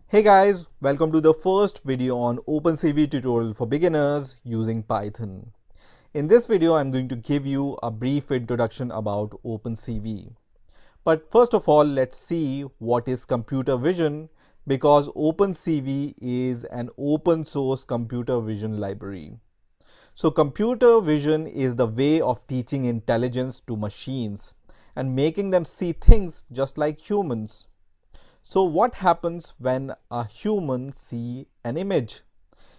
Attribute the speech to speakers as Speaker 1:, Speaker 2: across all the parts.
Speaker 1: Hey guys, welcome to the first video on OpenCV tutorial for beginners using Python. In this video, I'm going to give you a brief introduction about OpenCV. But first of all, let's see what is computer vision, because OpenCV is an open source computer vision library. So computer vision is the way of teaching intelligence to machines and making them see things just like humans. So what happens when a human sees an image?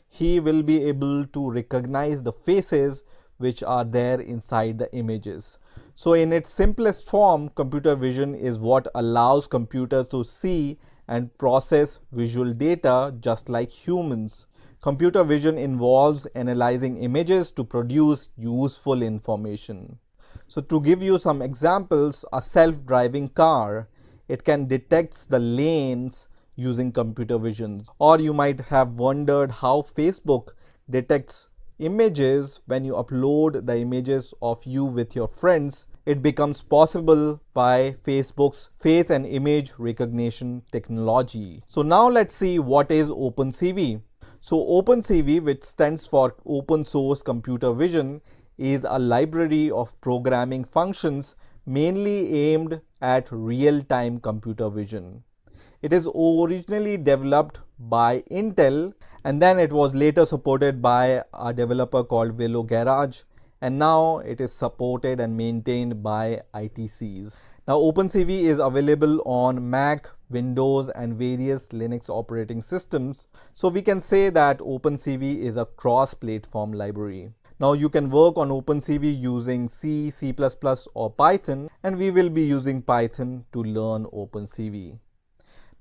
Speaker 1: He will be able to recognize the faces which are there inside the images. So in its simplest form, computer vision is what allows computers to see and process visual data just like humans. Computer vision involves analyzing images to produce useful information. So to give you some examples, a self-driving car, it can detect the lanes using computer vision. Or you might have wondered how Facebook detects images when you upload the images of you with your friends. It becomes possible by Facebook's face and image recognition technology. So now let's see what is OpenCV. So OpenCV, which stands for Open Source Computer Vision, is a library of programming functions mainly aimed at real-time computer vision. It is originally developed by Intel, and then it was later supported by a developer called Willow Garage, and now it is supported and maintained by ITCs. Now OpenCV is available on Mac, Windows and various Linux operating systems. So we can say that OpenCV is a cross-platform library. Now you can work on OpenCV using C, C++ or Python, and we will be using Python to learn OpenCV.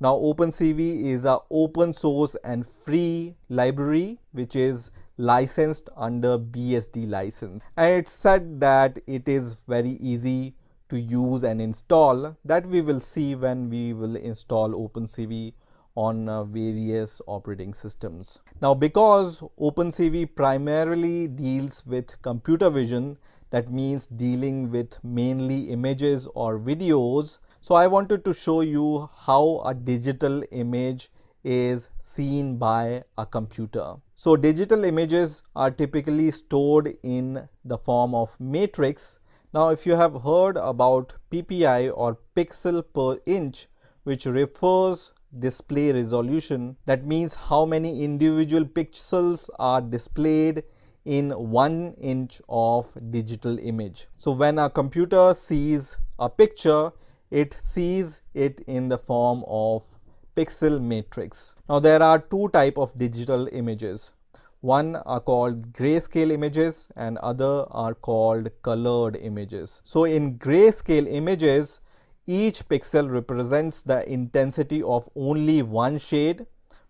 Speaker 1: Now OpenCV is an open source and free library which is licensed under BSD license, and it's said that it is very easy to use and install. That we will see when we will install OpenCV on various operating systems. Now because OpenCV primarily deals with computer vision, that means dealing with mainly images or videos, so I wanted to show you how a digital image is seen by a computer. So digital images are typically stored in the form of matrix. Now if you have heard about PPI or pixel per inch, which refers display resolution, that means how many individual pixels are displayed in 1 inch of digital image. So when a computer sees a picture, it sees it in the form of pixel matrix. Now there are two types of digital images. One are called grayscale images and other are called colored images. So in grayscale images, each pixel represents the intensity of only one shade.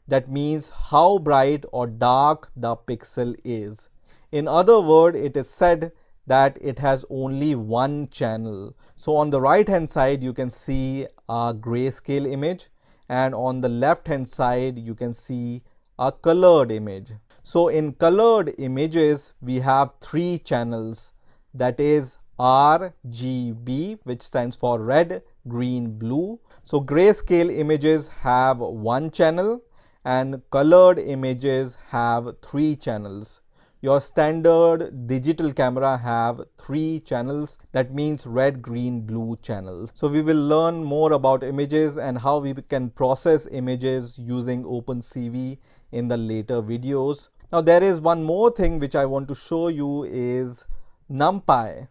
Speaker 1: That means how bright or dark the pixel is. In other words, it is said that it has only one channel. So on the right hand side you can see a grayscale image, and on the left hand side you can see a colored image. So in colored images we have three channels, that is RGB, which stands for red, green, blue. So grayscale images have one channel and colored images have three channels. Your standard digital camera have three channels, that means red, green, blue channels. So we will learn more about images and how we can process images using OpenCV in the later videos. Now there is one more thing which I want to show you is NumPy.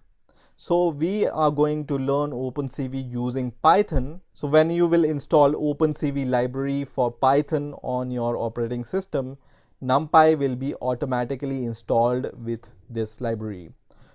Speaker 1: So we are going to learn OpenCV using Python. So when you will install OpenCV library for Python on your operating system, NumPy will be automatically installed with this library.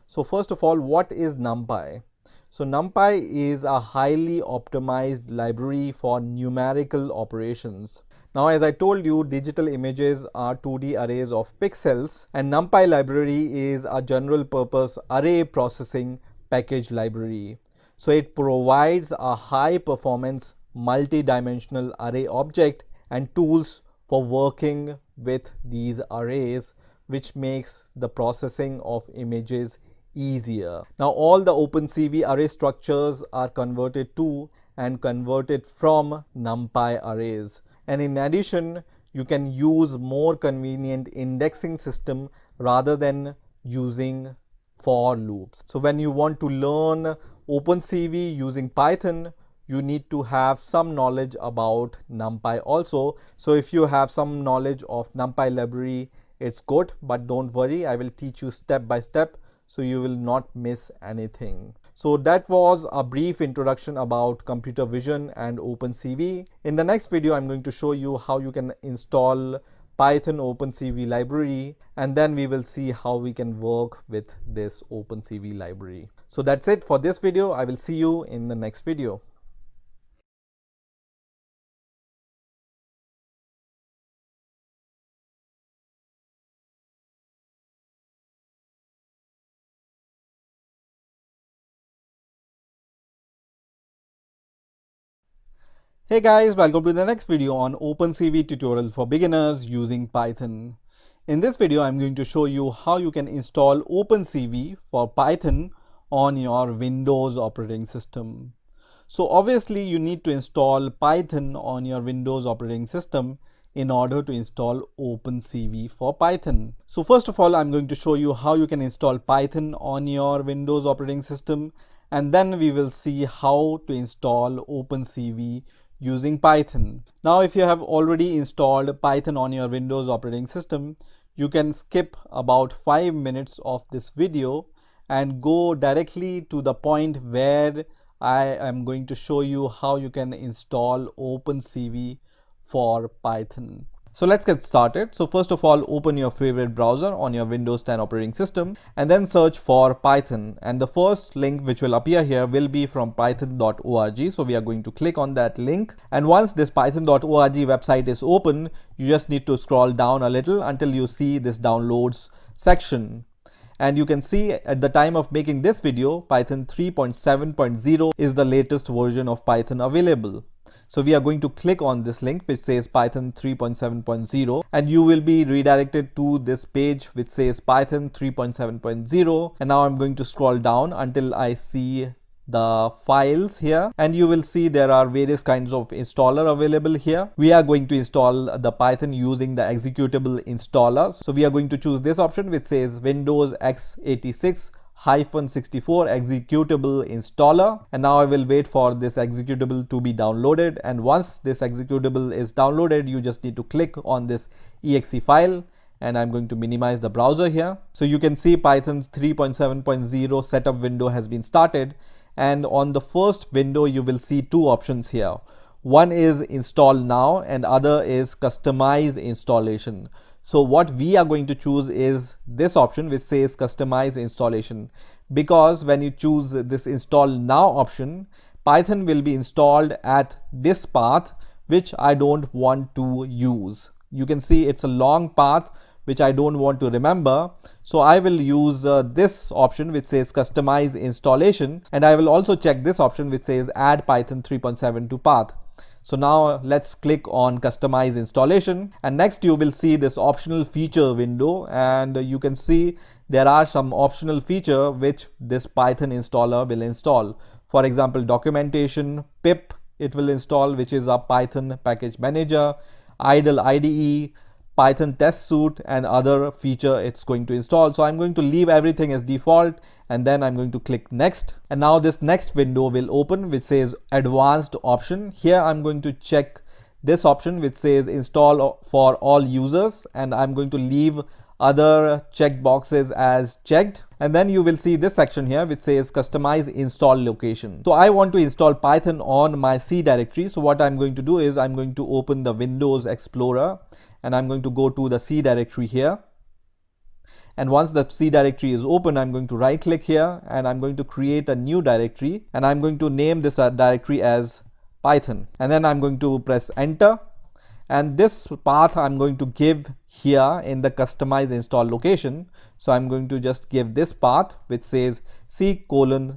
Speaker 1: So first of all, what is NumPy? So NumPy is a highly optimized library for numerical operations. Now as I told you, digital images are 2D arrays of pixels, and NumPy library is a general purpose array processing package library. So it provides a high performance multi-dimensional array object and tools for working with these arrays, which makes the processing of images easier. Now all the OpenCV array structures are converted to and convert it from NumPy arrays. And in addition, you can use more convenient indexing system rather than using for loops. So when you want to learn OpenCV using Python, you need to have some knowledge about NumPy also. So if you have some knowledge of NumPy library, it's good, but don't worry, I will teach you step by step so you will not miss anything. So that was a brief introduction about computer vision and OpenCV. In the next video, I'm going to show you how you can install Python OpenCV library, and then we will see how we can work with this OpenCV library. So that's it for this video. I will see you in the next video. Hey guys, welcome to the next video on OpenCV tutorial for beginners using Python. In this video, I'm going to show you how you can install OpenCV for Python on your Windows operating system. So obviously you need to install Python on your Windows operating system in order to install OpenCV for Python. So first of all, I'm going to show you how you can install Python on your Windows operating system, and then we will see how to install OpenCV using Python. Now, if you have already installed Python on your Windows operating system, you can skip about 5 minutes of this video and go directly to the point where I am going to show you how you can install OpenCV for Python. So let's get started. So first of all, open your favorite browser on your Windows 10 operating system and then search for Python. And the first link which will appear here will be from python.org. So we are going to click on that link. And once this python.org website is open, you just need to scroll down a little until you see this downloads section. And you can see at the time of making this video, Python 3.7.0 is the latest version of Python available. So we are going to click on this link which says Python 3.7.0, and you will be redirected to this page which says Python 3.7.0. And now I'm going to scroll down until I see the files here, and you will see there are various kinds of installer available here. We are going to install the Python using the executable installer. So we are going to choose this option which says Windows x86 -64 executable installer, and now I will wait for this executable to be downloaded. And once this executable is downloaded, you just need to click on this exe file, and I'm going to minimize the browser here. So you can see Python's 3.7.0 setup window has been started, and on the first window you will see two options here. One is install now and other is customize installation. So what we are going to choose is this option which says customize installation, because when you choose this install now option, Python will be installed at this path which I don't want to use. You can see it's a long path which I don't want to remember. So I will use this option which says customize installation, and I will also check this option which says add Python 3.7 to path. So now let's click on customize installation, and next you will see this optional feature window, and you can see there are some optional feature which this Python installer will install. For example, documentation, pip it will install, which is a Python package manager, idle IDE, Python test suite, and other feature it's going to install. So I'm going to leave everything as default, and then I'm going to click next. And now this next window will open which says advanced option. Here I'm going to check this option which says install for all users, and I'm going to leave other check boxes as checked. And then you will see this section here which says customize install location. So I want to install Python on my C directory. So what I'm going to do is I'm going to open the Windows Explorer, and I'm going to go to the C directory here. And once the C directory is open, I'm going to right click here and I'm going to create a new directory, and I'm going to name this directory as Python, and then I'm going to press enter. And this path I'm going to give here in the customize install location. So I'm going to just give this path which says C:/Python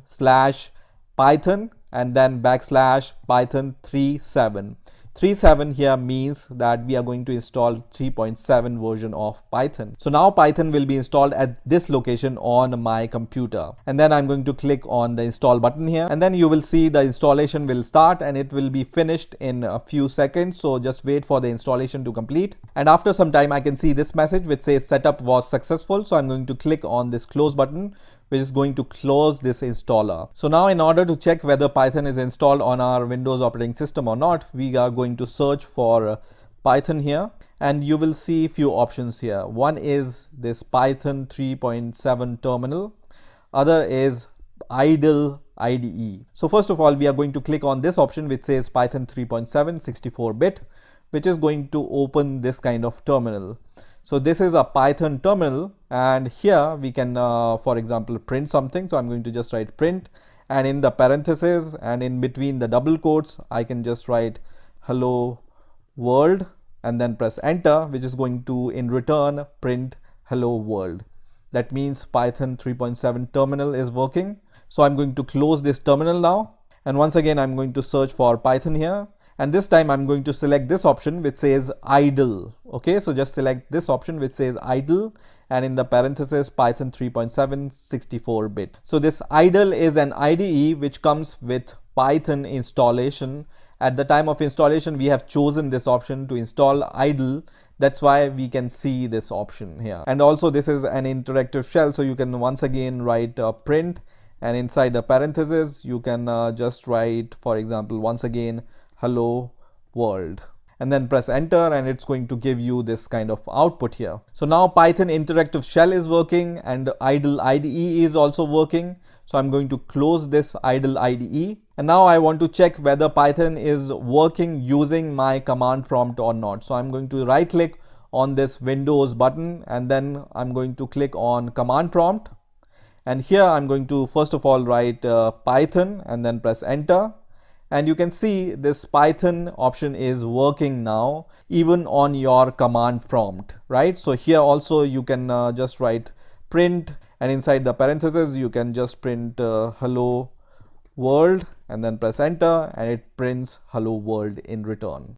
Speaker 1: and then \Python 37. 3.7 here means that we are going to install 3.7 version of Python. So now Python will be installed at this location on my computer, and then I'm going to click on the install button here, and then you will see the installation will start and it will be finished in a few seconds. So just wait for the installation to complete, and after some time I can see this message which says setup was successful. So I'm going to click on this close button, which is going to close this installer. So now in order to check whether Python is installed on our Windows operating system or not, we are going to search for Python here, and you will see few options here. One is this Python 3.7 terminal, other is idle IDE. So first of all, we are going to click on this option which says Python 3.7 64-bit, which is going to open this kind of terminal. So this is a Python terminal, and here we can for example print something. So I'm going to just write print, and in the parentheses and in between the double quotes I can just write hello world, and then press enter, which is going to in return print hello world. That means Python 3.7 terminal is working. So I'm going to close this terminal now, and once again I'm going to search for Python here, and this time I'm going to select this option which says idle. Okay, so just select this option which says idle, and in the parentheses Python 3.7 64-bit. So this idle is an IDE which comes with Python installation. At the time of installation we have chosen this option to install idle. That's why we can see this option here. And also this is an interactive shell, so you can once again write print, and inside the parentheses you can just write, for example, once again hello world, and then press enter, and it's going to give you this kind of output here. So now Python interactive shell is working and idle IDE is also working. So I'm going to close this idle IDE, and now I want to check whether Python is working using my command prompt or not. So I'm going to right click on this Windows button, and then I'm going to click on command prompt, and here I'm going to first of all write Python and then press enter. And you can see this Python option is working now even on your command prompt, right? So here also you can just write print, and inside the parentheses you can just print hello world, and then press enter, and it prints hello world in return.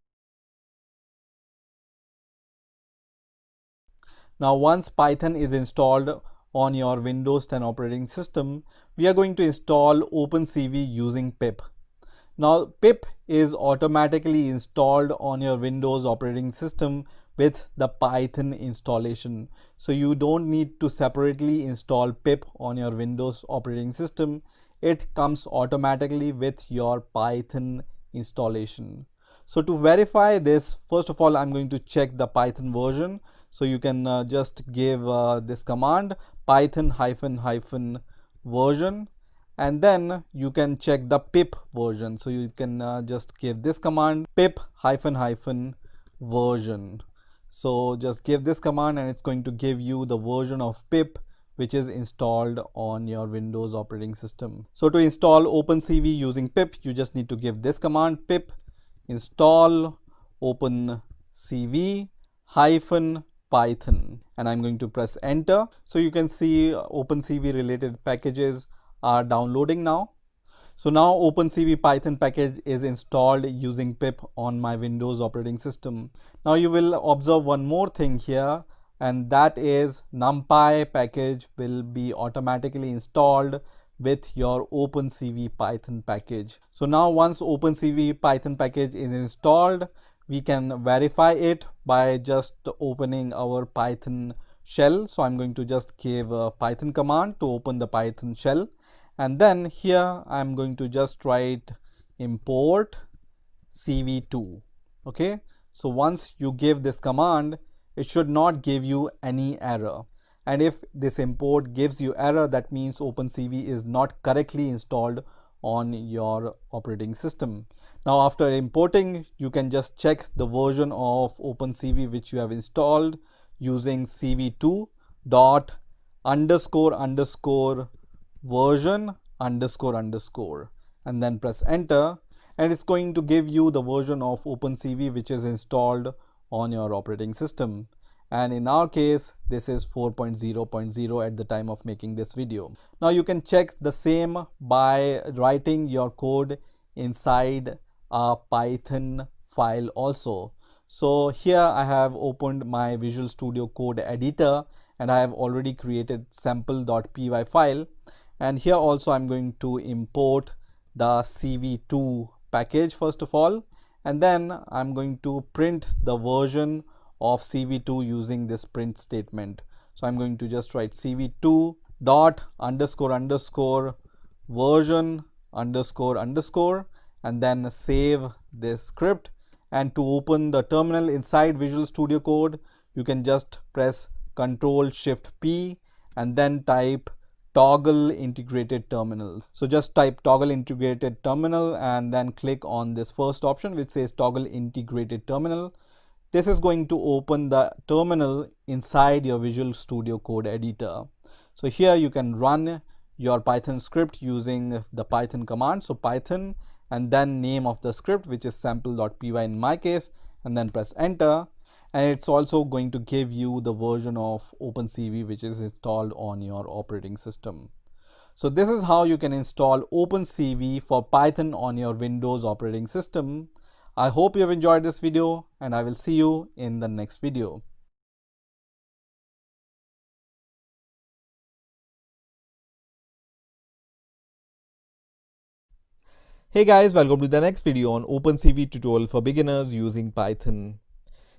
Speaker 1: Now once Python is installed on your Windows 10 operating system, we are going to install OpenCV using pip. Now pip is automatically installed on your Windows operating system with the Python installation. So you don't need to separately install pip on your Windows operating system. It comes automatically with your Python installation. So to verify this, first of all I'm going to check the Python version. So you can just give this command python --version, and then you can check the pip version. So you can just give this command pip --version. So just give this command, and it's going to give you the version of pip which is installed on your Windows operating system. So to install OpenCV using pip, you just need to give this command pip install OpenCV -Python, and I'm going to press enter. So you can see OpenCV related packages are downloading now. So now OpenCV Python package is installed using pip on my Windows operating system. Now you will observe one more thing here, and that is NumPy package will be automatically installed with your OpenCV Python package. So now once OpenCV Python package is installed, we can verify it by just opening our Python shell. So I'm going to just give a Python command to open the Python shell, and then here I'm going to just write import cv2. Okay, so once you give this command, it should not give you any error, and if this import gives you error, that means OpenCV is not correctly installed on your operating system. Now after importing, you can just check the version of OpenCV which you have installed using cv2 dot underscore underscore version underscore underscore, and then press enter, and it's going to give you the version of OpenCV which is installed on your operating system. And in our case, this is 4.0.0 at the time of making this video. Now you can check the same by writing your code inside a Python file also. So here I have opened my Visual Studio Code editor and I have already created sample.py file, and here also I'm going to import the CV2 package first of all, and then I'm going to print the version of CV2 using this print statement. So I'm going to just write CV2 dot underscore underscore version underscore underscore and then save this script. And to open the terminal inside Visual Studio Code, you can just press Ctrl Shift P and then type toggle integrated terminal. So just type toggle integrated terminal and then click on this first option which says toggle integrated terminal. This is going to open the terminal inside your Visual Studio Code editor. So here you can run your Python script using the Python command. So Python and then name of the script, which is sample.py in my case, and then press enter. And it's also going to give you the version of OpenCV which is installed on your operating system. So this is how you can install OpenCV for Python on your Windows operating system. I hope you have enjoyed this video and I will see you in the next video. Hey guys, welcome to the next video on OpenCV tutorial for beginners using Python.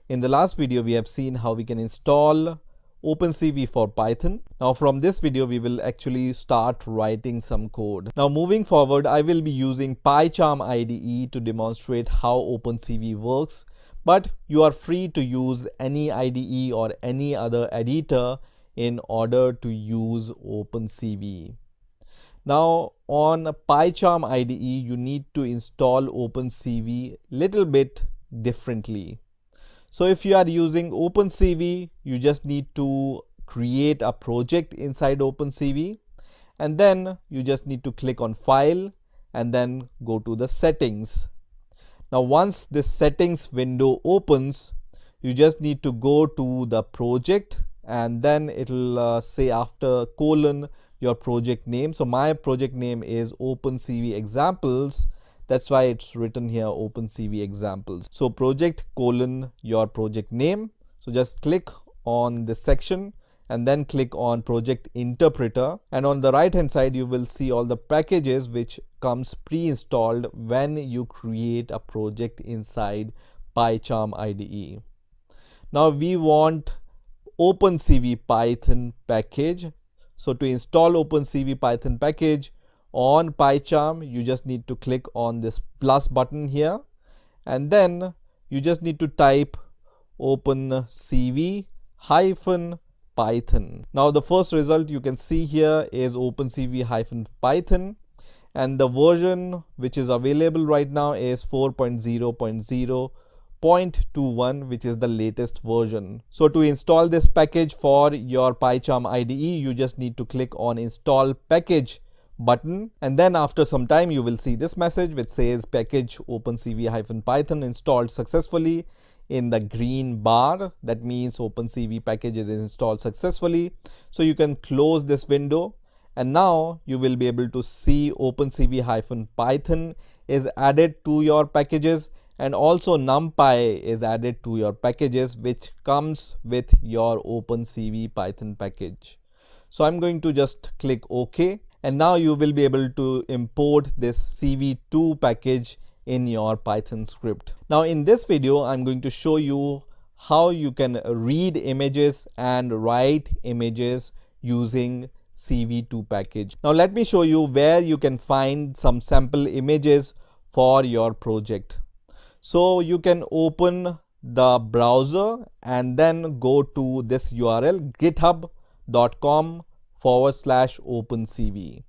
Speaker 1: In the last video, we have seen how we can install OpenCV for Python. Now from this video, we will actually start writing some code. Now moving forward, I will be using PyCharm IDE to demonstrate how OpenCV works, but you are free to use any IDE or any other editor in order to use OpenCV. Now on PyCharm IDE, you need to install OpenCV little bit differently. So if you are using OpenCV, you just need to create a project inside OpenCV, and then you just need to click on File and then go to the settings. Now once this settings window opens, you just need to go to the project and then it'll say after colon your project name. So my project name is OpenCV examples. That's why it's written here OpenCV examples. So project colon your project name. So just click on this section and then click on project interpreter, and on the right hand side you will see all the packages which comes pre-installed when you create a project inside PyCharm IDE. Now we want OpenCV Python package. So to install OpenCV Python package on PyCharm, you just need to click on this plus button here, and then you just need to type OpenCV -Python. Now the first result you can see here is OpenCV -Python, and the version which is available right now is 4.0.0.21, which is the latest version. So to install this package for your PyCharm IDE, you just need to click on install package button, and then after some time you will see this message which says package OpenCV -Python installed successfully in the green bar. That means OpenCV package is installed successfully. So you can close this window, and now you will be able to see OpenCV -Python is added to your packages, and also NumPy is added to your packages which comes with your OpenCV Python package. So I'm going to just click OK, and now you will be able to import this CV2 package in your Python script. Now in this video, I'm going to show you how you can read images and write images using CV2 package. Now let me show you where you can find some sample images for your project. So you can open the browser and then go to this URL github.com/OpenCV.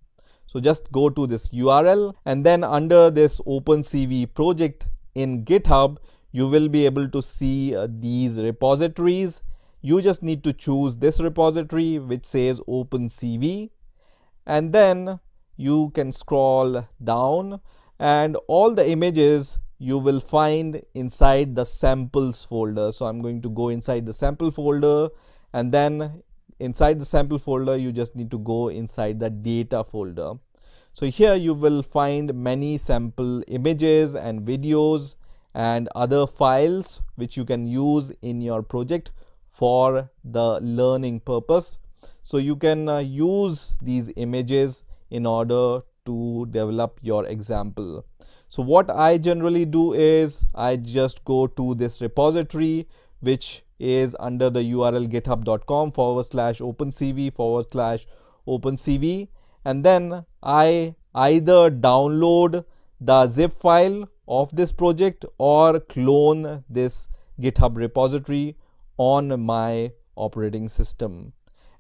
Speaker 1: So just go to this URL, and then under this OpenCV project in GitHub, you will be able to see these repositories. You just need to choose this repository which says OpenCV, and then you can scroll down, and all the images you will find inside the samples folder. So I'm going to go inside the sample folder, and then inside the sample folder you just need to go inside the data folder. So here you will find many sample images and videos and other files which you can use in your project for the learning purpose. So you can use these images in order to develop your example. So what I generally do is I just go to this repository, which is under the URL github.com/opencv/opencv, and then I either download the zip file of this project or clone this GitHub repository on my operating system.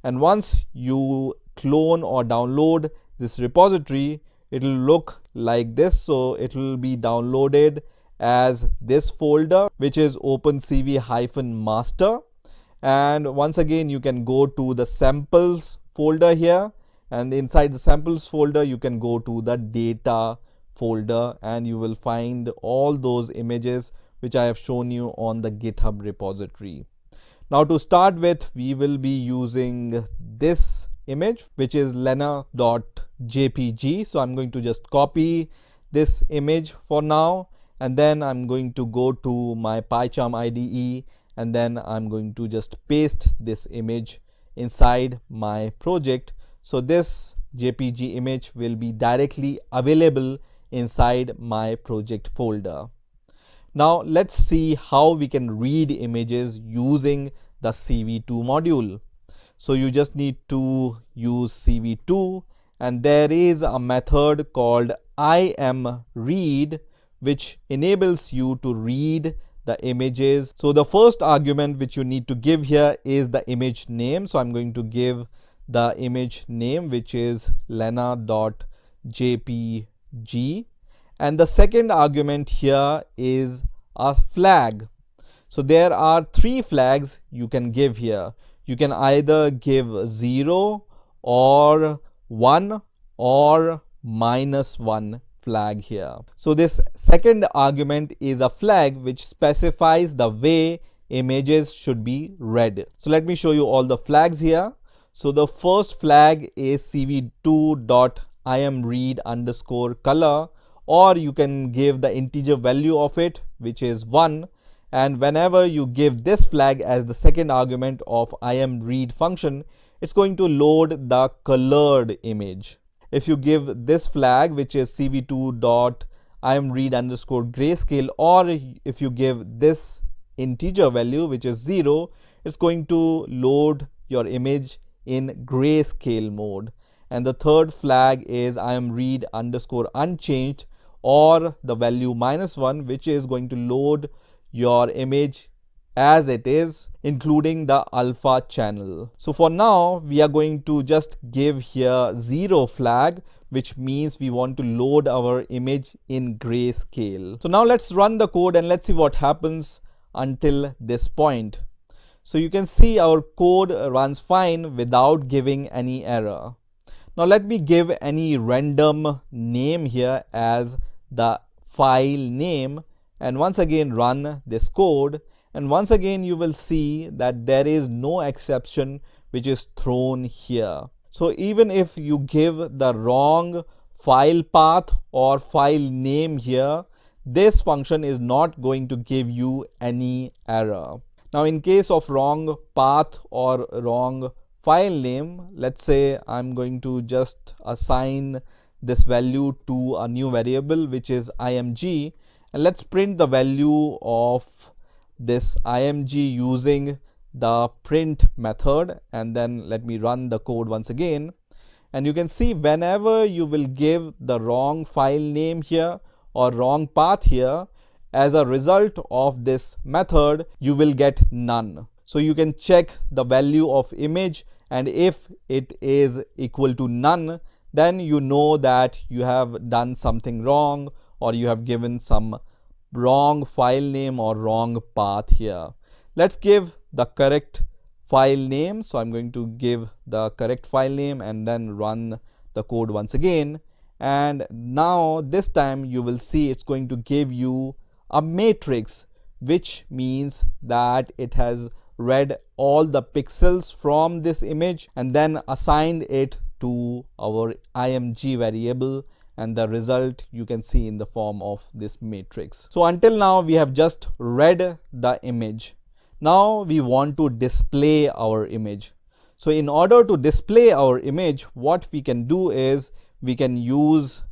Speaker 1: And once you clone or download this repository, it will look like this. So it will be downloaded as this folder, which is OpenCV-master. And once again, you can go to the samples folder here, and inside the samples folder you can go to the data folder, and you will find all those images which I have shown you on the GitHub repository. Now to start with, we will be using this image, which is lena.jpg. So I'm going to just copy this image for now, and then I'm going to go to my PyCharm IDE, and then I'm going to just paste this image inside my project. So this JPG image will be directly available inside my project folder. Now let's see how we can read images using the CV2 module. So you just need to use CV2, and there is a method called IMRead which enables you to read the images. So the first argument which you need to give here is the image name. So I'm going to give the image name, which is lena.jpg, and the second argument here is a flag. So there are three flags you can give here. You can either give 0 or 1 or -1 flag here. So this second argument is a flag which specifies the way images should be read. So let me show you all the flags here. So the first flag is cv2.imread_color, or you can give the integer value of it, which is 1. And whenever you give this flag as the second argument of IMRead function, it's going to load the colored image. If you give this flag, which is cv2.imread_grayscale, or if you give this integer value, which is 0, it's going to load your image in grayscale mode. And the third flag is IMRead_unchanged, or the value -1, which is going to load your image as it is, including the alpha channel. So for now, we are going to just give here 0 flag, which means we want to load our image in grayscale. So now let's run the code and let's see what happens until this point. So you can see our code runs fine without giving any error. Now let me give any random name here as the file name, and once again run this code, and once again you will see that there is no exception which is thrown here. So even if you give the wrong file path or file name here, this function is not going to give you any error. Now in case of wrong path or wrong file name, let's say I'm going to just assign this value to a new variable, which is img, and let's print the value of this img using the print method, and then let me run the code once again. And you can see whenever you will give the wrong file name here or wrong path here, as a result of this method you will get none. So you can check the value of image, and if it is equal to none, then you know that you have done something wrong, or you have given some wrong file name or wrong path here. Let's give the correct file name. So I'm going to give the correct file name and then run the code once again. And now this time you will see it's going to give you a matrix, which means that it has read all the pixels from this image and then assigned it to our img variable, and the result you can see in the form of this matrix. So until now we have just read the image. Now we want to display our image. So in order to display our image, what we can do is we can use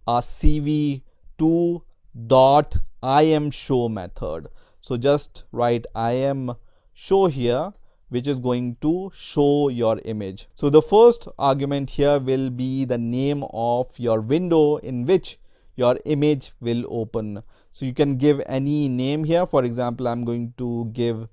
Speaker 1: a cv2.imshow method. So just write imshow here, which is going to show your image. So the first argument here will be the name of your window in which your image will open. So you can give any name here. For example, I'm going to give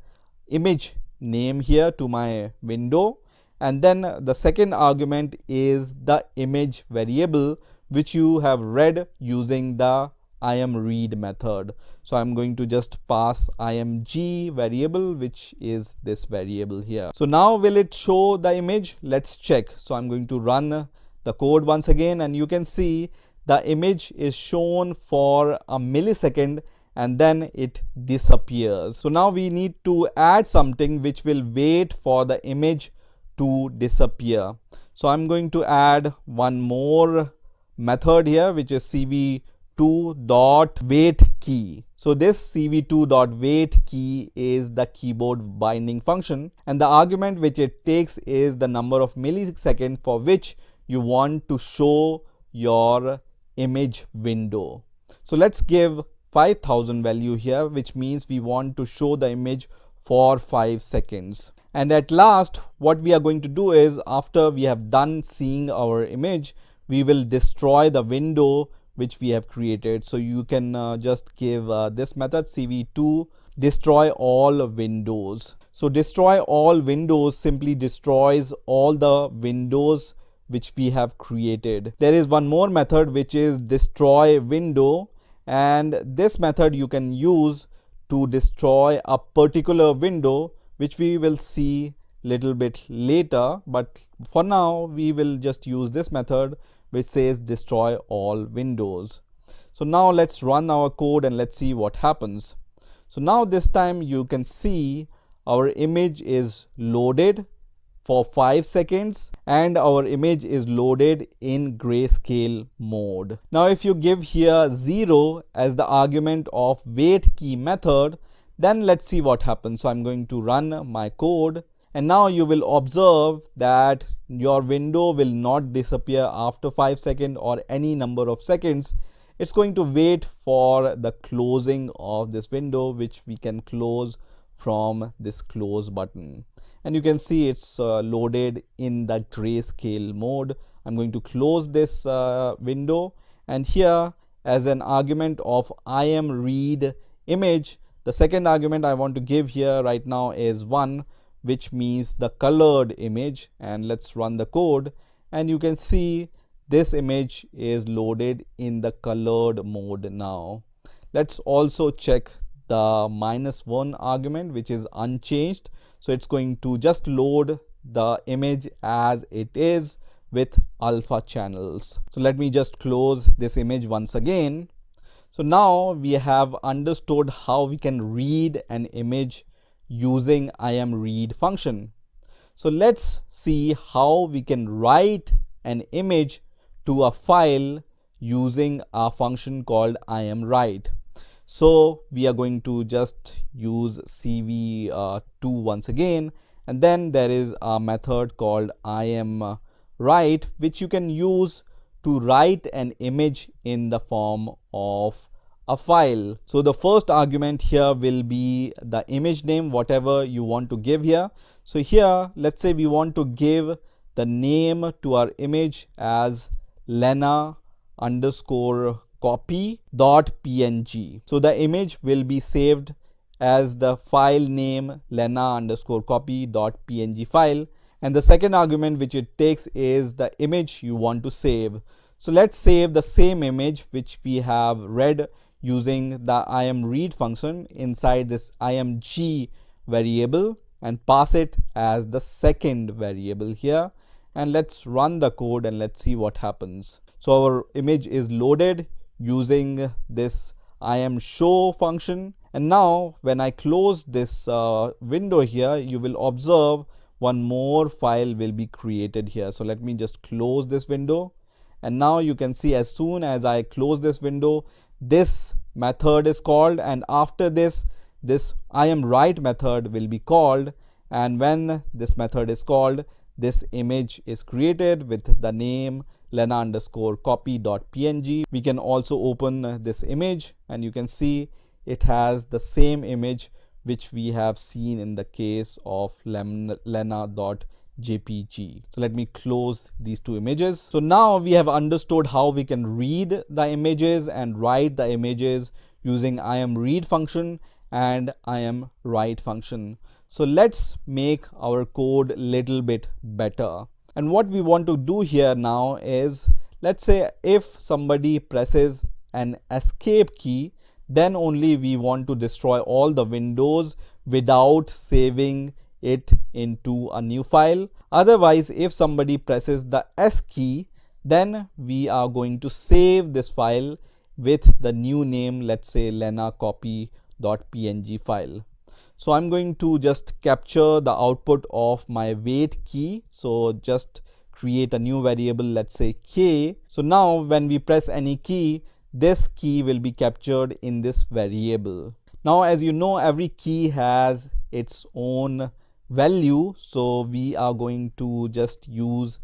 Speaker 1: image name here to my window, and then the second argument is the image variable which you have read using the imRead method. So I'm going to just pass img variable, which is this variable here. So now will it show the image? Let's check. So I'm going to run the code once again, and you can see the image is shown for a millisecond and then it disappears. So now we need to add something which will wait for the image to disappear. So I'm going to add one more method here, which is cv2.waitKey. So this cv2.waitKey is the keyboard binding function, and the argument which it takes is the number of milliseconds for which you want to show your image window. So let's give 5000 value here, which means we want to show the image for 5 seconds. And at last, what we are going to do is, after we have done seeing our image, we will destroy the window which we have created. So you can just give this method cv2 destroy all windows. So destroy all windows simply destroys all the windows which we have created. There is one more method which is destroy window, and this method you can use to destroy a particular window, which we will see little bit later, but for now we will just use this method which says destroy all windows. So now let's run our code and let's see what happens. So now this time you can see our image is loaded for 5 seconds and our image is loaded in grayscale mode. Now if you give here 0 as the argument of waitKey method, then let's see what happens. So I'm going to run my code, and now you will observe that your window will not disappear after 5 seconds or any number of seconds. It's going to wait for the closing of this window, which we can close from this close button. And you can see it's loaded in the grayscale mode. I'm going to close this window, and here as an argument of imRead image, the second argument I want to give here right now is 1, which means the colored image. And let's run the code, and you can see this image is loaded in the colored mode now. Let's also check the -1 argument, which is unchanged. So it's going to just load the image as it is with alpha channels. So let me just close this image once again. So now we have understood how we can read an image using imRead function. So let's see how we can write an image to a file using a function called imWrite. So we are going to just use cv2 once again, and then there is a method called imWrite, which you can use to write an image in the form of a file. So the first argument here will be the image name, whatever you want to give here. So here, let's say we want to give the name to our image as lena_copy.png. So the image will be saved as the file name lena_copy.png file, and the second argument which it takes is the image you want to save. So let's save the same image which we have read using the imRead function inside this img variable and pass it as the second variable here. And let's run the code and let's see what happens. So our image is loaded using this imshow function, and now when I close this window here, you will observe one more file will be created here. So let me just close this window, And now you can see as soon as I close this window, this method is called, and after this IamWrite method will be called, and when this method is called, this image is created with the name lena_copy.png. We can also open this image and you can see it has the same image which we have seen in the case of lena.jpg. So let me close these two images. So now we have understood how we can read the images and write the images using IamRead function and IamWrite function. So let's make our code little bit better. And what we want to do here now is, let's say if somebody presses an escape key, then only we want to destroy all the windows without saving it into a new file. Otherwise, if somebody presses the S key, then we are going to save this file with the new name, let's say lenacopy.png file. So I'm going to just capture the output of my wait key. So just create a new variable, let's say k. So now when we press any key, this key will be captured in this variable. Now, as you know, every key has its own value. So we are going to just use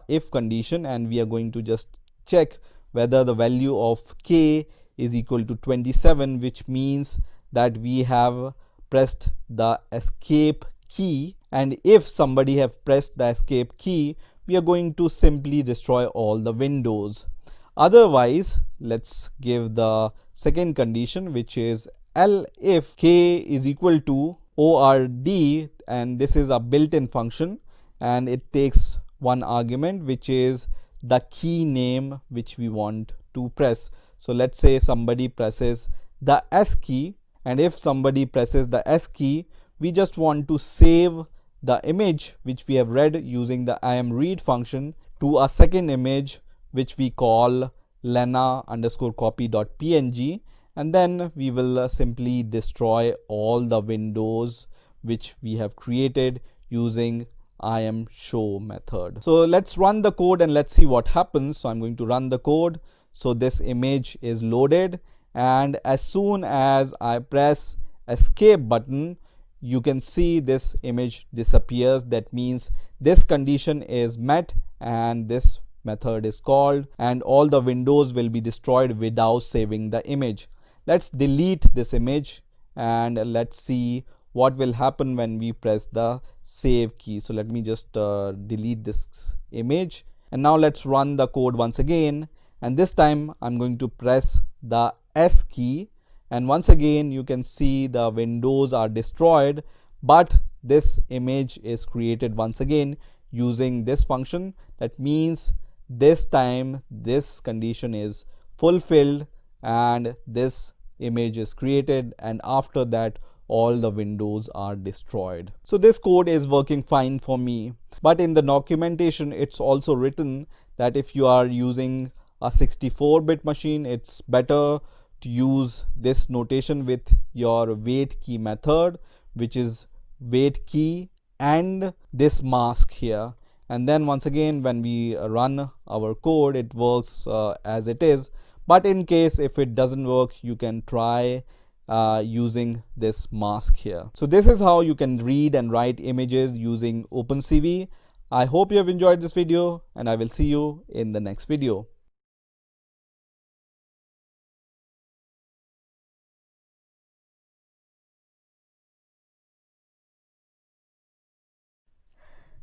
Speaker 1: if condition, and we are going to just check whether the value of k is equal to 27, which means that we have pressed the escape key. And if somebody have pressed the escape key, we are going to simply destroy all the windows. Otherwise, let's give the second condition, which is L if k is equal to ord, and this is a built-in function and it takes one argument, which is the key name which we want to press. So let's say somebody presses the S key, and if somebody presses the S key, we just want to save the image which we have read using the IamRead function to a second image which we call lena_copy.png, and then we will simply destroy all the windows which we have created using IamShow method. So let's run the code and let's see what happens. So I'm going to run the code. So this image is loaded, and as soon as I press escape button, you can see this image disappears. That means this condition is met and this method is called, and all the windows will be destroyed without saving the image. Let's delete this image and let's see what will happen when we press the save key. So let me just delete this image, and now let's run the code once again, and this time I'm going to press the S key, and once again you can see the windows are destroyed, but this image is created once again using this function. That means this time this condition is fulfilled and this image is created, and after that all the windows are destroyed. So this code is working fine for me, but in the documentation it's also written that if you are using a 64-bit machine, it's better to use this notation with your wait key method, which is wait key and this mask here. And then once again when we run our code, it works as it is. But in case if it doesn't work, you can try using this mask here. So this is how you can read and write images using OpenCV. I hope you have enjoyed this video, and I will see you in the next video.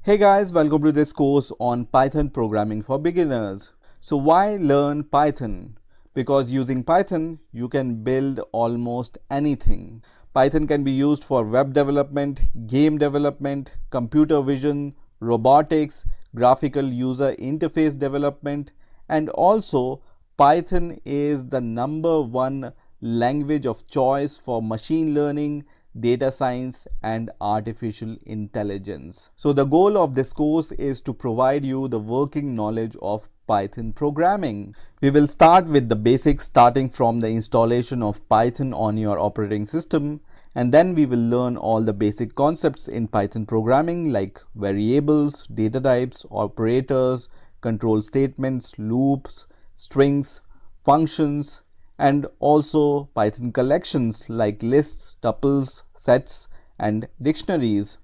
Speaker 1: Hey guys, welcome to this course on Python programming for beginners. So why learn Python? Because using Python, you can build almost anything. Python can be used for web development, game development, computer vision, robotics, graphical user interface development, and also Python is the #1 language of choice for machine learning, data science, and artificial intelligence. So the goal of this course is to provide you the working knowledge of Python programming. We will start with the basics, starting from the installation of Python on your operating system, and then we will learn all the basic concepts in Python programming like variables, data types, operators, control statements, loops, strings, functions, and also Python collections like lists, tuples, sets, and dictionaries.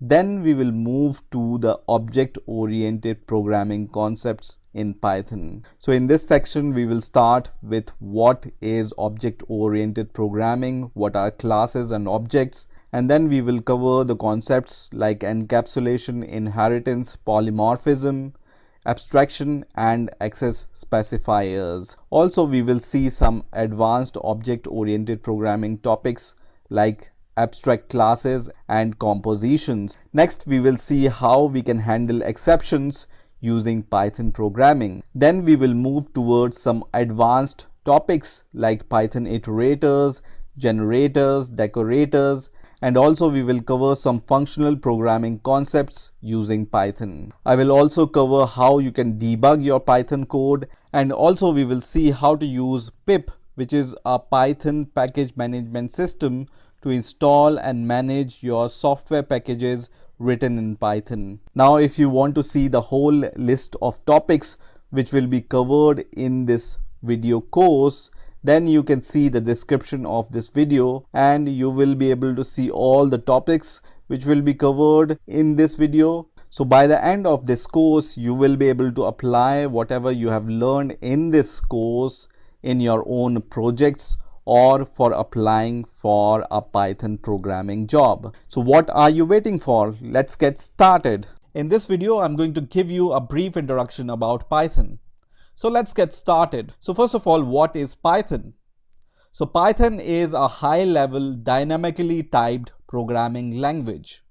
Speaker 1: Then we will move to the object-oriented programming concepts in Python. So in this section, we will start with what is object-oriented programming, what are classes and objects, and then we will cover the concepts like encapsulation, inheritance, polymorphism, abstraction, and access specifiers. Also, we will see some advanced object-oriented programming topics like abstract classes and compositions. Next, we will see how we can handle exceptions using Python programming. Then we will move towards some advanced topics like Python iterators, generators, decorators, and also we will cover some functional programming concepts using Python. I will also cover how you can debug your Python code, and also we will see how to use pip, which is a Python package management system, to install and manage your software packages written in Python. Now, if you want to see the whole list of topics which will be covered in this video course, then you can see the description of this video and you will be able to see all the topics which will be covered in this video. So by the end of this course, you will be able to apply whatever you have learned in this course in your own projects or for applying for a Python programming job. So what are you waiting for? Let's get started. In this video, I'm going to give you a brief introduction about Python. So let's get started. So first of all, what is Python? So Python is a high-level dynamically typed programming language.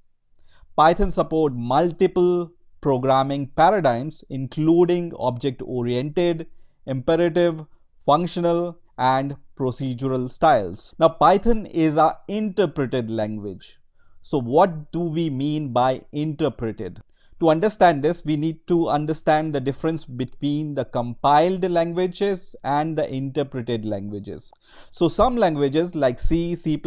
Speaker 1: Python supports multiple programming paradigms including object-oriented, imperative, functional, and procedural styles. Now Python is an interpreted language. So what do we mean by interpreted? To understand this, we need to understand the difference between the compiled languages and the interpreted languages. So some languages like C, C++,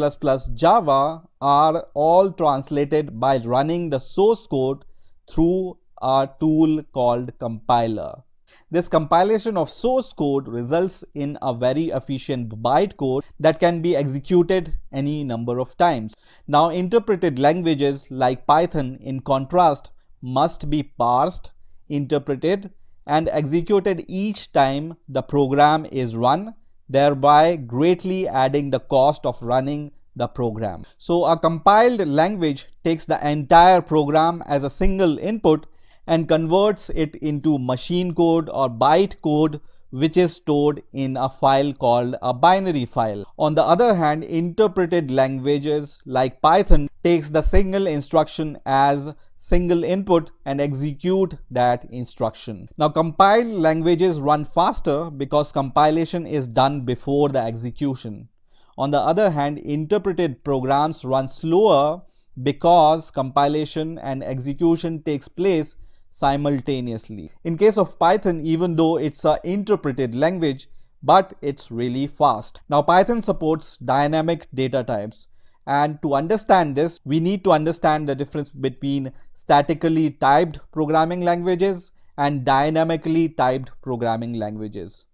Speaker 1: Java are all translated by running the source code through a tool called compiler. This compilation of source code results in a very efficient bytecode that can be executed any number of times. Now, interpreted languages like Python, in contrast, must be parsed, interpreted, and executed each time the program is run, thereby greatly adding the cost of running the program. So a compiled language takes the entire program as a single input and converts it into machine code or byte code, which is stored in a file called a binary file. On the other hand, interpreted languages like Python takes the single instruction as single input and execute that instruction. Now, compiled languages run faster because compilation is done before the execution. On the other hand, interpreted programs run slower because compilation and execution takes place simultaneously. In case of Python, even though it's an interpreted language, but it's really fast. Now, Python supports dynamic data types. And to understand this, we need to understand the difference between statically typed programming languages and dynamically typed programming languages.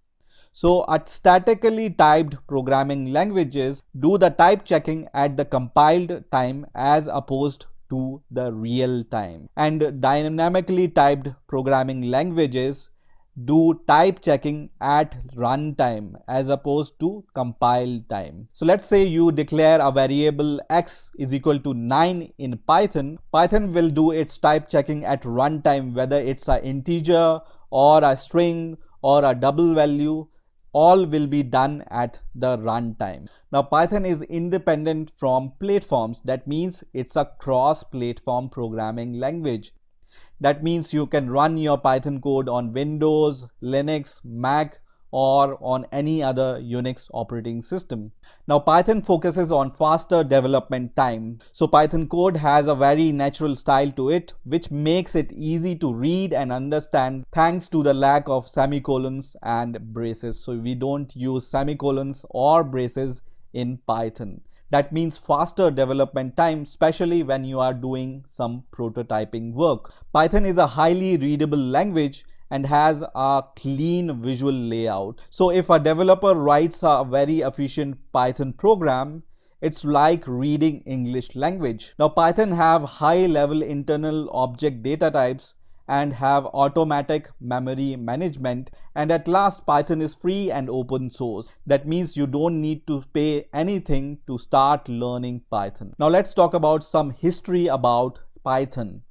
Speaker 1: So at statically typed programming languages do the type checking at the compiled time as opposed to the real time, and dynamically typed programming languages do type checking at runtime as opposed to compile time. So let's say you declare a variable x is equal to 9 in Python. Python will do its type checking at runtime, whether it's an integer or a string or a double value. All will be done at the runtime. Now, Python is independent from platforms. That means it's a cross-platform programming language. That means you can run your Python code on Windows, Linux, Mac, or on any other Unix operating system. Now, Python focuses on faster development time. So Python code has a very natural style to it, which makes it easy to read and understand thanks to the lack of semicolons and braces. So we don't use semicolons or braces in Python. That means faster development time, especially when you are doing some prototyping work. Python is a highly readable language and has a clean visual layout. So if a developer writes a very efficient Python program, it's like reading English language. Now Python have high level internal object data types and have automatic memory management, and at last Python is free and open source. That means you don't need to pay anything to start learning Python. Now let's talk about some history about Python.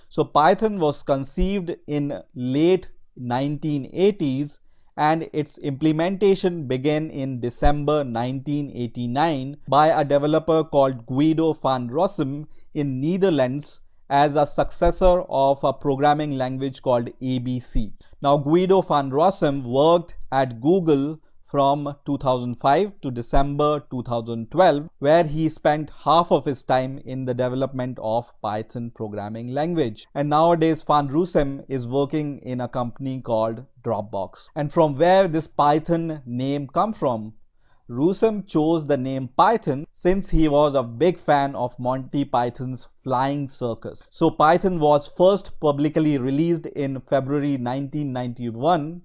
Speaker 1: So Python was conceived in late 1980s and its implementation began in December 1989 by a developer called Guido van Rossum in Netherlands as a successor of a programming language called ABC. Now Guido van Rossum worked at Google from 2005 to December 2012, where he spent half of his time in the development of Python programming language. And nowadays Van Rossum is working in a company called Dropbox. And from where this Python name come from? Rossum chose the name Python since he was a big fan of Monty Python's Flying Circus. So Python was first publicly released in February 1991,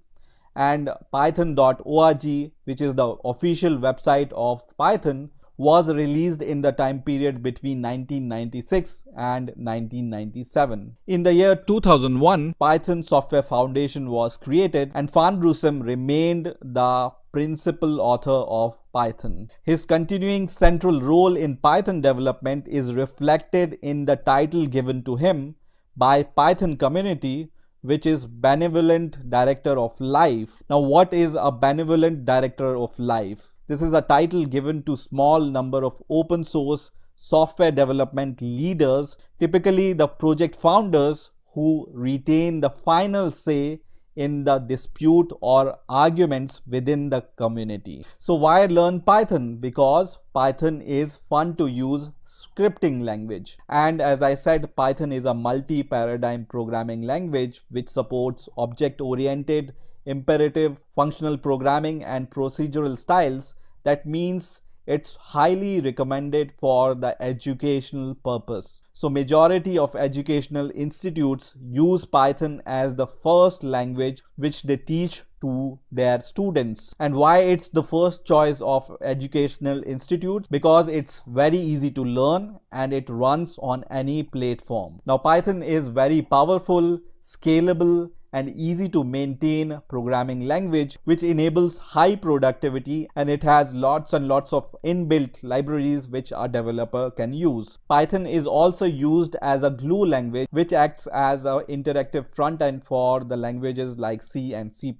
Speaker 1: and python.org, which is the official website of Python, was released in the time period between 1996 and 1997. In the year 2001, Python Software Foundation was created and Van Rossum remained the principal author of Python. His continuing central role in Python development is reflected in the title given to him by Python community, which is Benevolent Director of Life. Now, what is a Benevolent Director of Life? This is a title given to small number of open source software development leaders, typically the project founders, who retain the final say in the dispute or arguments within the community. So why learn Python? Because Python is fun to use scripting language. And as I said, Python is a multi-paradigm programming language which supports object-oriented, imperative, functional programming and procedural styles. That means it's highly recommended for the educational purpose. So majority of educational institutes use Python as the first language which they teach to their students. And why it's the first choice of educational institutes? Because it's very easy to learn and it runs on any platform. Now Python is very powerful, scalable, and easy to maintain programming language which enables high productivity, and it has lots and lots of inbuilt libraries which a developer can use. Python is also used as a glue language which acts as an interactive front end for the languages like C and C++.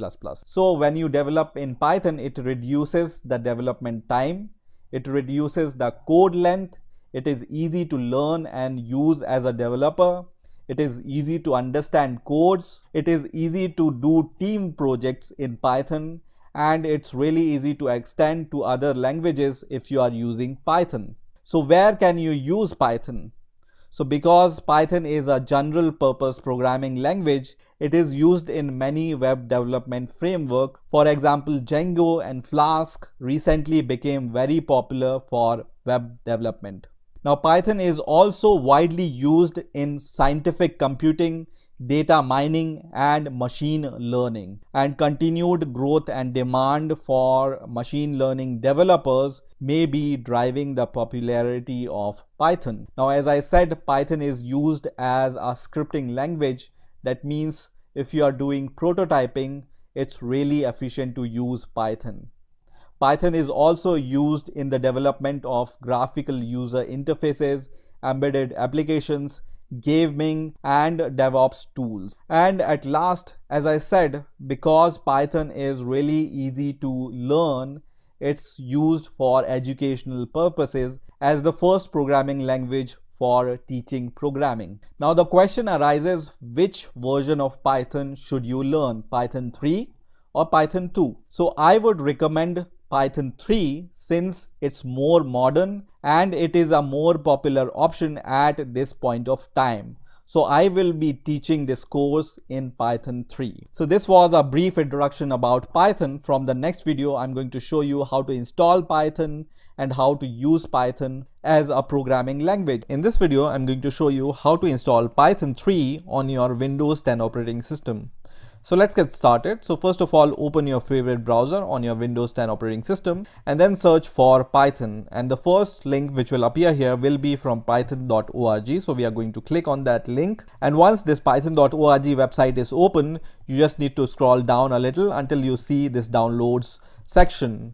Speaker 1: So when you develop in Python, it reduces the development time, it reduces the code length, it is easy to learn and use as a developer. It is easy to understand codes, it is easy to do team projects in Python, and it's really easy to extend to other languages if you are using Python. So where can you use Python? So because Python is a general purpose programming language, it is used in many web development frameworks. For example, Django and Flask recently became very popular for web development. Now Python is also widely used in scientific computing, data mining and machine learning, and continued growth and demand for machine learning developers may be driving the popularity of Python. Now as I said, Python is used as a scripting language. That means if you are doing prototyping, it's really efficient to use Python. Python is also used in the development of graphical user interfaces, embedded applications, gaming and DevOps tools. And at last, as I said, because Python is really easy to learn, it's used for educational purposes as the first programming language for teaching programming. Now the question arises, which version of Python should you learn? Python 3 or Python 2? So I would recommend Python 3 since it's more modern and it is a more popular option at this point of time. So I will be teaching this course in Python 3. So this was a brief introduction about Python. From the next video, I'm going to show you how to install Python and how to use Python as a programming language. In this video, I'm going to show you how to install Python 3 on your Windows 10 operating system. So let's get started. So first of all, open your favorite browser on your Windows 10 operating system and then search for Python. And the first link which will appear here will be from python.org. So we are going to click on that link. And once this python.org website is open, you just need to scroll down a little until you see this downloads section.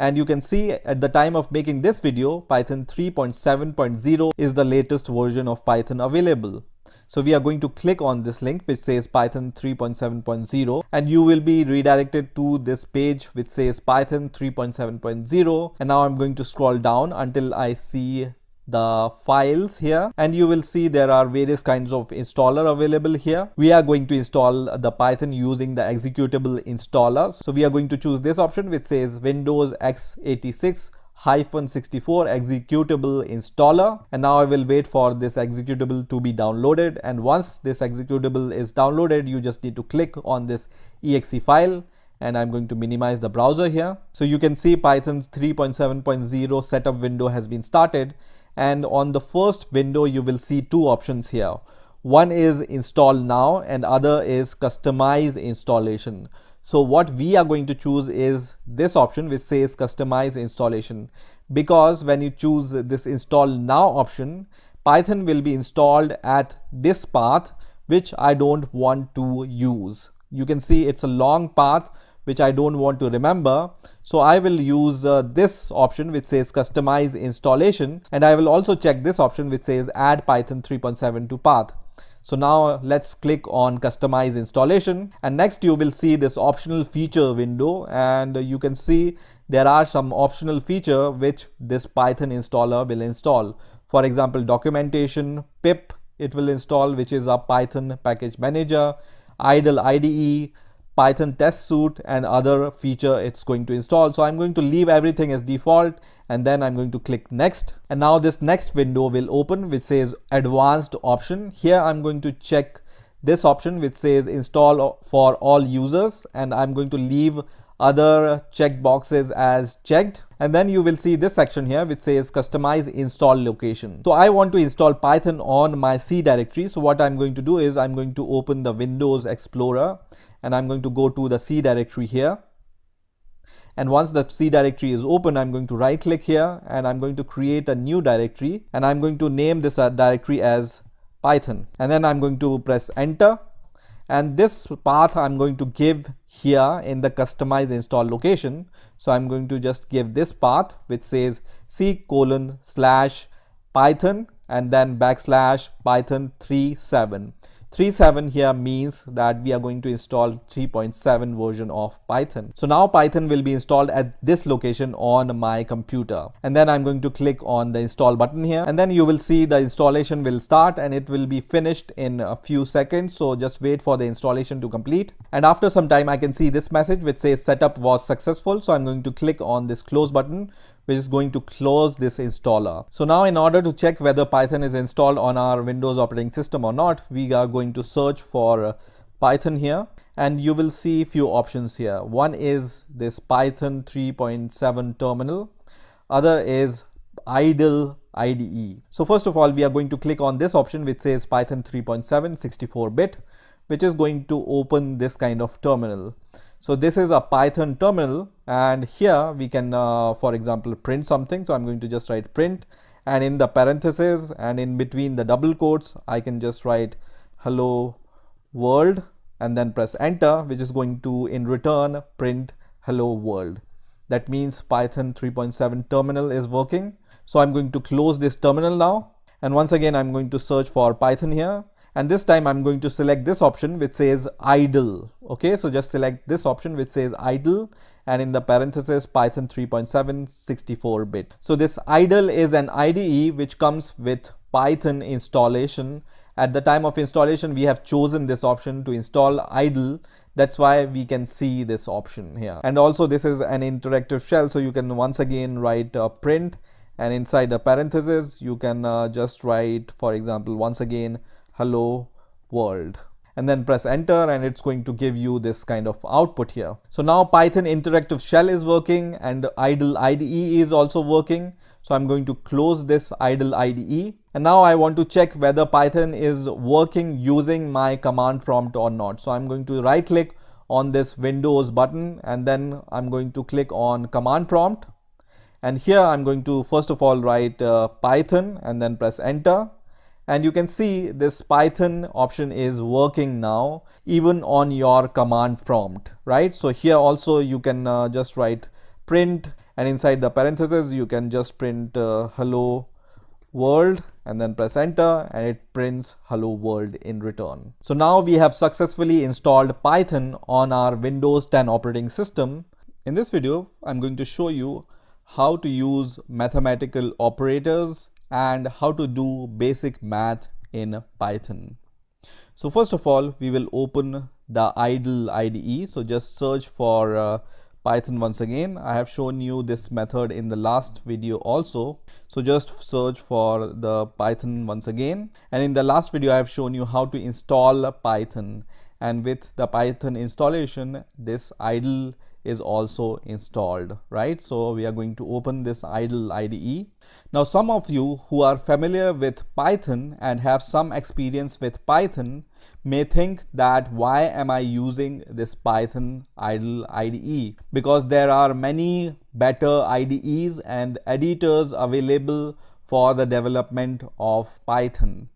Speaker 1: And you can see at the time of making this video, Python 3.7.0 is the latest version of Python available. So we are going to click on this link which says Python 3.7.0 and you will be redirected to this page which says Python 3.7.0. And now I'm going to scroll down until I see the files here, and you will see there are various kinds of installer available here. We are going to install the Python using the executable installer. So we are going to choose this option which says Windows x86-64 executable installer, and now I will wait for this executable to be downloaded. And once this executable is downloaded, you just need to click on this exe file, and I'm going to minimize the browser here. So you can see Python's 3.7.0 setup window has been started, and on the first window you will see two options here. One is install now and other is customize installation. So what we are going to choose is this option which says customize installation, because when you choose this install now option, Python will be installed at this path which I don't want to use. You can see it's a long path which I don't want to remember. So I will use this option which says customize installation, and I will also check this option which says add Python 3.7 to path. So now let's click on customize installation, and next you will see this optional feature window, and you can see there are some optional feature which this Python installer will install. For example, documentation, pip it will install, which is a Python package manager, idle IDE, Python test suite, and other feature it's going to install. So I'm going to leave everything as default, and then I'm going to click next. And now this next window will open which says advanced option. Here I'm going to check this option which says install for all users, and I'm going to leave other check boxes as checked. And then you will see this section here which says customize install location. So I want to install Python on my C directory. So what I'm going to do is I'm going to open the Windows Explorer, and I'm going to go to the C directory here. And once the C directory is open, I'm going to right click here and I'm going to create a new directory, and I'm going to name this directory as Python, and then I'm going to press enter. And this path I'm going to give here in the customize install location. So I'm going to just give this path which says C:/Python and then \Python 3.7. 3.7 here means that we are going to install 3.7 version of Python. So now Python will be installed at this location on my computer, and then I'm going to click on the install button here, and then you will see the installation will start and it will be finished in a few seconds. So just wait for the installation to complete, and after some time I can see this message which says setup was successful. So I'm going to click on this close button which is going to close this installer. So now in order to check whether Python is installed on our Windows operating system or not, we are going to search for Python here, and you will see few options here. One is this Python 3.7 terminal, other is idle IDE. So first of all, we are going to click on this option which says Python 3.7 64-bit, which is going to open this kind of terminal. So this is a Python terminal, and here we can for example print something. So I'm going to just write print, and in the parentheses and in between the double quotes I can just write hello world and then press enter, which is going to in return print hello world. That means Python 3.7 terminal is working. So I'm going to close this terminal now, and once again I'm going to search for Python here, and this time I'm going to select this option which says idle. Okay, so just select this option which says idle, and in the parentheses Python 3.7 64-bit. So this idle is an IDE which comes with Python installation. At the time of installation we have chosen this option to install idle. That's why we can see this option here. And also this is an interactive shell, so you can once again write print, and inside the parentheses you can just write, for example, once again hello world. and then press enter, and it's going to give you this kind of output here. So now Python interactive shell is working and idle IDE is also working. So I'm going to close this idle IDE, and now I want to check whether Python is working using my command prompt or not. So I'm going to right click on this Windows button, and then I'm going to click on command prompt, and here I'm going to first of all write Python and then press enter. And you can see this Python option is working now even on your command prompt, right? So here also you can just write print, and inside the parentheses you can just print hello world, and then press enter, and it prints hello world in return. So now we have successfully installed Python on our Windows 10 operating system. In this video, I'm going to show you how to use mathematical operators and how to do basic math in Python. So first of all, we will open the idle IDE. So just search for Python once again. I have shown you this method in the last video also. So just search for the Python once again. And in the last video, I have shown you how to install Python. And with the Python installation, this idle is also installed, right? So we are going to open this idle IDE. Now, some of you who are familiar with Python and have some experience with Python may think that why am I using this Python idle IDE? Because there are many better IDEs and editors available for the development of Python.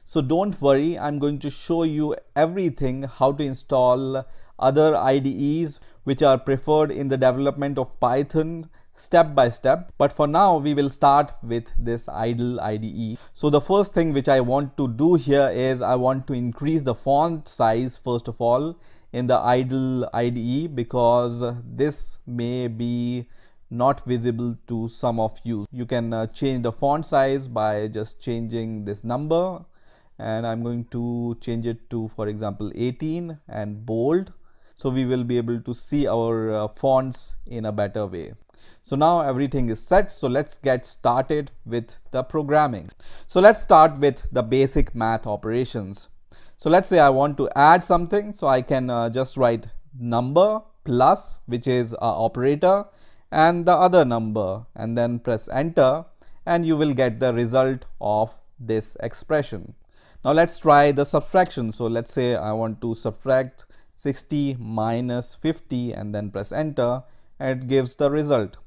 Speaker 1: So don't worry, I'm going to show you everything how to install other IDEs which are preferred in the development of Python step by step. But for now, we will start with this idle IDE. So the first thing which I want to do here is I want to increase the font size first of all in the idle IDE, because this may be not visible to some of you. You can change the font size by just changing this number, and I'm going to change it to, for example, 18 and bold. So we will be able to see our fonts in a better way. So now everything is set. So let's get started with the programming. So let's start with the basic math operations. So let's say I want to add something. So I can just write number plus, which is an operator, and the other number, and then press enter, and you will get the result of this expression. Now let's try the subtraction. So let's say I want to subtract 60 minus 50, and then press enter, and it gives the result.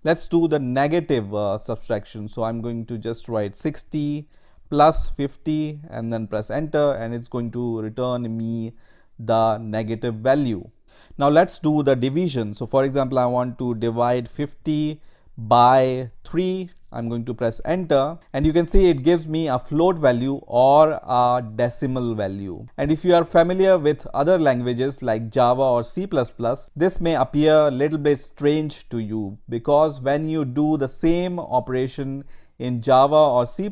Speaker 1: Let's do the negative subtraction. So I'm going to just write 60 plus 50 and then press enter, and it's going to return me the negative value. Now let's do the division. So for example, I want to divide 50 by 3. I'm going to press enter, and you can see it gives me a float value or a decimal value. And if you are familiar with other languages like Java or C++, this may appear a little bit strange to you, because when you do the same operation in Java or C++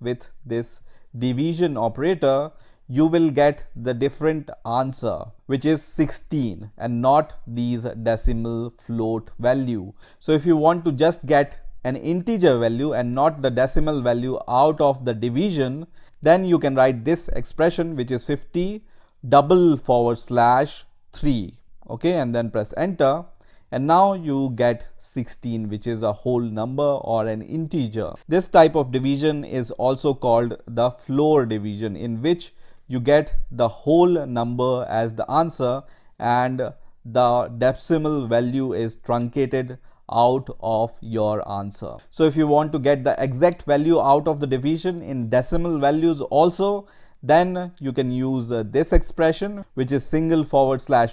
Speaker 1: with this division operator, you will get the different answer, which is 16 and not these decimal float value. So if you want to just get an integer value and not the decimal value out of the division, then you can write this expression, which is 50 /3, okay, and then press enter, and now you get 16, which is a whole number or an integer. This type of division is also called the floor division, in which you get the whole number as the answer and the decimal value is truncated out of your answer. So if you want to get the exact value out of the division in decimal values also, then you can use this expression, which is single /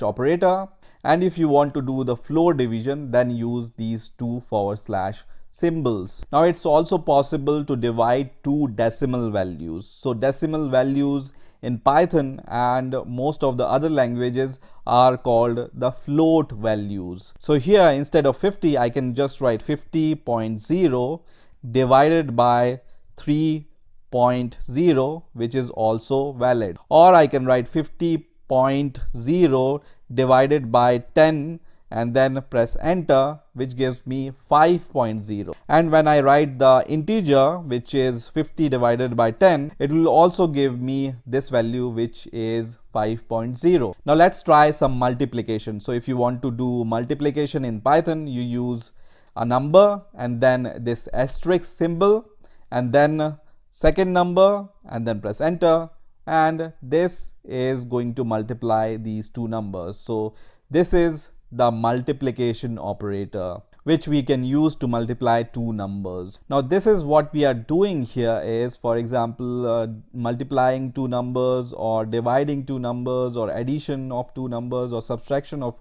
Speaker 1: operator. And if you want to do the floor division, then use these 2 / symbols. Now it's also possible to divide two decimal values. So decimal values in Python and most of the other languages are called the float values. So here, instead of 50, I can just write 50.0 divided by 3.0, which is also valid. Or I can write 50.0 divided by 10, and then press enter, which gives me 5.0. And when I write the integer, which is 50 divided by 10, it will also give me this value, which is 5.0. Now let's try some multiplication. So if you want to do multiplication in Python, you use a number and then this asterisk symbol and then second number and then press enter, and this is going to multiply these two numbers. So this is the multiplication operator, which we can use to multiply two numbers. Now this is what we are doing here is, for example, multiplying two numbers or dividing two numbers or addition of two numbers or subtraction of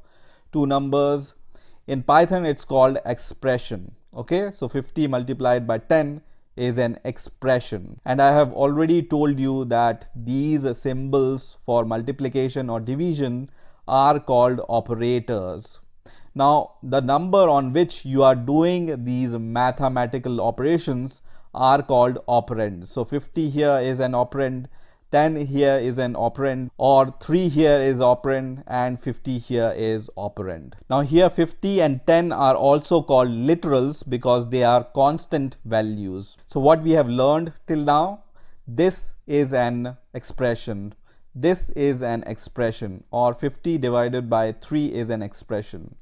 Speaker 1: two numbers. In Python it's called expression. Okay, so 50 multiplied by 10 is an expression, and I have already told you that these symbols for multiplication or division are called operators. Now the number on which you are doing these mathematical operations are called operands. So 50 here is an operand, 10 here is an operand, or 3 here is operand, and 50 here is operand. Now here 50 and 10 are also called literals because they are constant values. So what we have learned till now, this is an expression, this is an expression, or 50 divided by 3 is an expression.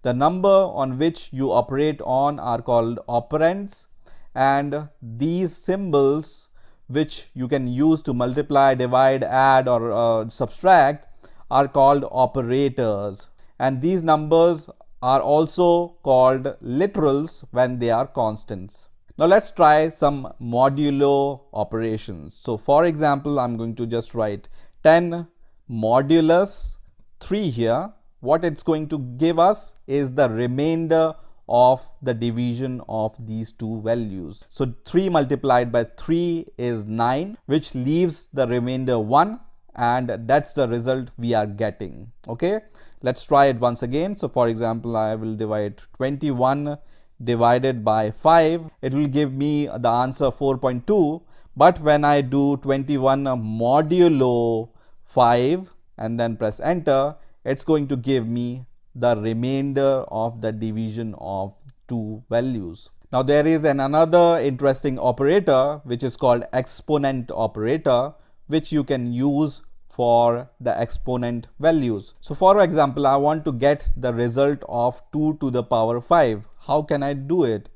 Speaker 1: The number on which you operate on are called operands, and these symbols which you can use to multiply, divide, add or subtract are called operators, and these numbers are also called literals when they are constants. Now let's try some modulo operations. So for example, I'm going to just write 10 modulus 3 here. What it's going to give us is the remainder of the division of these two values. So 3 multiplied by 3 is 9, which leaves the remainder 1, and that's the result we are getting. Okay, let's try it once again. So for example, I will divide 21 divided by 5. It will give me the answer 4.2, but when I do 21 modulo 5 and then press enter, it's going to give me the remainder of the division of two values. Now there is another interesting operator which is called exponent operator, which you can use for the exponent values. So for example, I want to get the result of 2 to the power 5. How can I do it?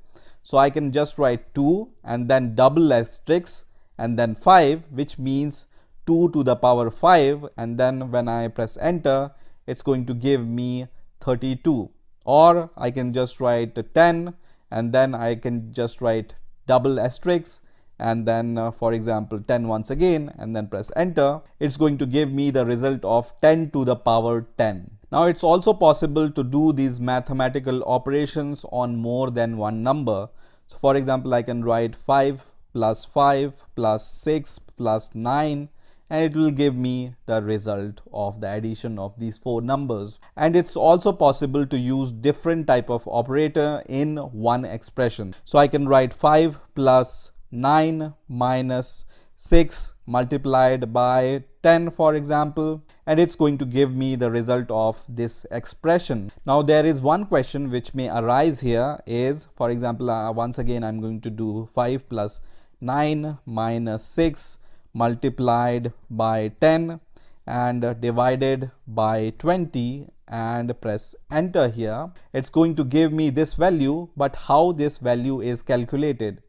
Speaker 1: So I can just write 2 and then double asterisk and then 5, which means 2 to the power 5, and then when I press enter, it's going to give me 32. Or I can just write 10 and then I can just write double asterisk and then for example 10 once again and then press enter. It's going to give me the result of 10 to the power 10. Now it's also possible to do these mathematical operations on more than one number. So for example, I can write 5 plus 5 plus 6 plus 9, and it will give me the result of the addition of these four numbers. And it's also possible to use different type of operator in one expression. So I can write 5 plus 9 minus 6 multiplied by 10, for example, and it's going to give me the result of this expression. Now there is one question which may arise here is, for example, once again I'm going to do 5 plus 9 minus 6 multiplied by 10 and divided by 20 and press enter here. It's going to give me this value, but how this value is calculated?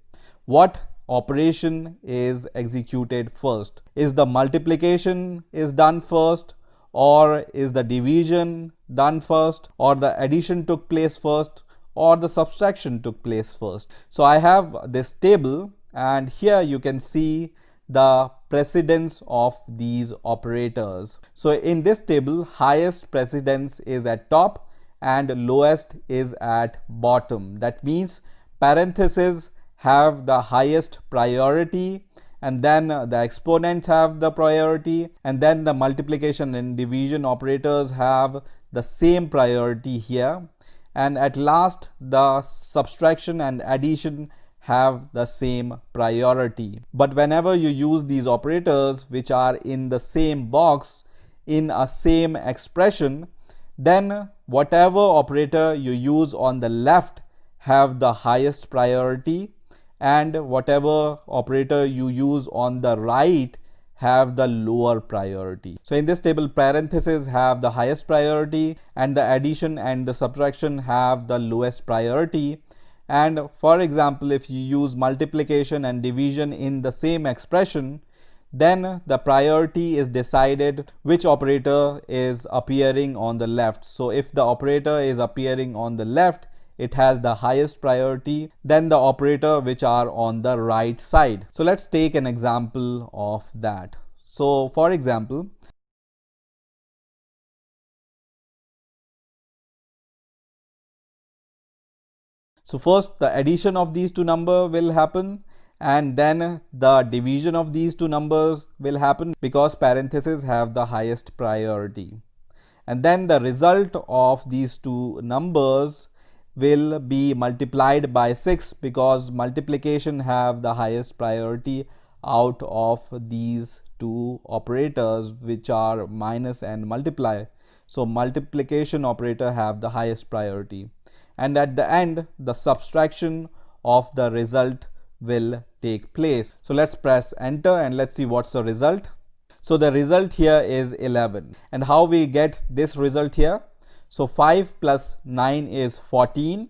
Speaker 1: What operation is executed first? Is the multiplication is done first, or is the division done first, or the addition took place first, or the subtraction took place first? So I have this table, and here you can see the precedence of these operators. So in this table, highest precedence is at top and lowest is at bottom. That means parentheses have the highest priority, and then the exponents have the priority, and then the multiplication and division operators have the same priority here, and at last the subtraction and addition have the same priority. But whenever you use these operators which are in the same box in a same expression, then whatever operator you use on the left have the highest priority, and whatever operator you use on the right have the lower priority. So in this table, parentheses have the highest priority and the addition and the subtraction have the lowest priority. And for example, if you use multiplication and division in the same expression, then the priority is decided which operator is appearing on the left. So if the operator is appearing on the left, it has the highest priority than the operator which are on the right side. So let's take an example of that. So for example, so first the addition of these two numbers will happen, and then the division of these two numbers will happen because parentheses have the highest priority. And then the result of these two numbers will be multiplied by 6 because multiplication have the highest priority out of these two operators, which are minus and multiply. So multiplication operator have the highest priority. And at the end, the subtraction of the result will take place. So let's press enter and let's see what's the result. So the result here is 11. And how we get this result here? So 5 plus 9 is 14,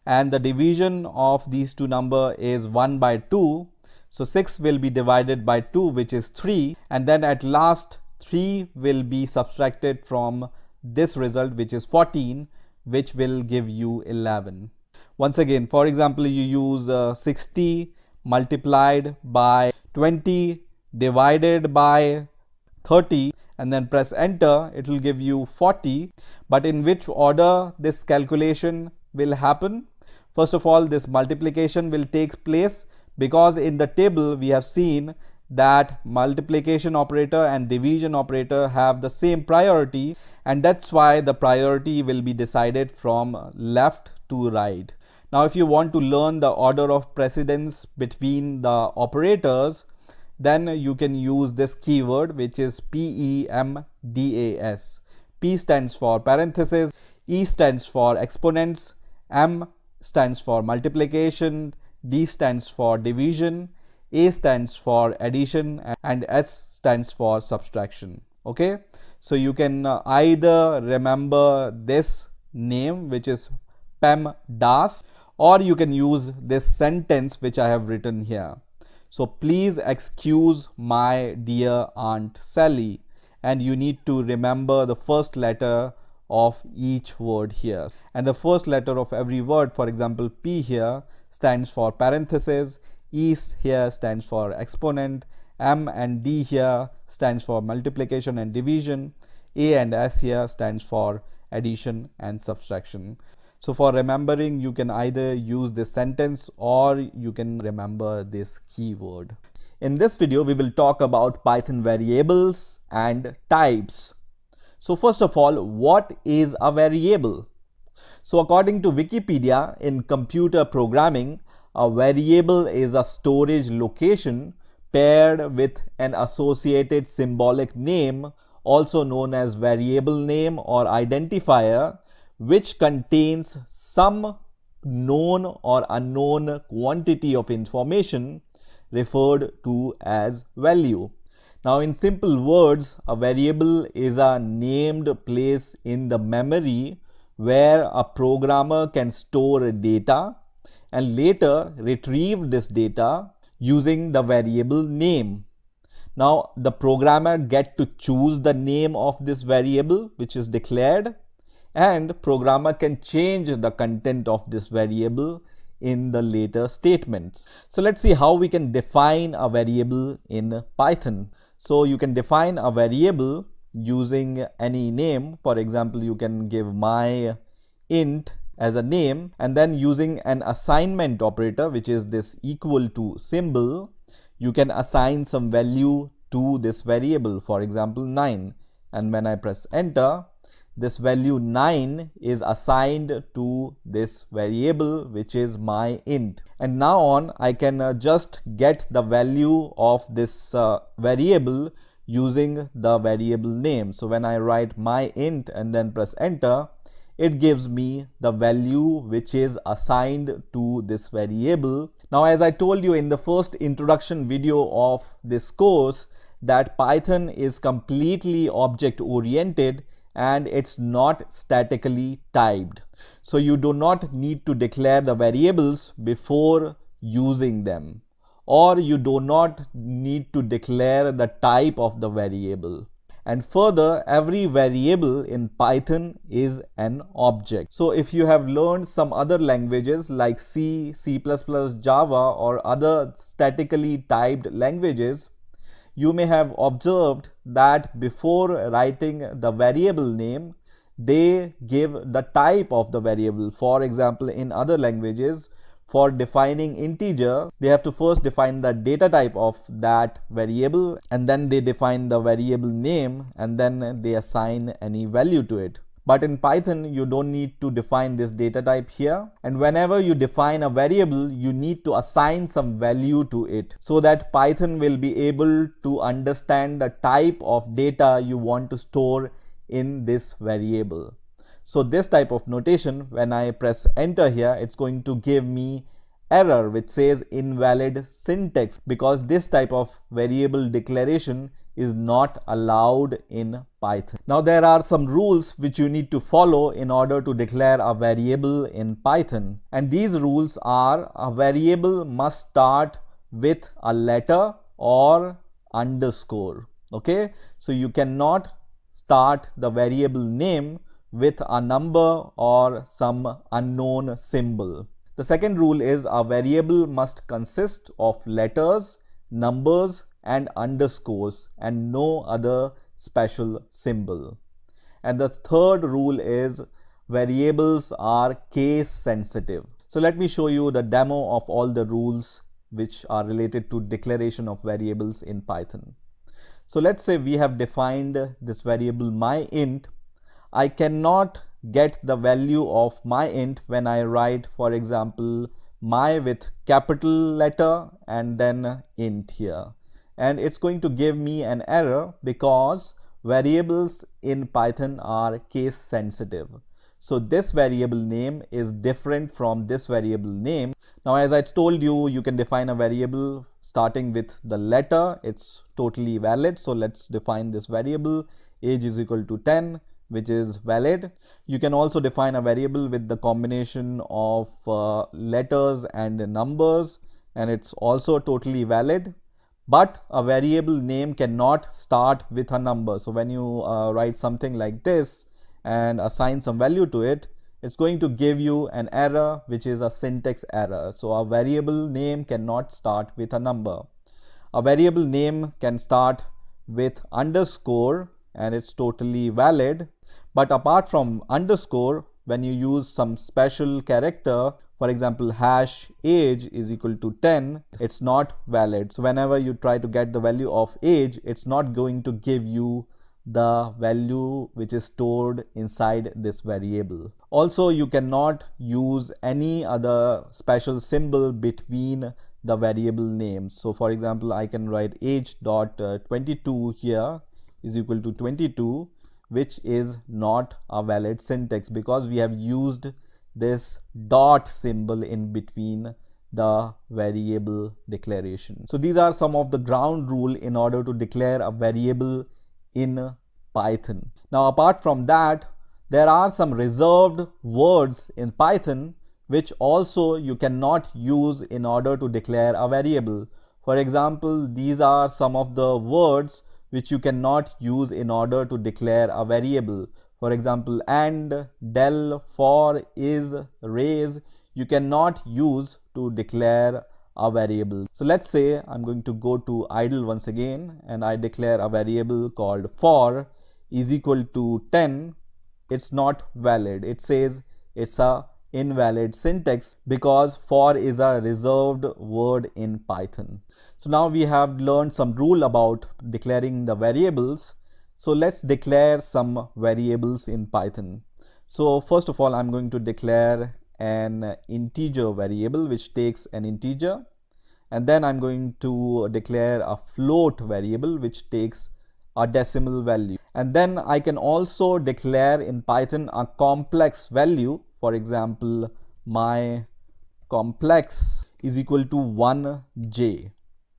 Speaker 1: and the division of these two numbers is 1 by 2. So 6 will be divided by 2, which is 3, and then at last 3 will be subtracted from this result, which is 14, which will give you 11. Once again, for example, you use 60 multiplied by 20 divided by 30 and then press enter, it will give you 40. But in which order this calculation will happen? First of all, this multiplication will take place because in the table we have seen that multiplication operator and division operator have the same priority, and that's why the priority will be decided from left to right. Now if you want to learn the order of precedence between the operators, then you can use this keyword, which is PEMDAS. P stands for parentheses, E stands for exponents, M stands for multiplication, D stands for division, A stands for addition, and S stands for subtraction. Okay, so you can either remember this name, which is PEMDAS, or you can use this sentence which I have written here. So please excuse my dear Aunt Sally, and you need to remember the first letter of each word here. And the first letter of every word, for example, P here stands for parenthesis, E here stands for exponent, M and D here stands for multiplication and division, A and S here stands for addition and subtraction. So for remembering, you can either use this sentence or you can remember this keyword. In this video, we will talk about Python variables and types. So first of all, what is a variable? So according to Wikipedia, in computer programming, a variable is a storage location paired with an associated symbolic name, also known as variable name or identifier, which contains some known or unknown quantity of information referred to as value. Now, in simple words, a variable is a named place in the memory where a programmer can store data and later retrieve this data using the variable name. Now, the programmer gets to choose the name of this variable which is declared, and programmer can change the content of this variable in the later statements. So let's see how we can define a variable in Python. So you can define a variable using any name. For example, you can give my int as a name, and then using an assignment operator, which is this equal to symbol, you can assign some value to this variable, for example 9, and when I press enter, this value 9 is assigned to this variable, which is my int. And now on, I can just get the value of this variable using the variable name. So when I write my int and then press enter, it gives me the value which is assigned to this variable. Now, as I told you in the first introduction video of this course, that Python is completely object oriented and it's not statically typed. So you do not need to declare the variables before using them, or you do not need to declare the type of the variable. And further, every variable in Python is an object. So if you have learned some other languages like C, C++, Java, or other statically typed languages, you may have observed that before writing the variable name, they give the type of the variable. For example, in other languages, for defining integer, they have to first define the data type of that variable, and then they define the variable name, and then they assign any value to it. But in Python, you don't need to define this data type here. And whenever you define a variable, you need to assign some value to it so that Python will be able to understand the type of data you want to store in this variable. So this type of notation, when I press enter here, it's going to give me error which says invalid syntax, because this type of variable declaration is not allowed in Python. Now there are some rules which you need to follow in order to declare a variable in Python. And these rules are: a variable must start with a letter or underscore. Okay, so you cannot start the variable name with a number or some unknown symbol. The second rule is a variable must consist of letters, numbers, and underscores and no other special symbol. And the third rule is variables are case sensitive. So let me show you the demo of all the rules which are related to declaration of variables in Python. So let's say we have defined this variable myInt. I cannot get the value of myInt when I write, for example, my with capital letter and then int here. And it's going to give me an error because variables in Python are case sensitive. So this variable name is different from this variable name. Now, as I told you, you can define a variable starting with the letter. It's totally valid. So let's define this variable. Age is equal to 10, which is valid. You can also define a variable with the combination of letters and numbers, and it's also totally valid. But a variable name cannot start with a number. So when you write something like this and assign some value to it, it's going to give you an error which is a syntax error. So a variable name cannot start with a number. A variable name can start with underscore and it's totally valid. But apart from underscore, when you use some special character, for example, hash age is equal to 10, it's not valid. So whenever you try to get the value of age, it's not going to give you the value which is stored inside this variable. Also, you cannot use any other special symbol between the variable names. So for example, I can write age.22 here is equal to 22, which is not a valid syntax because we have used this dot symbol in between the variable declaration. So these are some of the ground rule in order to declare a variable in Python. Now, apart from that, there are some reserved words in Python which also you cannot use in order to declare a variable. For example, these are some of the words which you cannot use in order to declare a variable. For example, and, del, for, is, raise, you cannot use to declare a variable. So let's say I'm going to go to idle once again and I declare a variable called for is equal to 10. It's not valid. It says it's a invalid syntax because for is a reserved word in Python. So now we have learned some rule about declaring the variables. So let's declare some variables in Python. So first of all, I'm going to declare an integer variable which takes an integer, and then I'm going to declare a float variable which takes a decimal value. And then I can also declare in Python a complex value. For example, my complex is equal to 1j,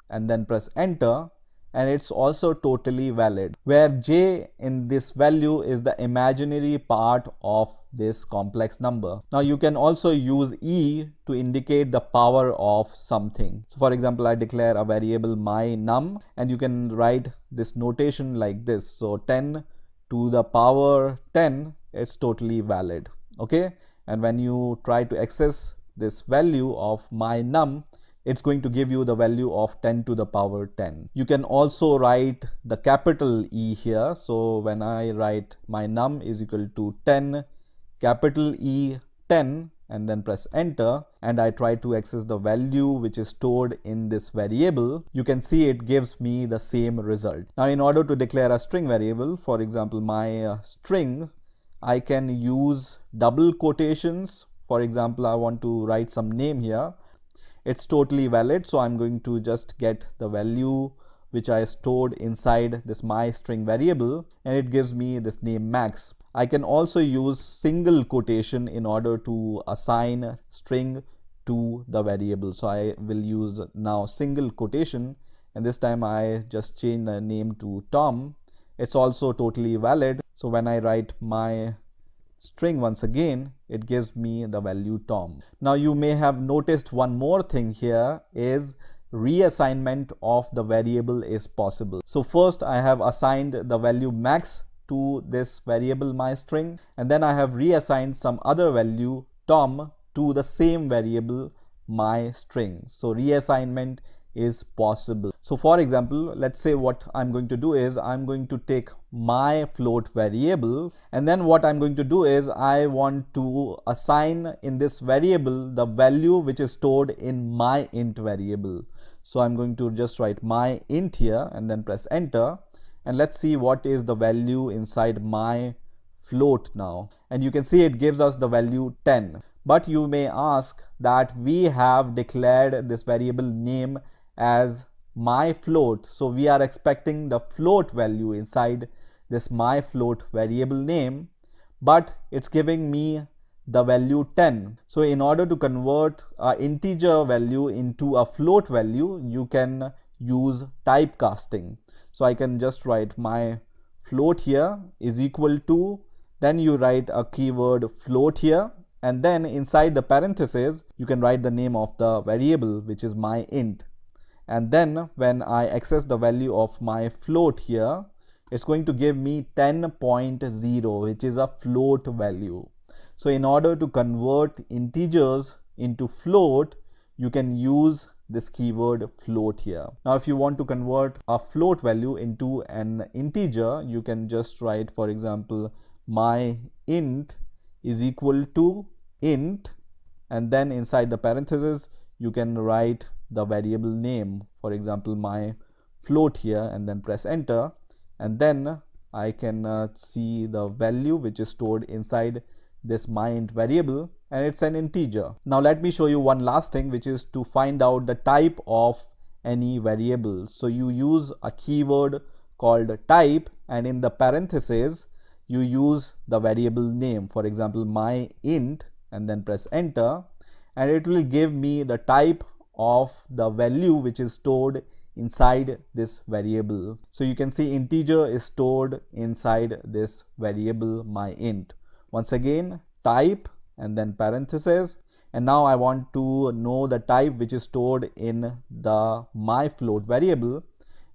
Speaker 1: and then press enter, and it's also totally valid, where j in this value is the imaginary part of this complex number. Now you can also use e to indicate the power of something. So for example, I declare a variable my num, and you can write this notation like this. So 10 to the power 10, it's totally valid. Okay, and when you try to access this value of my num, it's going to give you the value of 10 to the power 10. You can also write the capital E here. So when I write my num is equal to 10, capital E 10, and then press enter, and I try to access the value which is stored in this variable, you can see it gives me the same result. Now in order to declare a string variable, for example my string, I can use double quotations. For example, I want to write some name here. It's totally valid, so I'm going to just get the value which I stored inside this my string variable, and it gives me this name Max. I can also use single quotation in order to assign string to the variable. So I will use now single quotation, and this time I just change the name to Tom. It's also totally valid. So when I write my string once again, it gives me the value Tom. Now you may have noticed one more thing here is reassignment of the variable is possible. So first I have assigned the value Max to this variable my string, and then I have reassigned some other value Tom to the same variable my string. So reassignment is possible. So for example, let's say what I'm going to do is I'm going to take my float variable, and then what I'm going to do is I want to assign in this variable the value which is stored in my int variable. So I'm going to just write my int here and then press enter, and let's see what is the value inside my float now. And you can see it gives us the value 10. But you may ask that we have declared this variable name as my float, so we are expecting the float value inside this my float variable name, but it's giving me the value 10. So in order to convert an integer value into a float value, you can use typecasting. So I can just write my float here is equal to, then you write a keyword float here, and then inside the parentheses you can write the name of the variable which is my int. And then when I access the value of my float here, it's going to give me 10.0, which is a float value. So in order to convert integers into float, you can use this keyword float here. Now if you want to convert a float value into an integer, you can just write, for example, my int is equal to int, and then inside the parentheses you can write the variable name, for example my float here, and then press enter, and then I can see the value which is stored inside this my int variable, and it's an integer. Now let me show you one last thing, which is to find out the type of any variable. So you use a keyword called type, and in the parentheses you use the variable name, for example my int, and then press enter, and it will give me the type of the value which is stored inside this variable. So you can see integer is stored inside this variable my int. Once again, type and then parentheses, and now I want to know the type which is stored in the my float variable,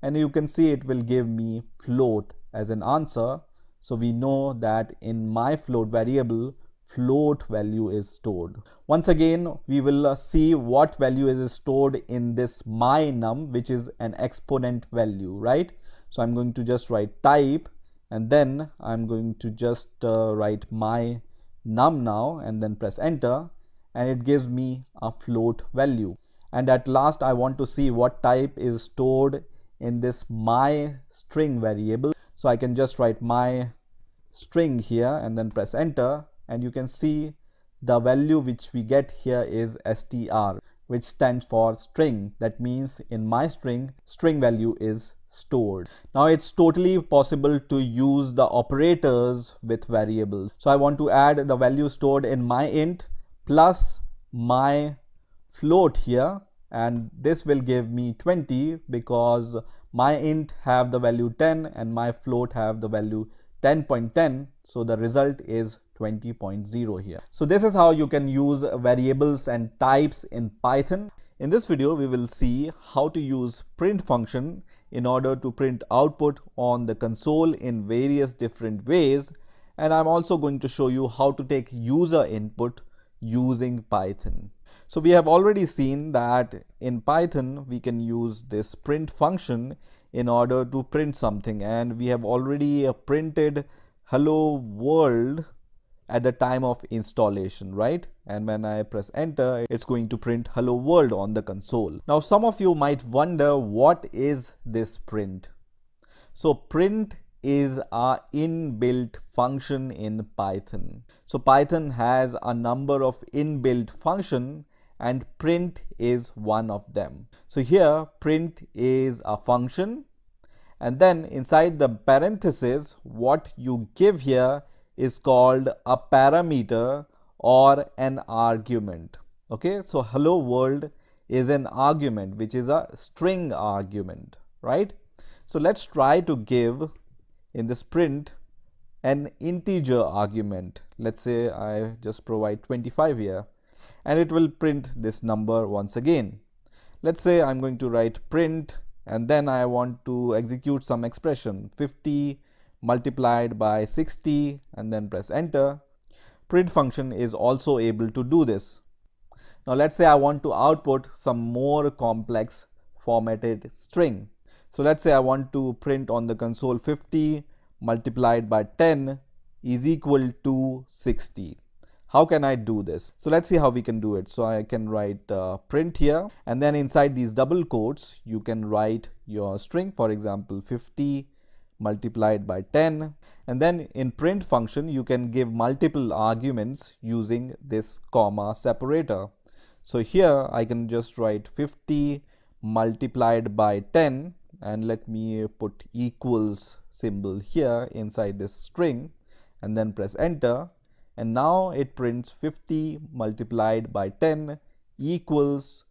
Speaker 1: and you can see it will give me float as an answer. So we know that in my float variable, float value is stored. Once again, we will see what value is stored in this my num, which is an exponent value, right? So I'm going to just write type, and then I'm going to just write my num now, and then press enter, and it gives me a float value. And at last I want to see what type is stored in this my string variable. So I can just write my string here and then press enter, and you can see the value which we get here is str, which stands for string. That means in my string value is stored. Now it's totally possible to use the operators with variables. So I want to add the value stored in my int plus my float here, and this will give me 20 because my int have the value 10 and my float have the value 10.10, so the result is 20.0 here. So this is how you can use variables and types in Python. In this video, we will see how to use print function in order to print output on the console in various different ways. And I'm also going to show you how to take user input using Python. So we have already seen that in Python, we can use this print function in order to print something. And we have already printed hello world at the time of installation, right? And when I press enter, it's going to print hello world on the console. Now, some of you might wonder, what is this print? So print is our inbuilt function in Python. So Python has a number of inbuilt functions and print is one of them. So here print is a function, and then inside the parenthesis, what you give here is called a parameter or an argument. Okay, so hello world is an argument, which is a string argument, right? So let's try to give in this print an integer argument. Let's say I just provide 25 here, and it will print this number once again. Let's say I'm going to write print, and then I want to execute some expression 50 multiplied by 60 and then press enter. Print function is also able to do this. Now let's say I want to output some more complex formatted string. So let's say I want to print on the console 50 multiplied by 10 is equal to 60. How can I do this? So let's see how we can do it. So I can write print here, and then inside these double quotes, you can write your string, for example, 50 multiplied by 10. And then in print function, you can give multiple arguments using this comma separator. So here I can just write 50 multiplied by 10, and let me put equals symbol here inside this string and then press enter. And now it prints 50 multiplied by 10 equals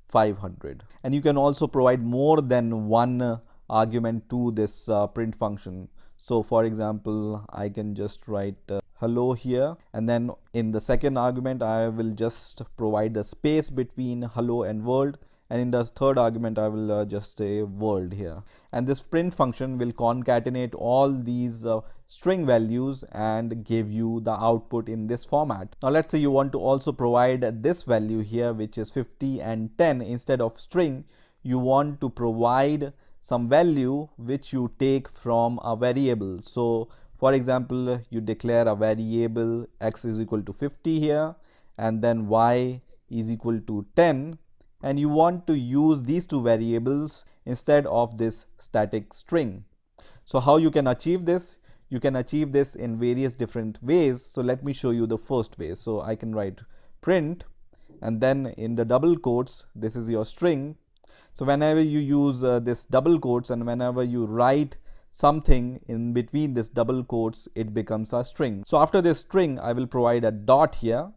Speaker 1: 500. And you can also provide more than one argument to this print function. So for example, I can just write hello here, and then in the second argument, I will just provide the space between hello and world. And in the third argument, I will just say world here. And this print function will concatenate all these string values and give you the output in this format. Now let's say you want to also provide this value here, which is 50 and 10. Instead of string, you want to provide some value which you take from a variable. So for example, you declare a variable x is equal to 50 here, and then y is equal to 10. And you want to use these two variables instead of this static string. So how you can achieve this? You can achieve this in various different ways. So let me show you the first way. So I can write print, and then in the double quotes, this is your string. So whenever you use this double quotes, and whenever you write something in between this double quotes, it becomes a string. So after this string, I will provide a dot here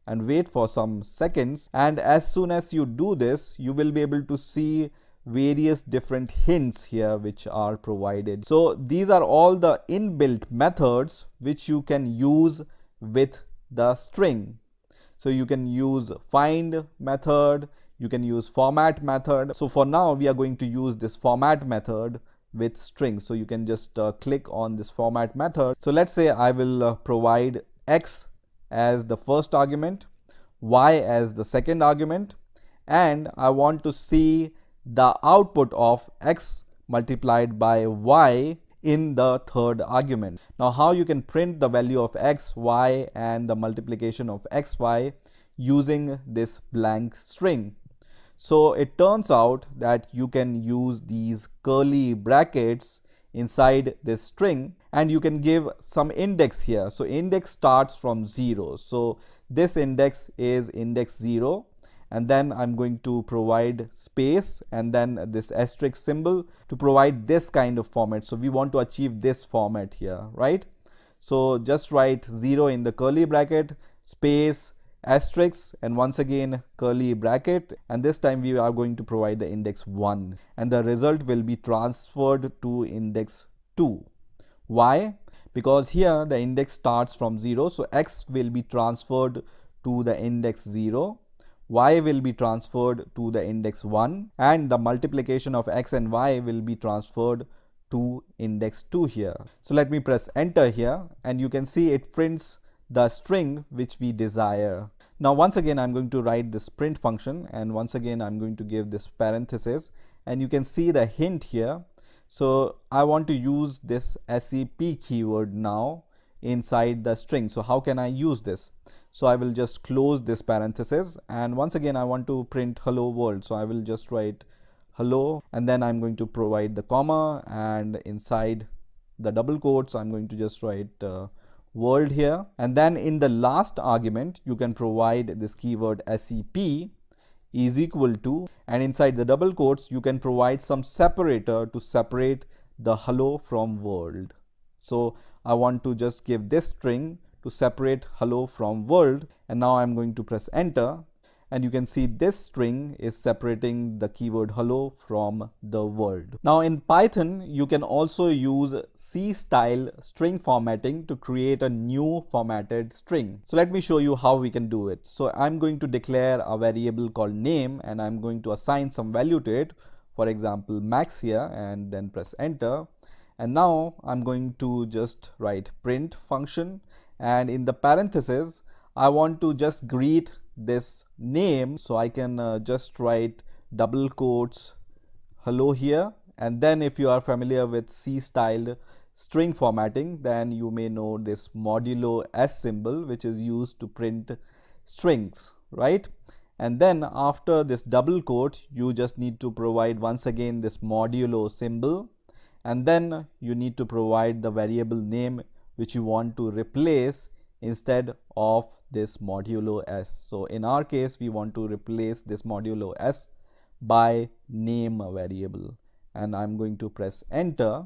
Speaker 1: and wait for some seconds. And as soon as you do this, you will be able to see various different hints here which are provided. So these are all the inbuilt methods which you can use with the string. So you can use find method, you can use format method. So for now, we are going to use this format method with strings. So you can just click on this format method. So let's say I will provide x as the first argument, y as the second argument, and I want to see the output of x multiplied by y in the third argument. Now how you can print the value of x, y and the multiplication of x, y using this blank string. So it turns out that you can use these curly brackets inside this string, and you can give some index here. So index starts from 0. So this index is index 0, and then I'm going to provide space and then this asterisk symbol to provide this kind of format. So we want to achieve this format here, right? So just write 0 in the curly bracket, space, asterisk, and once again curly bracket, and this time we are going to provide the index 1, and the result will be transferred to index 2. Why? Because here the index starts from 0, so x will be transferred to the index 0, y will be transferred to the index 1, and the multiplication of x and y will be transferred to index 2 here. So let me press enter here, and you can see it prints the string which we desire. Now once again I'm going to write this print function, and once again I'm going to give this parenthesis, and you can see the hint here. So I want to use this SEP keyword now inside the string. So how can I use this? So I will just close this parenthesis, and once again I want to print hello world. So I will just write hello, and then I'm going to provide the comma, and inside the double quotes I'm going to just write world here, and then in the last argument you can provide this keyword SEP is equal to, and inside the double quotes you can provide some separator to separate the hello from world. So I want to just give this string to separate hello from world, and now I'm going to press enter, and you can see this string is separating the keyword hello from the world. Now in Python you can also use C style string formatting to create a new formatted string. So let me show you how we can do it. So I'm going to declare a variable called name, and I'm going to assign some value to it, for example max here, and then press enter. And now I'm going to just write print function, and in the parentheses I want to just greet this name, so I can just write double quotes hello here, and then if you are familiar with C style string formatting, then you may know this modulo s symbol which is used to print strings, right? And then after this double quote you just need to provide once again this modulo symbol, and then you need to provide the variable name which you want to replace instead of this modulo s. So in our case we want to replace this modulo s by name variable, and I'm going to press enter,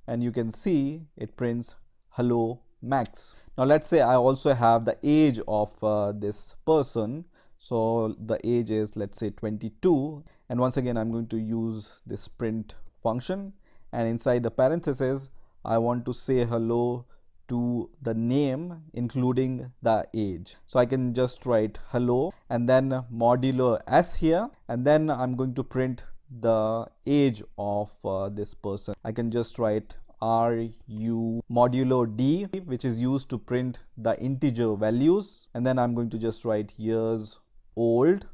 Speaker 1: and you can see it prints hello max. Now let's say I also have the age of this person. So the age is, let's say, 22, and once again I'm going to use this print function, and inside the parentheses I want to say hello to the name including the age. So I can just write hello and then modulo s here, and then I'm going to print the age of this person. I can just write ru modulo d, which is used to print the integer values, and then I'm going to just write years old,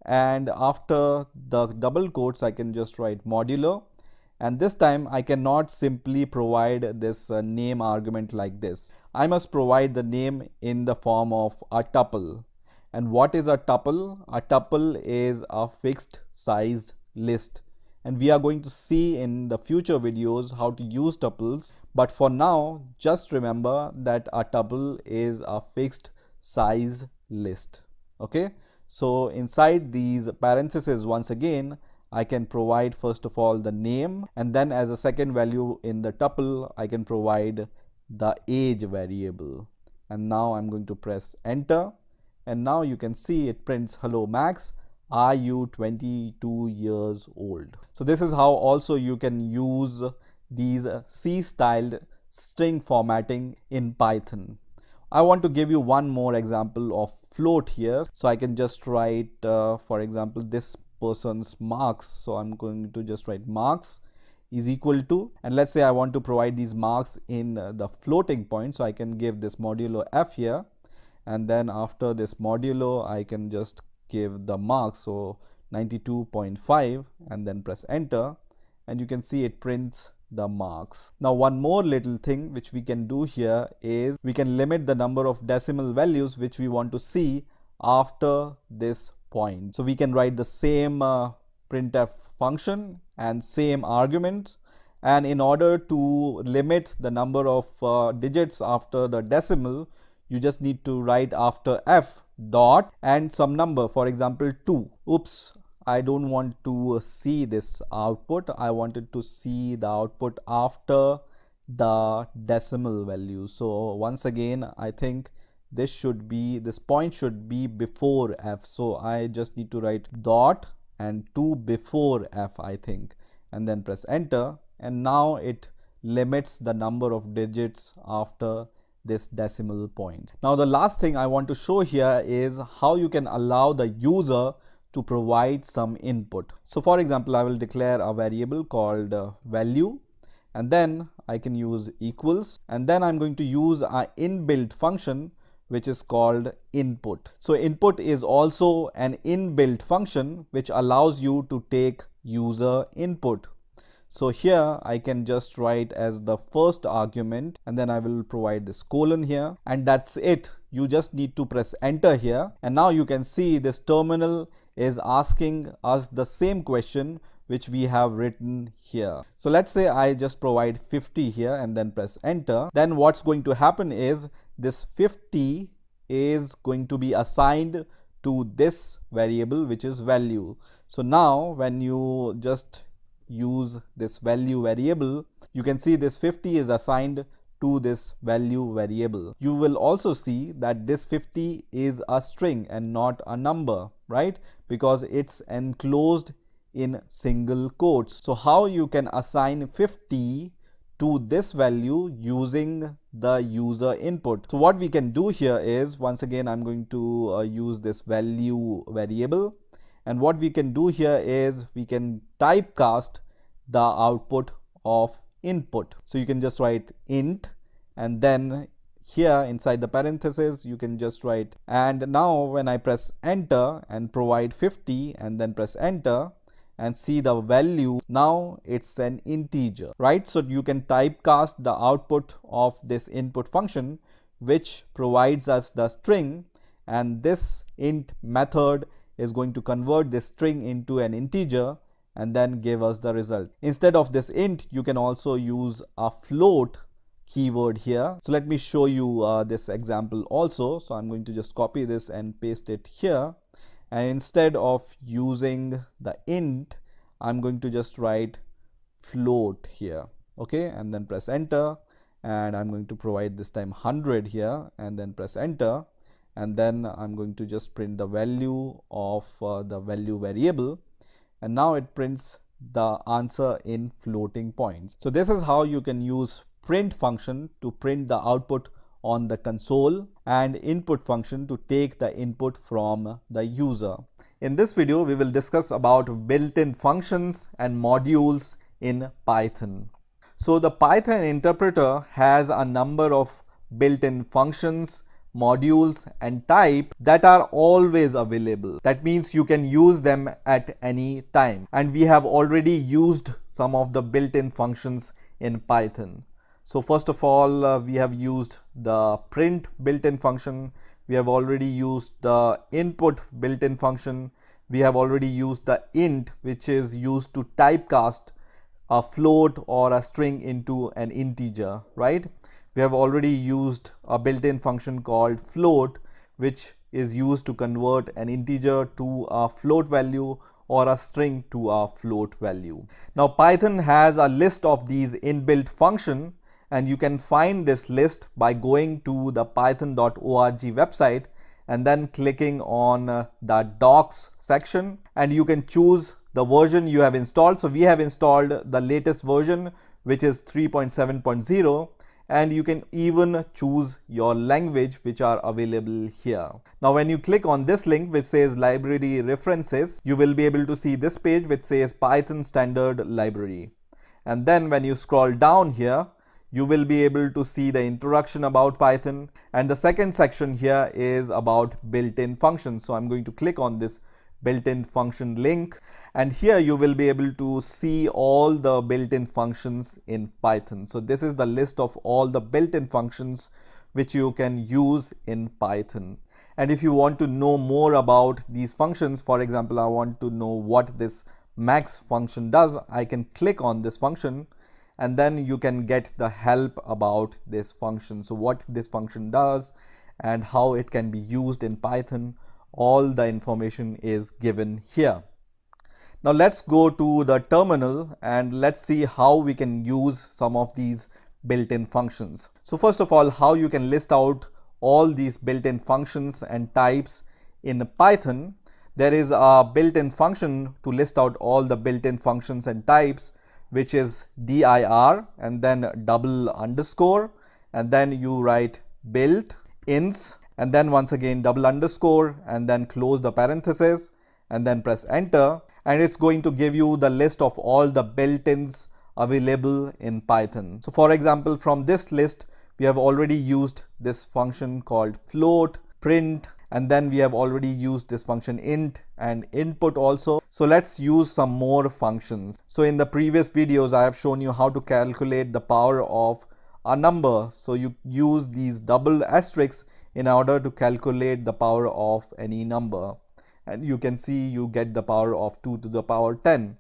Speaker 1: and after the double quotes I can just write modulo. And this time I cannot simply provide this name argument like this. I must provide the name in the form of a tuple. And what is a tuple? A tuple is a fixed sized list. And we are going to see in the future videos how to use tuples. But for now, just remember that a tuple is a fixed size list. Okay. So inside these parentheses, once again, I can provide first of all the name, and then as a second value in the tuple I can provide the age variable. And now I'm going to press enter, and now you can see it prints hello max, are you 22 years old. So this is how also you can use these C styled string formatting in Python. I want to give you one more example of float here. So I can just write for example this person's marks. So I'm going to just write marks is equal to, and let's say I want to provide these marks in the floating point. So I can give this modulo f here, and then after this modulo I can just give the marks, so 92.5, and then press enter, and you can see it prints the marks. Now one more little thing which we can do here is we can limit the number of decimal values which we want to see after this point. So we can write the same printf function and same argument, and in order to limit the number of digits after the decimal, you just need to write after f dot and some number, for example 2. Oops, I don't want to see this output. I wanted to see the output after the decimal value. So once again, I think this point should be before f. So I just need to write dot and 2 before f, I think, and then press enter, and now it limits the number of digits after this decimal point. Now the last thing I want to show here is how you can allow the user to provide some input. So for example, I will declare a variable called value, and then I can use equals, and then I'm going to use an inbuilt function which is called input. So input is also an inbuilt function which allows you to take user input. So here I can just write as the first argument, and then I will provide this colon here, and that's it. You just need to press enter here, and now you can see this terminal is asking us the same question which we have written here. So let's say I just provide 50 here and then press enter. Then what's going to happen is this 50 is going to be assigned to this variable which is value. So now when you just use this value variable, you can see this 50 is assigned to this value variable. You will also see that this 50 is a string and not a number, right? Because it's enclosed in single quotes. So how you can assign 50 to this value using the user input? So what we can do here is, once again, I'm going to use this value variable, and what we can do here is we can typecast the output of input. So you can just write int, and then here inside the parenthesis you can just write, and now when I press enter and provide 50 and then press enter and see the value, now it's an integer, right? So you can typecast the output of this input function which provides us the string, and this int method is going to convert this string into an integer and then give us the result. Instead of this int, you can also use a float keyword here. So let me show you this example also. So I'm going to just copy this and paste it here, and instead of using the int, I'm going to just write float here, okay, and then press enter, and I'm going to provide this time 100 here and then press enter, and then I'm going to just print the value of the value variable, and now it prints the answer in floating points. So this is how you can use print function to print the output on the console, and input function to take the input from the user. In this video, we will discuss about built-in functions and modules in Python. So the Python interpreter has a number of built-in functions, modules and type that are always available. That means you can use them at any time. And we have already used some of the built-in functions in Python. So first of all, we have used the print built-in function. We have already used the input built-in function. We have already used the int, which is used to typecast a float or a string into an integer, right? We have already used a built-in function called float, which is used to convert an integer to a float value or a string to a float value. Now Python has a list of these inbuilt functions, and you can find this list by going to the python.org website and then clicking on the docs section, and you can choose the version you have installed. So we have installed the latest version, which is 3.7.0, and you can even choose your language which are available here. Now when you click on this link which says library references, you will be able to see this page which says Python standard library, and then when you scroll down here, you will be able to see the introduction about Python, and the second section here is about built-in functions. So I'm going to click on this built-in function link, and here you will be able to see all the built-in functions in Python. So this is the list of all the built-in functions which you can use in Python. And if you want to know more about these functions, for example, I want to know what this max function does, I can click on this function, and then you can get the help about this function. So what this function does, and how it can be used in Python. All the information is given here. Now let's go to the terminal and let's see how we can use some of these built-in functions. So first of all, how you can list out all these built-in functions and types in Python. There is a built-in function to list out all the built-in functions and types, which is dir and then double underscore, and then you write built ins, and then once again double underscore, and then close the parenthesis, and then press enter, and it's going to give you the list of all the built-ins available in Python. So for example, from this list, we have already used this function called float, print, and then we have already used this function int and input also. So let's use some more functions. So in the previous videos, I have shown you how to calculate the power of a number. So you use these double asterisks in order to calculate the power of any number. And you can see you get the power of 2 to the power 10.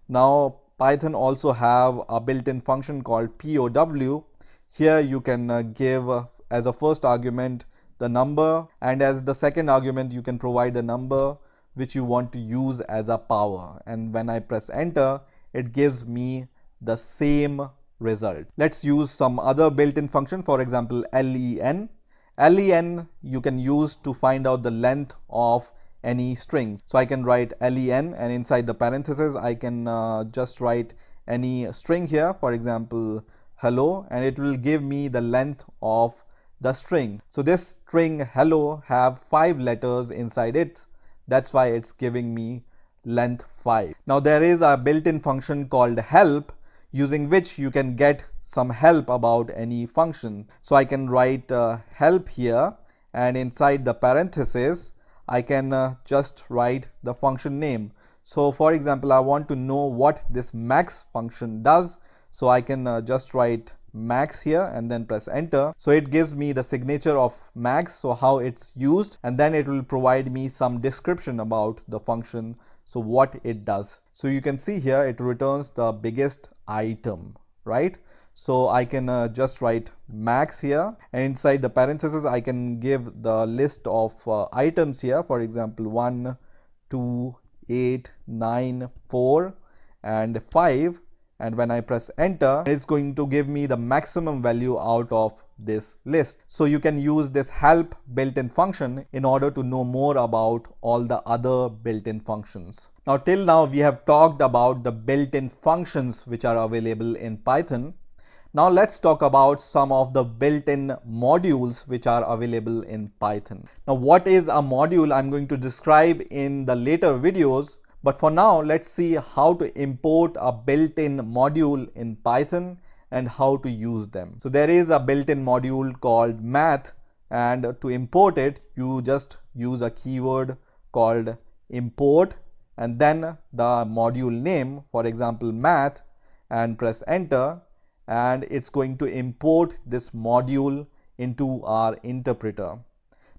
Speaker 1: Now Python also have a built-in function called POW. Here you can give as a first argument the number, and as the second argument you can provide the number which you want to use as a power, and when I press enter, it gives me the same result. Let's use some other built-in function, for example len. Len you can use to find out the length of any string. So I can write len, and inside the parentheses I can just write any string here, for example hello, and it will give me the length of the string. So this string hello have 5 letters inside it. That's why it's giving me length 5. Now there is a built-in function called help, using which you can get some help about any function. So I can write help here, and inside the parenthesis I can just write the function name. So for example, I want to know what this max function does. So I can just write max here and then press enter. So it gives me the signature of max, so how it's used, and then it will provide me some description about the function, so what it does. So you can see here it returns the biggest item, right? So I can just write max here, and inside the parentheses I can give the list of items here, for example 1, 2, 8, 9, 4 and 5. And when I press enter, it's going to give me the maximum value out of this list. So you can use this help built-in function in order to know more about all the other built-in functions. Now till now we have talked about the built-in functions which are available in Python. Now let's talk about some of the built-in modules which are available in Python. Now what is a module I'm going to describe in the later videos. But for now, let's see how to import a built-in module in Python and how to use them. So there is a built-in module called math, and to import it, you just use a keyword called import and then the module name, for example math, and press enter, and it's going to import this module into our interpreter.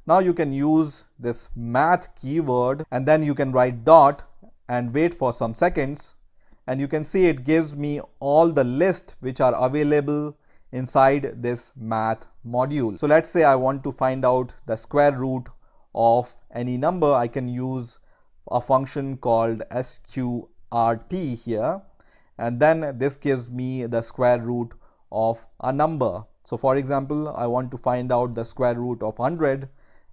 Speaker 1: Now you can use this math keyword and then you can write dot and wait for some seconds, and you can see it gives me all the list which are available inside this math module. So let's say I want to find out the square root of any number. I can use a function called sqrt here, and then this gives me the square root of a number. So for example, I want to find out the square root of 100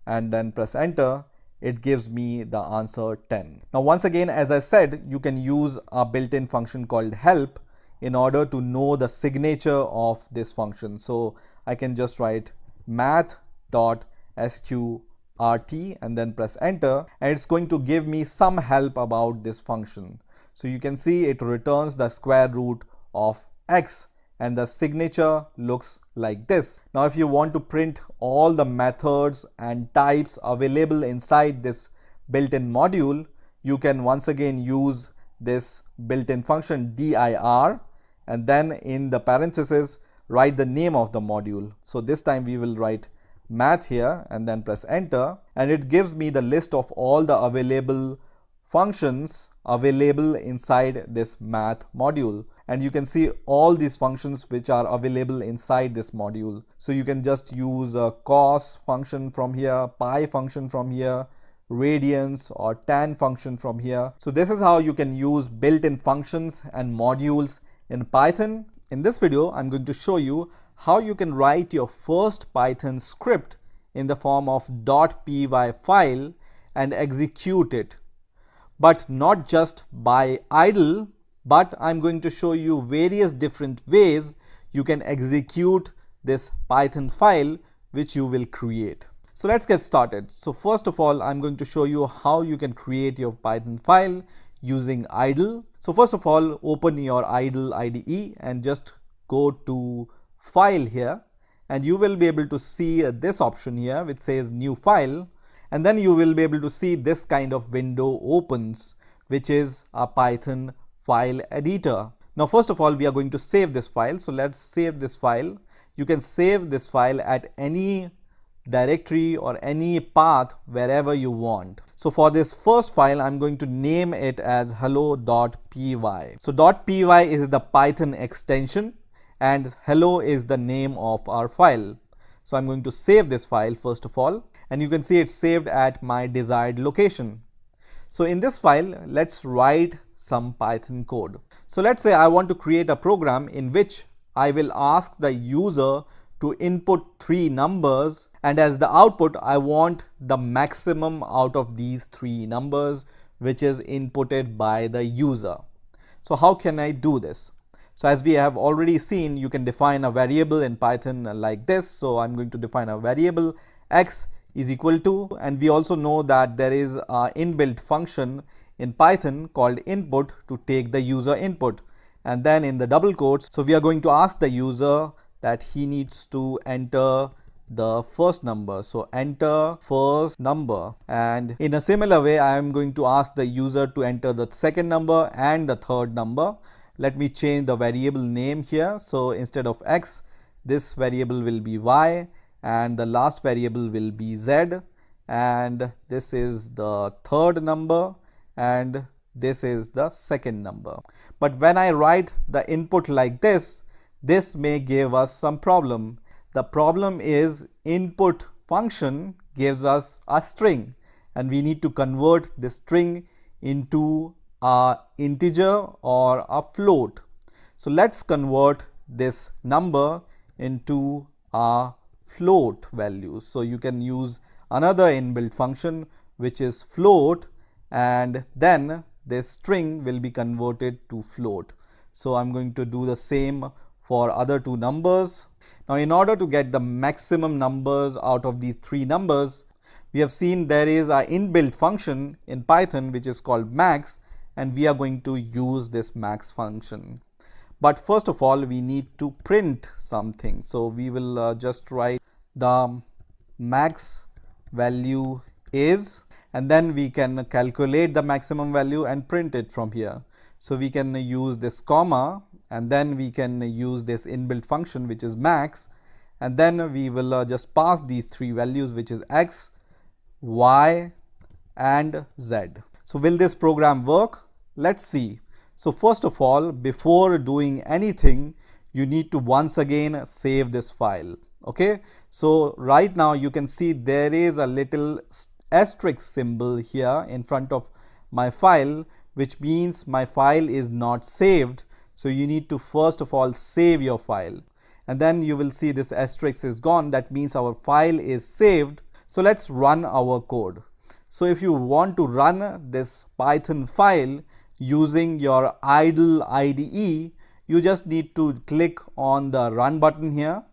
Speaker 1: and then press enter. It gives me the answer 10. Now once again, as I said, you can use a built-in function called help in order to know the signature of this function. So I can just write math.sqrt and then press enter, and it's going to give me some help about this function. So you can see it returns the square root of x, and the signature looks like this. Now if you want to print all the methods and types available inside this built-in module, you can once again use this built-in function dir, and then in the parentheses write the name of the module. So this time we will write math here and then press enter, and it gives me the list of all the available functions available inside this math module. and you can see all these functions which are available inside this module. So you can just use a cos function from here, pi function from here, radians or tan function from here. So this is how you can use built-in functions and modules in Python. In this video, I'm going to show you how you can write your first Python script in the form of .py file and execute it. But not just by idle, but I'm going to show you various different ways you can execute this Python file which you will create. So let's get started. So first of all, I'm going to show you how you can create your Python file using idle. So first of all, open your idle IDE and just go to file here, and you will be able to see this option here which says new file, and then you will be able to see this kind of window opens, which is a Python file editor. Now first of all, we are going to save this file. So let's save this file. You can save this file at any directory or any path wherever you want. So for this first file, I'm going to name it as hello.py. So .py is the Python extension and hello is the name of our file. So I'm going to save this file first of all, and you can see it's saved at my desired location. So in this file, let's write some Python code. So let's say I want to create a program in which I will ask the user to input 3 numbers, and as the output I want the maximum out of these 3 numbers which is inputted by the user. So how can I do this? So as we have already seen, you can define a variable in Python like this. So I'm going to define a variable x is equal to, and we also know that there is an inbuilt function in Python called input to take the user input, and then in the double quotes, so we are going to ask the user that he needs to enter the first number. So enter first number, and in a similar way I am going to ask the user to enter the second number and the third number. Let me change the variable name here. So instead of x, this variable will be y, and the last variable will be z, and this is the third number and this is the second number. But when I write the input like this may give us some problem. The problem is input function gives us a string, and we need to convert this string into a integer or a float. So let's convert this number into a float value. So you can use another inbuilt function which is float, and then this string will be converted to float. So I'm going to do the same for other 2 numbers. Now in order to get the maximum numbers out of these 3 numbers, we have seen there is an inbuilt function in Python which is called max, and we are going to use this max function. But first of all, we need to print something. So we will just write the max value is, and then we can calculate the maximum value and print it from here. So we can use this comma, and then we can use this inbuilt function which is max, and then we will just pass these 3 values which is x, y and z. So will this program work? Let's see. So first of all, before doing anything, you need to once again save this file. Okay, so right now you can see there is a little asterisk symbol here in front of my file, which means my file is not saved. So you need to first of all save your file, and then you will see this asterisk is gone. That means our file is saved. So let's run our code. So if you want to run this Python file using your idle IDE, you just need to click on the run button here,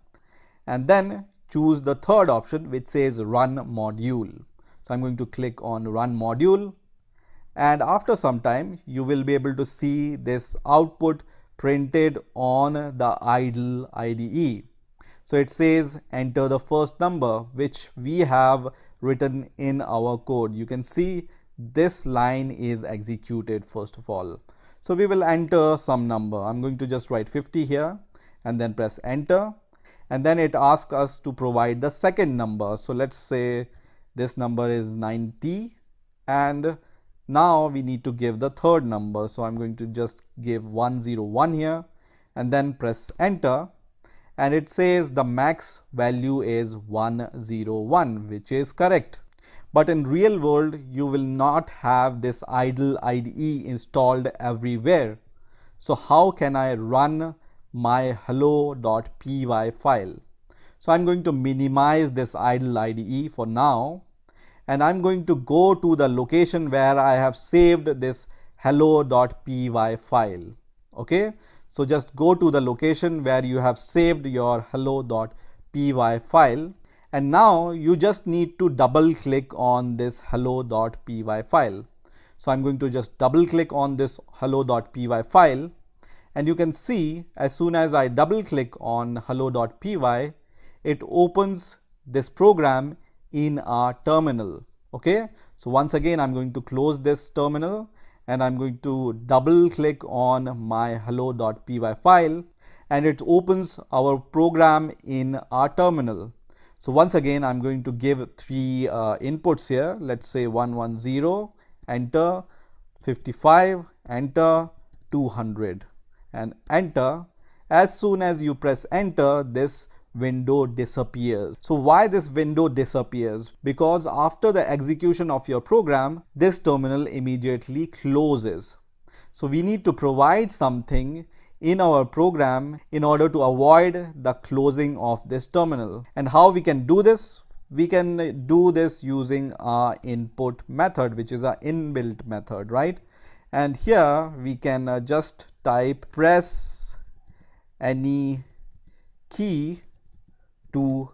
Speaker 1: and then choose the third option which says run module. So I'm going to click on run module, and after some time you will be able to see this output printed on the idle IDE. So it says enter the first number, which we have written in our code. You can see this line is executed first of all. So we will enter some number. I'm going to just write 50 here and then press enter, and then it asks us to provide the second number. So let's say this number is 90 and Now we need to give the third number. So I'm going to just give 101 here and then press enter. And it says the max value is 101, which is correct. But in real world, you will not have this idle IDE installed everywhere. So how can I run my hello.py file? So I'm going to minimize this idle IDE for now. And I'm going to go to the location where I have saved this hello.py file. Okay, so just go to the location where you have saved your hello.py file, and now you just need to double click on this hello.py file. So I'm going to just double click on this hello.py file, and you can see as soon as I double click on hello.py, it opens this program in our terminal. Okay, so once again I'm going to close this terminal and I'm going to double click on my hello.py file, and it opens our program in our terminal. So once again I'm going to give three inputs here. Let's say 110, enter, 55, enter, 200 and enter. As soon as you press enter, this window disappears. So why this window disappears? Because after the execution of your program, this terminal immediately closes. So we need to provide something in our program in order to avoid the closing of this terminal. And how we can do this? We can do this using our input method, which is our inbuilt method, right? And here we can just type press any key to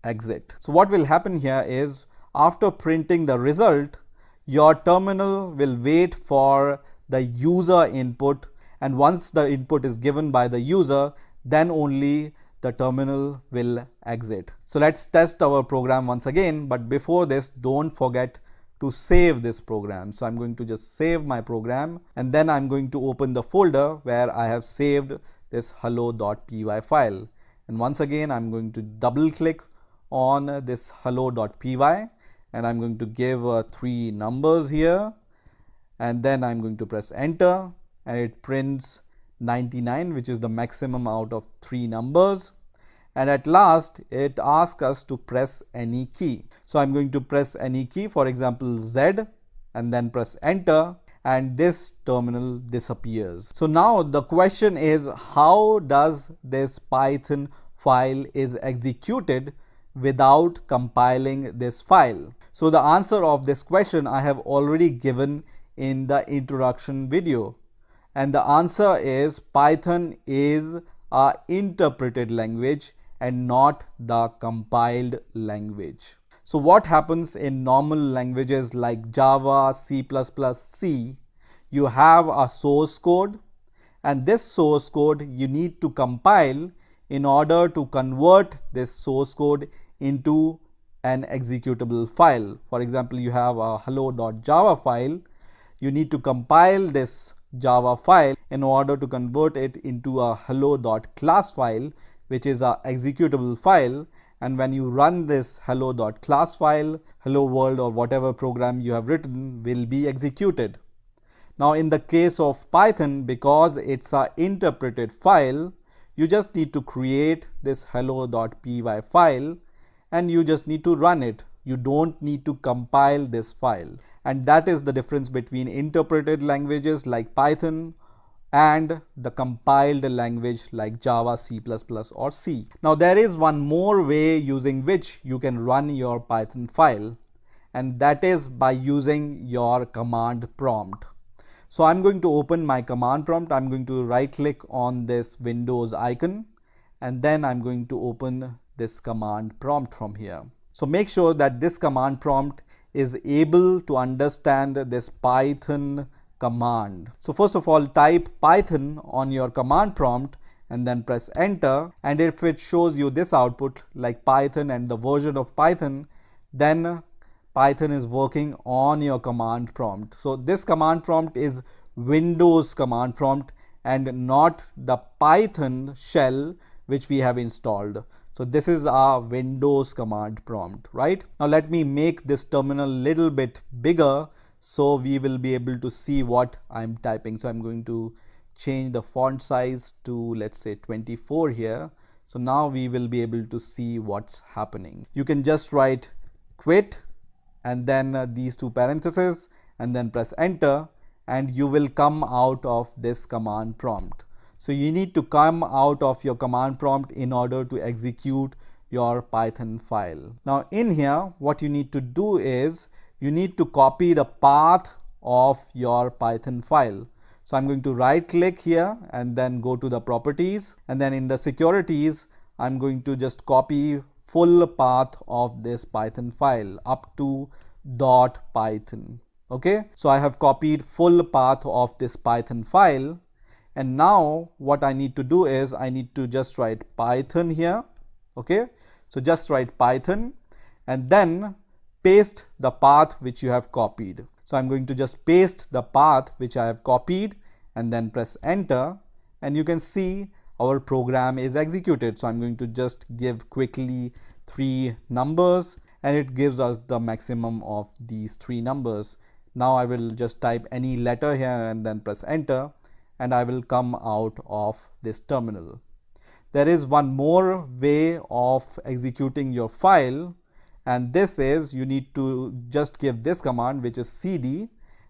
Speaker 1: exit. So what will happen here is after printing the result, your terminal will wait for the user input, and once the input is given by the user, then only the terminal will exit. So let's test our program once again, but before this, don't forget to save this program. So I'm going to just save my program, and then I'm going to open the folder where I have saved this hello.py file. And once again, I'm going to double click on this hello.py, and I'm going to give three numbers here, and then I'm going to press enter, and it prints 99, which is the maximum out of three numbers. And at last, it asks us to press any key. So I'm going to press any key, for example, Z, and then press enter, and this terminal disappears. So now the question is, how does this Python file is executed without compiling this file? So the answer of this question I have already given in the introduction video, and the answer is Python is an interpreted language and not the compiled language. So what happens in normal languages like Java, C++, C? You have a source code, and this source code you need to compile in order to convert this source code into an executable file. For example, you have a hello.java file. You need to compile this Java file in order to convert it into a hello.class file, which is a executable file. And when you run this hello.class file, hello world or whatever program you have written will be executed. Now in the case of Python, because it's an interpreted file, you just need to create this hello.py file and you just need to run it. You don't need to compile this file. And that is the difference between interpreted languages like Python and the compiled language like Java, C++ or C. Now there is one more way using which you can run your Python file, and that is by using your command prompt. So I'm going to open my command prompt. I'm going to right click on this Windows icon, and then I'm going to open this command prompt from here. So make sure that this command prompt is able to understand this Python command. So first of all, type Python on your command prompt and then press enter. And if it shows you this output like Python and the version of Python, then Python is working on your command prompt. So this command prompt is Windows command prompt and not the Python shell which we have installed. So this is our Windows command prompt, right? Now let me make this terminal little bit bigger so we will be able to see what I'm typing. So I'm going to change the font size to, let's say, 24 here. So now we will be able to see what's happening. You can just write quit and then these two parentheses and then press enter, and you will come out of this command prompt. So you need to come out of your command prompt in order to execute your Python file. Now in here, what you need to do is you need to copy the path of your Python file. So I'm going to right click here and then go to the properties, and then in the securities, I'm going to just copy full path of this Python file up to .python. Okay, so I have copied full path of this Python file, and now what I need to do is I need to just write Python here. Okay, so just write Python and then paste the path which you have copied. So I'm going to just paste the path which I have copied and then press enter, and you can see our program is executed. So I'm going to just give quickly 3 numbers, and it gives us the maximum of these 3 numbers. Now I will just type any letter here and then press enter, and I will come out of this terminal. There is one more way of executing your file, and this is you need to just give this command, which is cd,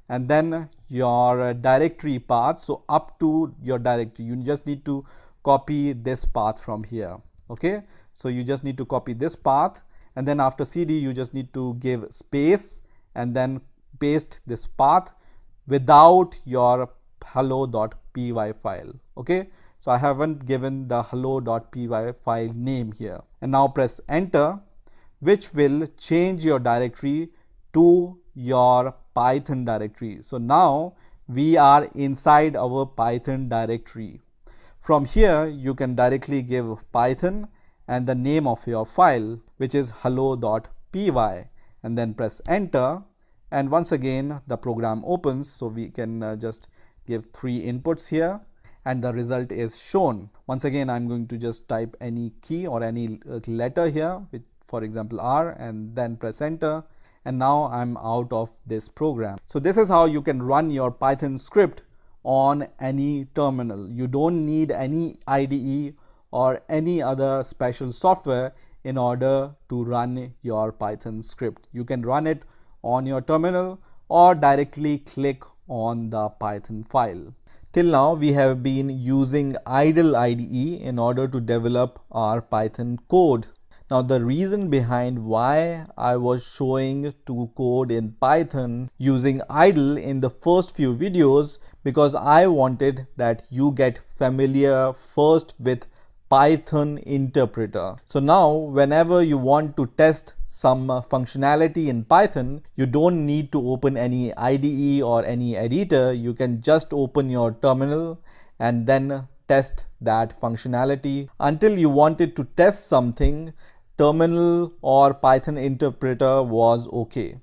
Speaker 1: and then your directory path. So up to your directory, you just need to copy this path from here. Okay, so you just need to copy this path, and then after cd you just need to give space and then paste this path without your hello.py file. Okay, so I haven't given the hello.py file name here, and now press enter, which will change your directory to your Python directory. So now we are inside our Python directory. From here you can directly give Python and the name of your file, which is hello.py, and then press enter, and once again the program opens. So we can just give 3 inputs here, and the result is shown. Once again, I'm going to just type any key or any letter here, with, for example, R, and then press enter, and now I'm out of this program. So this is how you can run your Python script on any terminal. You don't need any IDE or any other special software in order to run your Python script. You can run it on your terminal or directly click on the Python file. Till now we have been using idle IDE in order to develop our Python code. Now the reason behind why I was showing to code in Python using idle in the first few videos, because I wanted that you get familiar first with Python interpreter. So now whenever you want to test some functionality in Python, you don't need to open any IDE or any editor. You can just open your terminal and then test that functionality. Until you wanted to test something, terminal or Python interpreter was okay.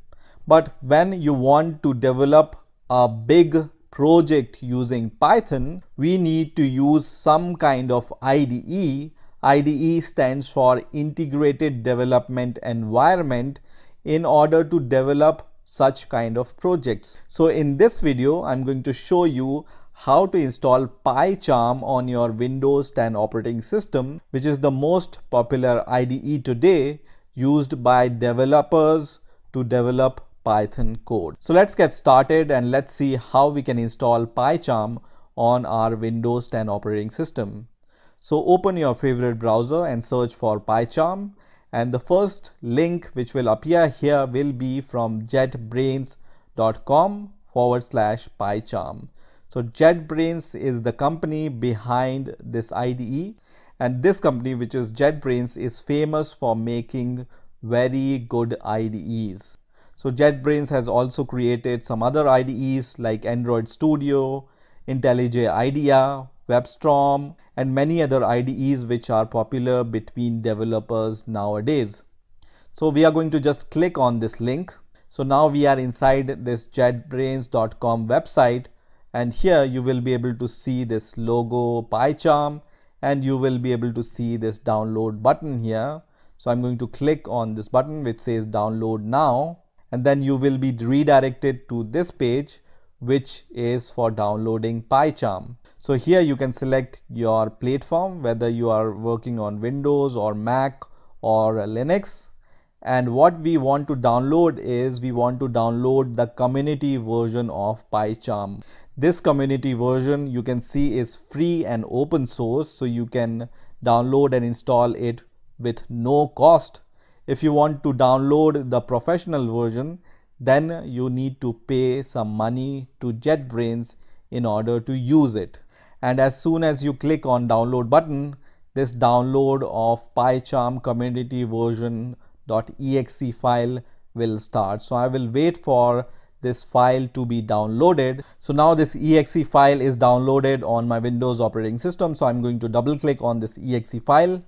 Speaker 1: But when you want to develop a big project using Python, we need to use some kind of IDE. IDE stands for Integrated Development Environment, in order to develop such kind of projects. So in this video, I'm going to show you how to install PyCharm on your Windows 10 operating system, which is the most popular IDE today used by developers to develop Python code. So let's get started and let's see how we can install PyCharm on our Windows 10 operating system. So open your favorite browser and search for PyCharm, and the first link which will appear here will be from jetbrains.com/PyCharm. So JetBrains is the company behind this IDE, and this company, which is JetBrains, is famous for making very good IDEs. So JetBrains has also created some other IDEs like Android Studio, IntelliJ IDEA, WebStorm, and many other IDEs which are popular between developers nowadays. So we are going to just click on this link. So now we are inside this jetbrains.com website, and here you will be able to see this logo PyCharm, and you will be able to see this download button here. So I'm going to click on this button which says download now, and then you will be redirected to this page, which is for downloading PyCharm. So here you can select your platform, whether you are working on Windows or Mac or Linux. And what we want to download is we want to download the community version of PyCharm. This community version you can see is free and open source, so you can download and install it with no cost. If you want to download the professional version, then you need to pay some money to JetBrains in order to use it. And as soon as you click on download button, this download of PyCharm community version .exe file will start. So I will wait for this file to be downloaded. So now this exe file is downloaded on my Windows operating system. So I'm going to double click on this exe file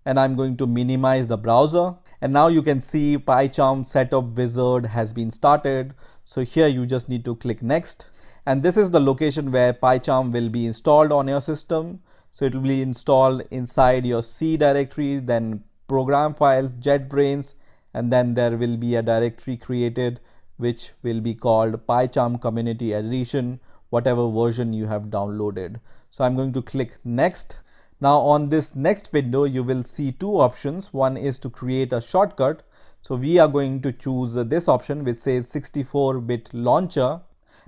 Speaker 1: and I'm going to minimize the browser. And now you can see PyCharm setup wizard has been started. So here you just need to click next. And this is the location where PyCharm will be installed on your system. So it will be installed inside your C directory, then program files, JetBrains, and then there will be a directory created which will be called PyCharm Community Edition, whatever version you have downloaded. So I'm going to click next. Now on this next window, you will see two options. One is to create a shortcut. So we are going to choose this option which says 64-bit launcher.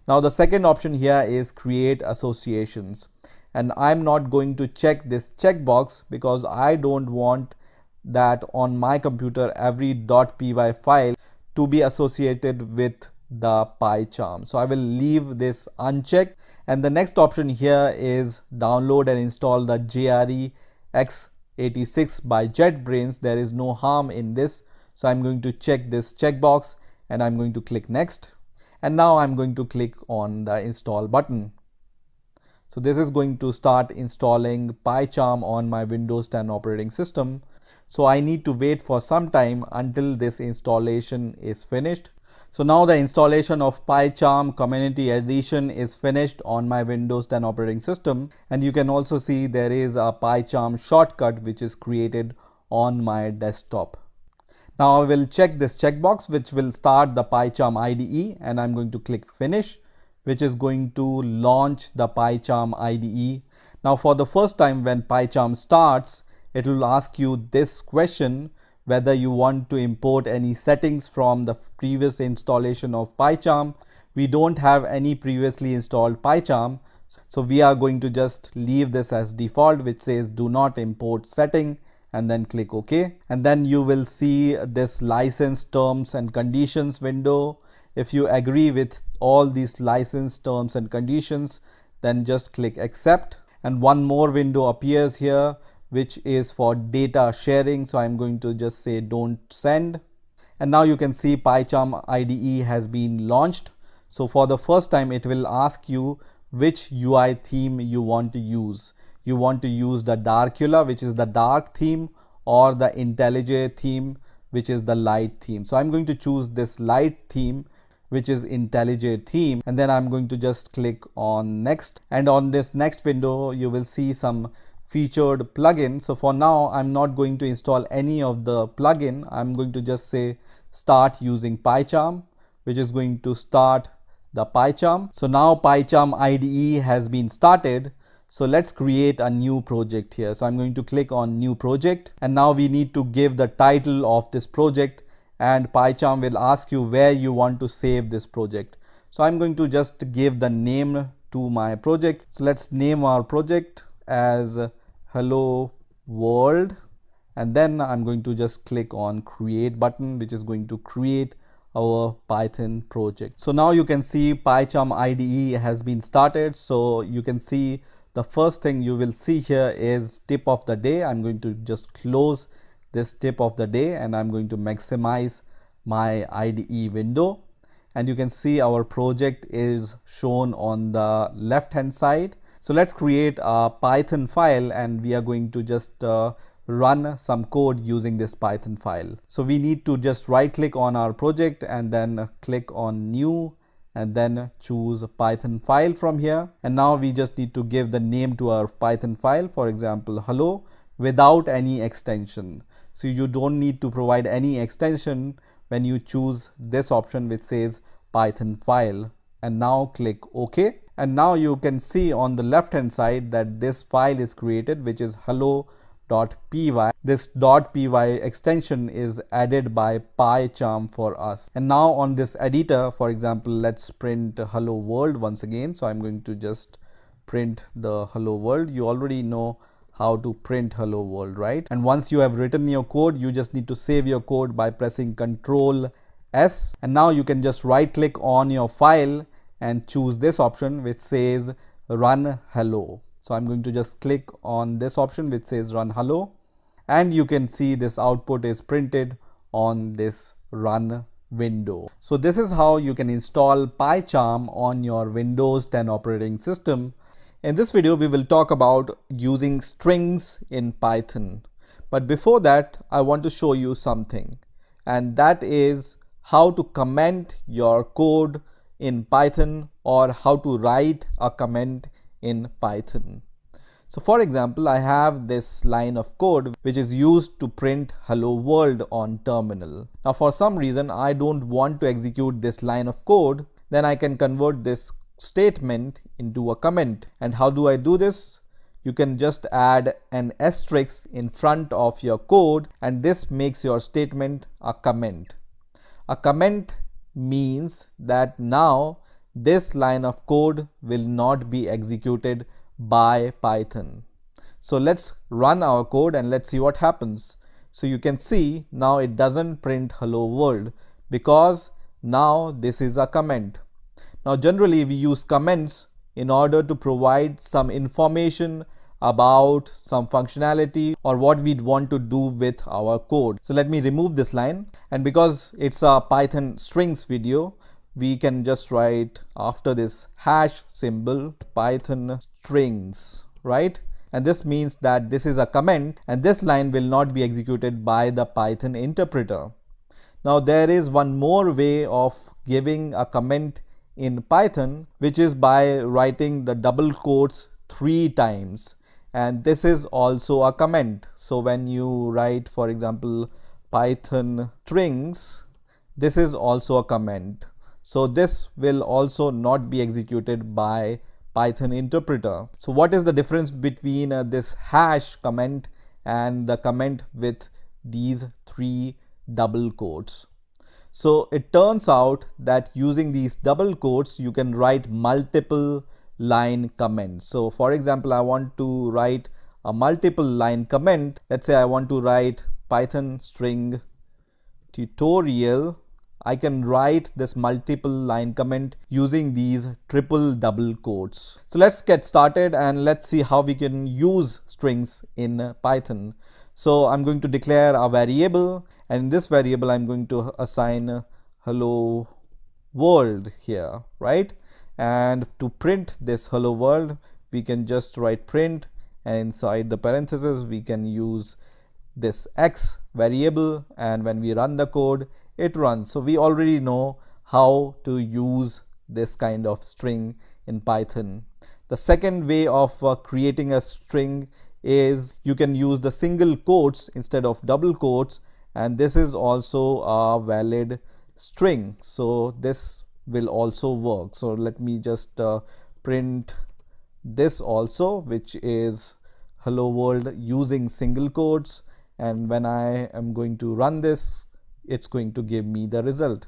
Speaker 1: Now the second option here is create associations. And I'm not going to check this checkbox because I don't want that on my computer every .py file to be associated with the PyCharm. So I will leave this unchecked. And the next option here is download and install the JRE x86 by JetBrains. There is no harm in this. So I'm going to check this checkbox and I'm going to click next. And now I'm going to click on the install button. So this is going to start installing PyCharm on my Windows 10 operating system. So I need to wait for some time until this installation is finished. So now the installation of PyCharm Community Edition is finished on my Windows 10 operating system. And you can also see there is a PyCharm shortcut which is created on my desktop. Now I will check this checkbox which will start the PyCharm IDE, and I'm going to click finish, which is going to launch the PyCharm IDE. Now for the first time when PyCharm starts, it will ask you this question, whether you want to import any settings from the previous installation of PyCharm. We don't have any previously installed PyCharm, so we are going to just leave this as default, which says do not import setting, and then click OK. And then you will see this license terms and conditions window. If you agree with all these license terms and conditions, then just click accept. And one more window appears here, which is for data sharing. So I'm going to just say don't send. And now you can see PyCharm IDE has been launched. So for the first time, it will ask you which UI theme you want to use. You want to use the Darkula, which is the dark theme, or the IntelliJ theme, which is the light theme. So I'm going to choose this light theme, which is IntelliJ theme, and then I'm going to just click on next. And on this next window, you will see some featured plugin. So for now, I'm not going to install any of the plugin. I'm going to just say start using PyCharm, which is going to start the PyCharm. So now PyCharm IDE has been started. So let's create a new project here. So I'm going to click on new project, and now we need to give the title of this project, and PyCharm will ask you where you want to save this project. So I'm going to just give the name to my project. So let's name our project as Hello World, and then I'm going to just click on create button, which is going to create our Python project. So now you can see PyCharm IDE has been started. So you can see the first thing you will see here is tip of the day. I'm going to just close this tip of the day, and I'm going to maximize my IDE window. And you can see our project is shown on the left hand side. So let's create a Python file, and we are going to just run some code using this Python file. So we need to just right click on our project and then click on new, and then choose a Python file from here. And now we just need to give the name to our Python file, for example, hello, without any extension. So you don't need to provide any extension when you choose this option which says Python file, and now click OK. And now you can see on the left hand side that this file is created, which is hello.py. This .py extension is added by PyCharm for us. And now on this editor, for example, let's print hello world once again. So I'm going to just print the hello world. You already know how to print hello world, right? And once you have written your code, you just need to save your code by pressing Ctrl S. And now you can just right click on your file and choose this option which says run hello. So I'm going to just click on this option which says run hello, and you can see this output is printed on this run window. So this is how you can install PyCharm on your Windows 10 operating system. In this video, we will talk about using strings in Python. But before that, I want to show you something, and that is how to comment your code in Python, or how to write a comment in Python. So for example, I have this line of code which is used to print hello world on terminal. Now for some reason I don't want to execute this line of code, then I can convert this statement into a comment. And how do I do this? You can just add an asterisk in front of your code, and this makes your statement a comment. A comment means that now this line of code will not be executed by Python. So let's run our code and let's see what happens. So you can see now it doesn't print hello world because now this is a comment. Now generally we use comments in order to provide some information about some functionality or what we'd want to do with our code. So let me remove this line, and because it's a Python strings video, we can just write after this hash symbol Python strings, right? And this means that this is a comment and this line will not be executed by the Python interpreter. Now there is one more way of giving a comment in Python, which is by writing the double quotes 3 times. And this is also a comment. So when you write, for example, Python strings, this is also a comment. So this will also not be executed by Python interpreter. So what is the difference between this hash comment and the comment with these 3 double quotes? So it turns out that using these double quotes, you can write multiple line comments. So for example, I want to write a multiple line comment. Let's say I want to write Python string tutorial. I can write this multiple line comment using these triple double quotes. So let's get started and let's see how we can use strings in Python. So I'm going to declare a variable, and in this variable I'm going to assign hello world here, right? And to print this hello world, we can just write print, and inside the parentheses we can use this x variable, and when we run the code it runs. So we already know how to use this kind of string in Python. The second way of creating a string is you can use the single quotes instead of double quotes, and this is also a valid string. So this will also work. So let me just print this also, which is hello world using single quotes, and when I am going to run this, it's going to give me the result.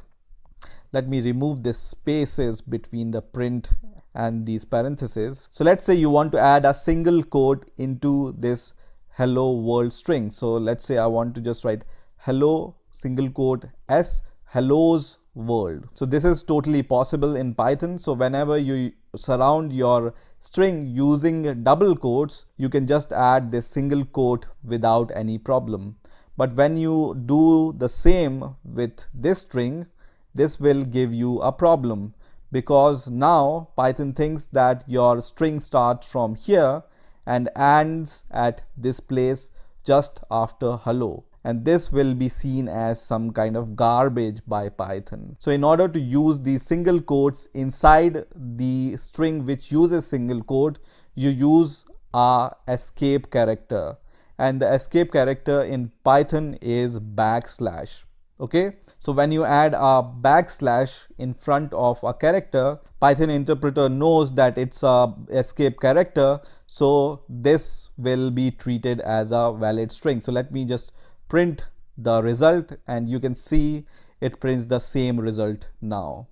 Speaker 1: Let me remove this spaces between the print and these parentheses. So let's say you want to add a single quote into this hello world string. So let's say I want to just write hello single quote s hello's world. So this is totally possible in Python. So whenever you surround your string using double quotes, you can just add this single quote without any problem. But when you do the same with this string, this will give you a problem, because now Python thinks that your string starts from here and ends at this place just after hello. And this will be seen as some kind of garbage by Python. So in order to use these single quotes inside the string which uses single quote, you use a escape character. And the escape character in Python is backslash. Okay, so when you add a backslash in front of a character, Python interpreter knows that it's a escape character, so this will be treated as a valid string. So let me just print the result, and you can see it prints the same result now.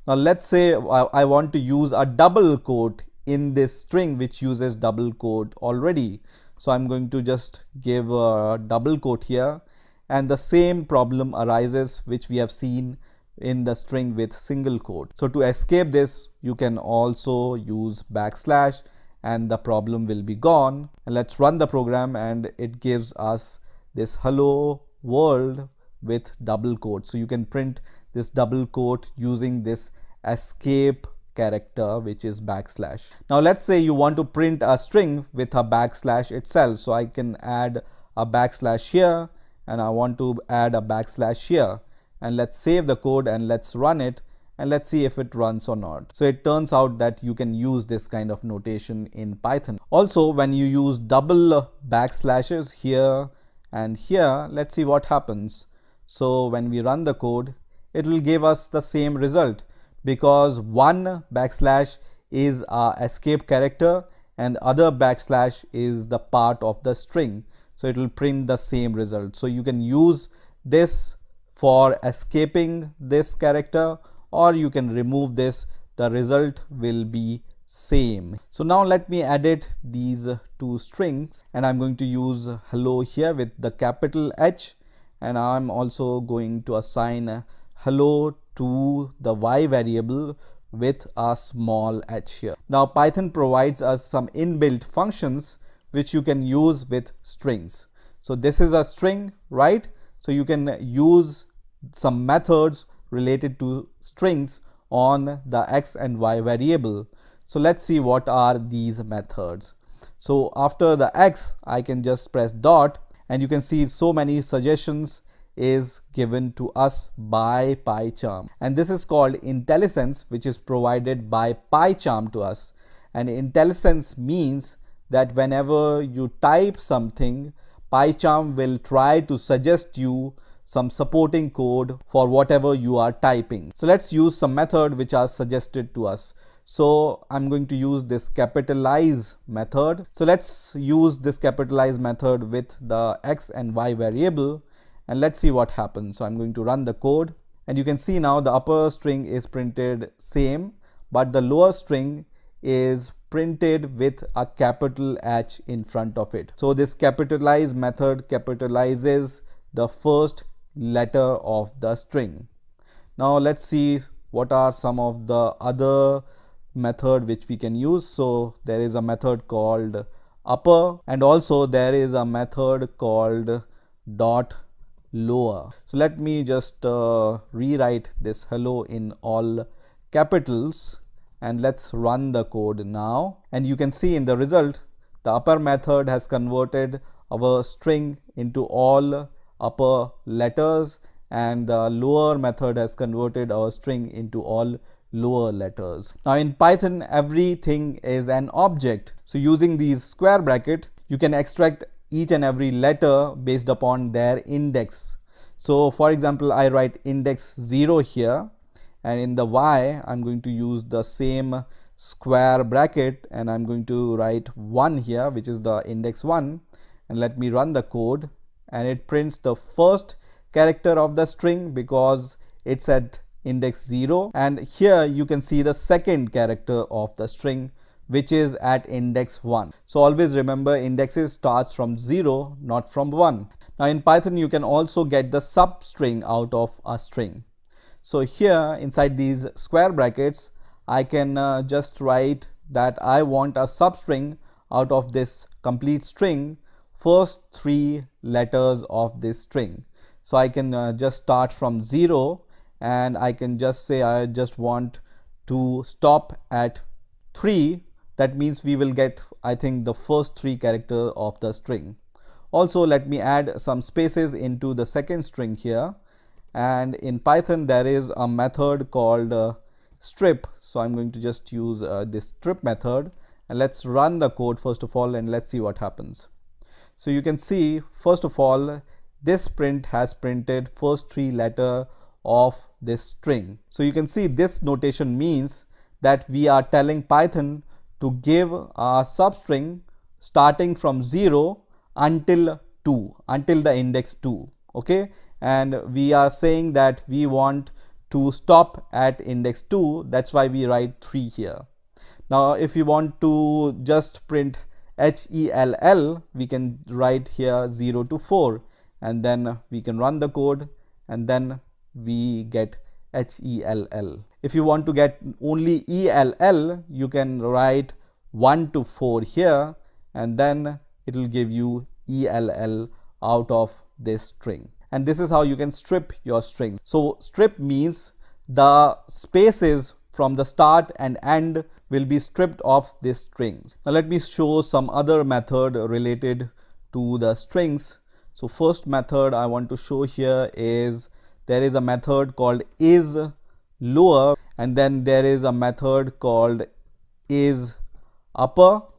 Speaker 1: Now let's say I want to use a double quote in this string which uses double quote already. So I'm going to just give a double quote here, and the same problem arises which we have seen in the string with single quote. So to escape this, you can also use backslash and the problem will be gone. And let's run the program, and it gives us this hello world with double quote. So you can print this double quote using this escape character which is backslash. Now let's say you want to print a string with a backslash itself. So I can add a backslash here, and I want to add a backslash here, and let's save the code and let's run it, and let's see if it runs or not. So it turns out that you can use this kind of notation in Python. Also, when you use double backslashes here and here, let's see what happens. So when we run the code, it will give us the same result, because one backslash is a escape character and other backslash is the part of the string. So it will print the same result. So you can use this for escaping this character, or you can remove this. The result will be same. So now let me edit these two strings, and I'm going to use hello here with the capital H, and I'm also going to assign hello to the y variable with a small h here. Now Python provides us some inbuilt functions which you can use with strings. So this is a string, right? So you can use some methods related to strings on the x and y variable. So let's see what are these methods. So after the x, I can just press dot, and you can see so many suggestions is given to us by PyCharm, and this is called IntelliSense, which is provided by PyCharm to us. And IntelliSense means that whenever you type something, PyCharm will try to suggest you some supporting code for whatever you are typing. So let's use some method which are suggested to us. So I'm going to use this capitalize method. So let's use this capitalize method with the x and y variable, and let's see what happens. So I'm going to run the code, and you can see now the upper string is printed same, but the lower string is printed with a capital H in front of it. So this capitalize method capitalizes the first letter of the string. Now let's see what are some of the other method which we can use. So there is a method called upper, and also there is a method called dot lower. So let me just rewrite this hello in all capitals, and let's run the code now. And you can see in the result, the upper method has converted our string into all upper letters, and the lower method has converted our string into all lower letters. Now in Python, everything is an object. So using these square bracket, you can extract each and every letter based upon their index. So for example, I write index 0 here, and in the y, I'm going to use the same square bracket, and I'm going to write 1 here, which is the index 1, and let me run the code, and it prints the first character of the string because it's at index 0, and here you can see the second character of the string which is at index 1. So always remember, indexes starts from 0, not from 1. Now in Python, you can also get the substring out of a string. So here inside these square brackets, I can just write that I want a substring out of this complete string, first 3 letters of this string. So I can just start from 0, and I can just say I just want to stop at 3. That means we will get, I think, the first 3 characters of the string. Also, let me add some spaces into the second string here. And in Python, there is a method called strip. So I'm going to just use this strip method, and let's run the code first of all, and let's see what happens. So you can see, first of all, this print has printed first three letter of this string. So you can see this notation means that we are telling Python to give a substring starting from 0 until 2, until the index 2. Okay, and we are saying that we want to stop at index 2, that's why we write 3 here. Now if you want to just print HELL, we can write here 0 to 4, and then we can run the code, and then we get HELL. If you want to get only ELL, you can write 1 to 4 here, and then it will give you ELL out of this string. And this is how you can strip your string. So strip means the spaces from the start and end will be stripped of this string. Now let me show some other method related to the strings. So first method I want to show here is there is a method called isLower, and then there is a method called isUpper,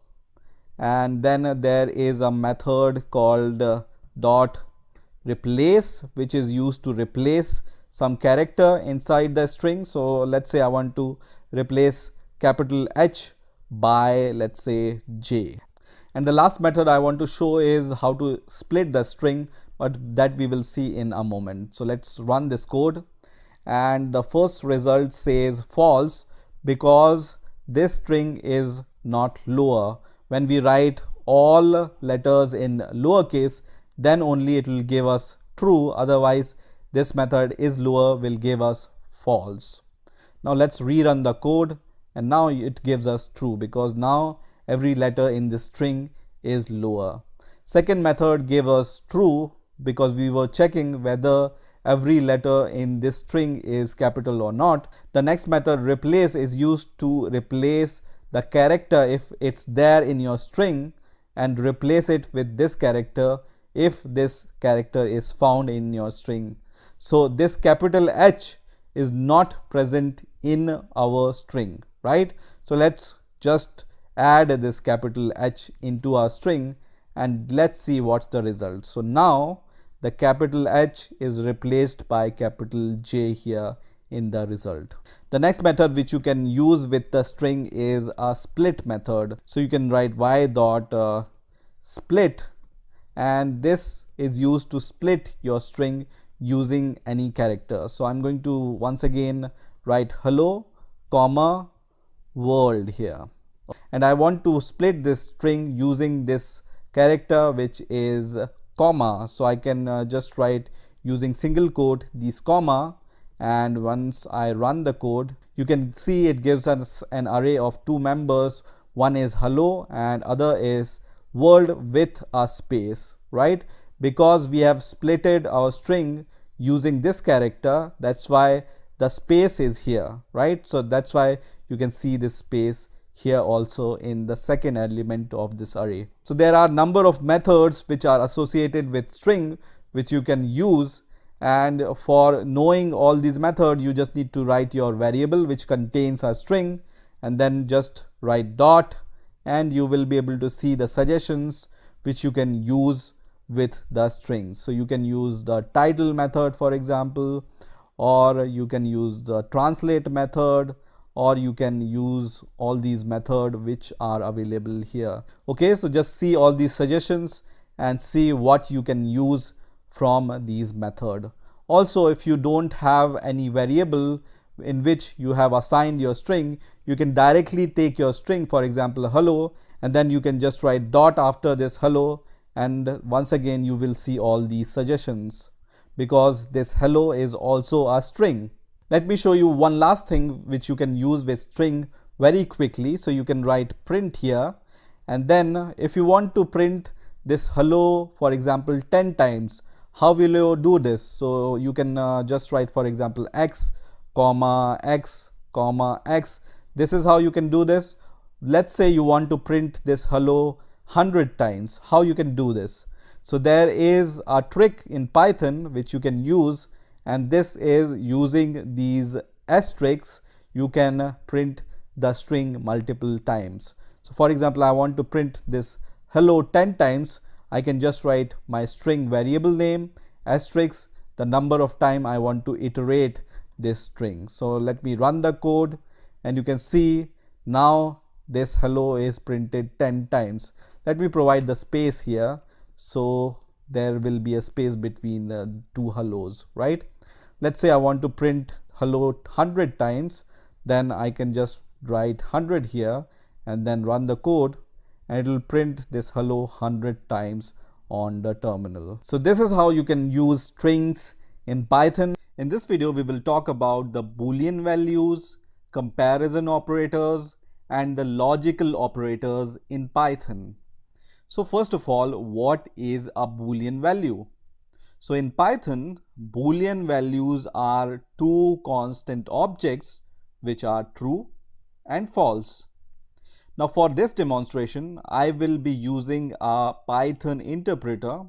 Speaker 1: and then there is a method called dot replace, which is used to replace some character inside the string. So let's say I want to replace capital H by, let's say, J. And the last method I want to show is how to split the string, but that we will see in a moment. So let's run this code, and the first result says false because this string is not lower. When we write all letters in lowercase, then only it will give us true, otherwise this method isLower will give us false. Now let's rerun the code, and now it gives us true because now every letter in this string is lower. Second method gave us true because we were checking whether every letter in this string is capital or not. The next method replace is used to replace the character if it's there in your string, and replace it with this character if this character is found in your string. So this capital H is not present in our string, right? So let's just add this capital H into our string, and let's see what's the result. So now the capital H is replaced by capital J here in the result. The next method which you can use with the string is a split method. So you can write y dot split, and this is used to split your string using any character. So I'm going to once again write hello comma world here, and I want to split this string using this character which is comma. So I can just write using single quote these comma, and once I run the code, you can see it gives us an array of two members. One is hello and other is world with a space, right? Because we have splitted our string using this character, that's why the space is here, right? So that's why you can see this space here also in the second element of this array. So there are number of methods which are associated with string which you can use, and for knowing all these methods you just need to write your variable which contains a string, and then just write dot, and you will be able to see the suggestions which you can use with the strings. So you can use the title method, for example, or you can use the translate method, or you can use all these methods which are available here. Okay, so just see all these suggestions and see what you can use from these methods. Also, if you don't have any variable in which you have assigned your string, you can directly take your string, for example hello, and then you can just write dot after this hello, and once again you will see all these suggestions because this hello is also a string. Let me show you one last thing which you can use with string very quickly. So you can write print here, and then if you want to print this hello, for example 10 times, how will you do this? So you can just write, for example, x comma x comma x. This is how you can do this. Let's say you want to print this hello 100 times. How you can do this? So there is a trick in Python which you can use, and this is using these asterisks. You can print the string multiple times. So for example, I want to print this hello 10 times. I can just write my string variable name asterisk the number of time I want to iterate this string. So let me run the code, and you can see now this hello is printed 10 times. Let me provide the space here, so there will be a space between the two hellos, right? Let's say I want to print hello 100 times, then I can just write 100 here and then run the code, and it will print this hello 100 times on the terminal. So this is how you can use strings in Python. In this video, we will talk about the Boolean values, comparison operators, and the logical operators in Python. So first of all, what is a Boolean value? So in Python, Boolean values are two constant objects which are true and false. Now for this demonstration, I will be using a Python interpreter,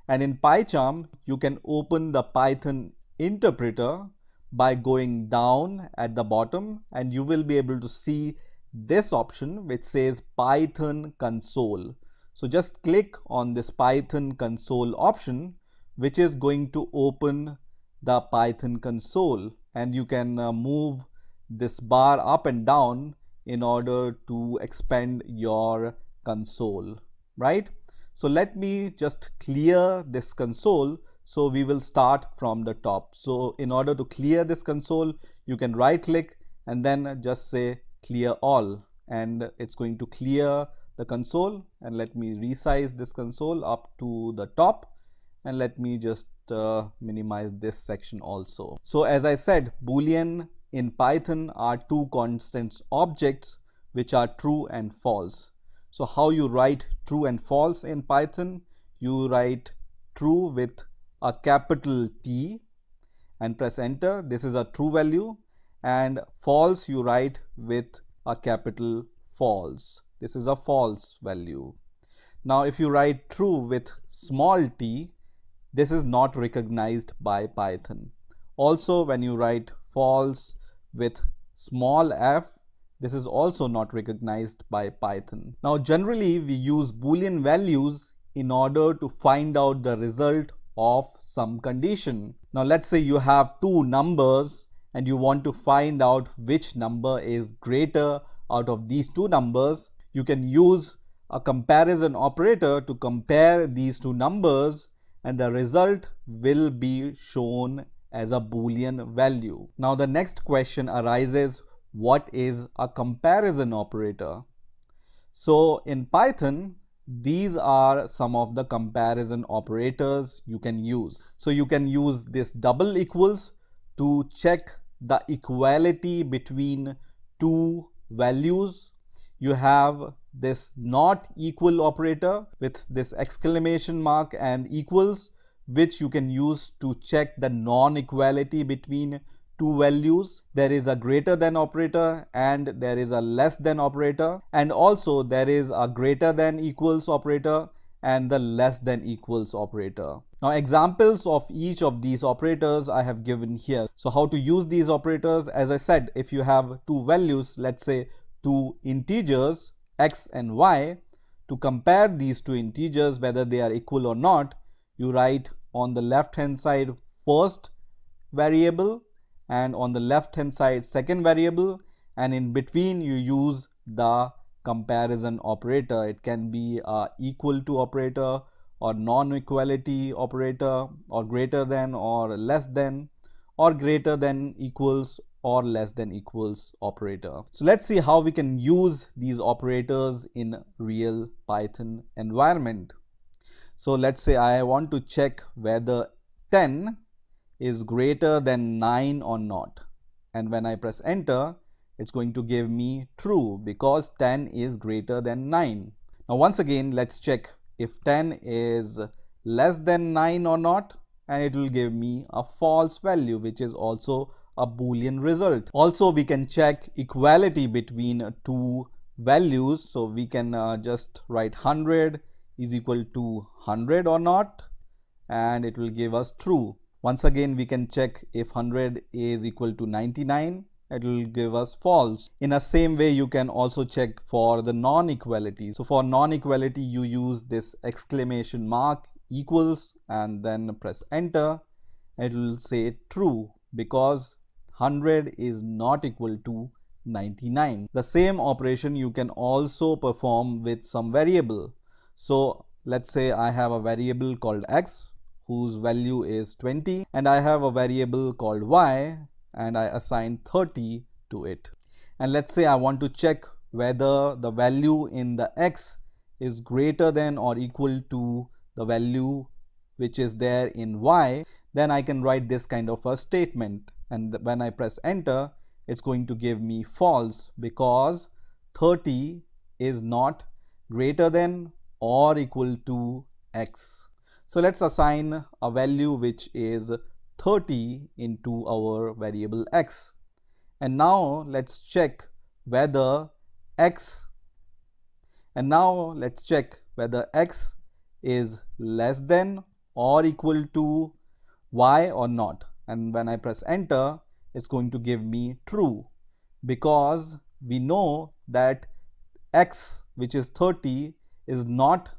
Speaker 1: and in PyCharm, you can open the Python interpreter by going down at the bottom, and you will be able to see this option which says Python console. So just click on this Python console option, which is going to open the Python console, and you can move this bar up and down in order to expand your console, right? So let me just clear this console. So we will start from the top. So in order to clear this console, you can right click and then just say clear all, and it's going to clear the console. And let me resize this console up to the top, and let me just minimize this section also. So as I said, Boolean in Python are two constant objects which are true and false. So how you write true and false in Python? You write true with a capital T and press enter. This is a true value. And false you write with a capital false. This is a false value. Now if you write true with small t, this is not recognized by Python. Also when you write false with small f, this is also not recognized by Python. Now generally we use Boolean values in order to find out the result of some condition. Now let's say you have two numbers and you want to find out which number is greater out of these two numbers. You can use a comparison operator to compare these two numbers, and the result will be shown as a Boolean value. Now the next question arises, what is a comparison operator? So in Python, these are some of the comparison operators you can use. So you can use this double equals to check the equality between two values. You have this not equal operator with this exclamation mark and equals, which you can use to check the non-equality between two values. There is a greater than operator and there is a less than operator, and also there is a greater than equals operator and the less than equals operator. Now examples of each of these operators I have given here. So how to use these operators? As I said, if you have two values, let's say two integers x and y, to compare these two integers whether they are equal or not, you write on the left hand side first variable and on the left hand side second variable, and in between you use the comparison operator. It can be a equal to operator or non-equality operator, or greater than or less than, or greater than equals or less than equals operator. So let's see how we can use these operators in real Python environment. So let's say I want to check whether 10 is greater than 9 or not, and when I press enter, it's going to give me true because 10 is greater than 9. Now once again, let's check if 10 is less than 9 or not, and it will give me a false value, which is also a Boolean result. Also we can check equality between two values. So we can just write 100 is equal to 100 or not, and it will give us true. Once again we can check if 100 is equal to 99, it will give us false. In the same way you can also check for the non-equality. So for non-equality you use this exclamation mark equals and then press enter, it will say true because 100 is not equal to 99. The same operation you can also perform with some variable. So let's say I have a variable called x whose value is 20 and I have a variable called y and I assign 30 to it. And let's say I want to check whether the value in the x is greater than or equal to the value which is there in y, then I can write this kind of a statement, and when I press enter, it's going to give me false because 30 is not greater than or equal to x. So let's assign a value which is 30 into our variable x. And now let's check whether x is less than or equal to y or not. And when I press enter, it's going to give me true because we know that x, which is 30, is not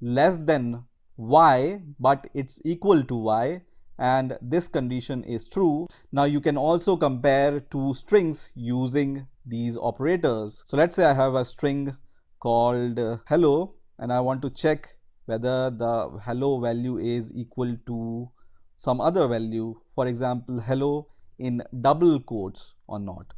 Speaker 1: less than y, but it's equal to y, and this condition is true. Now you can also compare two strings using these operators. So let's say I have a string called hello and I want to check whether the hello value is equal to some other value, for example hello in double quotes or not,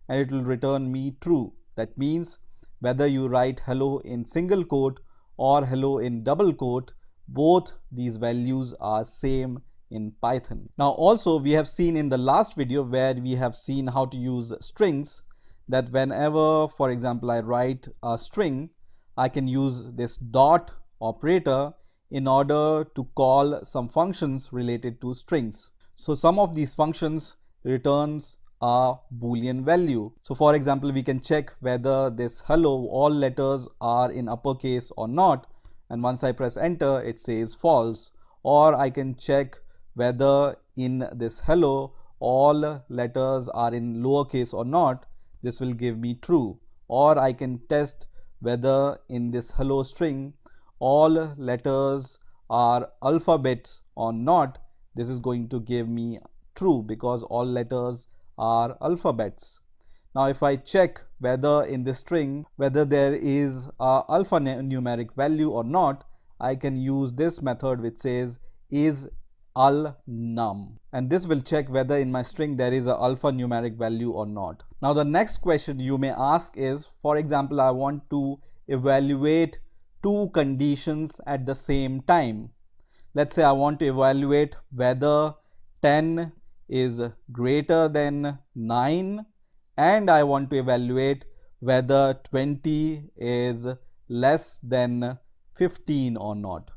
Speaker 1: and it will return me true. That means whether you write hello in single quote or hello in double quote, both these values are same in Python. Now also we have seen in the last video where we have seen how to use strings, that whenever, for example, I write a string, I can use this dot operator in order to call some functions related to strings. So some of these functions returns a Boolean value. So for example, we can check whether this hello, all letters are in uppercase or not, and once I press enter, it says false. Or I can check whether in this hello all letters are in lowercase or not. This will give me true. Or I can test whether in this hello string all letters are alphabets or not. This is going to give me true because all letters are alphabets. Now if I check whether in this string whether there is a alphanumeric value or not, I can use this method which says is al_num, and this will check whether in my string there is a alphanumeric value or not. Now the next question you may ask is, for example, I want to evaluate two conditions at the same time. Let's say I want to evaluate whether 10 is greater than 9 and I want to evaluate whether 20 is less than 15 or not.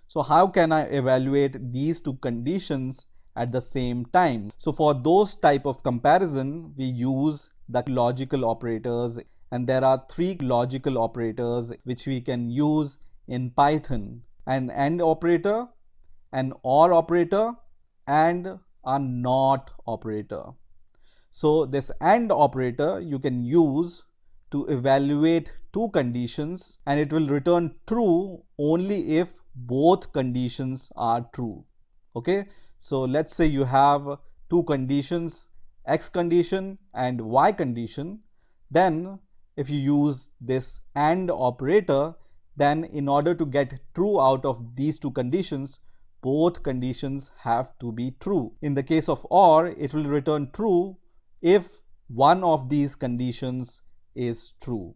Speaker 1: So how can I evaluate these two conditions at the same time? So for those type of comparison, we use the logical operators, and there are three logical operators which we can use in Python: an AND operator, an OR operator, and a NOT operator. So this AND operator you can use to evaluate two conditions, and it will return true only if both conditions are true. Okay, so let's say you have two conditions, x condition and y condition. Then if you use this AND operator, then in order to get true out of these two conditions, both conditions have to be true. In the case of OR, it will return true if one of these conditions is true.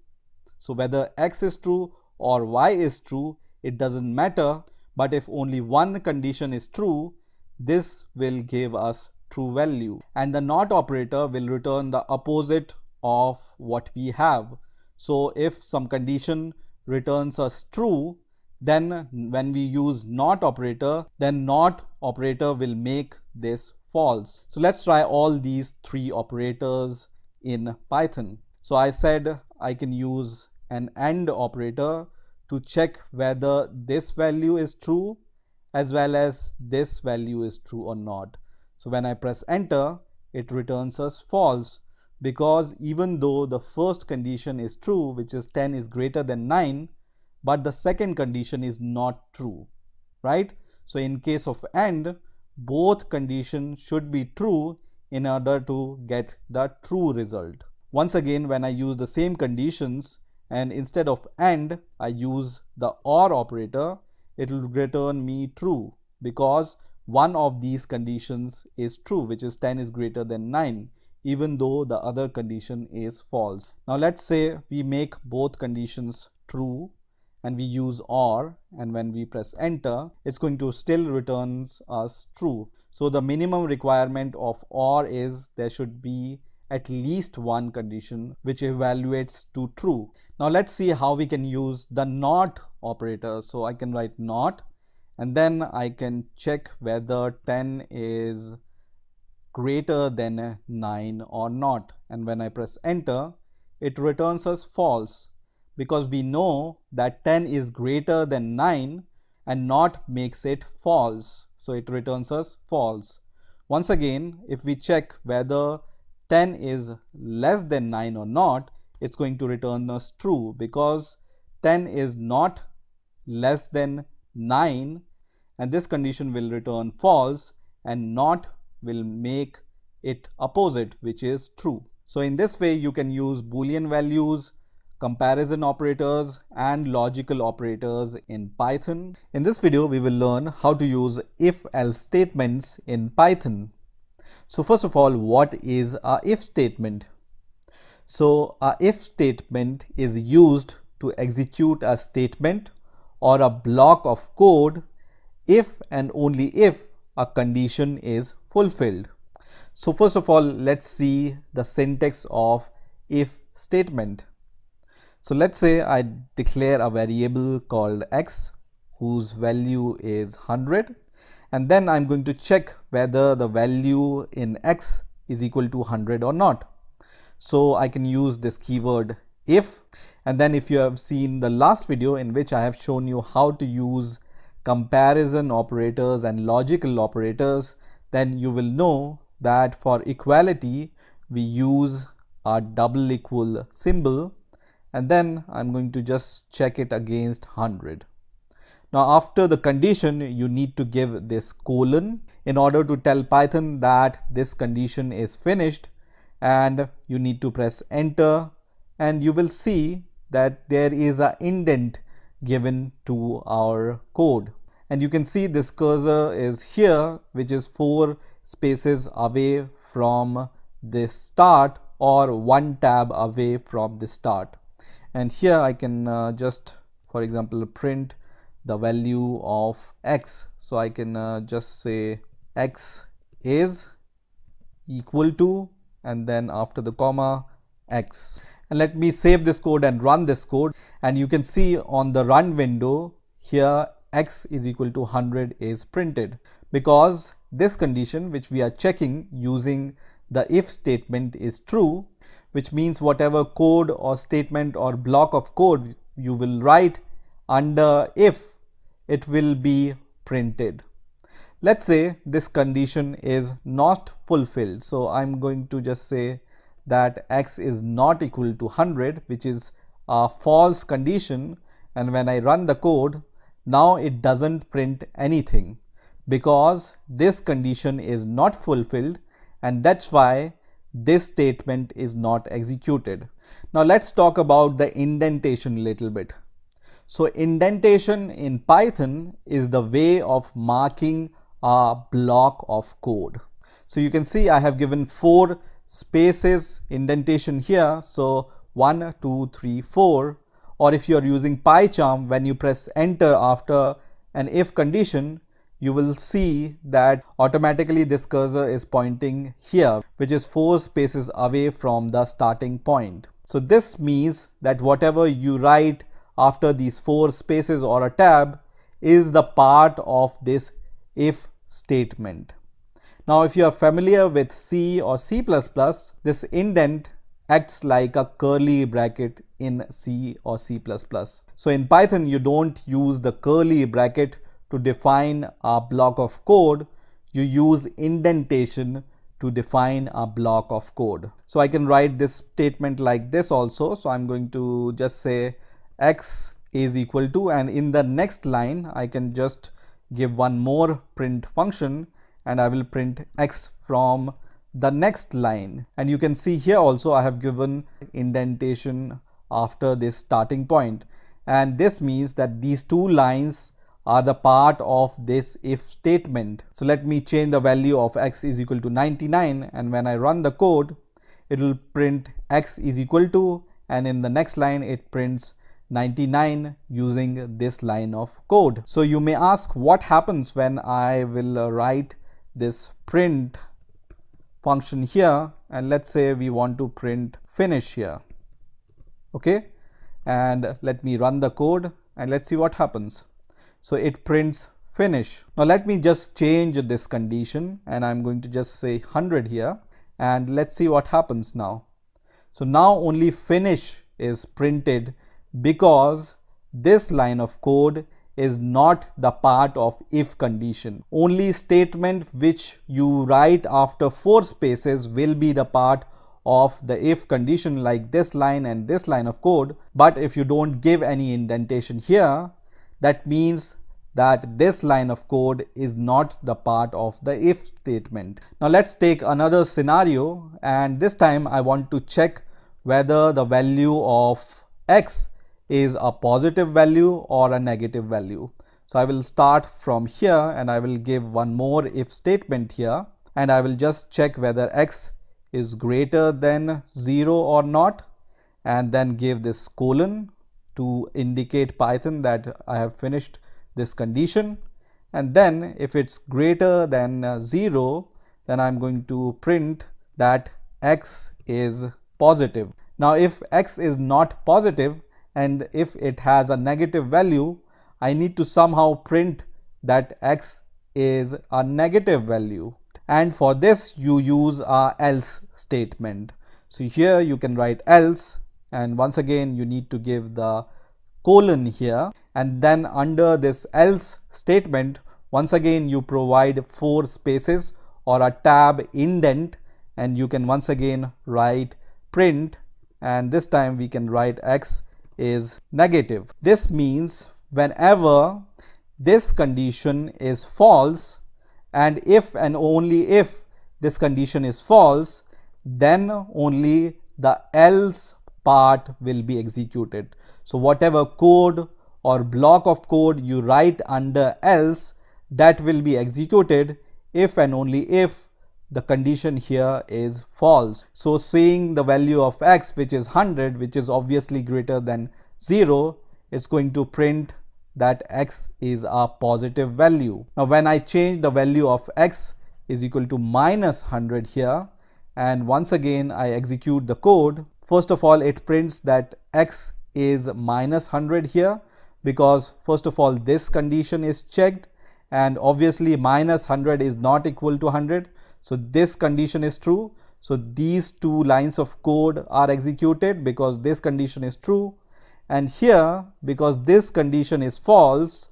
Speaker 1: So whether x is true or y is true, it doesn't matter, but if only one condition is true, this will give us true value. And the NOT operator will return the opposite of what we have. So if some condition returns us true, then when we use NOT operator, then NOT operator will make this false. So let's try all these three operators in Python. So I said I can use an AND operator to check whether this value is true as well as this value is true or not. So when I press enter, it returns us false because even though the first condition is true, which is 10 is greater than 9, but the second condition is not true, right? So in case of AND, both conditions should be true in order to get the true result. Once again, when I use the same conditions and instead of AND, I use the OR operator, it will return me true because one of these conditions is true, which is 10 is greater than 9, even though the other condition is false. Now let's say we make both conditions true and we use OR, and when we press enter, it's going to still returns us true. So the minimum requirement of OR is there should be at least one condition which evaluates to true. Now let's see how we can use the NOT operator. So I can write NOT and then I can check whether 10 is greater than 9 or not, and when I press enter, it returns us false because we know that 10 is greater than 9 and not makes it false, so it returns us false. Once again, if we check whether 10 is less than 9 or not, it's going to return us true because 10 is not less than 9, and this condition will return false, and not will make it opposite, which is true. So in this way you can use Boolean values, comparison operators and logical operators in Python. In this video we will learn how to use if-else statements in Python. So first of all, what is a if statement? So a if statement is used to execute a statement or a block of code if and only if a condition is fulfilled. So first of all, let's see the syntax of if statement. So let's say I declare a variable called x whose value is 100, and then I'm going to check whether the value in x is equal to 100 or not. So I can use this keyword if, and then if you have seen the last video in which I have shown you how to use comparison operators and logical operators, then you will know that for equality we use a double equal symbol, and then I'm going to just check it against 100. Now after the condition you need to give this colon in order to tell Python that this condition is finished, and you need to press enter, and you will see that there is an indent given to our code, and you can see this cursor is here, which is 4 spaces away from the start or 1 tab away from the start. And here I can just, for example, print the value of x. So I can just say x is equal to, and then after the comma, x. And let me save this code and run this code, and you can see on the run window here x is equal to 100 is printed, because this condition which we are checking using the if statement is true, which means whatever code or statement or block of code you will write under if, it will be printed. Let's say this condition is not fulfilled, so I'm going to just say that x is not equal to 100, which is a false condition, and when I run the code, now it doesn't print anything because this condition is not fulfilled, and that's why this statement is not executed. Now let's talk about the indentation a little bit. So indentation in Python is the way of marking a block of code. So you can see I have given 4 spaces indentation here, so 1 2 3 4, or if you are using PyCharm, when you press enter after an if condition, you will see that automatically this cursor is pointing here, which is 4 spaces away from the starting point. So this means that whatever you write after these 4 spaces or a tab is the part of this if statement. Now if you are familiar with C or C++, this indent acts like a curly bracket in C or C++. So in Python you don't use the curly bracket to define a block of code, you use indentation to define a block of code. So I can write this statement like this also. So I'm going to just say x is equal to, and in the next line I can just give one more print function, and I will print x from the next line. And you can see here also I have given indentation after this starting point, and this means that these two lines are the part of this if statement. So let me change the value of x is equal to 99, and when I run the code, it will print x is equal to, and in the next line it prints 99 using this line of code. So you may ask what happens when I will write this print function here, and let's say we want to print finish here. Okay, and let me run the code and let's see what happens. So it prints finish. Now let me just change this condition, and I'm going to just say 100 here, and let's see what happens now. So now only finish is printed because this line of code is not the part of if condition. Only statement which you write after 4 spaces will be the part of the if condition, like this line and this line of code. But if you don't give any indentation here, that means that this line of code is not the part of the if statement. Now let's take another scenario, and this time I want to check whether the value of x is a positive value or a negative value. So I will start from here, and I will give one more if statement here, and I will just check whether x is greater than 0 or not, and then give this colon to indicate Python that I have finished this condition. And then if it's greater than 0, then I'm going to print that x is positive. Now if x is not positive, and if it has a negative value, I need to somehow print that x is a negative value. And for this you use a else statement. So here you can write else, and once again you need to give the colon here, and then under this else statement once again you provide 4 spaces or a tab indent, and you can once again write print, and this time we can write x is negative. This means whenever this condition is false, and if and only if this condition is false, then only the else part will be executed. So whatever code or block of code you write under else, that will be executed if and only if the condition here is false. So seeing the value of x, which is 100, which is obviously greater than 0, it's going to print that x is a positive value. Now when I change the value of x is equal to minus 100 here, and once again I execute the code, first of all it prints that x is minus 100 here, because first of all this condition is checked, and obviously minus 100 is not equal to 100. So this condition is true. So these two lines of code are executed because this condition is true. And here, because this condition is false,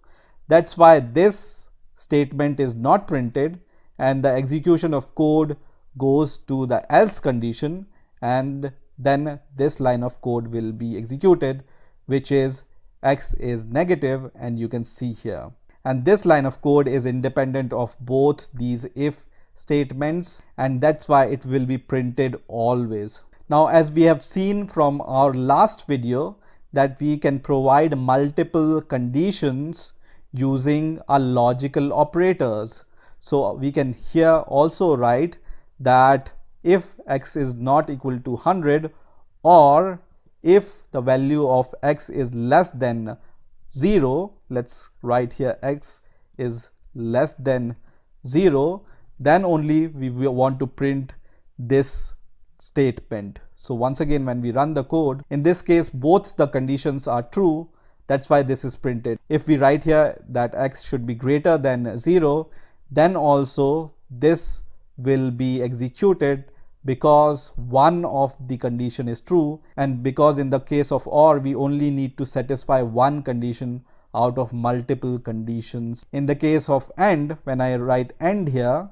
Speaker 1: that's why this statement is not printed, and the execution of code goes to the else condition, and then this line of code will be executed, which is x is negative, and you can see here. And this line of code is independent of both these if statements, and that's why it will be printed always. Now as we have seen from our last video, that we can provide multiple conditions using a logical operators. So we can here also write that if x is not equal to 100, or if the value of x is less than 0, let's write here x is less than 0, then only we want to print this statement. So once again when we run the code, in this case both the conditions are true, that's why this is printed. If we write here that x should be greater than 0, then also this will be executed because one of the condition is true, and because in the case of OR we only need to satisfy one condition out of multiple conditions. In the case of AND, when I write AND here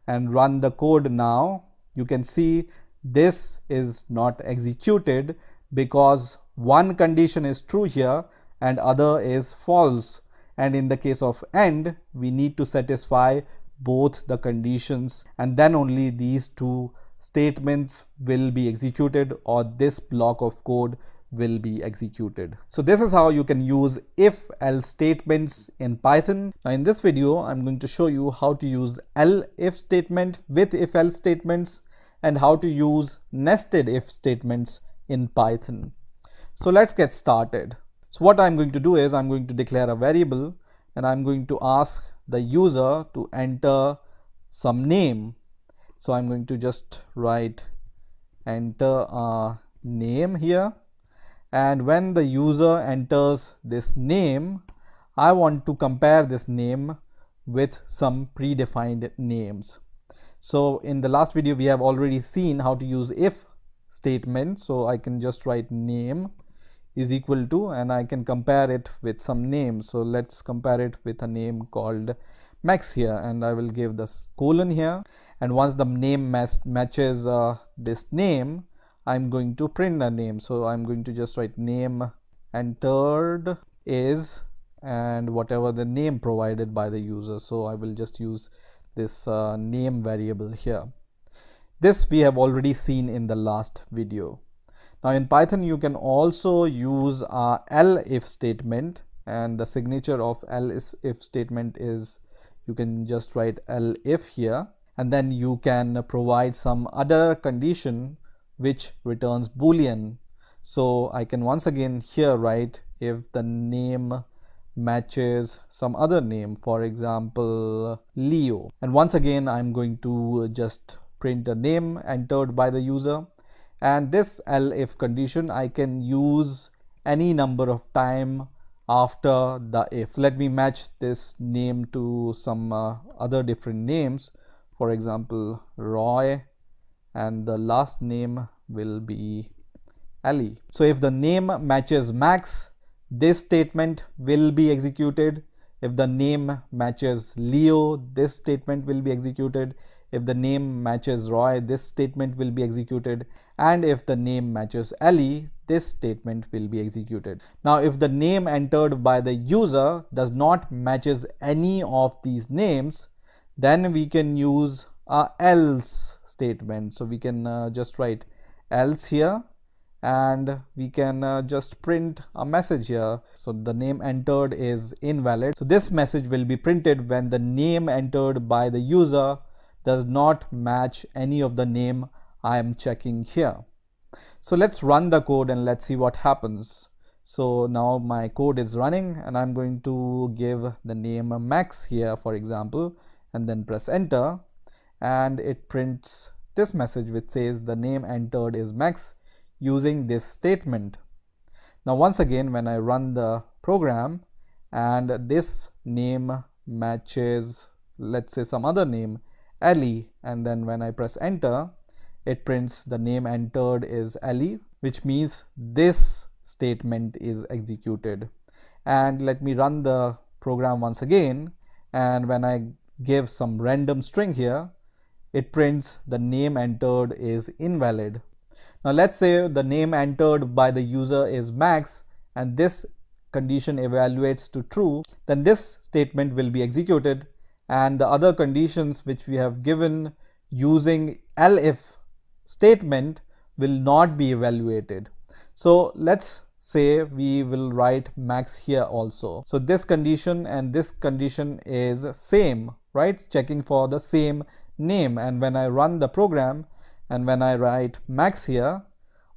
Speaker 1: and run the code now, you can see this is not executed because one condition is true here and other is false, and in the case of AND, we need to satisfy both the conditions, and then only these two statements will be executed, or this block of code will be executed. So this is how you can use if-else statements in Python. Now in this video, I'm going to show you how to use else statement with if-else statements and how to use nested if statements in Python. So let's get started. So what I'm going to do is I'm going to declare a variable and I'm going to ask the user to enter some name. So I'm going to just write enter a name here, and when the user enters this name, I want to compare this name with some predefined names. So in the last video we have already seen how to use if statement, so I can just write name is equal to, and I can compare it with some names. So let's compare it with a name called Max here, and I will give this colon here, and once the name matches this name, I'm going to print the name. So I'm going to just write name entered is and whatever the name provided by the user. So I will just use this name variable here. This we have already seen in the last video. Now in Python you can also use a elif statement, and the signature of elif statement is you can just write elif here, and then you can provide some other condition which returns boolean. So I can once again here write if the name matches some other name, for example Leo, and once again I'm going to just print the name entered by the user. And this elif condition I can use any number of time after the if. Let me match this name to some other different names, for example Roy, and the last name will be Ali. So if the name matches Max, this statement will be executed. If the name matches Leo, this statement will be executed. If the name matches Roy, this statement will be executed. And if the name matches Ali, this statement will be executed. Now if the name entered by the user does not matches any of these names, then we can use a else statement. So we can just write else here, and we can just print a message here. So the name entered is invalid. So this message will be printed when the name entered by the user does not match any of the name I am checking here. So let's run the code and let's see what happens. So now my code is running, and I'm going to give the name Max here, for example, and then press enter, and it prints this message which says the name entered is Max using this statement. Now once again when I run the program and this name matches, let's say some other name Ali, and then when I press enter, it prints the name entered is Ali, which means this statement is executed. And let me run the program once again, and when I give some random string here, it prints the name entered is invalid. Now let's say the name entered by the user is Max and this condition evaluates to true, then this statement will be executed, and the other conditions which we have given using elif statement will not be evaluated. So let's say we will write Max here also. So this condition and this condition is same, right? Checking for the same name, and when I run the program and when I write Max here,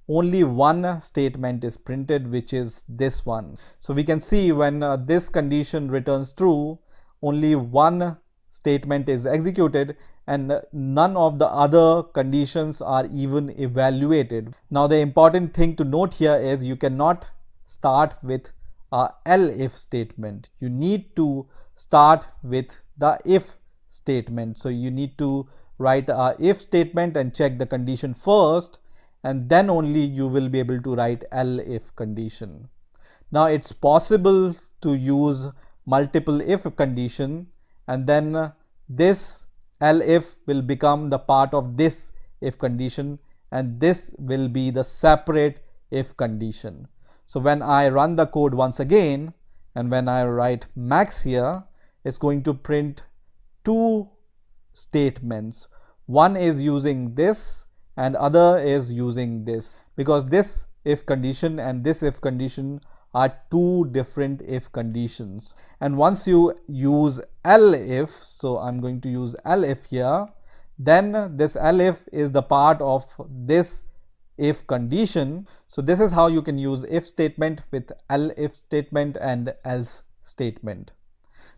Speaker 1: only one statement is printed, which is this one. So we can see when this condition returns true, only one statement is executed and none of the other conditions are even evaluated. Now the important thing to note here is you cannot start with a elif statement. You need to start with the if statement. So you need to write a if statement and check the condition first, and then only you will be able to write elif condition. Now it's possible to use multiple if condition, and then this elif will become the part of this if condition, and this will be the separate if condition. So when I run the code once again and when I write max here, it's going to print two statements. One is using this and other is using this, because this if condition and this if condition are two different if conditions. And once you use elif, so I'm going to use elif here, then this elif is the part of this if condition. So this is how you can use if statement with elif statement and else statement.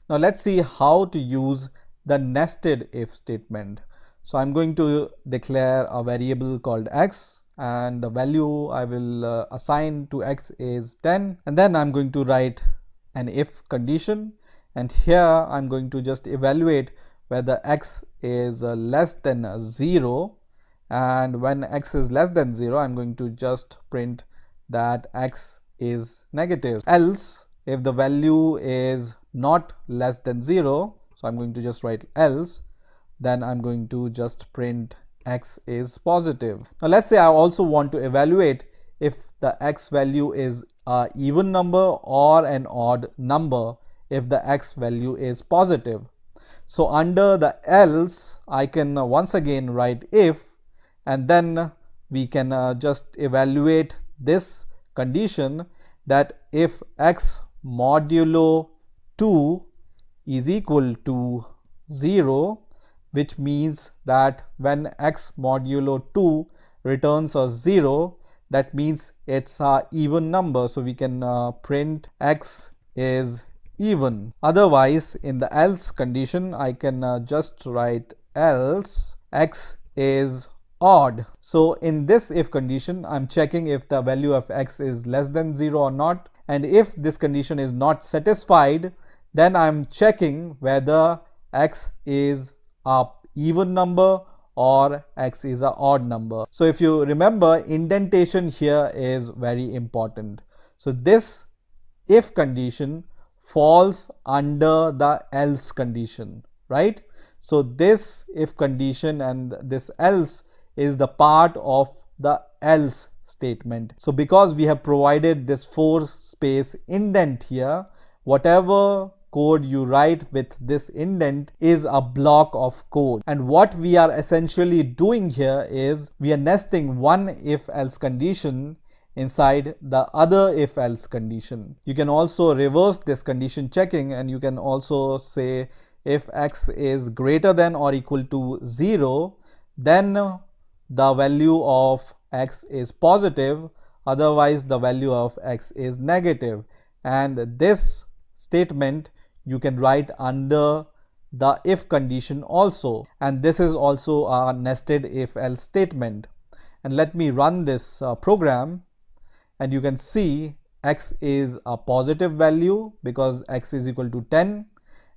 Speaker 1: Now let's see how to use the nested if statement. So I'm going to declare a variable called x, and the value I will assign to x is 10, and then I'm going to write an if condition, and here I'm going to just evaluate whether x is less than 0, and when x is less than 0 I'm going to just print that x is negative. Else, if the value is not less than 0, so I'm going to just write else, then I'm going to just print x is positive. Now let's say I also want to evaluate if the x value is an even number or an odd number if the x value is positive. So under the else, I can once again write if, and then we can just evaluate this condition, that if x modulo 2 is equal to 0, which means that when x modulo 2 returns a 0, that means it's a even number, so we can print x is even. Otherwise, in the else condition, I can just write else x is odd. So in this if condition, I'm checking if the value of x is less than 0 or not, and if this condition is not satisfied, then I'm checking whether x is a even number or x is an odd number. So if you remember, indentation here is very important. So this if condition falls under the else condition, right? So this if condition and this else is the part of the else statement. So because we have provided this 4-space indent here, whatever code you write with this indent is a block of code. And what we are essentially doing here is we are nesting one if else condition inside the other if else condition. You can also reverse this condition checking, and you can also say if x is greater than or equal to 0, then the value of x is positive, otherwise the value of x is negative. And this statement you can write under the if condition also, and this is also a nested if else statement. And let me run this program, and you can see x is a positive value because x is equal to 10,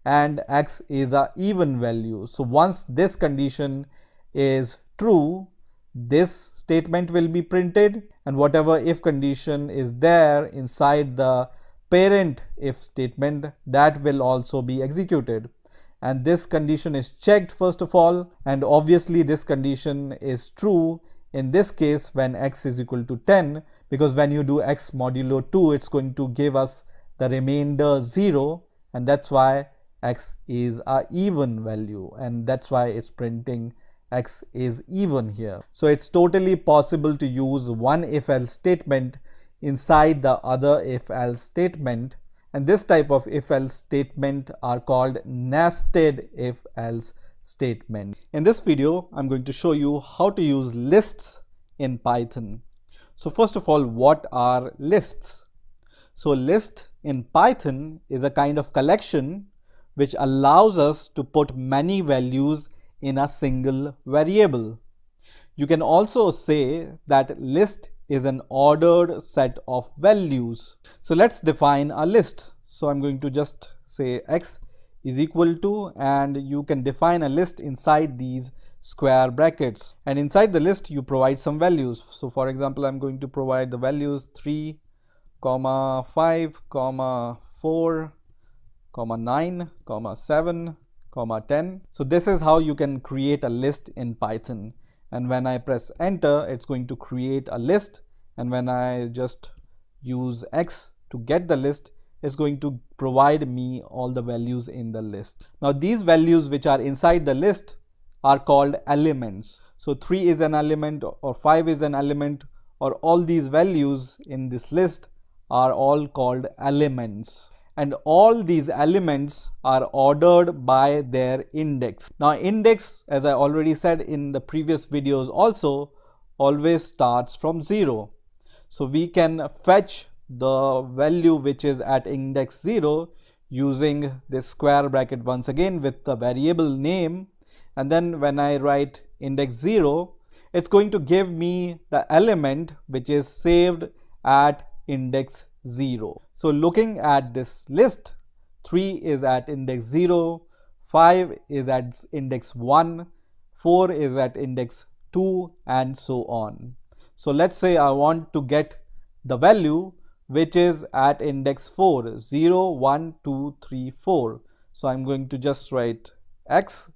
Speaker 1: and x is a even value. So once this condition is true, this statement will be printed, and whatever if condition is there inside the parent if statement, that will also be executed. And this condition is checked first of all, and obviously this condition is true in this case when x is equal to 10, because when you do x modulo 2, it's going to give us the remainder 0, and that's why x is a even value, and that's why it's printing x is even here. So it's totally possible to use one if else statement inside the other if else statement, and this type of if else statement are called nested if else statement. In this video, I'm going to show you how to use lists in Python. So first of all, what are lists? So list in Python is a kind of collection which allows us to put many values in a single variable. You can also say that list is an ordered set of values. So let's define a list. So I'm going to just say x is equal to, and you can define a list inside these square brackets, and inside the list you provide some values. So for example, I'm going to provide the values 3, 5, 4, 9, 7, 10. So this is how you can create a list in Python. And when I press enter, it's going to create a list, and when I just use x to get the list, is going to provide me all the values in the list. Now these values which are inside the list are called elements. So 3 is an element, or 5 is an element, or all these values in this list are all called elements. And all these elements are ordered by their index. Now index, as I already said in the previous videos also, always starts from 0. So we can fetch the value which is at index 0 using this square bracket once again with the variable name, and then when I write index 0, it's going to give me the element which is saved at index 0. So looking at this list, 3 is at index 0, 5 is at index 1, 4 is at index 2, and so on. So let's say I want to get the value which is at index 4, 0, 1, 2, 3, 4. So I'm going to just write x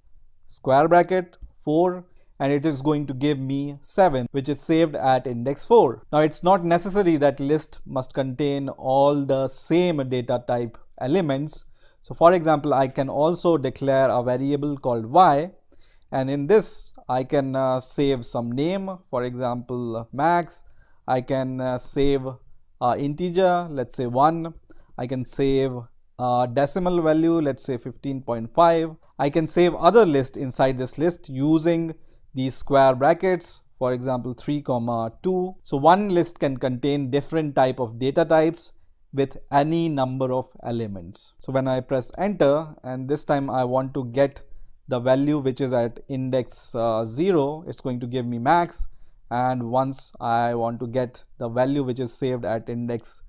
Speaker 1: square bracket 4, and it is going to give me 7, which is saved at index 4. Now it's not necessary that list must contain all the same data type elements. So for example, I can also declare a variable called y, and in this I can save some name, for example max. I can save integer, let's say 1. I can save a decimal value, let's say 15.5. I can save other list inside this list using these square brackets, for example 3, 2. So one list can contain different type of data types with any number of elements. So when I press enter, and this time I want to get the value which is at index 0, it's going to give me max. And once I want to get the value which is saved at index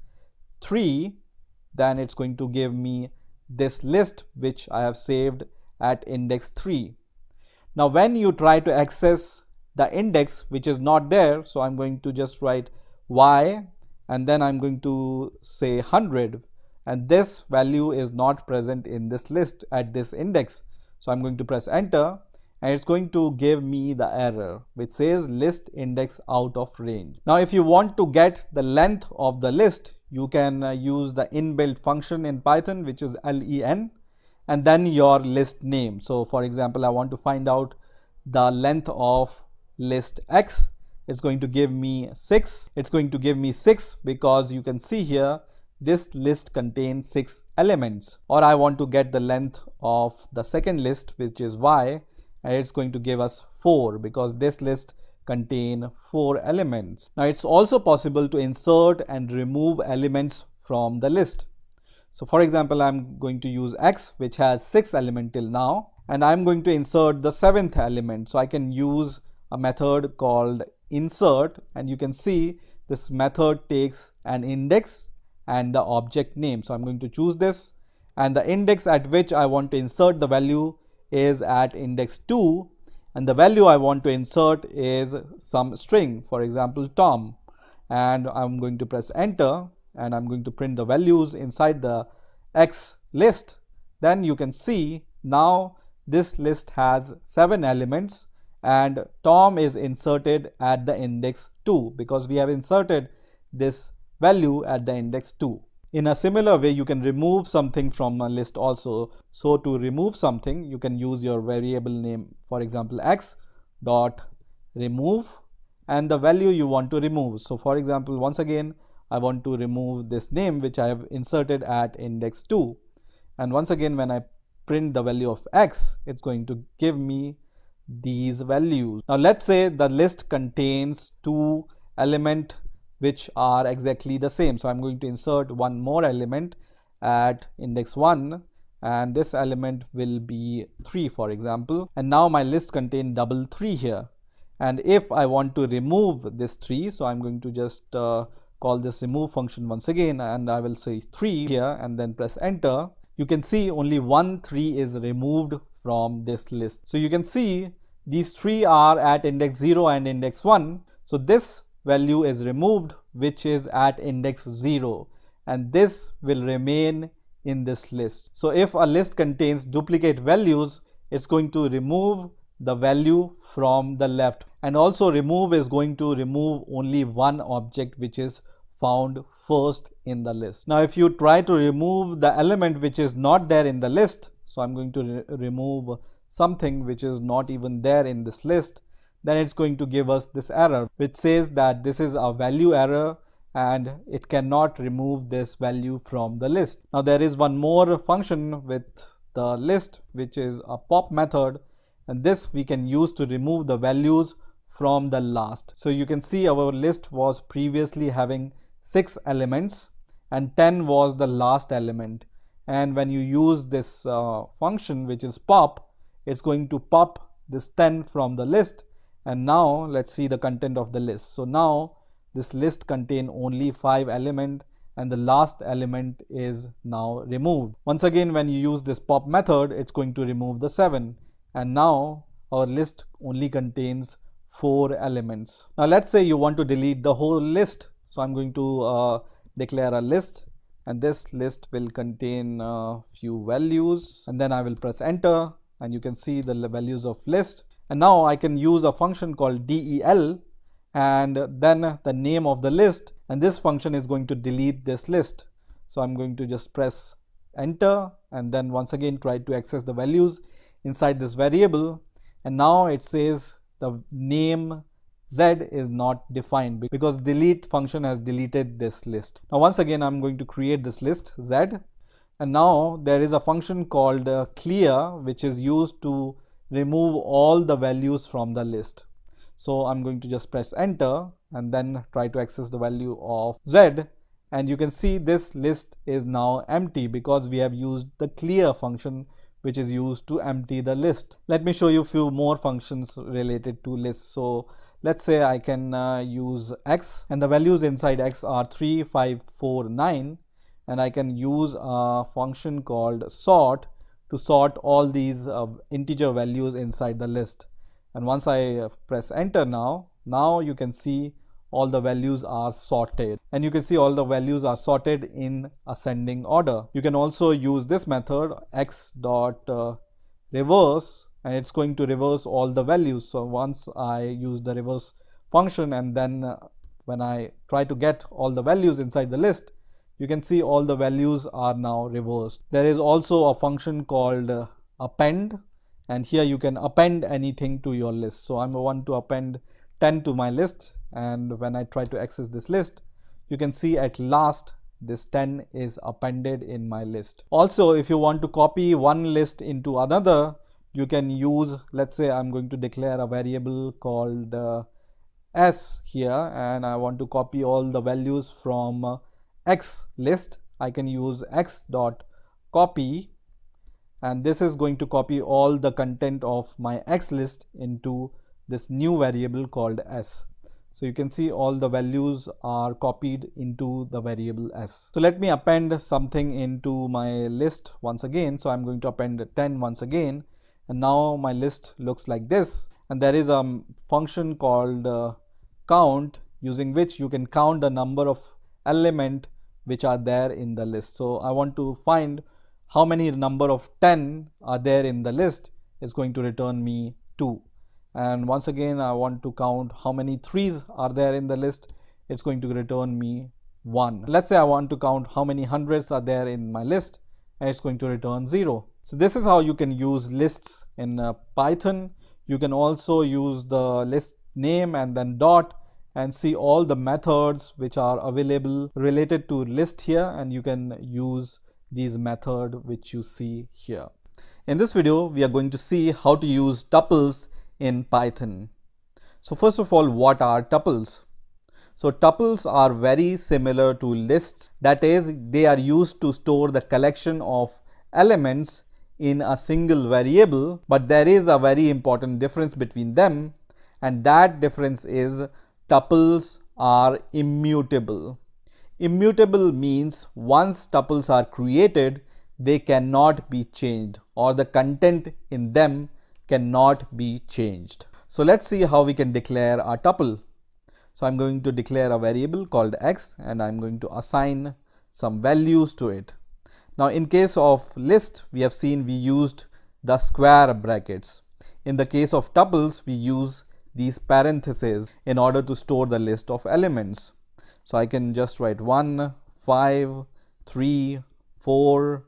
Speaker 1: 3, then it's going to give me this list which I have saved at index 3. Now when you try to access the index which is not there, so I'm going to just write y, and then I'm going to say 100, and this value is not present in this list at this index. So I'm going to press enter, and it's going to give me the error which says list index out of range. Now if you want to get the length of the list, you can use the inbuilt function in Python, which is len, and then your list name. So for example, I want to find out the length of list x. It's going to give me 6. It's going to give me 6 because you can see here this list contains 6 elements. Or I want to get the length of the second list, which is y, and it's going to give us 4 because this list contain 4 elements. Now it's also possible to insert and remove elements from the list. So for example, I'm going to use x, which has 6 elements till now, and I'm going to insert the 7th element. So I can use a method called insert, and you can see this method takes an index and the object name. So I'm going to choose this, and the index at which I want to insert the value is at index 2, and the value I want to insert is some string, for example Tom, and I'm going to press enter, and I'm going to print the values inside the x list. Then you can see now this list has 7 elements, and Tom is inserted at the index 2 because we have inserted this value at the index 2. In a similar way, you can remove something from a list also. So to remove something, you can use your variable name, for example x dot remove, and the value you want to remove. So for example, once again, I want to remove this name which I have inserted at index 2, and once again when I print the value of x, it's going to give me these values. Now let's say the list contains 2 elements which are exactly the same. So I'm going to insert one more element at index 1, and this element will be 3, for example, and now my list contains double 3 here. And if I want to remove this 3, so I'm going to just call this remove function once again, and I will say 3 here and then press enter. You can see only 1 3 is removed from this list. So you can see these 3 are at index 0 and index 1. So this value is removed which is at index 0, and this will remain in this list. So if a list contains duplicate values, it's going to remove the value from the left, and also remove is going to remove only one object which is found first in the list. Now if you try to remove the element which is not there in the list, so I'm going to remove something which is not even there in this list, then it's going to give us this error which says that this is a value error and it cannot remove this value from the list. Now there is one more function with the list which is a pop method, and this we can use to remove the values from the last. So you can see our list was previously having 6 elements and 10 was the last element, and when you use this function which is pop, it's going to pop this 10 from the list. And now let's see the content of the list. So now this list contains only 5 elements and the last element is now removed. Once again, when you use this pop method, it's going to remove the 7, and now our list only contains 4 elements. Now let's say you want to delete the whole list. So I'm going to declare a list, and this list will contain a few values, and then I will press enter and you can see the values of list. And now I can use a function called del and then the name of the list, and this function is going to delete this list. So I'm going to just press enter and then once again try to access the values inside this variable, and now it says the name Z is not defined because delete function has deleted this list. Now once again I'm going to create this list Z, and now there is a function called clear which is used to remove all the values from the list. So I'm going to just press enter and then try to access the value of Z, and you can see this list is now empty because we have used the clear function which is used to empty the list. Let me show you a few more functions related to lists. So let's say I can use X, and the values inside X are 3, 5, 4, 9, and I can use a function called sort to sort all these integer values inside the list. And once I press enter now you can see all the values are sorted, and you can see all the values are sorted in ascending order. You can also use this method x.reverse, and it's going to reverse all the values. So once I use the reverse function and then when I try to get all the values inside the list, you can see all the values are now reversed. There is also a function called append, and here you can append anything to your list. So I want to append 10 to my list, and when I try to access this list, you can see at last this 10 is appended in my list. Also, if you want to copy one list into another, you can use, let's say I'm going to declare a variable called s here, and I want to copy all the values from X list. I can use x.copy, and this is going to copy all the content of my X list into this new variable called s. So you can see all the values are copied into the variable s. So let me append something into my list once again. So I'm going to append 10 once again, and now my list looks like this. And there is a function called count, using which you can count the number of element which are there in the list. So I want to find how many number of 10 are there in the list. It's going to return me 2. And once again I want to count how many 3s are there in the list. It's going to return me 1. Let's say I want to count how many hundreds are there in my list, and it's going to return 0. So this is how you can use lists in Python. You can also use the list name and then dot and see all the methods which are available related to list here, and you can use these methods which you see here. In this video, we are going to see how to use tuples in Python. So first of all, what are tuples? So tuples are very similar to lists. That is, they are used to store the collection of elements in a single variable, but there is a very important difference between them, and that difference is tuples are immutable. Immutable means once tuples are created, they cannot be changed, or the content in them cannot be changed. So let's see how we can declare a tuple. So I'm going to declare a variable called x, and I'm going to assign some values to it. Now in case of list, we have seen we used the square brackets. In the case of tuples, we use these parentheses in order to store the list of elements. So I can just write 1, 5, 3, 4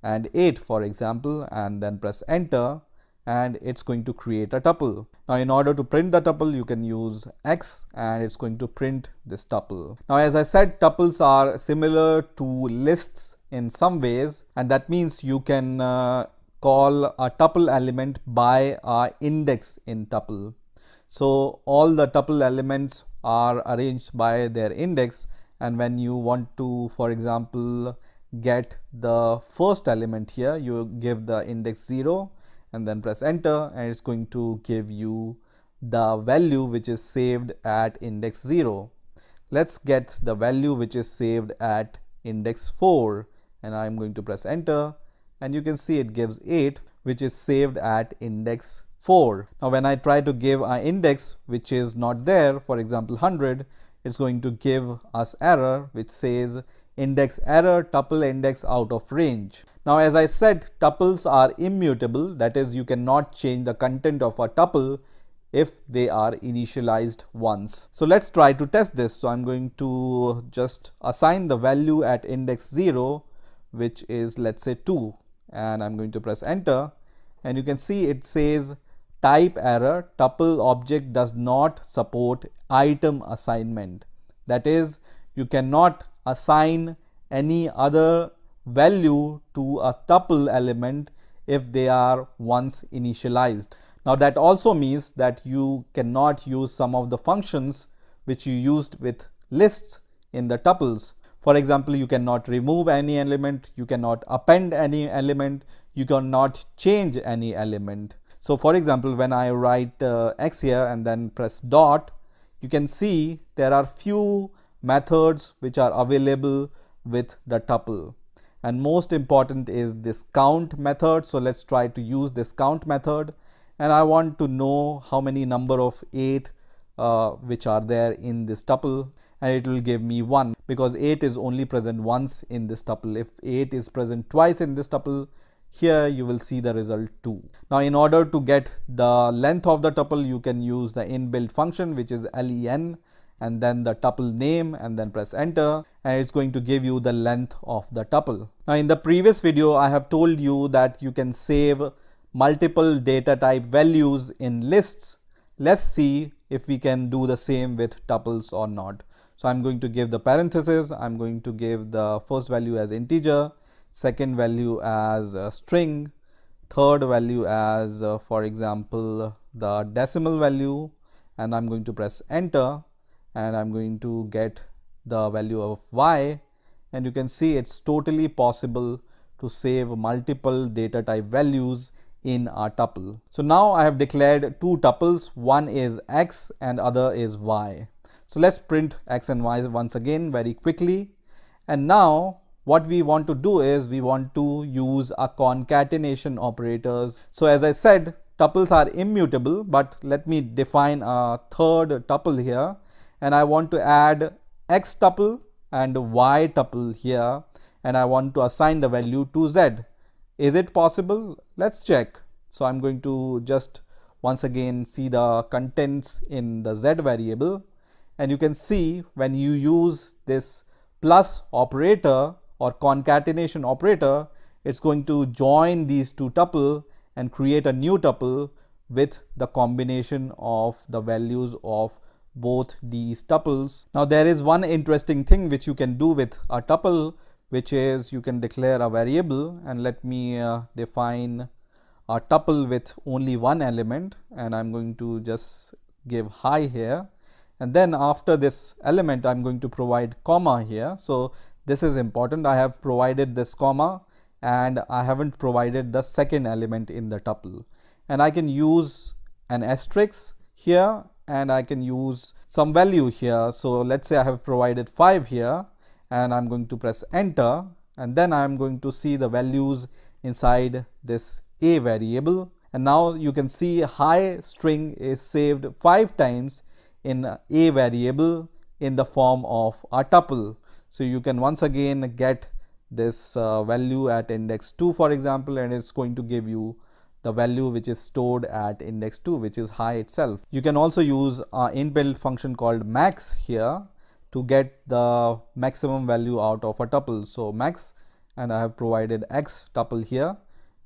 Speaker 1: and 8 for example, and then press enter, and it's going to create a tuple. Now in order to print the tuple, you can use X and it's going to print this tuple. Now as I said, tuples are similar to lists in some ways, and that means you can call a tuple element by an index in tuple. So all the tuple elements are arranged by their index, and when you want to, for example, get the first element here, you give the index 0 and then press enter, and it's going to give you the value which is saved at index 0. Let's get the value which is saved at index 4, and I'm going to press enter, and you can see it gives 8 which is saved at index 4. Now when I try to give an index which is not there, for example 100, it's going to give us error which says index error, tuple index out of range. Now as I said, tuples are immutable, that is you cannot change the content of a tuple if they are initialized once. So let's try to test this. So I'm going to just assign the value at index 0, which is let's say 2, and I'm going to press enter, and you can see it says type error, tuple object does not support item assignment. That is, you cannot assign any other value to a tuple element if they are once initialized. Now that also means that you cannot use some of the functions which you used with lists in the tuples. For example, you cannot remove any element, you cannot append any element, you cannot change any element. So for example, when I write X here and then press dot, you can see there are few methods which are available with the tuple, and most important is this count method. So let's try to use this count method, and I want to know how many number of 8 which are there in this tuple, and it will give me 1 because 8 is only present once in this tuple. If 8 is present twice in this tuple, here you will see the result 2. Now in order to get the length of the tuple, you can use the inbuilt function which is len, and then the tuple name, and then press enter, and it's going to give you the length of the tuple. Now in the previous video, I have told you that you can save multiple data type values in lists. Let's see if we can do the same with tuples or not. So I'm going to give the parenthesis, I'm going to give the first value as integer, second value as a string, third value as for example the decimal value, and I'm going to press enter, and I'm going to get the value of y, and you can see it's totally possible to save multiple data type values in a tuple. So now I have declared two tuples, one is x and other is y. So let's print x and y once again very quickly, and now what we want to do is we want to use a concatenation operators. So as I said, tuples are immutable, but let me define a third tuple here, and I want to add x tuple and y tuple here, and I want to assign the value to z. Is it possible? Let's check. So I'm going to just once again see the contents in the z variable, and you can see when you use this plus operator or concatenation operator, it's going to join these two tuple and create a new tuple with the combination of the values of both these tuples. Now there is one interesting thing which you can do with a tuple, which is you can declare a variable, and let me define a tuple with only one element, and I'm going to just give hi here, and then after this element I'm going to provide comma here. So this is important, I have provided this comma and I haven't provided the second element in the tuple, and I can use an asterisk here and I can use some value here. So let's say I have provided 5 here, and I'm going to press enter, and then I'm going to see the values inside this a variable, and now you can see hi string is saved 5 times in a variable in the form of a tuple. So you can once again get this value at index 2 for example, and it's going to give you the value which is stored at index 2, which is hi itself. You can also use an inbuilt function called max here to get the maximum value out of a tuple. So max, and I have provided x tuple here,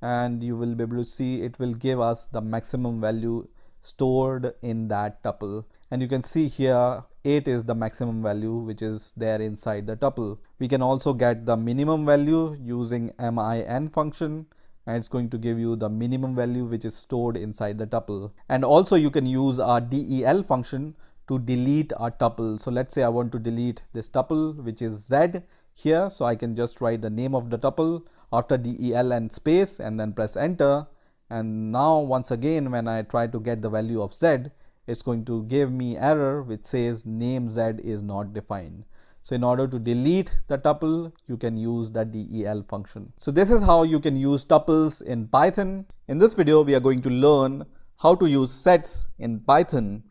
Speaker 1: and you will be able to see it will give us the maximum value stored in that tuple. And you can see here 8 is the maximum value which is there inside the tuple. We can also get the minimum value using min function, and it's going to give you the minimum value which is stored inside the tuple. And also you can use our del function to delete a tuple. So let's say I want to delete this tuple which is z here, so I can just write the name of the tuple after del and space and then press enter. And now once again when I try to get the value of z, it's going to give me error which says name z is not defined. So in order to delete the tuple, you can use the del function. So this is how you can use tuples in Python. In this video, we are going to learn how to use sets in Python.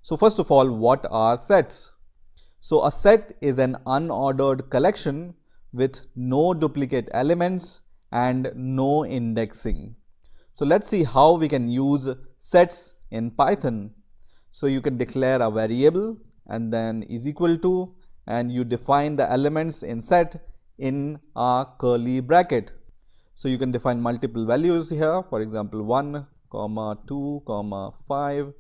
Speaker 1: So first of all, what are sets? So a set is an unordered collection with no duplicate elements and no indexing. So let's see how we can use sets in Python. So you can declare a variable and then is equal to, and you define the elements in set in a curly bracket. So you can define multiple values here, for example 1, 2, 5,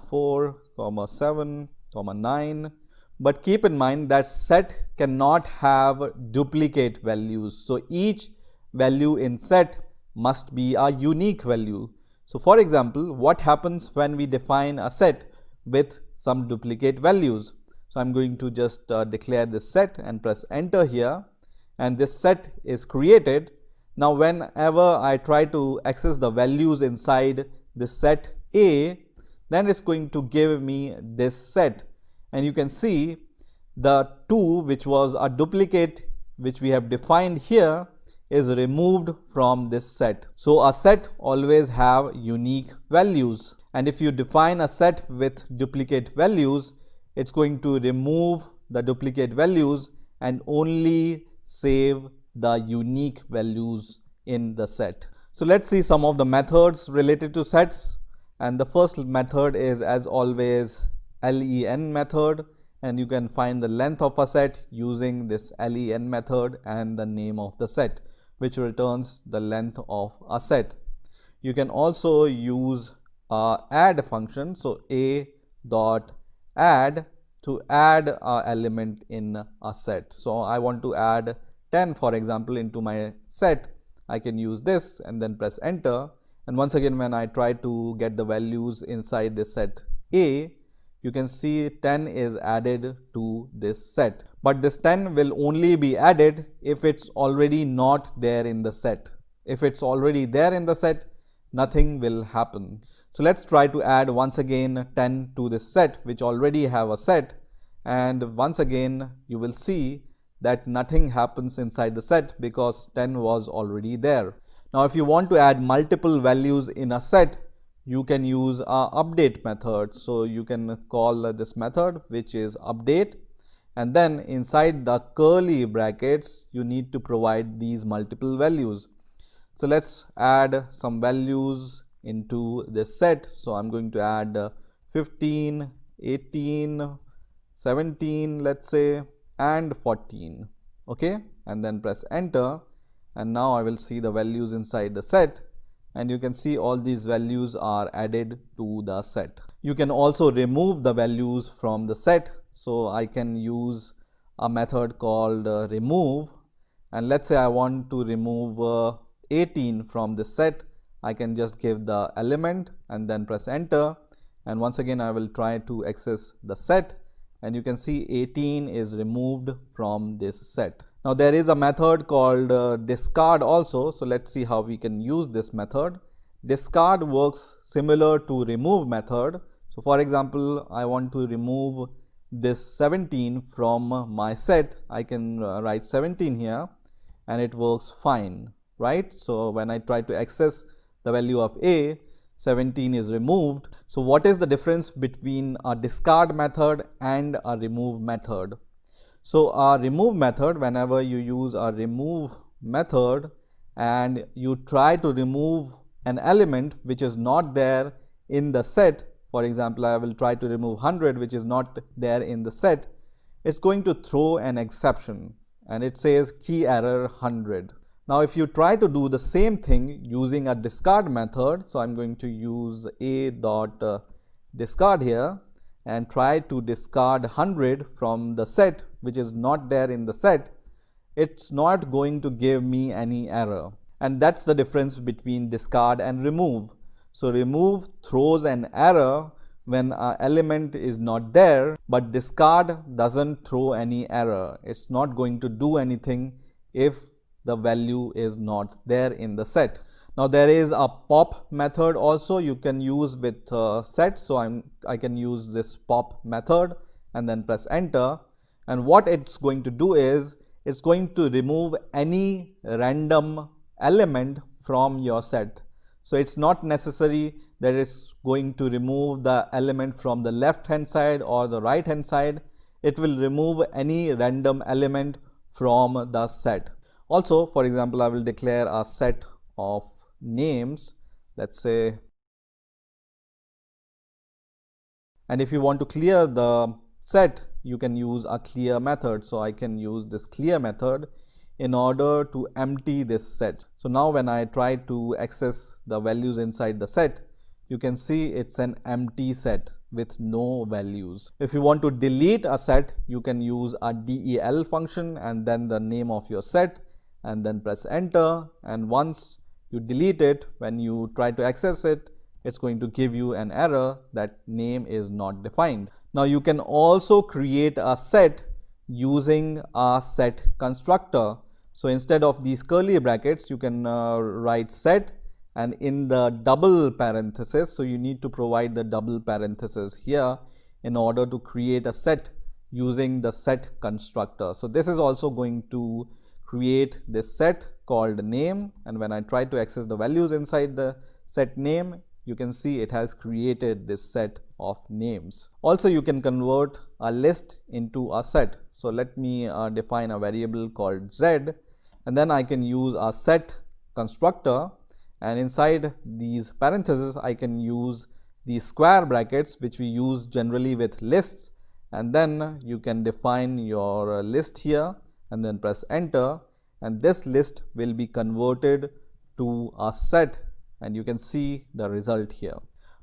Speaker 1: 4, 7, 9. But keep in mind that set cannot have duplicate values. So each value in set must be a unique value. So for example, what happens when we define a set with some duplicate values? So I'm going to just declare this set and press enter here, and this set is created. Now whenever I try to access the values inside this set A, then it's going to give me this set. And you can see the 2, which was a duplicate which we have defined here, is removed from this set. So a set always have unique values, and if you define a set with duplicate values, it's going to remove the duplicate values and only save the unique values in the set. So let's see some of the methods related to sets. And the first method is, as always, len method, and you can find the length of a set using this len method and the name of the set, which returns the length of a set. You can also use a add function, so a dot add, to add an element in a set. So I want to add 10, for example, into my set. I can use this and then press enter, and once again when I try to get the values inside this set A, you can see 10 is added to this set. But this 10 will only be added if it's already not there in the set. If it's already there in the set, nothing will happen. So let's try to add once again 10 to this set which already have a set, and once again you will see that nothing happens inside the set because 10 was already there. Now if you want to add multiple values in a set, you can use a update method. So you can call this method which is update, and then inside the curly brackets you need to provide these multiple values. So let's add some values into this set. So I'm going to add 15, 18, 17, let's say, and 14. Okay, and then press enter, and now I will see the values inside the set, and you can see all these values are added to the set. You can also remove the values from the set. So I can use a method called remove, and let's say I want to remove 18 from this set. I can just give the element and then press enter, and once again I will try to access the set, and you can see 18 is removed from this set. Now there is a method called discard also. So let's see how we can use this method. Discard works similar to remove method. So for example, I want to remove this 17 from my set. I can write 17 here and it works fine, right? So when I try to access the value of A, 17 is removed. So what is the difference between a discard method and a remove method? So a remove method, whenever you use a remove method and you try to remove an element which is not there in the set, for example, I will try to remove 100 which is not there in the set, it's going to throw an exception and it says key error 100. Now if you try to do the same thing using a discard method, so I'm going to use a.discard here and try to discard 100 from the set which is not there in the set, it's not going to give me any error. And that's the difference between discard and remove. So remove throws an error when an element is not there, but discard doesn't throw any error. It's not going to do anything if the value is not there in the set. Now there is a pop method also you can use with set. So I can use this pop method and then press enter. And what it's going to do is it's going to remove any random element from your set. So it's not necessary that it's going to remove the element from the left hand side or the right hand side. It will remove any random element from the set. Also, for example, I will declare a set of names, let's say, and if you want to clear the set, you can use a clear method. So I can use this clear method in order to empty this set. So now when I try to access the values inside the set, you can see it's an empty set with no values. If you want to delete a set, you can use a del function and then the name of your set and then press enter. And once you delete it, when you try to access it, it's going to give you an error that name is not defined. Now you can also create a set using a set constructor. So instead of these curly brackets, you can write set and in the double parenthesis. So you need to provide the double parenthesis here in order to create a set using the set constructor. So this is also going to create this set called name, and when I try to access the values inside the set name, you can see it has created this set of names. Also, you can convert a list into a set. So let me define a variable called z, and then I can use a set constructor, and inside these parentheses I can use these square brackets which we use generally with lists, and then you can define your list here and then press enter, and this list will be converted to a set, and you can see the result here.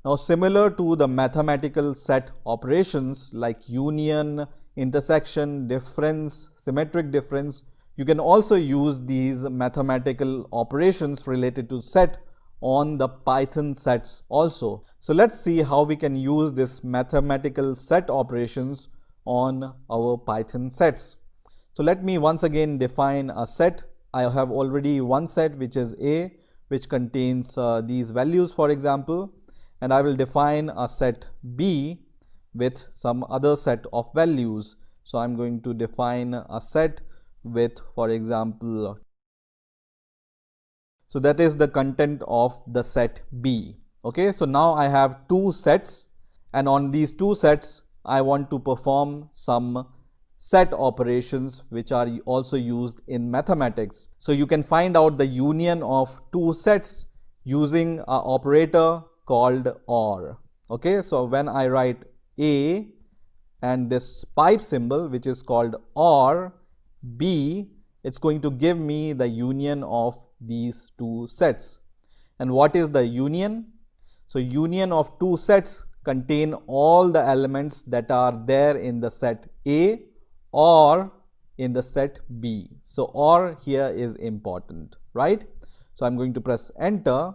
Speaker 1: Now similar to the mathematical set operations like union, intersection, difference, symmetric difference, you can also use these mathematical operations related to set on the Python sets also. So let's see how we can use this mathematical set operations on our Python sets. So let me once again define a set. I have already one set which is A, which contains these values, for example, and I will define a set B with some other set of values. So I'm going to define a set with, for example, so that is the content of the set B. Okay, so now I have two sets, and on these two sets I want to perform some set operations which are also used in mathematics. So you can find out the union of two sets using an operator called OR. Okay, so when I write A and this pipe symbol which is called OR B, it's going to give me the union of these two sets. And what is the union? So union of two sets contain all the elements that are there in the set A or in the set B. So OR here is important, right? So I'm going to press enter,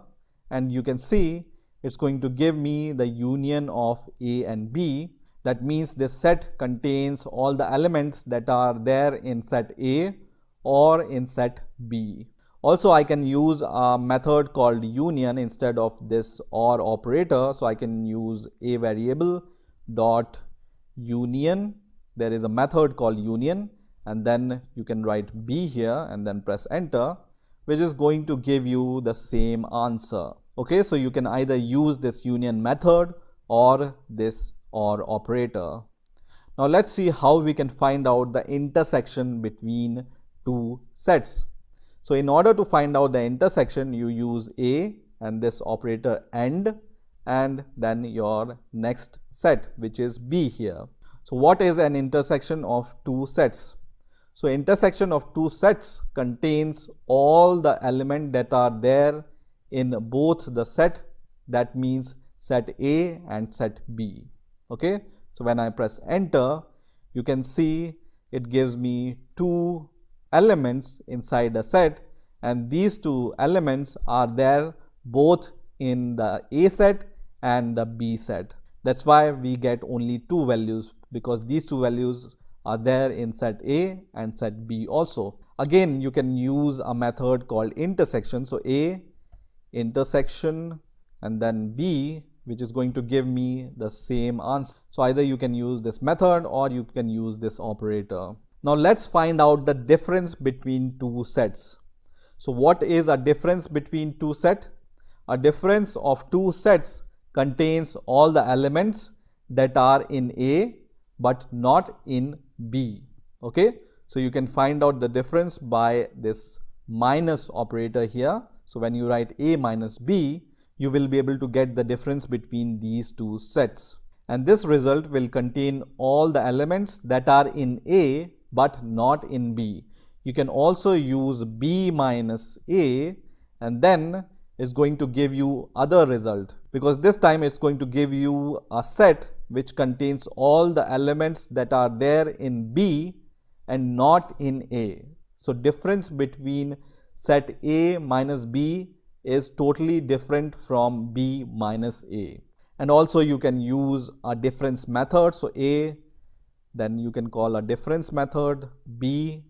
Speaker 1: and you can see it's going to give me the union of A and B. That means this set contains all the elements that are there in set A or in set B. Also, I can use a method called union instead of this OR operator. So I can use a variable dot union. There is a method called union, and then you can write B here and then press enter, which is going to give you the same answer. Okay, so you can either use this union method or this OR operator. Now let's see how we can find out the intersection between two sets. So in order to find out the intersection, you use A and this operator AND, and then your next set which is B here. So what is an intersection of two sets? So intersection of two sets contains all the elements that are there in both the set, that means set A and set B. Okay, so when I press enter, you can see it gives me two elements inside a set, and these two elements are there both in the A set and the B set. That's why we get only two values, because these two values are there in set A and set B also. Again, you can use a method called intersection. So A intersection and then B, which is going to give me the same answer. So either you can use this method or you can use this operator. Now let's find out the difference between two sets. So what is a difference between two sets? A difference of two sets contains all the elements that are in A but not in B. Okay, so you can find out the difference by this minus operator here. So when you write A minus B, you will be able to get the difference between these two sets, and this result will contain all the elements that are in A but not in B. You can also use B minus A, and then it's going to give you other result, because this time it's going to give you a set which contains all the elements that are there in B and not in A. So difference between set A minus B is totally different from B minus A. And also you can use a difference method. So A, then you can call a difference method B,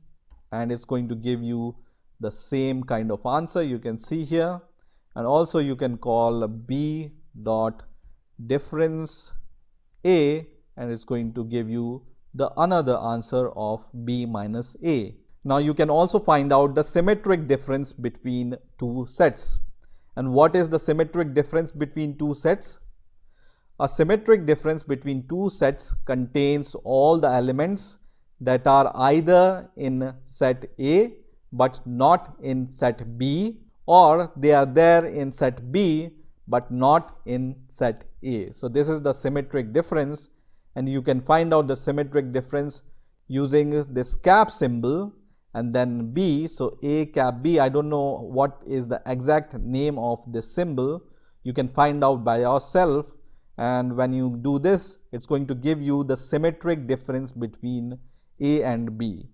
Speaker 1: and it's going to give you the same kind of answer you can see here. And also you can call B dot difference A, and it's going to give you the another answer of B minus A. Now you can also find out the symmetric difference between two sets. And what is the symmetric difference between two sets? A symmetric difference between two sets contains all the elements that are either in set A but not in set B, or they are there in set B but not in set A. So this is the symmetric difference, and you can find out the symmetric difference using this cap symbol and then B. So A cap B, I don't know what is the exact name of this symbol. You can find out by yourself, and when you do this, it's going to give you the symmetric difference between A and B.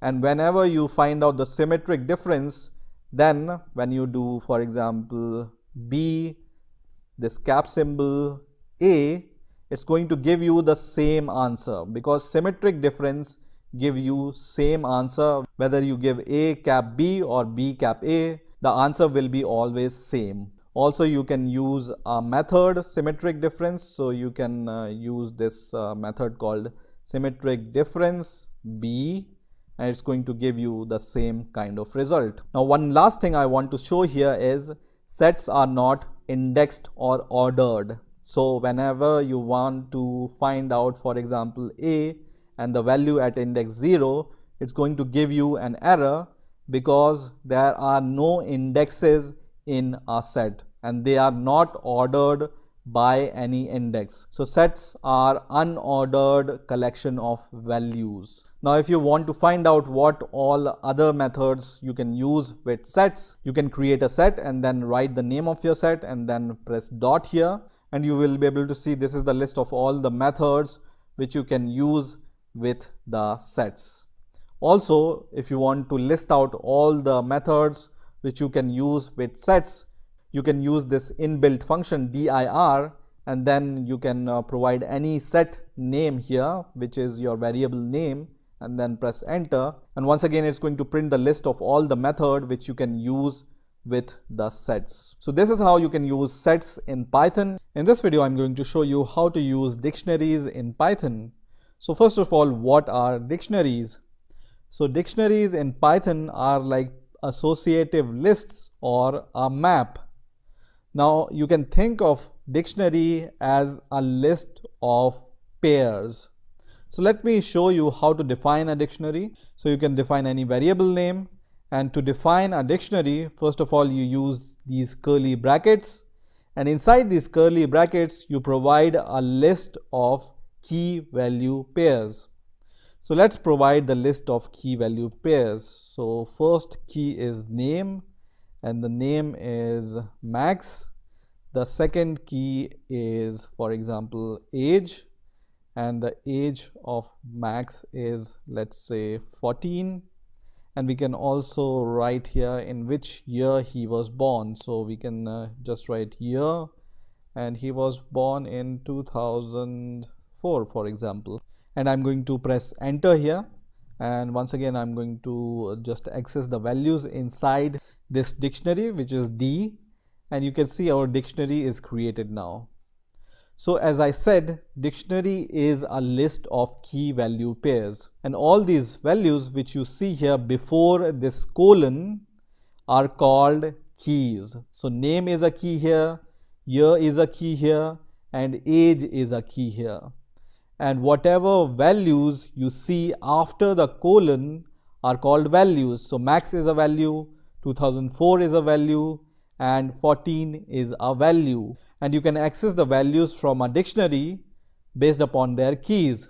Speaker 1: And whenever you find out the symmetric difference, then when you do, for example, B, this cap symbol A, it's going to give you the same answer, because symmetric difference give you same answer. Whether you give A cap B or B cap A, the answer will be always same. Also you can use a method symmetric difference. So you can use this method called symmetric difference B, and it's going to give you the same kind of result. Now one last thing I want to show here is sets are not indexed or ordered. So whenever you want to find out, for example, A and the value at index 0, it's going to give you an error because there are no indexes in a set and they are not ordered by any index. So sets are unordered collection of values. Now if you want to find out what all other methods you can use with sets, you can create a set and then write the name of your set and then press dot here, and you will be able to see this is the list of all the methods which you can use with the sets. Also, if you want to list out all the methods which you can use with sets, you can use this inbuilt function dir, and then you can provide any set name here, which is your variable name, and then press enter, and once again it's going to print the list of all the method which you can use with the sets. So this is how you can use sets in Python. In this video I'm going to show you how to use dictionaries in Python. So first of all, what are dictionaries? So dictionaries in Python are like associative lists or a map. Now you can think of dictionary as a list of pairs. So let me show you how to define a dictionary. So you can define any variable name, and to define a dictionary, first of all you use these curly brackets, and inside these curly brackets you provide a list of key value pairs. So let's provide the list of key value pairs. So first key is name, and the name is Max. The second key is, for example, age, and the age of Max is, let's say, 14. And we can also write here in which year he was born. So we can just write year, and he was born in 2004, for example. And I'm going to press enter here, and once again I'm going to just access the values inside this dictionary, which is D, and you can see our dictionary is created now. So as I said, dictionary is a list of key value pairs, and all these values which you see here before this colon are called keys. So name is a key here, year is a key here, and age is a key here. And whatever values you see after the colon are called values. So Max is a value, 2004 is a value, and 14 is a value. And you can access the values from a dictionary based upon their keys.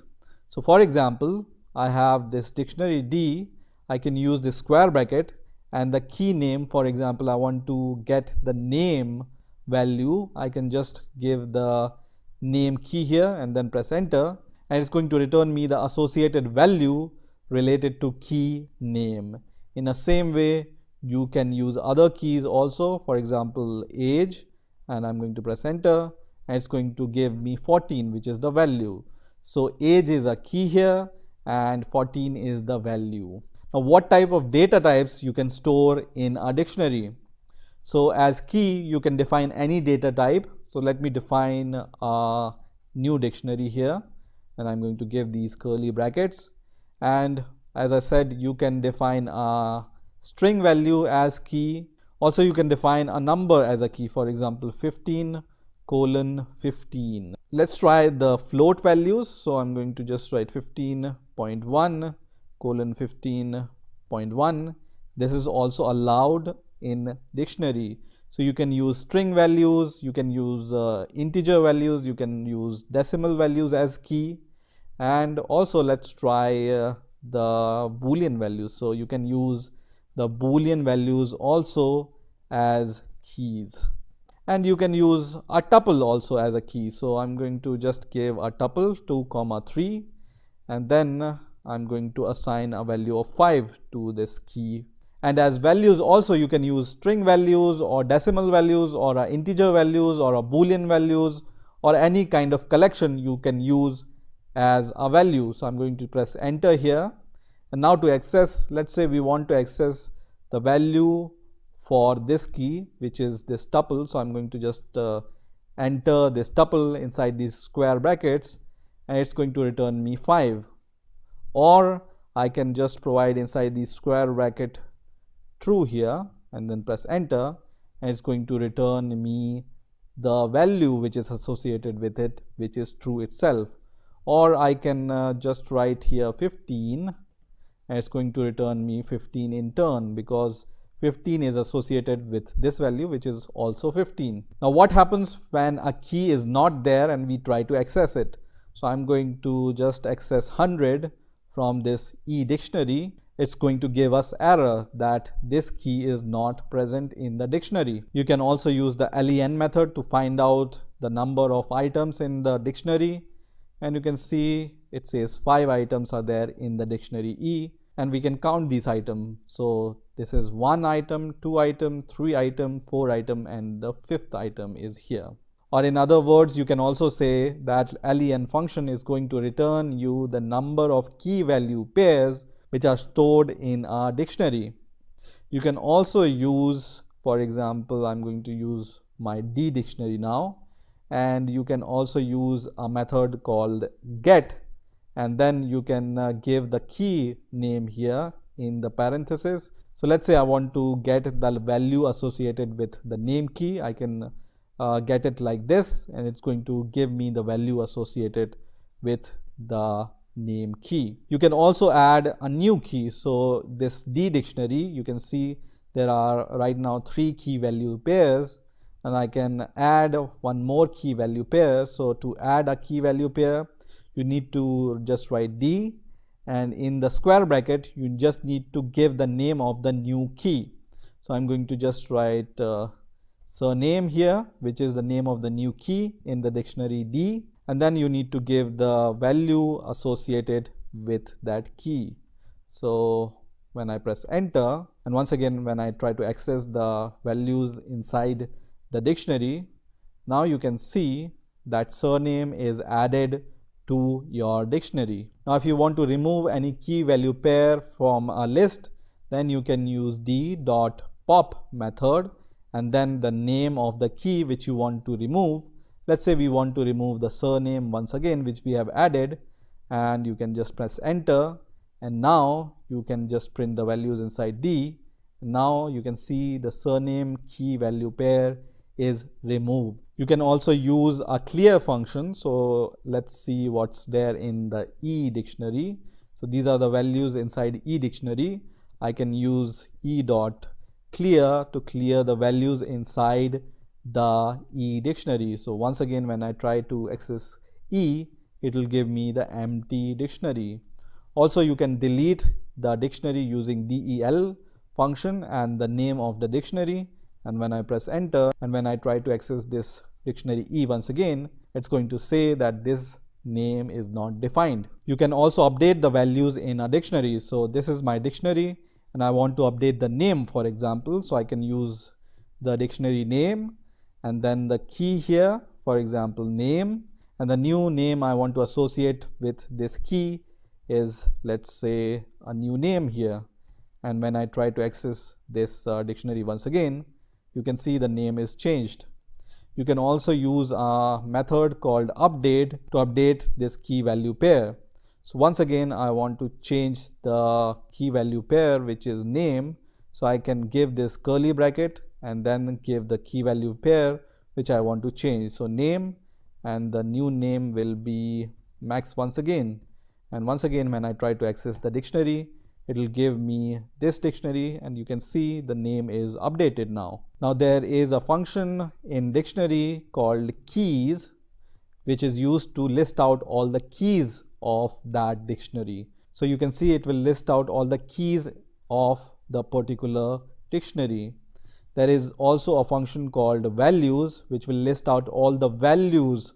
Speaker 1: So for example, I have this dictionary D. I can use this square bracket and the key name. For example, I want to get the name value. I can just give the name key here and then press enter, and it's going to return me the associated value related to key name. In the same way, you can use other keys also. For example, age, and I'm going to press enter, and it's going to give me 14, which is the value. So age is a key here and 14 is the value. Now what type of data types you can store in a dictionary? So as key, you can define any data type. So let me define a new dictionary here, and I'm going to give these curly brackets. And as I said, you can define a string value as key. Also, you can define a number as a key, for example, 15:15. Let's try the float values. So I'm going to just write 15:1:15.1. This is also allowed in dictionary. So you can use string values, you can use integer values, you can use decimal values as key. And also let's try the Boolean values. So you can use the Boolean values also as keys, and you can use a tuple also as a key. So I'm going to just give a tuple 2,3, and then I'm going to assign a value of 5 to this key. And as values also, you can use string values or decimal values or integer values or Boolean values or any kind of collection you can use as a value. So I'm going to press enter here, and now to access, let's say we want to access the value for this key, which is this tuple. So I'm going to just enter this tuple inside these square brackets, and it's going to return me 5. Or I can just provide inside the square bracket true here and then press enter, and it's going to return me the value which is associated with it, which is true itself. Or I can just write here 15, and it's going to return me 15 in turn, because 15 is associated with this value, which is also 15. Now what happens when a key is not there and we try to access it? So I'm going to just access 100 from this E dictionary. It's going to give us error that this key is not present in the dictionary. You can also use the len method to find out the number of items in the dictionary, and you can see it says 5 items are there in the dictionary E, and we can count these items. So this is 1 item, 2 item, 3 item, 4 item, and the 5th item is here. Or in other words, you can also say that len function is going to return you the number of key value pairs which are stored in a dictionary. You can also use, for example, I'm going to use my D dictionary now, and you can also use a method called get, and then you can give the key name here in the parenthesis. So let's say I want to get the value associated with the name key. I can get it like this, and it's going to give me the value associated with the name key. You can also add a new key. So this D dictionary, you can see there are right now 3 key value pairs, and I can add one more key value pair. So to add a key value pair, you need to just write D, and in the square bracket you just need to give the name of the new key. So I'm going to just write surname here, which is the name of the new key in the dictionary D, and then you need to give the value associated with that key. So when I press enter, and once again when I try to access the values inside the dictionary, now you can see that surname is added to your dictionary. Now if you want to remove any key value pair from a list, then you can use d.pop method and then the name of the key which you want to remove. Let's say we want to remove the surname once again, which we have added, and you can just press enter, and now you can just print the values inside D. Now you can see the surname key value pair is removed. You can also use a clear function. So let's see what's there in the E dictionary. So these are the values inside E dictionary. I can use E.clear to clear the values inside the E dictionary. So once again when I try to access E, it will give me the empty dictionary. Also you can delete the dictionary using del function and the name of the dictionary, and when I press enter and when I try to access this dictionary E once again, it's going to say that this name is not defined. You can also update the values in a dictionary. So this is my dictionary and I want to update the name, for example. So I can use the dictionary name and then the key here, for example name, and the new name I want to associate with this key is, let's say, a new name here. And when I try to access this dictionary once again, you can see the name is changed. You can also use a method called update to update this key value pair. So once again I want to change the key value pair, which is name. So I can give this curly bracket and then give the key value pair which I want to change. So name, and the new name will be Max once again. And once again when I try to access the dictionary, it will give me this dictionary, and you can see the name is updated now. Now there is a function in dictionary called keys, which is used to list out all the keys of that dictionary. So you can see it will list out all the keys of the particular dictionary. There is also a function called values, which will list out all the values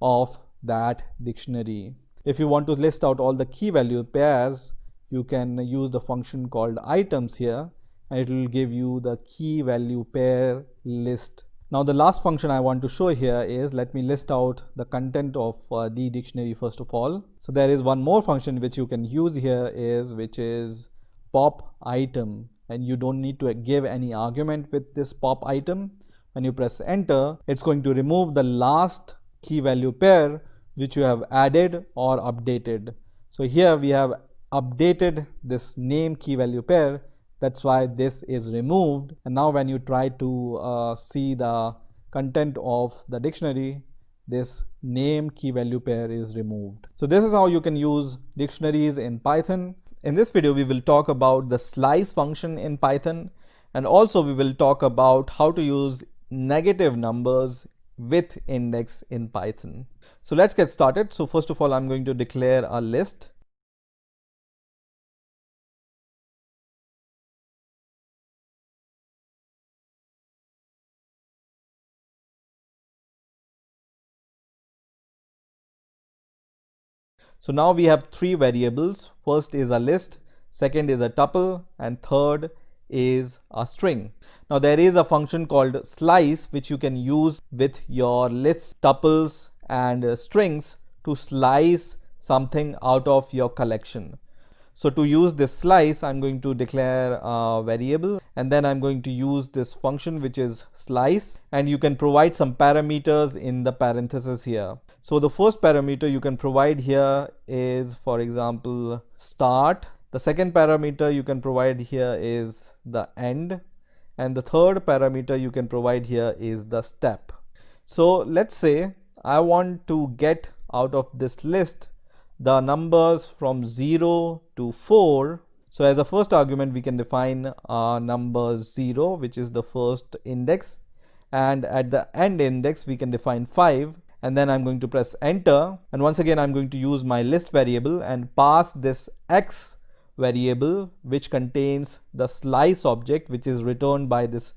Speaker 1: of that dictionary. If you want to list out all the key value pairs, you can use the function called items here, and it will give you the key value pair list. Now the last function I want to show here is, let me list out the content of the dictionary first of all. So there is one more function which you can use here which is pop item, and you don't need to give any argument with this pop item. When you press enter, it's going to remove the last key value pair which you have added or updated. So here we have updated this name key value pair, that's why this is removed. And now when you try to see the content of the dictionary, this name key value pair is removed. So this is how you can use dictionaries in Python. In this video we will talk about the slice function in Python, and also we will talk about how to use negative numbers with index in Python. So let's get started. So first of all I'm going to declare a list. So now we have three variables. First is a list, second is a tuple, and third is a string. Now there is a function called slice which you can use with your lists, tuples and strings to slice something out of your collection. So to use this slice, I'm going to declare a variable, and then I'm going to use this function which is slice, and you can provide some parameters in the parentheses here. So the first parameter you can provide here is, for example, start. The second parameter you can provide here is the end, and the third parameter you can provide here is the step. So let's say I want to get out of this list the numbers from 0 to 4. So as a first argument we can define number 0, which is the first index, and at the end index we can define 5, and then I'm going to press enter, and once again I'm going to use my list variable and pass this x variable which contains the slice object which is returned by this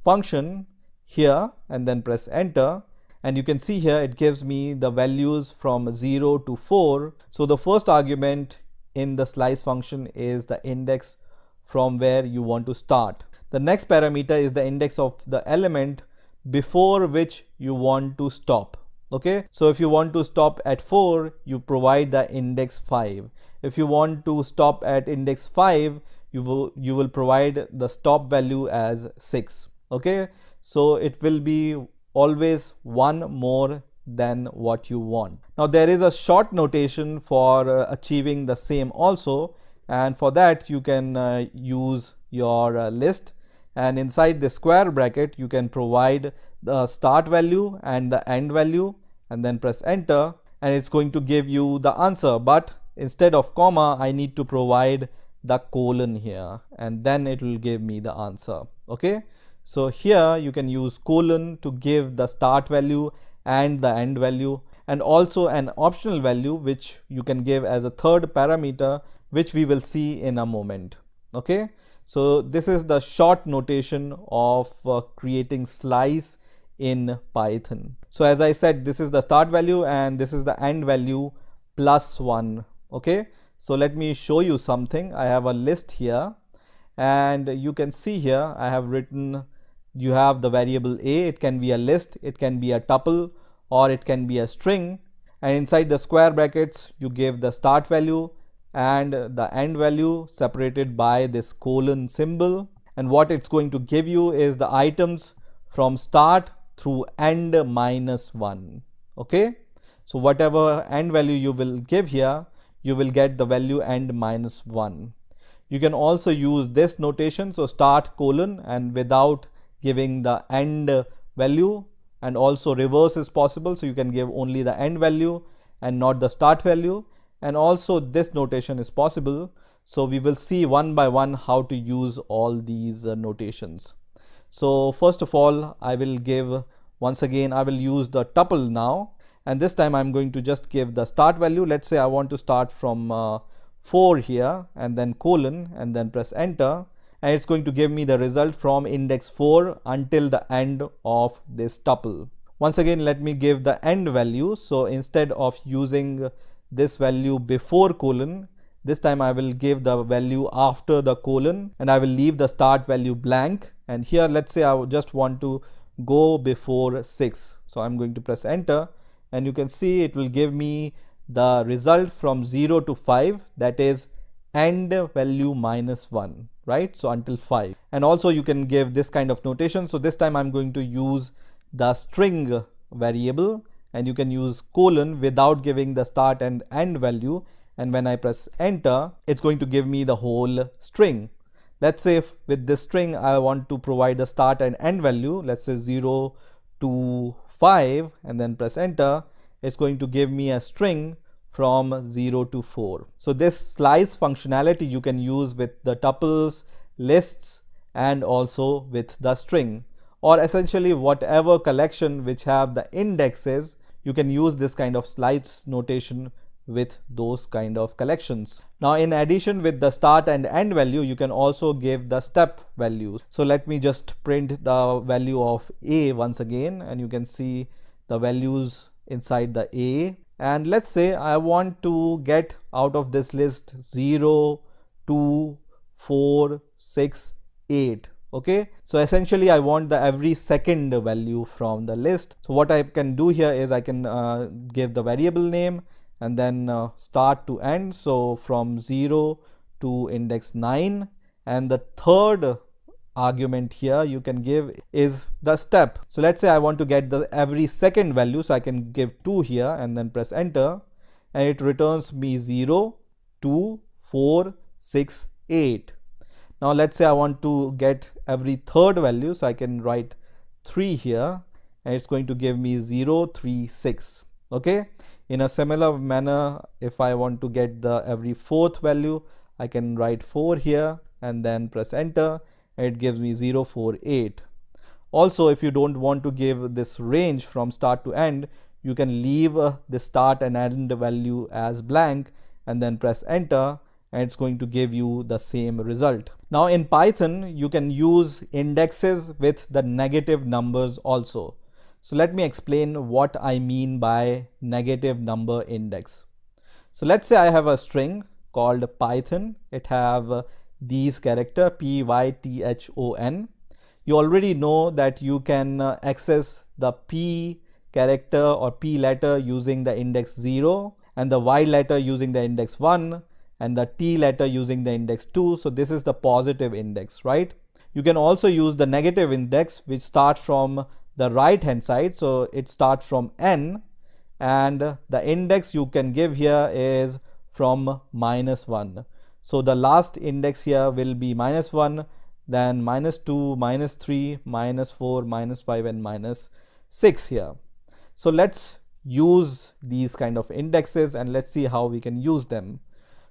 Speaker 1: function here, and then press enter. And you can see here it gives me the values from 0 to 4. So the first argument in the slice function is the index from where you want to start. The next parameter is the index of the element before which you want to stop. Okay, so if you want to stop at 4, you provide the index 5. If you want to stop at index 5, you will provide the stop value as 6. Okay, so it will be always one more than what you want. Now there is a short notation for achieving the same also, and for that you can use your list, and inside the square bracket you can provide the start value and the end value, and then press enter, and it's going to give you the answer. But instead of comma, I need to provide the colon here, and then it will give me the answer. Okay, so here you can use colon to give the start value and the end value, and also an optional value which you can give as a third parameter, which we will see in a moment. Okay, so this is the short notation of creating slice in Python. So as I said, this is the start value and this is the end value plus 1. Okay, so let me show you something. I have a list here, and you can see here I have written, you have the variable a. It can be a list, it can be a tuple, or it can be a string, and inside the square brackets you give the start value and the end value separated by this colon symbol, and what it's going to give you is the items from start through end minus 1. Okay, so whatever end value you will give here, you will get the value end minus 1. You can also use this notation, so start colon and without giving the end value, and also reverse is possible, so you can give only the end value and not the start value, and also this notation is possible. So we will see one by one how to use all these notations. So first of all, I will give, once again I will use the tuple now, and this time I'm going to just give the start value. Let's say I want to start from 4 here, and then colon, and then press enter, and it's going to give me the result from index 4 until the end of this tuple. Once again, let me give the end value. So instead of using this value before colon, this time I will give the value after the colon, and I will leave the start value blank. And here let's say I just want to go before 6, so I'm going to press enter, and you can see it will give me the result from 0 to 5, that is end value minus 1, right? So until 5. And also you can give this kind of notation. So this time I'm going to use the string variable, and you can use colon without giving the start and end value, and when I press enter, it's going to give me the whole string. Let's say if with this string I want to provide the start and end value, let's say 0 to 5, and then press enter, it's going to give me a string from 0 to 4. So this slice functionality you can use with the tuples, lists, and also with the string, or essentially whatever collection which have the indexes, you can use this kind of slice notation with those kind of collections. Now in addition with the start and end value, you can also give the step values. So let me just print the value of a once again, and you can see the values inside the a. And let's say I want to get out of this list 0, 2, 4, 6, 8. Okay, so essentially I want the every second value from the list. So what I can do here is I can give the variable name and then start to end, so from 0 to index 9, and the third argument here you can give is the step. So let's say I want to get the every second value, so I can give 2 here and then press enter, and it returns me 0, 2, 4, 6, 8. Now let's say I want to get every third value, so I can write 3 here, and it's going to give me 0, 3, 6. Okay, in a similar manner, if I want to get the every fourth value, I can write 4 here and then press enter, and it gives me 0, 4, 8. Also, if you don't want to give this range from start to end, you can leave the start and end value as blank and then press enter, and it's going to give you the same result. Now in Python, you can use indexes with the negative numbers also. So let me explain what I mean by negative number index. So let's say I have a string called Python. It have these character Python. You already know that you can access the P character or P letter using the index 0 and the Y letter using the index 1 and the T letter using the index 2. So this is the positive index, right? You can also use the negative index, which starts from the right hand side. So it starts from N, and the index you can give here is from -1. So the last index here will be -1, then -2, -3, -4, -5 and -6 here. So let's use these kind of indexes and let's see how we can use them.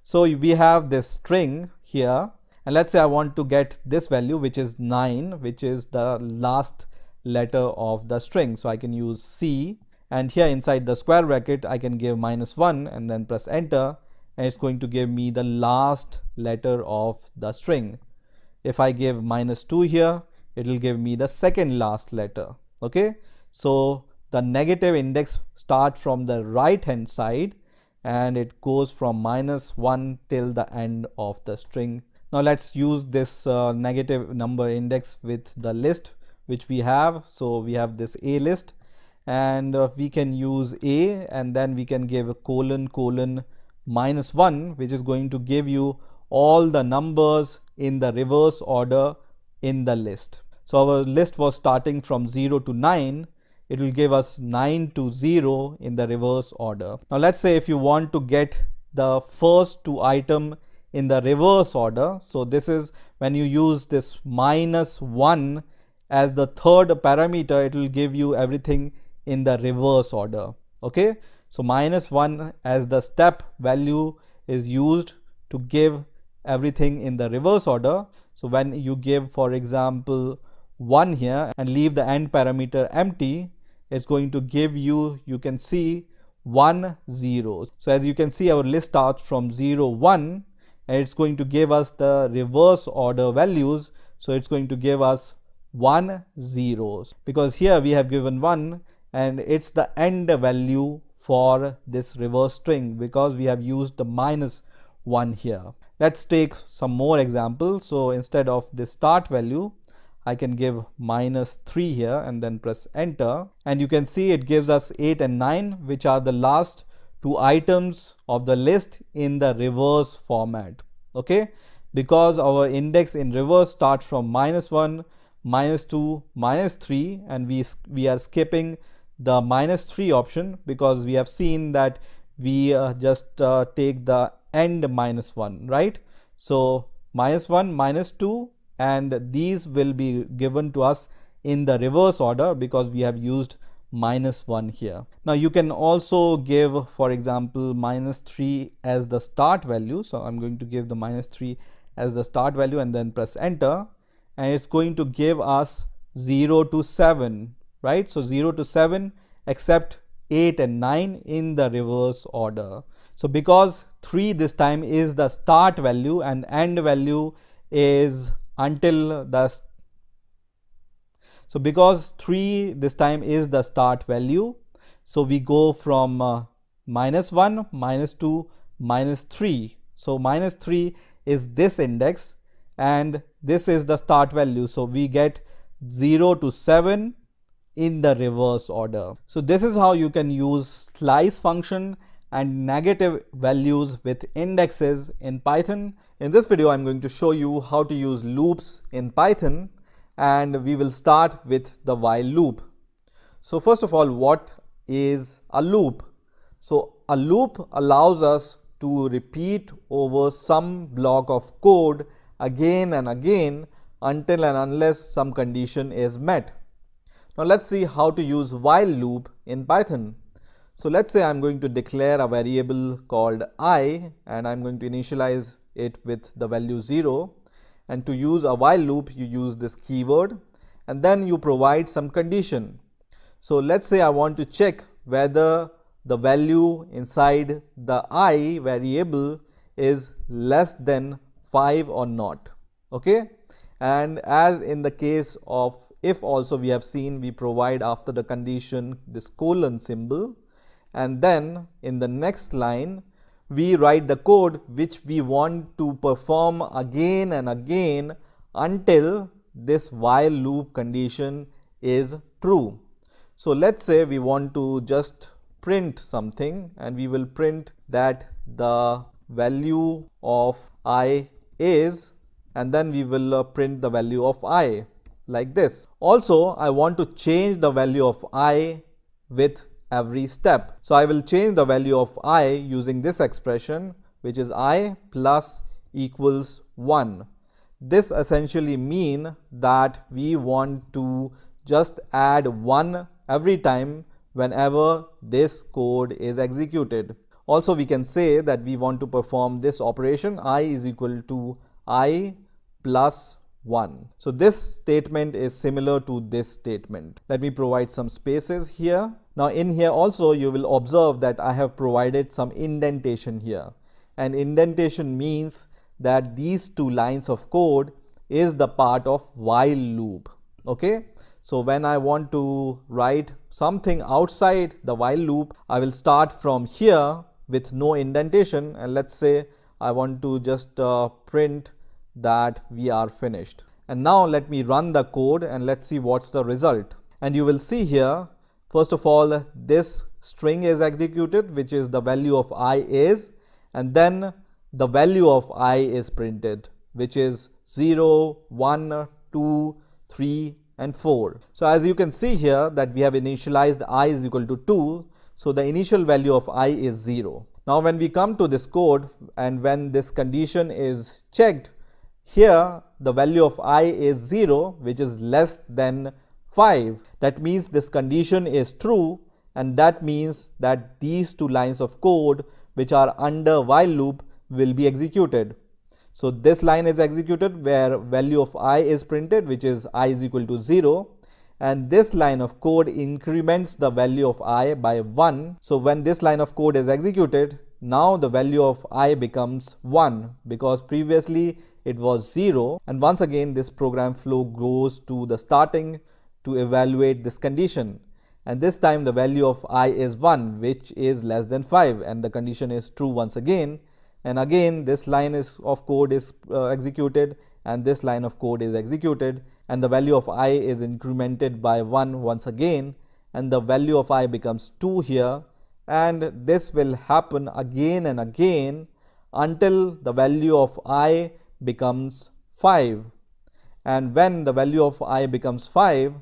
Speaker 1: So we have this string here, and let's say I want to get this value, which is 9, which is the last letter of the string. So I can use C, and here inside the square bracket I can give -1 and then press enter, and it's going to give me the last letter of the string. If I give -2 here, it will give me the second last letter. Okay, so the negative index starts from the right hand side and it goes from -1 till the end of the string. Now let's use this negative number index with the list which we have. So we have this A list, and we can use A, and then we can give a colon -1, which is going to give you all the numbers in the reverse order in the list. So our list was starting from 0 to 9. It will give us 9 to 0 in the reverse order. Now let's say if you want to get the first two items in the reverse order. So this is when you use this -1 as the third parameter, it will give you everything in the reverse order. Okay, so -1 as the step value is used to give everything in the reverse order. So when you give, for example, 1 here and leave the end parameter empty, it's going to give you, you can see 1 0. So as you can see, our list starts from 0 1, and it's going to give us the reverse order values. So it's going to give us 1 0, because here we have given 1 and it's the end value for this reverse string because we have used the -1 here. Let's take some more examples. So instead of this start value, I can give -3 here and then press enter, and you can see it gives us 8 and 9, which are the last two items of the list in the reverse format. Okay, because our index in reverse starts from -1, -2, -3, and we are skipping the -3 option because we have seen that we just take the end -1, right? So -1, -2, and these will be given to us in the reverse order because we have used -1 here. Now you can also give, for example, -3 as the start value. So I'm going to give the -3 as the start value and then press enter, and it's going to give us 0 to 7, right? So 0 to 7 except 8 and 9 in the reverse order. So because 3 this time is the start value and end value is until the, so because 3 this time is the start value, so we go from -1, -2, -3. So -3 is this index and this is the start value. So we get 0 to 7 in the reverse order. So this is how you can use slice function and negative values with indexes in Python. In this video, I'm going to show you how to use loops in Python, and we will start with the while loop. So first of all, what is a loop? So a loop allows us to repeat over some block of code again and again until and unless some condition is met. Now let's see how to use while loop in Python. So let's say I'm going to declare a variable called I, and I'm going to initialize it with the value 0. And to use a while loop, you use this keyword and then you provide some condition. So let's say I want to check whether the value inside the I variable is less than 5 or not. Okay, and as in the case of if also, we have seen we provide after the condition this colon symbol, and then in the next line we write the code which we want to perform again and again until this while loop condition is true. So let's say we want to just print something, and we will print that the value of I is, and then we will print the value of I like this. Also, I want to change the value of I with every step. So I will change the value of I using this expression, which is I plus equals 1. This essentially means that we want to just add 1 every time whenever this code is executed. Also, we can say that we want to perform this operation I is equal to I plus 1. So this statement is similar to this statement. Let me provide some spaces here. Now in here also you will observe that I have provided some indentation here, and indentation means that these two lines of code is the part of while loop. Okay, so when I want to write something outside the while loop, I will start from here with no indentation, and let's say I want to just print that we are finished. And now let me run the code and let's see what's the result. And you will see here, first of all, this string is executed, which is the value of I is, and then the value of I is printed, which is 0, 1, 2, 3 and 4. So as you can see here that we have initialized I is equal to 2. So the initial value of I is 0. Now when we come to this code and when this condition is checked, here the value of I is 0, which is less than 5. That means this condition is true, and that means that these two lines of code which are under while loop will be executed. So this line is executed where value of I is printed, which is I is equal to 0, and this line of code increments the value of I by 1. So when this line of code is executed, now the value of I becomes 1 because previously it was 0, and once again this program flow goes to the starting to evaluate this condition, and this time the value of I is 1, which is less than 5, and the condition is true once again. And again this line of code is executed, and this line of code is executed, and the value of I is incremented by 1 once again, and the value of I becomes 2 here, and this will happen again and again until the value of I becomes 5. And when the value of I becomes 5,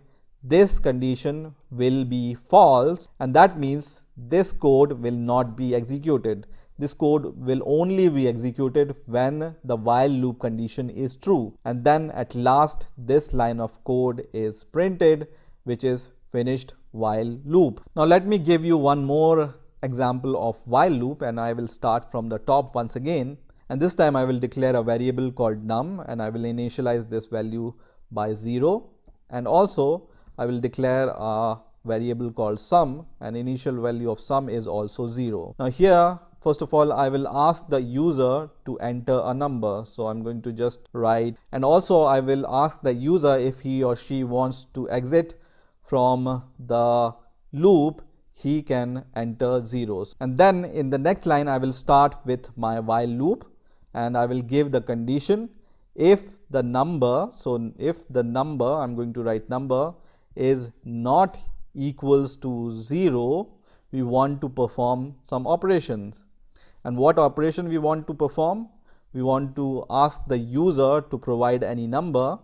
Speaker 1: this condition will be false, and that means this code will not be executed. This code will only be executed when the while loop condition is true, and then at last this line of code is printed, which is finished while loop. Now let me give you one more example of while loop, and I will start from the top once again, and this time I will declare a variable called num, and I will initialize this value by 0, and also I will declare a variable called sum, and initial value of sum is also 0. Now here first of all I will ask the user to enter a number, so I'm going to just write, and also I will ask the user if he or she wants to exit from the loop, he can enter zeros. And then in the next line I will start with my while loop, and I will give the condition if the number, so if the number, I'm going to write number, is not equals to 0, we want to perform some operations. And what operation we want to perform? We want to ask the user to provide any number,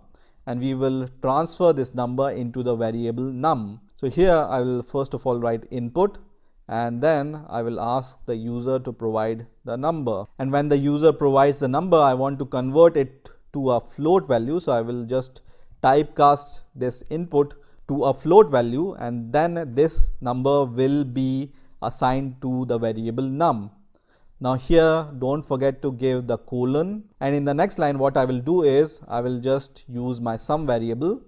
Speaker 1: and we will transfer this number into the variable num. So here I will first of all write input, and then I will ask the user to provide the number. And when the user provides the number, I want to convert it to a float value, so I will just typecast this input to a float value, and then this number will be assigned to the variable num. Now here don't forget to give the colon, and in the next line what I will do is I will just use my sum variable,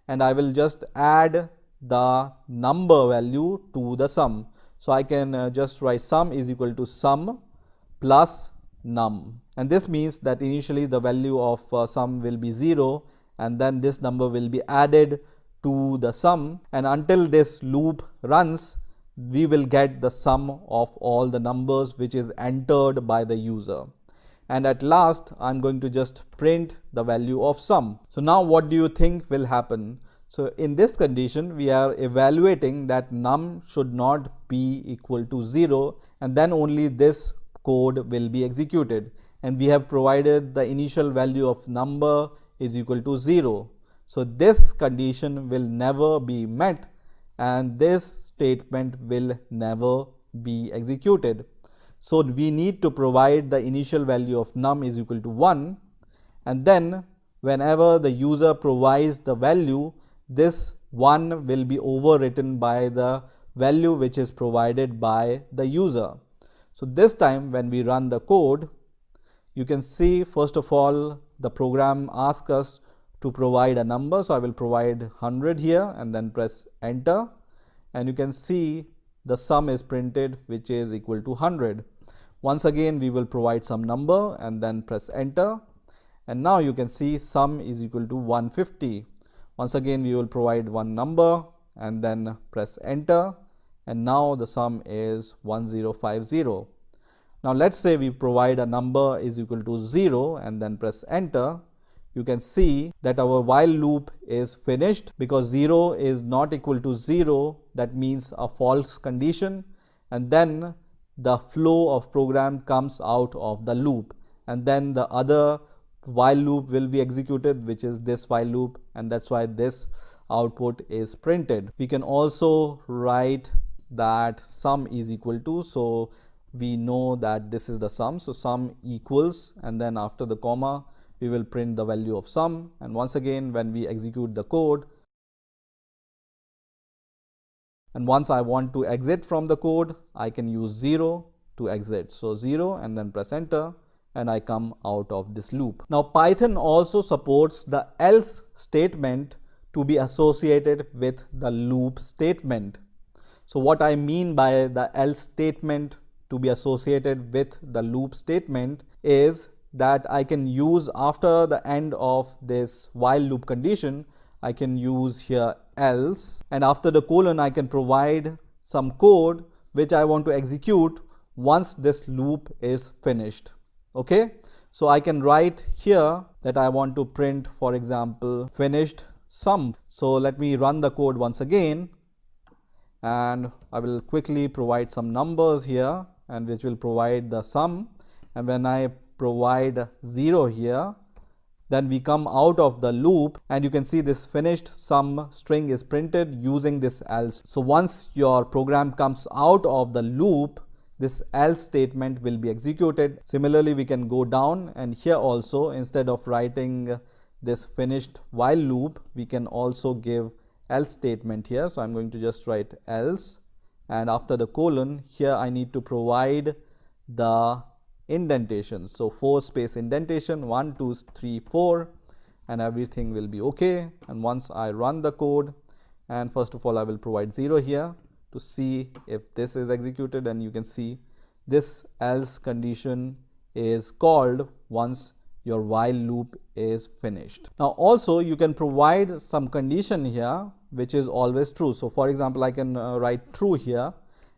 Speaker 1: and I will just add the number value to the sum. So I can just write sum is equal to sum plus num, and this means that initially the value of sum will be 0, and then this number will be added to the sum, and until this loop runs we will get the sum of all the numbers which is entered by the user. And at last I'm going to just print the value of sum. So now what do you think will happen? So in this condition we are evaluating that num should not be equal to 0, and then only this code will be executed, and we have provided the initial value of number is equal to 0. So this condition will never be met and this statement will never be executed. So we need to provide the initial value of num is equal to 1, and then whenever the user provides the value, this 1 will be overwritten by the value which is provided by the user. So this time when we run the code, you can see first of all the program asks us to provide a number. So I will provide 100 here and then press enter, and you can see the sum is printed which is equal to 100. Once again we will provide some number and then press enter, and now you can see sum is equal to 150. Once again we will provide one number and then press enter, and now the sum is 1050. Now let's say we provide a number is equal to 0 and then press enter. You can see that our while loop is finished because 0 is not equal to 0, that means a false condition, and then the flow of program comes out of the loop, and then the other while loop will be executed, which is this while loop, and that's why this output is printed. We can also write that sum is equal to, so we know that this is the sum, so sum equals, and then after the comma we will print the value of sum. And once again when we execute the code, and once I want to exit from the code, I can use 0 to exit. So 0 and then press enter, and I come out of this loop. Now Python also supports the else statement to be associated with the loop statement. So what I mean by the else statement to be associated with the loop statement is that I can use after the end of this while loop condition, I can use here else, and after the colon I can provide some code which I want to execute once this loop is finished. Okay, so I can write here that I want to print, for example, finished sum. So let me run the code once again, and I will quickly provide some numbers here and which will provide the sum, and when I provide 0 here, then we come out of the loop, and you can see this finished sum string is printed using this else. So once your program comes out of the loop, this else statement will be executed. Similarly, we can go down, and here also instead of writing this finished while loop, we can also give else statement here. So I'm going to just write else, and after the colon here I need to provide the indentation. So 4 space indentation, 1 2 3 4, and everything will be okay. And once I run the code, and first of all I will provide 0 here to see if this is executed, and you can see this else condition is called once your while loop is finished. Now also you can provide some condition here which is always true. So for example I can write true here,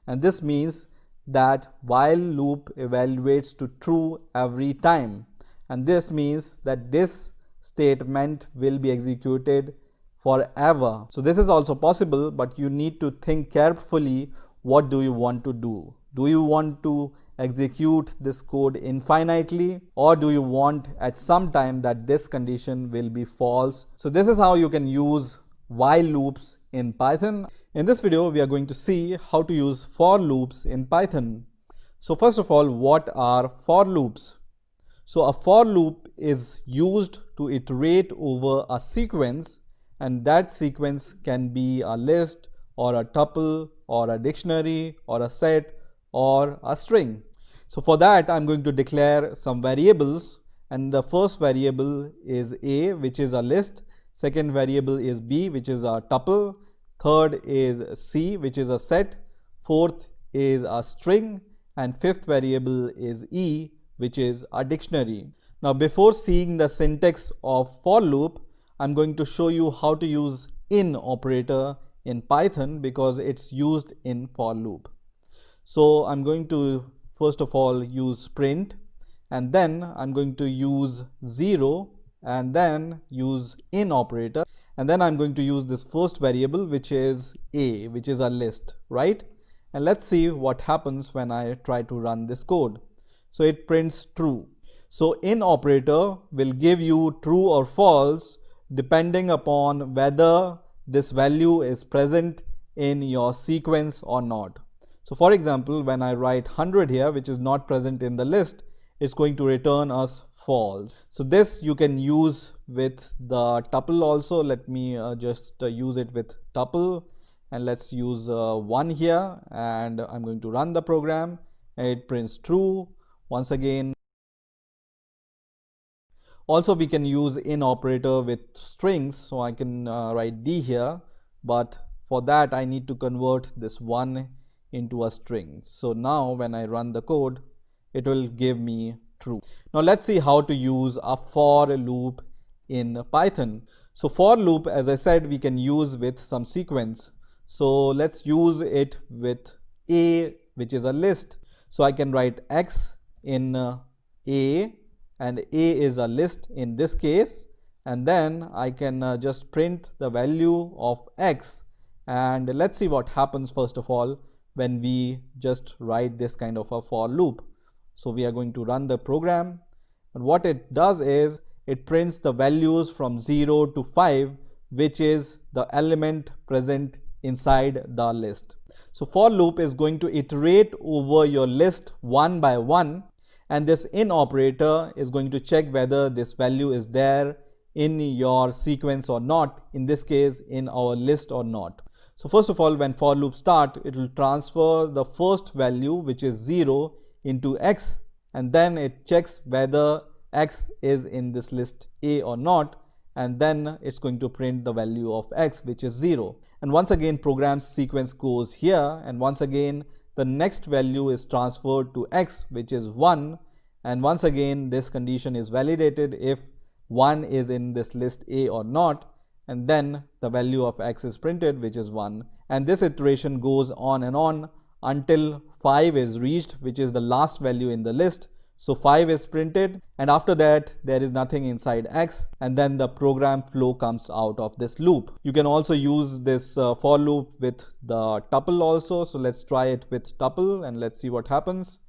Speaker 1: and this means that while loop evaluates to true every time, and this means that this statement will be executed forever. So this is also possible, but you need to think carefully, what do you want to do? Do you want to execute this code infinitely, or do you want at some time that this condition will be false? So this is how you can use while loops in Python. In this video, we are going to see how to use for loops in Python. So first of all, what are for loops? So a for loop is used to iterate over a sequence, and that sequence can be a list or a tuple or a dictionary or a set or a string. So for that, I'm going to declare some variables, and the first variable is A, which is a list. Second variable is B, which is a tuple. Third is C, which is a set. Fourth is a string, and fifth variable is E, which is a dictionary. Now before seeing the syntax of for loop, I'm going to show you how to use in operator in Python because it's used in for loop. So I'm going to first of all use print, and then I'm going to use 0 and then use in operator, and then I'm going to use this first variable which is a, which is a list, right? And let's see what happens when I try to run this code. So it prints true. So in operator will give you true or false depending upon whether this value is present in your sequence or not. So for example, when I write 100 here, which is not present in the list, it's going to return us false. So this you can use with the tuple also. Let me just use it with tuple, and let's use 1 here, and I'm going to run the program, and it prints true once again. Also we can use in operator with strings, so I can write D here, but for that I need to convert this 1 into a string. So now when I run the code, it will give me true. Now let's see how to use a for loop in Python. So for loop, as I said, we can use with some sequence. So let's use it with a, which is a list. So I can write x in a, and a is a list in this case, and then I can just print the value of x, and let's see what happens first of all when we just write this kind of a for loop. So we are going to run the program, and what it does is it prints the values from 0 to 5, which is the element present inside the list. So for loop is going to iterate over your list one by one, and this in operator is going to check whether this value is there in your sequence or not, in this case in our list or not. So first of all, when for loop start, it will transfer the first value, which is 0, into x, and then it checks whether x is in this list A or not, and then it's going to print the value of x, which is 0. And once again program sequence goes here, and once again the next value is transferred to x, which is 1, and once again this condition is validated if 1 is in this list A or not, and then the value of x is printed, which is 1. And this iteration goes on and on until 5 is reached, which is the last value in the list. So 5 is printed, and after that there is nothing inside x, and then the program flow comes out of this loop. You can also use this for loop with the tuple also. So let's try it with tuple and let's see what happens.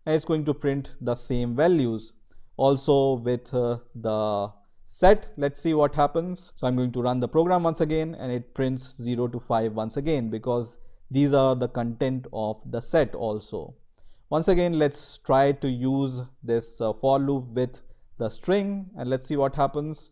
Speaker 1: And it's going to print the same values. Also with the set, let's see what happens. So I'm going to run the program once again, and it prints 0 to 5 once again because these are the content of the set also. Once again, let's try to use this for loop with the string, and let's see what happens.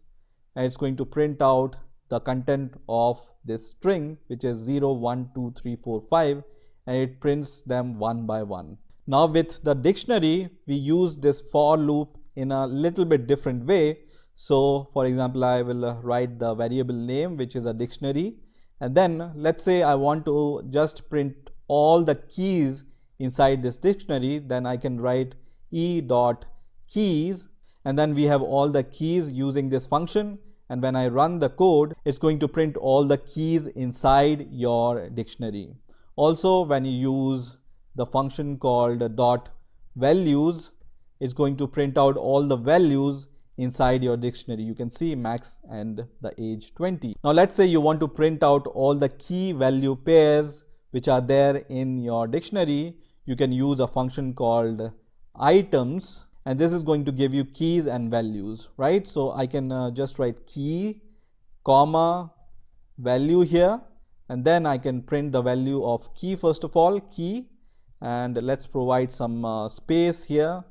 Speaker 1: And it's going to print out the content of this string, which is 0, 1, 2, 3, 4, 5, and it prints them one by one. Now with the dictionary, we use this for loop in a little bit different way. So for example, I will write the variable name, which is a dictionary, and then let's say I want to just print all the keys inside this dictionary. Then I can write e.keys, and then we have all the keys using this function, and when I run the code, it's going to print all the keys inside your dictionary. Also, when you use the function called dot values, it's going to print out all the values inside your dictionary. You can see max and the age 20. Now let's say you want to print out all the key value pairs which are there in your dictionary. You can use a function called items, and this is going to give you keys and values, right? So I can just write key comma value here, and then I can print the value of key first of all, key, and let's provide some space here,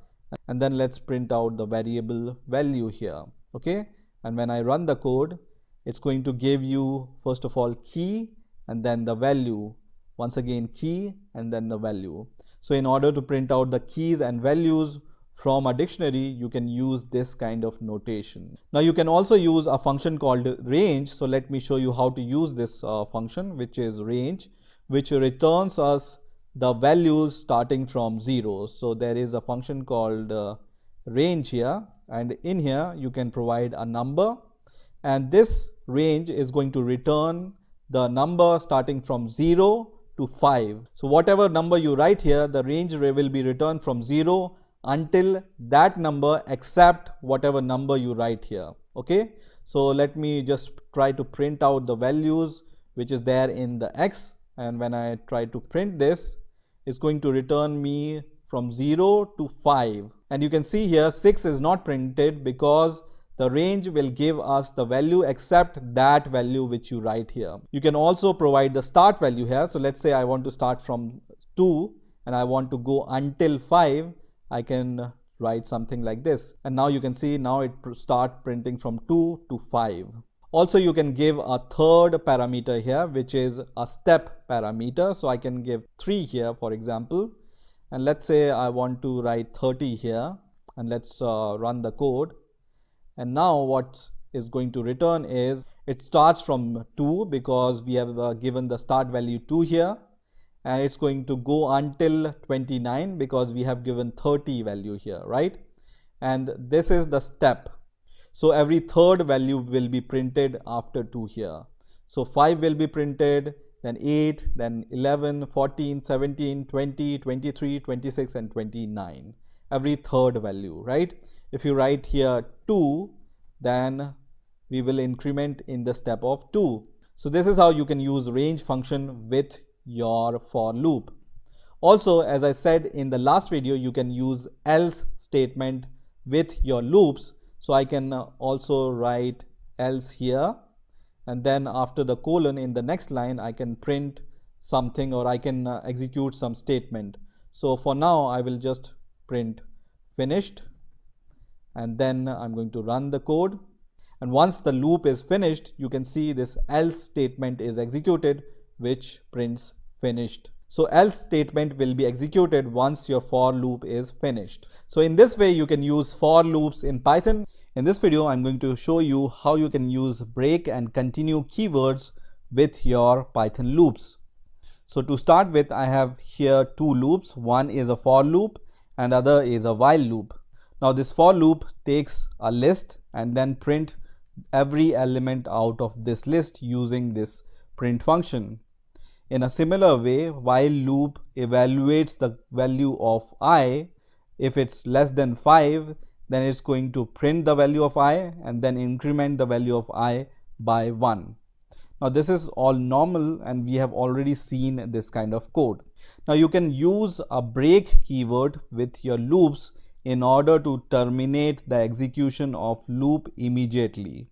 Speaker 1: and then let's print out the variable value here. Okay, and when I run the code, it's going to give you first of all key and then the value, once again key and then the value. So in order to print out the keys and values from a dictionary, you can use this kind of notation. Now you can also use a function called range. So let me show you how to use this function, which is range, which returns us the values starting from 0. So there is a function called range here, and in here you can provide a number, and this range is going to return the number starting from 0 to 5. So whatever number you write here, the range will be returned from 0 until that number except whatever number you write here. Okay, so let me just try to print out the values which is there in the X, and when I try to print this, it's going to return me from 0 to 5. And you can see here 6 is not printed because the range will give us the value except that value which you write here. You can also provide the start value here. So let's say I want to start from 2 and I want to go until 5. I can write something like this, and now you can see now it start printing from 2 to 5. Also, you can give a third parameter here, which is a step parameter. So I can give 3 here, for example, and let's say I want to write 30 here, and let's run the code. And now what is going to return is it starts from 2 because we have given the start value 2 here, and it's going to go until 29 because we have given 30 value here, right? And this is the step. So every third value will be printed after 2 here. So 5 will be printed, then 8, then 11, 14, 17, 20, 23, 26 and 29. Every third value, right? If you write here 2, then we will increment in the step of 2. So this is how you can use range function with your for loop. Also, as I said in the last video, you can use else statement with your loops. So I can also write else here, and then after the colon in the next line I can print something, or I can execute some statement. So for now I will just print finished, and then I'm going to run the code, and once the loop is finished you can see this else statement is executed, which prints finished. So else statement will be executed once your for loop is finished. So in this way you can use for loops in Python. In this video I'm going to show you how you can use break and continue keywords with your Python loops. So to start with, I have here 2 loops. One is a for loop and other is a while loop. Now this for loop takes a list and then print every element out of this list using this print function. In a similar way, while loop evaluates the value of I. If it's less than 5, then it's going to print the value of I and then increment the value of I by 1. Now this is all normal and we have already seen this kind of code. Now you can use a break keyword with your loops in order to terminate the execution of loop immediately.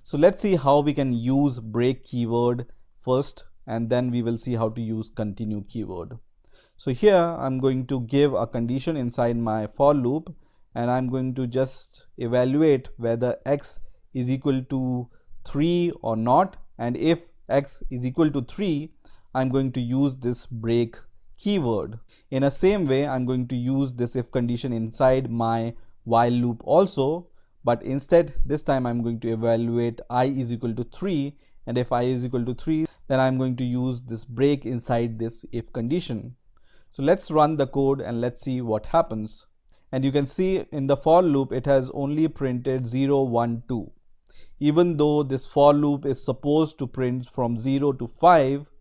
Speaker 1: So let's see how we can use break keyword first, and then we will see how to use continue keyword. So here I'm going to give a condition inside my for loop, and I'm going to just evaluate whether x is equal to 3 or not, and if x is equal to 3, I'm going to use this break keyword. In the same way, I'm going to use this if condition inside my while loop also, but instead this time I'm going to evaluate I is equal to 3, and if I is equal to 3, then I'm going to use this break inside this if condition. So let's run the code and let's see what happens. And you can see in the for loop it has only printed 0, 1, 2. Even though this for loop is supposed to print from 0 to 5,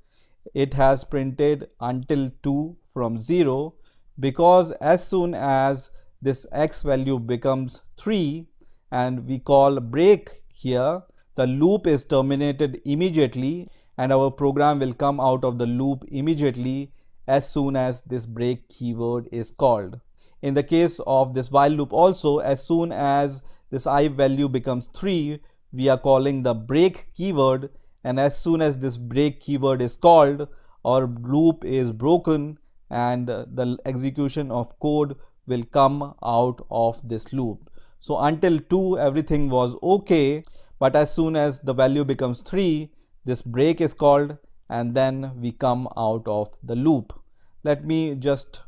Speaker 1: it has printed until 2 from 0, because as soon as this x value becomes 3 and we call break here, the loop is terminated immediately and our program will come out of the loop immediately as soon as this break keyword is called. In the case of this while loop also, as soon as this I value becomes 3, we are calling the break keyword, and as soon as this break keyword is called, our loop is broken and the execution of code will come out of this loop. So until 2 everything was okay, but as soon as the value becomes 3, this break is called and then we come out of the loop. Let me just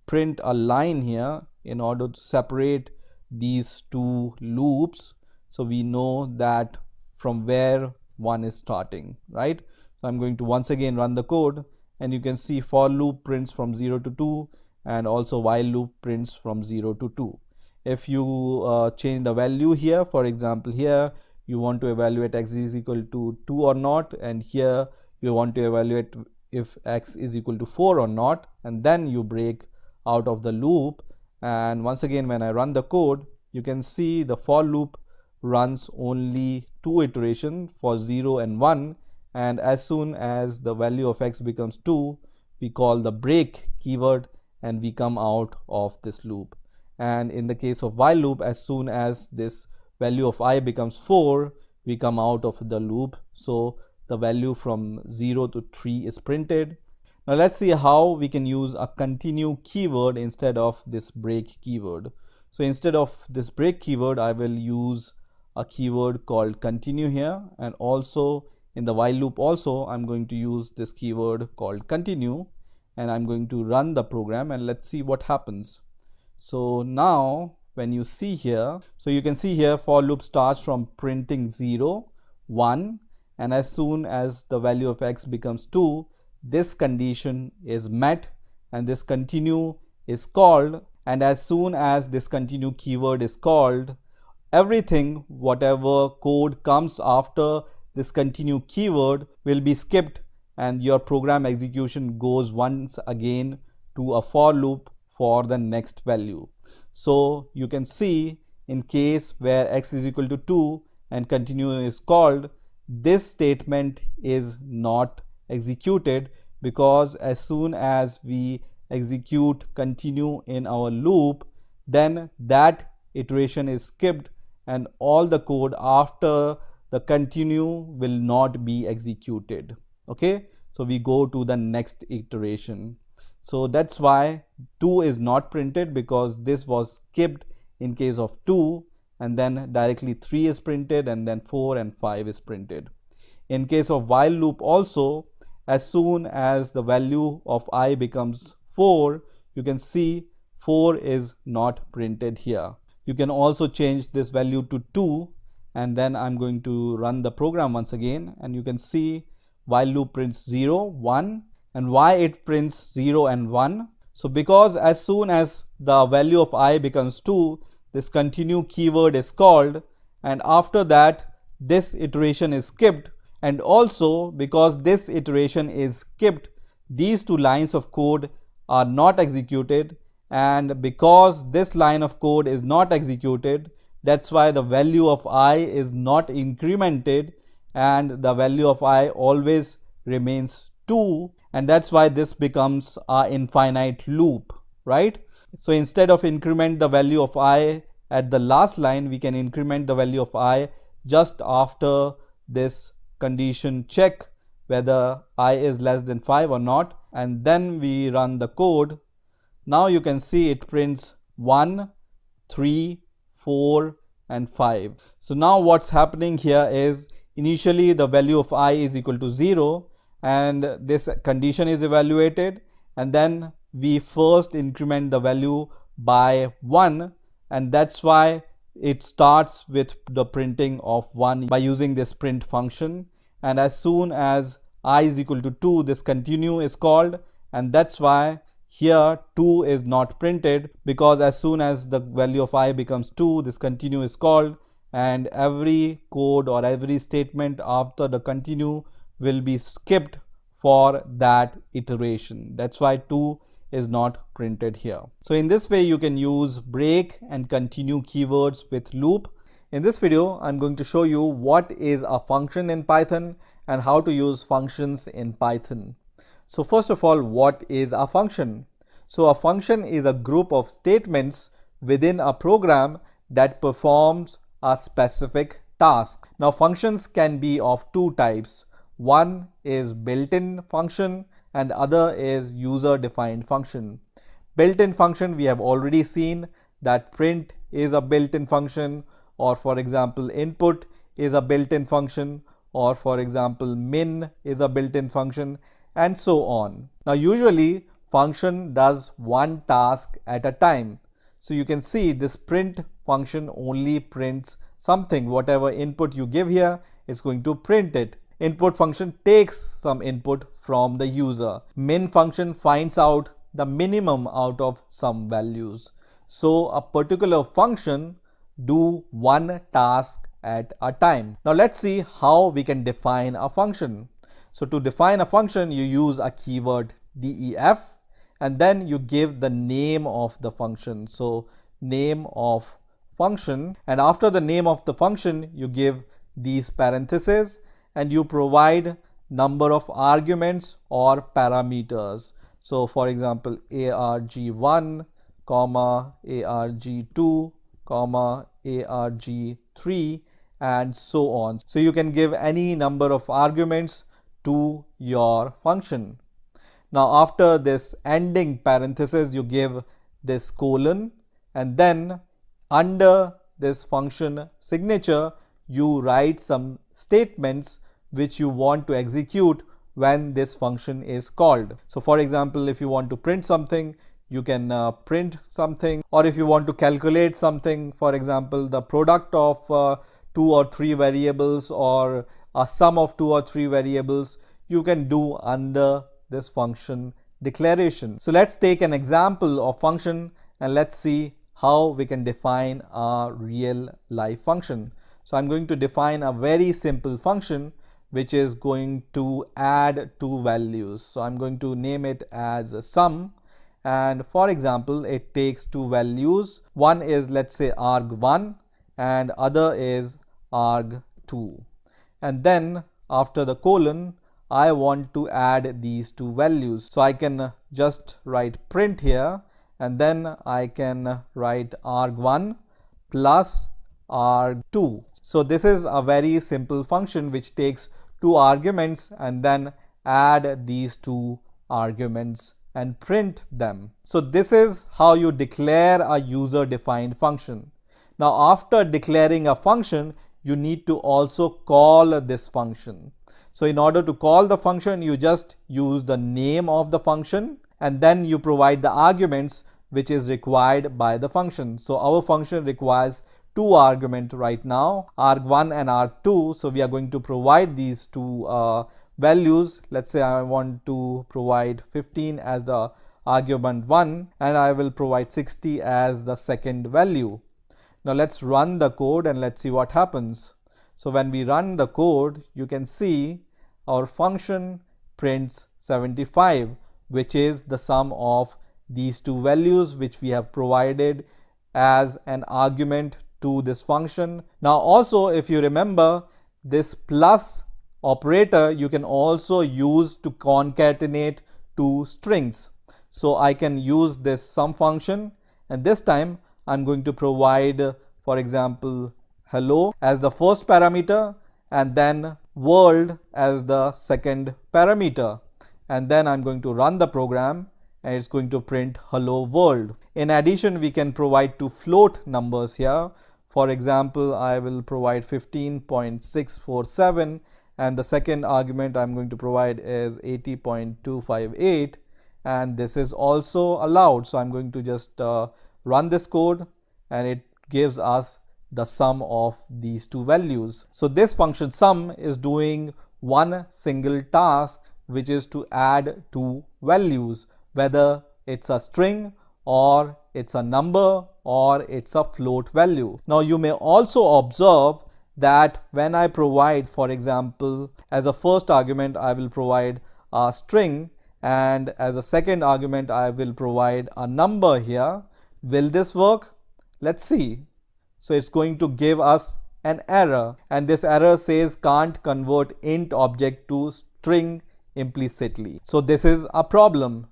Speaker 1: print a line here in order to separate these two loops, so we know that from where one is starting, right? So I'm going to once again run the code and you can see for loop prints from 0 to 2, and also while loop prints from 0 to 2. If you change the value here, for example here you want to evaluate x is equal to 2 or not, and here you want to evaluate if x is equal to 4 or not, and then you break out of the loop. And once again, when I run the code, you can see the for loop runs only 2 iterations for 0 and 1, and as soon as the value of x becomes 2, we call the break keyword and we come out of this loop. And in the case of while loop, as soon as this value of I becomes 4, we come out of the loop. So the value from 0 to 3 is printed. Now let's see how we can use a continue keyword instead of this break keyword. So instead of this break keyword, I will use a keyword called continue here, and also in the while loop also I'm going to use this keyword called continue, and I'm going to run the program and let's see what happens. So now when you see here, so you can see here for loop starts from printing 0, 1, and as soon as the value of x becomes 2, this condition is met and this continue is called, and as soon as this continue keyword is called, everything whatever code comes after this continue keyword will be skipped and your program execution goes once again to a for loop for the next value. So you can see in case where x is equal to 2 and continue is called, this statement is not executed, because as soon as we execute continue in our loop, then that iteration is skipped and all the code after the continue will not be executed. Okay, so we go to the next iteration. So that's why 2 is not printed, because this was skipped in case of 2, and then directly 3 is printed, and then 4 and 5 is printed. In case of while loop also, as soon as the value of I becomes 4, you can see 4 is not printed here. You can also change this value to 2, and then I'm going to run the program once again, and you can see while loop prints 0, 1, and why it prints 0 and 1. So because as soon as the value of I becomes 2, this continue keyword is called, and after that this iteration is skipped, and also because this iteration is skipped, these two lines of code are not executed, and because this line of code is not executed, that's why the value of I is not incremented and the value of I always remains 2, and that's why this becomes an infinite loop, right? So instead of increment the value of I at the last line, we can increment the value of I just after this condition check whether I is less than 5 or not, and then we run the code. Now you can see it prints 1, 3, 4 and 5. So now what's happening here is initially the value of I is equal to 0 and this condition is evaluated, and then we first increment the value by 1, and that's why it starts with the printing of 1 by using this print function, and as soon as I is equal to 2, this continue is called, and that's why here 2 is not printed, because as soon as the value of I becomes 2, this continue is called, and every code or every statement after the continue will be skipped for that iteration. That's why 2 is not printed here. So in this way you can use break and continue keywords with loop. In this video I'm going to show you what is a function in Python and how to use functions in Python. So first of all, what is a function? So a function is a group of statements within a program that performs a specific task. Now functions can be of two types. One is built-in function and other is user-defined function. Built-in function, we have already seen that print is a built-in function, or for example input is a built-in function, or for example min is a built-in function, and so on. Now usually function does one task at a time. So you can see this print function only prints something. Whatever input you give here, it's going to print it. input function takes some input from the user. Min function finds out the minimum out of some values. So a particular function do one task at a time. Now let's see how we can define a function. So to define a function, you use a keyword def and then you give the name of the function. So name of function, and after the name of the function you give these parentheses and you provide number of arguments or parameters. So for example, arg1 comma arg2 comma arg3 and so on. So you can give any number of arguments to your function. Now after this ending parenthesis you give this colon, and then under this function signature you write some statements which you want to execute when this function is called. So for example, if you want to print something, you can print something, or if you want to calculate something, for example the product of 2 or 3 variables or a sum of 2 or 3 variables, you can do under this function declaration. So let's take an example of function and let's see how we can define a real life function. So I'm going to define a very simple function which is going to add 2 values. So I'm going to name it as a sum, and for example it takes 2 values. One is, let's say, arg1 and other is arg2, and then after the colon I want to add these 2 values. So I can just write print here, and then I can write arg1 plus arg2. So this is a very simple function which takes 2 arguments and then add these 2 arguments and print them. So this is how you declare a user defined function. Now after declaring a function, you need to also call this function. So in order to call the function, you just use the name of the function and then you provide the arguments which is required by the function. So our function requires 2 arguments right now, arg1 and arg2. So we are going to provide these 2 values. Let's say I want to provide 15 as the argument 1 and I will provide 60 as the second value. Now let's run the code and let's see what happens. So when we run the code, you can see our function prints 75, which is the sum of these 2 values which we have provided as an argument to this function. Now also, if you remember, this plus operator you can also use to concatenate 2 strings. So I can use this sum function, and this time I'm going to provide, for example, hello as the first parameter and then world as the second parameter, and then I'm going to run the program and it's going to print hello world. In addition, we can provide 2 float numbers here. For example, I will provide 15.647 and the second argument I'm going to provide is 80.258, and this is also allowed. So I'm going to just run this code and it gives us the sum of these 2 values. So this function sum is doing one single task, which is to add 2 values, whether it's a string or it's a number or it's a float value. Now you may also observe that when I provide, for example, as a first argument I will provide a string and as a second argument I will provide a number here. Will this work? Let's see. So it's going to give us an error, and this error says can't convert int object to string implicitly. So this is a problem.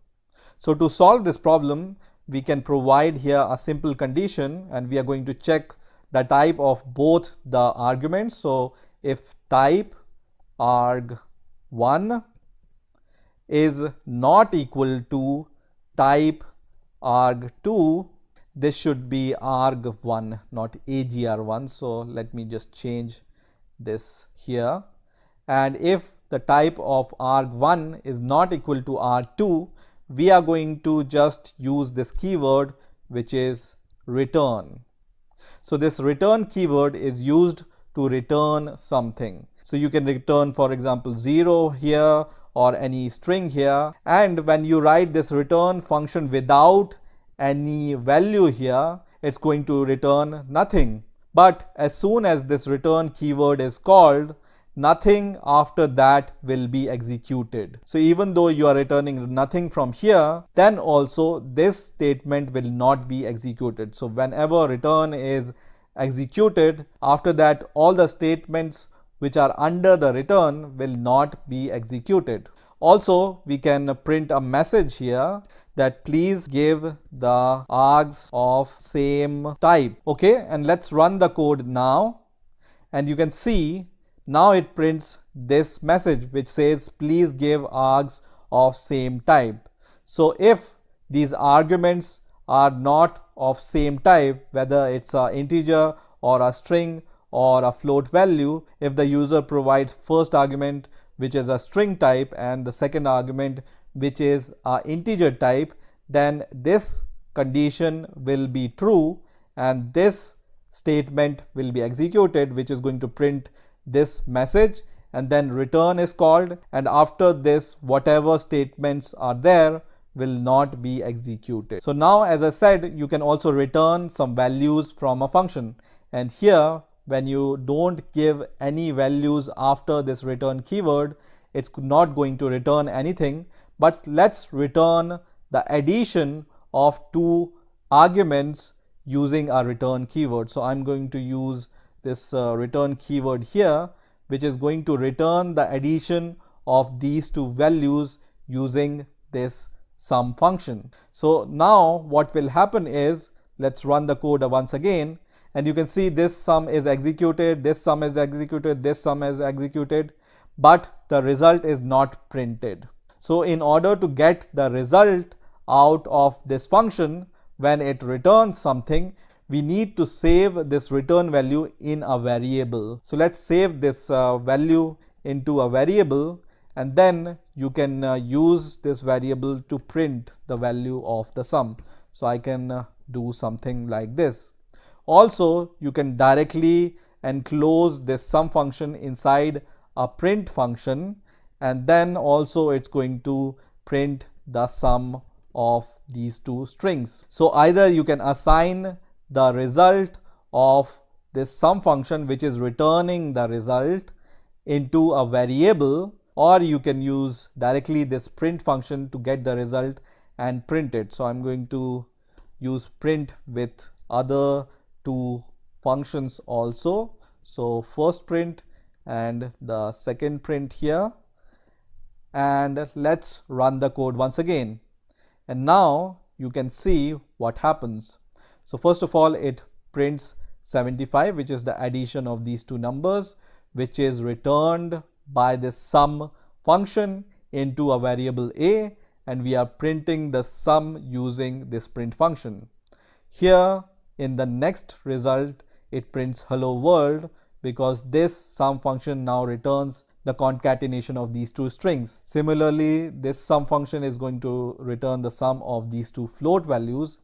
Speaker 1: So to solve this problem, we can provide here a simple condition, and we are going to check the type of both the arguments. So if type arg1 is not equal to type arg2, this should be arg1, not agr1. So let me just change this here. And if the type of arg1 is not equal to arg2, we are going to just use this keyword, which is return. So this return keyword is used to return something. So you can return, for example, 0 here or any string here. And when you write this return function without any value here, it's going to return nothing. But as soon as this return keyword is called, nothing after that will be executed. So even though you are returning nothing from here, then also this statement will not be executed. So whenever return is executed, after that all the statements which are under the return will not be executed. Also, we can print a message here that please give the args of same type. Okay, and let's run the code now. And you can see now it prints this message which says please give args of same type. So if these arguments are not of same type, whether it's an integer or a string or a float value, if the user provides first argument which is a string type and the second argument which is an integer type, then this condition will be true and this statement will be executed, which is going to print this message, and then return is called, and after this whatever statements are there will not be executed. So now, as I said, you can also return some values from a function, and here when you don't give any values after this return keyword, it's not going to return anything. But let's return the addition of two arguments using a return keyword. So I'm going to use this return keyword here, which is going to return the addition of these two values using this sum function. So now what will happen is, let's run the code once again, and you can see this sum is executed, this sum is executed, this sum is executed, but the result is not printed. So in order to get the result out of this function, when it returns something, we need to save this return value in a variable. So let's save this value into a variable, and then you can use this variable to print the value of the sum. So I can do something like this. Also, you can directly enclose this sum function inside a print function, and then also it's going to print the sum of these two strings. So either you can assign the result of this sum function, which is returning the result, into a variable, or you can use directly this print function to get the result and print it. So I'm going to use print with other two functions also. So first print and the second print here, and let's run the code once again. And now you can see what happens. So first of all, it prints 75, which is the addition of these two numbers, which is returned by this sum function into a variable a, and we are printing the sum using this print function. Here in the next result, it prints hello world, because this sum function now returns the concatenation of these two strings. Similarly, this sum function is going to return the sum of these two float values.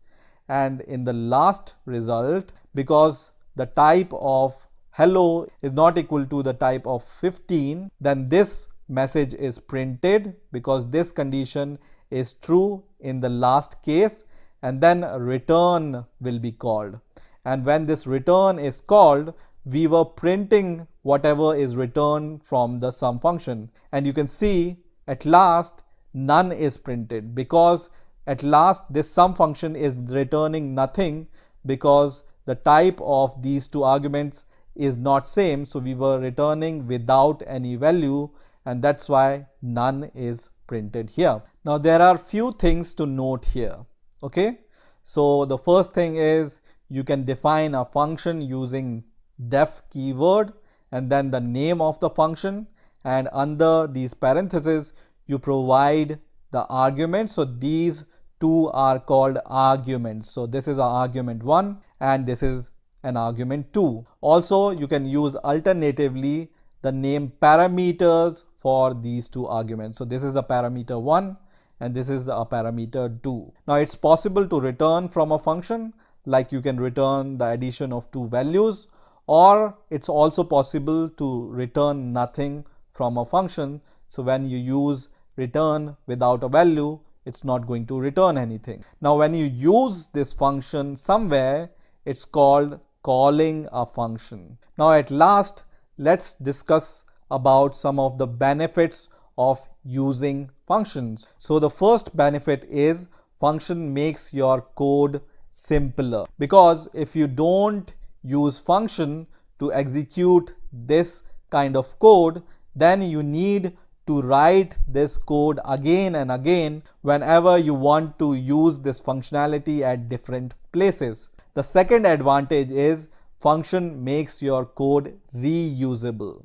Speaker 1: And in the last result, because the type of hello is not equal to the type of 15, then this message is printed, because this condition is true in the last case, and then return will be called. And when this return is called, we were printing whatever is returned from the sum function, and you can see at last none is printed, because at last this sum function is returning nothing, because the type of these two arguments is not same. So we were returning without any value, and that's why none is printed here. Now there are few things to note here. Okay, so the first thing is you can define a function using def keyword and then the name of the function, and under these parentheses you provide the argument. So these two are called arguments. So this is an argument 1 and this is an argument 2. Also, you can use alternatively the name parameters for these two arguments. So this is a parameter 1 and this is a parameter 2. Now it's possible to return from a function, like you can return the addition of two values, or it's also possible to return nothing from a function. So when you use return without a value, it's not going to return anything. Now when you use this function somewhere, it's called calling a function. Now at last, let's discuss about some of the benefits of using functions. So the first benefit is function makes your code simpler, because if you don't use function to execute this kind of code, then you need to write this code again and again whenever you want to use this functionality at different places. The second advantage is function makes your code reusable.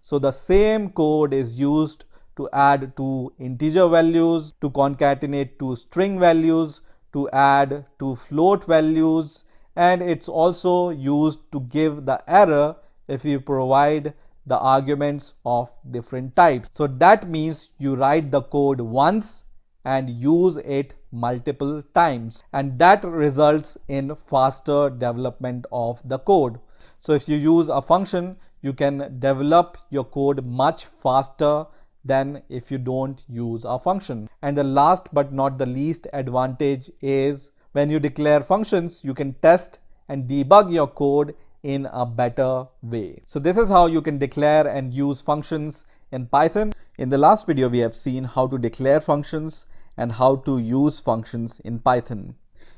Speaker 1: So the same code is used to add two integer values, to concatenate two string values, to add two float values, and it's also used to give the error if you provide the arguments of different types. So that means you write the code once and use it multiple times, and that results in faster development of the code. So if you use a function, you can develop your code much faster than if you don't use a function. And the last but not the least advantage is when you declare functions, you can test and debug your code in a better way. So this is how you can declare and use functions in Python. In the last video, we have seen how to declare functions and how to use functions in Python.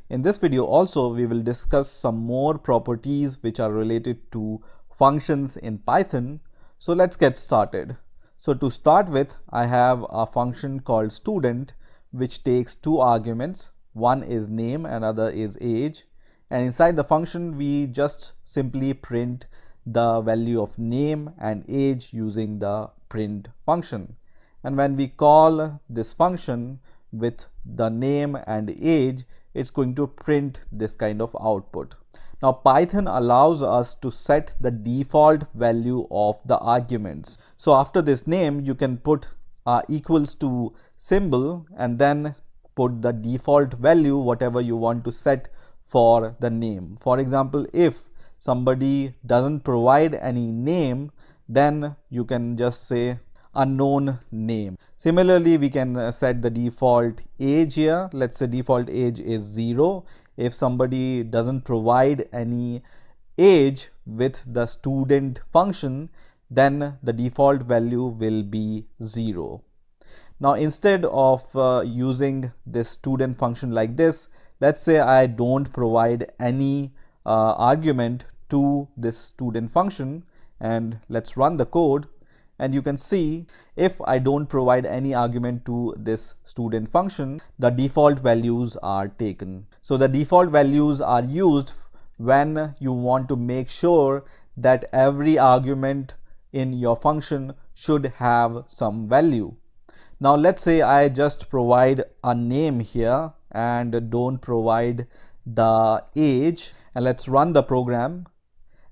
Speaker 1: In this video also, we will discuss some more properties which are related to functions in Python. So let's get started. So to start with, I have a function called student which takes two arguments. One is name and other is age. And inside the function, we just simply print the value of name and age using the print function. And when we call this function with the name and age, it's going to print this kind of output. Now Python allows us to set the default value of the arguments. So after this name, you can put equals to symbol and then put the default value, whatever you want to set for the name. For example, if somebody doesn't provide any name, then you can just say unknown name. Similarly, we can set the default age here. Let's say default age is 0. If somebody doesn't provide any age with the student function, then the default value will be 0. Now instead of using this student function like this, let's say I don't provide any argument to this student function, and let's run the code. And you can see if I don't provide any argument to this student function, the default values are taken. So the default values are used when you want to make sure that every argument in your function should have some value. Now let's say I just provide a name here and don't provide the age, and let's run the program.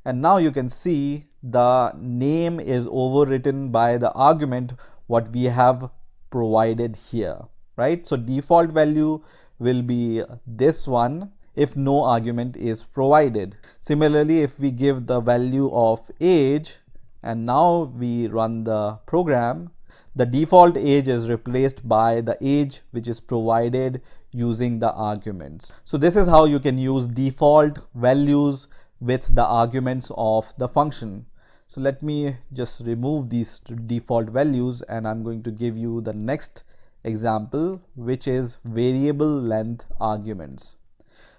Speaker 1: And now you can see the name is overwritten by the argument what we have provided here, right? So default value will be this one if no argument is provided. Similarly, if we give the value of age and now we run the program, the default age is replaced by the age which is provided using the arguments. So this is how you can use default values with the arguments of the function. So let me just remove these default values, and I'm going to give you the next example, which is variable length arguments.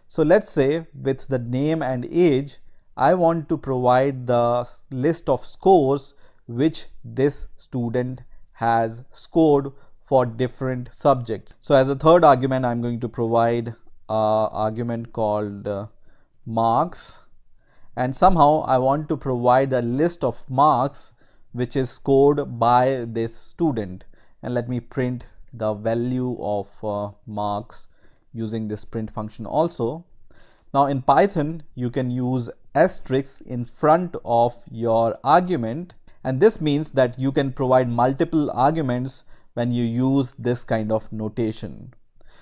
Speaker 1: So let's say with the name and age, I want to provide the list of scores which this student has scored for different subjects. So as a third argument, I'm going to provide an argument called marks. And somehow I want to provide a list of marks which is scored by this student. And let me print the value of marks using this print function also. Now in Python, you can use asterisk in front of your argument. And this means that you can provide multiple arguments when you use this kind of notation.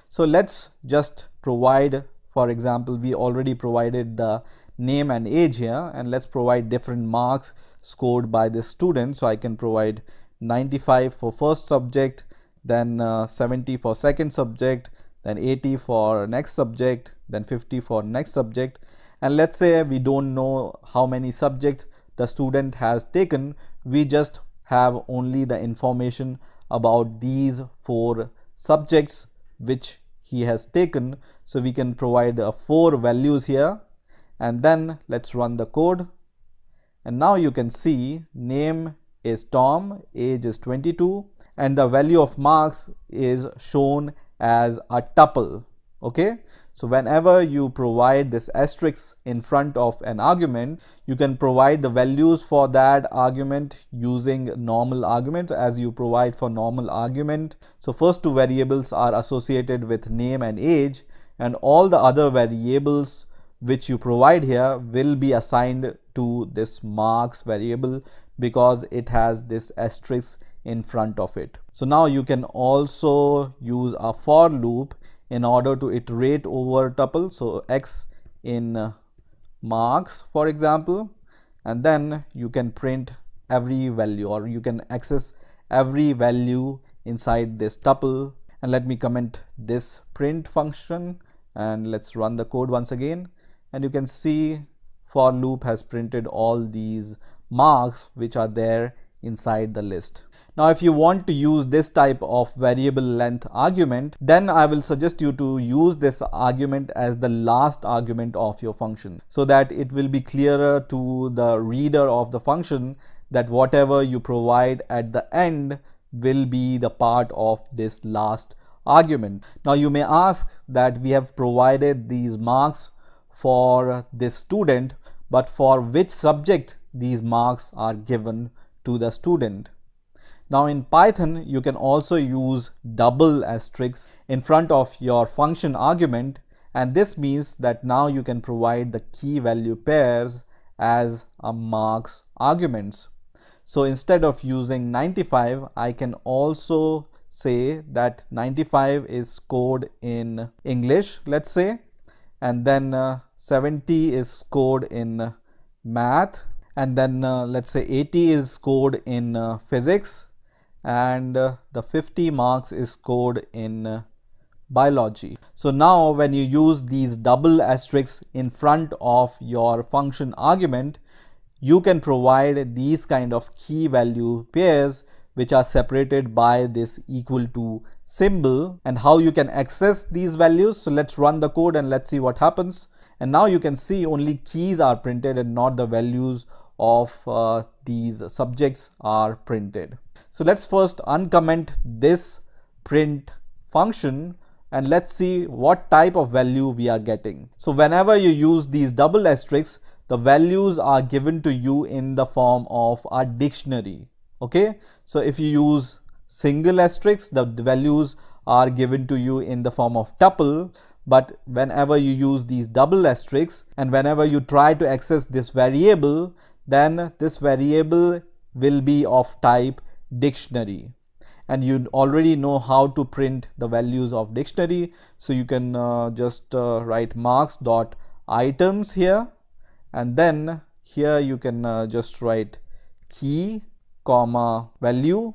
Speaker 1: So let's just provide, for example, we already provided the name and age here, and let's provide different marks scored by this student. So I can provide 95 for first subject, then 70 for second subject, then 80 for next subject, then 50 for next subject. And let's say we don't know how many subjects the student has taken, we just have only the information about these 4 subjects which he has taken. So we can provide 4 values here, and then let's run the code. And now you can see name is Tom, age is 22, and the value of marks is shown as a tuple. Okay, so whenever you provide this asterisk in front of an argument, you can provide the values for that argument using normal arguments as you provide for normal argument. So first 2 variables are associated with name and age, and all the other variables which you provide here will be assigned to this marks variable because it has this asterisk in front of it. So now you can also use a for loop in order to iterate over tuple. So x in marks, for example, and then you can print every value, or you can access every value inside this tuple. And let me comment this print function, and let's run the code once again. And you can see for loop has printed all these marks which are there inside the list. Now if you want to use this type of variable length argument, then I will suggest you to use this argument as the last argument of your function, so that it will be clearer to the reader of the function that whatever you provide at the end will be the part of this last argument. Now you may ask that we have provided these marks for this student, but for which subject these marks are given to the student? Now in Python, you can also use double asterisks in front of your function argument, and this means that now you can provide the key value pairs as a marks arguments. So instead of using 95, I can also say that 95 is scored in English, let's say, and then 70 is scored in math, and then let's say 80 is scored in physics, and the 50 marks is scored in biology. So now when you use these double asterisks in front of your function argument, you can provide these kind of key value pairs which are separated by this equal to symbol. And how you can access these values? So let's run the code and let's see what happens. And now you can see only keys are printed and not the values of these subjects are printed. So let's first uncomment this print function and let's see what type of value we are getting. So whenever you use these double asterisks, the values are given to you in the form of a dictionary. Okay, so if you use single asterisk, the values are given to you in the form of tuple. But whenever you use these double asterisks and whenever you try to access this variable, then this variable will be of type dictionary. And you already know how to print the values of dictionary. So you can just write marks.items here, and then here you can just write key comma value,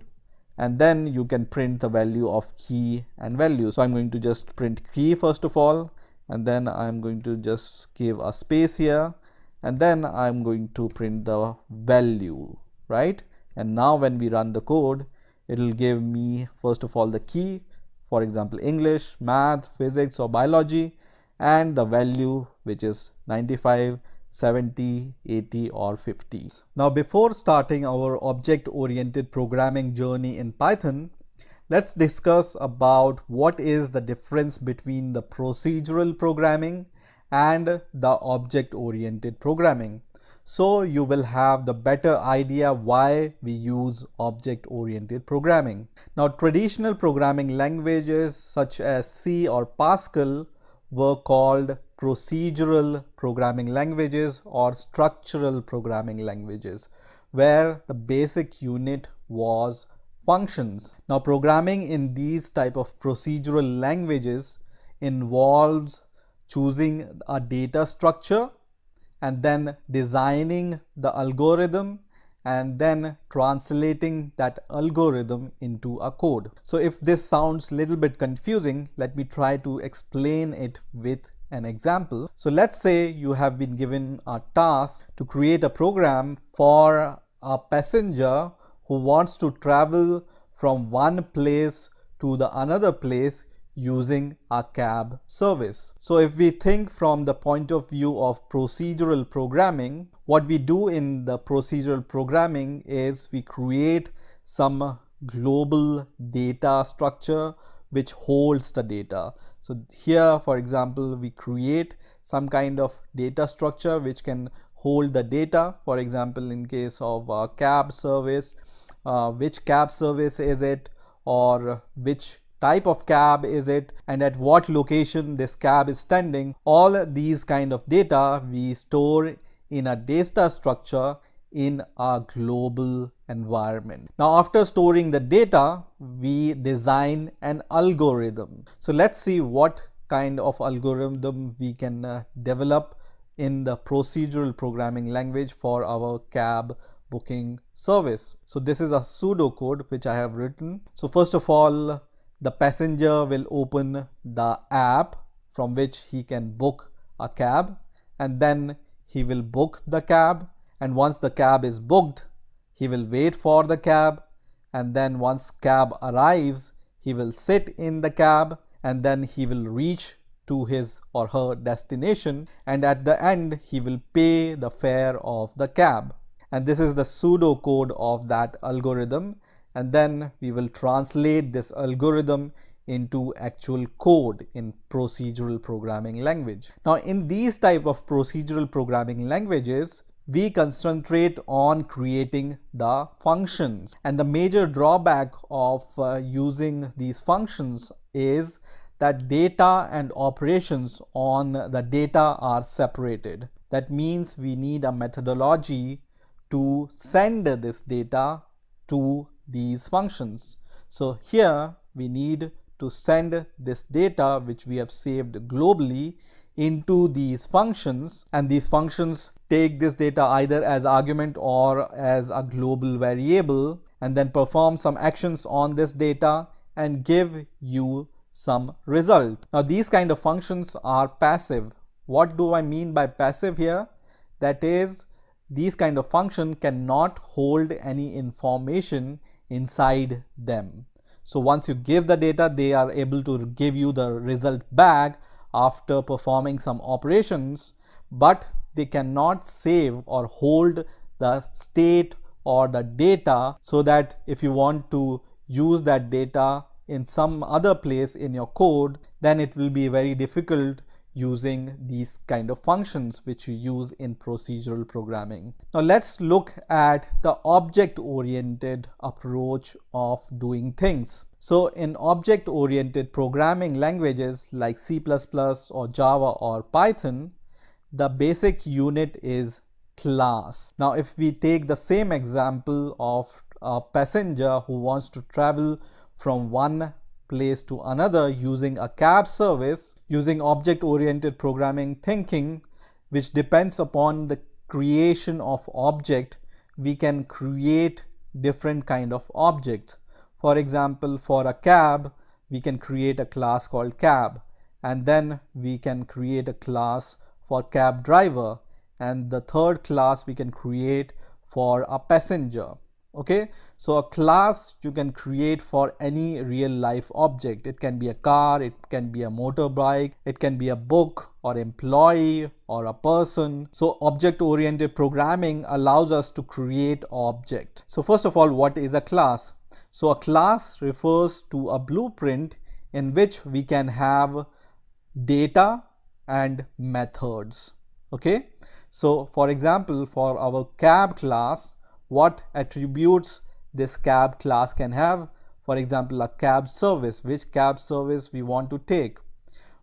Speaker 1: and then you can print the value of key and value. So I'm going to just print key first of all, and then I'm going to just give a space here, and then I'm going to print the value, right? And now when we run the code, it will give me first of all the key, for example English, math, physics or biology, and the value which is 95, 70, 80 or 50. Now before starting our object-oriented programming journey in Python, let's discuss about what is the difference between the procedural programming and the object-oriented programming. So you will have the better idea why we use object-oriented programming. Now traditional programming languages such as C or Pascal were called procedural programming languages or structural programming languages, where the basic unit was functions. Now programming in these type of procedural languages involves choosing a data structure and then designing the algorithm and then translating that algorithm into a code. So if this sounds a little bit confusing, let me try to explain it with an example. So let's say you have been given a task to create a program for a passenger who wants to travel from one place to the another place using a cab service. So if we think from the point of view of procedural programming, what we do in the procedural programming is we create some global data structure which holds the data. So here, for example, we create some kind of data structure which can hold the data. For example, in case of a cab service, which cab service is it, or which type of cab is it, and at what location this cab is standing. All these kind of data we store in a data structure in a global environment. Now after storing the data, we design an algorithm. So let's see what kind of algorithm we can develop in the procedural programming language for our cab booking service. So this is a pseudocode which I have written. So first of all, the passenger will open the app from which he can book a cab, and then he will book the cab, and once the cab is booked, he will wait for the cab, and then once cab arrives, he will sit in the cab, and then he will reach to his or her destination, and at the end he will pay the fare of the cab. And this is the pseudocode of that algorithm, and then we will translate this algorithm into actual code in procedural programming language. Now in these type of procedural programming languages, we concentrate on creating the functions, and the major drawback of using these functions is that data and operations on the data are separated. That means we need a methodology to send this data to these functions. So here we need to send this data which we have saved globally into these functions, and these functions take this data either as argument or as a global variable, and then perform some actions on this data and give you some result. Now these kind of functions are passive. What do I mean by passive here? That is, these kind of function cannot hold any information inside them. So once you give the data, they are able to give you the result back after performing some operations, but they cannot save or hold the state or the data, so that if you want to use that data in some other place in your code, then it will be very difficult using these kind of functions which you use in procedural programming. Now let's look at the object-oriented approach of doing things. So in object-oriented programming languages like C++ or Java or Python, the basic unit is class. Now if we take the same example of a passenger who wants to travel from one place to another using a cab service, using object-oriented programming thinking, which depends upon the creation of object, we can create different kind of objects. For example, for a cab, we can create a class called cab, and then we can create a class for cab driver, and the third class we can create for a passenger. Okay, so a class you can create for any real life object. It can be a car, it can be a motorbike, it can be a book or employee or a person. So object oriented programming allows us to create object. So first of all, what is a class? So a class refers to a blueprint in which we can have data and methods. Okay, so for example, for our cab class, what attributes this cab class can have? For example, a cab service, which cab service we want to take.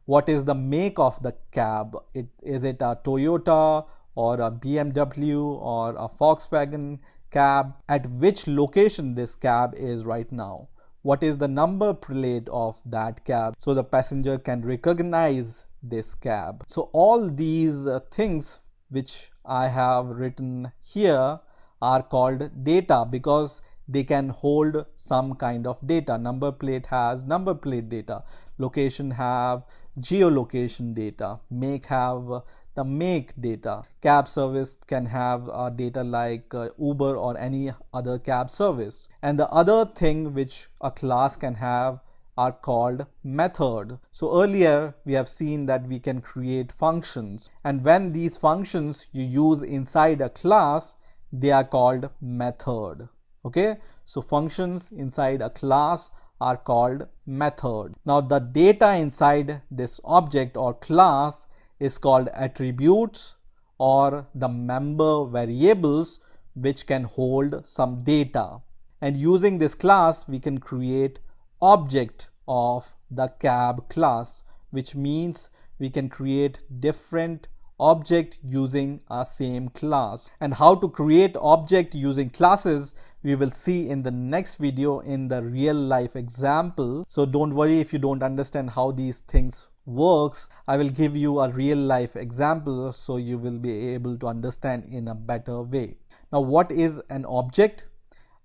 Speaker 1: What is the make of the cab? Is it a Toyota or a BMW or a Volkswagen cab? At which location this cab is right now? What is the number plate of that cab, so the passenger can recognize this cab? So all these things which I have written here are called data because they can hold some kind of data. Number plate has number plate data, location have geolocation data, make have the make data, cab service can have data like Uber or any other cab service. And the other thing which a class can have are called method. So earlier we have seen that we can create functions, and when these functions you use inside a class, they are called method. Okay, so functions inside a class are called method. Now the data inside this object or class is called attributes or the member variables which can hold some data. And using this class we can create object of the cab class, which means we can create different object using a same class. And how to create object using classes we will see in the next video in the real life example. So don't worry if you don't understand how these things works. I will give you a real life example so you will be able to understand in a better way. Now what is an object?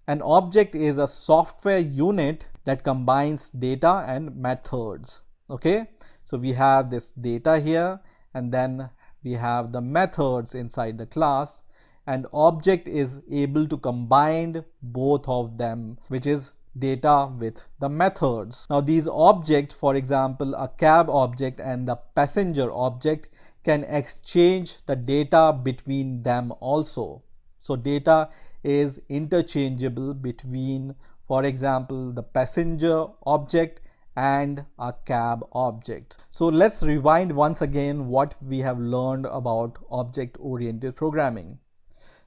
Speaker 1: An object is a software unit that combines data and methods. Okay, so we have this data here and then we have the methods inside the class, and object is able to combine both of them, which is data with the methods. Now these objects, for example a cab object and the passenger object, can exchange the data between them also. So data is interchangeable between, for example, the passenger object and a cab object. So let's rewind once again what we have learned about object-oriented programming.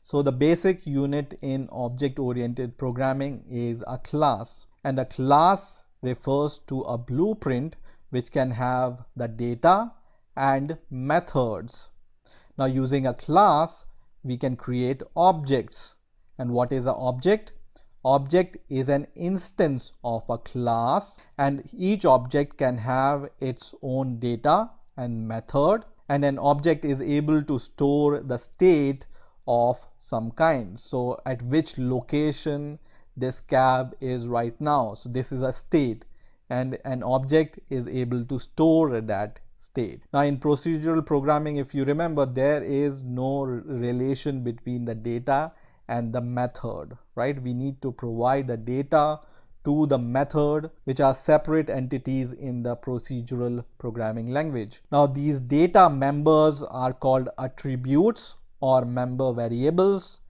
Speaker 1: So the basic unit in object-oriented programming is a class, and a class refers to a blueprint which can have the data and methods. Now using a class we can create objects. And what is an object? Object is an instance of a class, and each object can have its own data and method, and an object is able to store the state of some kind. So at which location this cab is right now. So this is a state, and an object is able to store that state. Now in procedural programming, if you remember, there is no relation between the data and the method, right? We need to provide the data to the method, which are separate entities in the procedural programming language. Now these data members are called attributes or member variables,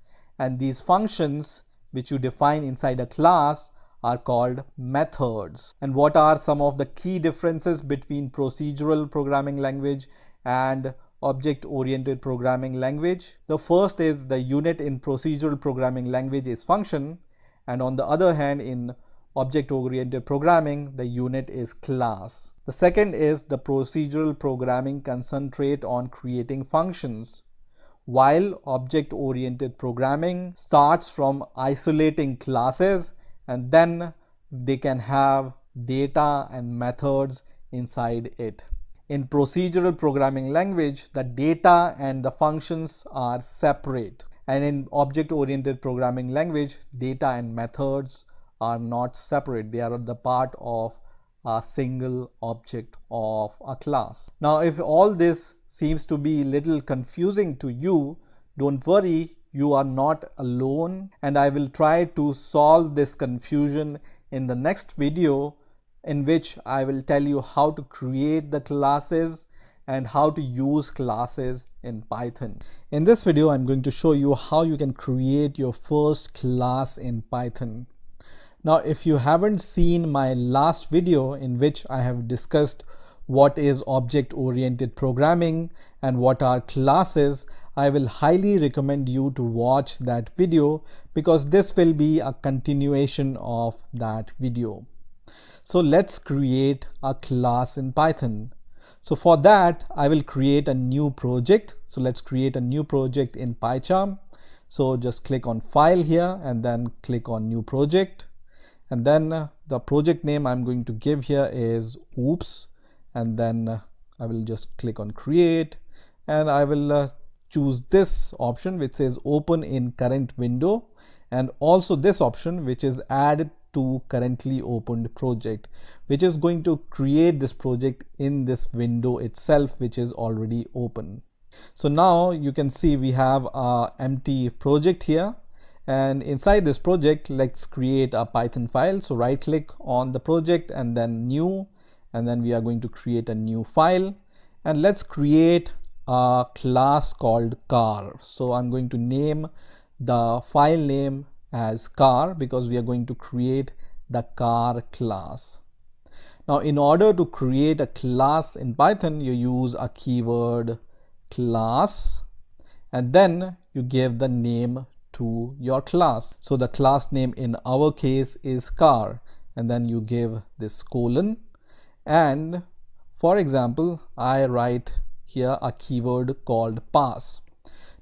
Speaker 1: and these functions which you define inside a class are called methods. And what are some of the key differences between procedural programming language and object-oriented programming language? The first is the unit in procedural programming language is function, and on the other hand in object-oriented programming the unit is class. The second is the procedural programming concentrate on creating functions, while object-oriented programming starts from isolating classes and then they can have data and methods inside it. In procedural programming language, the data and the functions are separate, and in object-oriented programming language, data and methods are not separate. They are the part of a single object of a class. Now, if all this seems to be a little confusing to you, don't worry, you are not alone, and I will try to solve this confusion in the next video, in which I will tell you how to create the classes and how to use classes in Python. In this video, I'm going to show you how you can create your first class in Python. Now, if you haven't seen my last video in which I have discussed what is object-oriented programming and what are classes, I will highly recommend you to watch that video because this will be a continuation of that video. So let's create a class in Python. So for that, I will create a new project. So let's create a new project in PyCharm. So just click on File here and then click on New Project. And then the project name I'm going to give here is Oops. And then I will just click on Create, and I will choose this option which says open in current window, and also this option which is add to currently opened project, which is going to create this project in this window itself which is already open. So now you can see we have a empty project here, and inside this project let's create a Python file. So right click on the project and then new, and then we are going to create a new file, and let's create a class called car. So I'm going to name the file name as car because we are going to create the car class. Now in order to create a class in Python, you use a keyword class and then you give the name to your class. So the class name in our case is car, and then you give this colon, and for example I write here a keyword called pass.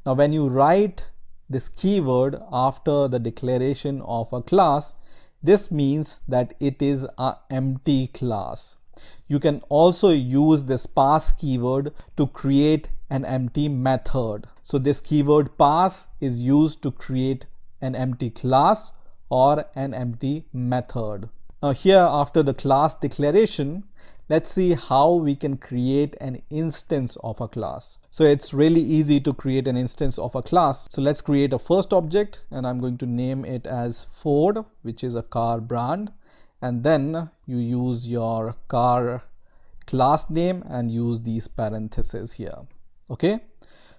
Speaker 1: Now when you write this keyword after the declaration of a class, this means that it is an empty class. You can also use this pass keyword to create an empty method. So this keyword pass is used to create an empty class or an empty method. Now here after the class declaration, let's see how we can create an instance of a class. So it's really easy to create an instance of a class. So let's create a first object, and I'm going to name it as Ford, which is a car brand. And then you use your car class name and use these parentheses here. Okay.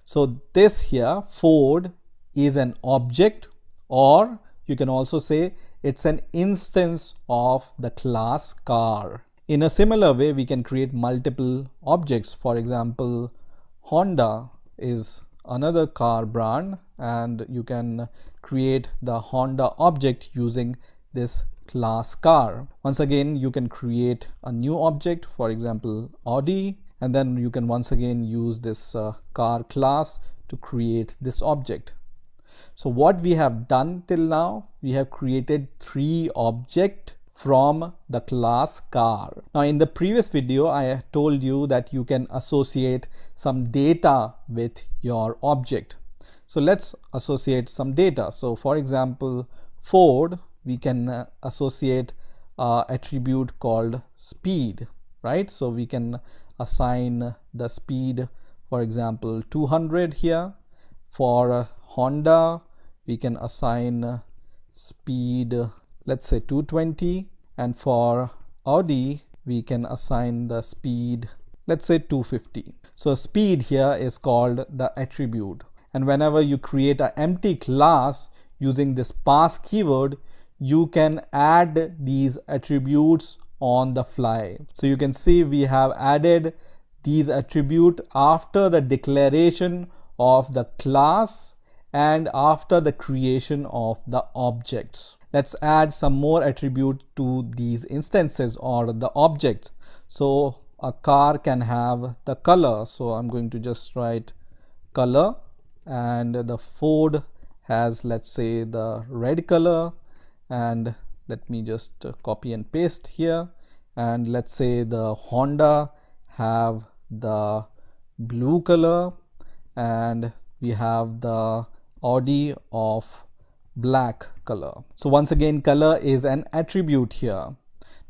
Speaker 1: So this here, Ford, is an object, or you can also say it's an instance of the class car. In a similar way, we can create multiple objects. For example, Honda is another car brand, and you can create the Honda object using this class car. Once again, you can create a new object, for example, Audi, and then you can once again use this car class to create this object. So what we have done till now, we have created 3 objects from the class car. Now in the previous video, I told you that you can associate some data with your object. So let's associate some data. So for example, Ford, we can associate an attribute called speed, right? So we can assign the speed, for example, 200 here. For Honda, we can assign speed, let's say 220, and for Audi we can assign the speed, let's say 250. So speed here is called the attribute, and whenever you create an empty class using this pass keyword, you can add these attributes on the fly. So you can see we have added these attributes after the declaration of the class and after the creation of the objects. Let's add some more attribute to these instances or the objects. So a car can have the color. So I'm going to just write color, and the Ford has, let's say, the red color, and let me just copy and paste here, and let's say the Honda have the blue color, and we have the Audi of black color. So once again, color is an attribute here.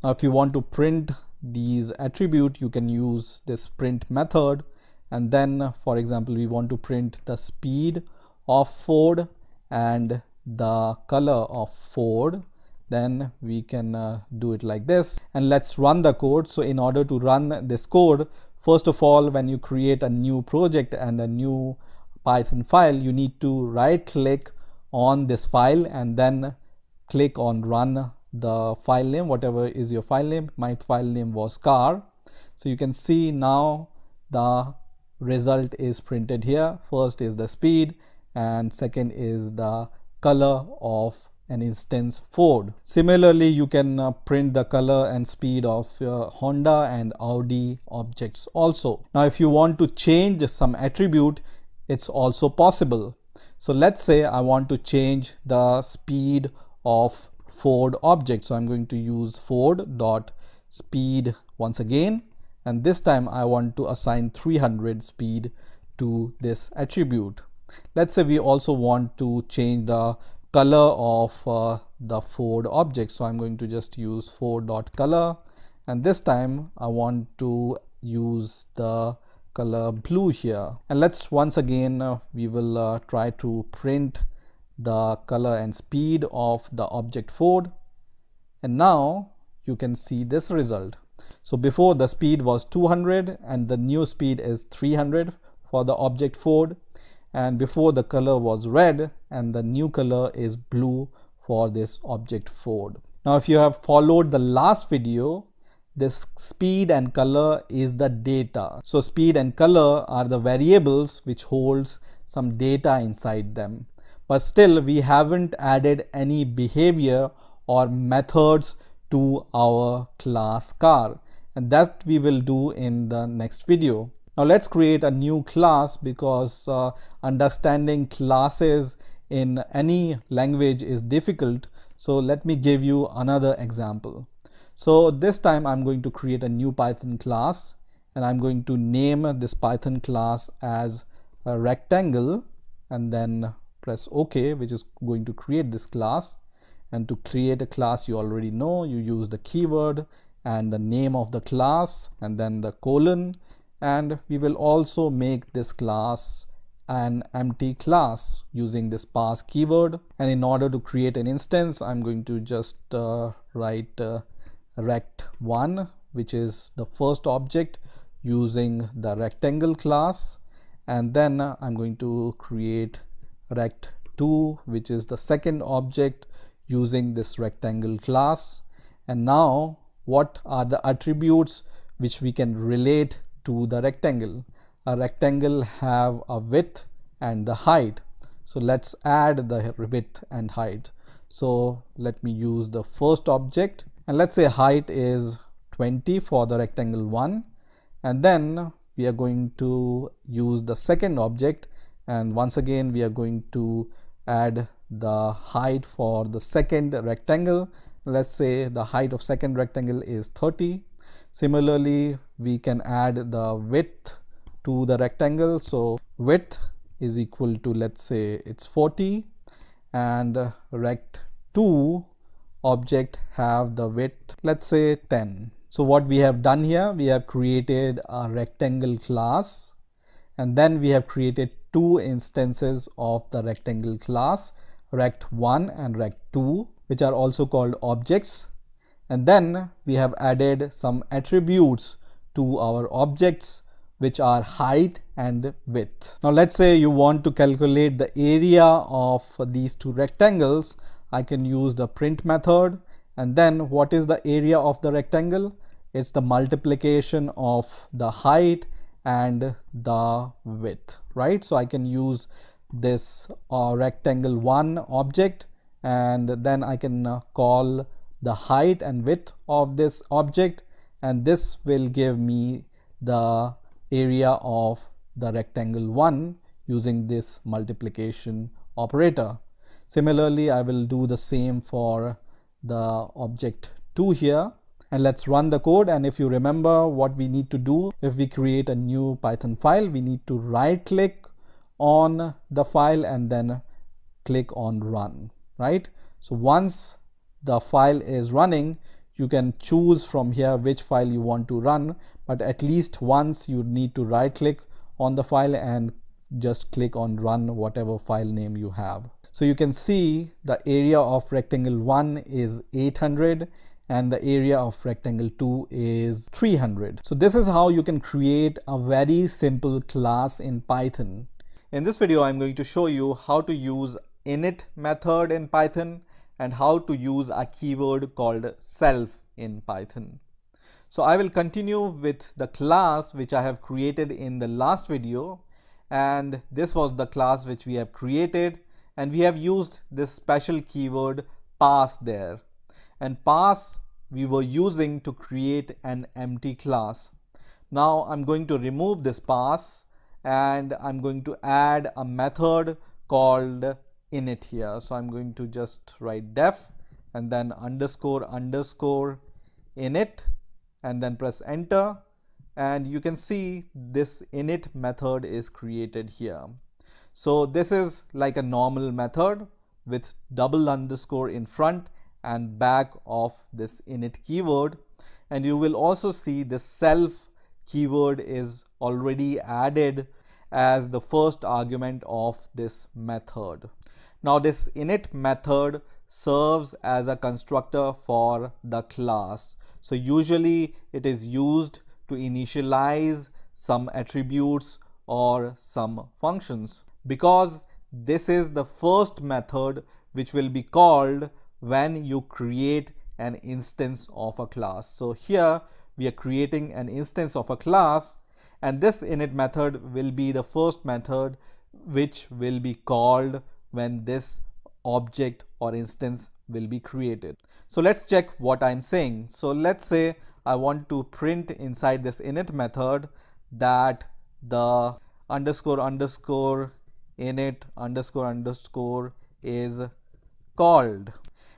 Speaker 1: Now if you want to print these attributes, you can use this print method, and then for example we want to print the speed of Ford and the color of Ford, then we can do it like this, and let's run the code. So in order to run this code, first of all, when you create a new project and a new Python file, you need to right click on this file and then click on run the file name, whatever is your file name. My file name was car. So you can see now the result is printed here. First is the speed, and second is the color of an instance Ford. Similarly, you can print the color and speed of Honda and Audi objects also. Now if you want to change some attribute, it's also possible. So let's say I want to change the speed of Ford object. So I'm going to use Ford dot speed once again, and this time I want to assign 300 speed to this attribute. Let's say we also want to change the color of the Ford object. So I'm going to just use Ford.color, and this time I want to use the color blue here. And let's once again we will try to print the color and speed of the object Ford, and now you can see this result. So before, the speed was 200 and the new speed is 300 for the object Ford, and before the color was red and the new color is blue for this object Ford. Now if you have followed the last video, this speed and color is the data. So speed and color are the variables which holds some data inside them, but still we haven't added any behavior or methods to our class car, and that we will do in the next video. Now let's create a new class, because understanding classes in any language is difficult. So let me give you another example. So this time I'm going to create a new Python class, and I'm going to name this Python class as a rectangle, and then press OK, which is going to create this class. And to create a class, you already know, you use the keyword and the name of the class and then the colon, and we will also make this class an empty class using this pass keyword. And in order to create an instance, I'm going to just write rect1, which is the first object, using the rectangle class, and then I'm going to create rect2, which is the second object, using this rectangle class. And now what are the attributes which we can relate to the rectangle? A rectangle have a width and the height, so let's add the width and height. So let me use the first object, and let's say height is 20 for the rectangle 1, and then we are going to use the second object, and once again we are going to add the height for the second rectangle. Let's say the height of second rectangle is 30. Similarly, we can add the width to the rectangle. So width is equal to, let's say it's 40, and rect2 object have the width, let's say 10. So what we have done here, we have created a rectangle class, and then we have created two instances of the rectangle class, rect1 and rect2, which are also called objects. And then we have added some attributes to our objects, which are height and width. Now let's say you want to calculate the area of these two rectangles. I can use the print method, and then what is the area of the rectangle? It's the multiplication of the height and the width, right? So I can use this rectangle 1 object, and then I can call the height and width of this object, and this will give me the area of the rectangle 1 using this multiplication operator. Similarly, I will do the same for the object 2 here, and let's run the code. And if you remember what we need to do, if we create a new Python file, we need to right click on the file and then click on run, right? So once the file is running, you can choose from here which file you want to run, but at least once you need to right click on the file and just click on run whatever file name you have. So you can see the area of rectangle 1 is 800 and the area of rectangle 2 is 300. So this is how you can create a very simple class in Python. In this video, I'm going to show you how to use init method in Python and how to use a keyword called self in Python. So I will continue with the class which I have created in the last video, and this was the class which we have created, and we have used this special keyword pass there, and pass we were using to create an empty class. Now I'm going to remove this pass and I'm going to add a method called init here. So I'm going to just write def and then underscore underscore init and then press enter. and you can see this init method is created here. So this is like a normal method with double underscore in front and back of this init keyword. And you will also see the self keyword is already added as the first argument of this method. Now this init method serves as a constructor for the class. So usually it is used to initialize some attributes or some functions, because this is the first method which will be called when you create an instance of a class. So here we are creating an instance of a class, and this init method will be the first method which will be called when this object or instance will be created. So let's check what I'm saying. So let's say I want to print inside this init method that the underscore underscore init underscore underscore is called.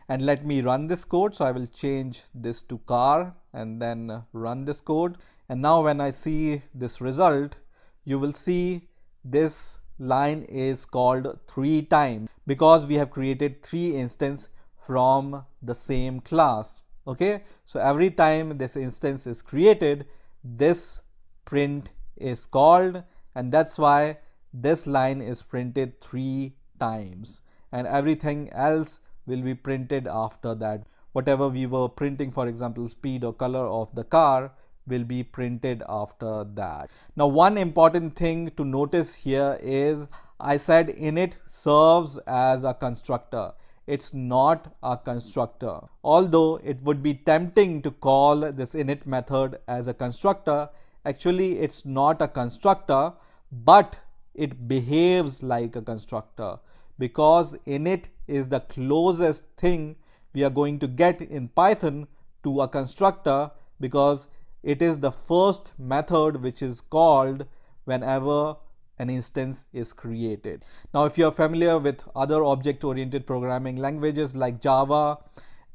Speaker 1: And let me run this code. So I will change this to car and then run this code. And now when I see this result, you will see this line is called 3 times because we have created 3 instances from the same class. Okay, so every time this instance is created, this print is called, and that's why this line is printed 3 times, and everything else will be printed after that. Whatever we were printing, for example, speed or color of the car, will be printed after that. Now, one important thing to notice here is I said init serves as a constructor. It's not a constructor. Although it would be tempting to call this init method as a constructor, actually it's not a constructor, but it behaves like a constructor because init is the closest thing we are going to get in Python to a constructor, because it is the first method which is called whenever an instance is created. Now, if you are familiar with other object-oriented programming languages like Java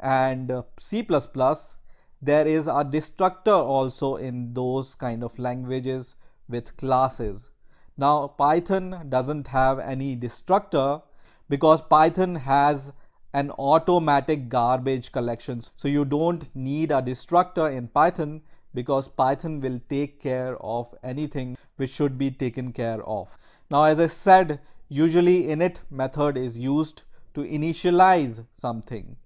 Speaker 1: and C++, there is a destructor also in those kind of languages with classes. Now, Python doesn't have any destructor because Python has an automatic garbage collection. So you don't need a destructor in Python because Python will take care of anything which should be taken care of. Now, as I said, usually init method is used to initialize something.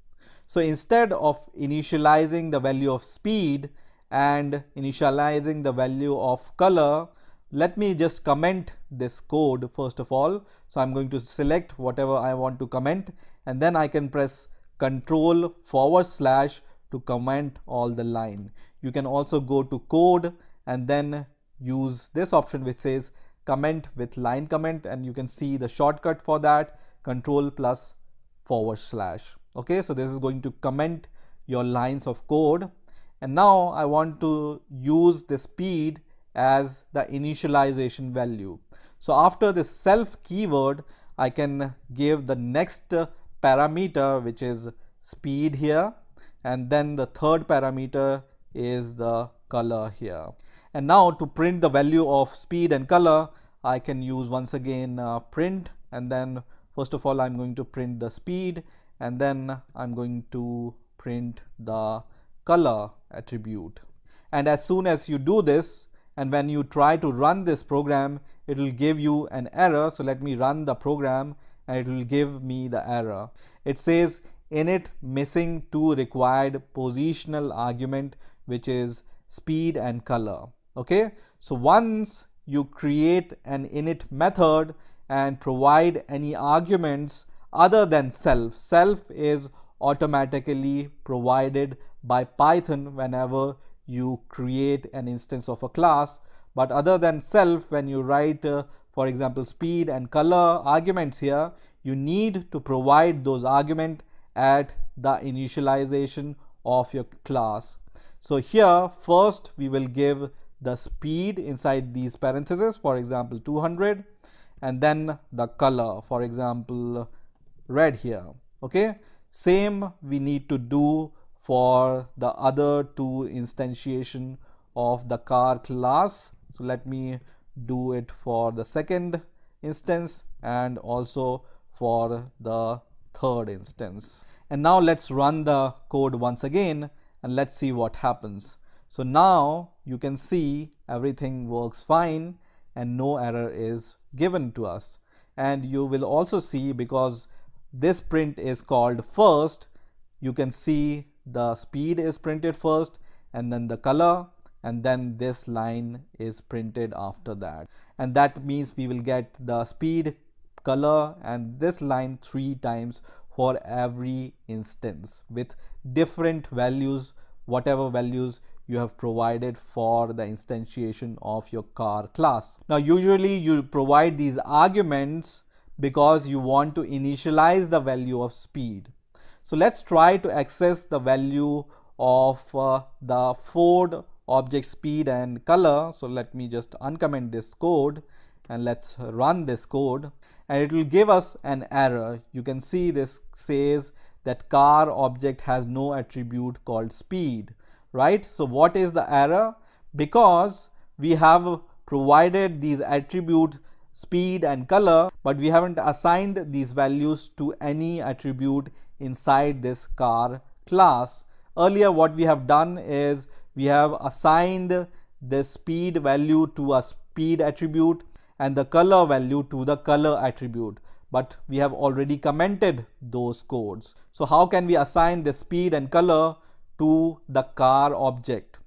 Speaker 1: So instead of initializing the value of speed and initializing the value of color, let me just comment this code first of all. So I'm going to select whatever I want to comment, and then I can press Ctrl// to comment all the line. You can also go to code and then use this option which says comment with line comment, and you can see the shortcut for that, Ctrl+/. Okay, so this is going to comment your lines of code. And now I want to use the speed as the initialization value. So after this self keyword, I can give the next parameter, which is speed here, and then the third parameter is the color here. And now to print the value of speed and color, I can use once again print, and then first of all I'm going to print the speed, and then I'm going to print the color attribute. And as soon as you do this, and when you try to run this program, it will give you an error. So let me run the program and it will give me the error. It says init missing 2 required positional argument, which is speed and color. Okay, so once you create an init method and provide any arguments other than self, self is automatically provided by Python whenever you create an instance of a class. But other than self, when you write for example speed and color arguments here, you need to provide those arguments at the initialization of your class. So here first we will give the speed inside these parentheses, for example 200, and then the color, for example red here. Okay, same we need to do for the other 2 instantiation of the car class. So let me do it for the second instance and also for the third instance. And now let's run the code once again and let's see what happens. So now you can see everything works fine and no error is given to us. And you will also see, because this print is called first, you can see the speed is printed first and then the color, and then this line is printed after that. And that means we will get the speed, color and this line 3 times for every instance with different values, whatever values you have provided for the instantiation of your car class. Now usually you provide these arguments because you want to initialize the value of speed. So let's try to access the value of the Ford object speed and color. So let me just uncomment this code and let's run this code, and it will give us an error. You can see this says that car object has no attribute called speed, right? So what is the error? Because we have provided these attributes speed and color, but we haven't assigned these values to any attribute inside this car class. Earlier what we have done is we have assigned the speed value to a speed attribute and the color value to the color attribute, but we have already commented those codes. So how can we assign the speed and color to the car object?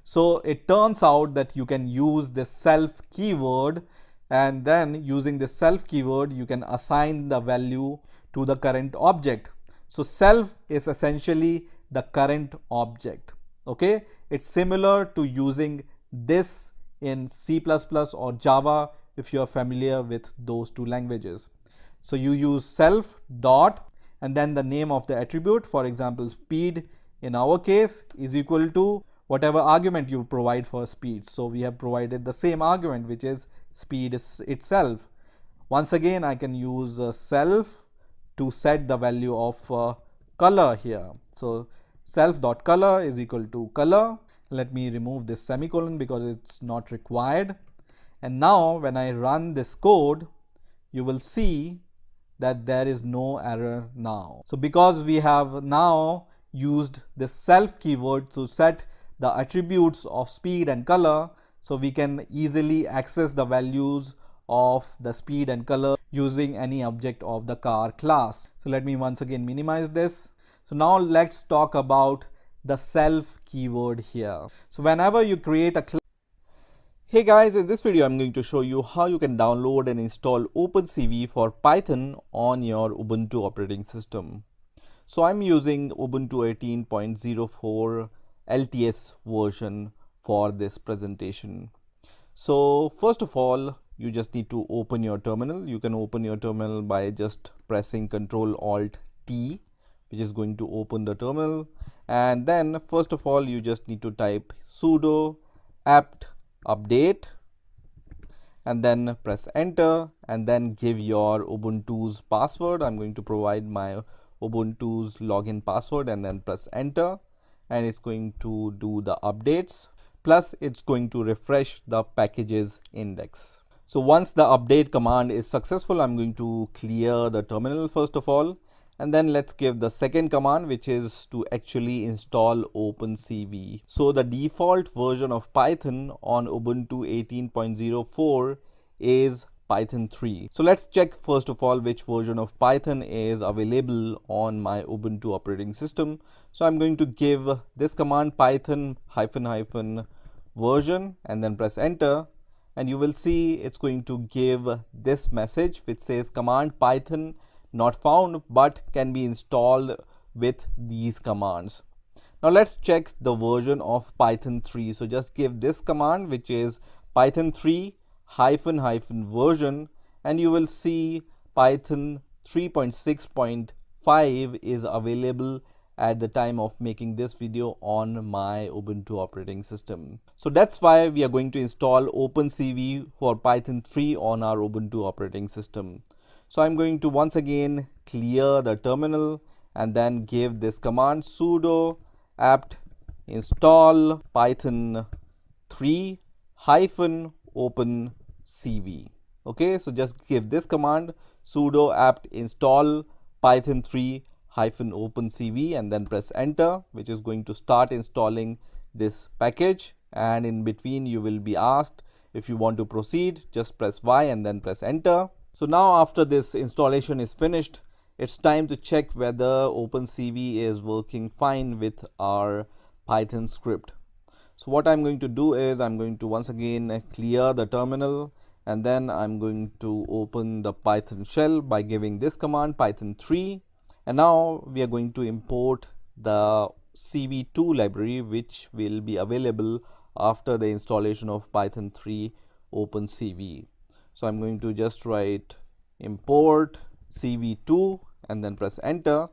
Speaker 1: So it turns out that you can use the self keyword, and then using the self keyword you can assign the value to the current object. So self is essentially the current object. Okay, it's similar to using this in C++ or Java if you are familiar with those two languages. So you use self dot and then the name of the attribute, for example speed in our case, is equal to whatever argument you provide for speed. So we have provided the same argument, which is speed itself. Once again I can use self to set the value of color here. So self dot color is equal to color. Let me remove this semicolon because it's not required. And now when I run this code, you will see that there is no error now. So because we have now used the self keyword to set the attributes of speed and color, so we can easily access the values of the speed and color using any object of the car class. So let me once again minimize this. So now let's talk about the self keyword here. So whenever you create a class. Hey guys, in this video I'm going to show you how you can download and install OpenCV for Python on your Ubuntu operating system. So I'm using Ubuntu 18.04 LTS version for this presentation. So first of all, you just need to open your terminal. You can open your terminal by just pressing Ctrl-Alt-T, which is going to open the terminal. And then first of all, you just need to type sudo apt update and then press enter and then give your Ubuntu's password. I'm going to provide my Ubuntu's login password and then press enter, and it's going to do the updates, plus it's going to refresh the packages index. So once the update command is successful, I'm going to clear the terminal first of all, and then let's give the second command, which is to actually install OpenCV. So the default version of Python on Ubuntu 18.04 is Python 3. So let's check first of all which version of Python is available on my Ubuntu operating system. So I'm going to give this command python -- version and then press enter, and you will see it's going to give this message which says command python not found but can be installed with these commands. Now let's check the version of Python 3. So just give this command, which is python 3 -- version, and you will see Python 3.6.5 is available at the time of making this video on my Ubuntu operating system. So that's why we are going to install OpenCV for Python 3 on our Ubuntu operating system. So I'm going to once again clear the terminal and then give this command sudo apt install python 3 hyphen OpenCV. Okay, so just give this command sudo apt install python 3 hyphen OpenCV and then press enter, which is going to start installing this package. And in between you will be asked if you want to proceed, just press Y and then press enter. So now after this installation is finished, it's time to check whether OpenCV is working fine with our Python script. So what I'm going to do is I'm going to once again clear the terminal, and then I'm going to open the Python shell by giving this command python 3, and now we are going to import the CV2 library, which will be available after the installation of python 3 OpenCV. So I'm going to just write import CV2 and then press enter,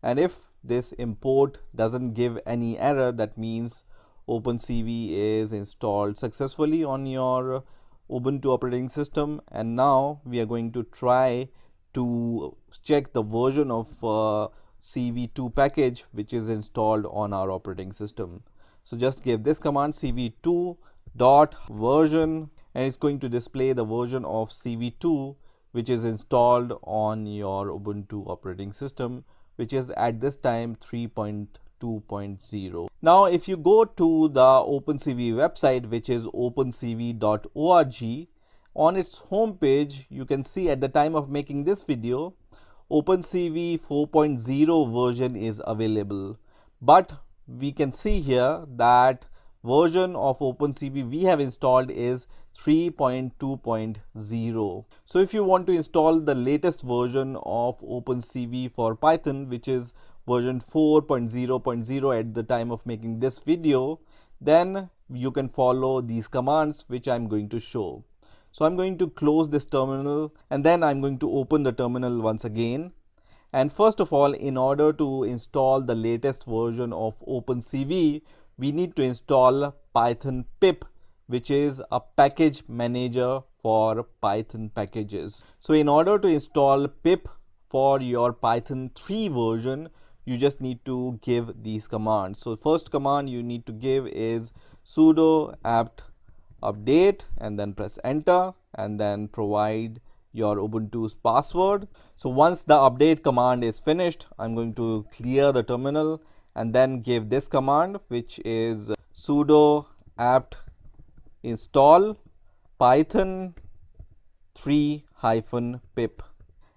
Speaker 1: and if this import doesn't give any error, that means OpenCV is installed successfully on your Ubuntu operating system. And now we are going to try to check the version of CV2 package which is installed on our operating system. So just give this command cv2 dot version, and it's going to display the version of CV2 which is installed on your Ubuntu operating system, which is at this time 3.2.0. Now if you go to the OpenCV website, which is opencv.org, on its home page you can see at the time of making this video OpenCV 4.0 version is available, but we can see here that version of OpenCV we have installed is 3.2.0. So if you want to install the latest version of OpenCV for Python, which is version 4.0.0 at the time of making this video, then you can follow these commands which I'm going to show. So I'm going to close this terminal, and then I'm going to open the terminal once again. And first of all, in order to install the latest version of OpenCV, we need to install Python pip, which is a package manager for Python packages. So in order to install pip for your Python 3 version, you just need to give these commands. So first command you need to give is sudo apt update and then press enter, and then provide your Ubuntu's password. So once the update command is finished, I'm going to clear the terminal and then give this command, which is sudo apt install python 3 hyphen pip,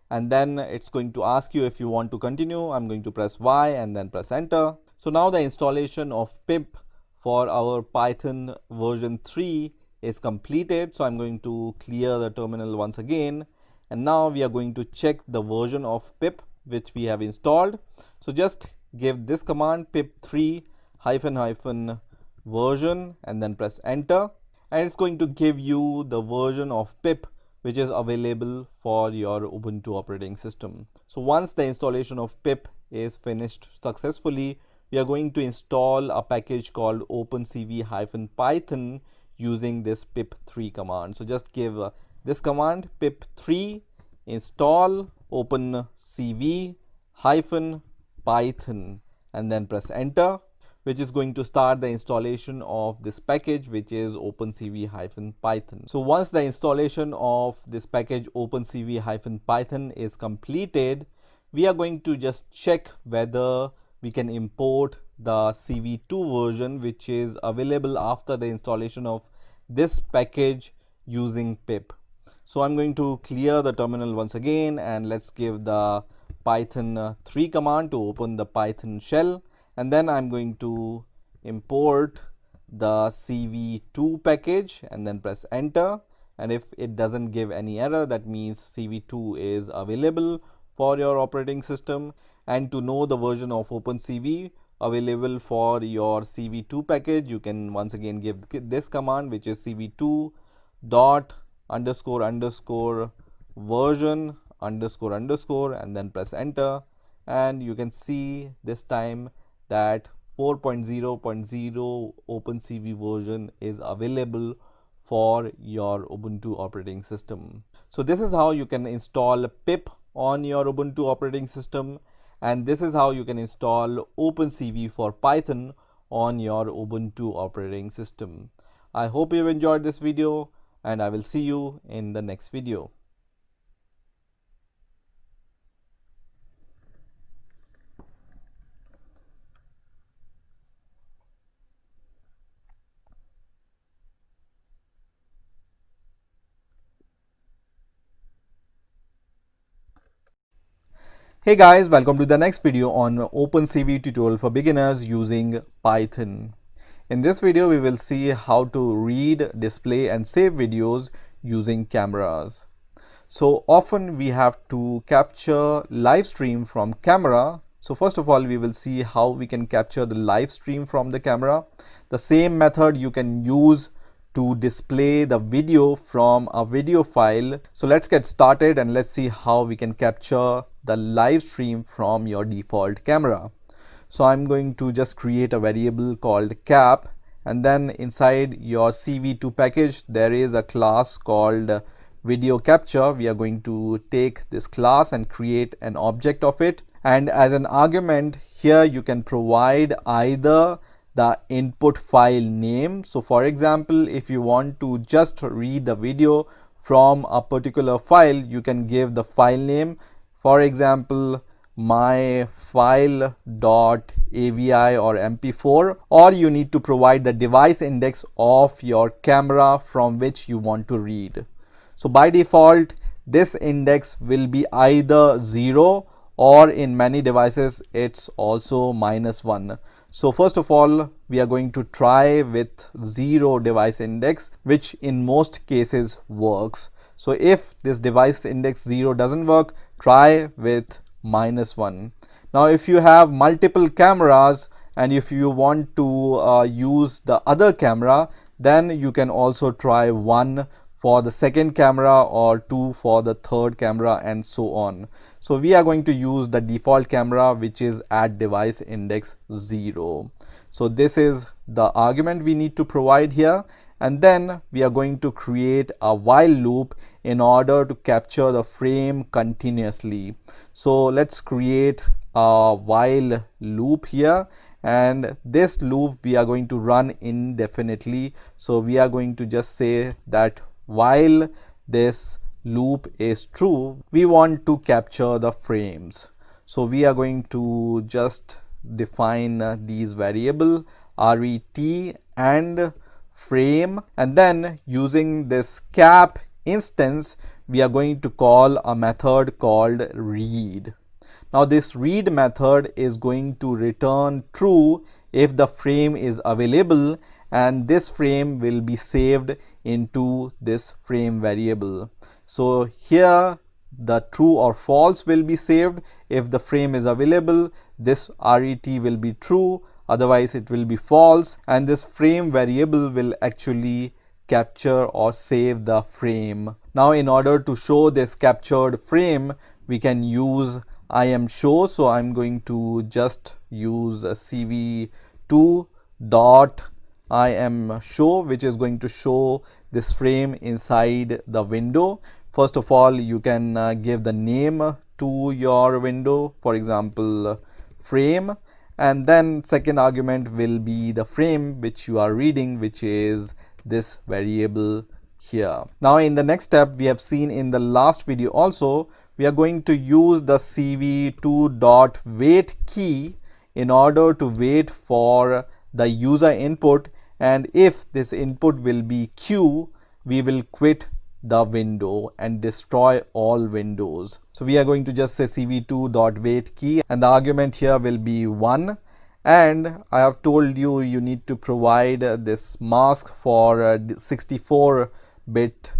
Speaker 1: and then it's going to ask you if you want to continue. I'm going to press Y and then press enter. So now the installation of pip for our Python version 3 is completed. So I'm going to clear the terminal once again, and now we are going to check the version of pip which we have installed. So just give this command pip 3 hyphen hyphen version and then press enter, and it's going to give you the version of pip which is available for your Ubuntu operating system. So once the installation of pip is finished successfully, we are going to install a package called OpenCV-Python using this pip3 command. So just give this command pip3 install OpenCV-Python and then press enter, which is going to start the installation of this package, which is OpenCV-Python. So once the installation of this package OpenCV-Python is completed, we are going to just check whether we can import the CV2 version which is available after the installation of this package using pip. So I'm going to clear the terminal once again, and let's give the python 3 command to open the Python shell, and then I'm going to import the CV2 package and then press enter, and if it doesn't give any error, that means CV2 is available for your operating system. And to know the version of OpenCV available for your CV2 package, you can once again give this command, which is cv2 dot underscore underscore version underscore underscore and then press enter, and you can see this time that 4.0.0 OpenCV version is available for your Ubuntu operating system. So this is how you can install pip on your Ubuntu operating system, and this is how you can install OpenCV for Python on your Ubuntu operating system. I hope you've enjoyed this video, and I will see you in the next video. Hey guys, welcome to the next video on OpenCV tutorial for beginners using Python. In this video, we will see how to read, display and save videos using cameras. So often we have to capture live stream from camera. So first of all, we will see how we can capture the live stream from the camera. The same method you can use to display the video from a video file. So let's get started and let's see how we can capture the live stream from your default camera. So I'm going to just create a variable called cap, and then inside your CV2 package there is a class called video capture. We are going to take this class and create an object of it, and as an argument here you can provide either the input file name. So for example, if you want to just read the video from a particular file, you can give the file name, for example my file.avi or mp4, or you need to provide the device index of your camera from which you want to read. So by default this index will be either 0 or in many devices it's also -1. So first of all, we are going to try with 0 device index, which in most cases works. So if this device index 0 doesn't work, try with -1. Now if you have multiple cameras and if you want to use the other camera, then you can also try 1 for the second camera or 2 for the third camera and so on. So we are going to use the default camera, which is at device index 0. So this is the argument we need to provide here, and then we are going to create a while loop in order to capture the frame continuously. So let's create a while loop here, and this loop we are going to run indefinitely. So we are going to just say that while this loop is true, we want to capture the frames. So we are going to just define these variable ret and frame, and then using this cap instance we are going to call a method called read. Now this read method is going to return true if the frame is available, and this frame will be saved into this frame variable. So here the true or false will be saved. If the frame is available, this ret will be true, otherwise it will be false, and this frame variable will actually capture or save the frame. Now in order to show this captured frame, we can use ImShow. So I'm going to just use a cv2 dot ImShow, which is going to show this frame inside the window. First of all, you can give the name to your window, for example frame, and then second argument will be the frame which you are reading, which is this variable here. Now in the next step, we have seen in the last video also, we are going to use the cv2.wait key in order to wait for the user input, and if this input will be Q, we will quit the window and destroy all windows. So we are going to just say cv2.wait key, and the argument here will be 1. And I have told you you need to provide this mask for 64-bit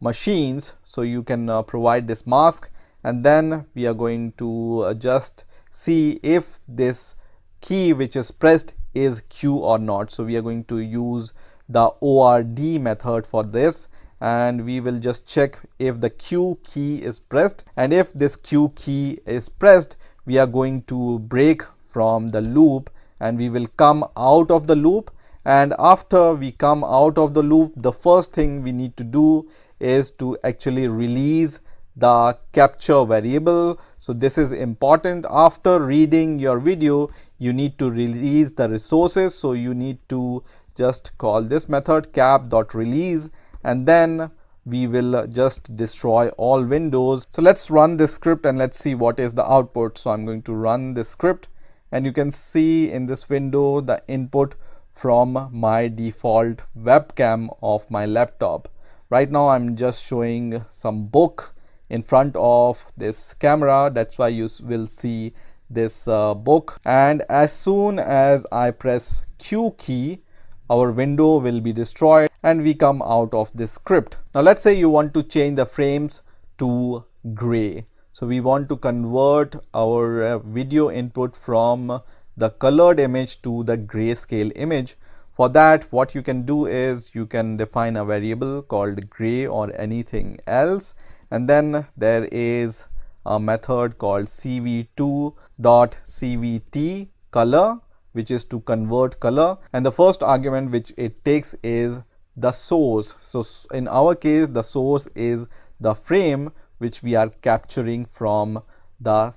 Speaker 1: machines, so you can provide this mask, and then we are going to just see if this key which is pressed is Q or not. So we are going to use the ORD method for this, and we will just check if the Q key is pressed, and if this Q key is pressed, we are going to break from the loop and we will come out of the loop. And after we come out of the loop, the first thing we need to do is to actually release the capture variable. So this is important. After reading your video, you need to release the resources. So you need to just call this method cap.release, and then we will just destroy all windows. So let's run this script and let's see what is the output. So I'm going to run this script, and you can see in this window the input from my default webcam of my laptop. Right now I'm just showing some book in front of this camera. That's why you will see this book, and as soon as I press Q key, our window will be destroyed and we come out of this script. Now let's say you want to change the frames to gray. So we want to convert our video input from the colored image to the grayscale image. For that, what you can do is you can define a variable called gray or anything else, and then there is a method called cv2.cvt color, which is to convert color, and the first argument which it takes is the source. So in our case, the source is the frame which we are capturing from the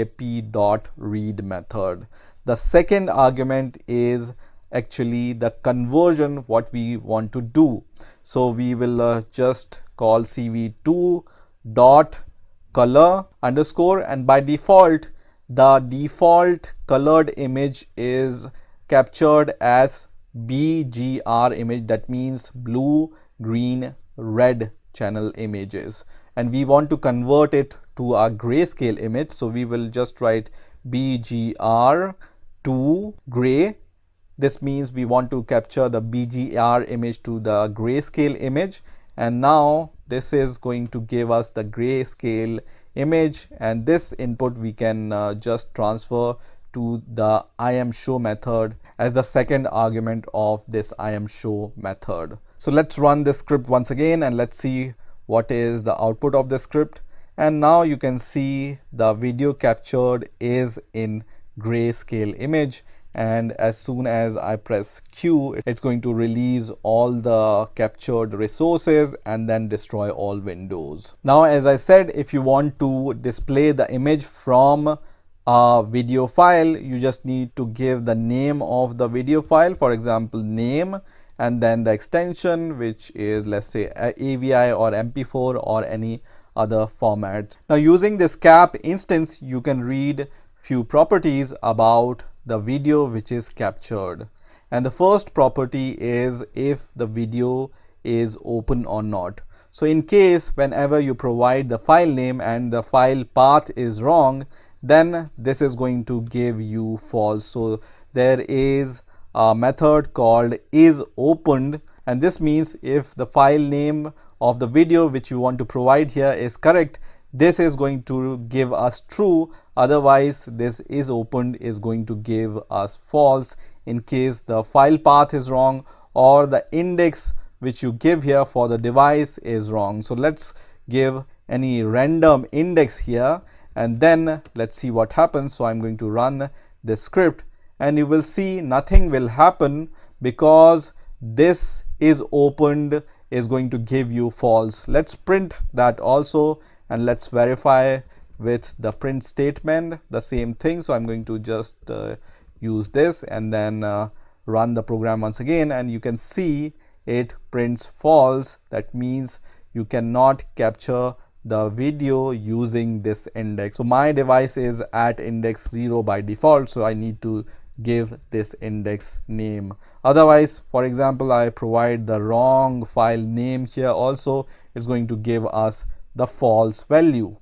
Speaker 1: cap.read method. The second argument is actually the conversion what we want to do. So we will just call cv2.color underscore, and by default the default colored image is captured as BGR image, that means blue, green, red channel images, and we want to convert it to a grayscale image. So we will just write BGR to gray. This means we want to capture the BGR image to the grayscale image, and now this is going to give us the grayscale image, and this input we can just transfer to the IamShow method as the second argument of this IamShow method. So let's run this script once again and let's see what is the output of the script. And now you can see the video captured is in grayscale image, and as soon as I press Q, it's going to release all the captured resources and then destroy all windows. Now, as I said, if you want to display the image from a video file, you just need to give the name of the video file, for example name, and then the extension, which is, let's say, AVI or MP4 or any other format. Now using this cap instance, you can read few properties about the video which is captured, and the first property is if the video is open or not. So in case whenever you provide the file name and the file path is wrong, then this is going to give you false. So there is a method called isOpened, and this means if the file name of the video which you want to provide here is correct, this is going to give us true. Otherwise, this isOpened is going to give us false in case the file path is wrong or the index which you give here for the device is wrong. So let's give any random index here, and then let's see what happens. So I'm going to run this script, and you will see nothing will happen because this isOpened is going to give you false. Let's print that also, and let's verify with the print statement the same thing. So I'm going to just use this and then run the program once again, and you can see it prints false. That means you cannot capture the video using this index. So my device is at index 0 by default, so I need to give this index name. Otherwise, for example, I provide the wrong file name here also, it's going to give us the false value.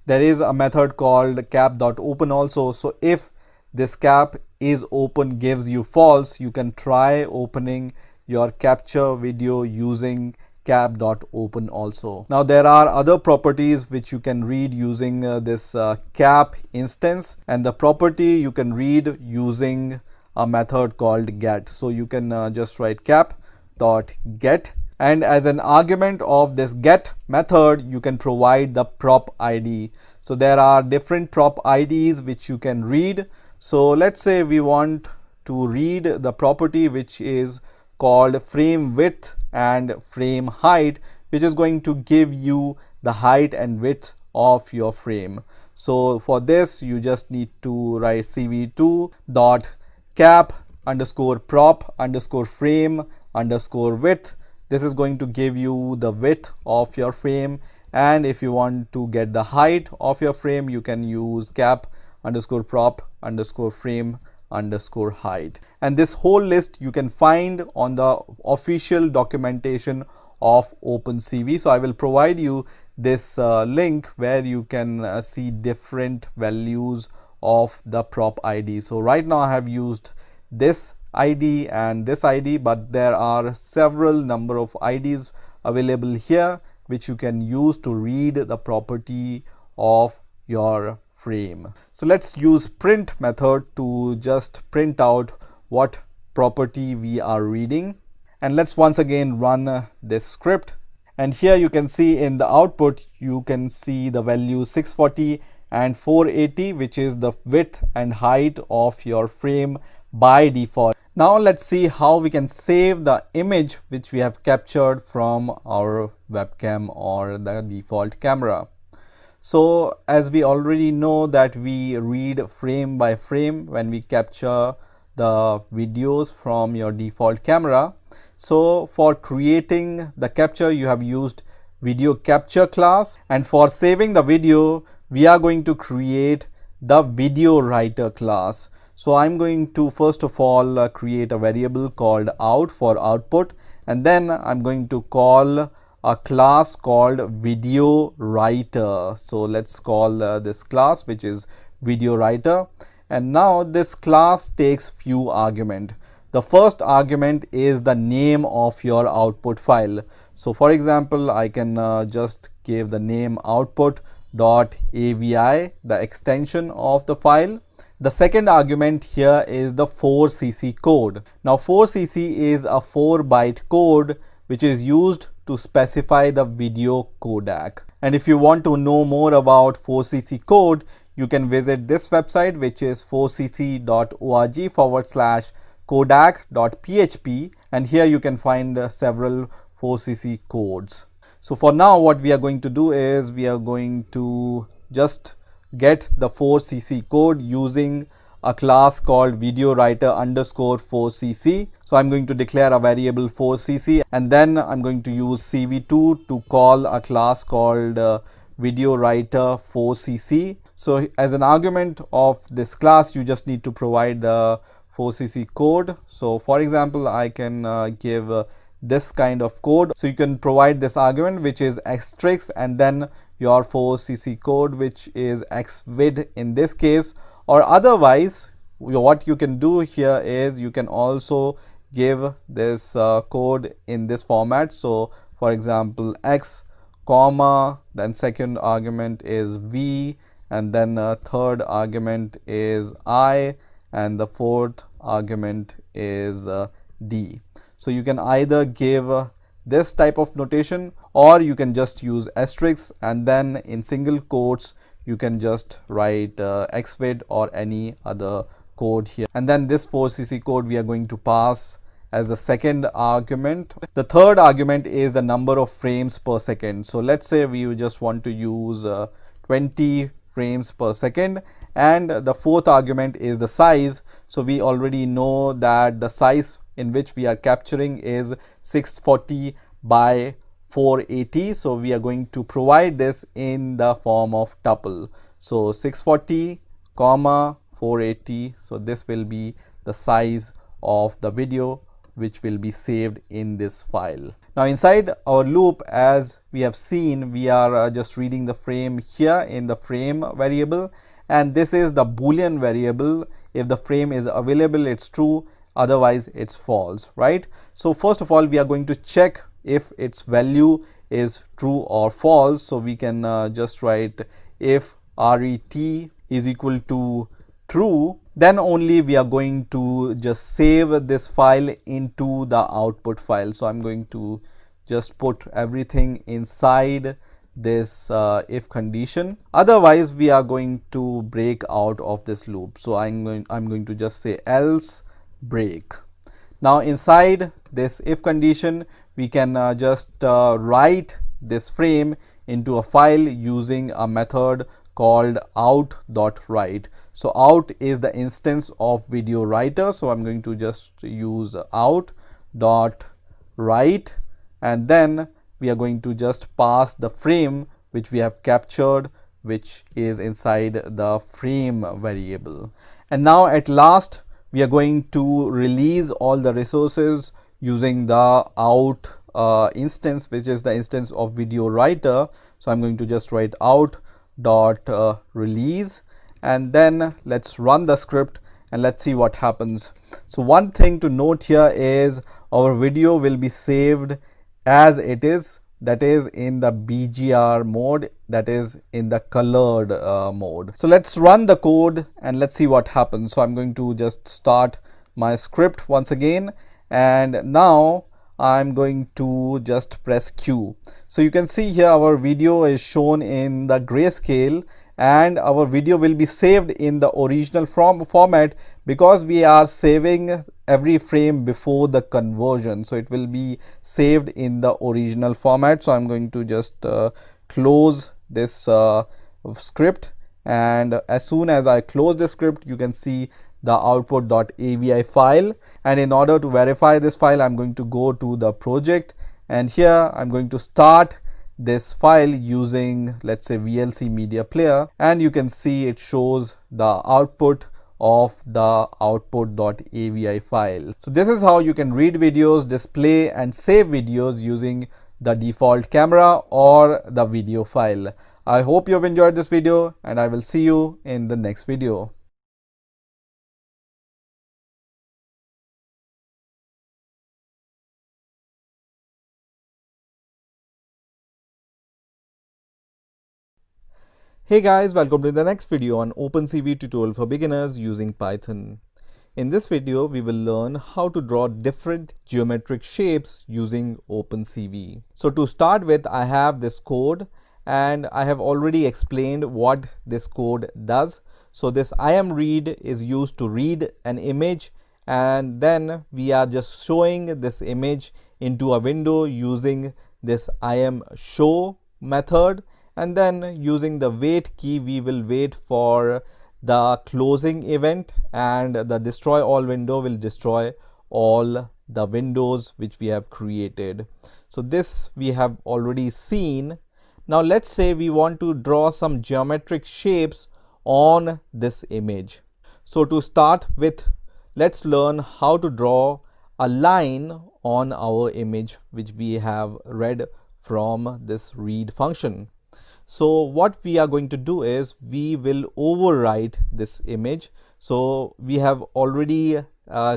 Speaker 1: There is a method called cap.open also. So if this cap is open gives you false, you can try opening your capture video using cap.open also. Now there are other properties which you can read using this cap instance, and the property you can read using a method called get. So you can just write cap.get, and as an argument of this get method you can provide the prop ID. So there are different prop IDs which you can read. So let's say we want to read the property which is called frame width and frame height, which is going to give you the height and width of your frame. So for this you just need to write cv2.cap underscore prop underscore frame underscore width. This is going to give you the width of your frame, and if you want to get the height of your frame, you can use cap underscore prop underscore frame underscore height. And this whole list you can find on the official documentation of OpenCV. So I will provide you this link where you can see different values of the prop ID. So right now I have used this ID and this ID, but there are several number of IDs available here which you can use to read the property of your frame. So let's use print method to just print out what property we are reading. And let's once again run this script. And here you can see in the output, you can see the value 640 and 480, which is the width and height of your frame by default. Now let's see how we can save the image which we have captured from our webcam or the default camera. So as we already know that we read frame by frame when we capture the videos from your default camera. So for creating the capture, you have used video capture class, and for saving the video, we are going to create the video writer class. So I'm going to first of all create a variable called out for output, and then I'm going to call a class called video writer. So let's call this class, which is video writer. And now this class takes few arguments. The first argument is the name of your output file. So for example, I can just give the name output.avi, the extension of the file. The second argument here is the 4cc code. Now 4cc is a 4-byte code which is used to specify the video codec. And if you want to know more about 4cc code, you can visit this website, which is 4cc.org/codec.php, and here you can find several 4cc codes. So for now, what we are going to do is we are going to just get the 4cc code using a class called video writer underscore 4cc. So I'm going to declare a variable 4cc, and then I'm going to use cv2 to call a class called video writer 4cc. So as an argument of this class, you just need to provide the 4cc code. So for example, I can give this kind of code. So you can provide this argument, which is asterisk, and then your 4cc code, which is xvid in this case. Or otherwise, what you can do here is you can also give this code in this format. So for example, x comma, then second argument is v, and then third argument is I, and the fourth argument is D. So you can either give this type of notation, or you can just use asterisk, and then in single quotes you can just write xvid or any other code here. And then this 4cc code we are going to pass as the second argument. The third argument is the number of frames per second. So let's say we just want to use 20 frames per second, and the fourth argument is the size. So we already know that the size in which we are capturing is 640 by 480. So we are going to provide this in the form of tuple. So 640 comma 480. So this will be the size of the video which will be saved in this file. Now inside our loop, as we have seen, we are just reading the frame here in the frame variable, and this is the boolean variable. If the frame is available, it's true, otherwise it's false, right? So first of all, we are going to check if its value is true or false. So we can just write if ret is equal to true, then only we are going to just save this file into the output file. So I'm going to just put everything inside this if condition. Otherwise, we are going to break out of this loop. So I'm going to just say else break. Now inside this if condition, we can just write this frame into a file using a method called out.write. So out is the instance of video writer. So I'm going to just use out.write, and then we are going to just pass the frame which we have captured, which is inside the frame variable. And now at last we are going to release all the resources using the out instance, which is the instance of video writer. So I'm going to just write out dot release, and then let's run the script and let's see what happens. So one thing to note here is our video will be saved as it is, that is in the BGR mode, that is in the colored mode. So let's run the code and let's see what happens. So I'm going to just start my script once again, and now I'm going to just press Q. So you can see here our video is shown in the grayscale, and our video will be saved in the original format because we are saving every frame before the conversion. So it will be saved in the original format. So I'm going to just close this script, and as soon as I close the script, you can see the output.avi file. And in order to verify this file, I'm going to go to the project, and here I'm going to start this file using, let's say, VLC media player, and you can see it shows the output of the output.avi file. So this is how you can read videos, display and save videos using the default camera or the video file. I hope you have enjoyed this video, and I will see you in the next video. Hey guys, welcome to the next video on OpenCV tutorial for beginners using Python. In this video, we will learn how to draw different geometric shapes using OpenCV. So to start with, I have this code, and I have already explained what this code does. So this IamRead is used to read an image, and then we are just showing this image into a window using this IamShow method. And then using the wait key, we will wait for the closing event, and the destroy all window will destroy all the windows which we have created. So this we have already seen. Now let's say we want to draw some geometric shapes on this image. So to start with, let's learn how to draw a line on our image which we have read from this read function. So what we are going to do is we will overwrite this image. So we have already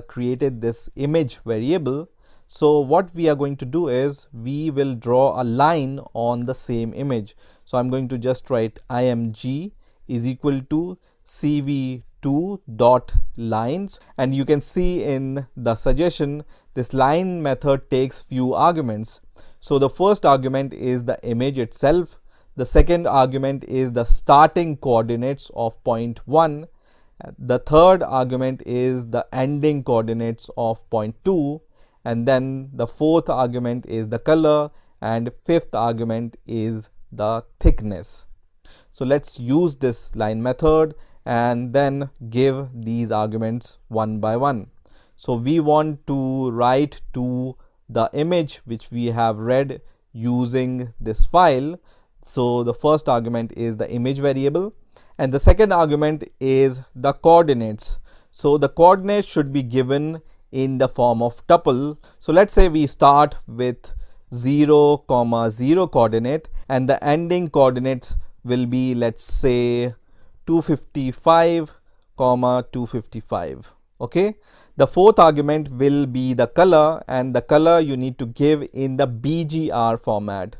Speaker 1: created this image variable. So what we are going to do is we will draw a line on the same image. So I'm going to just write img is equal to cv2 dot lines, and you can see in the suggestion this line method takes few arguments. So the first argument is the image itself. The second argument is the starting coordinates of point 1. The third argument is the ending coordinates of point 2. And then the fourth argument is the color, and fifth argument is the thickness. So let's use this line method and then give these arguments one by one. So we want to write to the image which we have read using this file. So the first argument is the image variable, and the second argument is the coordinates. So the coordinates should be given in the form of tuple. So let's say we start with 0, 0 coordinate, and the ending coordinates will be, let's say, 255, 255. Okay. The fourth argument will be the color, and the color you need to give in the BGR format.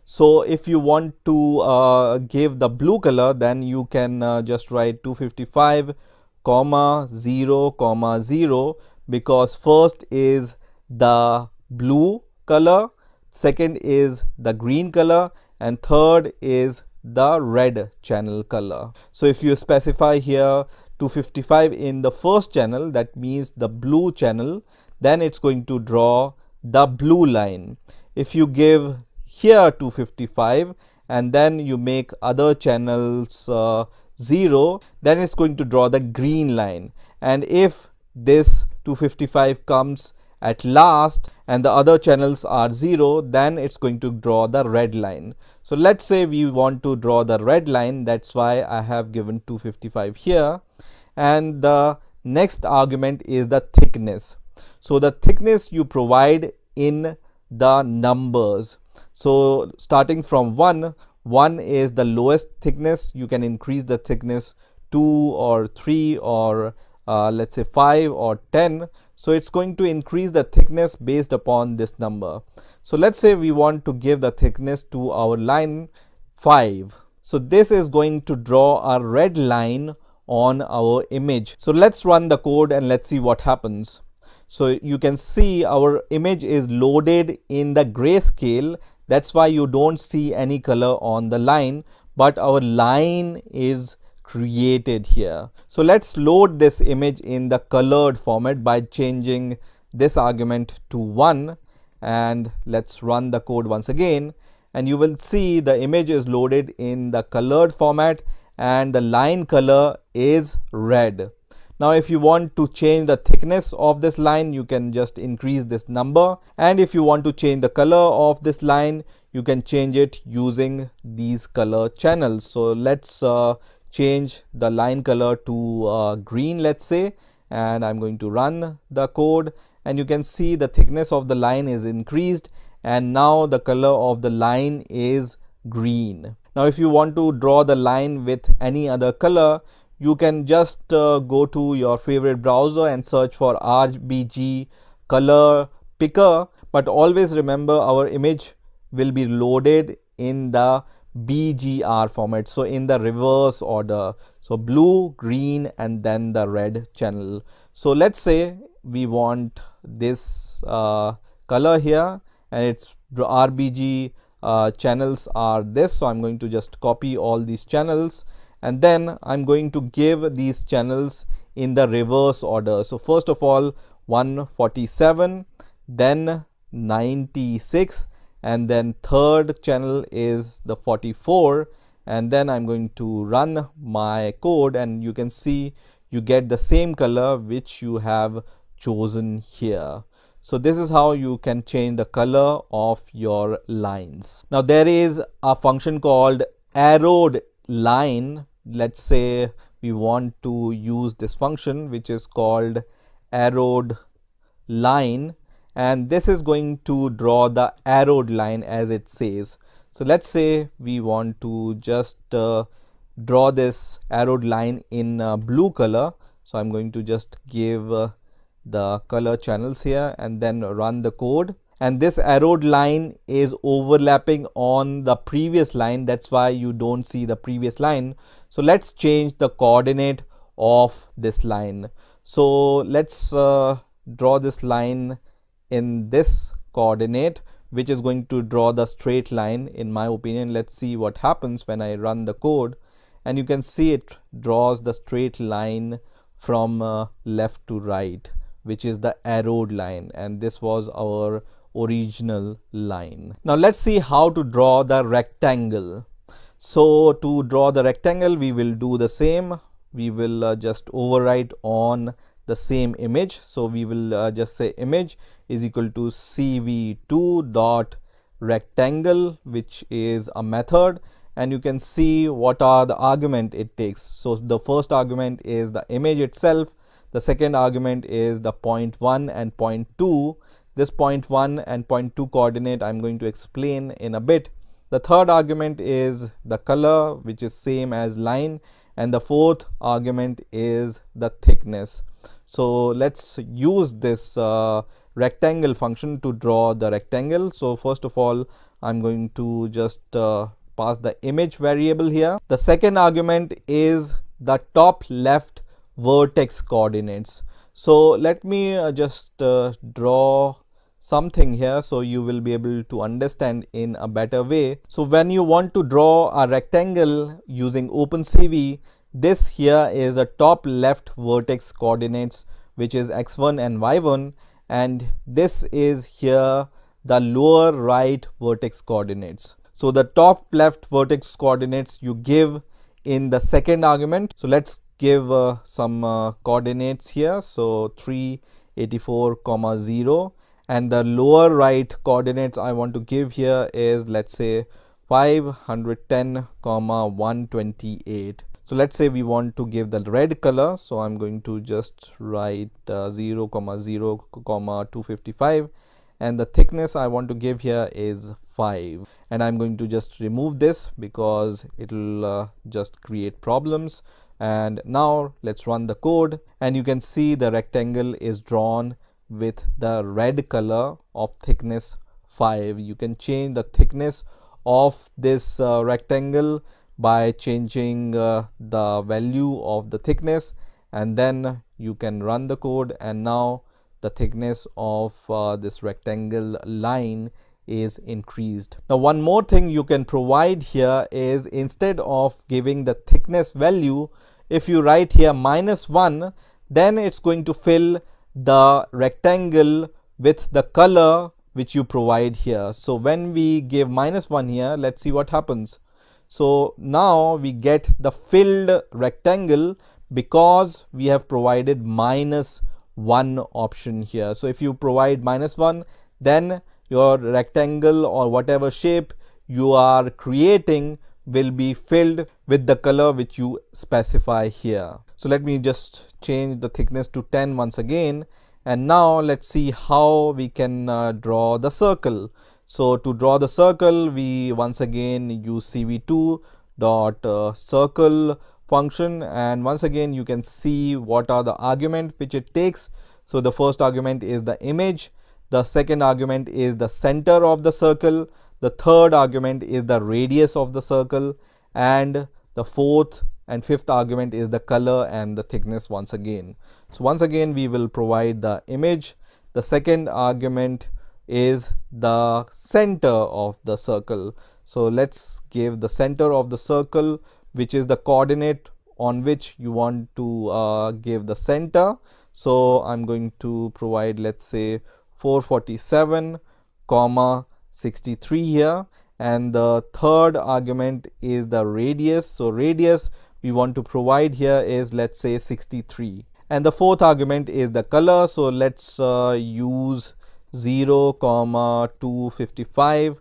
Speaker 1: So if you want to give the blue color, then you can just write 255, 0, 0, because first is the blue color, second is the green color, and third is the red channel color. So if you specify here 255 in the first channel, that means the blue channel, then it's going to draw the blue line. If you give here 255 and then you make other channels 0, then it's going to draw the green line. And if this 255 comes at last and the other channels are 0, then it's going to draw the red line. So let's say we want to draw the red line, that's why I have given 255 here. And the next argument is the thickness. So the thickness you provide in the numbers. So starting from 1 is the lowest thickness. You can increase the thickness 2 or 3 or let's say 5 or 10. So it's going to increase the thickness based upon this number. So let's say we want to give the thickness to our line 5. So this is going to draw a red line on our image. So let's run the code and let's see what happens. So you can see our image is loaded in the grayscale. That's why you don't see any color on the line, but our line is created here. So let's load this image in the colored format by changing this argument to 1, and let's run the code once again, and you will see the image is loaded in the colored format and the line color is red. Now if you want to change the thickness of this line, you can just increase this number, and if you want to change the color of this line, you can change it using these color channels. So let's change the line color to green, let's say, and I'm going to run the code, and you can see the thickness of the line is increased and now the color of the line is green. Now if you want to draw the line with any other color, you can just go to your favorite browser and search for RGB color picker, but always remember our image will be loaded in the BGR format, so in the reverse order, so blue, green, and then the red channel. So let's say we want this color here, and its RGB channels are this. So I'm going to just copy all these channels, and then I'm going to give these channels in the reverse order. So first of all 147, then 96, and then third channel is the 44, and then I'm going to run my code, and you can see you get the same color which you have chosen here. So this is how you can change the color of your lines. Now there is a function called arrowed line. Let's say we want to use this function which is called arrowed line, and this is going to draw the arrowed line as it says. So let's say we want to just draw this arrowed line in blue color. So I'm going to just give the color channels here and then run the code, and this arrowed line is overlapping on the previous line. That's why you don't see the previous line. So let's change the coordinate of this line. So let's draw this line in this coordinate, which is going to draw the straight line in my opinion. Let's see what happens when I run the code, and you can see it draws the straight line from left to right, which is the arrowed line, and this was our original line. Now let's see how to draw the rectangle. So to draw the rectangle, we will do the same. We will just overwrite on the same image. So we will just say image is equal to cv2 dot rectangle, which is a method, and you can see what are the argument it takes. So the first argument is the image itself. The second argument is the point 1 and point 2. This point 1 and point 2 coordinate I'm going to explain in a bit. The third argument is the color, which is same as line, and the fourth argument is the thickness. So let's use this rectangle function to draw the rectangle. So first of all, I'm going to just pass the image variable here. The second argument is the top left vertex coordinates. So let me just draw something here so you will be able to understand in a better way. So when you want to draw a rectangle using OpenCV, this here is a top left vertex coordinates, which is x1 and y1, and this is here the lower right vertex coordinates. So the top left vertex coordinates you give in the second argument. So let's give some coordinates here. So 384, 0, and the lower right coordinates I want to give here is, let's say, 510, 128. So let's say we want to give the red color. So I'm going to just write 0, 0, 255, and the thickness I want to give here is 5, and I'm going to just remove this because it will just create problems. And now let's run the code, and you can see the rectangle is drawn with the red color of thickness 5. You can change the thickness of this rectangle by changing the value of the thickness, and then you can run the code, and now the thickness of this rectangle line is increased. Now one more thing you can provide here is, instead of giving the thickness value, if you write here -1, then it's going to fill the rectangle with the color which you provide here. So when we give -1 here, let's see what happens. So now we get the filled rectangle because we have provided -1 option here. So if you provide -1, then your rectangle or whatever shape you are creating will be filled with the color which you specify here. So let me just change the thickness to 10 once again, and now let's see how we can draw the circle. So to draw the circle, we once again use cv2 dot circle function, and once again you can see what are the argument which it takes. So the first argument is the image, the second argument is the center of the circle, the third argument is the radius of the circle, and the fourth and fifth argument is the color and the thickness once again. So once again we will provide the image, the second argument is the center of the circle. So let's give the center of the circle, which is the coordinate on which you want to give the center. So I'm going to provide, let's say, 447, 63 here, and the third argument is the radius. So radius we want to provide here is, let's say, 63, and the fourth argument is the color. So let's use 0, 255,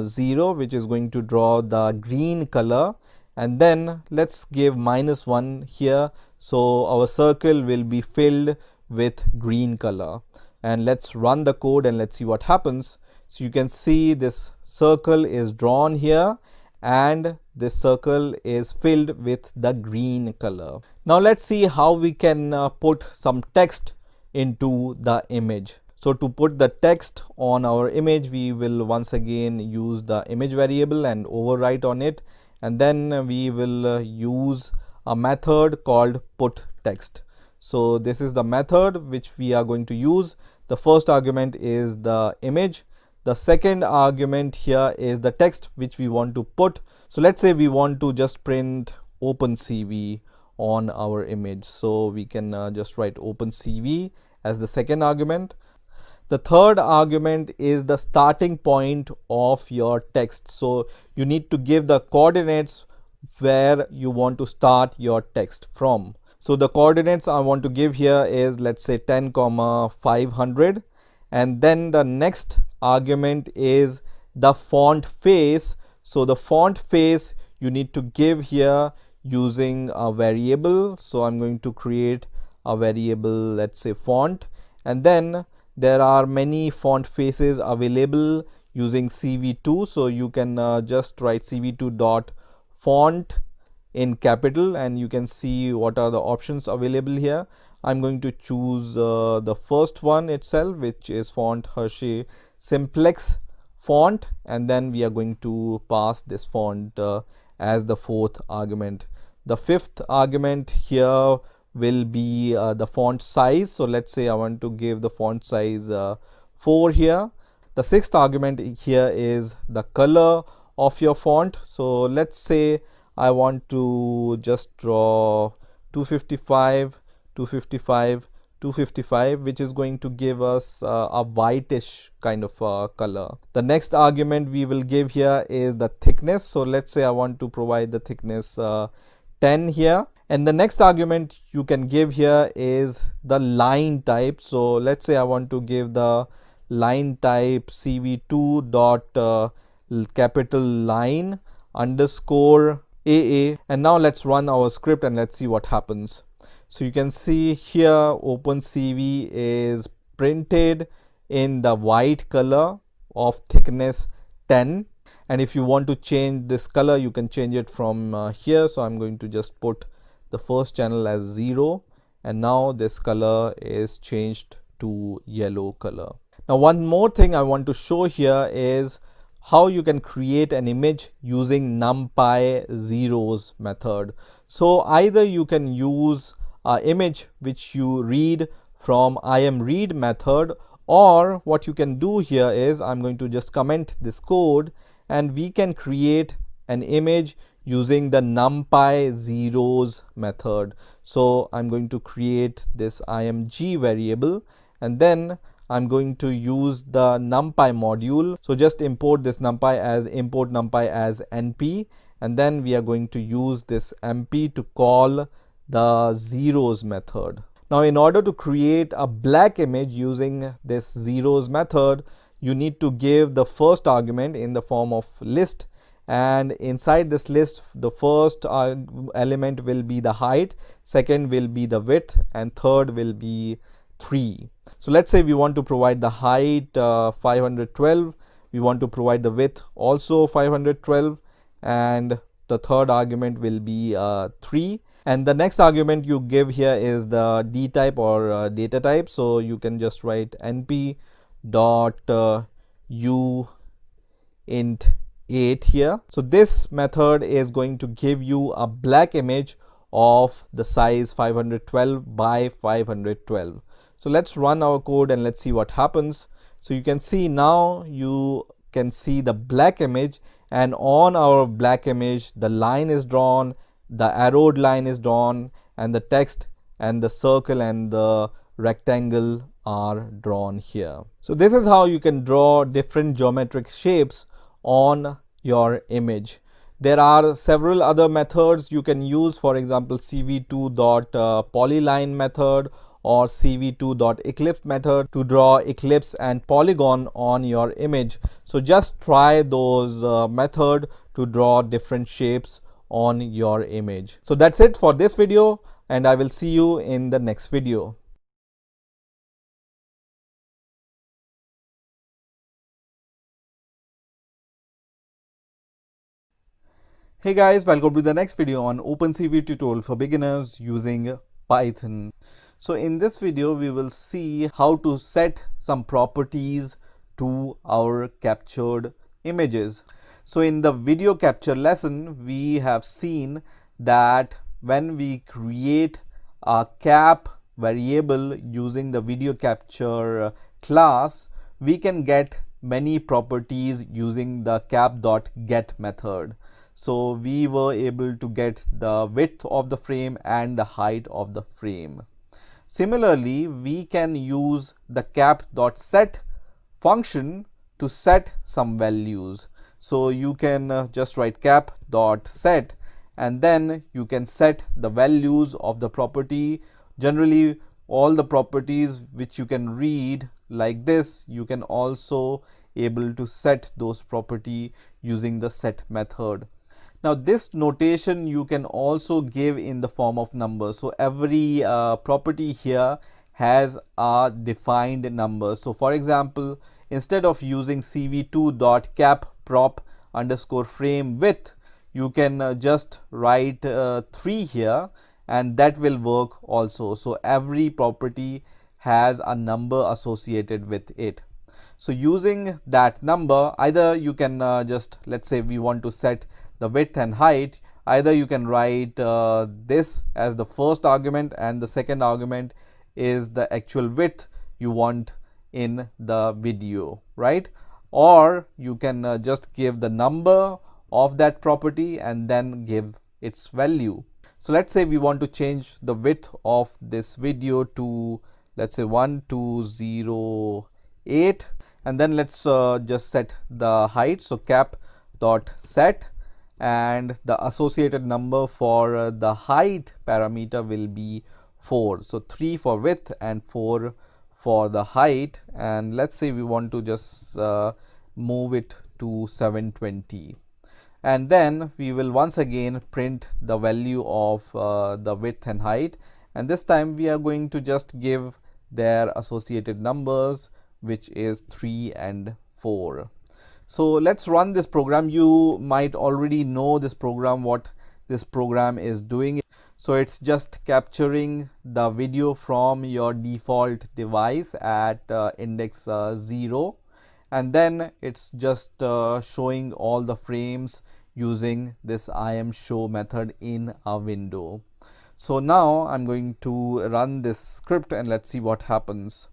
Speaker 1: 0, which is going to draw the green color, and then let's give -1 here. So our circle will be filled with green color, and let's run the code and let's see what happens. So you can see this circle is drawn here, and this circle is filled with the green color. Now let's see how we can put some text into the image. So to put the text on our image, we will once again use the image variable and overwrite on it, and then we will use a method called putText. So this is the method which we are going to use. The first argument is the image. The second argument here is the text which we want to put. So let's say we want to just print OpenCV on our image. So we can just write OpenCV as the second argument. The third argument is the starting point of your text. So you need to give the coordinates where you want to start your text from. So the coordinates I want to give here is, let's say, 10, 500, and then the next argument is the font face. So the font face you need to give here using a variable. So I'm going to create a variable, let's say font, and then there are many font faces available using cv2. So you can just write cv2 dot font in capital, and you can see what are the options available here. I'm going to choose the first one itself, which is font Hershey simplex font, and then we are going to pass this font as the fourth argument. The fifth argument here will be the font size. So let's say I want to give the font size 4 here. The sixth argument here is the color of your font. So let's say I want to just draw 255, 255, 255, which is going to give us a whitish kind of color. The next argument we will give here is the thickness. So let's say I want to provide the thickness 10 here. And the next argument you can give here is the line type. So let's say I want to give the line type CV2 dot capital line underscore AA. And now let's run our script and let's see what happens. So you can see here OpenCV is printed in the white color of thickness 10. And if you want to change this color, you can change it from here. So I'm going to just put the first channel as 0, and now this color is changed to yellow color. Now one more thing I want to show here is how you can create an image using numpy zeros method. So either you can use an image which you read from imRead method, or what you can do here is I'm going to just comment this code and we can create an image using the numpy zeros method. So I'm going to create this img variable, and then I'm going to use the numpy module. So just import this numpy as import numpy as np, and then we are going to use this mp to call the zeros method. Now in order to create a black image using this zeros method, you need to give the first argument in the form of list, and inside this list the first element will be the height, second will be the width, and third will be 3. So let's say we want to provide the height 512, we want to provide the width also 512, and the third argument will be 3. And the next argument you give here is the d type or data type. So you can just write np dot u int 8 here. So this method is going to give you a black image of the size 512 by 512. So let's run our code and let's see what happens. So you can see now you can see the black image, and on our black image the line is drawn, the arrowed line is drawn, and the text and the circle and the rectangle are drawn here. So this is how you can draw different geometric shapes on your image. There are several other methods you can use, for example cv2 dot polyline method or cv2 dot eclipse method to draw eclipse and polygon on your image. So just try those method to draw different shapes on your image. So that's it for this video, and I will see you in the next video. Hey guys, welcome to the next video on OpenCV tutorial for beginners using Python. So in this video we will see how to set some properties to our captured images. So in the video capture lesson we have seen that when we create a cap variable using the video capture class, we can get many properties using the cap.get method. So we were able to get the width of the frame and the height of the frame. Similarly, we can use the cap.set function to set some values. So you can just write cap.set, and then you can set the values of the property. Generally all the properties which you can read like this, you can also able to set those property using the set method. Now this notation you can also give in the form of numbers. So every property here has a defined number. So for example, instead of using cv2.capProp underscore frame width, you can just write 3 here, and that will work also. So every property has a number associated with it. So using that number, either you can just, let's say we want to set the width and height, either you can write this as the first argument and the second argument is the actual width you want in the video, right? Or you can just give the number of that property and then give its value. So let's say we want to change the width of this video to let's say 1208, and then let's just set the height. So cap dot set, and the associated number for the height parameter will be 4. So 3 for width and 4 for the height, and let's say we want to just move it to 720, and then we will once again print the value of the width and height, and this time we are going to just give their associated numbers, which is 3 and 4. So let's run this program. You might already know this program, what this program is doing. So it's just capturing the video from your default device at index 0, and then it's just showing all the frames using this IMShow method in a window. So now I'm going to run this script and let's see what happens.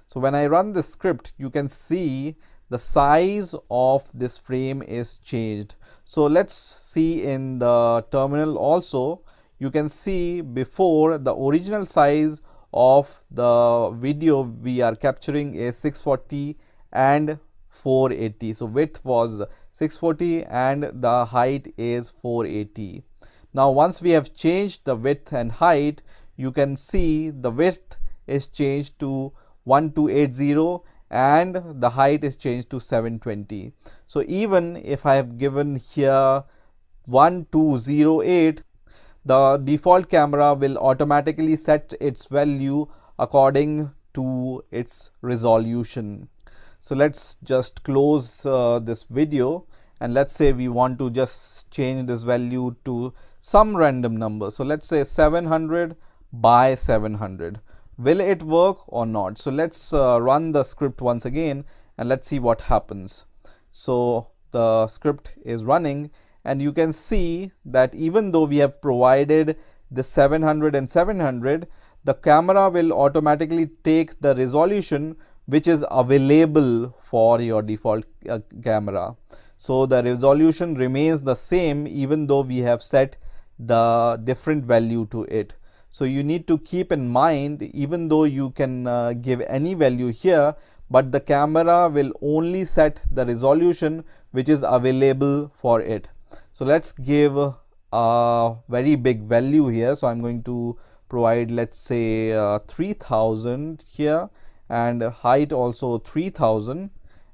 Speaker 1: So when I run this script, you can see the size of this frame is changed. So let's see in the terminal also. You can see before, the original size of the video we are capturing is 640 and 480. So width was 640 and the height is 480. Now once we have changed the width and height, you can see the width is changed to 1280 and the height is changed to 720. So even if I have given here 1208, the default camera will automatically set its value according to its resolution. So let's just close this video, and let's say we want to just change this value to some random number. So let's say 700 by 700. Will it work or not? So let's run the script once again and let's see what happens. So the script is running, and you can see that even though we have provided the 700 and 700, the camera will automatically take the resolution which is available for your default camera. So the resolution remains the same even though we have set the different value to it. So you need to keep in mind, even though you can give any value here, but the camera will only set the resolution which is available for it. So let's give a very big value here. So I'm going to provide, let's say 3000 here, and height also 3000,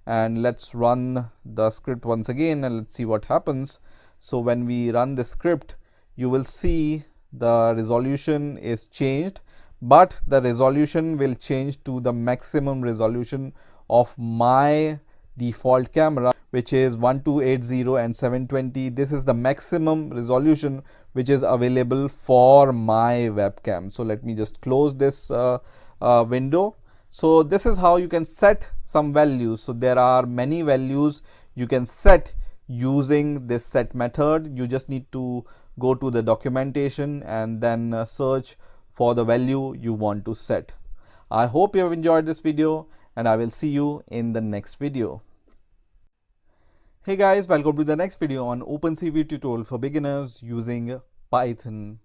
Speaker 1: and let's run the script once again and let's see what happens. So when we run the script, you will see the resolution is changed, but the resolution will change to the maximum resolution of my default camera, which is 1280 and 720. This is the maximum resolution which is available for my webcam. So let me just close this window. So this is how you can set some values. So there are many values you can set using this set method. You just need to go to the documentation and then search for the value you want to set. I hope you have enjoyed this video, and I will see you in the next video. Hey guys, welcome to the next video on OpenCV tutorial for beginners using Python.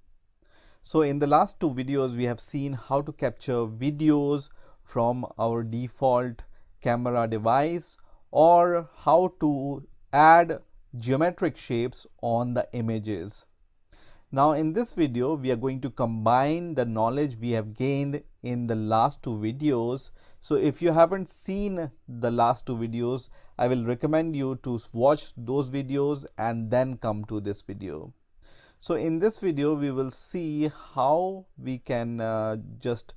Speaker 1: So in the last two videos, we have seen how to capture videos from our default camera device, or how to add geometric shapes on the images. Now in this video, we are going to combine the knowledge we have gained in the last two videos. So if you haven't seen the last two videos, I will recommend you to watch those videos and then come to this video. So in this video, we will see how we can just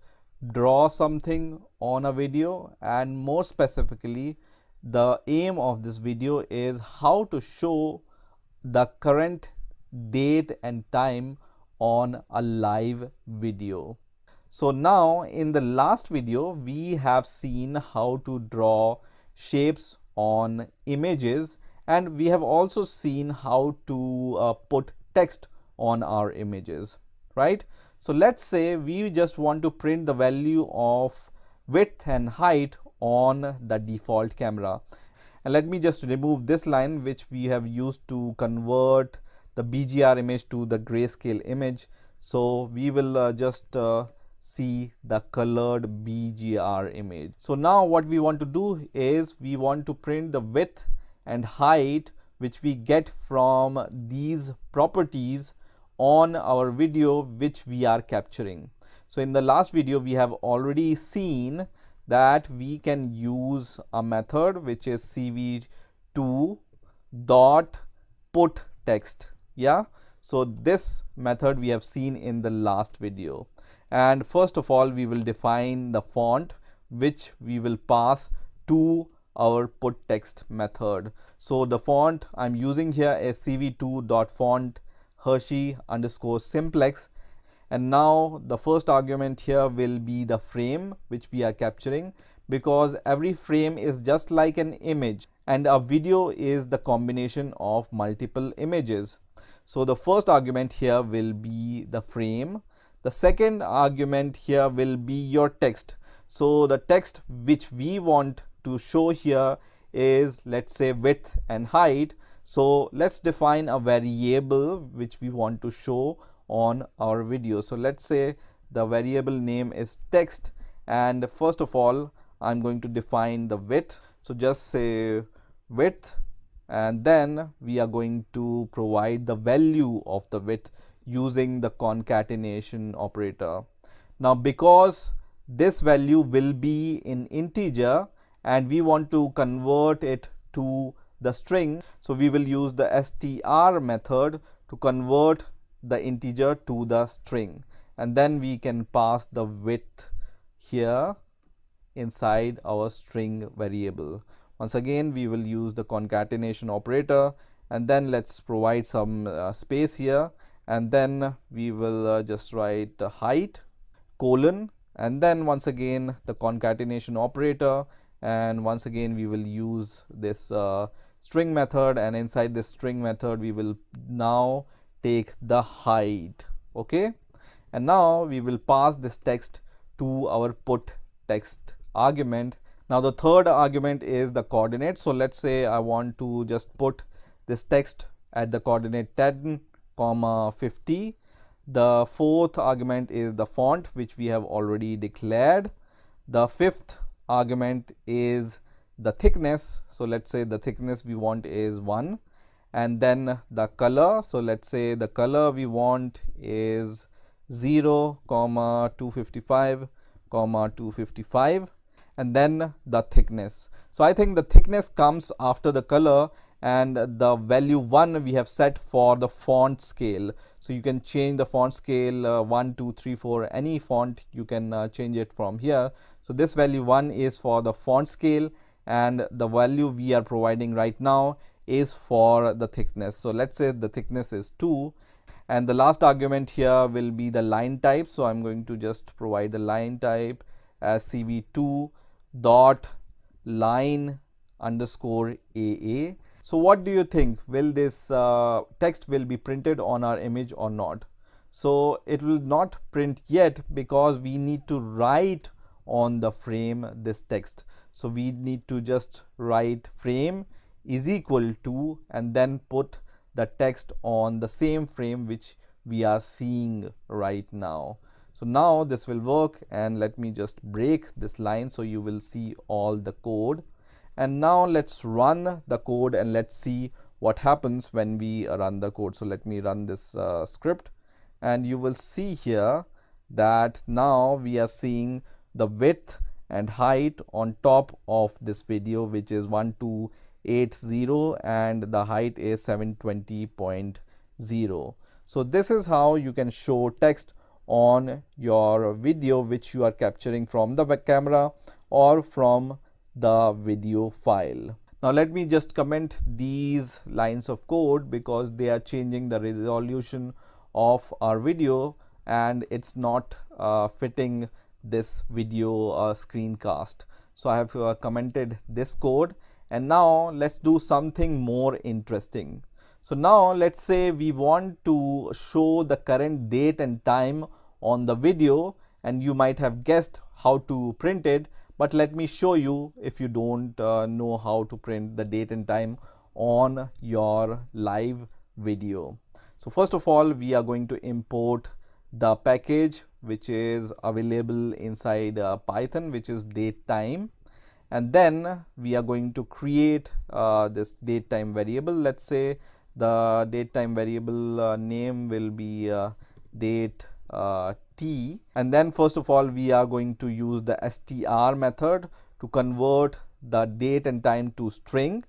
Speaker 1: draw something on a video, and more specifically, the aim of this video is how to show the current date and time on a live video. So now in the last video, we have seen how to draw shapes on images, and we have also seen how to put text on our images, right? So let's say we just want to print the value of width and height on the default camera. And let me just remove this line which we have used to convert the BGR image to the grayscale image. So we will just see the colored BGR image. So now what we want to do is we want to print the width and height which we get from these properties on our video which we are capturing. So in the last video we have already seen that we can use a method which is cv2 dot put text. Yeah, so this method we have seen in the last video, and first of all we will define the font which we will pass to our put text method. So the font I'm using here is cv2.font Hershey underscore simplex, and now the first argument here will be the frame which we are capturing, because every frame is just like an image and a video is the combination of multiple images. So the first argument here will be the frame. The second argument here will be your text. So the text which we want to show here is, let's say, width and height. So let's define a variable which we want to show on our video. So let's say the variable name is text, and first of all I'm going to define the width. So just say width, and then we are going to provide the value of the width using the concatenation operator. Now because this value will be in integer and we want to convert it to the string, so we will use the str method to convert the integer to the string, and then we can pass the width here inside our string variable. Once again we will use the concatenation operator, and then let's provide some space here, and then we will just write height colon, and then once again the concatenation operator, and once again we will use this string method, and inside this string method we will now take the height. Okay, and now we will pass this text to our put text argument. Now the third argument is the coordinate. So let's say I want to just put this text at the coordinate 10, 50. The fourth argument is the font which we have already declared. The fifth argument is the thickness. So let's say the thickness we want is 1, and then the color. So let's say the color we want is 0, 255, 255, and then the thickness. So I think the thickness comes after the color, and the value 1 we have set for the font scale. So you can change the font scale 1, 2, 3, 4, any font you can change it from here. So this value 1 is for the font scale, and the value we are providing right now is for the thickness. So let's say the thickness is 2, and the last argument here will be the line type. So I'm going to just provide the line type as cv2 dot line underscore AA. So what do you think, will this text will be printed on our image or not? So it will not print yet because we need to write on the frame this text. So we need to just write frame is equal to, and then put the text on the same frame which we are seeing right now. So now this will work, and let me just break this line so you will see all the code. And now let's run the code and let's see what happens when we run the code. So let me run this script, and you will see here that now we are seeing the width and height on top of this video, which is 1280, and the height is 720.0. So this is how you can show text on your video which you are capturing from the web camera or from the video file. Now let me just comment these lines of code because they are changing the resolution of our video, and it's not fitting this video screencast. So I have commented this code, and now let's do something more interesting. So now let's say we want to show the current date and time on the video, and you might have guessed how to print it, but let me show you if you don't know how to print the date and time on your live video. So first of all, we are going to import the package which is available inside Python, which is datetime. And then we are going to create this datetime variable. Let's say the datetime variable name will be date t. And then first of all, we are going to use the str method to convert the date and time to string.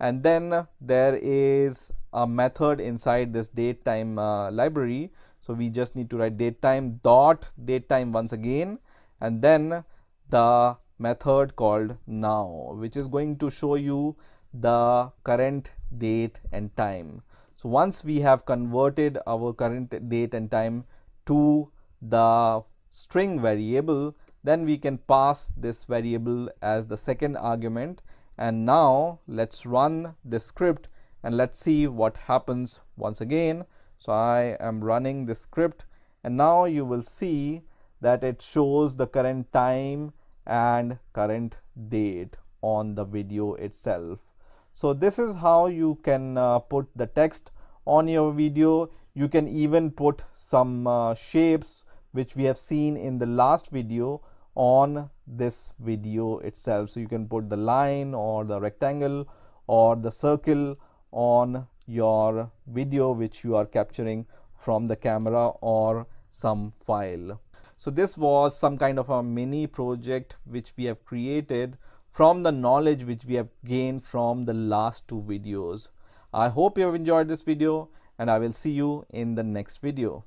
Speaker 1: And then there is a method inside this datetime library. So we just need to write datetime dot datetime once again, and then the method called now, which is going to show you the current date and time. So once we have converted our current date and time to the string variable, then we can pass this variable as the second argument. And now let's run this script and let's see what happens once again. So I am running this script, and now you will see that it shows the current time and current date on the video itself. So this is how you can put the text on your video. You can even put some shapes which we have seen in the last video on this video itself. So you can put the line or the rectangle or the circle on your video which you are capturing from the camera or some file. So this was some kind of a mini project which we have created from the knowledge which we have gained from the last two videos. I hope you have enjoyed this video, and I will see you in the next video.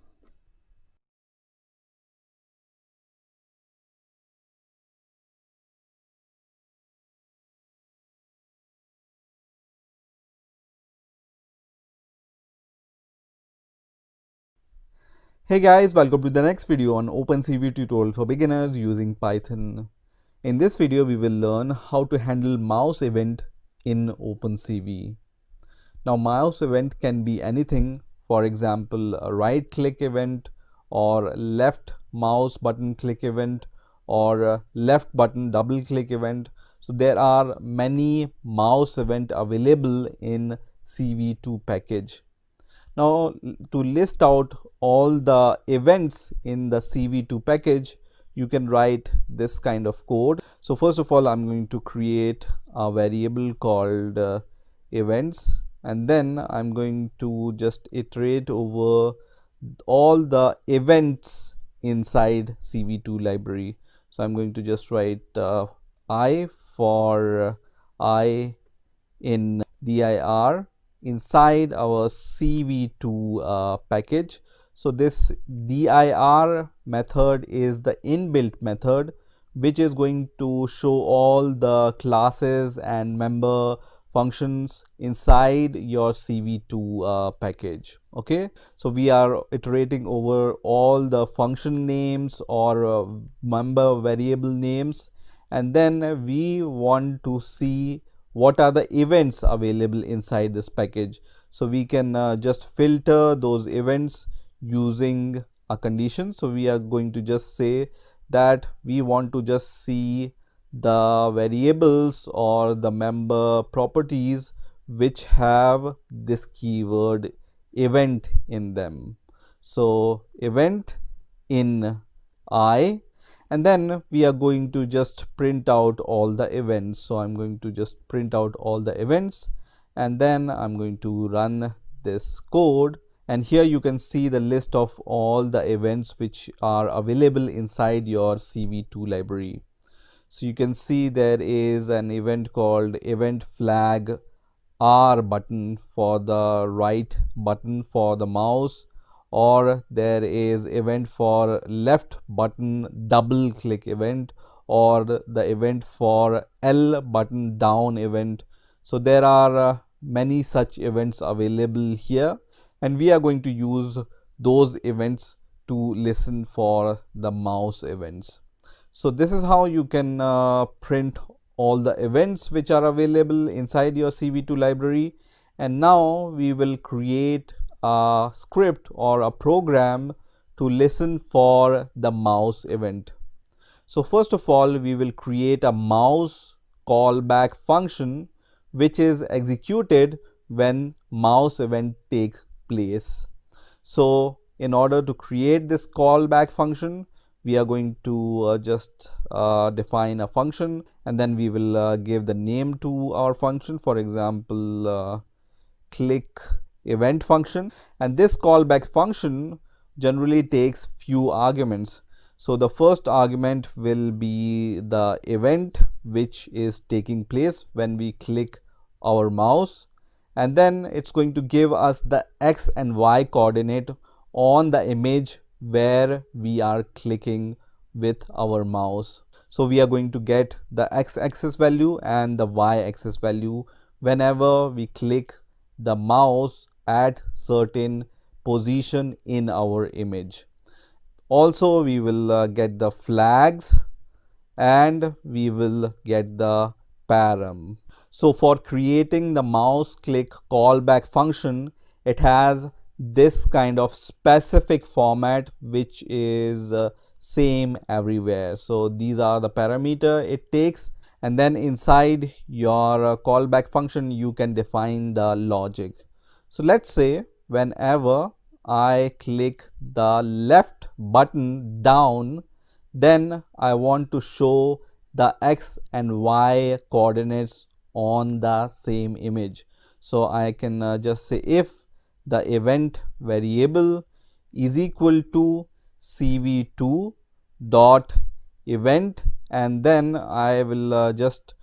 Speaker 1: Hey guys, welcome to the next video on OpenCV tutorial for beginners using Python. In this video, we will learn how to handle mouse event in OpenCV. Now, mouse event can be anything. For example, a right click event, or left mouse button click event, or a left button double click event. So there are many mouse event available in CV2 package. Now, to list out all the events in the CV2 package, you can write this kind of code. So first of all, I'm going to create a variable called events, and then I'm going to just iterate over all the events inside CV2 library. So I'm going to just write I for I in dir inside our CV2 package. So this dir method is the inbuilt method which is going to show all the classes and member functions inside your CV2 package. Okay, so we are iterating over all the function names or member variable names, and then we want to see what are the events available inside this package. So we can just filter those events using a condition. So we are going to just say that we want to just see the variables or the member properties which have this keyword event in them. So event in I, and then we are going to just print out all the events. So I'm going to just print out all the events, and then I'm going to run this code, and here you can see the list of all the events which are available inside your CV2 library. So you can see there is an event called event flag R button for the right button for the mouse, or there is event for left button double click event, or the event for L button down event. So there are many such events available here, and we are going to use those events to listen for the mouse events. So this is how you can print all the events which are available inside your CV2 library. And now we will create a script or a program to listen for the mouse event. So first of all, we will create a mouse callback function which is executed when mouse event takes place. So in order to create this callback function, we are going to just define a function, and then we will give the name to our function. For example, click event function, and this callback function generally takes few arguments. So the first argument will be the event which is taking place when we click our mouse, and then it's going to give us the x and y coordinate on the image where we are clicking with our mouse. So we are going to get the x-axis value and the y-axis value whenever we click the mouse at certain position in our image. Also, we will get the flags and we will get the param. So for creating the mouse click callback function, it has this kind of specific format which is same everywhere. So these are the parameter it takes, and then inside your callback function you can define the logic. So let's say whenever I click the left button down, then I want to show the x and y coordinates on the same image. So I can just say if the event variable is equal to cv2 dot event, and then I will just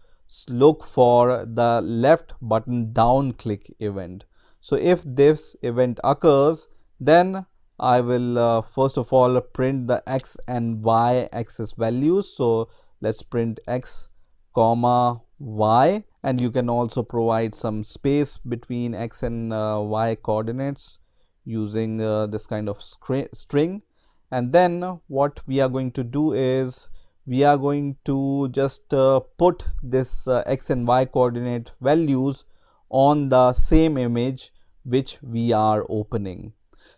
Speaker 1: look for the left button down click event. So if this event occurs, then I will first of all print the x and y axis values. So let's print x comma y, and you can also provide some space between x and y coordinates using this kind of string. And then what we are going to do is we are going to just put this x and y coordinate values on the same image which we are opening.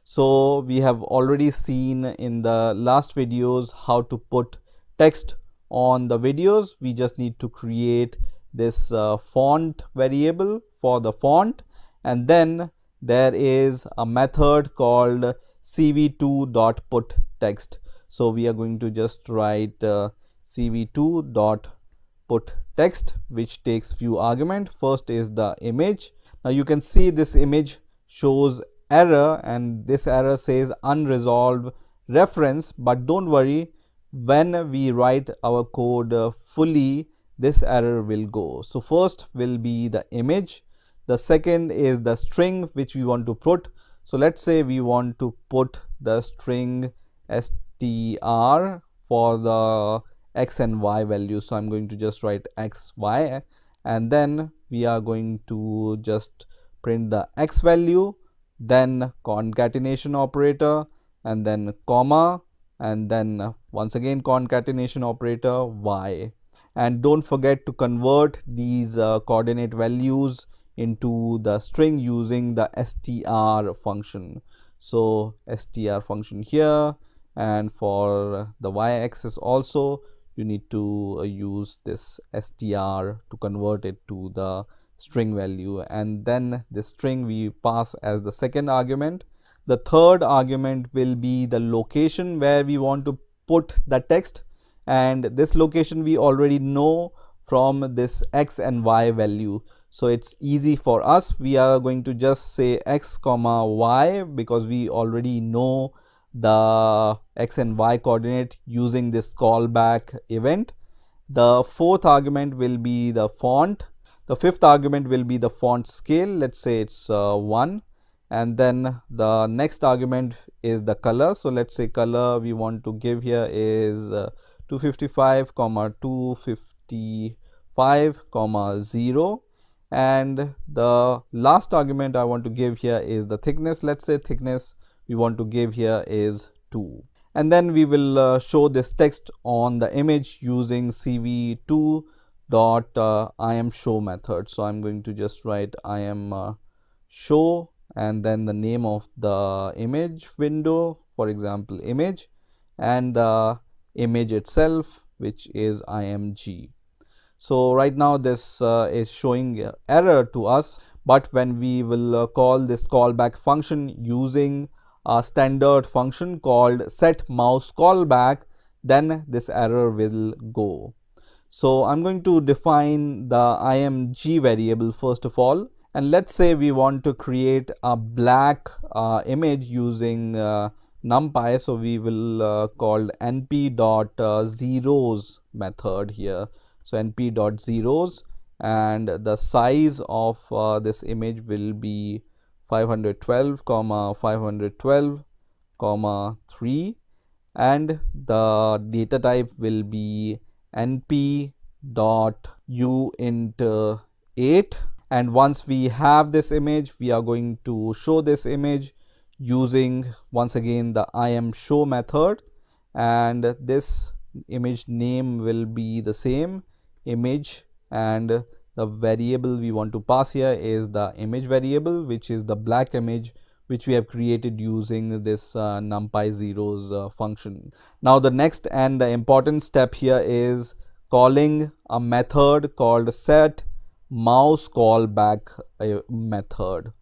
Speaker 1: So we have already seen in the last videos how to put text on the videos. We just need to create this font variable for the font, and then there is a method called cv2.putText. So we are going to just write cv2.putText, which takes few arguments. First is the image. Now you can see this image shows error, and this error says unresolved reference, but don't worry, when we write our code fully, this error will go. So first will be the image, the second is the string which we want to put. So let's say we want to put the string str for the x and y value. So I'm going to just write x, y, and then we are going to just print the x value, then concatenation operator, and then comma, and then once again concatenation operator y. And don't forget to convert these coordinate values into the string using the str function. So str function here, and for the y-axis also you need to use this str to convert it to the string value, and then the string we pass as the second argument. The third argument will be the location where we want to put the text, and this location we already know from this x and y value. So it's easy for us. We are going to just say x comma y because we already know the x and y coordinate using this callback event. The fourth argument will be the font. The fifth argument will be the font scale. Let's say it's 1, and then the next argument is the color. So let's say color we want to give here is 255 comma 255 comma 0, and the last argument I want to give here is the thickness. Let's say thickness we want to give here is 2, and then we will show this text on the image using cv2 dot IamShow method. So I'm going to just write IamShow and then the name of the image window, for example image, and the image itself which is img. So right now this is showing error to us, but when we will call this callback function using a standard function called set mouse callback, then this error will go. So I'm going to define the img variable first of all, and let's say we want to create a black image using numpy. So we will call np.zeros method here. So np.zeros, and the size of this image will be 512 comma 512 comma 3, and the data type will be np dot uint 8. And once we have this image, we are going to show this image using once again the imShow method, and this image name will be the same image, and the variable we want to pass here is the image variable, which is the black image which we have created using this numpy zeros function. Now the next and the important step here is calling a method called set mouse callback method.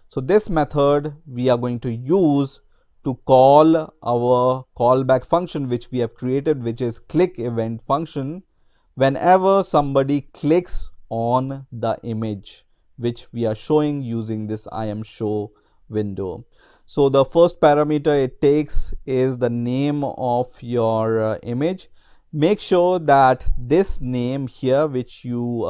Speaker 1: So this method we are going to use to call our callback function which we have created, which is click event function, whenever somebody clicks on the image which we are showing using this imShow window. So the first parameter it takes is the name of your image. Make sure that this name here which you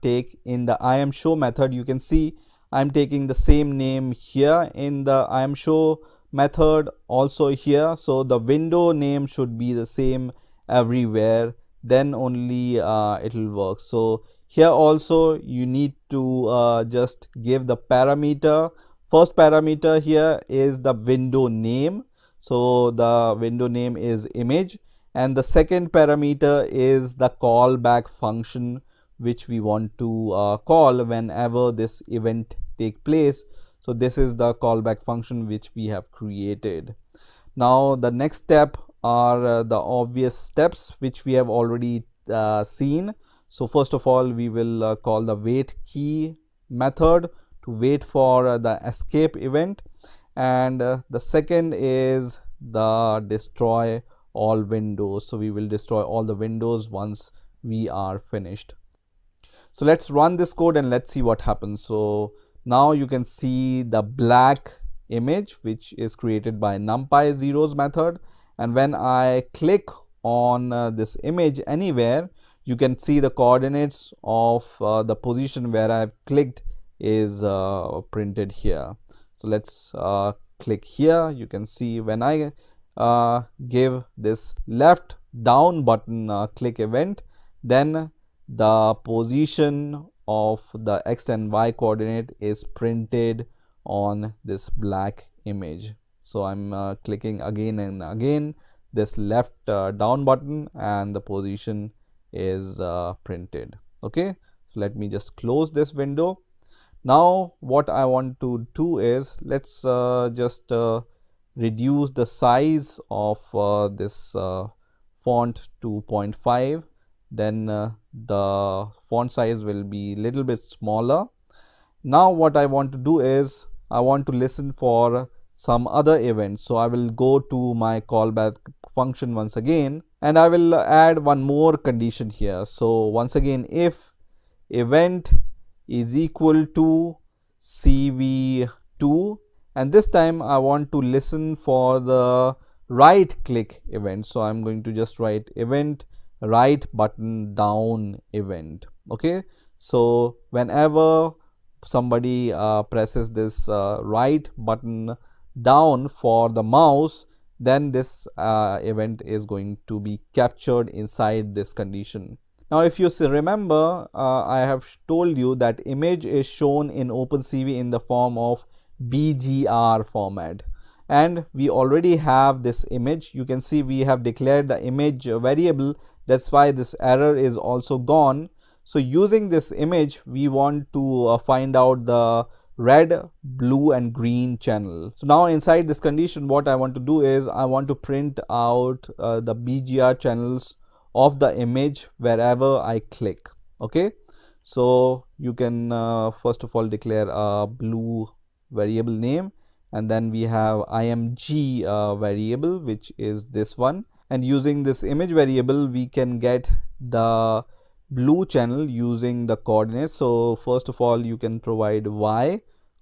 Speaker 1: take in the imShow method, you can see I'm taking the same name here in the imShow method also here. So the window name should be the same everywhere, then only it will work. So here also you need to just give the parameter. First parameter here is the window name. So the window name is image, and the second parameter is the callback function which we want to call whenever this event take place. So this is the callback function which we have created. Now the next step are the obvious steps which we have already seen. So first of all, we will call the wait key method to wait for the escape event, and the second is the destroy all windows. So we will destroy all the windows once we are finished. So let's run this code and let's see what happens. So now you can see the black image which is created by numpy zeros method, and when I click on this image anywhere, you can see the coordinates of the position where I've clicked is printed here. So let's click here. You can see when I give this left down button click event, then the position of the x and y coordinate is printed on this black image. So I'm clicking again and again this left down button, and the position is printed. Okay, so let me just close this window. Now what I want to do is let's just reduce the size of this font to 0.5. Then the font size will be little bit smaller. Now what I want to do is I want to listen for some other events. So I will go to my callback function once again, and I will add one more condition here. So once again, if event is equal to cv2, and this time I want to listen for the right click event. So I'm going to just write event right button down event. Okay, so whenever somebody presses this right button down for the mouse, then this event is going to be captured inside this condition. Now if you remember, I have told you that image is shown in OpenCV in the form of BGR format, and we already have this image. You can see we have declared the image variable. That's why this error is also gone. So using this image, we want to find out the red, blue and green channel. So now inside this condition, what I want to do is I want to print out the BGR channels of the image wherever I click. Okay, so you can first of all declare a blue variable name, and then we have img variable, which is this one. And using this image variable, we can get the blue channel using the coordinates. So first of all, you can provide y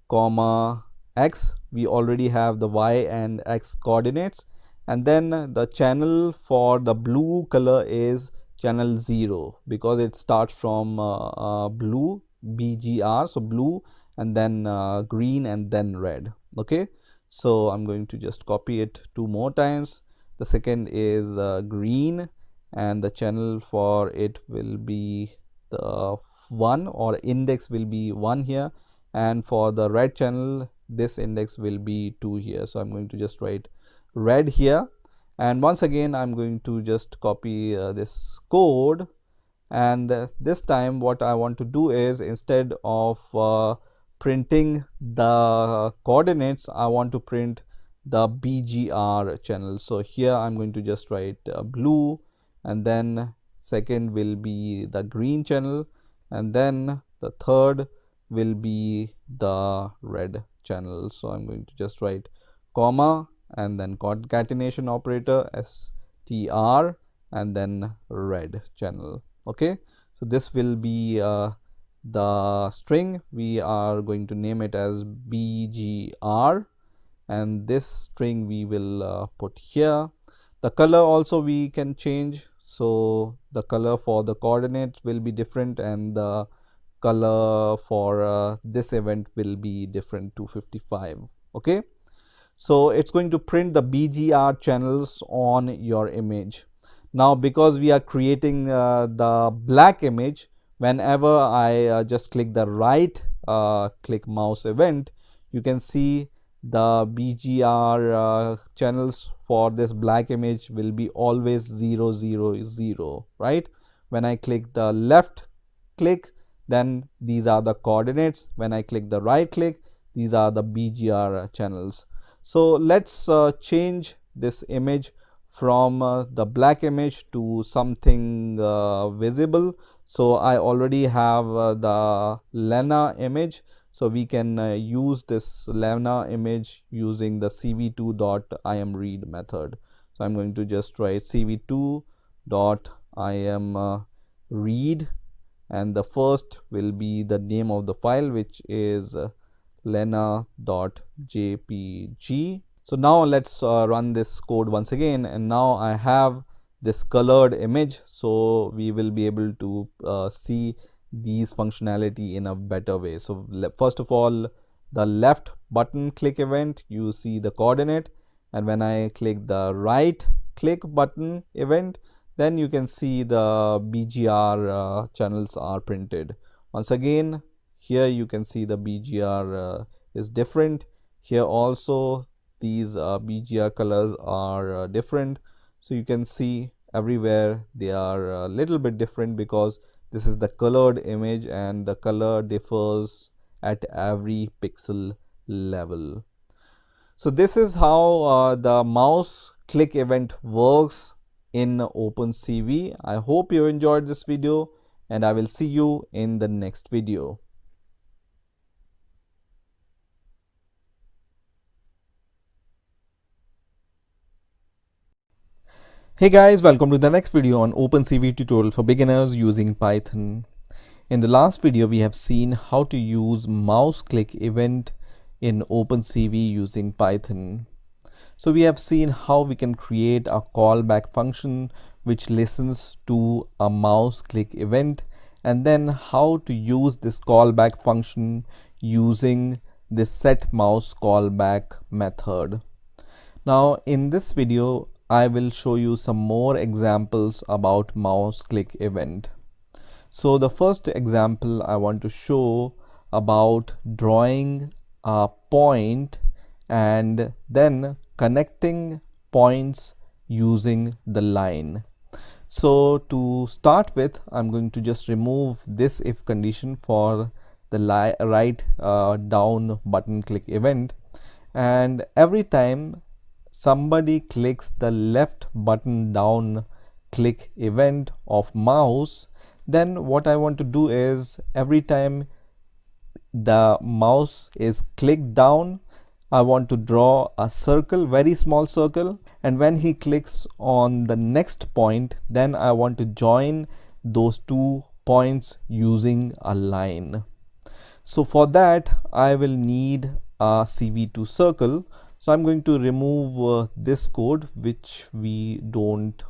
Speaker 1: comma x. We already have the y and x coordinates, and then the channel for the blue color is channel 0 because it starts from blue, bgr, so blue, and then green, and then red. Okay, so I'm going to just copy it 2 more times. The second is green, and the channel for it will be the 1, or index will be 1 here, and for the red channel this index will be 2 here. So I'm going to just write red here, and once again I'm going to just copy this code. And this time what I want to do is, instead of printing the coordinates, I want to print the BGR channel. So here I'm going to just write blue, and then second will be the green channel, and then the third will be the red channel. So I'm going to just write comma and then concatenation operator str and then red channel. Okay, so this will be the string. We are going to name it as BGR, and this string we will put here. The color also we can change, so the color for the coordinates will be different, and the color for this event will be different, 255. Okay, so it's going to print the BGR channels on your image. Now because we are creating the black image, whenever I just click the right click mouse event, you can see the BGR channels for this black image will be always 0 0 0, right? When I click the left click, then these are the coordinates. When I click the right click, these are the BGR channels. So let's change this image from the black image to something visible. So I already have the Lena image, so we can use this Lena image using the cv2.imread method. So I'm going to just write cv2.imread, and the first will be the name of the file, which is lena.jpg. So now let's run this code once again, and now I have this colored image, so we will be able to see these functionality in a better way. So first of all, the left button click event, you see the coordinate, and when I click the right click button event, then you can see the BGR channels are printed. Once again, here you can see the BGR is different. Here also these BGR colors are different. So you can see everywhere they are a little bit different because this is the colored image and the color differs at every pixel level. So this is how the mouse click event works in OpenCV. I hope you enjoyed this video, and I will see you in the next video. Hey guys, welcome to the next video on OpenCV tutorial for beginners using Python. In the last video, we have seen how to use mouse click event in OpenCV using Python. So we have seen how we can create a callback function which listens to a mouse click event, and then how to use this callback function using this set mouse callback method. Now in this video, I will show you some more examples about mouse click event. So the first example I want to show about drawing a point and then connecting points using the line. So to start with, I'm going to just remove this if condition for the right down button click event, and every time somebody clicks the left button down click event of mouse, then what I want to do is every time the mouse is clicked down, I want to draw a circle, very small circle, and when he clicks on the next point, then I want to join those 2 points using a line. So for that I will need a CV2 circle. So I'm going to remove this code which we don't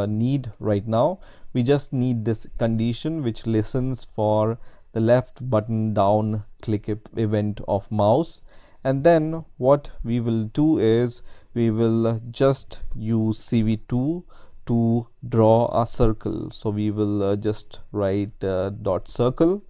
Speaker 1: need right now. We just need this condition which listens for the left button down click event of mouse, and then what we will do is we will just use CV2 to draw a circle. So we will just write dot circle,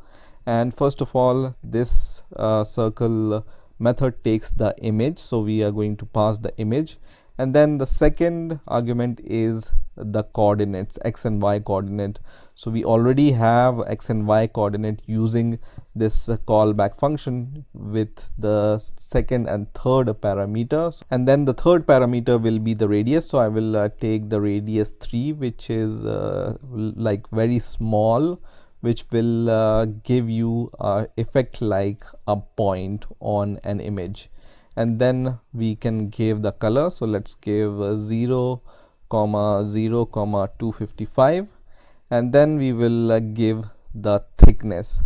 Speaker 1: and first of all this circle method takes the image, so we are going to pass the image, and then the second argument is the coordinates, x and y coordinate. So we already have x and y coordinate using this callback function with the second and third parameters, and then the third parameter will be the radius. So I will take the radius 3, which is like very small, which will give you effect like a point on an image, and then we can give the color. So let's give 0, 0, 255, and then we will give the thickness.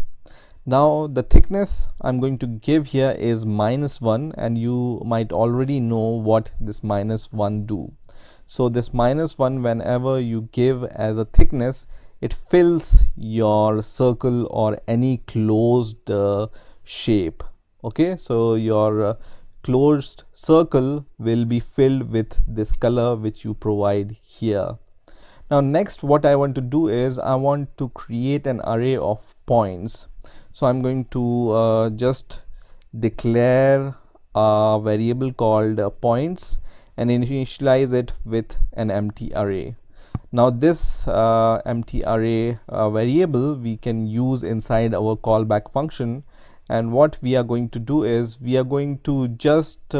Speaker 1: Now the thickness I'm going to give here is -1, and you might already know what this -1 do. So this -1, whenever you give as a thickness, it fills your circle or any closed shape. Okay, so your closed circle will be filled with this color which you provide here. Now next what I want to do is I want to create an array of points. So I'm going to just declare a variable called points and initialize it with an empty array. Now this empty array variable we can use inside our callback function, and what we are going to do is we are going to just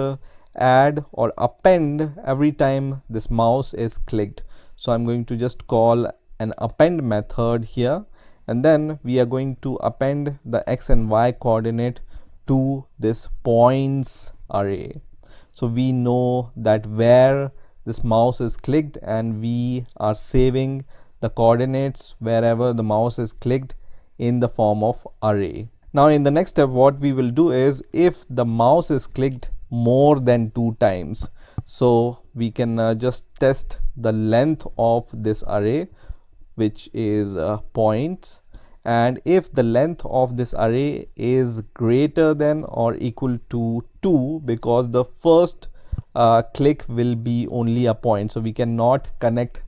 Speaker 1: add or append every time this mouse is clicked. So I'm going to just call an append method here, and then we are going to append the x and y coordinate to this points array. So we know that where this mouse is clicked, and we are saving the coordinates wherever the mouse is clicked in the form of array. Now in the next step what we will do is if the mouse is clicked more than 2 times, so we can just test the length of this array, which is points, and if the length of this array is greater than or equal to 2, because the first click will be only a point, so we cannot connect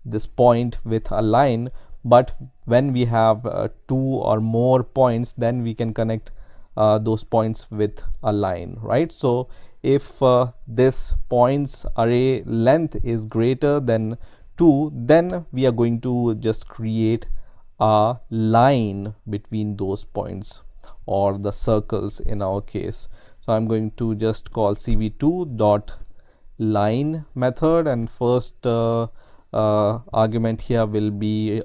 Speaker 1: this point with a line, but when we have 2 or more points, then we can connect those points with a line, right? So if this points array length is greater than 2, then we are going to just create a line between those points or the circles in our case. So I'm going to just call cv2 dot line method, and first argument here will be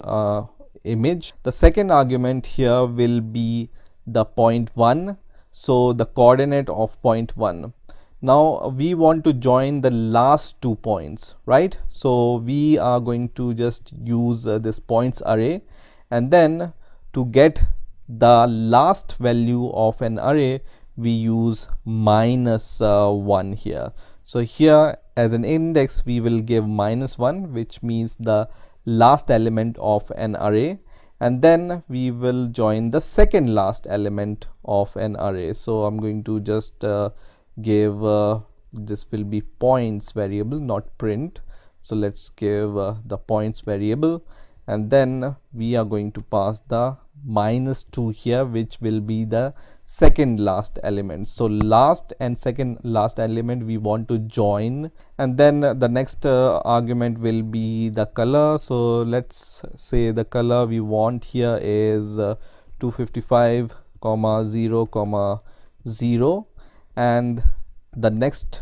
Speaker 1: image. The second argument here will be the point 1, so the coordinate of point 1. Now we want to join the last 2 points, right? So we are going to just use this points array, and then to get the last value of an array we use -1 here. So here as an index we will give -1, which means the last element of an array, and then we will join the second last element of an array. So I'm going to just give this will be points variable, not print. So let's give the points variable, and then we are going to pass the -2 here, which will be the second last element. So last and second last element we want to join, and then the next argument will be the color. So let's say the color we want here is 255, 0, 0, and the next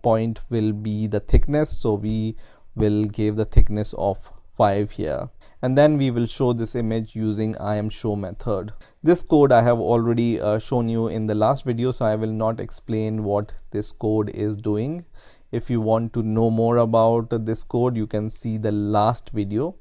Speaker 1: point will be the thickness. So we will give the thickness of 5 here, and then we will show this image using IamShow method. This code I have already shown you in the last video, so I will not explain what this code is doing. If you want to know more about this code, you can see the last video.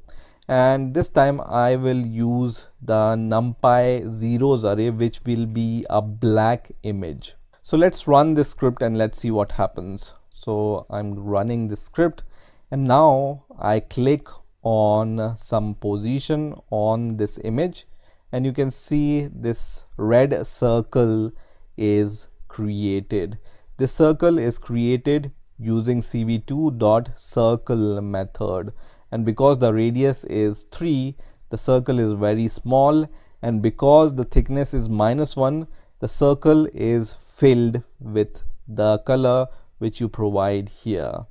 Speaker 1: And this time I will use the NumPy zeros array, which will be a black image. So let's run this script and let's see what happens. So I'm running this script, and now I click on some position on this image, and you can see this red circle is created. This circle is created using cv2.circle method, and because the radius is 3, the circle is very small, and because the thickness is -1, the circle is filled with the color which you provide here.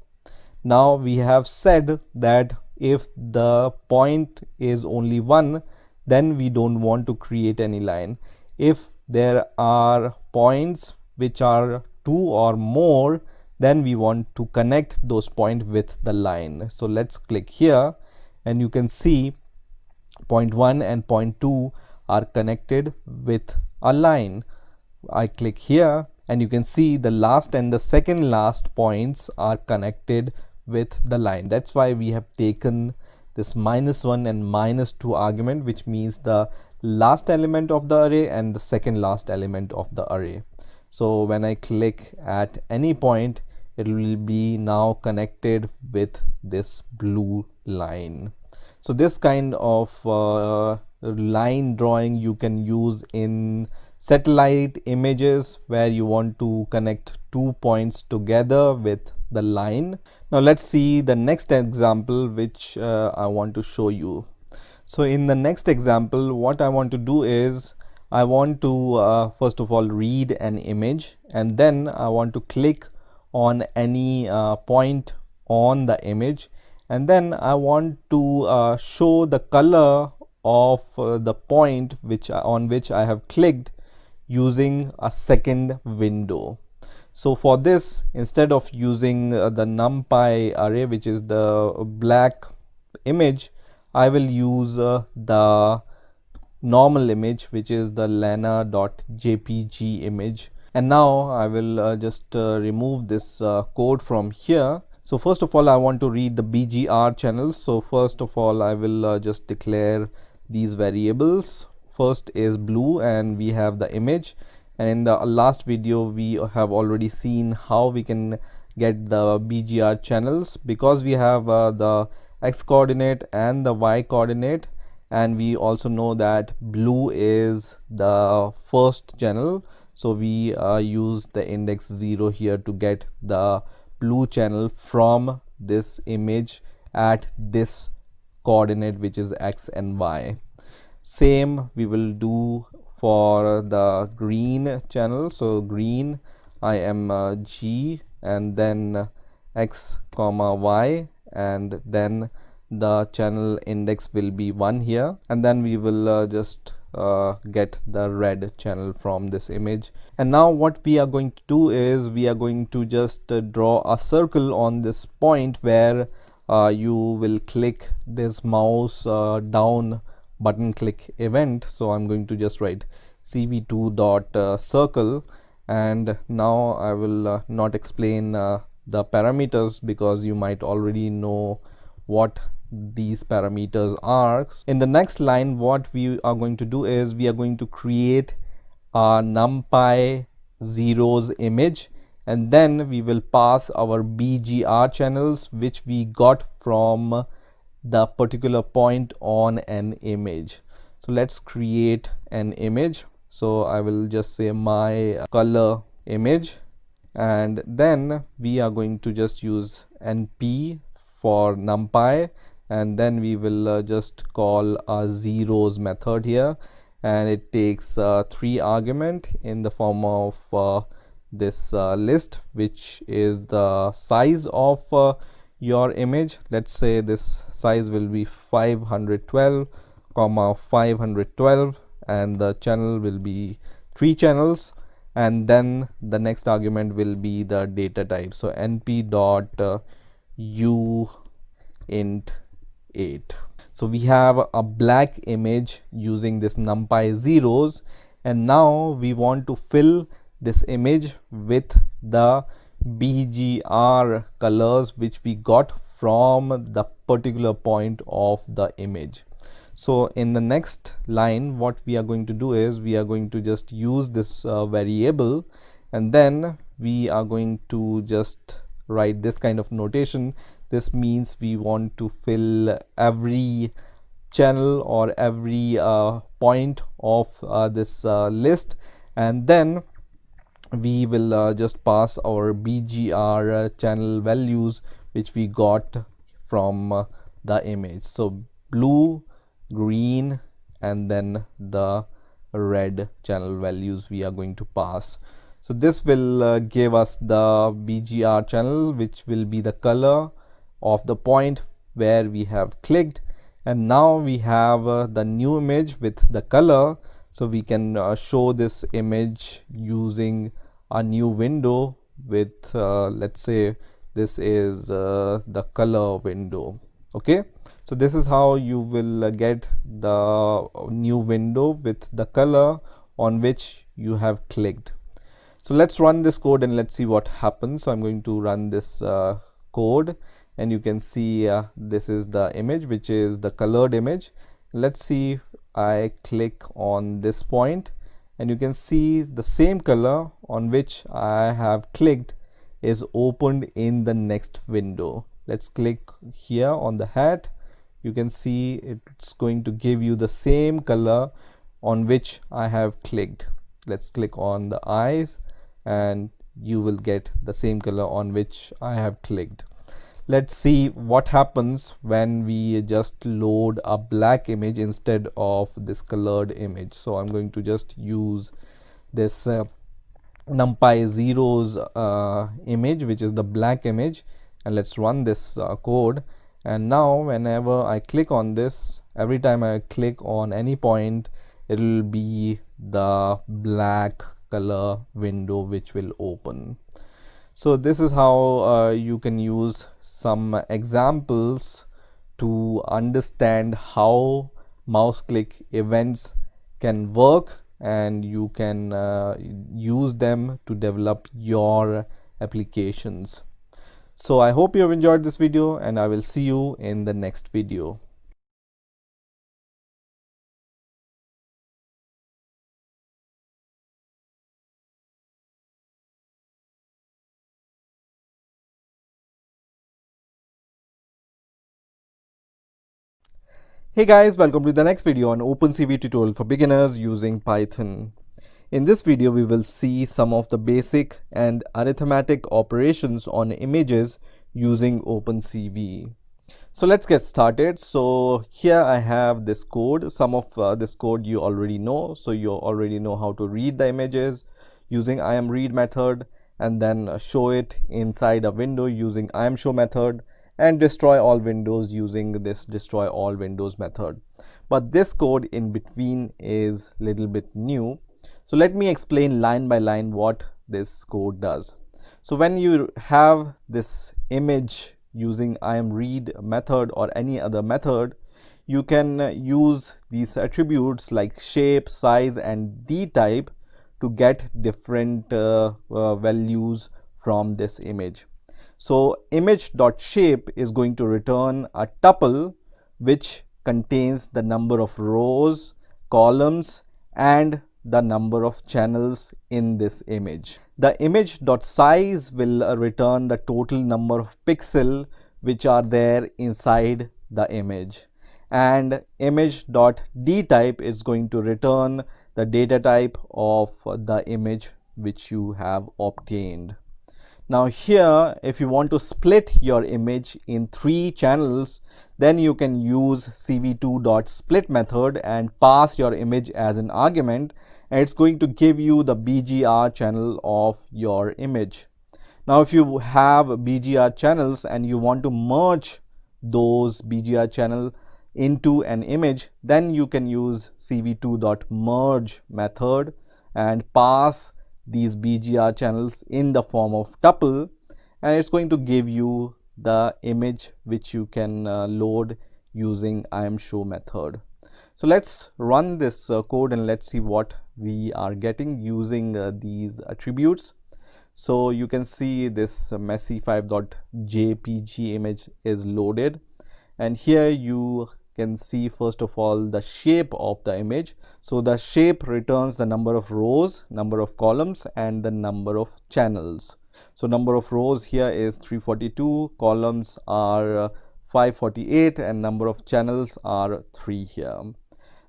Speaker 1: Now we have said that if the point is only 1, then we don't want to create any line. If there are points which are 2 or more, then we want to connect those points with the line. So let's click here, and you can see point 1 and point 2 are connected with a line. I click here, and you can see the last and the second last points are connected with the line. That's why we have taken this -1 and -2 argument, which means the last element of the array and the second last element of the array. So when I click at any point, it will be now connected with this blue line. So this kind of line drawing you can use in satellite images where you want to connect 2 points together with the line. Now let's see the next example which I want to show you. So in the next example, what I want to do is I want to first of all read an image, and then I want to click on any point on the image, and then I want to show the color of the point on which I have clicked using a second window. So for this, instead of using the NumPy array, which is the black image, I will use the normal image, which is the lana.jpg image. And now I will just remove this code from here. So first of all, I want to read the BGR channels. So first of all, I will just declare these variables. First is blue, and we have the image. And in the last video, we have already seen how we can get the BGR channels, because we have the x coordinate and the y coordinate, and we also know that blue is the first channel. So we use the index 0 here to get the blue channel from this image at this coordinate, which is x and y. Same we will do for the green channel. So green, I am G, and then x comma y, and then the channel index will be 1 here, and then we will just get the red channel from this image. And now what we are going to do is we are going to just draw a circle on this point where you will click this mouse down button click event. So I'm going to just write cv2.circle, and now I will not explain the parameters, because you might already know what these parameters are. In the next line, what we are going to do is we are going to create a NumPy zeros image, and then we will pass our BGR channels which we got from the particular point on an image. So let's create an image. So I will just say my color image, and then we are going to just use np for NumPy, and then we will just call a zeros method here, and it takes 3 argument in the form of this list, which is the size of your image. Let's say this size will be 512 comma 512, and the channel will be 3 channels, and then the next argument will be the data type. So np dot uint8. So we have a black image using this numpy zeros, and now we want to fill this image with the BGR colors which we got from the particular point of the image. So in the next line, what we are going to do is we are going to just use this variable, and then we are going to just write this kind of notation. This means we want to fill every channel or every point of this list, and then we will just pass our BGR channel values which we got from the image. So blue, green, and then the red channel values we are going to pass. So this will give us the BGR channel, which will be the color of the point where we have clicked. And now we have the new image with the color, so we can show this image using a new window with let's say this is the color window. Okay, so this is how you will get the new window with the color on which you have clicked. So let's run this code and let's see what happens. So I'm going to run this code, and you can see this is the image, which is the colored image. Let's see, I click on this point, and you can see the same color on which I have clicked is opened in the next window. Let's click here on the hat. You can see it's going to give you the same color on which I have clicked. Let's click on the eyes, and you will get the same color on which I have clicked. Let's see what happens when we just load a black image instead of this colored image. So I'm going to just use this numpy zeros image, which is the black image, and let's run this code. And now whenever I click on this, every time I click on any point, it will be the black color window which will open. So this is how you can use some examples to understand how mouse click events can work, and you can use them to develop your applications. So I hope you have enjoyed this video, and I will see you in the next video. Hey guys, welcome to the next video on OpenCV tutorial for beginners using Python. In this video, we will see some of the basic and arithmetic operations on images using OpenCV. So let's get started. So here I have this code. Some of this code you already know. So you already know how to read the images using IamRead method, and then show it inside a window using IamShow method, and destroy all windows using this destroy all windows method. But this code in between is a little bit new. So let me explain line by line what this code does. So when you have this image using IamRead method or any other method, you can use these attributes like shape, size, and dtype to get different values from this image. So image.shape is going to return a tuple which contains the number of rows, columns, and the number of channels in this image. The image.size will return the total number of pixels which are there inside the image. And image.dtype is going to return the data type of the image which you have obtained. Now here, if you want to split your image in 3 channels, then you can use cv2.split method and pass your image as an argument, and it's going to give you the BGR channel of your image. Now if you have BGR channels and you want to merge those BGR channel into an image, then you can use cv2.merge method and pass these BGR channels in the form of tuple, and it's going to give you the image which you can load using IamShow method. So let's run this code and let's see what we are getting using these attributes. So you can see this messy5.jpg image is loaded, and here you can see first of all the shape of the image. So the shape returns the number of rows, number of columns, and the number of channels. So number of rows here is 342, columns are 548, and number of channels are 3 here.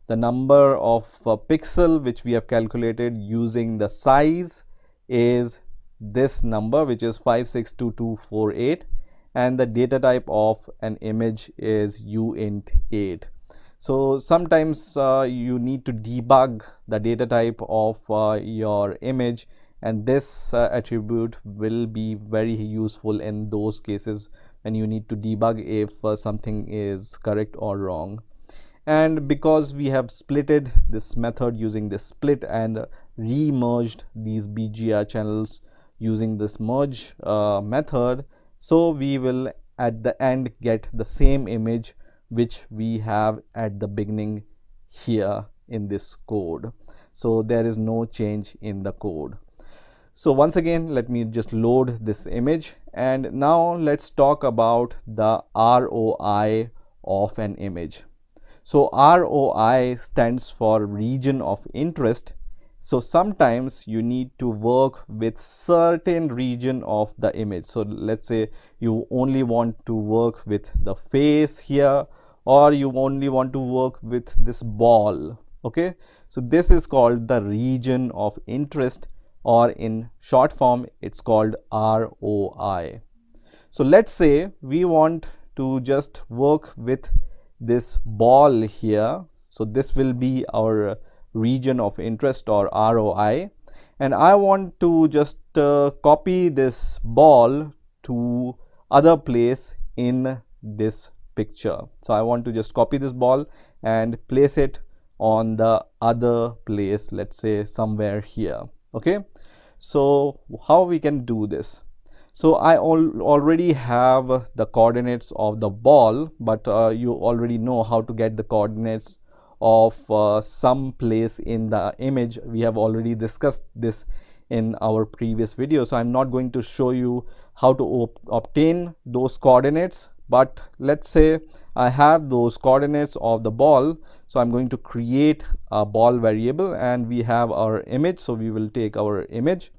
Speaker 1: The number of pixel which we have calculated using the size is this number, which is 562248, and the data type of an image is uint8. So sometimes you need to debug the data type of your image, and this attribute will be very useful in those cases when you need to debug if something is correct or wrong. And because we have splitted this method using this split and re-merged these BGR channels using this merge method, so we will at the end get the same image which we have at the beginning here in this code. So there is no change in the code. So once again, let me just load this image, and now let's talk about the ROI of an image. So ROI stands for region of interest. So sometimes you need to work with certain region of the image. So let's say you only want to work with the face here, or you only want to work with this ball. Okay, so this is called the region of interest, or in short form it's called ROI. So let's say we want to just work with this ball here. So this will be our region of interest, or ROI, and I want to just copy this ball to other place in this picture. So I want to just copy this ball and place it on the other place, let's say somewhere here. Okay, so how we can do this? So I already have the coordinates of the ball, but you already know how to get the coordinates of some place in the image. We have already discussed this in our previous video, so I'm not going to show you how to obtain those coordinates. But let's say I have those coordinates of the ball, so I'm going to create a ball variable, and we have our image. So we will take our image,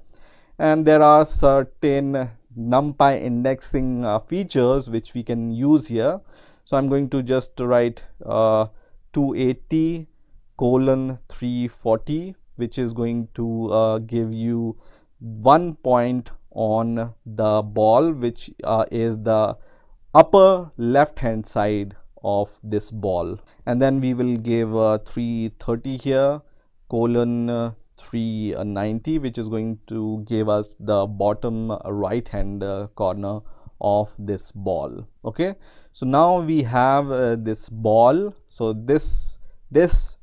Speaker 1: and there are certain NumPy indexing features which we can use here. So I'm going to just write 280 colon 340, which is going to give you 1 point on the ball, which is the upper left hand side of this ball. And then we will give 330 here colon 390, which is going to give us the bottom right hand corner of this ball. Okay, so now we have this ball. So this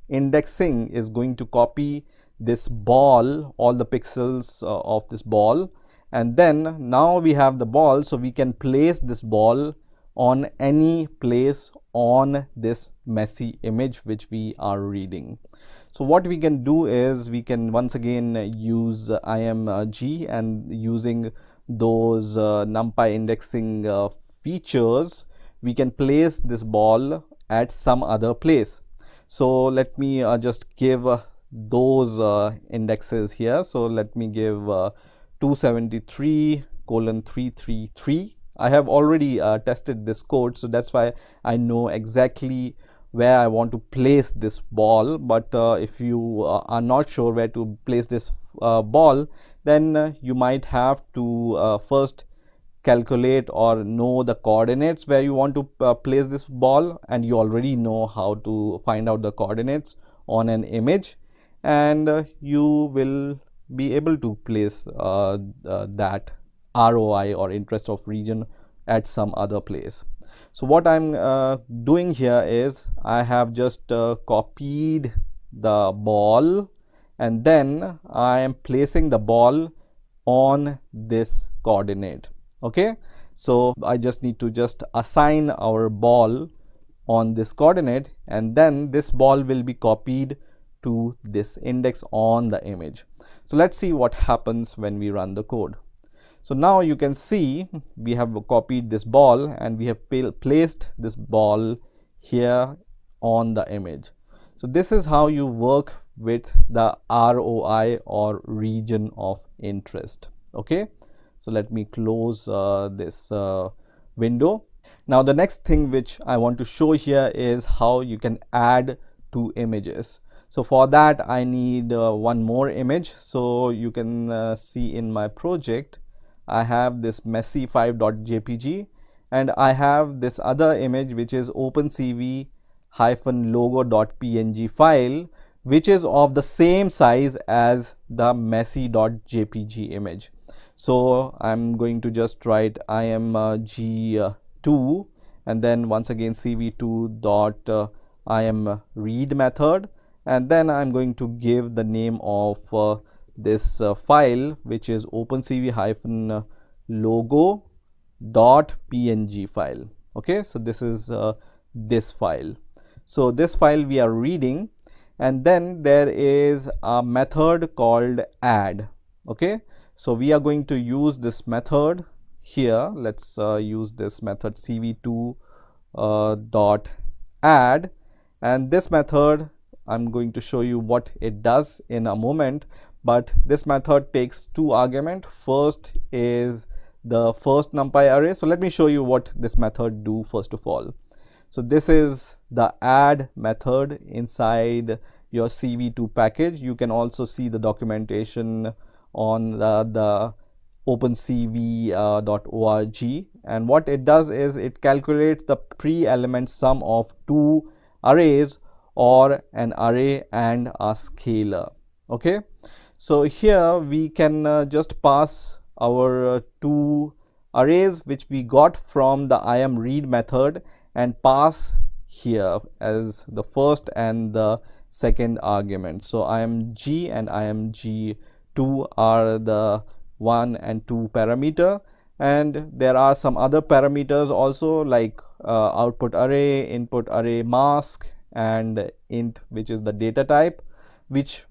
Speaker 1: indexing is going to copy this ball, all the pixels of this ball, and then now we have the ball, so we can place this ball on any place on this messy image which we are reading. So what we can do is we can once again use IMG, and using those NumPy indexing features, we can place this ball at some other place. So let me just give those indexes here. So let me give 273 colon 333. I have already tested this code, so that's why I know exactly where I want to place this ball. But if you are not sure where to place this ball, then you might have to first calculate or know the coordinates where you want to place this ball, and you already know how to find out the coordinates on an image, and you will be able to place that ROI or interest of region at some other place. So what I'm doing here is I have just copied the ball, and then I am placing the ball on this coordinate. Okay, so I just need to just assign our ball on this coordinate, and then this ball will be copied to this index on the image. So let's see what happens when we run the code. So now you can see we have copied this ball and we have placed this ball here on the image. So this is how you work with the ROI, or region of interest. Okay, so let me close this window. Now the next thing which I want to show here is how you can add two images. So for that I need one more image. So you can see in my project I have this messy 5.jpg, and I have this other image which is OpenCV-logo.png file, which is of the same size as the messy.jpg image. So I'm going to just write img2 and then once again cv2.imread method, and then I'm going to give the name of this file, which is OpenCV-logo.png file. Okay, so this is this file. So this file we are reading, and then there is a method called add. Okay, so we are going to use this method here. Let's use this method cv2.add, and this method I'm going to show you what it does in a moment. But this method takes two arguments. First is the first numpy array. So let me show you what this method do first of all. So this is the add method inside your CV2 package. You can also see the documentation on the opencv.org, and what it does is it calculates the pre-element sum of two arrays, or an array and a scalar. Okay, so here we can just pass our two arrays which we got from the imread method and pass here as the first and the second argument. So img and img2 are the 1 and 2 parameter, and there are some other parameters also, like output array, input array mask, and int, which is the data type, which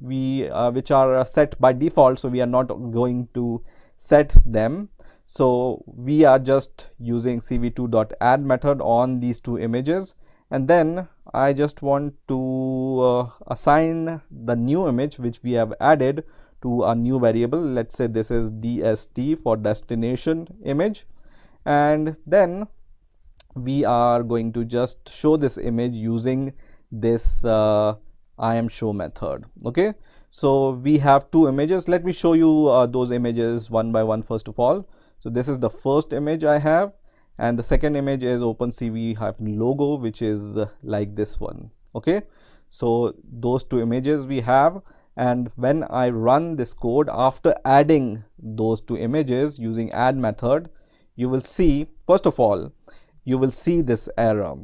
Speaker 1: are set by default, so we are not going to set them. So we are just using cv2.add method on these two images, and then I just want to assign the new image which we have added to a new variable. Let's say this is dst for destination image, and then we are going to just show this image using this imshow method. Okay, so we have two images. Let me show you those images one by one first of all. So this is the first image I have, and the second image is OpenCV-logo, which is like this one. Okay, so those two images we have, and when I run this code after adding those two images using add method, you will see, first of all, you will see this error.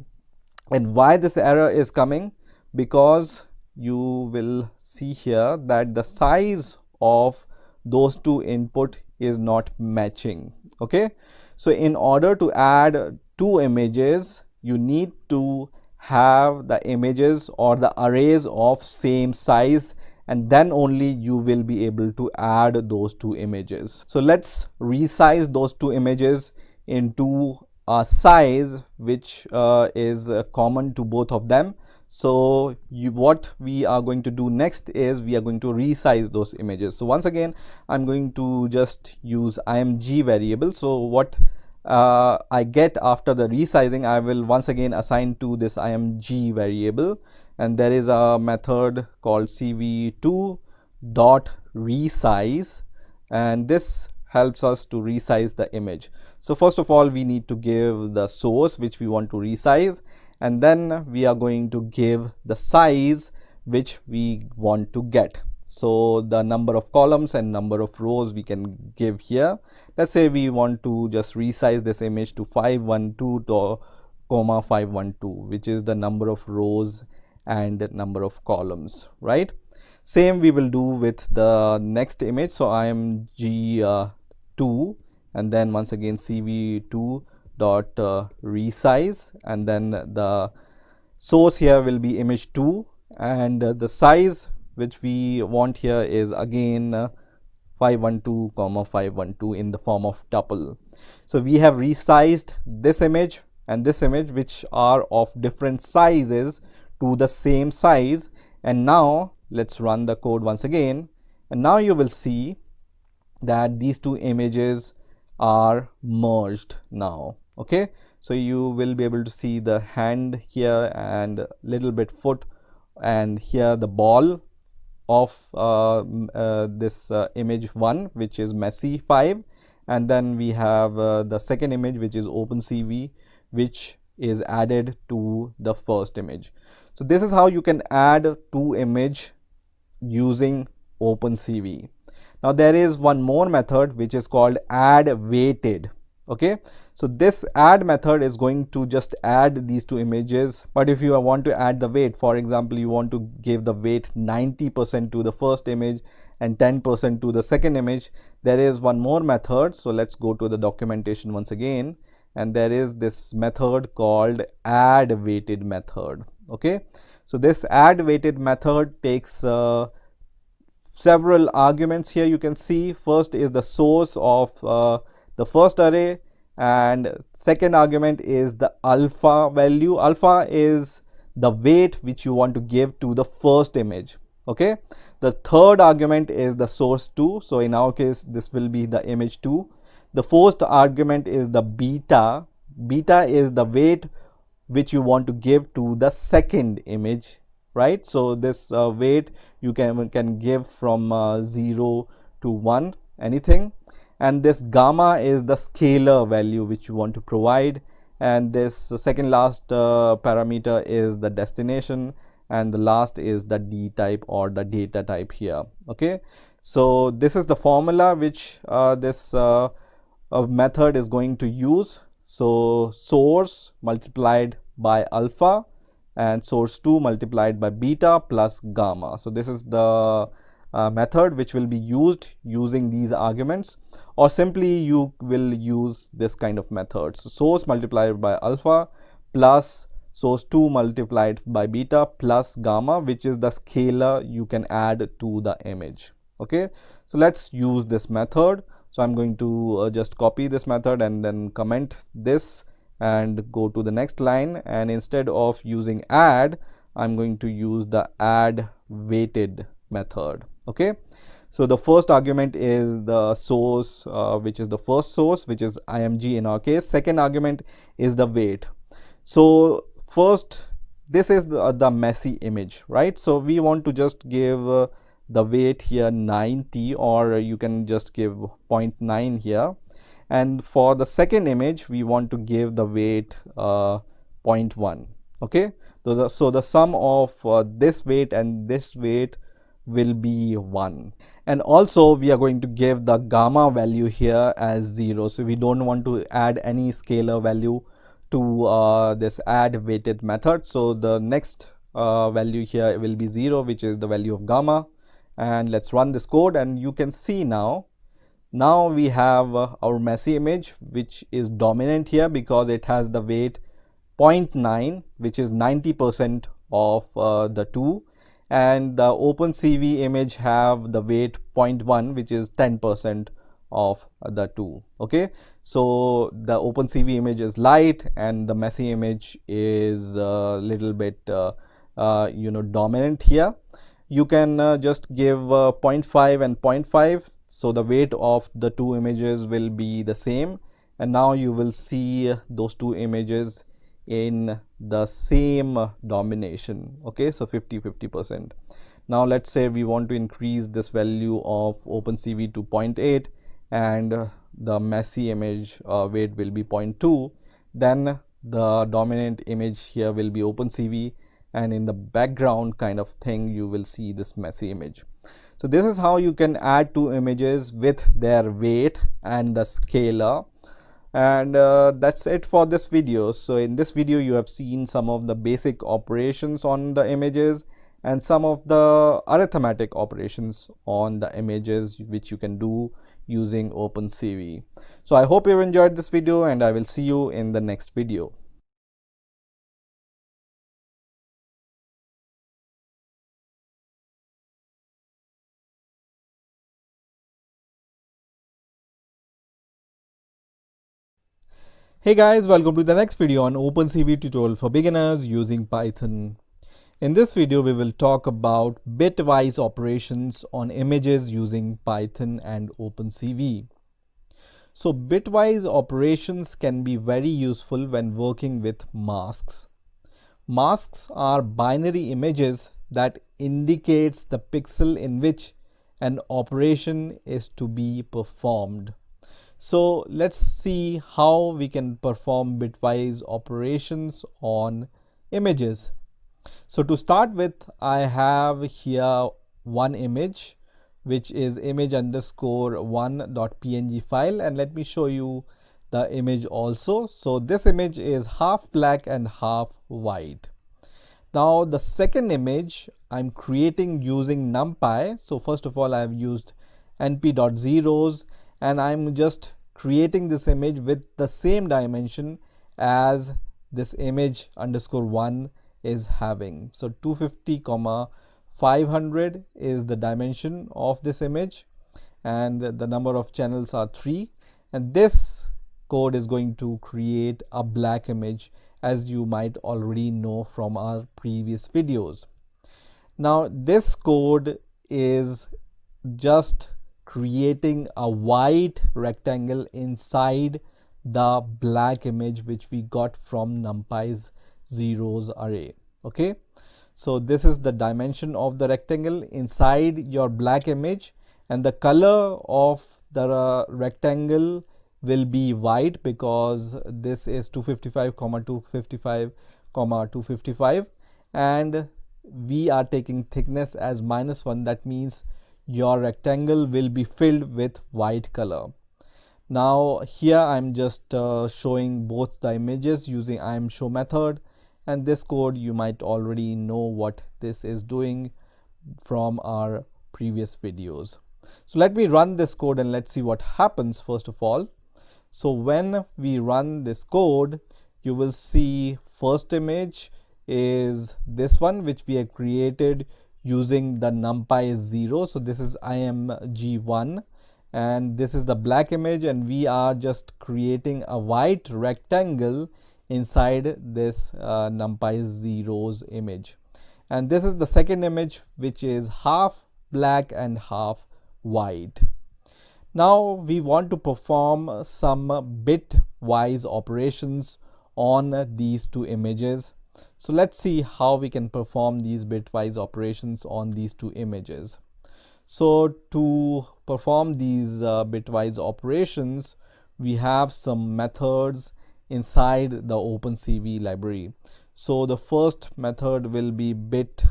Speaker 1: And why this error is coming? Because you will see here that the size of those two input is not matching. Okay, so in order to add two images, you need to have the images or the arrays of same size, and then only you will be able to add those two images. So let's resize those two images into a size which is common to both of them. So what we are going to do next is we are going to resize those images. So once again, I'm going to just use img variable. So what I get after the resizing, I will once again assign to this img variable, and there is a method called cv2.resize, and this helps us to resize the image. So first of all, we need to give the source which we want to resize, and then we are going to give the size which we want to get. So the number of columns and number of rows we can give here. Let's say we want to just resize this image to 512, 512, which is the number of rows and number of columns, right? Same we will do with the next image. So img2, and then once again cv2 dot resize, and then the source here will be image 2, and the size which we want here is again 512 comma 512 in the form of tuple. So we have resized this image and this image, which are of different sizes, to the same size. And now let's run the code once again, and now you will see that these two images are merged now. Okay, so you will be able to see the hand here and little bit foot, and here the ball of this image 1, which is messy 5, and then we have the second image, which is OpenCV, which is added to the first image. So this is how you can add two image using OpenCV. Now there is one more method which is called add weighted. Okay, so this add method is going to just add these two images, but if you want to add the weight, for example, you want to give the weight 90% to the first image and 10% to the second image, there is one more method. So let's go to the documentation once again, and there is this method called add weighted method. Okay, so this add weighted method takes several arguments. Here you can see first is the source of the first array, and second argument is the alpha value. Alpha is the weight which you want to give to the first image. Okay, the third argument is the source 2, so in our case this will be the image 2. The fourth argument is the beta. Beta is the weight which you want to give to the second image, right? So this weight you can give from 0 to 1, anything. And this gamma is the scalar value which you want to provide, and this second last parameter is the destination, and the last is the D type or the data type here. Okay, so this is the formula which this method is going to use. So source multiplied by alpha and source 2 multiplied by beta plus gamma. So this is the method which will be used using these arguments, or simply you will use this kind of method. So source multiplied by alpha plus source 2 multiplied by beta plus gamma, which is the scalar you can add to the image. Okay, so let's use this method. So I'm going to just copy this method and then comment this and go to the next line, and instead of using add, I'm going to use the add weighted method. Okay, so the first argument is the source, which is the first source, which is img in our case. Second argument is the weight. So first, this is the messy image, right? So we want to just give the weight here 90, or you can just give 0.9 here. And for the second image, we want to give the weight 0.1. Okay, so the sum of this weight and this weight will be 1. And also we are going to give the gamma value here as 0. So we don't want to add any scalar value to this add weighted method. So the next value here will be 0, which is the value of gamma. And let's run this code, and you can see now we have our messy image, which is dominant here because it has the weight 0.9, which is 90% of the 2, and the OpenCV image have the weight 0.1, which is 10% of the 2. Okay, so the OpenCV image is light and the messy image is a little bit dominant here. You can just give 0.5 and 0.5, so the weight of the two images will be the same, and now you will see those two images in the same domination. Okay, so 50-50%. Now let's say we want to increase this value of OpenCV to 0.8 and the messy image weight will be 0.2, then the dominant image here will be OpenCV, and in the background kind of thing you will see this messy image. So this is how you can add two images with their weight and the scalar. And that's it for this video. So in this video you have seen some of the basic operations on the images and some of the arithmetic operations on the images which you can do using OpenCV. So I hope you enjoyed this video, and I will see you in the next video. Hey guys, welcome to the next video on OpenCV tutorial for beginners using Python. In this video, we will talk about bitwise operations on images using Python and OpenCV. So bitwise operations can be very useful when working with masks. Masks are binary images that indicates the pixel in which an operation is to be performed. So let's see how we can perform bitwise operations on images. So to start with, I have here one image, which is image underscore one.png file, and let me show you the image also. So this image is half black and half white. Now the second image I'm creating using NumPy. So first of all, I've used np.zeros and I'm just creating this image with the same dimension as this image underscore one is having. So 250 comma 500 is the dimension of this image, and the number of channels are 3, and this code is going to create a black image, as you might already know from our previous videos. Now this code is just creating a white rectangle inside the black image which we got from NumPy's zeros array. Okay, so this is the dimension of the rectangle inside your black image, and the color of the rectangle will be white because this is 255 comma 255 comma 255, and we are taking thickness as -1. That means your rectangle will be filled with white color. Now here I'm just showing both the images using IamShow method, and this code you might already know what this is doing from our previous videos. So let me run this code and let's see what happens first of all. So when we run this code, you will see first image is this one which we have created using the NumPy 0. So this is img1, and this is the black image, and we are just creating a white rectangle inside this NumPy 0's image. And this is the second image which is half black and half white. Now we want to perform some bitwise operations on these two images. So let's see how we can perform these bitwise operations on these two images. So to perform these bitwise operations, we have some methods inside the OpenCV library. So the first method will be bit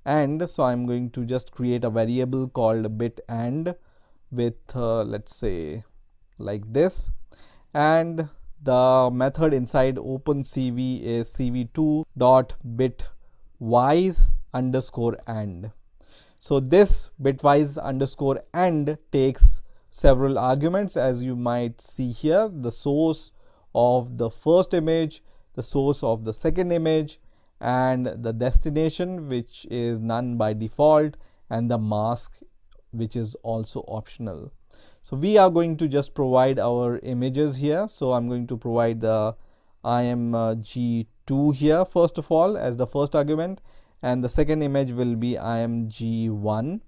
Speaker 1: and. So I'm going to just create a variable called bit and with let's say like this, and the method inside OpenCV is cv2.bitwise underscore and. So this bitwise underscore and takes several arguments, as you might see here: the source of the first image, the source of the second image, and the destination, which is none by default, and the mask, which is also optional. So we are going to just provide our images here. So I'm going to provide the img2 here first of all as the first argument, and the second image will be img1.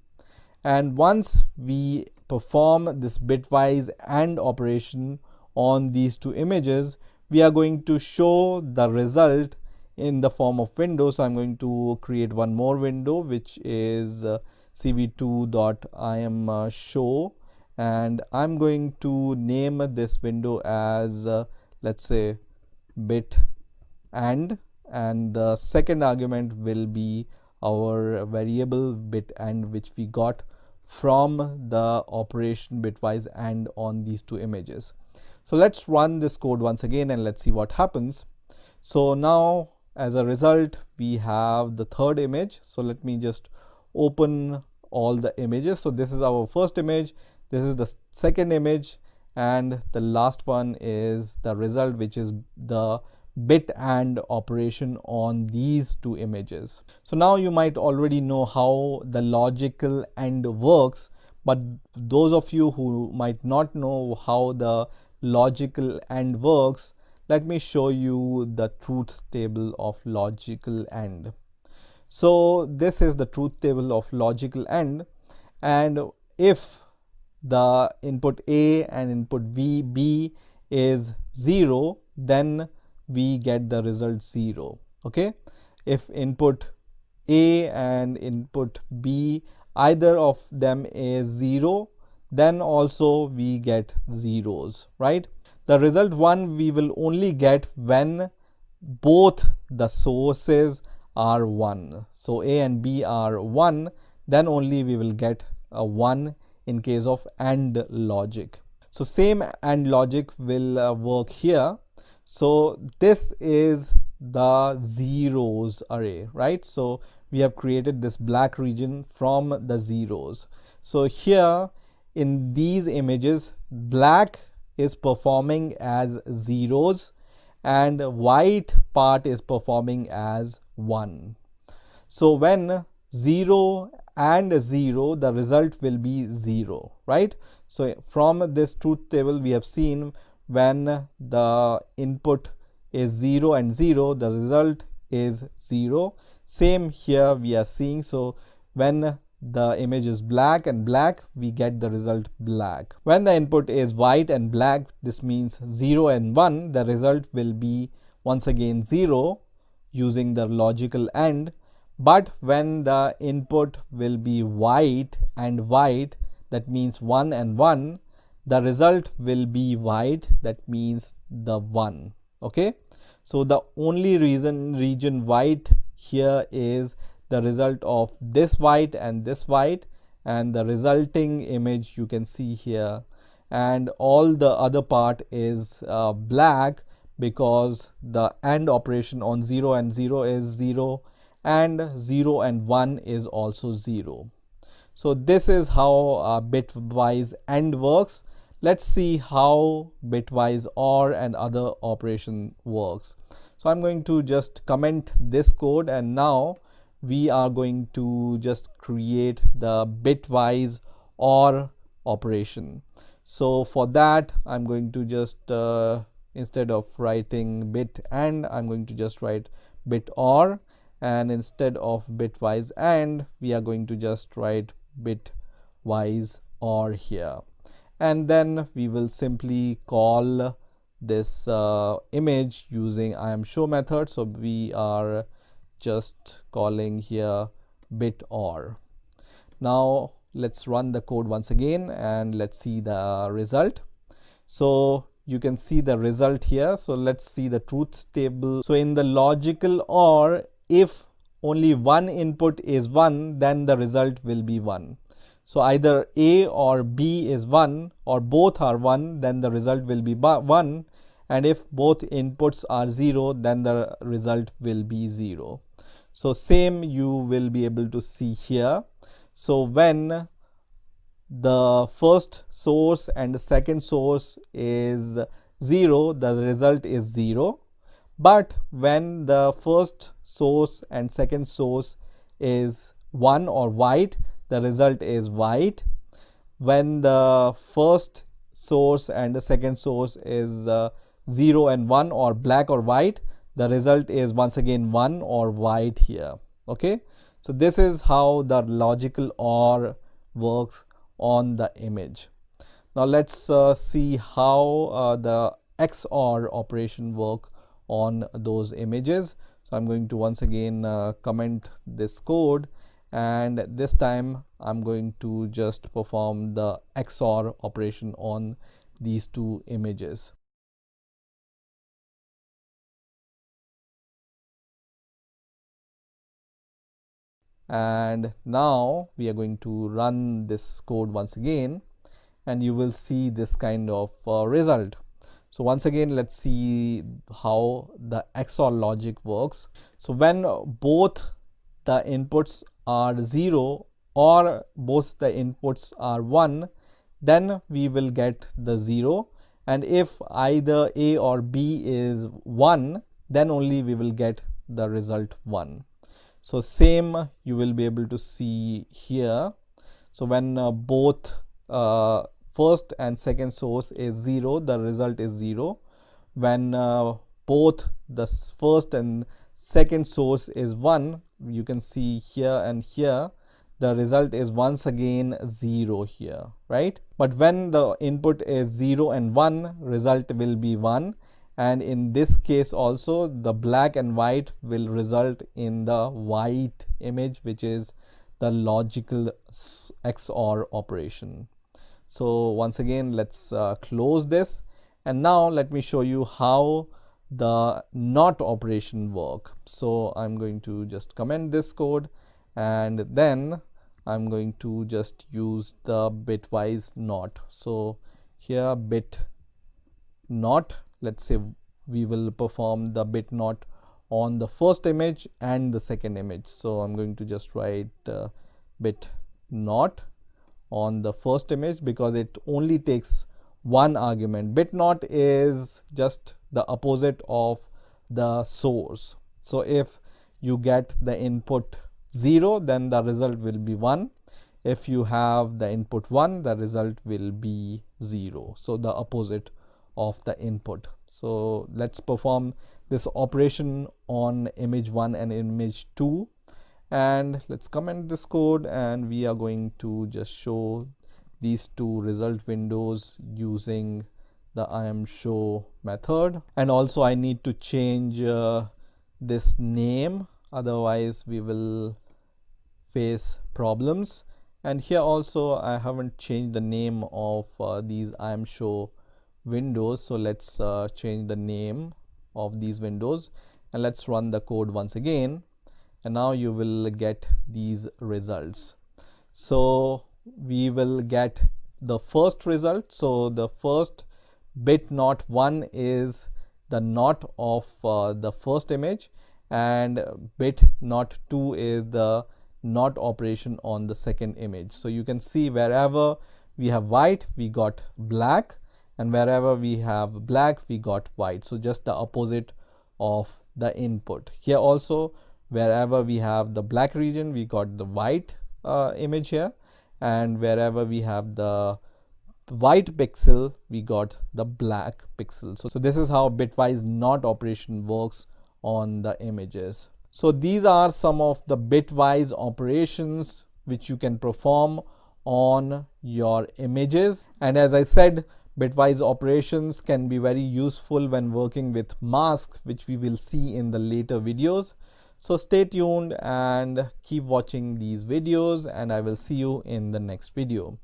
Speaker 1: And once we perform this bitwise AND operation on these two images, we are going to show the result in the form of windows. So I'm going to create one more window which is cv2.imshow, and I'm going to name this window as let's say bit and the second argument will be our variable bit and, which we got from the operation bitwise and on these two images. So let's run this code once again and let's see what happens. So now as a result we have the third image. So let me just open all the images. So this is our first image, this is the second image, and the last one is the result, which is the bit and operation on these two images. So now you might already know how the logical AND works, but those of you who might not know how the logical AND works, let me show you the truth table of logical AND. So this is the truth table of logical AND, and if the input A and input B is 0, then we get the result 0. Okay, if input A and input B, either of them is 0, then also we get zeros, right? The result 1 we will only get when both the sources are 1. So A and B are 1, then only we will get a 1 in case of AND logic. So same AND logic will work here. So this is the zeros array, right? So we have created this black region from the zeros. So here in these images, black is performing as zeros and white part is performing as 1. So when 0 and 0, the result will be 0, right? So from this truth table we have seen when the input is 0 and 0, the result is 0. Same here we are seeing. So when the image is black and black, we get the result black. When the input is white and black, this means 0 and 1, the result will be once again 0 using the logical AND. But when the input will be white and white, that means 1 and 1, the result will be white, that means the 1. Okay, so the only region white here is the result of this white and this white, and the resulting image you can see here, and all the other part is black because the AND operation on 0 and 0 is 0, and 0 and 1 is also 0. So this is how bitwise AND works. Let's see how bitwise OR and other operation works. So I'm going to just comment this code, and now we are going to just create the bitwise OR operation. So for that, I'm going to just instead of writing bit AND, I'm going to just write bit OR, and instead of bitwise AND, we are going to just write bitwise OR here, and then we will simply call this image using IAMShow method. So we are just calling here bit OR. Now let's run the code once again and let's see the result. So you can see the result here. So let's see the truth table. So in the logical OR, if only one input is 1, then the result will be 1. So either A or B is 1 or both are 1, then the result will be 1, and if both inputs are 0, then the result will be 0. So same you will be able to see here. So when the first source and the second source is 0, the result is 0. But when the first source and second source is 1 or white, the result is white. When the first source and the second source is 0 and 1 or black or white, the result is once again 1 or white here. Okay, so this is how the logical OR works on the image. Now let's see how the XOR operation work on those images. So I'm going to once again comment this code, and this time I'm going to just perform the XOR operation on these two images. And now we are going to run this code once again, and you will see this kind of result. So once again, let's see how the XOR logic works. So when both the inputs are 0 or both the inputs are 1, then we will get the 0, and if either A or B is 1, then only we will get the result 1. So same you will be able to see here. So when both first and second source is 0, the result is 0. when both the first and second source is 1, you can see here and here, the result is once again 0 here, right? But when the input is 0 and 1, result will be 1. And in this case also, the black and white will result in the white image, which is the logical XOR operation. So once again, let's close this. And now let me show you how the NOT operation work. So I'm going to just comment this code, and then I'm going to just use the bitwise NOT. So here bit NOT, let's say we will perform the bit NOT on the first image and the second image. So I'm going to just write bit NOT on the first image because it only takes one argument. Bit NOT is just the opposite of the source. So if you get the input 0, then the result will be 1. If you have the input 1, the result will be 0. So the opposite of the input. So let's perform this operation on image 1 and image 2. And let's comment this code, and we are going to just show these two result windows using the IamShow method. And also I need to change this name, otherwise we will face problems. And here also I haven't changed the name of these IamShow windows, so let's change the name of these windows, and let's run the code once again. And now you will get these results. So we will get the first result. So the first bit NOT 1 is the NOT of the first image, and bit NOT 2 is the NOT operation on the second image. So you can see wherever we have white, we got black, and wherever we have black, we got white. So just the opposite of the input. Here also, wherever we have the black region, we got the white image here, and wherever we have the white pixel, we got the black pixel. So this is how bitwise NOT operation works on the images. So these are some of the bitwise operations which you can perform on your images. And as I said, bitwise operations can be very useful when working with masks, which we will see in the later videos. So stay tuned and keep watching these videos, and I will see you in the next video.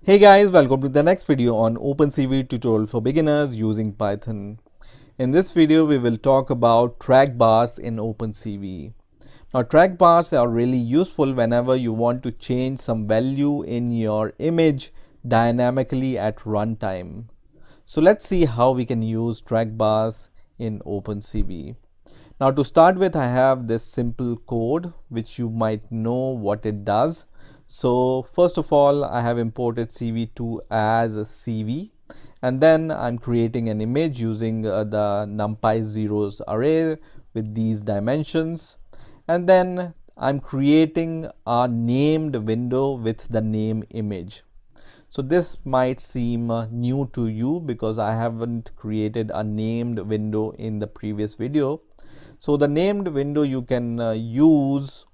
Speaker 1: Hey guys, welcome to the next video on OpenCV tutorial for beginners using Python. In this video, we will talk about track bars in OpenCV. Now, track bars are really useful whenever you want to change some value in your image dynamically at runtime. So let's see how we can use track bars in OpenCV. Now to start with, I have this simple code which you might know what it does. So first of all, I have imported CV2 as a CV, and then I'm creating an image using the numpy zeros array with these dimensions, and then I'm creating a named window with the name image. So this might seem new to you because I haven't created a named window in the previous video. So the named window you can use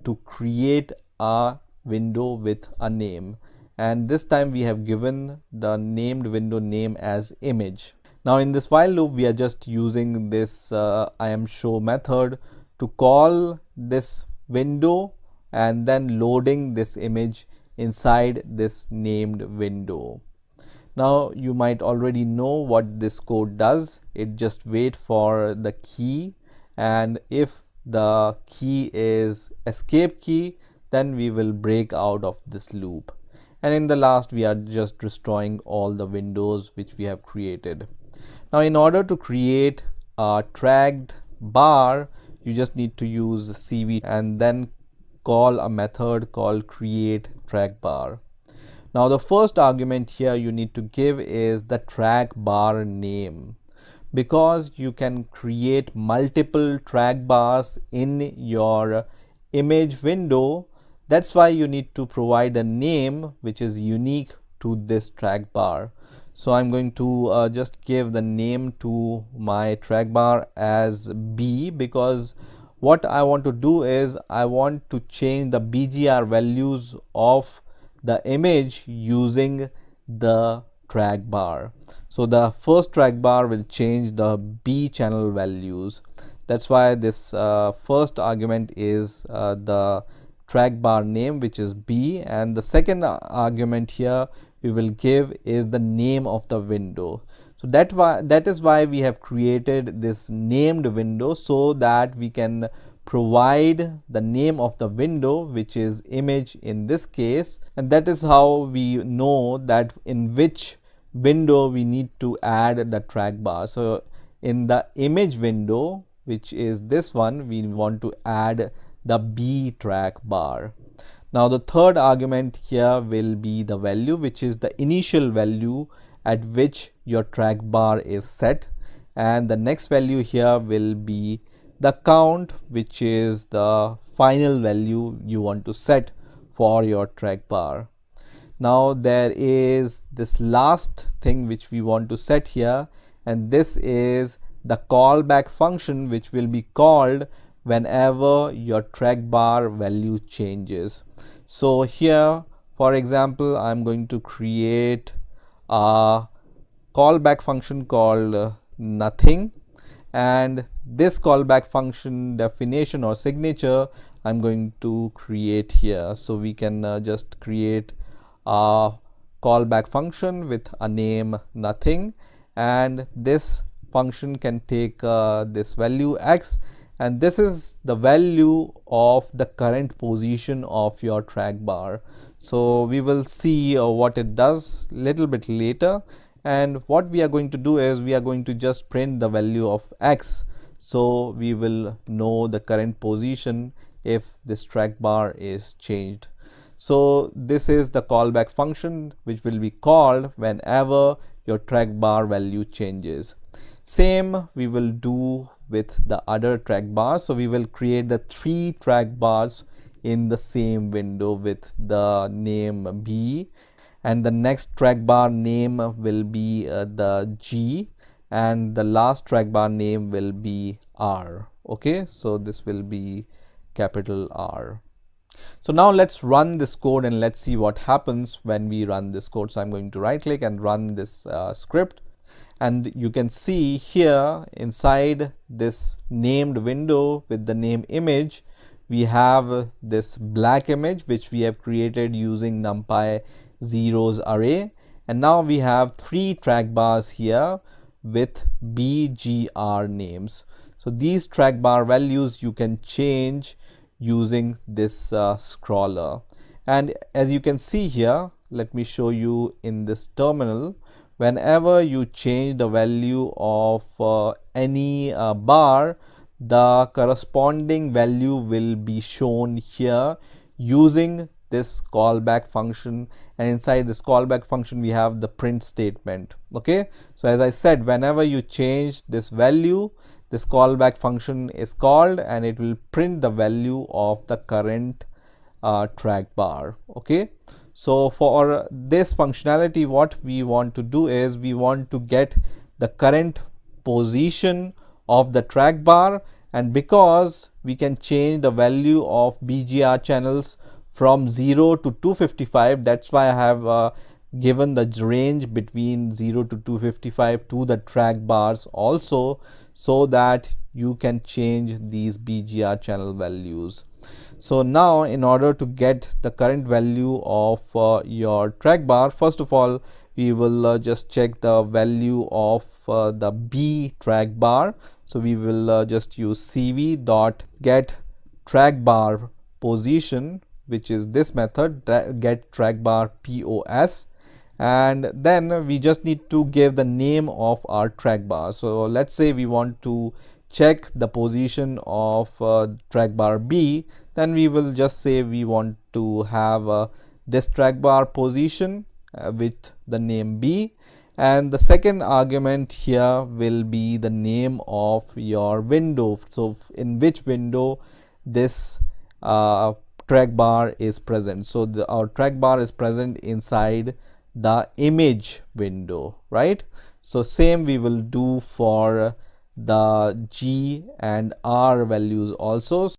Speaker 1: to create a window with a name, and this time we have given the named window name as image. Now in this while loop, we are just using this IamShow method to call this window and then loading this image inside this named window. Now you might already know what this code does. It just waits for the key, and if the key is escape key, then we will break out of this loop. And in the last, we are just destroying all the windows which we have created. Now in order to create a tracked bar, you just need to use CV and then call a method called create track bar. Now the first argument here you need to give is the track bar name. Because you can create multiple track bars in your image window, that's why you need to provide a name which is unique to this track bar. So I'm going to just give the name to my track bar as B, because what I want to do is I want to change the BGR values of the image using the track bar. So the first track bar will change the B channel values. That's why this first argument is the track bar name, which is B, and the second argument here we will give is the name of the window. So that is why we have created this named window, so that we can provide the name of the window, which is image in this case, and that is how we know that in which window we need to add the track bar. So in the image window, which is this one, we want to add the B track bar. Now the third argument here will be the value, which is the initial value at which your track bar is set, and the next value here will be the count, which is the final value you want to set for your track bar. Now there is this last thing which we want to set here, and this is the callback function, which will be called whenever your track bar value changes. So here, for example, I'm going to create a callback function called nothing, and this callback function definition or signature I'm going to create here. So we can just create a callback function with a name nothing, and this function can take this value x, and this is the value of the current position of your track bar. So we will see what it does little bit later, and what we are going to do is we are going to just print the value of x, so we will know the current position if this track bar is changed. So this is the callback function which will be called whenever your track bar value changes. Same we will do with the other track bars. So we will create the 3 track bars in the same window with the name B, and the next track bar name will be the G, and the last track bar name will be R. Okay, so this will be capital R. So now let's run this code and let's see what happens when we run this code. So I'm going to right click and run this script, and you can see here inside this named window with the name image, we have this black image which we have created using NumPy zeros array, and now we have 3 track bars here with BGR names. So these track bar values you can change using this scroller, and as you can see here, let me show you in this terminal, whenever you change the value of any bar, the corresponding value will be shown here using this callback function, and inside this callback function we have the print statement. Okay, so as I said, whenever you change this value, this callback function is called and it will print the value of the current track bar. Okay, so for this functionality, what we want to do is we want to get the current position of the track bar, and because we can change the value of BGR channels from 0 to 255, that's why I have given the range between 0 to 255 to the track bars also, so that you can change these BGR channel values. So now in order to get the current value of your track bar, first of all we will just check the value of the B track bar. So we will just use cv dot get track bar position, which is this method, get track bar POS, and then we just need to give the name of our track bar. So let's say we want to check the position of track bar B, then we will just say we want to have this track bar position with the name B, and the second argument here will be the name of your window. So in which window this track bar is present. So our track bar is present inside the image window, right? So same we will do for the G and R values also.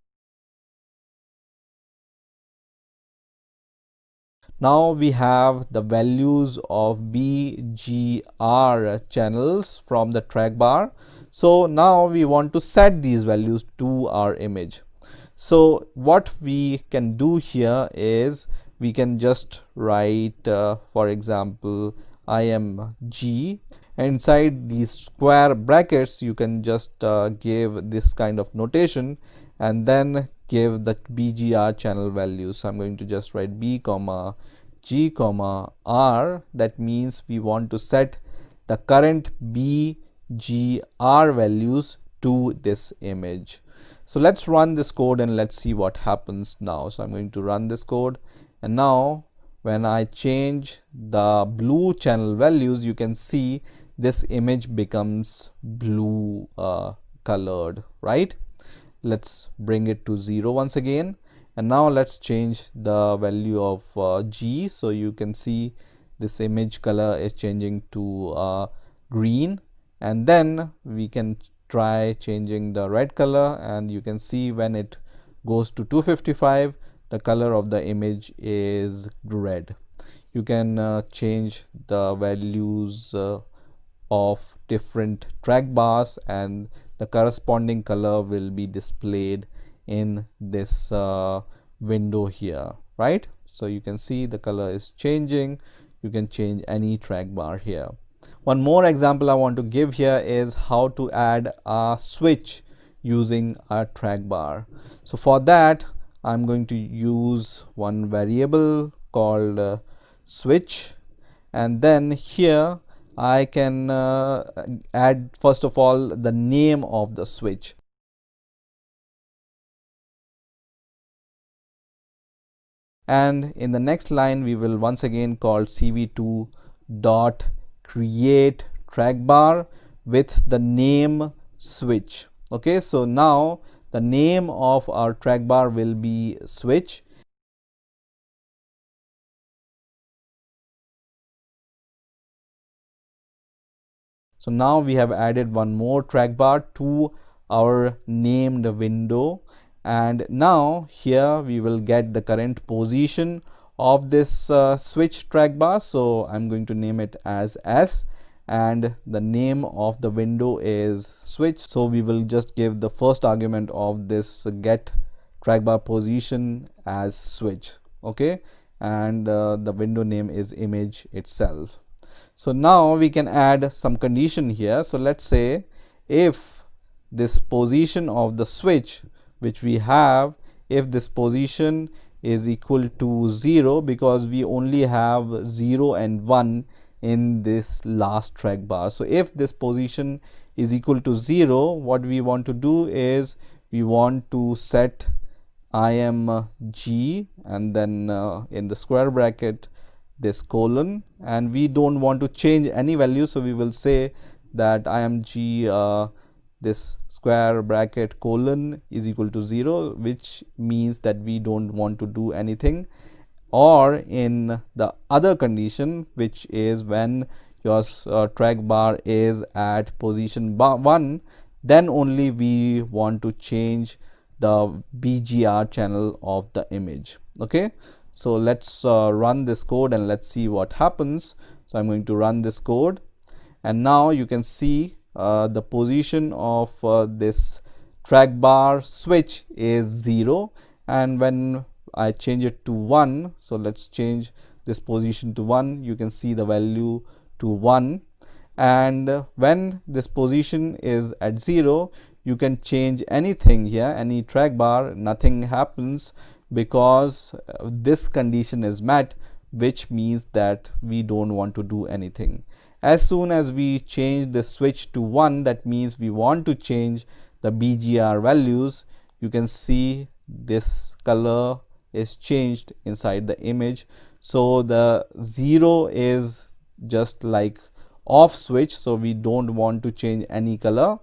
Speaker 1: Now we have the values of B, G, R channels from the track bar. So now we want to set these values to our image. So what we can do here is we can just write for example I am G. Inside these square brackets you can just give this kind of notation and then give the BGR channel values. So I'm going to just write B comma G comma R. That means we want to set the current BGR values to this image. So let's run this code and let's see what happens now. So I'm going to run this code, and now when I change the blue channel values, you can see this image becomes blue colored, right? Let's bring it to 0 once again, and now let's change the value of G. So you can see this image color is changing to green, and then we can try changing the red color, and you can see when it goes to 255 the color of the image is red. You can change the values of different track bars, and the corresponding color will be displayed in this window here, right? So you can see the color is changing. You can change any track bar here. One more example I want to give here is how to add a switch using a track bar. So for that I'm going to use one variable called switch, and then here I can add first of all the name of the switch. And in the next line we will once again call cv2 dot create track bar with the name switch. Okay, so now the name of our track bar will be switch. So now we have added one more track bar to our named window, and now here we will get the current position of this switch track bar. So I'm going to name it as S, and the name of the window is switch. So we will just give the first argument of this get track bar position as switch. Okay, and the window name is image itself. So now we can add some condition here. So let's say if this position of the switch which we have, if this position is equal to 0, because we only have 0 and 1 in this last track bar. So if this position is equal to 0, what we want to do is we want to set I am G, and then in the square bracket this colon, and we don't want to change any value. So we will say that I am G this square bracket colon is equal to 0, which means that we don't want to do anything. Or in the other condition, which is when your track bar is at position 1, then only we want to change the BGR channel of the image. Okay, so let's run this code and let's see what happens. So I'm going to run this code, and now you can see the position of this track bar switch is 0, and when I change it to 1, so let's change this position to 1, you can see the value to 1. And when this position is at 0, you can change anything here, any track bar, nothing happens, because this condition is met, which means that we don't want to do anything. As soon as we change the switch to 1, that means we want to change the BGR values. You can see this color is changed inside the image. So the 0 is just like off switch, so we don't want to change any color,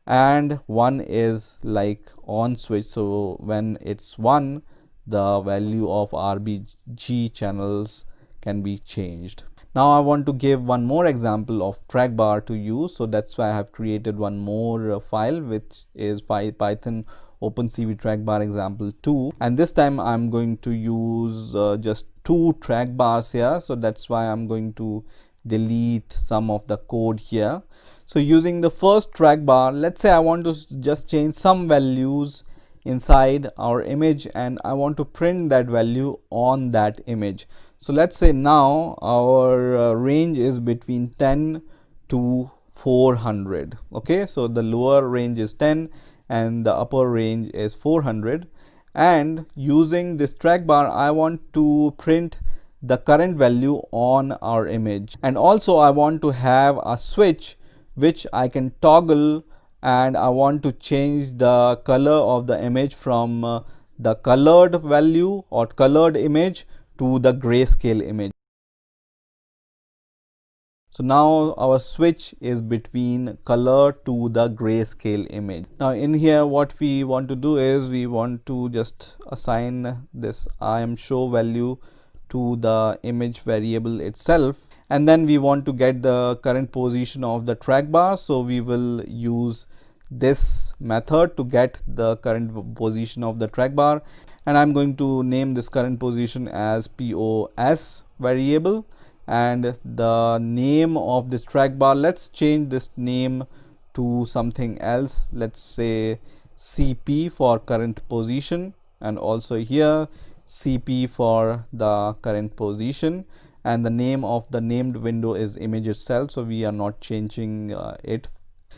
Speaker 1: and 1 is like on switch, so when it's 1, the value of RBG channels can be changed. Now I want to give one more example of track bar to use, so that's why I have created one more file, which is Python OpenCV track bar example 2, and this time I'm going to use just 2 track bars here, so that's why I'm going to delete some of the code here. So using the first track bar, let's say I want to just change some values inside our image and I want to print that value on that image. So let's say now our range is between 10 to 400. Okay, so the lower range is 10 and the upper range is 400, and using this track bar I want to print the current value on our image, and also I want to have a switch which I can toggle, and I want to change the color of the image from the colored value or colored image to the grayscale image. So now our switch is between color to the grayscale image. Now in here what we want to do is we want to just assign this IAmShow value to the image variable itself, and then we want to get the current position of the track bar, so we will use this method to get the current position of the track bar, and I'm going to name this current position as POS variable, and the name of this track bar, let's change this name to something else, let's say CP for current position, and also here CP for the current position, and the name of the named window is image itself, so we are not changing it.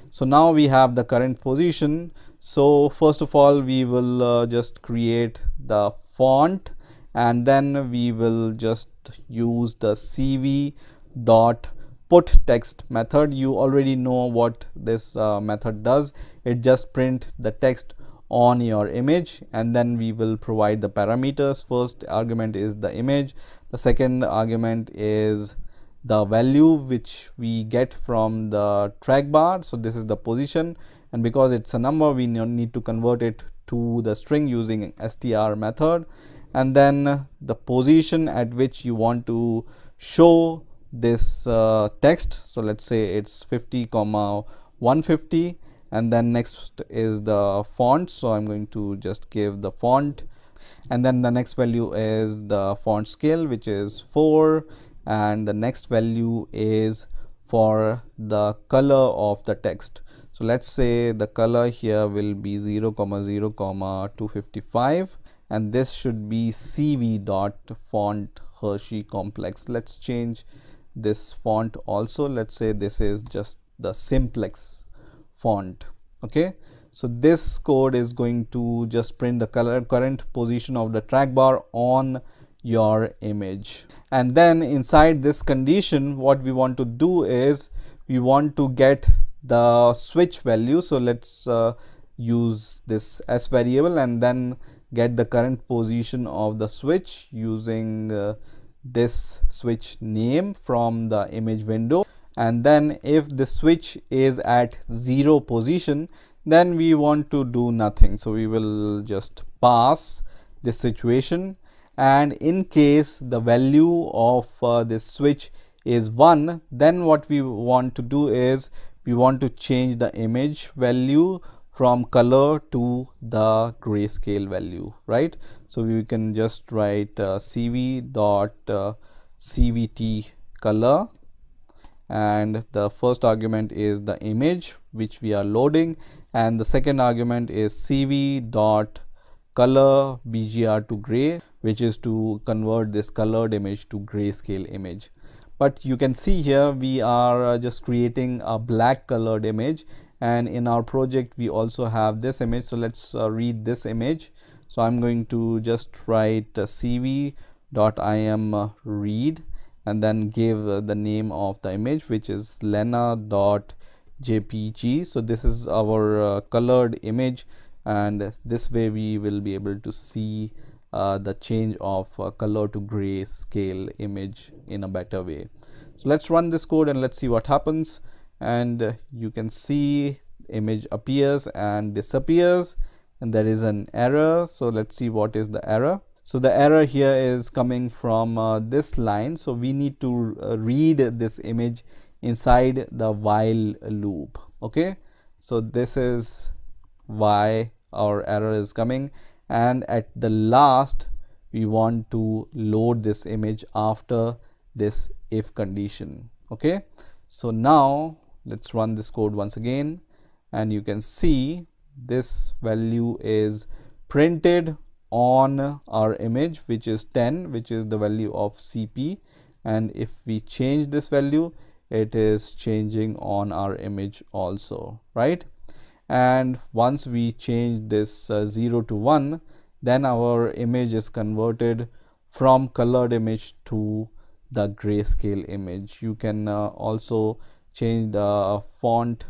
Speaker 1: So now we have the current position. So first of all we will just create the font, and then we will just use the cv dot put text method. You already know what this method does. It just print the text on your image, and then we will provide the parameters. First argument is the image, the second argument is the value which we get from the track bar, so this is the position, and because it's a number we need to convert it to the string using str method, and then the position at which you want to show this text, so let's say it's 50, 150, and then next is the font, so I'm going to just give the font, and then the next value is the font scale, which is 4, and the next value is for the color of the text. So let's say the color here will be 0, 0, 255, and this should be cv dot font Hershey complex. Let's change this font also, let's say this is just the simplex font. Okay, so this code is going to just print the current position of the track bar on your image, and then inside this condition what we want to do is we want to get the switch value. So let's use this s variable and then get the current position of the switch using this switch name from the image window, and then if the switch is at 0 position then we want to do nothing, so we will just pass this situation, and in case the value of this switch is 1, then what we want to do is we want to change the image value from color to the grayscale value, right? So we can just write cv dot cvt color, and the first argument is the image which we are loading, and the second argument is cv dot color bgr to gray, which is to convert this colored image to grayscale image. But you can see here we are just creating a black colored image, and in our project we also have this image, so let's read this image. So I'm going to just write cv dot im read, and then give the name of the image, which is lena.jpg. so this is our colored image, and this way we will be able to see the change of color to gray scale image in a better way. So let's run this code and let's see what happens. And you can see image appears and disappears, and there is an error. So let's see what is the error. So the error here is coming from this line. So we need to read this image inside the while loop. Okay, so this is why our error is coming, and at the last we want to load this image after this if condition. Okay, so now let's run this code once again, and you can see this value is printed on our image, which is 10, which is the value of CP, and if we change this value, it is changing on our image also, right? And once we change this 0 to 1, then our image is converted from colored image to the grayscale image. You can also change the font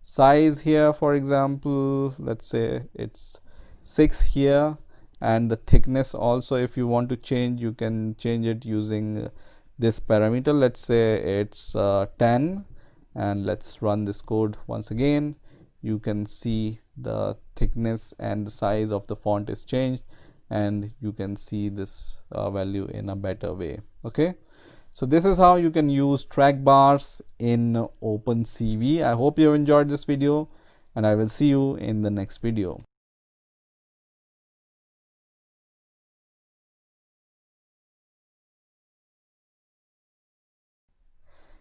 Speaker 1: size here. For example, let's say it's 6 here, and the thickness also, if you want to change, you can change it using this parameter. Let's say it's 10, and let's run this code once again. You can see the thickness and the size of the font is changed, and you can see this value in a better way. Okay, so this is how you can use track bars in OpenCV. I hope you have enjoyed this video, and I will see you in the next video.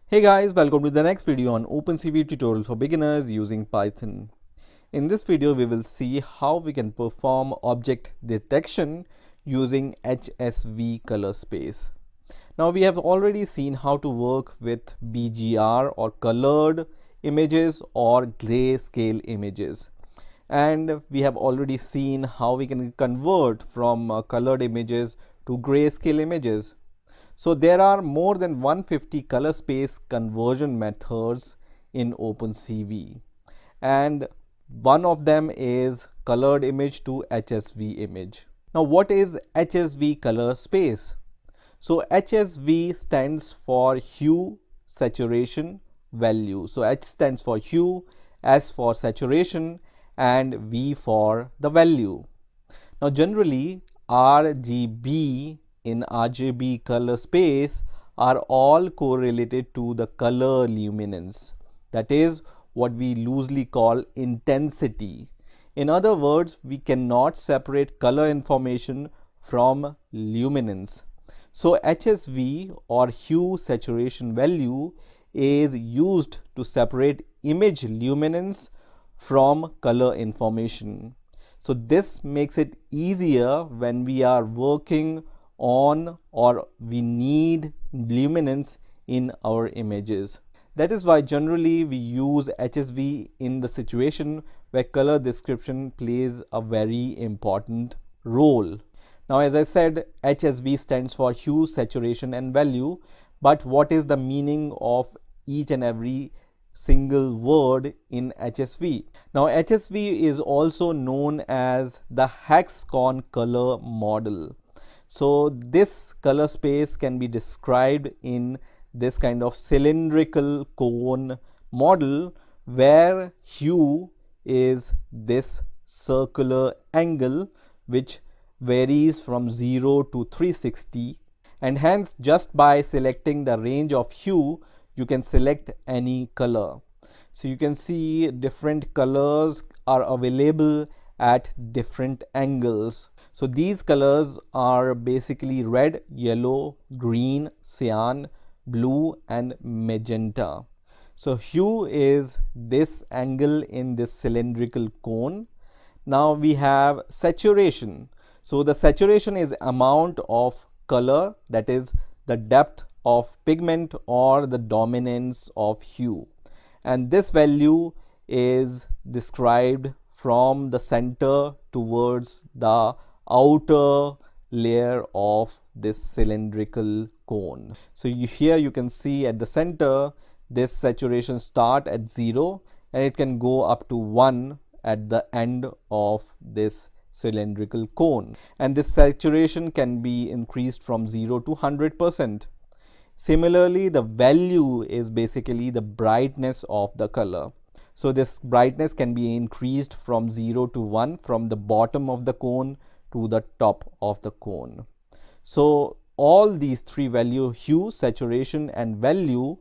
Speaker 1: Hey guys, welcome to the next video on OpenCV tutorial for beginners using Python. In this video, we will see how we can perform object detection using HSV color space. Now, we have already seen how to work with BGR or colored images or grayscale images. And we have already seen how we can convert from colored images to grayscale images. So there are more than 150 color space conversion methods in OpenCV, and one of them is colored image to HSV image. Now, what is HSV color space? So HSV stands for hue, saturation, value. So H stands for hue, S for saturation, and V for the value. Now, generally RGB in RGB color space are all correlated to the color luminance. That is what we loosely call intensity. In other words, we cannot separate color information from luminance. So HSV or hue saturation value is used to separate image luminance from color information. So this makes it easier when we are working on or we need luminance in our images. That is why generally we use HSV in the situation where color description plays a very important role. Now, as I said, HSV stands for hue, saturation, and value. But what is the meaning of each and every single word in HSV? Now, HSV is also known as the hexagon color model. So this color space can be described in this kind of cylindrical cone model, where hue is this circular angle which varies from 0 to 360, and hence just by selecting the range of hue you can select any color. So you can see different colors are available at different angles. So these colors are basically red, yellow, green, cyan, blue, and magenta. So hue is this angle in this cylindrical cone. Now we have saturation. So the saturation is amount of color, that is the depth of pigment or the dominance of hue. And this value is described from the center towards the outer layer of this cylindrical cone. So here you can see at the center this saturation start at 0 and it can go up to 1 at the end of this cylindrical cone, and this saturation can be increased from 0 to 100%. Similarly, the value is basically the brightness of the color. So this brightness can be increased from 0 to 1, from the bottom of the cone to the top of the cone. So all these three values, hue, saturation and value,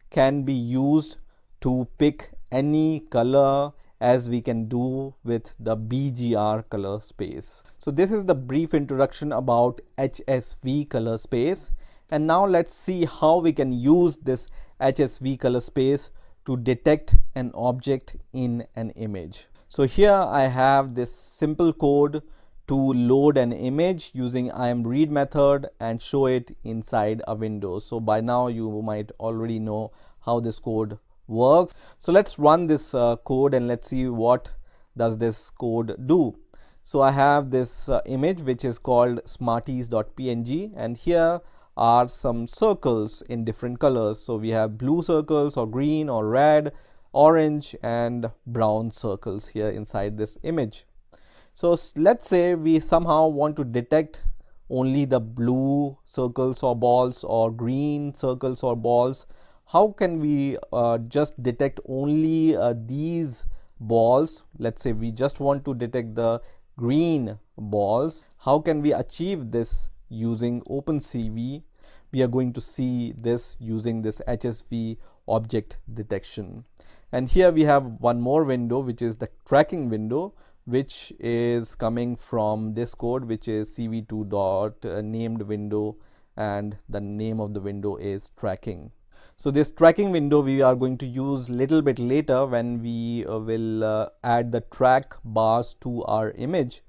Speaker 1: can be used to pick any color, as we can do with the BGR color space. So this is the brief introduction about HSV color space. And now let's see how we can use this HSV color space to detect an object in an image. So here I have this simple code to load an image using IMRead method and show it inside a window. So by now you might already know how this code works. So let's run this code and let's see what does this code do. So I have this image which is called smarties.png, and here are some circles in different colors. So we have blue circles or green or red, orange and brown circles here inside this image. So let's say we somehow want to detect only the blue circles or balls or green circles or balls. How can we just detect only these balls? Let's say we just want to detect the green balls. How can we achieve this using OpenCV? We are going to see this using this HSV object detection. And here we have one more window, which is the tracking window, which is coming from this code, which is cv2.named window, and the name of the window is tracking. So this tracking window we are going to use little bit later when we will add the track bars to our image.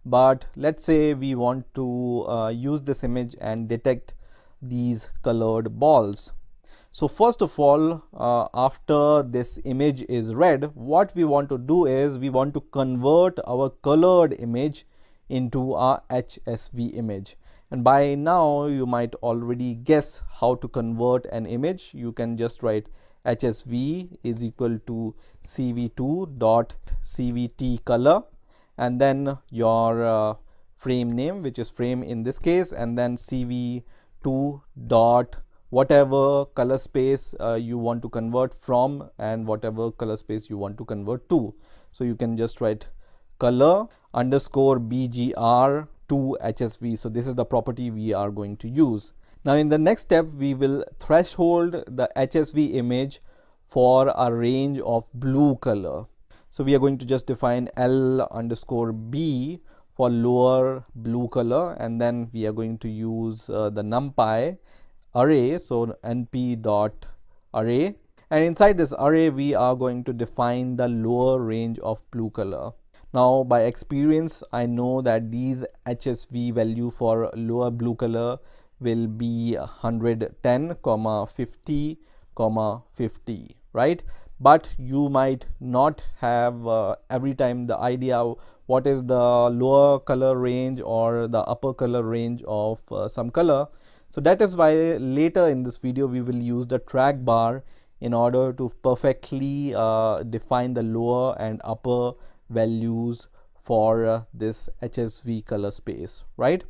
Speaker 1: But let's say we want to use this image and detect these colored balls. So first of all, after this image is read, what we want to do is we want to convert our colored image into a HSV image. And by now you might already guess how to convert an image. You can just write HSV is equal to cv2.cvt color, and then your frame name, which is frame in this case, and then cv2 dot whatever color space you want to convert from and whatever color space you want to convert to. So you can just write color underscore BGR to HSV. So this is the property we are going to use. Now in the next step, we will threshold the HSV image for a range of blue color. So we are going to just define L underscore B for lower blue color, and then we are going to use the numpy array, so np dot array, and inside this array we are going to define the lower range of blue color. Now by experience I know that these HSV value for lower blue color will be 110, 50, 50, right? But you might not have every time the idea what is the lower color range or the upper color range of some color. So that is why later in this video we will use the track bar in order to perfectly define the lower and upper values for this HSV color space, right?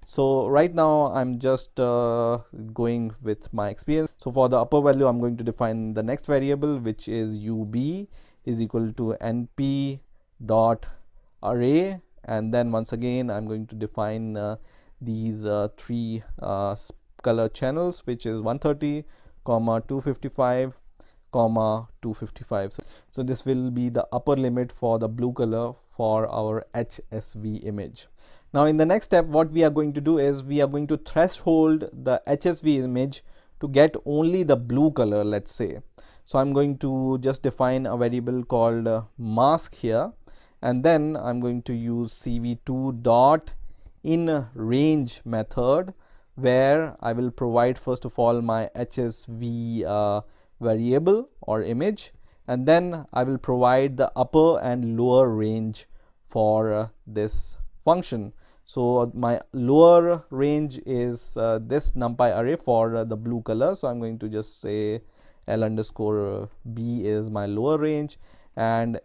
Speaker 1: So right now I'm just going with my experience. So for the upper value I'm going to define the next variable, which is ub is equal to np dot array, and then once again I'm going to define these three color channels, which is 130, 255, 255. So this will be the upper limit for the blue color for our HSV image. Now in the next step, what we are going to do is we are going to threshold the HSV image to get only the blue color, let's say. So I'm going to just define a variable called mask here, and then I'm going to use cv2 dot in range method, where I will provide first of all my HSV variable or image, and then I will provide the upper and lower range for this function. So my lower range is this numpy array for the blue color. So I'm going to just say L underscore B is my lower range and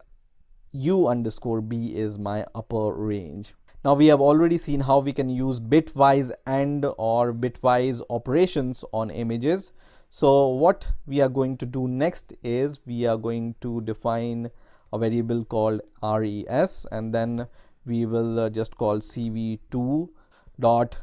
Speaker 1: U underscore B is my upper range. Now we have already seen how we can use bitwise AND or bitwise operations on images. So what we are going to do next is we are going to define a variable called res, and then we will just call cv2 dot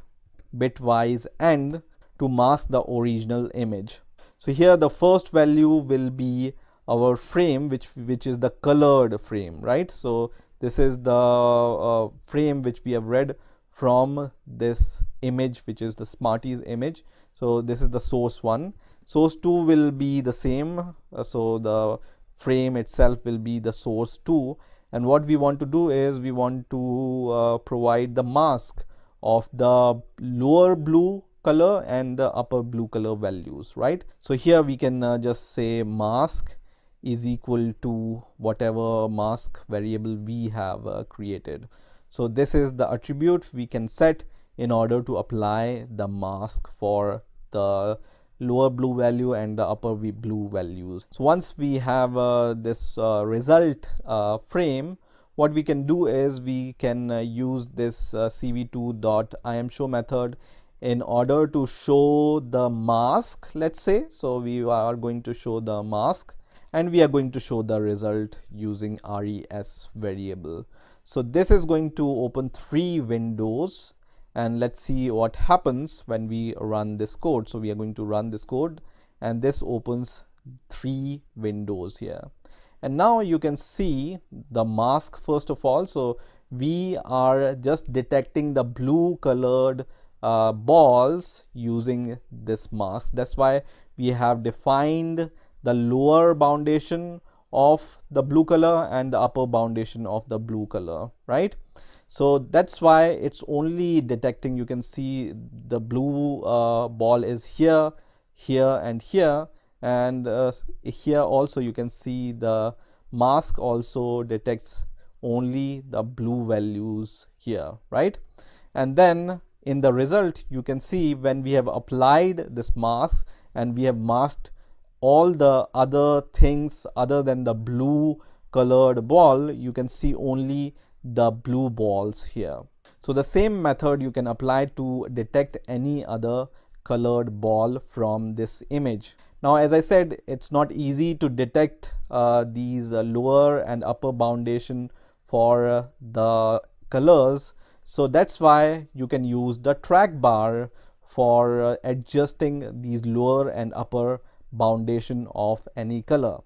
Speaker 1: bitwise AND to mask the original image. So here the first value will be our frame, which is the colored frame, right? So this is the frame which we have read from this image, which is the Smarties image. So this is the source one. Source 2 will be the same. So the frame itself will be the source 2. And what we want to do is we want to provide the mask of the lower blue color and the upper blue color values, right? So here we can just say mask is equal to whatever mask variable we have created. So this is the attribute we can set in order to apply the mask for the lower blue value and the upper blue values. So once we have this result frame, what we can do is we can use this cv2.imShow method in order to show the mask, let's say. So we are going to show the mask and we are going to show the result using res variable. So this is going to open 3 windows, and let's see what happens when we run this code. So we are going to run this code and this opens 3 windows here. And now you can see the mask first of all. So we are just detecting the blue colored balls using this mask. That's why we have defined the lower boundation of the blue color and the upper boundation of the blue color, right? So that's why it's only detecting, you can see the blue ball is here, here and here, and here also you can see the mask also detects only the blue values here, right? And then in the result you can see when we have applied this mask and we have masked all the other things other than the blue colored ball, you can see only the blue balls here. So the same method you can apply to detect any other colored ball from this image. Now, as I said, it's not easy to detect these lower and upper boundation for the colors. So that's why you can use the track bar for adjusting these lower and upper boundation of any color.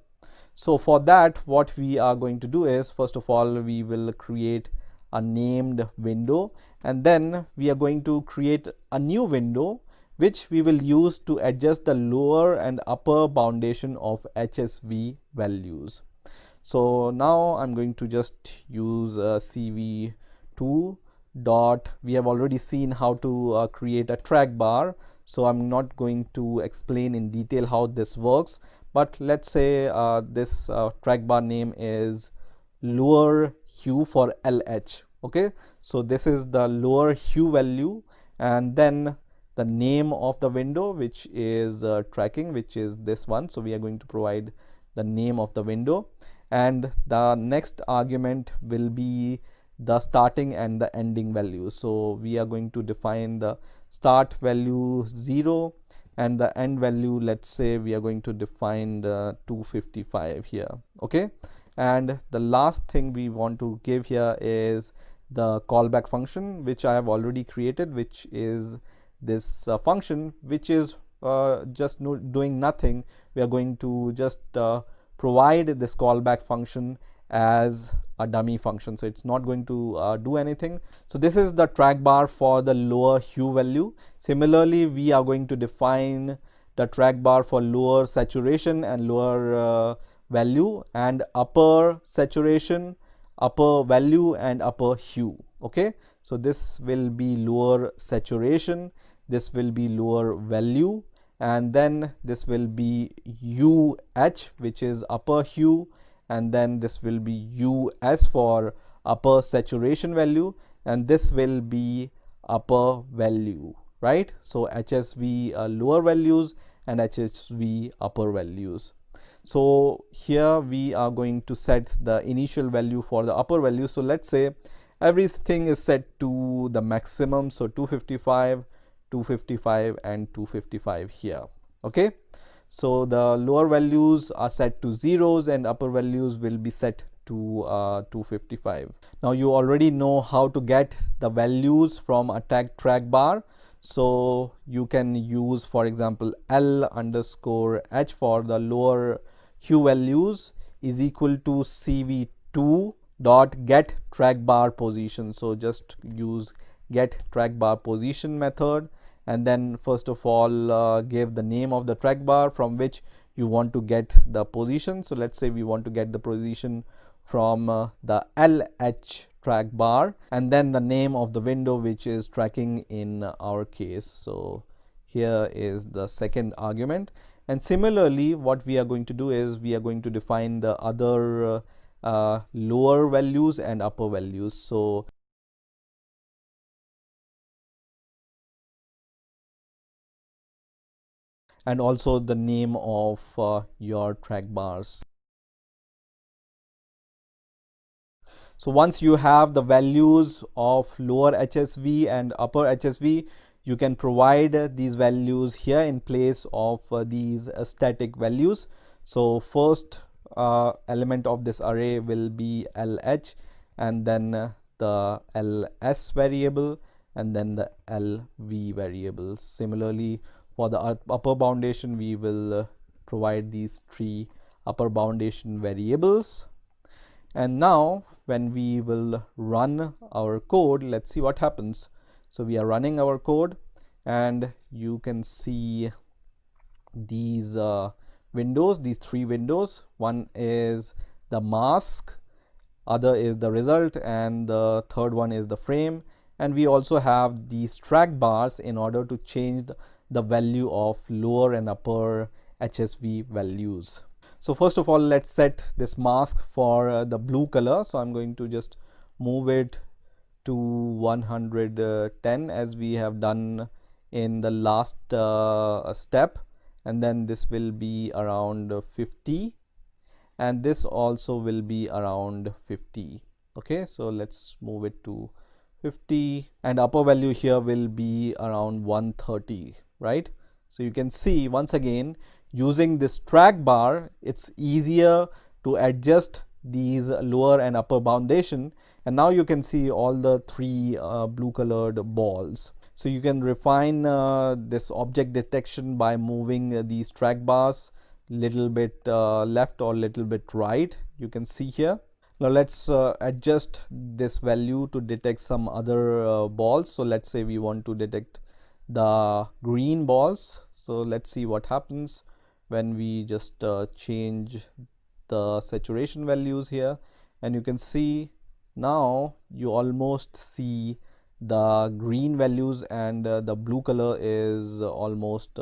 Speaker 1: So for that, what we are going to do is, first of all, we will create a named window, and then we are going to create a new window which we will use to adjust the lower and upper boundation of HSV values. So now I'm going to just use cv2 dot, we have already seen how to create a track bar, so I'm not going to explain in detail how this works, but let's say this track bar name is lower hue for LH. Okay, so this is the lower hue value, and then the name of the window, which is tracking, which is this one. So we are going to provide the name of the window, and the next argument will be the starting and the ending values. So we are going to define the start value 0 and the end value, let's say we are going to define the 255 here. Okay, and the last thing we want to give here is the callback function, which I have already created, which is this function, which is just doing nothing. We are going to just provide this callback function as a dummy function, so it's not going to do anything. So this is the track bar for the lower hue value. Similarly, we are going to define the track bar for lower saturation and lower value, and upper saturation, upper value, and upper hue. Okay, so this will be lower saturation, this will be lower value, and then this will be UH, which is upper hue, and then this will be US for upper saturation value, and this will be upper value, right? So HSV lower values and HSV upper values. So here we are going to set the initial value for the upper value. So let's say everything is set to the maximum. So 255, 255 and 255 here. Okay, so the lower values are set to zeros and upper values will be set to 255. Now you already know how to get the values from a track bar. So you can use, for example, L underscore H for the lower hue values is equal to CV2 dot get track bar position. So just use get track bar position method, and then first of all give the name of the track bar from which you want to get the position. So let's say we want to get the position from the LH track bar, and then the name of the window which is tracking in our case. So here is the second argument. And similarly, what we are going to do is we are going to define the other lower values and upper values. So and also the name of your track bars. So once you have the values of lower HSV and upper HSV, you can provide these values here in place of these static values. So first element of this array will be LH, and then the LS variable, and then the LV variables. Similarly, for the upper boundation, we will provide these three upper boundation variables. And now when we will run our code, let's see what happens. So we are running our code, and you can see these windows, these three windows. One is the mask, other is the result, and the third one is the frame. And we also have these track bars in order to change the value of lower and upper HSV values. So first of all, let's set this mask for the blue color. So I'm going to just move it to 110 as we have done in the last step, and then this will be around 50, and this also will be around 50. Okay, so let's move it to 50, and upper value here will be around 130, right? So you can see once again, using this track bar, it's easier to adjust these lower and upper boundation. And now you can see all the three blue colored balls. So you can refine this object detection by moving these track bars little bit left or little bit right. You can see here. Now let's adjust this value to detect some other balls. So let's say we want to detect the green balls. So let's see what happens when we just change the saturation values here, and you can see now you almost see the green values, and the blue color is almost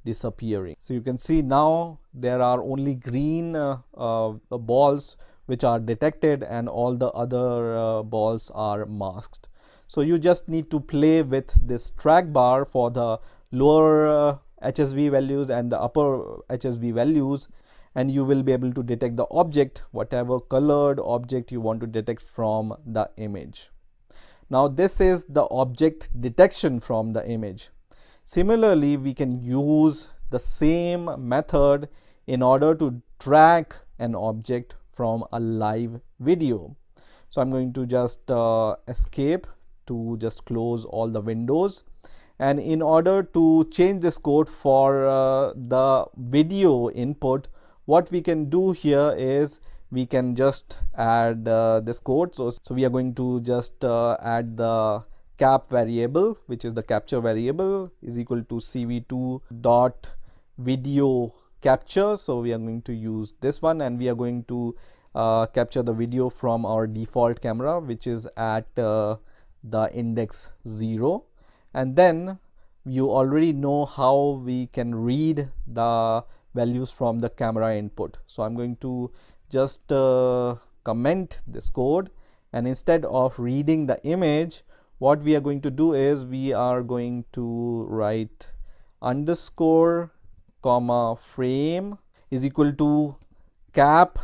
Speaker 1: disappearing. So you can see now there are only green balls which are detected, and all the other balls are masked. So you just need to play with this track bar for the lower HSV values and the upper HSV values, and you will be able to detect the object, whatever colored object you want to detect from the image. Now this is the object detection from the image. Similarly, we can use the same method in order to track an object from a live video. So I'm going to just escape to just close all the windows. And in order to change this code for the video input, what we can do here is we can just add this code. So we are going to just add the cap variable, which is the capture variable, is equal to cv2 dot video capture. So we are going to use this one, and we are going to capture the video from our default camera, which is at the index 0. And then you already know how we can read the values from the camera input. So I'm going to just comment this code, and instead of reading the image, what we are going to do is we are going to write underscore comma frame is equal to cap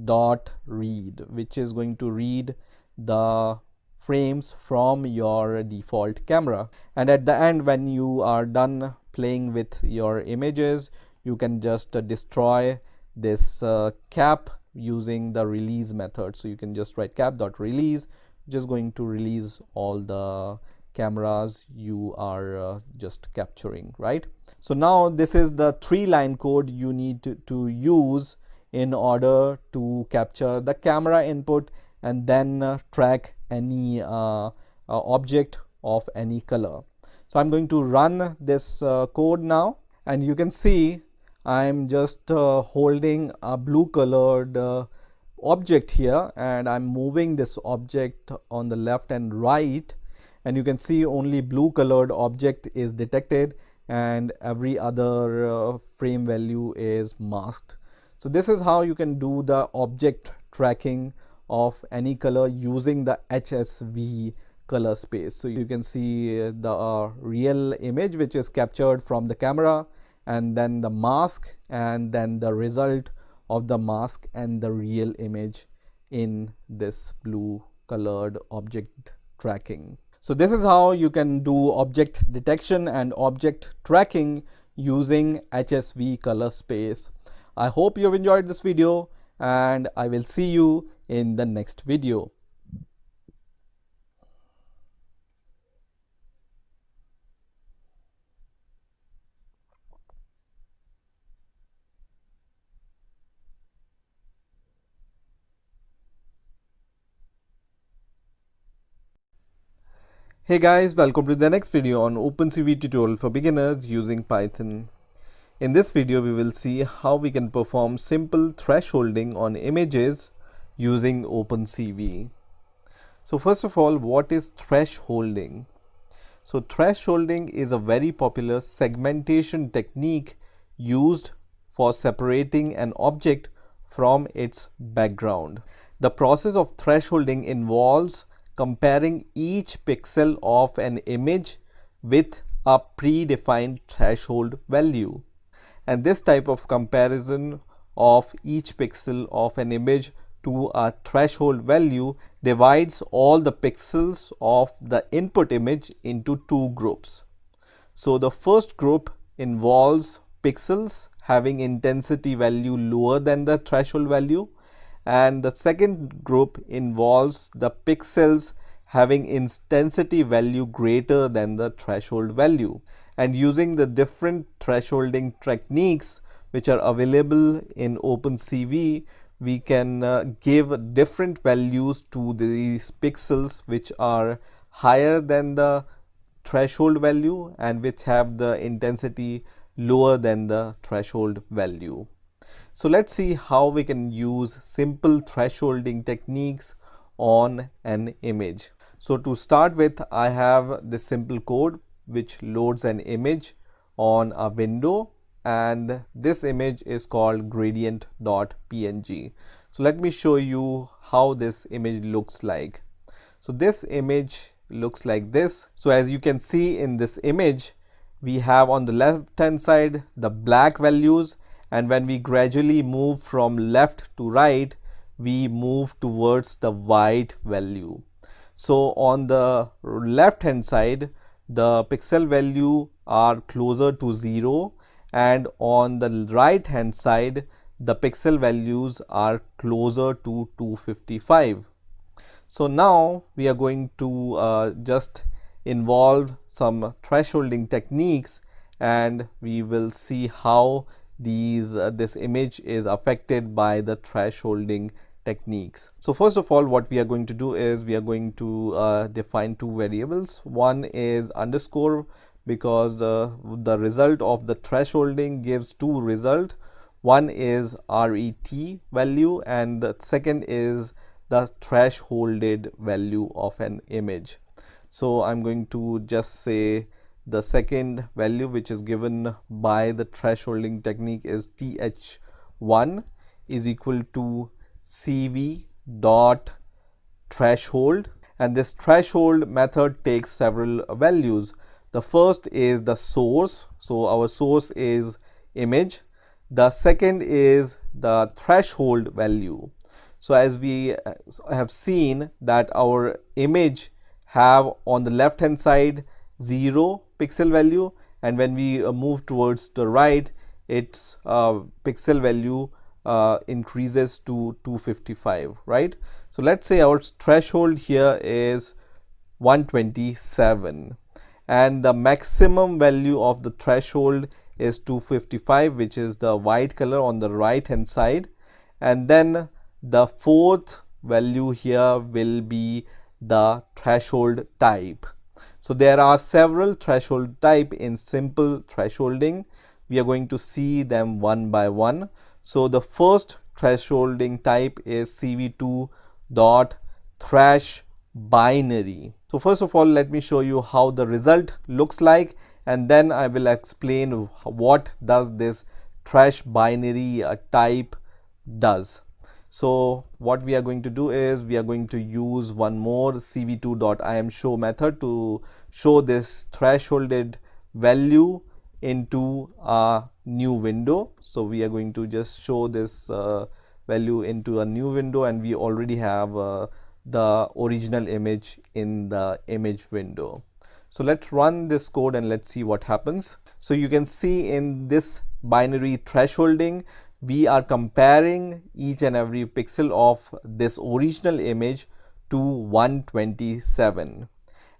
Speaker 1: dot read, which is going to read the frames from your default camera. And at the end, when you are done playing with your images, you can just destroy this cap using the release method. So you can just write cap.release, just going to release all the cameras you are just capturing, right? So now this is the 3-line code you need to use in order to capture the camera input and then track any object of any color. So I'm going to run this code now, and you can see I'm just holding a blue colored object here, and I'm moving this object on the left and right, and you can see only blue colored object is detected and every other frame value is masked. So this is how you can do the object tracking of any color using the HSV color space. So you can see the real image which is captured from the camera, and then the mask, and then the result of the mask and the real image in this blue colored object tracking. So this is how you can do object detection and object tracking using HSV color space. I hope you have enjoyed this video, and I will see you in the next video. Hey guys, welcome to the next video on OpenCV tutorial for beginners using Python. In this video, we will see how we can perform simple thresholding on images using OpenCV. So first of all, what is thresholding? So thresholding is a very popular segmentation technique used for separating an object from its background. The process of thresholding involves comparing each pixel of an image with a predefined threshold value. And this type of comparison of each pixel of an image to a threshold value divides all the pixels of the input image into two groups. So the first group involves pixels having intensity value lower than the threshold value, and the second group involves the pixels having intensity value greater than the threshold value. And using the different thresholding techniques which are available in OpenCV, we can give different values to these pixels which are higher than the threshold value and which have the intensity lower than the threshold value. So let's see how we can use simple thresholding techniques on an image. So to start with, I have this simple code which loads an image on a window, and this image is called gradient.png. So let me show you how this image looks like. So this image looks like this. So as you can see in this image, we have on the left hand side the black values, and when we gradually move from left to right, we move towards the white value. So on the left hand side, the pixel value are closer to 0, and on the right hand side, the pixel values are closer to 255. So now we are going to just involve some thresholding techniques, and we will see how this image is affected by the thresholding techniques. So first of all, what we are going to do is we are going to define two variables. One is underscore, because the result of the thresholding gives two results. One is RET value, and the second is the thresholded value of an image. So I'm going to just say the second value which is given by the thresholding technique is th1 is equal to cv dot threshold, and this threshold method takes several values. The first is the source, so our source is image. The second is the threshold value. So as we have seen that our image have on the left hand side 0 pixel value, and when we move towards the right, its pixel value increases to 255, right? So let's say our threshold here is 127, and the maximum value of the threshold is 255, which is the white color on the right hand side. And then the fourth value here will be the threshold type. So there are several threshold type in simple thresholding. We are going to see them one by one. So the first thresholding type is CV2 dot thresh binary. So first of all, let me show you how the result looks like, and then I will explain what does this thresh binary type does. So what we are going to do is we are going to use one more cv2.imshow method to show this thresholded value into a new window. So we are going to just show this value into a new window, and we already have the original image in the image window. So let's run this code and let's see what happens. So you can see in this binary thresholding, we are comparing each and every pixel of this original image to 127.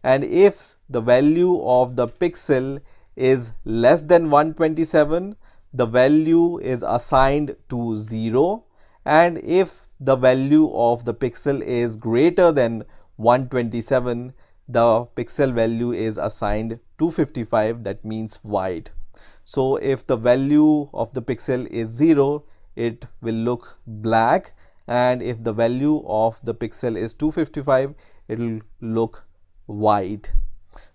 Speaker 1: And if the value of the pixel is less than 127, the value is assigned to 0. And if the value of the pixel is greater than 127, the pixel value is assigned 255, that means white. So if the value of the pixel is 0, it will look black, and if the value of the pixel is 255, it will look white.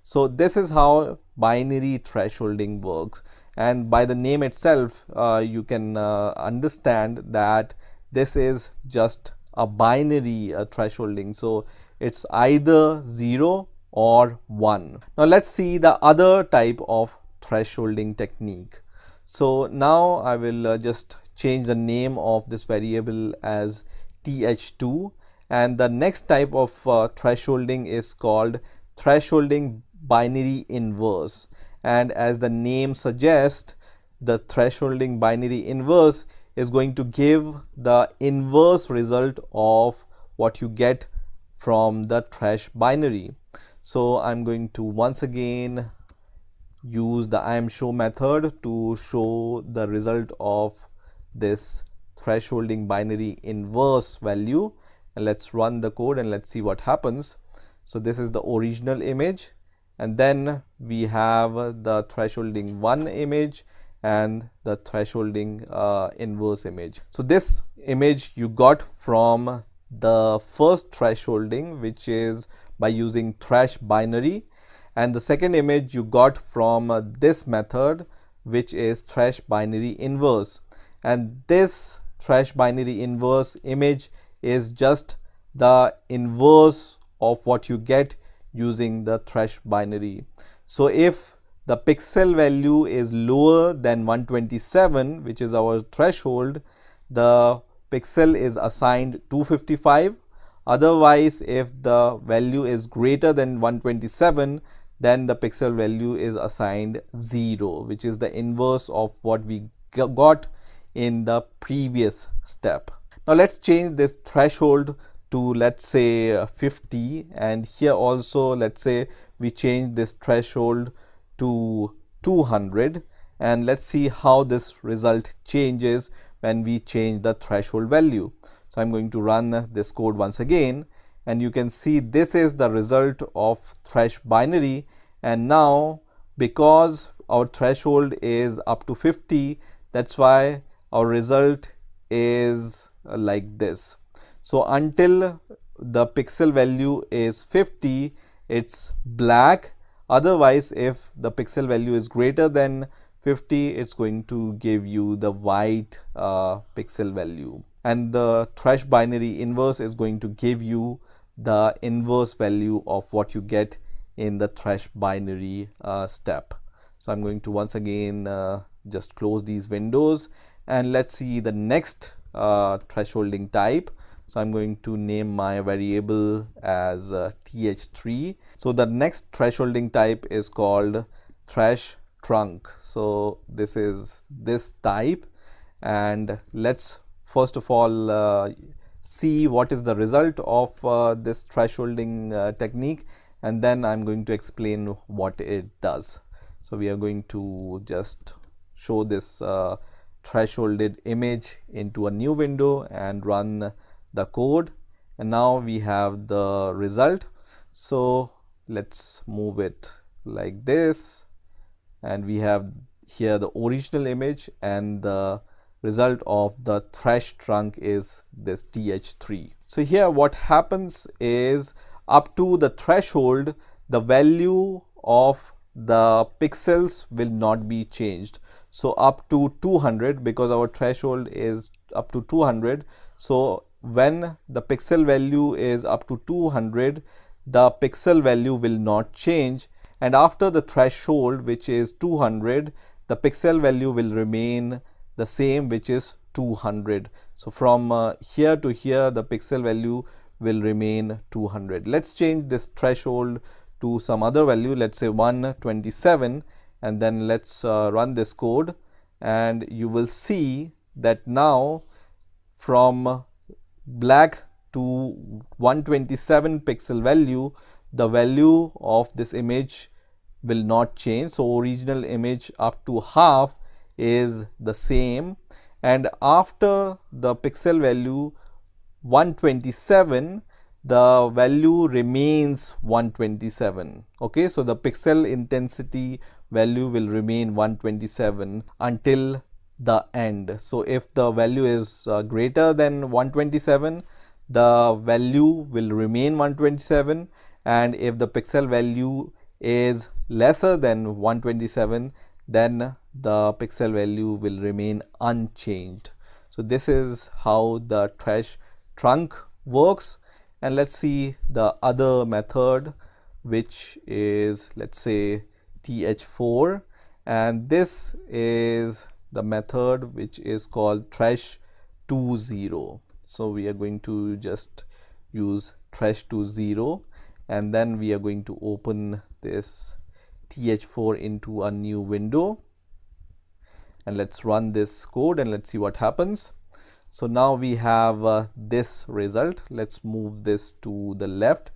Speaker 1: So this is how binary thresholding works, and by the name itself you can understand that this is just a binary thresholding. So it's either 0 or 1. Now let's see the other type of thresholding technique. So now I will just change the name of this variable as th2, and the next type of thresholding is called thresholding binary inverse. And as the name suggests, the thresholding binary inverse is going to give the inverse result of what you get from the thresh binary. So I'm going to once again use the IMShow method to show the result of this thresholding binary inverse value, and let's run the code and let's see what happens. So this is the original image, and then we have the thresholding 1 image and the thresholding inverse image. So this image you got from the first thresholding, which is by using thresh binary, and the second image you got from this method, which is thresh binary inverse. And this thresh binary inverse image is just the inverse of what you get using the thresh binary. So if the pixel value is lower than 127, which is our threshold, the pixel is assigned 255. Otherwise, if the value is greater than 127, then the pixel value is assigned 0, which is the inverse of what we got in the previous step. Now let's change this threshold to, let's say, 50, and here also let's say we change this threshold to 200, and let's see how this result changes when we change the threshold value. So I'm going to run this code once again, and you can see this is the result of thresh binary. And now because our threshold is up to 50, that's why our result is like this. So until the pixel value is 50, it's black. Otherwise, if the pixel value is greater than 50, it's going to give you the white pixel value, and the thresh binary inverse is going to give you the inverse value of what you get in the thresh binary step. So I'm going to once again just close these windows, and let's see the next thresholding type. So I'm going to name my variable as th3. So the next thresholding type is called thresh trunk. So this is this type, and let's first of all see what is the result of this thresholding technique, and then I'm going to explain what it does. So we are going to just show this thresholded image into a new window and run the code, and now we have the result. So let's move it like this, and we have here the original image, and the result of the thresh trunk is this th3. So here what happens is, up to the threshold, the value of the pixels will not be changed. So up to 200, because our threshold is up to 200, so when the pixel value is up to 200, the pixel value will not change, and after the threshold, which is 200, the pixel value will remain the same, which is 200. So from here to here, the pixel value will remain 200. Let's change this threshold to some other value, let's say 127, and then let's run this code, and you will see that now from black to 127 pixel value, the value of this image will not change. So original image up to half is the same, and after the pixel value 127, the value remains 127. Okay, so the pixel intensity value will remain 127 until the end. So if the value is greater than 127, the value will remain 127, and if the pixel value is lesser than 127, then the pixel value will remain unchanged. So this is how the thresh trunk works. And let's see the other method, which is, let's say, th4, and this is the method which is called thresh20. So we are going to just use thresh20, and then we are going to open this th4 into a new window, and let's run this code and let's see what happens. So now we have this result. Let's move this to the left,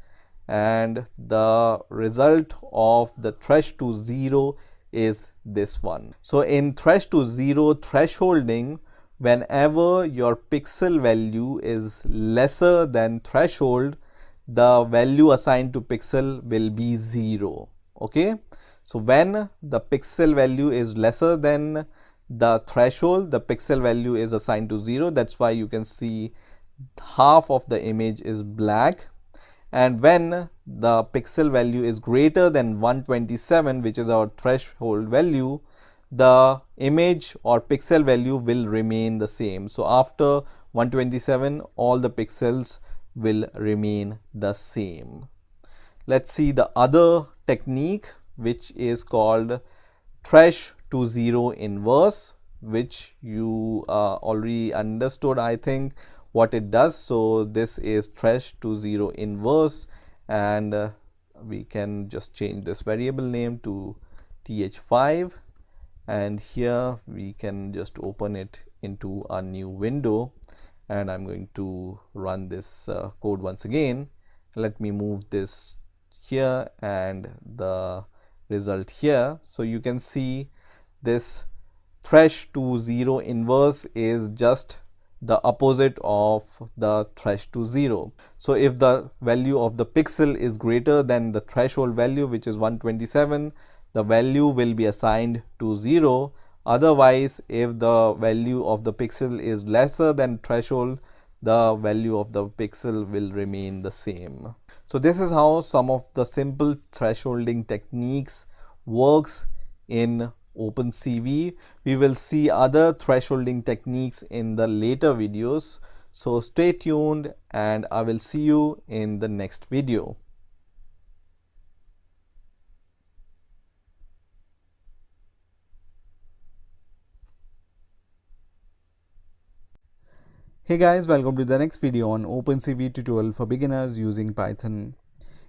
Speaker 1: and the result of the thresh20 is this one. So in thresh20 thresholding, whenever your pixel value is lesser than threshold, the value assigned to pixel will be 0. Okay, so when the pixel value is lesser than the threshold, the pixel value is assigned to 0. That's why you can see half of the image is black. And when the pixel value is greater than 127, which is our threshold value, the image or pixel value will remain the same. So after 127, all the pixels will remain the same. Let's see the other technique, which is called thresh20 inverse, which you already understood, I think, what it does. So this is thresh20 inverse, and we can just change this variable name to th5, and here we can just open it into a new window, and I'm going to run this code once again. Let me move this here and the result here. So you can see this thresh20 inverse is just the opposite of the thresh20. So if the value of the pixel is greater than the threshold value, which is 127, the value will be assigned to 0. Otherwise, if the value of the pixel is lesser than threshold, the value of the pixel will remain the same. So this is how some of the simple thresholding techniques works in OpenCV. We will see other thresholding techniques in the later videos. So stay tuned, and I will see you in the next video. Hey guys, welcome to the next video on OpenCV tutorial for beginners using Python.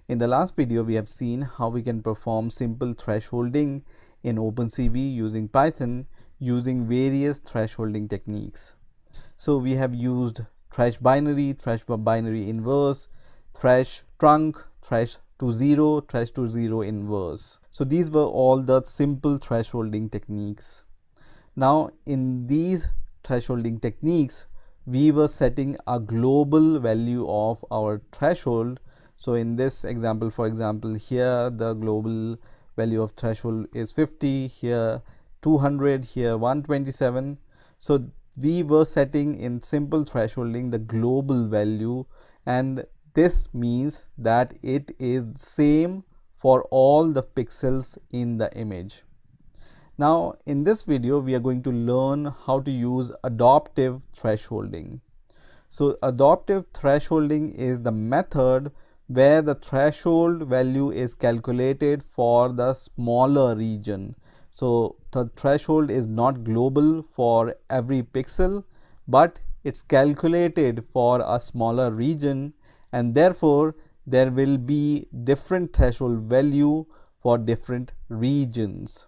Speaker 1: In the last video, we have seen how we can perform simple thresholding in OpenCV using Python using various thresholding techniques. So we have used thresh binary inverse, thresh trunc, thresh to zero inverse. So these were all the simple thresholding techniques. Now in these thresholding techniques, we were setting a global value of our threshold. So in this example, for example, here the global value of threshold is 50, here 200, here 127. So we were setting in simple thresholding the global value, and this means that it is same for all the pixels in the image. Now in this video we are going to learn how to use adaptive thresholding. So adaptive thresholding is the method where the threshold value is calculated for the smaller region. So the threshold is not global for every pixel, but it's calculated for a smaller region, and therefore there will be different threshold value for different regions.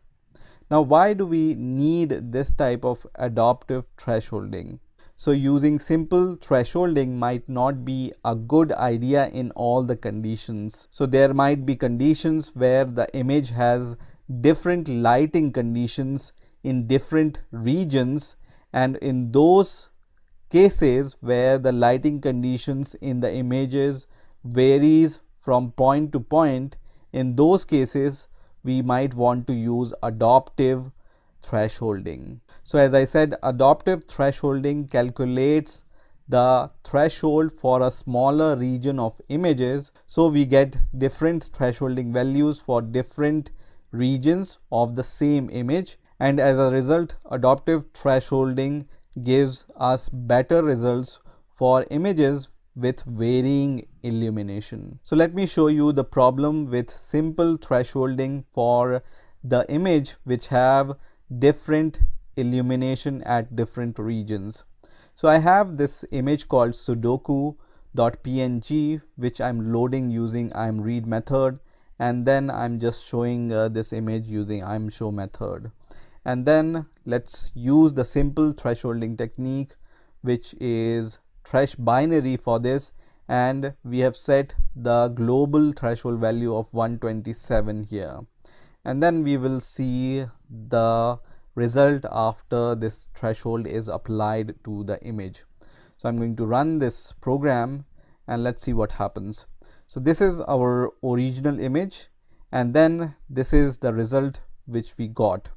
Speaker 1: Now, why do we need this type of adaptive thresholding? So using simple thresholding might not be a good idea in all the conditions. So there might be conditions where the image has different lighting conditions in different regions, and in those cases where the lighting conditions in the images varies from point to point, in those cases we might want to use adaptive thresholding. So as I said, adaptive thresholding calculates the threshold for a smaller region of images. So we get different thresholding values for different regions of the same image, and as a result, adaptive thresholding gives us better results for images with varying illumination. So let me show you the problem with simple thresholding for the image which have different illumination at different regions. So I have this image called sudoku.png which I'm loading using imread method, and then I'm just showing this image using imshow method. And then let's use the simple thresholding technique, which is thresh binary for this, and we have set the global threshold value of 127 here, and then we will see the result after this threshold is applied to the image. So I'm going to run this program and let's see what happens. So this is our original image, and then this is the result which we got.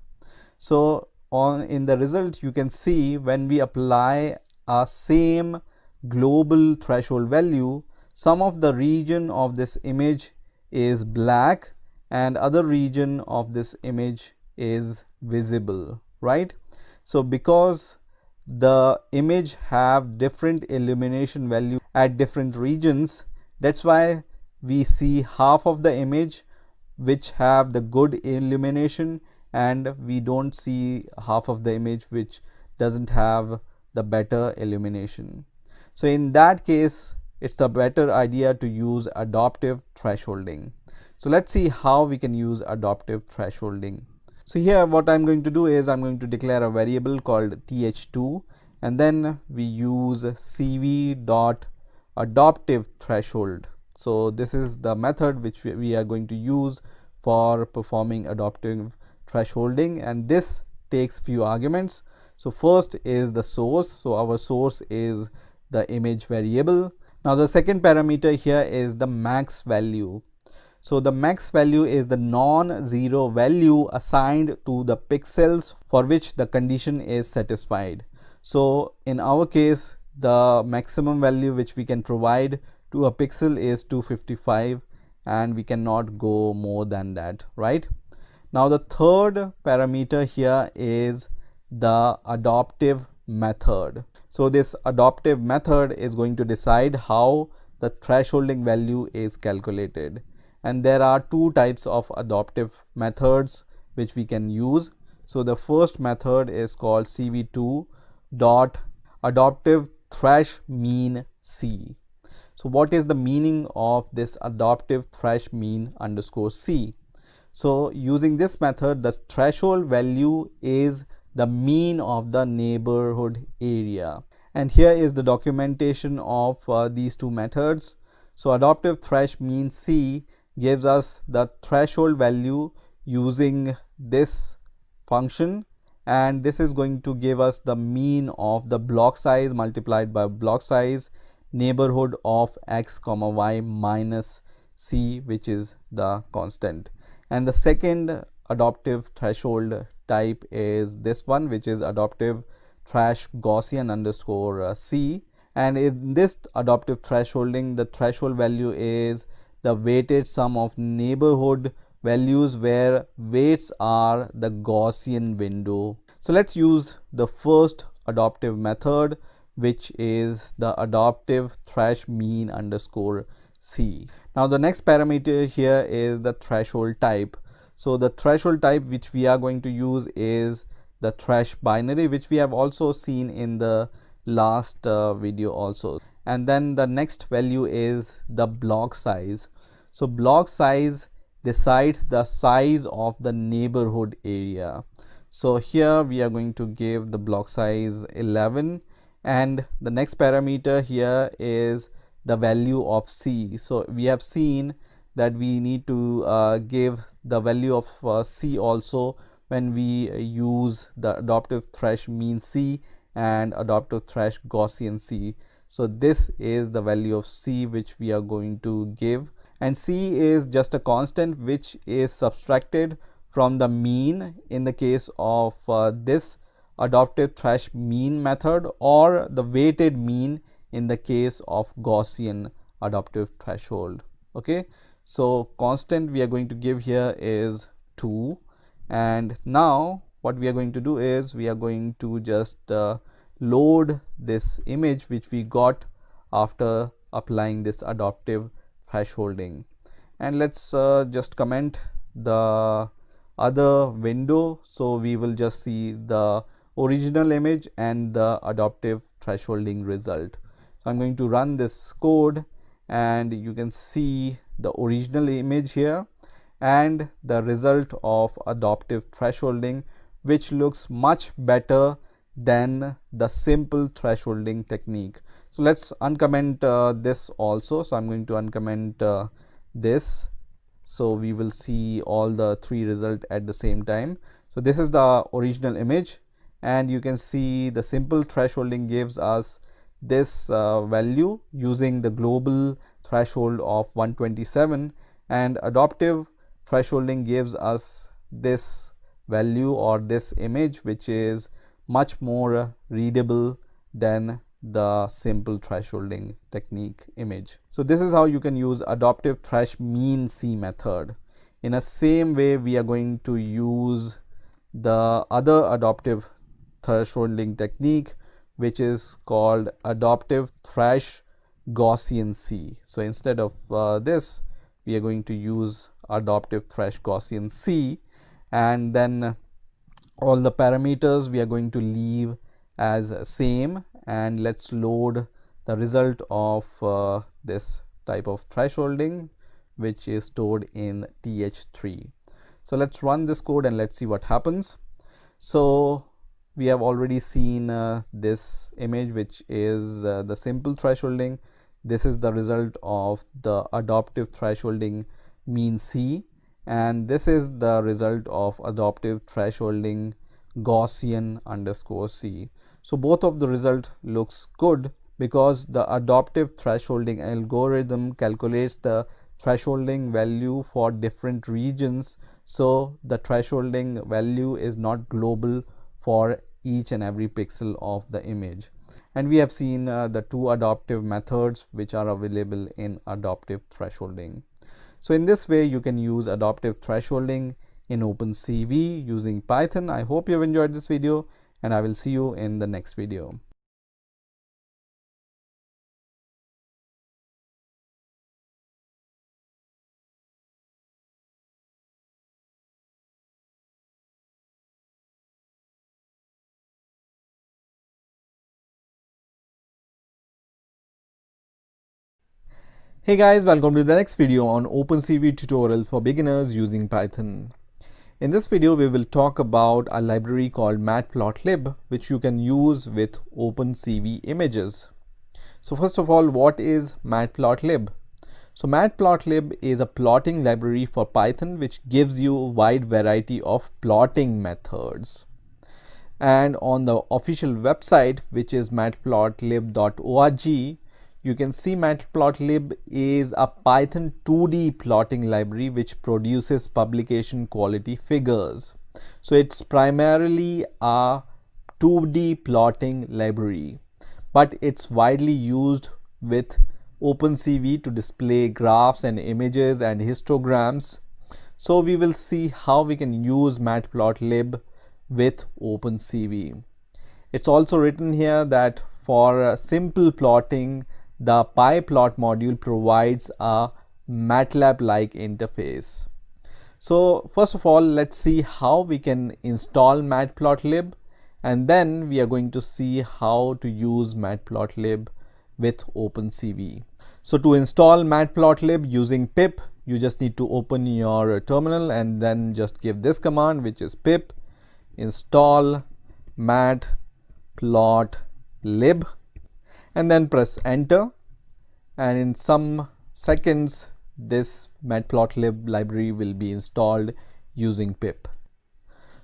Speaker 1: So in the result you can see when we apply a same global threshold value, some of the region of this image is black and other region of this image is visible, right? So because the image have different illumination value at different regions, that's why we see half of the image which have the good illumination, and we don't see half of the image which doesn't have the better illumination. So in that case, it's the better idea to use adaptive thresholding. So let's see how we can use adaptive thresholding. So here what I'm going to do is I'm going to declare a variable called th2, and then we use cv.adaptive threshold. So this is the method which we are going to use for performing adaptive thresholding, and this takes few arguments. So first is the source. So our source is the image variable. Now the second parameter here is the max value. So the max value is the non-zero value assigned to the pixels for which the condition is satisfied. So in our case, the maximum value which we can provide to a pixel is 255, and we cannot go more than that, right? Now the third parameter here is the adaptive method. So this adaptive method is going to decide how the thresholding value is calculated, and there are two types of adaptive methods which we can use. So the first method is called cv2.adaptive thresh mean C. So what is the meaning of this adaptive thresh mean underscore C? So using this method, the threshold value is the mean of the neighborhood area. And here is the documentation of these two methods. So adaptive thresh mean C gives us the threshold value using this function, and this is going to give us the mean of the block size multiplied by block size neighborhood of x comma y minus C, which is the constant. And the second adaptive threshold type is this one, which is adaptive thresh Gaussian underscore C. And in this adaptive thresholding, the threshold value is the weighted sum of neighborhood values where weights are the Gaussian window. So let's use the first adaptive method, which is the adaptive thresh mean underscore C. Now the next parameter here is the threshold type. So the threshold type which we are going to use is the thresh binary, which we have also seen in the last video also. And then the next value is the block size. So block size decides the size of the neighborhood area. So here we are going to give the block size 11, and the next parameter here is the value of C. So we have seen that we need to give the value of C also when we use the adaptive thresh mean C and adaptive thresh Gaussian C. So this is the value of C which we are going to give, and C is just a constant which is subtracted from the mean in the case of this adaptive thresh mean method, or the weighted mean in the case of Gaussian adaptive threshold. Okay, so constant we are going to give here is 2, and now what we are going to do is we are going to just load this image which we got after applying this adaptive thresholding, and let's just comment the other window. So we will just see the original image and the adaptive thresholding result. So I'm going to run this code, and you can see the original image here and the result of adaptive thresholding, which looks much better than the simple thresholding technique. So let's uncomment this also. So I'm going to uncomment this, so we will see all the three results at the same time. So this is the original image, and you can see the simple thresholding gives us this value using the global threshold of 127, and adaptive thresholding gives us this value or this image which is much more readable than the simple thresholding technique image. So this is how you can use adaptive thresh mean C method. In a same way, we are going to use the other adaptive thresholding technique, which is called adaptive thresh Gaussian C. So instead of this, we are going to use adaptive thresh Gaussian C, and then all the parameters we are going to leave as same, and let's load the result of this type of thresholding, which is stored in th3. So let's run this code and let's see what happens. So we have already seen this image, which is the simple thresholding. This is the result of the adaptive thresholding mean C, and this is the result of adaptive thresholding Gaussian underscore C. So both of the result looks good because the adaptive thresholding algorithm calculates the thresholding value for different regions. So the thresholding value is not global for each and every pixel of the image. And we have seen the two adaptive methods which are available in adaptive thresholding. So in this way, you can use adaptive thresholding in OpenCV using Python. I hope you have enjoyed this video, and I will see you in the next video. Hey guys, welcome to the next video on OpenCV tutorial for beginners using Python. In this video, we will talk about a library called matplotlib, which you can use with OpenCV images. So first of all, what is matplotlib? So matplotlib is a plotting library for Python which gives you a wide variety of plotting methods. And on the official website, which is matplotlib.org, you can see matplotlib is a Python 2D plotting library which produces publication quality figures. So it's primarily a 2D plotting library, but it's widely used with OpenCV to display graphs and images and histograms. So we will see how we can use matplotlib with OpenCV. It's also written here that for simple plotting, the pyplot module provides a MATLAB-like interface. So first of all, let's see how we can install matplotlib, and then we are going to see how to use matplotlib with OpenCV. So to install matplotlib using pip, you just need to open your terminal and then just give this command, which is pip install matplotlib, and then press enter, and in some seconds this matplotlib library will be installed using pip.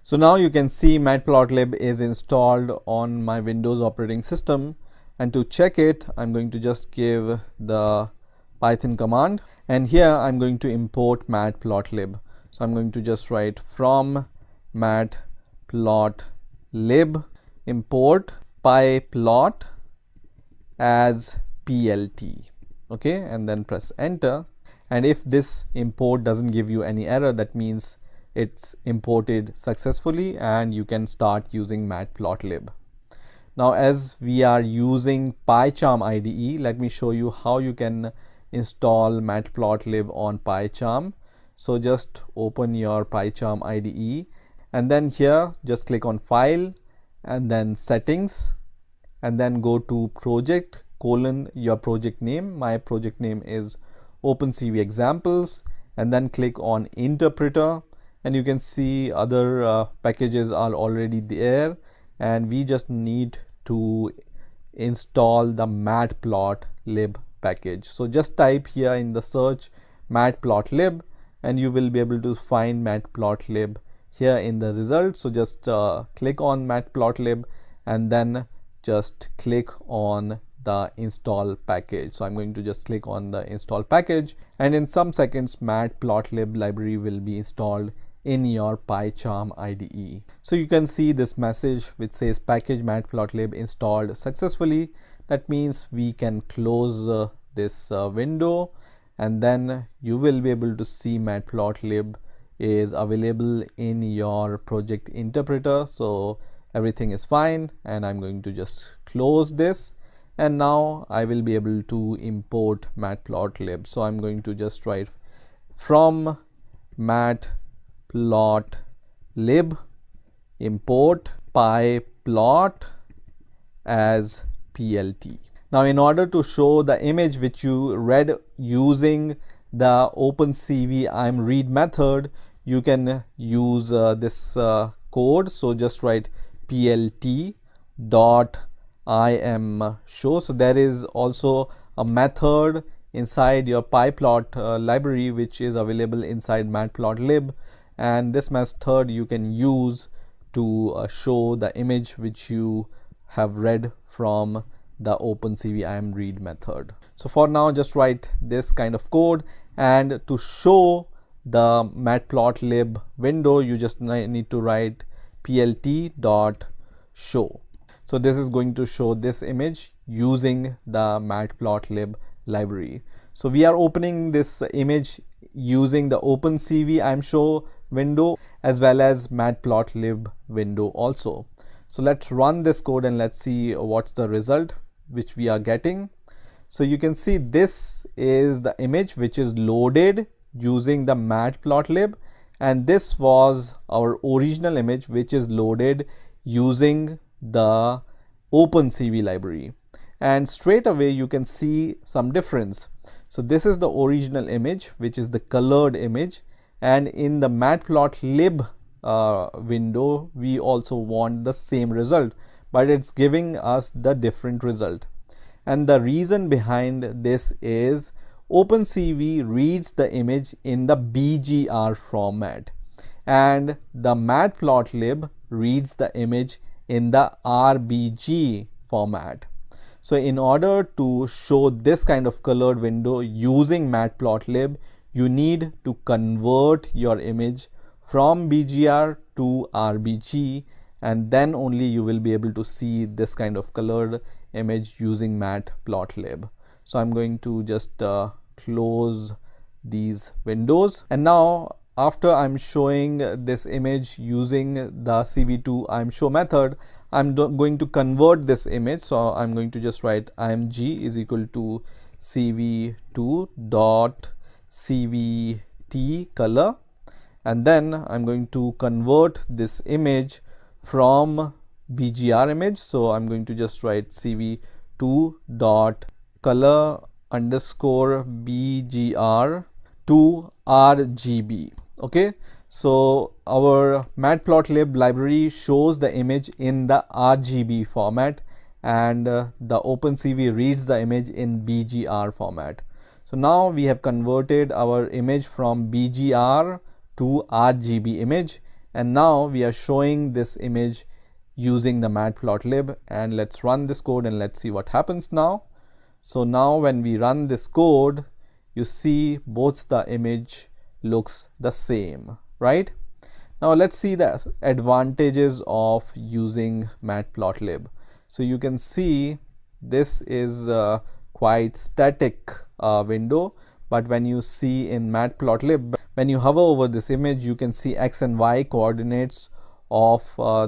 Speaker 1: So now you can see matplotlib is installed on my Windows operating system, and to check it, I'm going to just give the Python command, and here I'm going to import matplotlib. So I'm going to just write from matplotlib import pyplot as plt, okay, and then press enter. And if this import doesn't give you any error, that means it's imported successfully and you can start using matplotlib. Now as we are using PyCharm IDE, let me show you how you can install matplotlib on PyCharm. So just open your PyCharm IDE, and then here just click on file and then settings, and then go to project : your project name. My project name is OpenCV examples, and then click on interpreter, and you can see other packages are already there, and we just need to install the matplotlib package. So just type here in the search matplotlib, and you will be able to find matplotlib here in the results. So just click on matplotlib and then just click on the install package. So I'm going to just click on the install package, and in some seconds matplotlib library will be installed in your PyCharm IDE. So you can see this message which says package matplotlib installed successfully. That means we can close this window, and then you will be able to see matplotlib is available in your project interpreter. So everything is fine, and I'm going to just close this, and now I will be able to import matplotlib. So I'm going to just write from matplotlib import pyplot as plt. Now in order to show the image which you read using the OpenCV imRead method, you can use this code. So just write plt dot imshow. So there is also a method inside your pyplot library which is available inside matplotlib, and this method you can use to show the image which you have read from the OpenCV imRead method. So for now, just write this kind of code, and to show the matplotlib window, you just need to write plt dot show. So this is going to show this image using the matplotlib library. So we are opening this image using the OpenCV imshow window as well as matplotlib window also. So let's run this code and let's see what's the result which we are getting. So you can see this is the image which is loaded using the matplotlib, and this was our original image which is loaded using the OpenCV library. And straight away you can see some difference. So this is the original image, which is the colored image, and in the matplotlib window we also want the same result, but it's giving us the different result. And the reason behind this is OpenCV reads the image in the BGR format, and the matplotlib reads the image in the RBG format. So in order to show this kind of colored window using matplotlib, you need to convert your image from BGR to RBG, and then only you will be able to see this kind of colored image using matplotlib. So I'm going to just close these windows, and now after I'm showing this image using the CV2 ImShow method, I'm going to convert this image. So I'm going to just write img is equal to cv2 dot cvt color, and then I'm going to convert this image from BGR image. So I'm going to just write cv2 dot color underscore BGR to RGB. Okay, so our matplotlib library shows the image in the RGB format, and the OpenCV reads the image in BGR format. So now we have converted our image from BGR to RGB image, and now we are showing this image using the matplotlib. And let's run this code and let's see what happens now. So now when we run this code, you see both the image looks the same, right? Now let's see the advantages of using matplotlib. So you can see this is quite static window, but when you see in matplotlib, when you hover over this image, you can see x and y coordinates of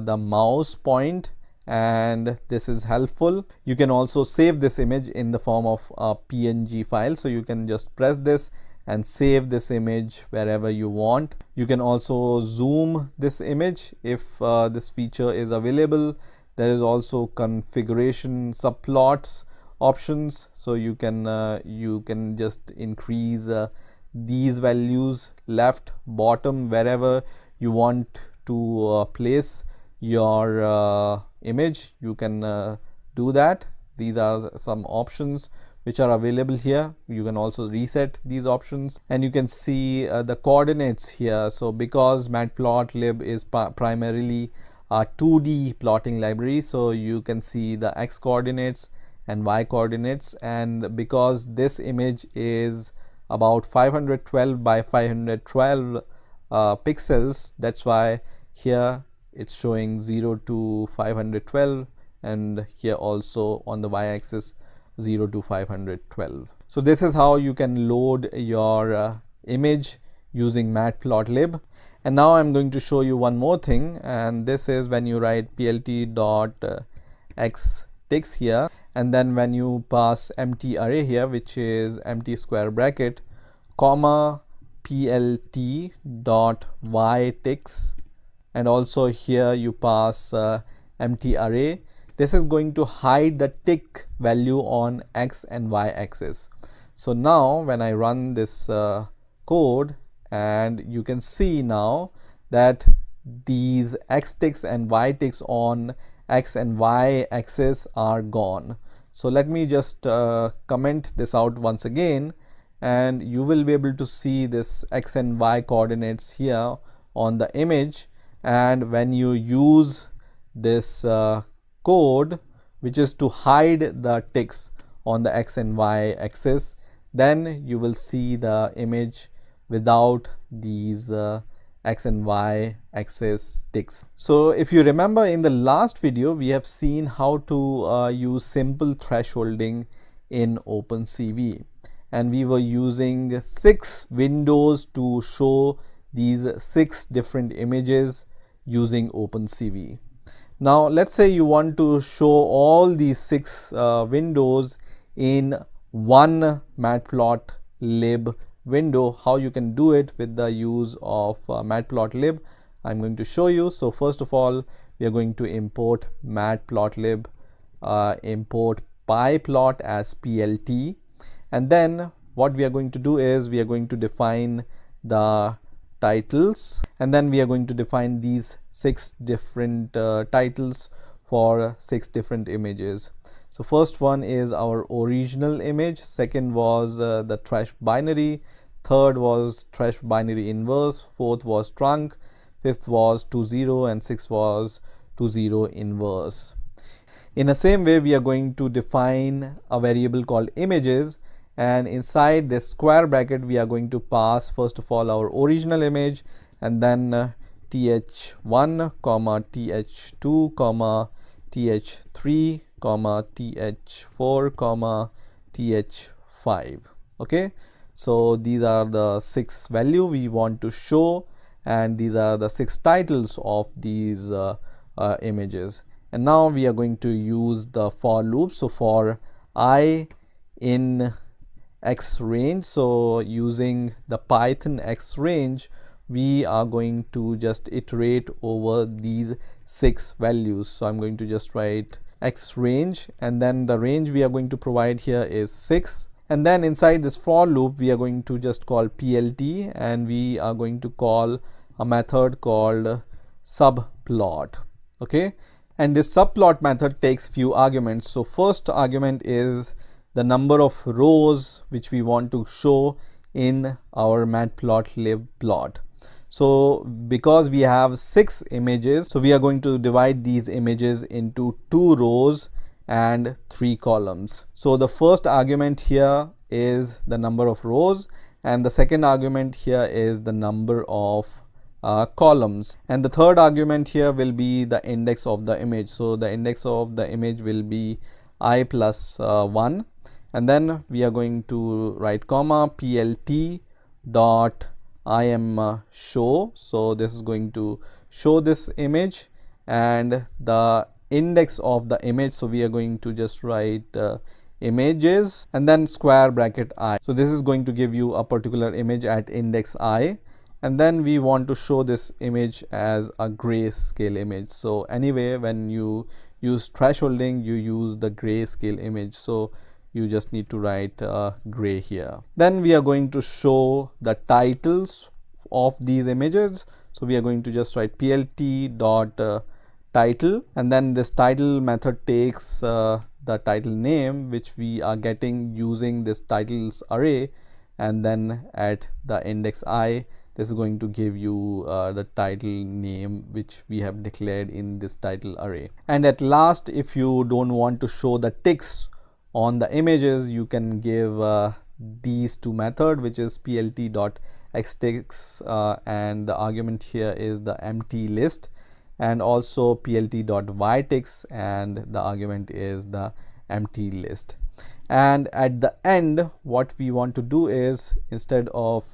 Speaker 1: the mouse point, and this is helpful. You can also save this image in the form of a PNG file, so you can just press this and save this image wherever you want. You can also zoom this image if this feature is available. There is also configuration subplots options, so you can just increase these values left, bottom, wherever you want to place your image. You can do that. These are some options which are available here. You can also reset these options, and you can see the coordinates here. So because matplotlib is primarily a 2D plotting library, so you can see the x coordinates and y coordinates, and because this image is about 512 by 512 pixels, that's why here it's showing 0 to 512, and here also on the y-axis 0 to 512. So this is how you can load your image using matplotlib. And now I'm going to show you one more thing, and this is when you write plt.xtics here, and then when you pass empty array here, which is empty square bracket, comma plt.ytics, and also here you pass empty array. This is going to hide the tick value on x and y axis. So now when I run this code, and you can see now that these x ticks and y ticks on x and y axis are gone. So let me just comment this out once again, and you will be able to see this x and y coordinates here on the image. And when you use this code, which is to hide the ticks on the x and y axis, then you will see the image without these x and y axis ticks. So if you remember, in the last video we have seen how to use simple thresholding in OpenCV, and we were using 6 windows to show these 6 different images using OpenCV. Now let's say you want to show all these 6 windows in one matplotlib window. How you can do it with the use of matplotlib, I'm going to show you. So first of all, we are going to import matplotlib, import pyplot as plt, and then what we are going to do is we are going to define the titles, and then we are going to define these 6 different titles for 6 different images. So first one is our original image, second was the trash binary, third was trash binary inverse, fourth was trunk, fifth was 20, and sixth was 20 inverse. In the same way, we are going to define a variable called images, and inside this square bracket we are going to pass first of all our original image, and then th1 comma th2 comma th3 comma th4 comma th5. Okay, so these are the 6 value we want to show, and these are the 6 titles of these images. And now we are going to use the for loop. So for I in X range, so using the Python X range, we are going to just iterate over these 6 values. So I'm going to just write X range, and then the range we are going to provide here is 6. And then inside this for loop, we are going to just call PLT, and we are going to call a method called subplot. Okay, and this subplot method takes few arguments. So first argument is the number of rows which we want to show in our matplotlib plot. So because we have 6 images, so we are going to divide these images into 2 rows and 3 columns. So the first argument here is the number of rows, and the second argument here is the number of columns, and the third argument here will be the index of the image. So the index of the image will be I plus 1, and then we are going to write comma plt dot im show. So this is going to show this image and the index of the image. So we are going to just write images and then square bracket I. So this is going to give you a particular image at index I, and then we want to show this image as a grayscale image. So anyway, when you use thresholding, you use the grayscale image, so you just need to write gray here. Then we are going to show the titles of these images. So we are going to just write plt dot title, and then this title method takes the title name which we are getting using this titles array, and then at the index I, this is going to give you the title name which we have declared in this title array. And at last, if you don't want to show the ticks on the images, you can give these 2 method, which is plt.xticks and the argument here is the empty list, and also plt.yticks and the argument is the empty list. And at the end, what we want to do is, instead of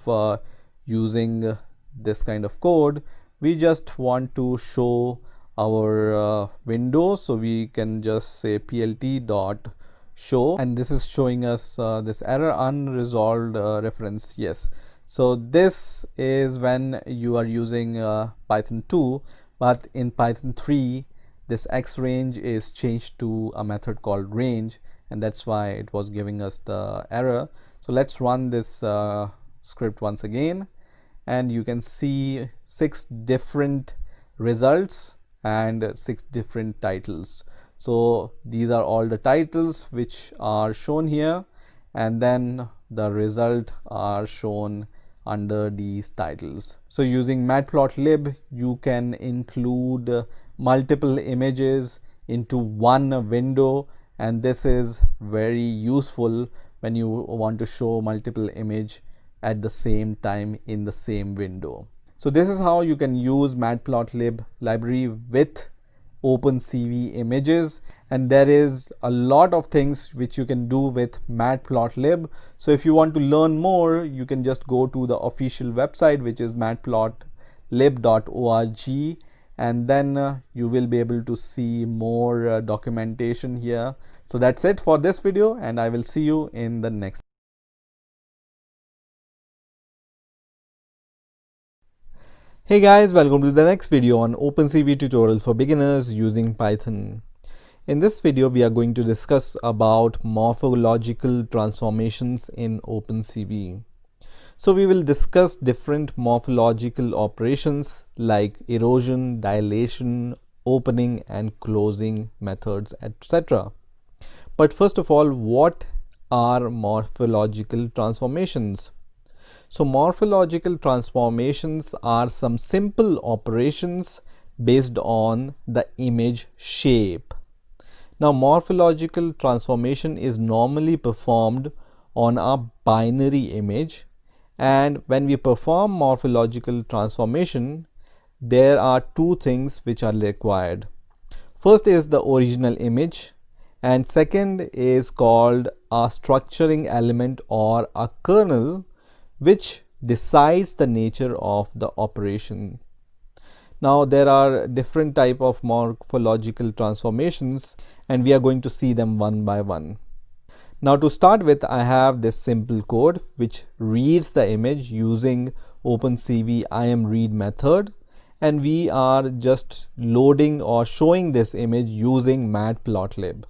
Speaker 1: using this kind of code, we just want to show our window. So we can just say plt dot show, and this is showing us this error unresolved reference. Yes, so this is when you are using Python 2, but in Python 3 this X range is changed to a method called range, and that's why it was giving us the error. So let's run this script once again, and you can see 6 different results and 6 different titles. So these are all the titles which are shown here, and then the result are shown under these titles. So using matplotlib, you can include multiple images into one window, and this is very useful when you want to show multiple image at the same time in the same window. So this is how you can use matplotlib library with OpenCV images, and there is a lot of things which you can do with matplotlib. So if you want to learn more, you can just go to the official website, which is matplotlib.org, and then you will be able to see more documentation here. So that's it for this video, and I will see you in the next. Hey guys, welcome to the next video on OpenCV tutorial for beginners using Python. In this video, we are going to discuss about morphological transformations in OpenCV. So we will discuss different morphological operations like erosion, dilation, opening and closing methods, etc. But first of all, what are morphological transformations? So morphological transformations are some simple operations based on the image shape. Now, morphological transformation is normally performed on a binary image, and when we perform morphological transformation, there are two things which are required. First is the original image, and second is called a structuring element or a kernel, which decides the nature of the operation. Now there are different type of morphological transformations and we are going to see them one by one. Now to start with, I have this simple code which reads the image using OpenCV IMRead method, and we are just loading or showing this image using matplotlib.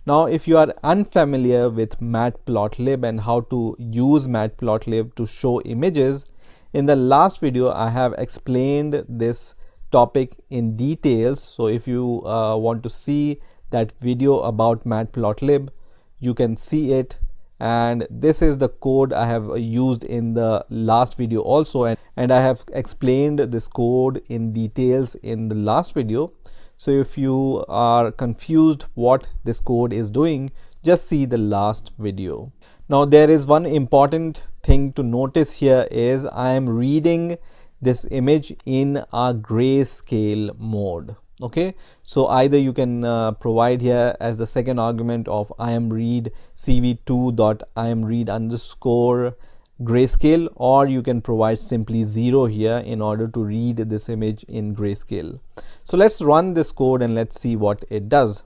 Speaker 1: Now if you are unfamiliar with matplotlib and how to use matplotlib to show images, in the last video I have explained this topic in details. So if you want to see that video about matplotlib, you can see it, and this is the code I have used in the last video also, and I have explained this code in details in the last video. So if you are confused what this code is doing, just see the last video. Now there is one important thing to notice here is I am reading this image in a grayscale mode. Okay, so either you can provide here as the second argument of imread cv2.imread underscore grayscale, or you can provide simply 0 here in order to read this image in grayscale. So let's run this code and let's see what it does.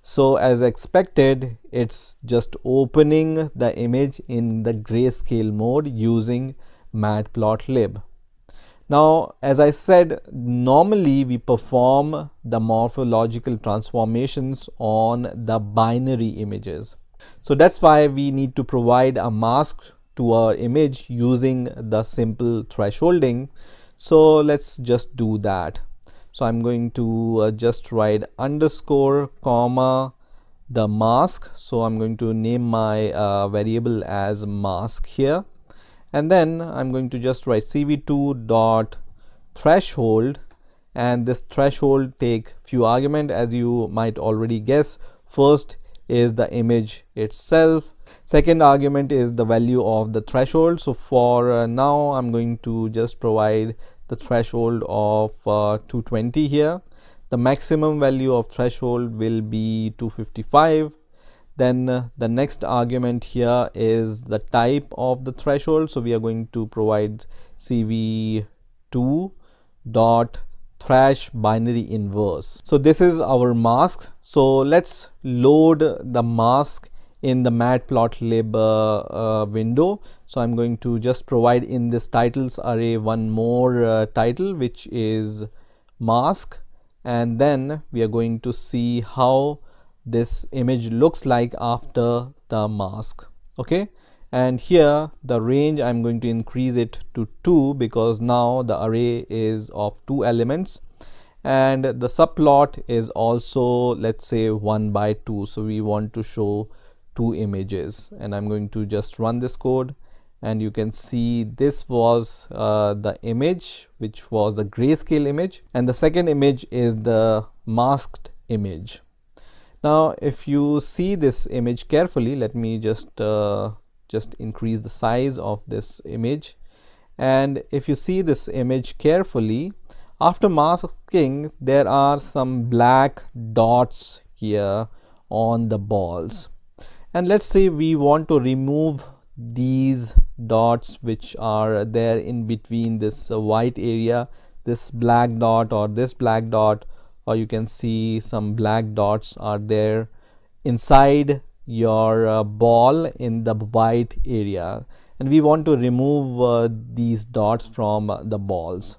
Speaker 1: So as expected, it's just opening the image in the grayscale mode using matplotlib. Now, as I said, normally we perform the morphological transformations on the binary images. So that's why we need to provide a mask to our image using the simple thresholding. So let's just do that. So I'm going to just write underscore comma the mask. So I'm going to name my variable as mask here, and then I'm going to just write cv2 dot threshold, and this threshold take few arguments, as you might already guess. First is the image itself, second argument is the value of the threshold. So for now I'm going to just provide the threshold of 220 here. The maximum value of threshold will be 255. Then the next argument here is the type of the threshold. So we are going to provide cv2 dot thrash binary inverse. So this is our mask. So let's load the mask in the matplotlib window. So I'm going to just provide in this titles array one more title, which is mask, and then we are going to see how this image looks like after the mask. Okay, and here the range I'm going to increase it to 2 because now the array is of 2 elements, and the subplot is also, let's say, 1 by 2. So we want to show 2 images, and I'm going to just run this code, and you can see this was the image, which was the grayscale image, and the second image is the masked image. Now if you see this image carefully, let me just increase the size of this image, and if you see this image carefully, after masking there are some black dots here on the balls, and let's say we want to remove these dots which are there in between this white area, this black dot or this black dot, or you can see some black dots are there inside your ball in the white area, and we want to remove these dots from the balls.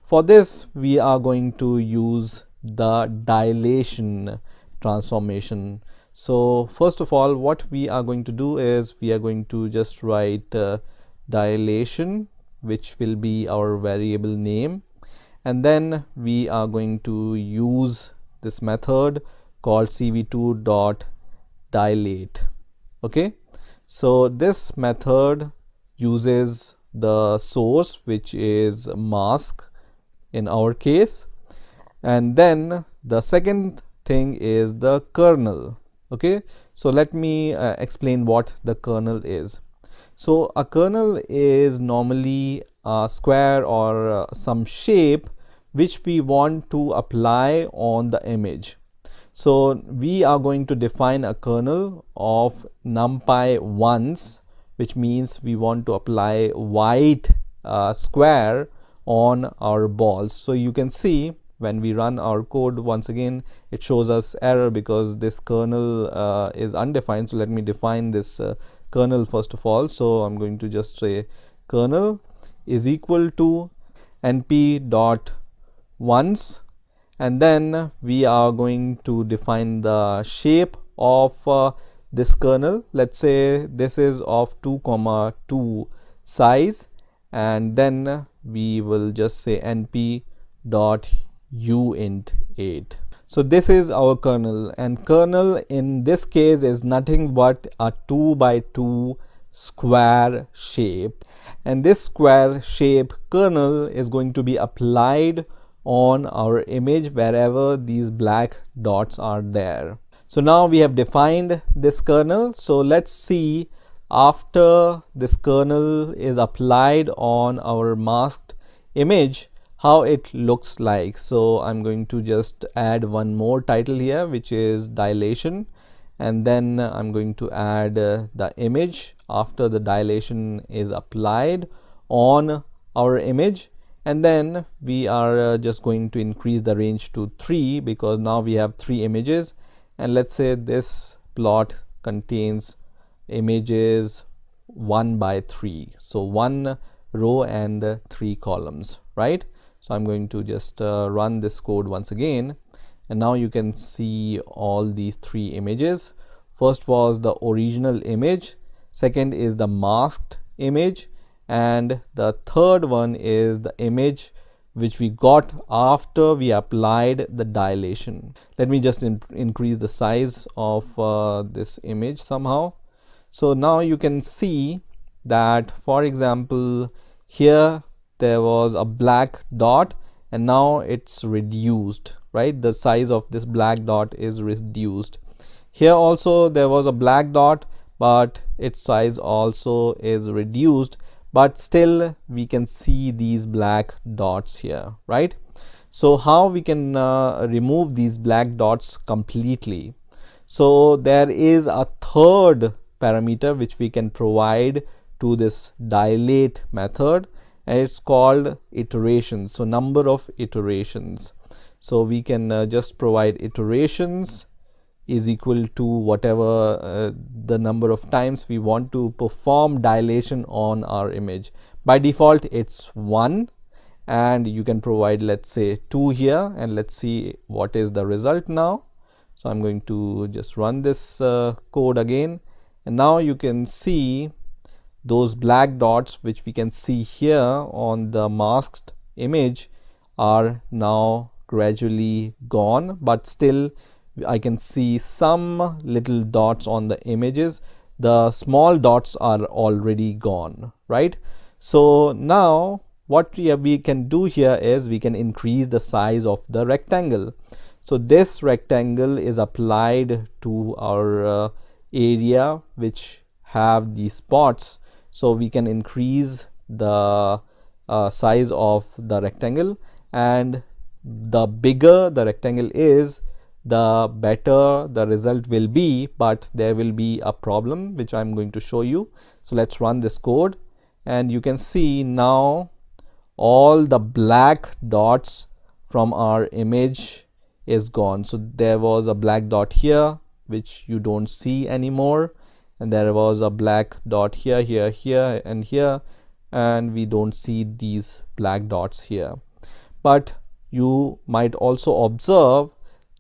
Speaker 1: For this we are going to use the dilation transformation. So first of all, what we are going to do is we are going to just write dilation, which will be our variable name, and then we are going to use this method called cv2.dilate. Okay, so this method uses the source, which is mask in our case, and then the second thing is the kernel. Okay, so let me explain what the kernel is. So a kernel is normally a square or some shape which we want to apply on the image. So we are going to define a kernel of numpy once, which means we want to apply white square on our balls. So you can see when we run our code, once again it shows us error because this kernel is undefined. So let me define this kernel first of all. So I'm going to just say kernel is equal to np dot once, and then we are going to define the shape of this kernel. Let's say this is of 2,2 size, and then we will just say np dot uint8. So this is our kernel, and kernel in this case is nothing but a 2 by 2 square shape, and this square shape kernel is going to be applied on our image wherever these black dots are there. So now we have defined this kernel. So let's see after this kernel is applied on our masked image how it looks like. So I'm going to just add one more title here, which is dilation, and then I'm going to add the image after the dilation is applied on our image, and then we are just going to increase the range to 3 because now we have 3 images, and let's say this plot contains images 1 by 3, so 1 row and 3 columns, right? So I'm going to just run this code once again, and now you can see all these 3 images. First was the original image, second is the masked image, and the third one is the image which we got after we applied the dilation. Let me just increase the size of this image somehow. So now you can see that, for example, here there was a black dot and now it's reduced, right? The size of this black dot is reduced. Here also there was a black dot, but its size also is reduced, but still we can see these black dots here, right? So how we can remove these black dots completely? So there is a third parameter which we can provide to this dilate method, and it's called iterations. So number of iterations. So we can just provide iterations is equal to whatever the number of times we want to perform dilation on our image. By default it's 1, and you can provide, let's say, 2 here, and let's see what is the result now. So I'm going to just run this code again, and now you can see those black dots which we can see here on the masked image are now gradually gone, but still I can see some little dots on the images. The small dots are already gone, right? So now what we can do here is we can increase the size of the rectangle. So this rectangle is applied to our area which have these spots. So we can increase the size of the rectangle, and the bigger the rectangle is, the better the result will be, but there will be a problem which I'm going to show you. So let's run this code, and you can see now all the black dots from our image is gone. So there was a black dot here which you don't see anymore, and there was a black dot here, here, here, and here, and we don't see these black dots here. But you might also observe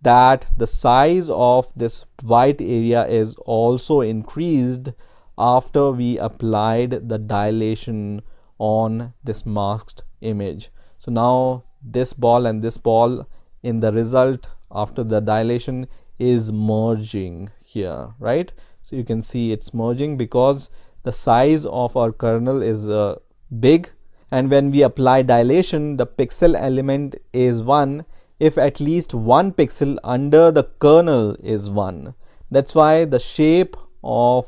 Speaker 1: that the size of this white area is also increased after we applied the dilation on this masked image. So now this ball and this ball in the result after the dilation is merging here, right? So you can see it's merging because the size of our kernel is big, and when we apply dilation, the pixel element is 1 if at least one pixel under the kernel is 1. That's why the shape of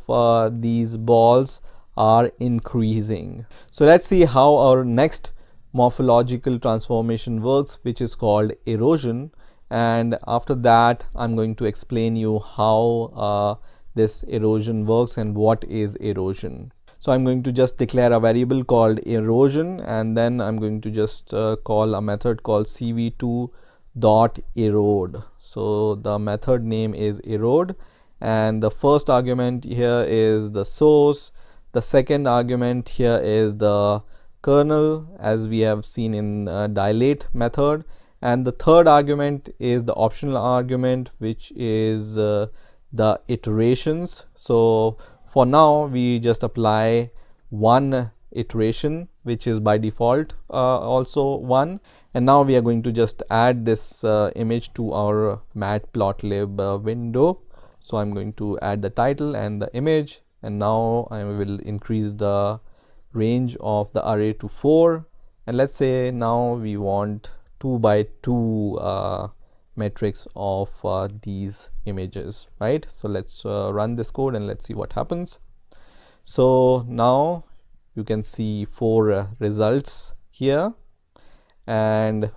Speaker 1: these balls are increasing. So let's see how our next morphological transformation works, which is called erosion. And after that, I'm going to explain you how this erosion works and what is erosion. So I'm going to just declare a variable called erosion, and then I'm going to just call a method called cv2 dot erode. So the method name is erode, and the first argument here is the source. The second argument here is the kernel, as we have seen in dilate method, and the third argument is the optional argument, which is the iterations. So for now we just apply one iteration, which is by default also 1, and now we are going to just add this image to our matplotlib window. So I'm going to add the title and the image, and now I will increase the range of the array to 4, and let's say now we want 2 by 2 matrix of these images, right? So let's run this code and let's see what happens. So now you can see 4 results here, and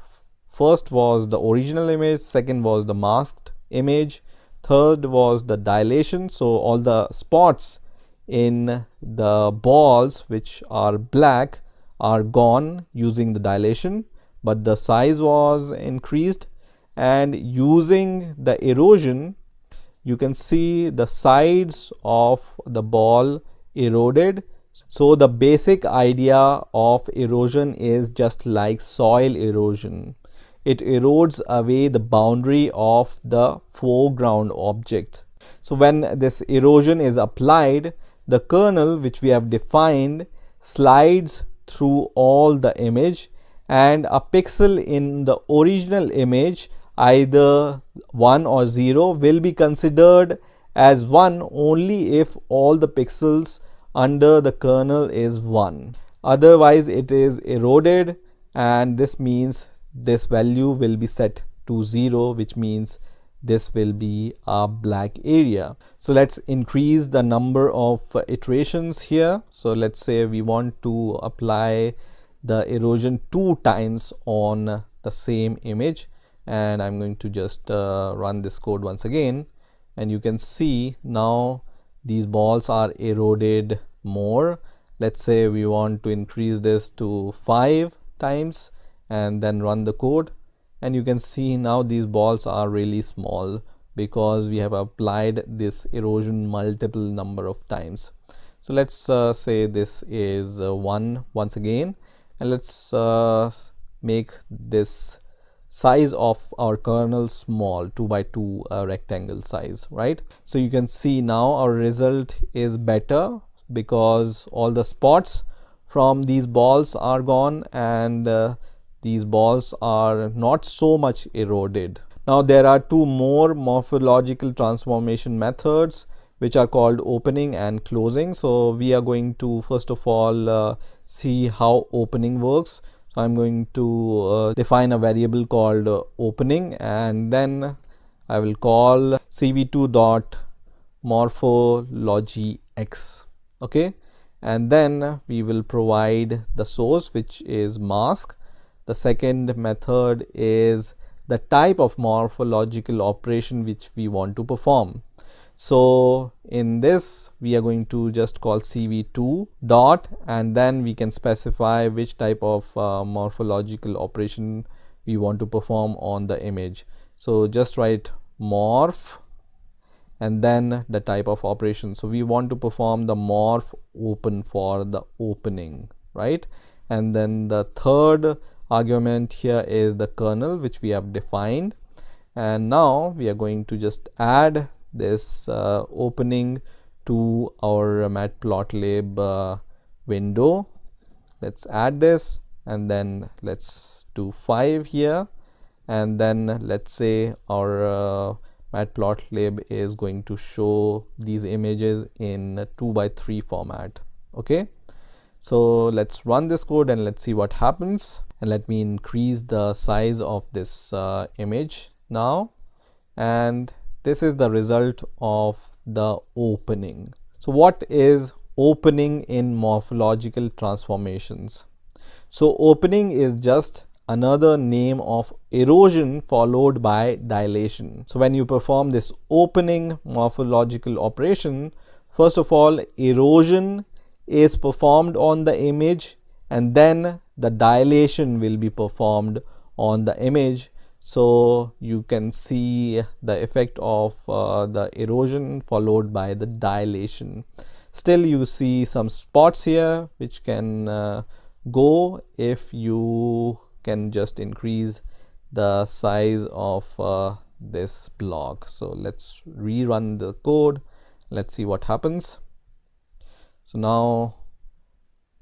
Speaker 1: first was the original image, second was the masked image, third was the dilation. So all the spots in the balls which are black are gone using the dilation, but the size was increased, and using the erosion you can see the sides of the ball eroded. So the basic idea of erosion is just like soil erosion. It erodes away the boundary of the foreground object. So when this erosion is applied, the kernel which we have defined slides through all the image, and a pixel in the original image, either 1 or 0, will be considered as 1 only if all the pixels under the kernel is 1. Otherwise it is eroded, and this means this value will be set to 0, which means this will be a black area. So let's increase the number of iterations here. So let's say we want to apply the erosion 2 times on the same image, and I'm going to just run this code once again, and you can see now these balls are eroded more. Let's say we want to increase this to 5 times and then run the code, and you can see now these balls are really small because we have applied this erosion multiple number of times. So let's say this is 1 once again, and let's make this size of our kernel small, 2 by 2 rectangle size, right? So you can see now our result is better because all the spots from these balls are gone, and these balls are not so much eroded. Now there are 2 more morphological transformation methods which are called opening and closing. So we are going to first of all see how opening works. So I'm going to define a variable called opening, and then I will call cv2.morphologyx. okay, and then we will provide the source, which is mask. The second method is the type of morphological operation which we want to perform. So in this we are going to just call cv2 dot, and then we can specify which type of morphological operation we want to perform on the image. So just write morph and then the type of operation. So we want to perform the morph open for the opening, right? And then the third argument here is the kernel which we have defined, And now we are going to just add this opening to our matplotlib window. Let's add this, and then let's do 5 here, and then let's say our matplotlib is going to show these images in 2:3 format. Okay, so let's run this code and let's see what happens. And let me increase the size of this image now, and this is the result of the opening. So what is opening in morphological transformations? So opening is just another name of erosion followed by dilation. So when you perform this opening morphological operation, first of all, erosion is performed on the image, and then the dilation will be performed on the image. So you can see the effect of the erosion followed by the dilation. Still you see some spots here which can go if you can just increase the size of this block. So let's rerun the code. Let's see what happens. So now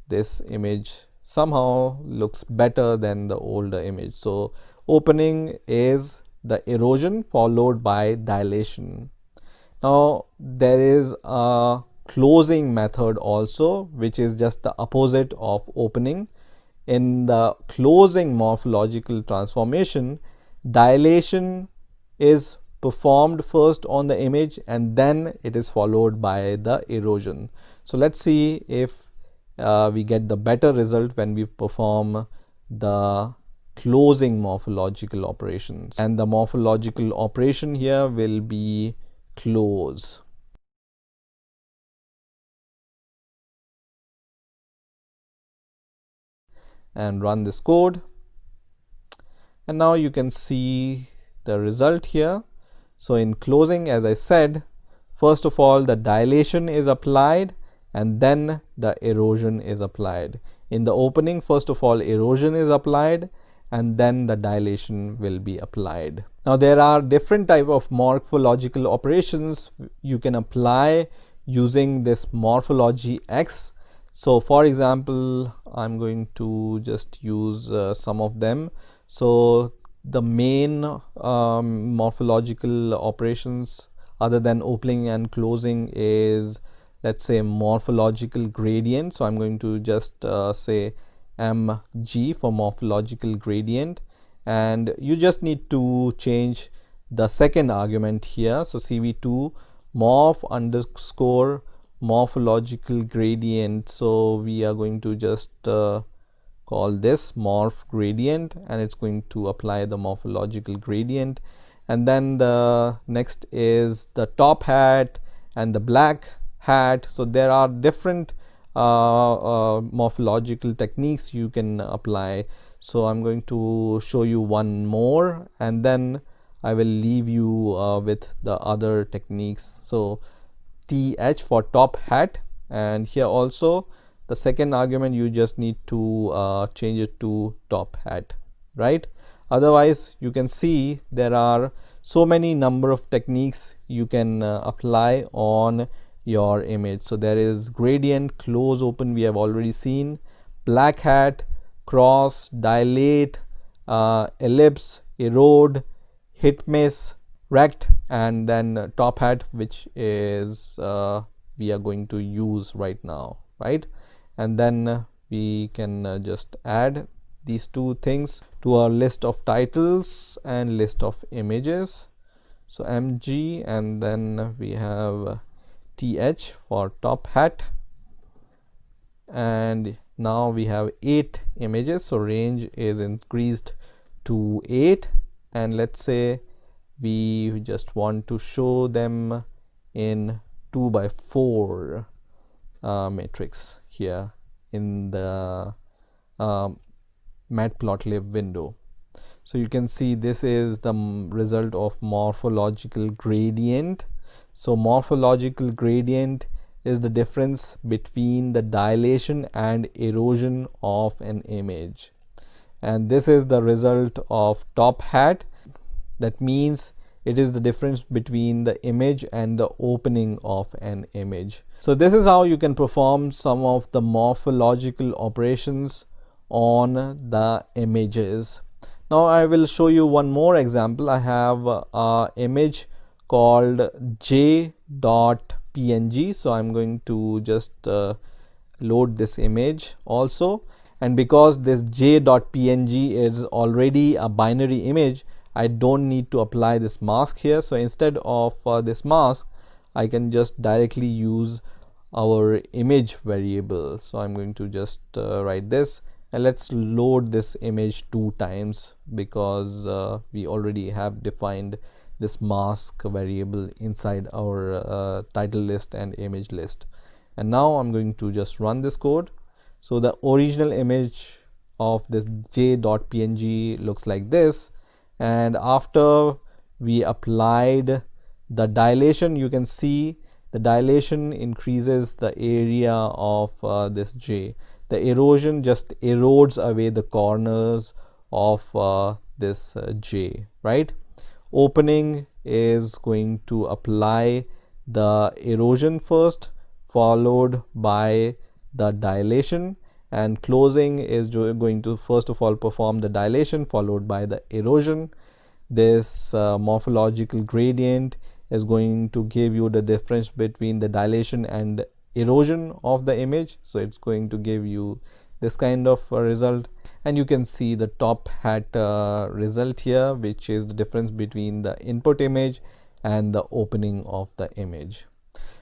Speaker 1: this image somehow looks better than the older image. So opening is the erosion followed by dilation. Now there is a closing method also, which is just the opposite of opening. In the closing morphological transformation, dilation is performed first on the image and then it is followed by the erosion. So let's see if we get the better result when we perform the closing morphological operations. And the morphological operation here will be close. And run this code, and now you can see the result here. So in closing, as I said, first of all the dilation is applied and then the erosion is applied. In the opening, first of all erosion is applied and then the dilation will be applied. Now there are different type of morphological operations you can apply using this morphology X. So for example, I'm going to just use some of them. So the main morphological operations other than opening and closing is, let's say, morphological gradient. So I'm going to just say mg for morphological gradient, and you just need to change the second argument here. So cv2 morph underscore morphological gradient. So we are going to just call this morph gradient, and it's going to apply the morphological gradient. And then the next is the top hat and the black hat. So there are different morphological techniques you can apply. So I'm going to show you one more and then I will leave you with the other techniques. So th for top hat, and here also the second argument you just need to change it to top hat, right? Otherwise you can see there are so many number of techniques you can apply on your image. So there is gradient, close, open, we have already seen, black hat, cross, dilate, ellipse, erode, hit miss, rect, and then top hat, which is we are going to use right now, right? And then we can just add these two things to our list of titles and list of images. So mg, and then we have th for top hat, and now we have 8 images, so range is increased to 8, and let's say we just want to show them in 2:4 matrix here in the matplotlib window. So you can see this is the result of morphological gradient. So morphological gradient is the difference between the dilation and erosion of an image, and this is the result of top hat. That means it is the difference between the image and the opening of an image. So this is how you can perform some of the morphological operations on the images. Now I will show you one more example. I have a image called j.png. So I'm going to just load this image also, and because this j.png is already a binary image, I don't need to apply this mask here. So instead of this mask, I can just directly use our image variable. So I'm going to just write this, and let's load this image 2 times because we already have defined this mask variable inside our title list and image list. And now I'm going to just run this code. So the original image of this j.png looks like this, and after we applied the dilation, you can see the dilation increases the area of this j. The erosion just erodes away the corners of this j, right? Opening is going to apply the erosion first, followed by the dilation, and closing is going to first of all perform the dilation followed by the erosion. This morphological gradient is going to give you the difference between the dilation and erosion of the image. So it's going to give you this kind of result, and you can see the top hat result here, which is the difference between the input image and the opening of the image.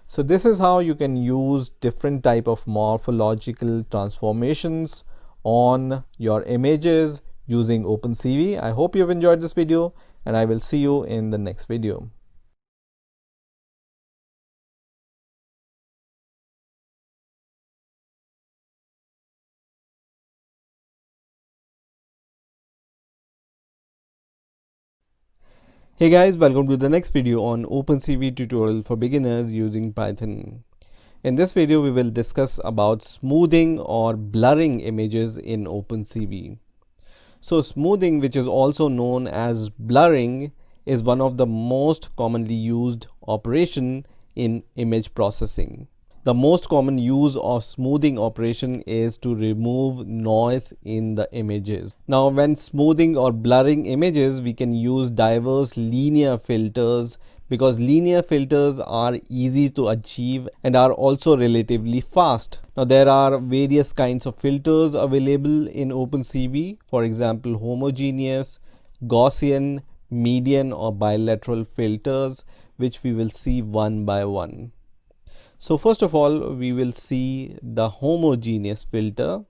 Speaker 1: So this is how you can use different type of morphological transformations on your images using OpenCV. I hope you've enjoyed this video, and I will see you in the next video. Hey guys, welcome to the next video on OpenCV tutorial for beginners using Python. In this video, we will discuss about smoothing or blurring images in OpenCV. So smoothing, which is also known as blurring, is one of the most commonly used operation in image processing. The most common use of smoothing operation is to remove noise in the images. Now, when smoothing or blurring images, we can use diverse linear filters because linear filters are easy to achieve and are also relatively fast. Now, there are various kinds of filters available in OpenCV. For example, homogeneous, Gaussian, median or bilateral filters, which we will see one by one. So first of all, we will see the homogeneous filter.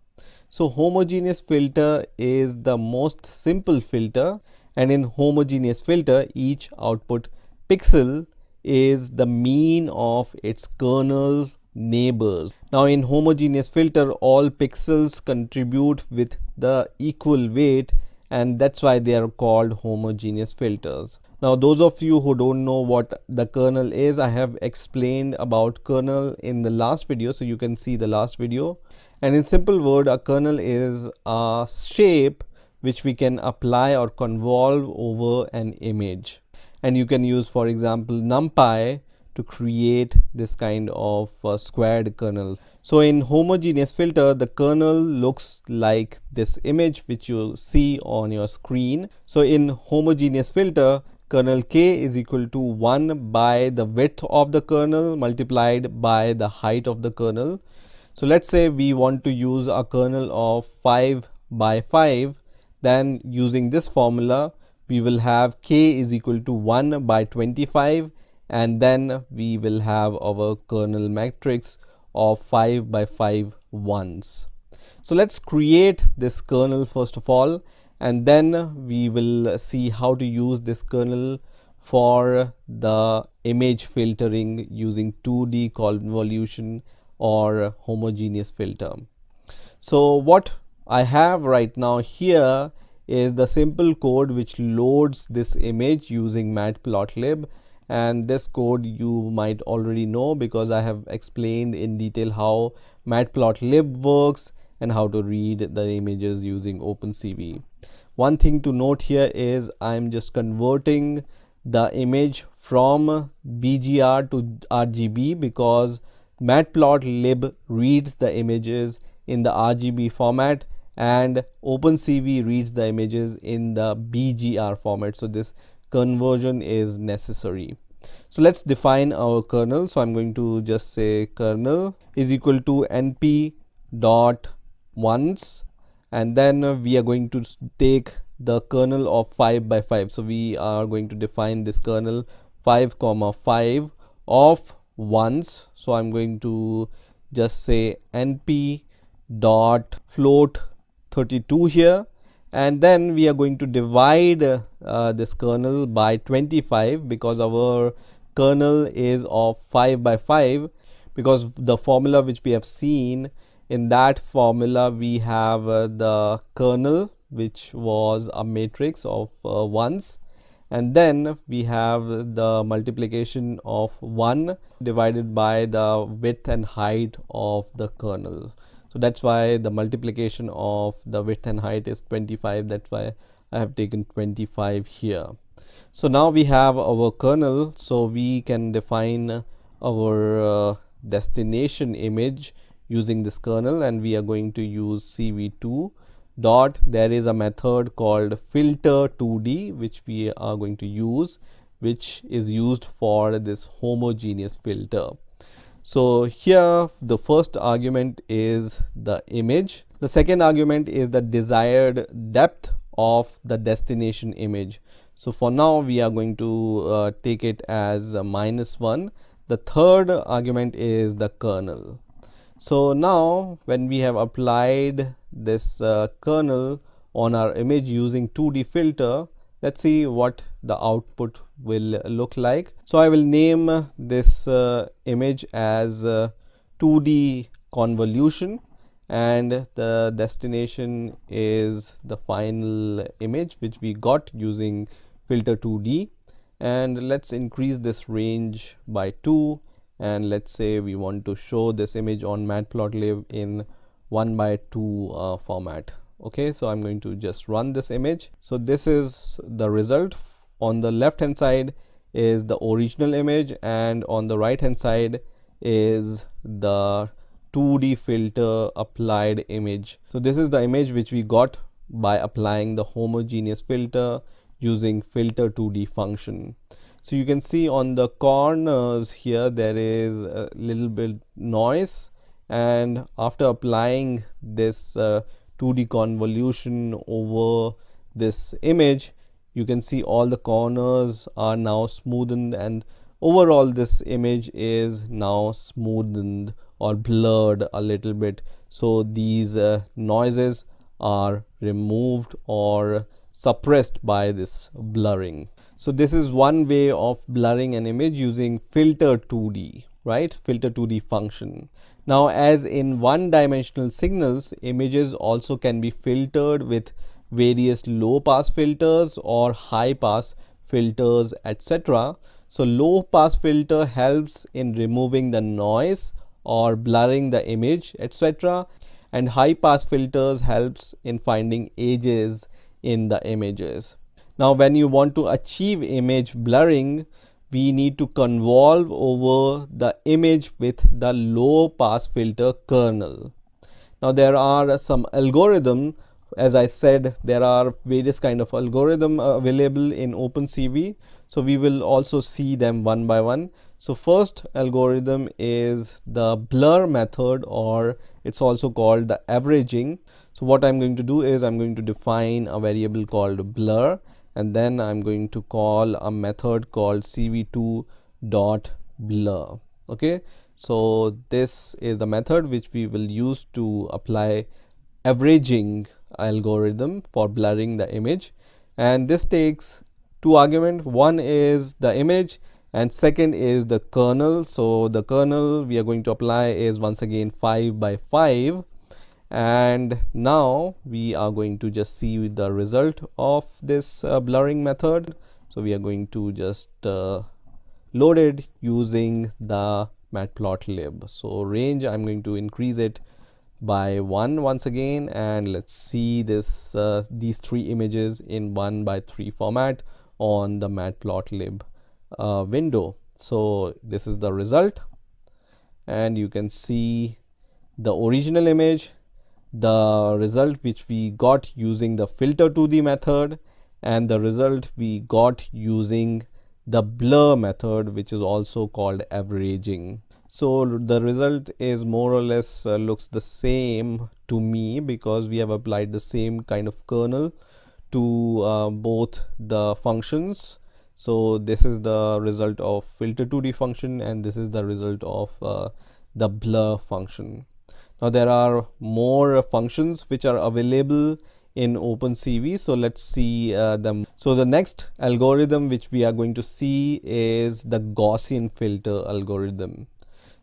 Speaker 1: So homogeneous filter is the most simple filter, and in homogeneous filter, each output pixel is the mean of its kernel neighbors. Now in homogeneous filter, all pixels contribute with the equal weight, and that's why they are called homogeneous filters. Now, those of you who don't know what the kernel is, I have explained about kernel in the last video, so you can see the last video. And in simple word, a kernel is a shape which we can apply or convolve over an image. And you can use, for example, NumPy to create this kind of squared kernel. So in homogeneous filter, the kernel looks like this image which you see on your screen. So in homogeneous filter, kernel k is equal to 1 by the width of the kernel multiplied by the height of the kernel. So let's say we want to use a kernel of 5 by 5, then using this formula, we will have k is equal to 1 by 25, and then we will have our kernel matrix of 5 by 5 ones. So let's create this kernel first of all, and then we will see how to use this kernel for the image filtering using 2D convolution or homogeneous filter. So what I have right now here is the simple code which loads this image using matplotlib, and this code you might already know because I have explained in detail how matplotlib works and how to read the images using OpenCV. One thing to note here is I'm just converting the image from BGR to RGB because matplotlib reads the images in the RGB format and OpenCV reads the images in the BGR format. So this conversion is necessary. So let's define our kernel. So I'm going to just say kernel is equal to np dot once, and then we are going to take the kernel of 5 by 5. So we are going to define this kernel 5 comma 5 of ones. So I'm going to just say np dot float 32 here, and then we are going to divide this kernel by 25 because our kernel is of 5 by 5, because the formula which we have seen, in that formula we have the kernel which was a matrix of ones, and then we have the multiplication of 1 divided by the width and height of the kernel. So that's why the multiplication of the width and height is 25. That's why I have taken 25 here. So now we have our kernel, so we can define our destination image using this kernel, and we are going to use cv2 dot, there is a method called filter 2d which we are going to use, which is used for this homogeneous filter. So here the first argument is the image, the second argument is the desired depth of the destination image. So for now we are going to take it as -1. The third argument is the kernel. So now when we have applied this kernel on our image using 2D filter, let's see what the output will look like. So I will name this image as 2D convolution, and the destination is the final image which we got using filter 2D. And let's increase this range by 2, and let's say we want to show this image on matplotlib in 1:2 format. Okay, so I'm going to just run this image. So this is the result. On the left hand side is the original image, and on the right hand side is the 2D filter applied image. So this is the image which we got by applying the homogeneous filter using filter 2D function. So you can see on the corners here there is a little bit noise, and after applying this 2D convolution over this image, you can see all the corners are now smoothened, and overall this image is now smoothened or blurred a little bit. So these noises are removed or suppressed by this blurring. So this is one way of blurring an image using filter 2D, right? Filter 2D function. Now, as in one-dimensional signals, images also can be filtered with various low-pass filters or high-pass filters, etc. So low-pass filter helps in removing the noise or blurring the image, etc. And high-pass filters helps in finding edges in the images. Now when you want to achieve image blurring, we need to convolve over the image with the low pass filter kernel. Now there are some algorithm, as I said, there are various kind of algorithm available in OpenCV. So we will also see them one by one. So first algorithm is the blur method, or it's also called the averaging. So what I'm going to do is I'm going to define a variable called blur, and then I'm going to call a method called cv2 dot blur. Okay, so this is the method which we will use to apply averaging algorithm for blurring the image, and this takes two arguments. One is the image and second is the kernel. So the kernel we are going to apply is once again 5 by 5, and now we are going to just see the result of this blurring method. So we are going to just load it using the matplotlib. So range, I'm going to increase it by 1 once again, and let's see this these three images in 1 by 3 format on the matplotlib window. So this is the result, and you can see the original image, the result which we got using the filter to the method, and the result we got using the blur method, which is also called averaging. So the result is more or less looks the same to me, because we have applied the same kind of kernel to both the functions. So this is the result of filter 2D function, and this is the result of the blur function. Now there are more functions which are available in OpenCV, so let's see them. So the next algorithm which we are going to see is the Gaussian filter algorithm.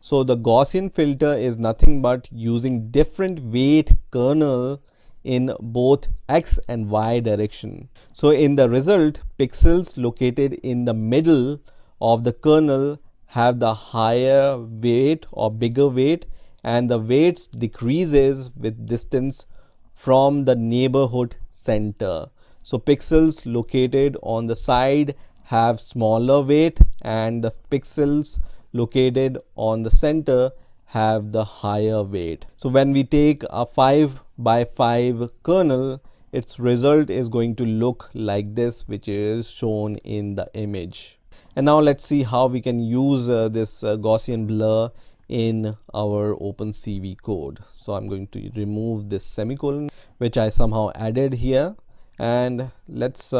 Speaker 1: So the Gaussian filter is nothing but using different weight kernel in both x and y direction. So in the result, pixels located in the middle of the kernel have the higher weight or bigger weight, and the weights decreases with distance from the neighborhood center. So pixels located on the side have smaller weight, and the pixels located on the center have the higher weight. So when we take a 5 by 5 kernel, its result is going to look like this, which is shown in the image. And now let's see how we can use this Gaussian blur in our OpenCV code. So I'm going to remove this semicolon which I somehow added here, and let's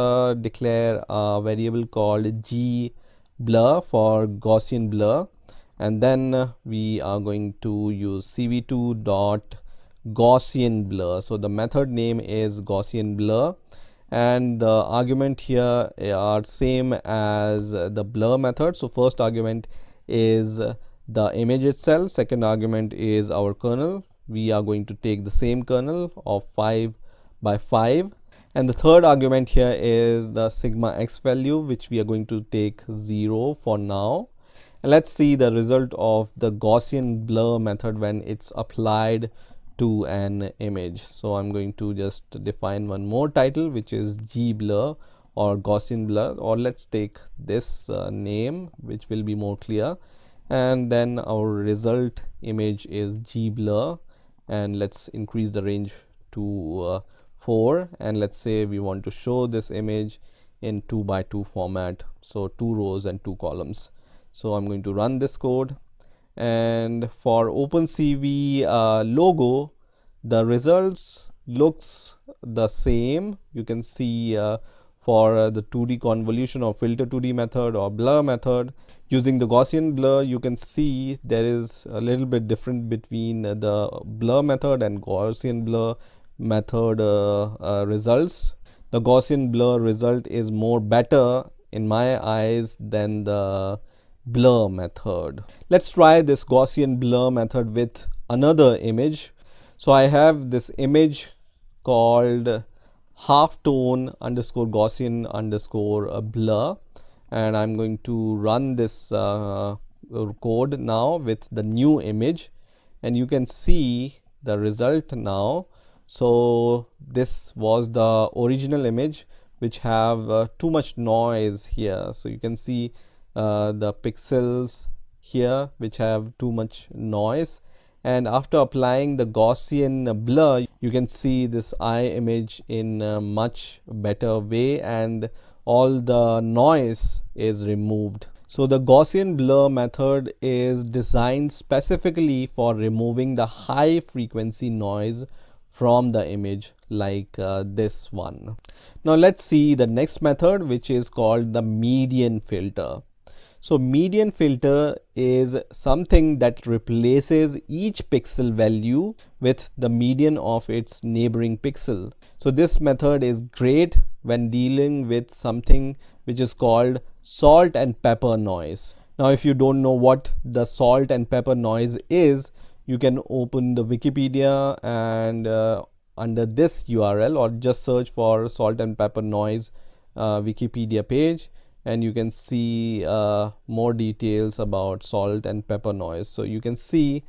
Speaker 1: declare a variable called g blur for Gaussian blur, and then we are going to use cv2 dot Gaussian blur. So the method name is Gaussian blur, and the argument here are same as the blur method. So first argument is the image itself, second argument is our kernel. We are going to take the same kernel of 5 by 5, and the third argument here is the sigma x value, which we are going to take 0 for now. And let's see the result of the Gaussian blur method when it's applied to an image. So I'm going to just define one more title, which is g blur or Gaussian blur, or let's take this name, which will be more clear. And then our result image is g blur, and let's increase the range to 4, and let's say we want to show this image in 2 by 2 format, so 2 rows and 2 columns. So I'm going to run this code, and for OpenCV logo, the results looks the same. You can see for the 2D convolution or filter 2D method or blur method, using the Gaussian blur, you can see there is a little bit different between the blur method and Gaussian blur method results. The Gaussian blur result is more better in my eyes than the blur method. Let's try this Gaussian blur method with another image. So I have this image called halftone underscore Gaussian underscore blur, and I'm going to run this code now with the new image, and you can see the result now. So this was the original image, which have too much noise here. So you can see the pixels here which have too much noise, and after applying the Gaussian blur, you can see this eye image in a much better way, and all the noise is removed. So the Gaussian blur method is designed specifically for removing the high frequency noise from the image, like this one. Now let's see the next method, which is called the median filter. So median filter is something that replaces each pixel value with the median of its neighboring pixel. So this method is great when dealing with something which is called salt and pepper noise. Now if you don't know what the salt and pepper noise is, you can open the Wikipedia and under this URL, or just search for salt and pepper noise Wikipedia page, and you can see more details about salt and pepper noise. So you can see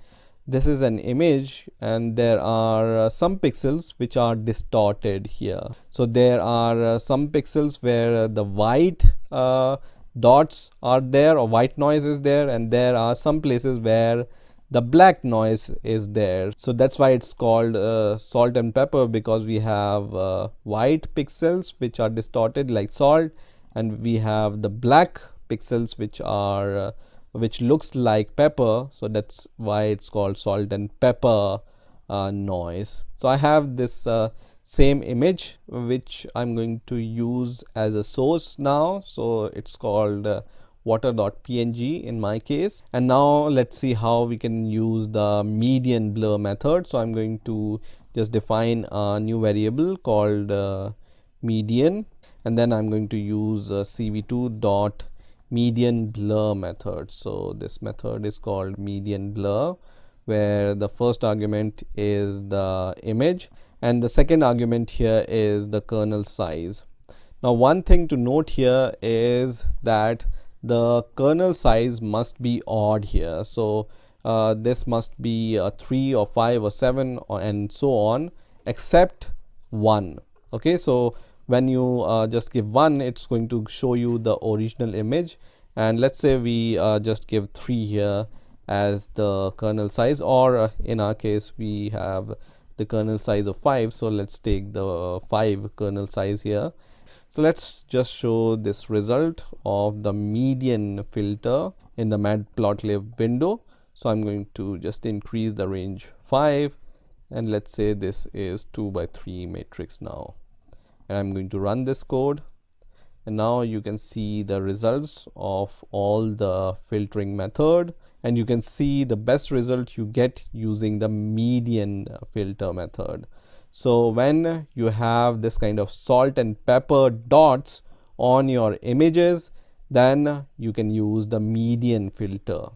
Speaker 1: this is an image and there are some pixels which are distorted here. So there are some pixels where the white dots are there, or white noise is there, and there are some places where the black noise is there. So that's why it's called salt and pepper, because we have white pixels which are distorted like salt, and we have the black pixels which are which looks like pepper. So that's why it's called salt and pepper noise. So I have this same image which I'm going to use as a source now. So it's called water.png in my case. And now let's see how we can use the median blur method. So I'm going to just define a new variable called median, and then I'm going to use cv2 dot median blur method. So this method is called median blur, where the first argument is the image and the second argument here is the kernel size. Now one thing to note here is that the kernel size must be odd here. So this must be 3 or 5 or 7 and so on, except 1. Okay, so when you just give 1, it's going to show you the original image, and let's say we just give 3 here as the kernel size, or in our case we have the kernel size of 5, so let's take the 5 kernel size here. So let's just show this result of the median filter in the matplotlib window. So I'm going to just increase the range 5, and let's say this is 2 by 3 matrix now, and I'm going to run this code, and now you can see the results of all the filtering method, and you can see the best result you get using the median filter method. So when you have this kind of salt and pepper dots on your images, then you can use the median filter.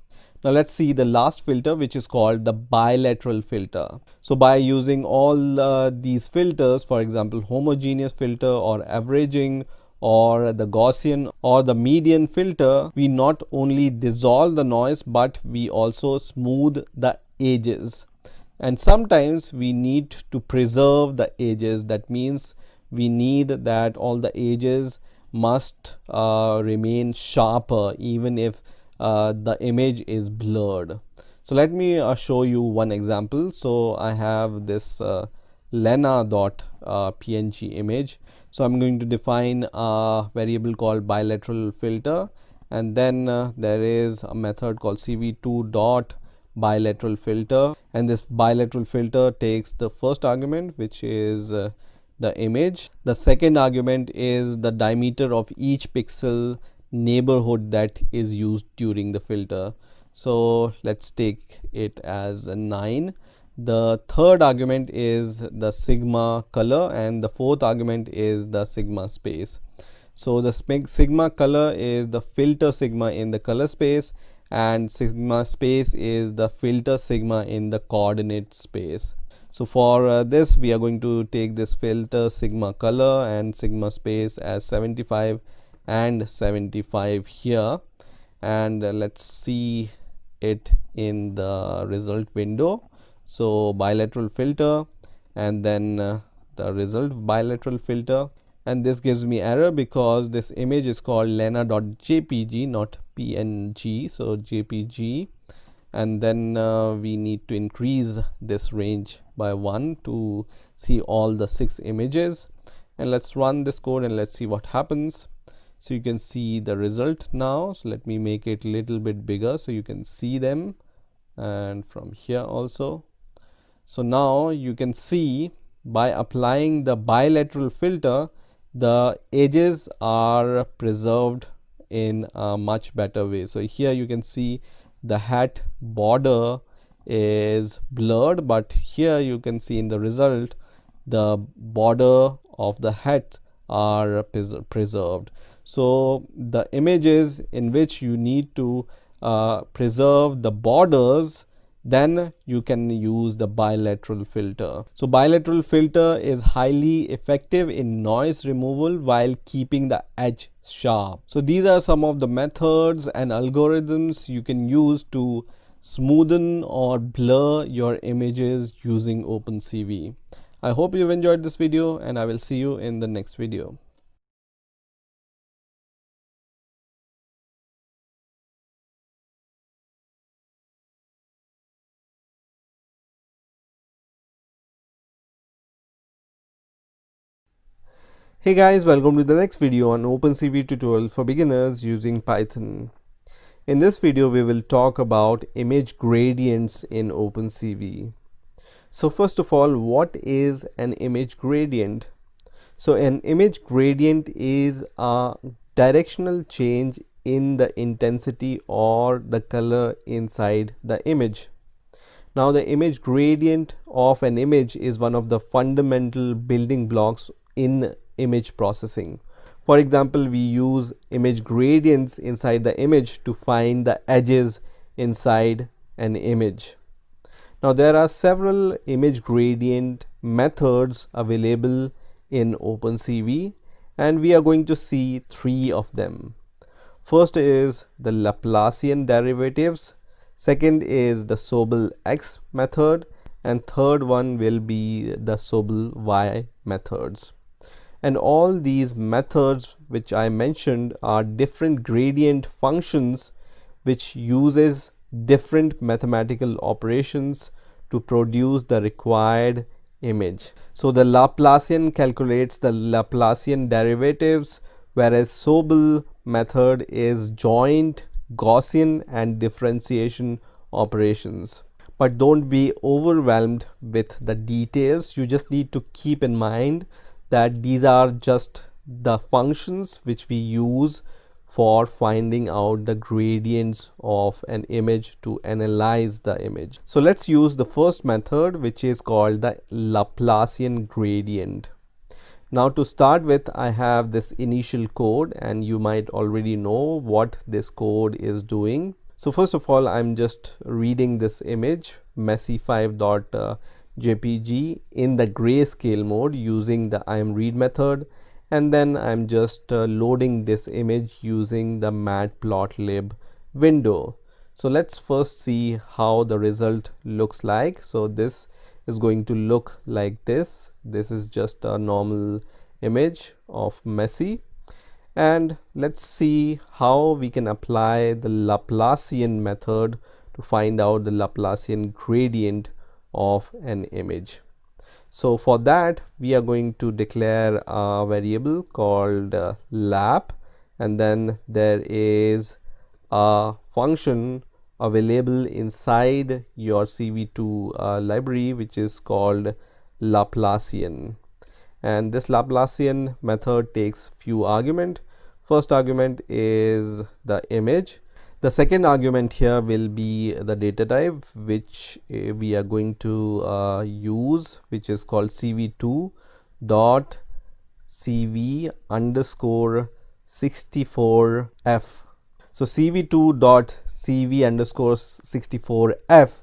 Speaker 1: Now let's see the last filter, which is called the bilateral filter. So by using all these filters, for example homogeneous filter or averaging or the Gaussian or the median filter, we not only dissolve the noise but we also smooth the edges. And sometimes we need to preserve the edges. That means we need that all the edges must remain sharper even if the image is blurred. So let me show you one example. So I have this lena.png image. So I'm going to define a variable called bilateral filter, and then there is a method called cv2 dot bilateral filter, and this bilateral filter takes the first argument, which is the image. The second argument is the diameter of each pixel neighborhood that is used during the filter. So let's take it as a 9. The third argument is the sigma color, and the fourth argument is the sigma space. So the sigma color is the filter sigma in the color space, and sigma space is the filter sigma in the coordinate space. So for this we are going to take this filter sigma color and sigma space as 75 and 75 here, and let's see it in the result window. So bilateral filter, and then the result bilateral filter, and this gives me error because this image is called lena.jpg, not png, so jpg, and then we need to increase this range by 1 to see all the 6 images. And let's run this code and let's see what happens. So you can see the result now. So let me make it a little bit bigger so you can see them, and from here also. So now you can see by applying the bilateral filter, the edges are preserved in a much better way. So here you can see the hat border is blurred, but here you can see in the result the border of the hat are preserved. So the images in which you need to preserve the borders, then you can use the bilateral filter. So bilateral filter is highly effective in noise removal while keeping the edge sharp. So these are some of the methods and algorithms you can use to
Speaker 2: smoothen or blur your images using OpenCV. I hope you've enjoyed this video, and I will see you in the next video.
Speaker 1: Hey guys, welcome to the next video on OpenCV tutorial for beginners using Python. In this video, we will talk about image gradients in OpenCV. So first of all, what is an image gradient? So an image gradient is a directional change in the intensity or the color inside the image. Now, the image gradient of an image is one of the fundamental building blocks in image processing. For example, we use image gradients inside the image to find the edges inside an image. Now, there are several image gradient methods available in OpenCV, and we are going to see three of them. First is the Laplacian derivatives, second is the Sobel X method, and third one will be the Sobel Y methods. And all these methods which I mentioned are different gradient functions which uses different mathematical operations to produce the required image. So the Laplacian calculates the Laplacian derivatives, whereas Sobel method is joint, Gaussian and differentiation operations. But don't be overwhelmed with the details. You just need to keep in mind that these are just the functions which we use for finding out the gradients of an image to analyze the image. So let's use the first method, which is called the Laplacian gradient. Now to start with, I have this initial code, and you might already know what this code is doing. So first of all, I'm just reading this image messy5.jpg in the grayscale mode using the imread method, and then I'm just loading this image using the matplotlib window. So let's first see how the result looks like. So this is going to look like this. This is just a normal image of Messi, and let's see how we can apply the Laplacian method to find out the Laplacian gradient of an image. So for that, we are going to declare a variable called lap, and then there is a function available inside your CV2 library, which is called Laplacian. And this Laplacian method takes few arguments. First argument is the image. The second argument here will be the data type, which we are going to use, which is called cv2 dot cv underscore 64f. So cv2 dot cv underscore 64f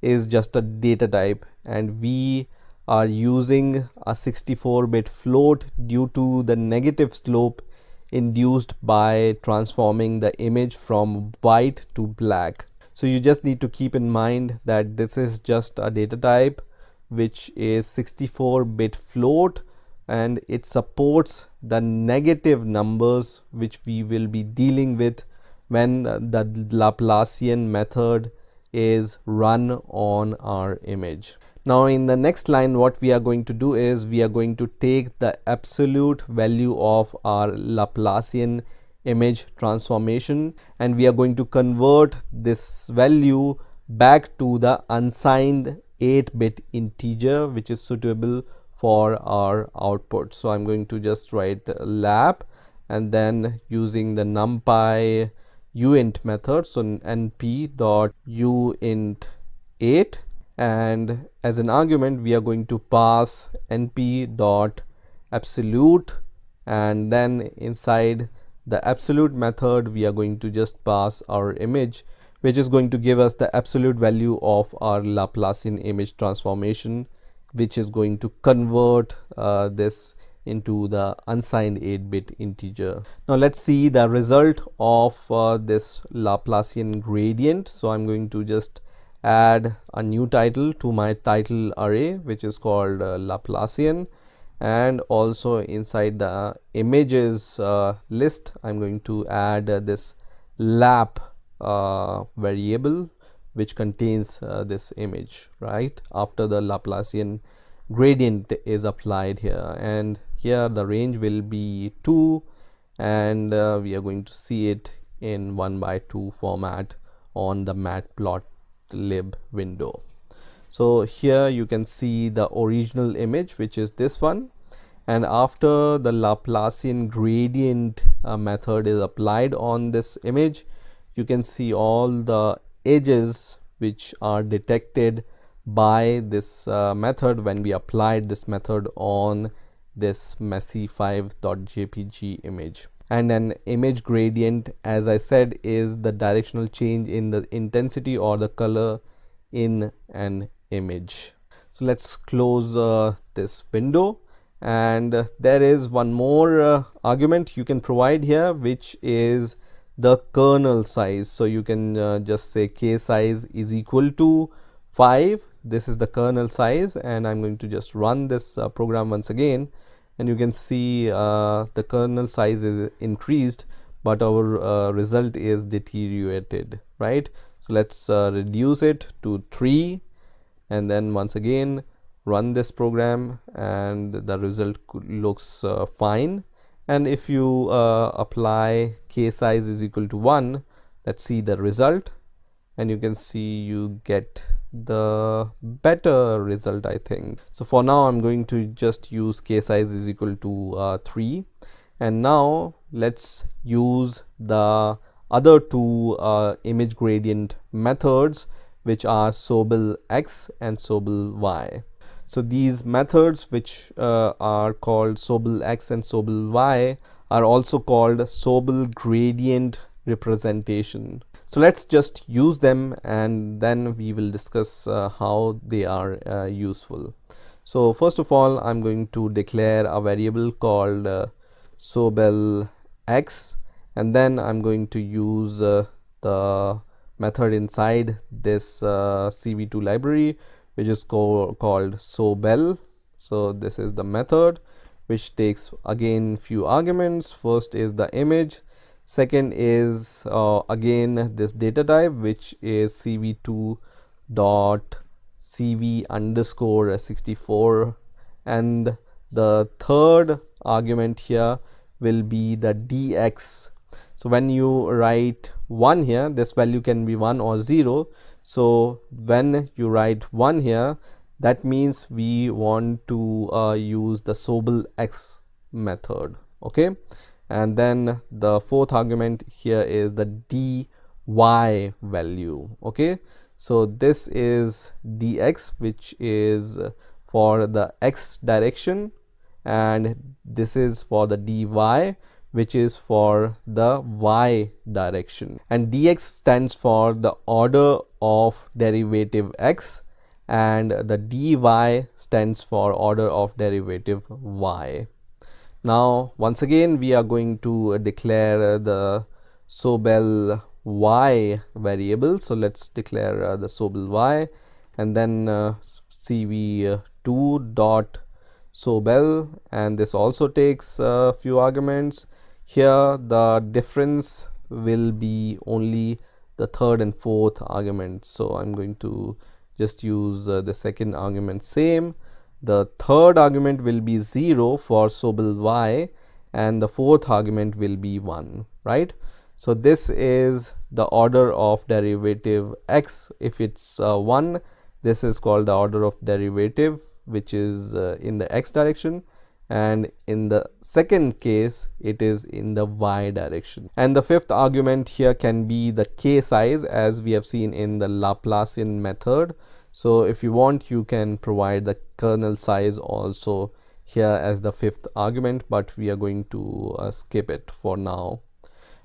Speaker 1: is just a data type, and we are using a 64-bit float due to the negative slope induced by transforming the image from white to black. So you just need to keep in mind that this is just a data type which is 64-bit float, and it supports the negative numbers which we will be dealing with when the Laplacian method is run on our image. Now in the next line, what we are going to do is we are going to take the absolute value of our Laplacian image transformation, and we are going to convert this value back to the unsigned 8-bit integer which is suitable for our output. So I'm going to just write lap, and then using the numpy uint method, so np dot uint8, and as an argument we are going to pass np dot absolute, and then inside the absolute method we are going to just pass our image, which is going to give us the absolute value of our Laplacian image transformation, which is going to convert this
Speaker 2: into the unsigned 8-bit integer. Now let's see the result of this Laplacian gradient. So I'm going to just add a new title to my title array, which is called Laplacian, and also inside the images list I'm going to add this lap variable which contains this image right after the Laplacian gradient is applied here, and here the range will be 2, and we are going to see it in 1/2 format on the matplotlib window. So here you can see the original image, which is this one, and after the Laplacian gradient method is applied on this image, you can see all the edges which are detected by this method when we applied this method on this messy5.jpg image. And an image gradient, as I said, is the directional change in the intensity or the color in an image. So let's close this window, and there is one more argument you can provide here, which is the kernel size. So you can just say k size is equal to 5. This is the kernel size, and I'm going to just run this program once again, and you can see the kernel size is increased, but our result is deteriorated, right? So let's reduce it to 3, and then once again run this program, and the result looks fine. And if you apply k size is equal to 1, let's see the result, and you can see you get the better result, I think. So for now I'm going to just use k size is equal to 3, and now let's use the other two image gradient methods, which are Sobel X and Sobel Y. So these methods, which are called Sobel X and Sobel Y, are also called Sobel gradient representation. So let's just use them, and then we will discuss how they are useful. So first of all, I'm going to declare a variable called Sobel X, and then I'm going to use the method inside this CV2 library, which is called Sobel. So this is the method which takes again few arguments. First is the image, second is again this data type, which is cv2 dot cv underscore 64, and the third argument here will be the dx. So when you write 1 here, this value can be 1 or 0. So when you write 1 here, that means we want to use the Sobel X method, okay? And then the fourth argument here is the dy value, okay? So this is dx, which is for the x direction, and this is for the dy, which is for the y direction, and dx stands for the order of derivative x, and the dy stands for order of derivative y. Now once again we are going to declare the Sobel y variable. So let's declare the Sobel y, and then cv2 dot Sobel, and this also takes a few arguments. Here the difference will be only the third and fourth argument, so I'm going to just use the second argument same. The third argument will be 0 for Sobel y, and the fourth argument will be 1, right? So this is the order of derivative x. If it's 1, this is called the order of derivative, which is in the x direction, and in the second case it is in the y direction. And the fifth argument here can be the k size, as we have seen in the Laplacian method. So if you want, you can provide the kernel size also here as the fifth argument, but we are going to skip it for now.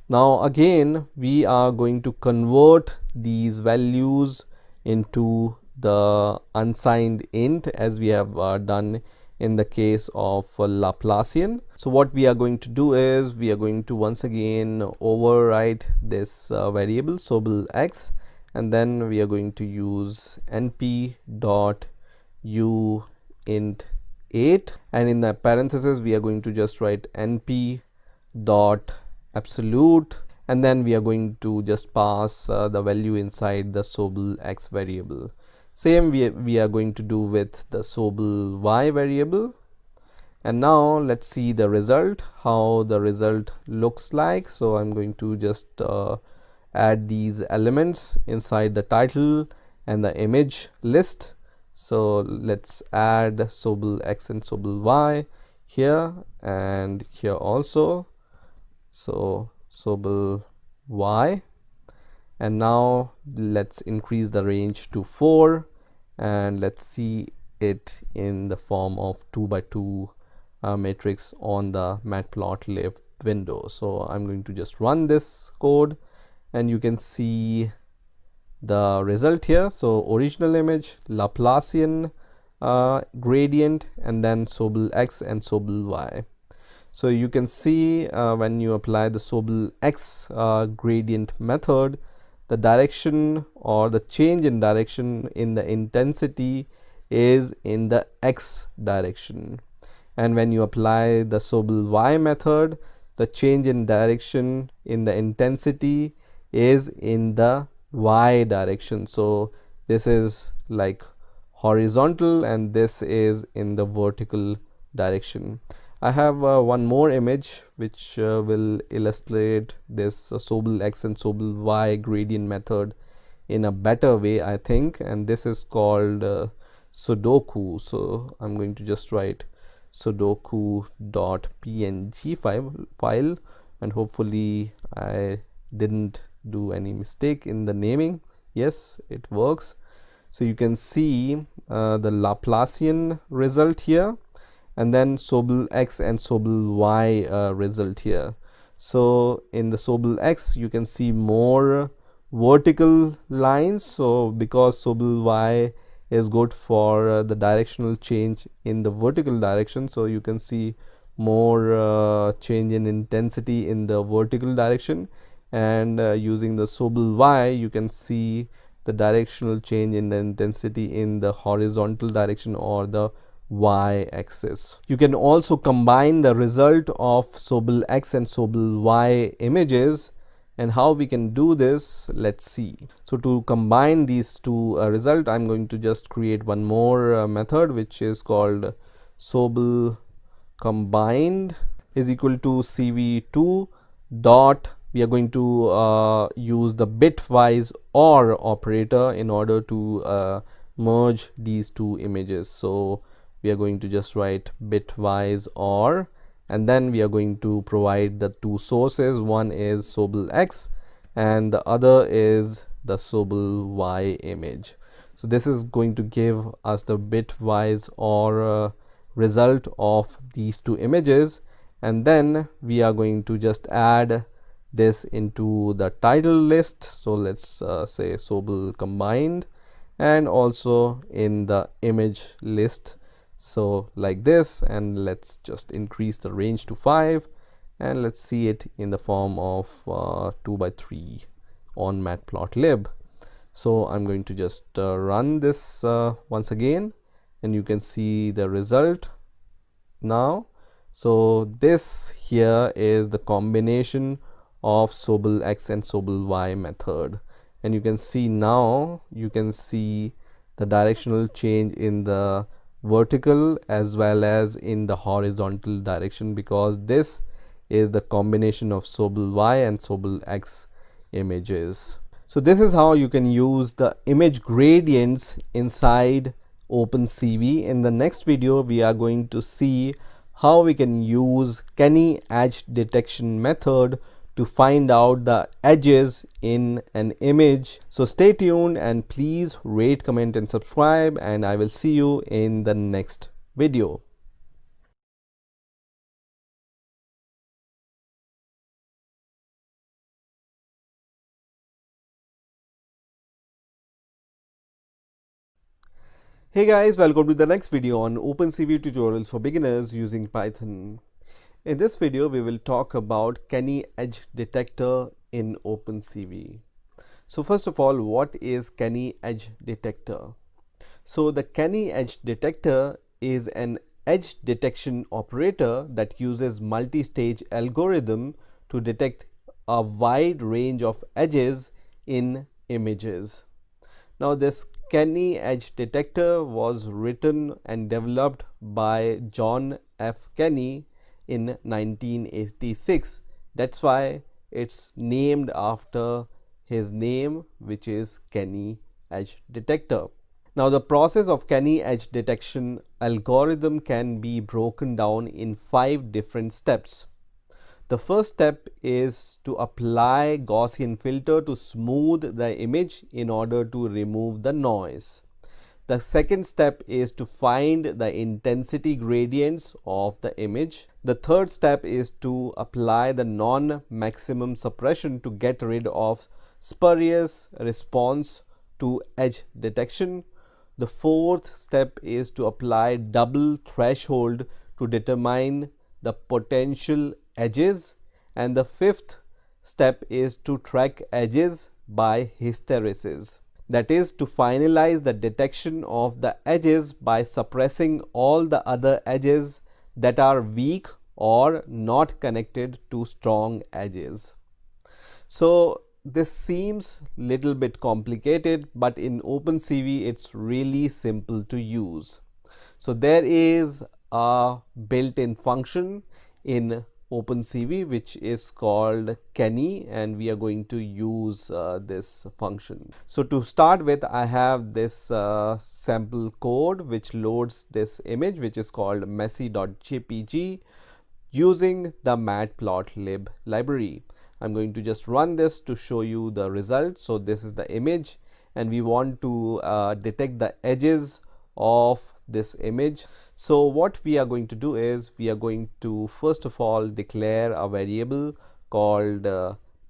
Speaker 2: Now again we are going to convert these values into the unsigned int, as we have done in the case of Laplacian. So what we are going to do is we are going to once again override this variable Sobel x, and then we are going to use np dot u int 8, and in the parenthesis we are going to just write np dot absolute, and then we are going to just pass the value inside the Sobel x variable. Same we are going to do with the Sobel y variable. And now let's see the result, how the result looks like. So I'm going to just add these elements inside the title and the image list. So let's add Sobel x and Sobel y here and here also. So Sobel y, and now let's increase the range to 4, and let's see it in the form of 2 by 2 matrix on the matplotlib window. So I'm going to just run this code, and you can see the result here. So original image, Laplacian gradient, and then Sobel x and Sobel y. So you can see when you apply the Sobel x gradient method, the direction or the change in direction in the intensity is in the x direction. And when you apply the Sobel y method, the change in direction in the intensity is in the y direction. So this is like horizontal and this is in the vertical direction. I have one more image which will illustrate this Sobel x and Sobel y gradient method in a better way, I think, and this is called Sudoku. So I'm going to just write sudoku.png file, and hopefully I didn't do any mistake in the naming. Yes, it works. So you can see the Laplacian result here, and then Sobel x and Sobel y result here. So in the Sobel x you can see more vertical lines, so because Sobel y is good for the directional change in the vertical direction, so you can see more change in intensity in the vertical direction, and using the Sobel y you can see the directional change in the intensity in the horizontal direction or the y-axis. You can also combine the result of Sobel x and Sobel y images, and how we can do this, let's see. So to combine these two result, I'm going to just create one more method which is called Sobel combined is equal to cv2 dot, we are going to use the bitwise OR operator in order to merge these two images. So we are going to just write bitwise OR, and then we are going to provide the two sources. One is Sobel x and the other is the Sobel y image. So this is going to give us the bitwise OR result of these two images, and then we are going to just add this into the title list. So let's say Sobel combined, and also in the image list, so like this, and let's just increase the range to 5, and let's see it in the form of 2 by 3 on matplotlib. So I'm going to just run this once again, and you can see the result now. So this here is the combination of Sobel x and Sobel y method, and you can see now, you can see the directional change in the vertical as well as in the horizontal direction, because this is the combination of Sobel y and Sobel x images. So this is how you can use the image gradients inside OpenCV. In the next video we are going to see how we can use Kenny edge detection method to find out the edges in an image. So stay tuned and please rate, comment and subscribe, and I will see you in the next video. Hey guys, welcome to the next video on OpenCV tutorials for beginners using Python. In this video, we will talk about Kenny edge detector in OpenCV. So first of all, what is Kenny edge detector? So the Kenny edge detector is an edge detection operator that uses multi-stage algorithm to detect a wide range of edges in images. Now this Kenny edge detector was written and developed by John F. Kenny in 1986. That's why it's named after his name, which is Kenny edge detector. Now the process of Kenny edge detection algorithm can be broken down in 5 different steps. The first step is to apply Gaussian filter to smooth the image in order to remove the noise. The second step is to find the intensity gradients of the image. The third step is to apply the non-maximum suppression to get rid of spurious response to edge detection. The fourth step is to apply double threshold to determine the potential edges, and the fifth step is to track edges by hysteresis. That is to finalize the detection of the edges by suppressing all the other edges that are weak or not connected to strong edges. So this seems little bit complicated, but in OpenCV it's really simple to use. So there is a built-in function in OpenCV which is called Kenny, and we are going to use this function. So to start with, I have this sample code which loads this image which is called messy.jpg using the matplotlib library. I'm going to just run this to show you the result. So this is the image, and we want to detect the edges of this image. So what we are going to do is we are going to first of all declare a variable called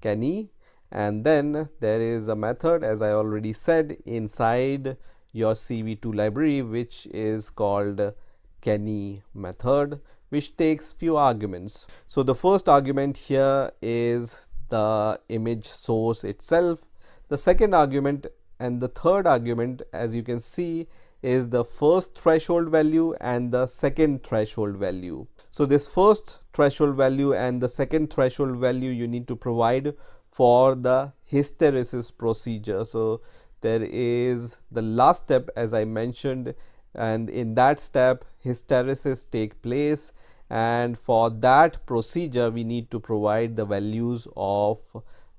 Speaker 2: Kenny, and then there is a method, as I already said, inside your CV2 library which is called Kenny method, which takes few arguments. So the first argument here is the image source itself. The second argument and the third argument, as you can see, is the first threshold value and the second threshold value. So this first threshold value and the second threshold value you need to provide for the hysteresis procedure. So there is the last step, as I mentioned, and in that step hysteresis take place, and for that procedure we need to provide the values of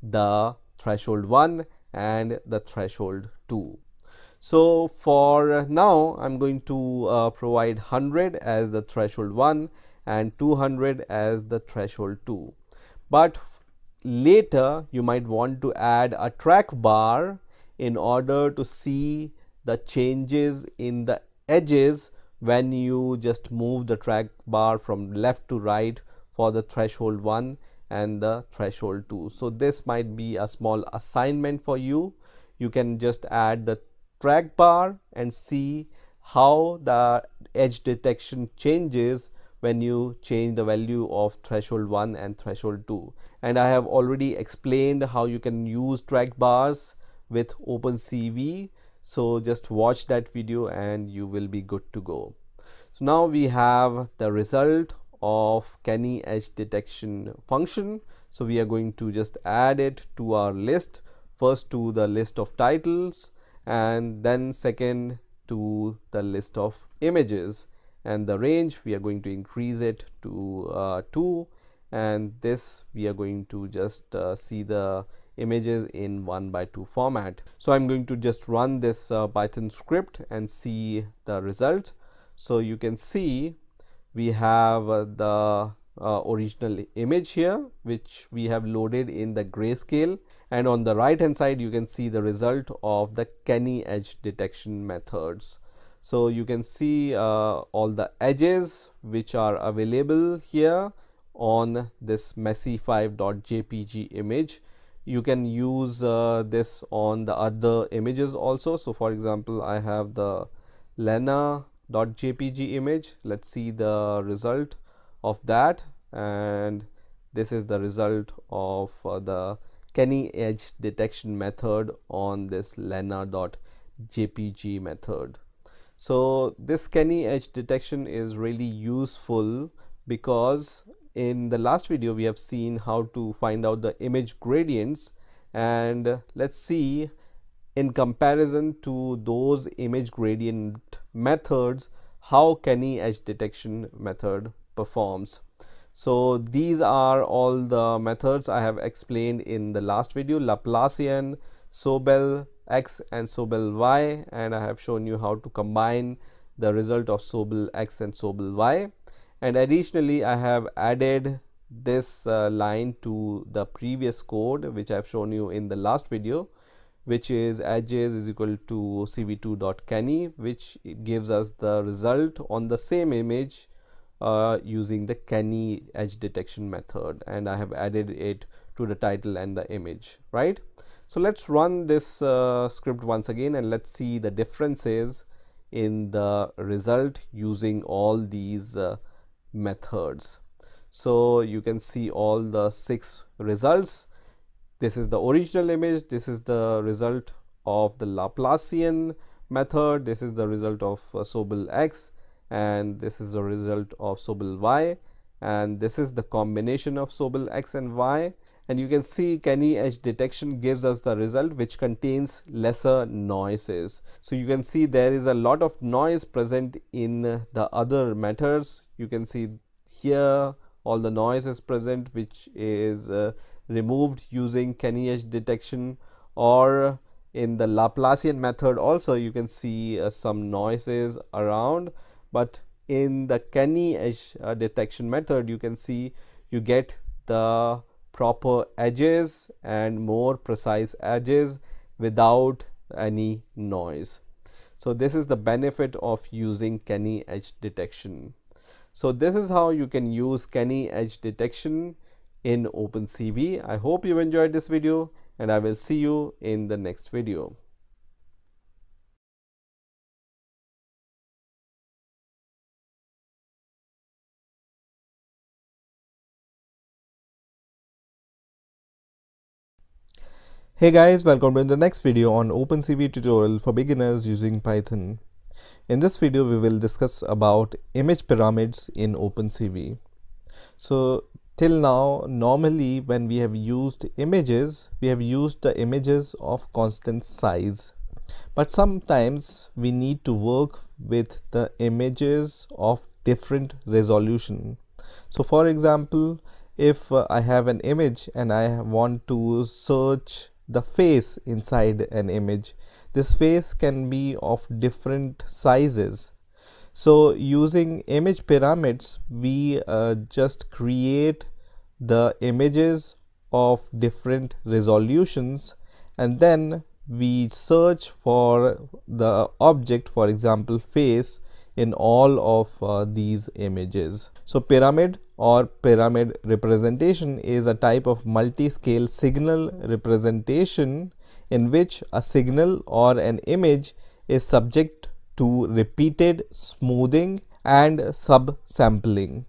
Speaker 2: the threshold 1 and the threshold 2. So for now I'm going to provide 100 as the threshold 1 and 200 as the threshold 2. But later you might want to add a track bar in order to see the changes in the edges when you just move the track bar from left to right for the threshold 1 and the threshold 2. So this might be a small assignment for you. You can just add the track bar and see how the edge detection changes when you change the value of threshold 1 and threshold 2. And I have already explained how you can use track bars with OpenCV. So just watch that video and you will be good to go. So now we have the result of Kenny edge detection function. So we are going to just add it to our list, first to the list of titles and then second to the list of images, and the range we are going to increase it to 2, and this we are going to just see the images in 1:2 format. So I'm going to just run this Python script and see the result. So you can see we have the original image here which we have loaded in the grayscale, and on the right hand side you can see the result of the Kenny edge detection methods. So you can see all the edges which are available here on this messy5.jpg image. You can use this on the other images also. So for example, I have the lena.jpg image. Let's see the result of that, and this is the result of the Kenny edge detection method on this lena.jpg method. So this Kenny edge detection is really useful because in the last video we have seen how to find out the image gradients, and let's see in comparison to those image gradient methods how Kenny edge detection method performs. So these are all the methods I have explained in the last video: Laplacian, Sobel X and Sobel Y, and I have shown you how to combine the result of Sobel X and Sobel Y. And additionally I have added this line to the previous code which I have shown you in the last video, which is edges is equal to cv2.kenny, which gives us the result on the same image using the Kenny edge detection method, and I have added it to the title and the image, right? So let's run this script once again and let's see the differences in the result using all these methods. So you can see all the 6 results. This is the original image, this is the result of the Laplacian method, this is the result of Sobel X, and this is the result of Sobel Y, and this is the combination of Sobel X and Y. And you can see Kenny edge detection gives us the result which contains lesser noises. So you can see there is a lot of noise present in the other methods. You can see here all the noise is present which is removed using Kenny edge detection, or in the Laplacian method also you can see some noises around, but in the Kenny edge detection method you can see you get the proper edges and more precise edges without any noise. So this is the benefit of using Kenny edge detection. So this is how you can use Kenny edge detection in OpenCV. I hope you enjoyed this video and I will see you in the next video.
Speaker 1: Hey guys, welcome to the next video on OpenCV tutorial for beginners using Python. In this video we will discuss about image pyramids in OpenCV. So till now, normally when we have used images, we have used the images of constant size. But sometimes we need to work with the images of different resolution. So for example, if I have an image and I want to search the face inside an image, this face can be of different sizes. So using image pyramids, we just create the images of different resolutions, and then we search for the object, for example face, in all of these images. So pyramid or pyramid representation is a type of multi-scale signal representation in which a signal or an image is subject to repeated smoothing and subsampling.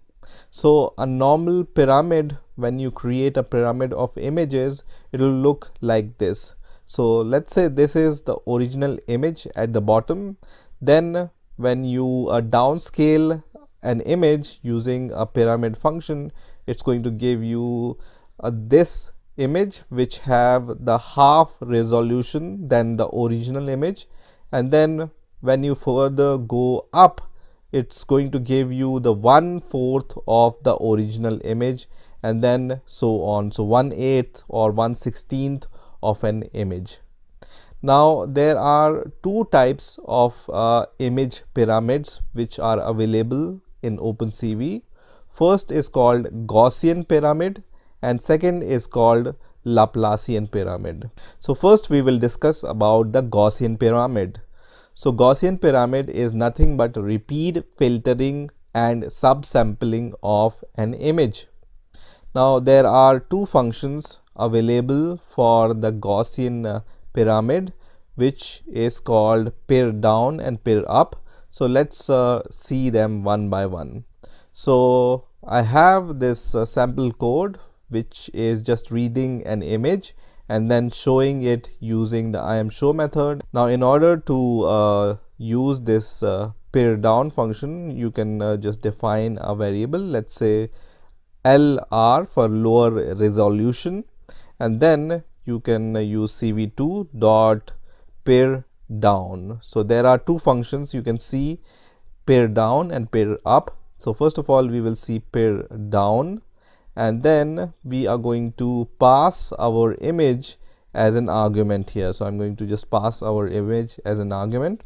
Speaker 1: So a normal pyramid, when you create a pyramid of images, it will look like this. So let's say this is the original image at the bottom. Then when you downscale an image using a pyramid function, it's going to give you this image which have the half resolution than the original image, and then when you further go up, it's going to give you the 1/4 of the original image, and then so on. So 1/8 or 1/16 of an image. Now there are 2 types of image pyramids which are available in OpenCV. First is called Gaussian pyramid and second is called Laplacian pyramid. So first we will discuss about the Gaussian pyramid. So Gaussian pyramid is nothing but repeat filtering and subsampling of an image. Now there are 2 functions available for the Gaussian pyramid, which is called pyr down and pyr up.
Speaker 2: So let's see them one by one. So I have this sample code which is just reading an image and then showing it using the IAMShow method. Now in order to use this pare down function, you can just define a variable, let's say LR for lower resolution, and then you can use cv2 dot pare down. So there are two functions you can see, pare down and pare up. So first of all we will see pare down, and then we are going to pass our image as an argument here. So I'm going to just pass our image as an argument,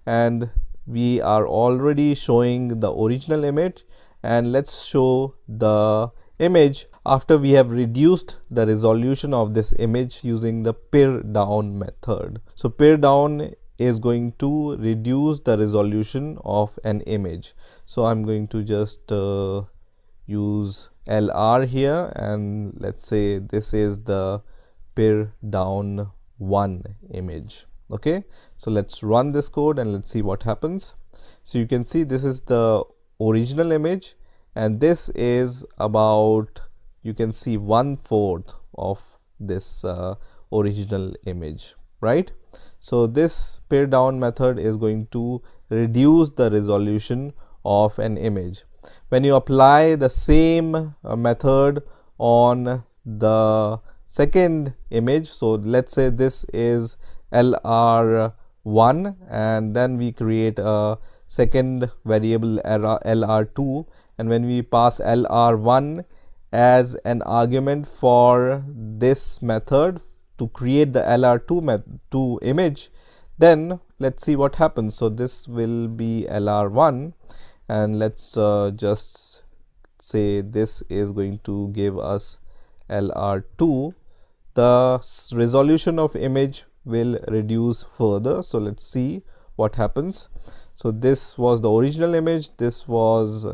Speaker 2: and we are already showing the original image, and let's show the image after we have reduced the resolution of this image using the pare down method. So pare down is going to reduce the resolution of an image. So I'm going to just use LR here, and let's say this is the pare down 1 image. Okay, so let's run this code and let's see what happens. So you can see this is the original image, and this is about, you can see 1/4 of this original image, right? So this pare down method is going to reduce the resolution of an image. When you apply the same method on the second image, so let's say this is LR1, and then we create a second variable LR2, and when we pass LR1 as an argument for this method to create the LR2 image, then let's see what happens. So this will be LR1, and let's just say this is going to give us LR2. The resolution of image will reduce further. So let's see what happens. So this was the original image, this was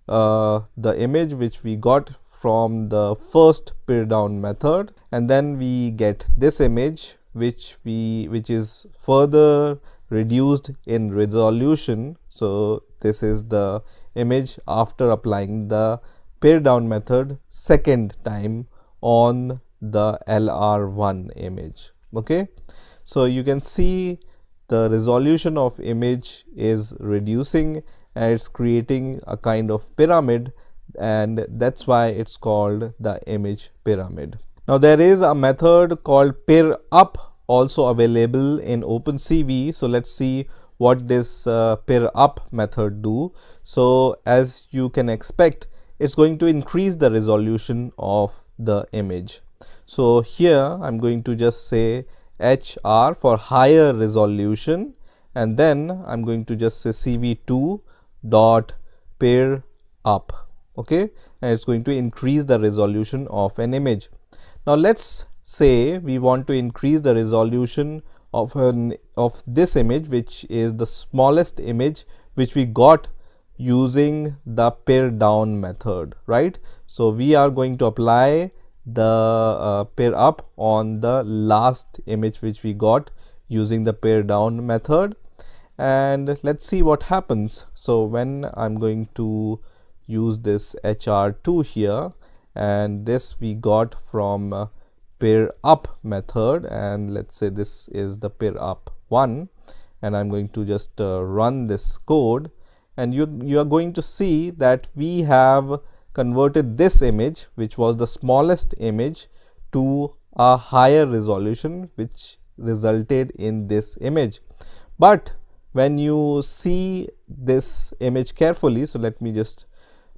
Speaker 2: the image which we got from the first pare down method, and then we get this image which is further reduced in resolution. So this is the image after applying the pare down method second time on the LR1 image. Okay, so you can see the resolution of image is reducing, and it's creating a kind of pyramid, and that's why it's called the image pyramid. Now there is a method called pare up also available in OpenCV. So let's see what this pare up method do. So as you can expect, it's going to increase the resolution of the image. So here I'm going to just say HR for higher resolution, and then I'm going to just say cv2 dot pare up. Okay, and it's going to increase the resolution of an image. Now let's say we want to increase the resolution of this image, which is the smallest image which we got using the pare down method, right? So we are going to apply the pare up on the last image which we got using the pare down method, and let's see what happens. So when I'm going to use this HR2 here, and this we got from pare up method, and let's say this is the pare up 1, and I'm going to just run this code, and you are going to see that we have converted this image, which was the smallest image, to a higher resolution, which resulted in this image. But when you see this image carefully, so let me just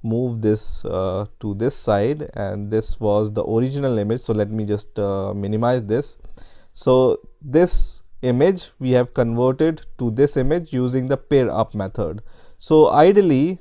Speaker 2: move this to this side, and this was the original image. So let me just minimize this. So this image we have converted to this image using the pare up method. So ideally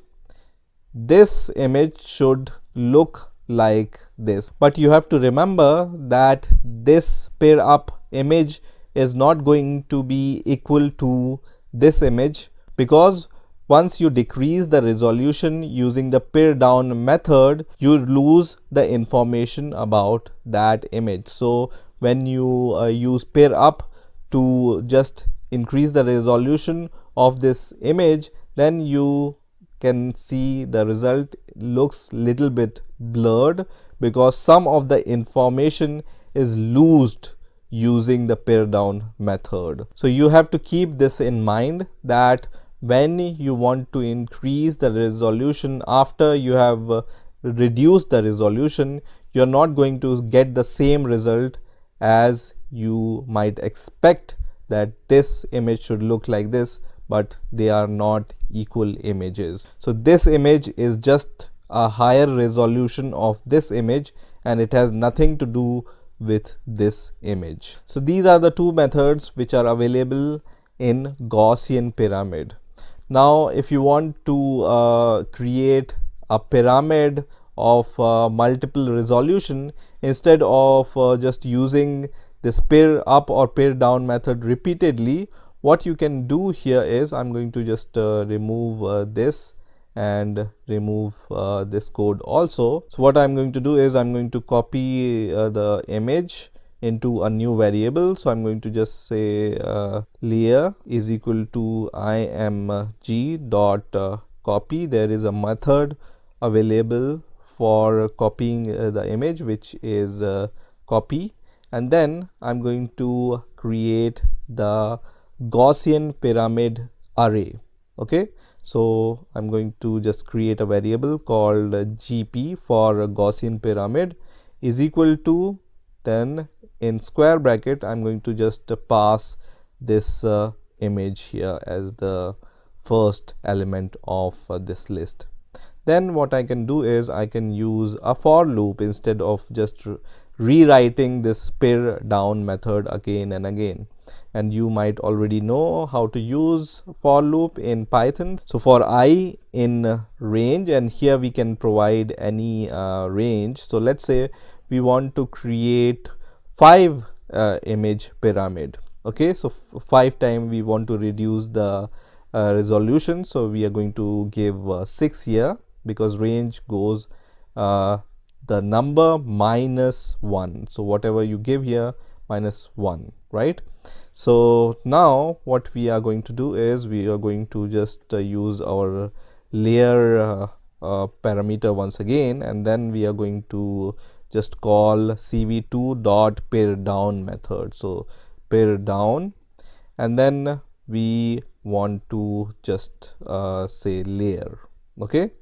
Speaker 2: this image should look like this, but you have to remember that this pare up image is not going to be equal to this image, because once you decrease the resolution using the pare down method, you lose the information about that image. So when you use pare up to just increase the resolution of this image, then you can see the result looks little bit blurred because some of the information is loosed using the pare down method. So you have to keep this in mind that when you want to increase the resolution after you have reduced the resolution, you're not going to get the same result as you might expect that this image should look like this, but they are not equal images. So this image is just a higher resolution of this image and it has nothing to do with this image. So these are the two methods which are available in Gaussian pyramid. Now if you want to create a pyramid of multiple resolution, instead of just using this pair up or pair down method repeatedly, what you can do here is, I'm going to just remove this and remove this code also. So what I'm going to do is I'm going to copy the image into a new variable. So I'm going to just say layer is equal to img dot copy. There is a method available for copying the image, which is copy, and then I'm going to create the Gaussian pyramid array. Okay, so I'm going to just create a variable called gp for Gaussian pyramid is equal to, then in square bracket I'm going to just pass this image here as the first element of this list. Then what I can do is I can use a for loop instead of just rewriting this pare down method again and again. And you might already know how to use for loop in Python. So for I in range, and here we can provide any range. So let's say we want to create 5 image pyramid. Okay, so 5 times we want to reduce the resolution. So we are going to give 6 here, because range goes the number minus 1. So whatever you give here, minus 1, right? So now what we are going to do is we are going to just use our layer parameter once again, and then we are going to just call cv2 dot pare down method. So pare down, and then we want to just say layer. Okay,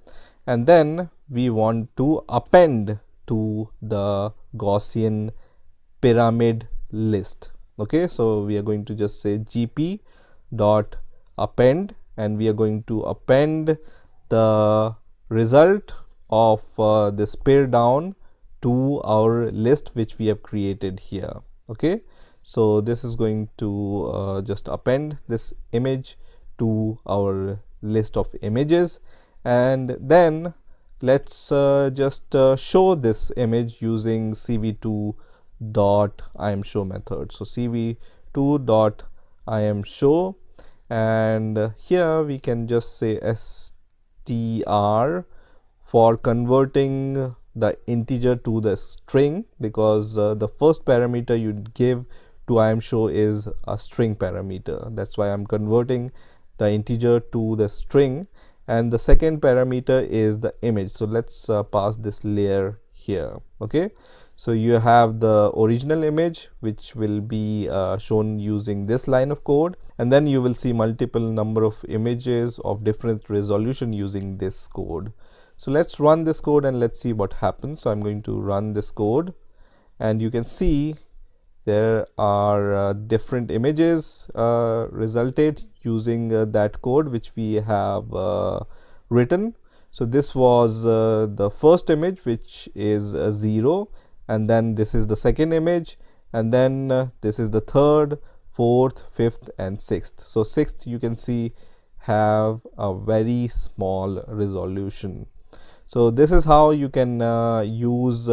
Speaker 2: and then we want to append to the Gaussian pyramid list. Okay, so we are going to just say gp dot append, and we are going to append the result of this pare down to our list which we have created here. Okay, so this is going to just append this image to our list of images, and then let's just show this image using cv2 dot imshow method. So cv2 dot imshow, and here we can just say str for converting the integer to the string, because the first parameter you give to imshow is a string parameter. That's why I'm converting the integer to the string, and the second parameter is the image. So let's pass this layer here. Okay, so you have the original image which will be shown using this line of code, and then you will see multiple number of images of different resolution using this code. So let's run this code and let's see what happens. So I'm going to run this code, and you can see there are different images resulted using that code which we have written. So this was the first image, which is 0, and then this is the second image, and then this is the third, fourth, fifth, and sixth. So sixth, you can see, have a very small resolution. So this is how you can use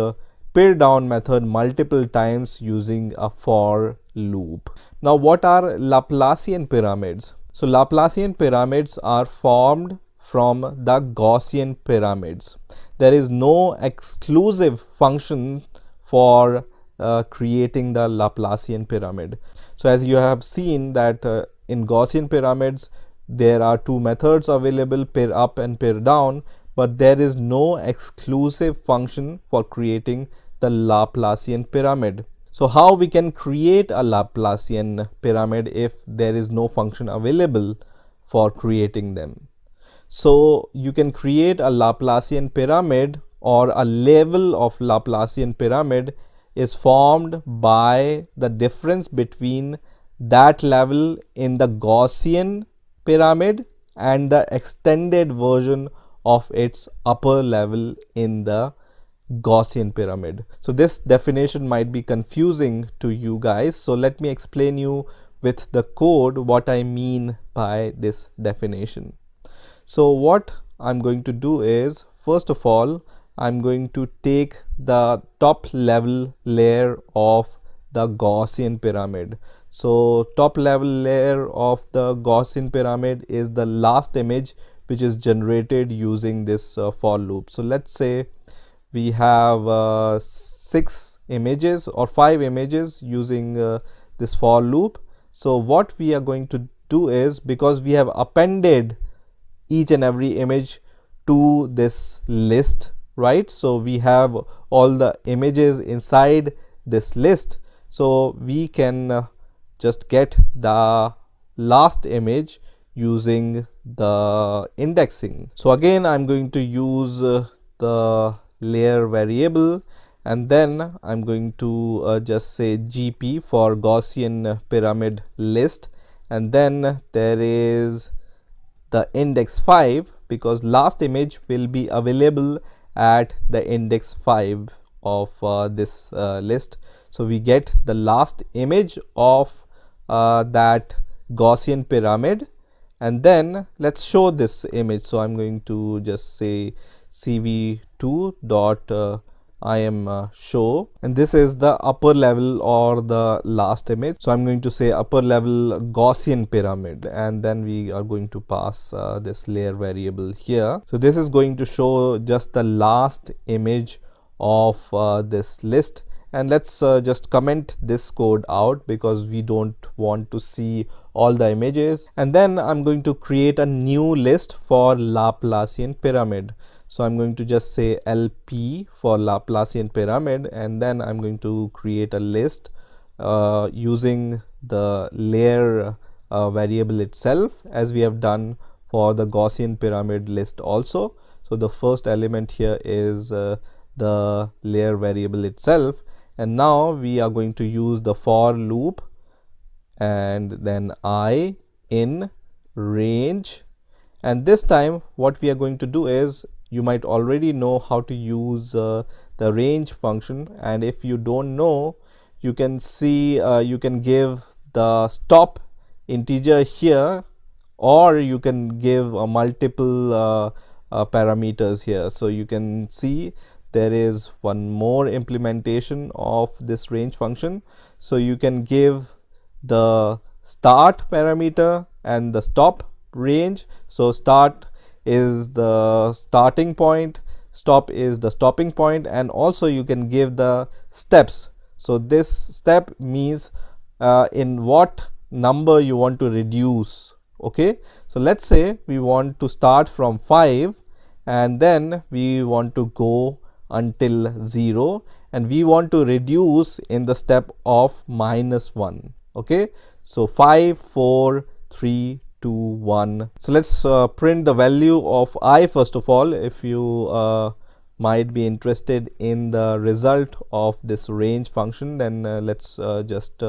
Speaker 2: pare down method multiple times using a for loop. Now what are Laplacian pyramids? So Laplacian pyramids are formed from the Gaussian pyramids. There is no exclusive function for creating the Laplacian pyramid. So as you have seen that
Speaker 1: in Gaussian pyramids, there are two methods available, pair up and pair down, but there is no exclusive function for creating the Laplacian pyramid. So how we can create a Laplacian pyramid if there is no function available for creating them? So you can create a Laplacian pyramid, or a level of Laplacian pyramid is formed by the difference between that level in the Gaussian pyramid and the extended version of its upper level in the Gaussian pyramid. So this definition might be confusing to you guys. So let me explain you with the code what I mean by this definition. So what I'm going to do is, first of all, I'm going to take the top level layer of the Gaussian pyramid. So top level layer of the Gaussian pyramid is the last image which is generated using this for loop. So let's say we have 6 images or 5 images using this for loop. So what we are going to do is, because we have appended each and every image to this list, right? So we have all the images inside this list, so we can just get the last image using the indexing. So again, I'm going to use the layer variable, and then I'm going to just say GP for Gaussian pyramid list, and then there is the index 5, because last image will be available at the index 5 of this list. So we get the last image of that Gaussian pyramid, and then let's show this image. So I'm going to just say cv2 dot show, and this is the upper level or the last image. So I'm going to say upper level Gaussian pyramid, and then we are going to pass this layer variable here. So this is going to show just the last image of this list, and let's just comment this code out because we don't want to see all the images. And then I'm going to create a new list for Laplacian pyramid. So I'm going to just say LP for Laplacian pyramid, and then I'm going to create a list using the layer variable itself, as we have done for the Gaussian pyramid list also. So the first element here is the layer variable itself, and now we are going to use the for loop, and then I in range. And this time what we are going to do is, you might already know how to use the range function, and if you don't know, you can see you can give the stop integer here, or you can give multiple parameters here. So you can see there is one more implementation of this range function. So you can give the start parameter and the stop range. So start is the starting point, stop is the stopping point, and also you can give the steps. So this step means in what number you want to reduce. Okay, so let's say we want to start from 5, and then we want to go until 0, and we want to reduce in the step of -1. Okay, so 5 4 3 2 1. So let's print the value of I first of all, if you might be interested in the result of this range function. Then let's just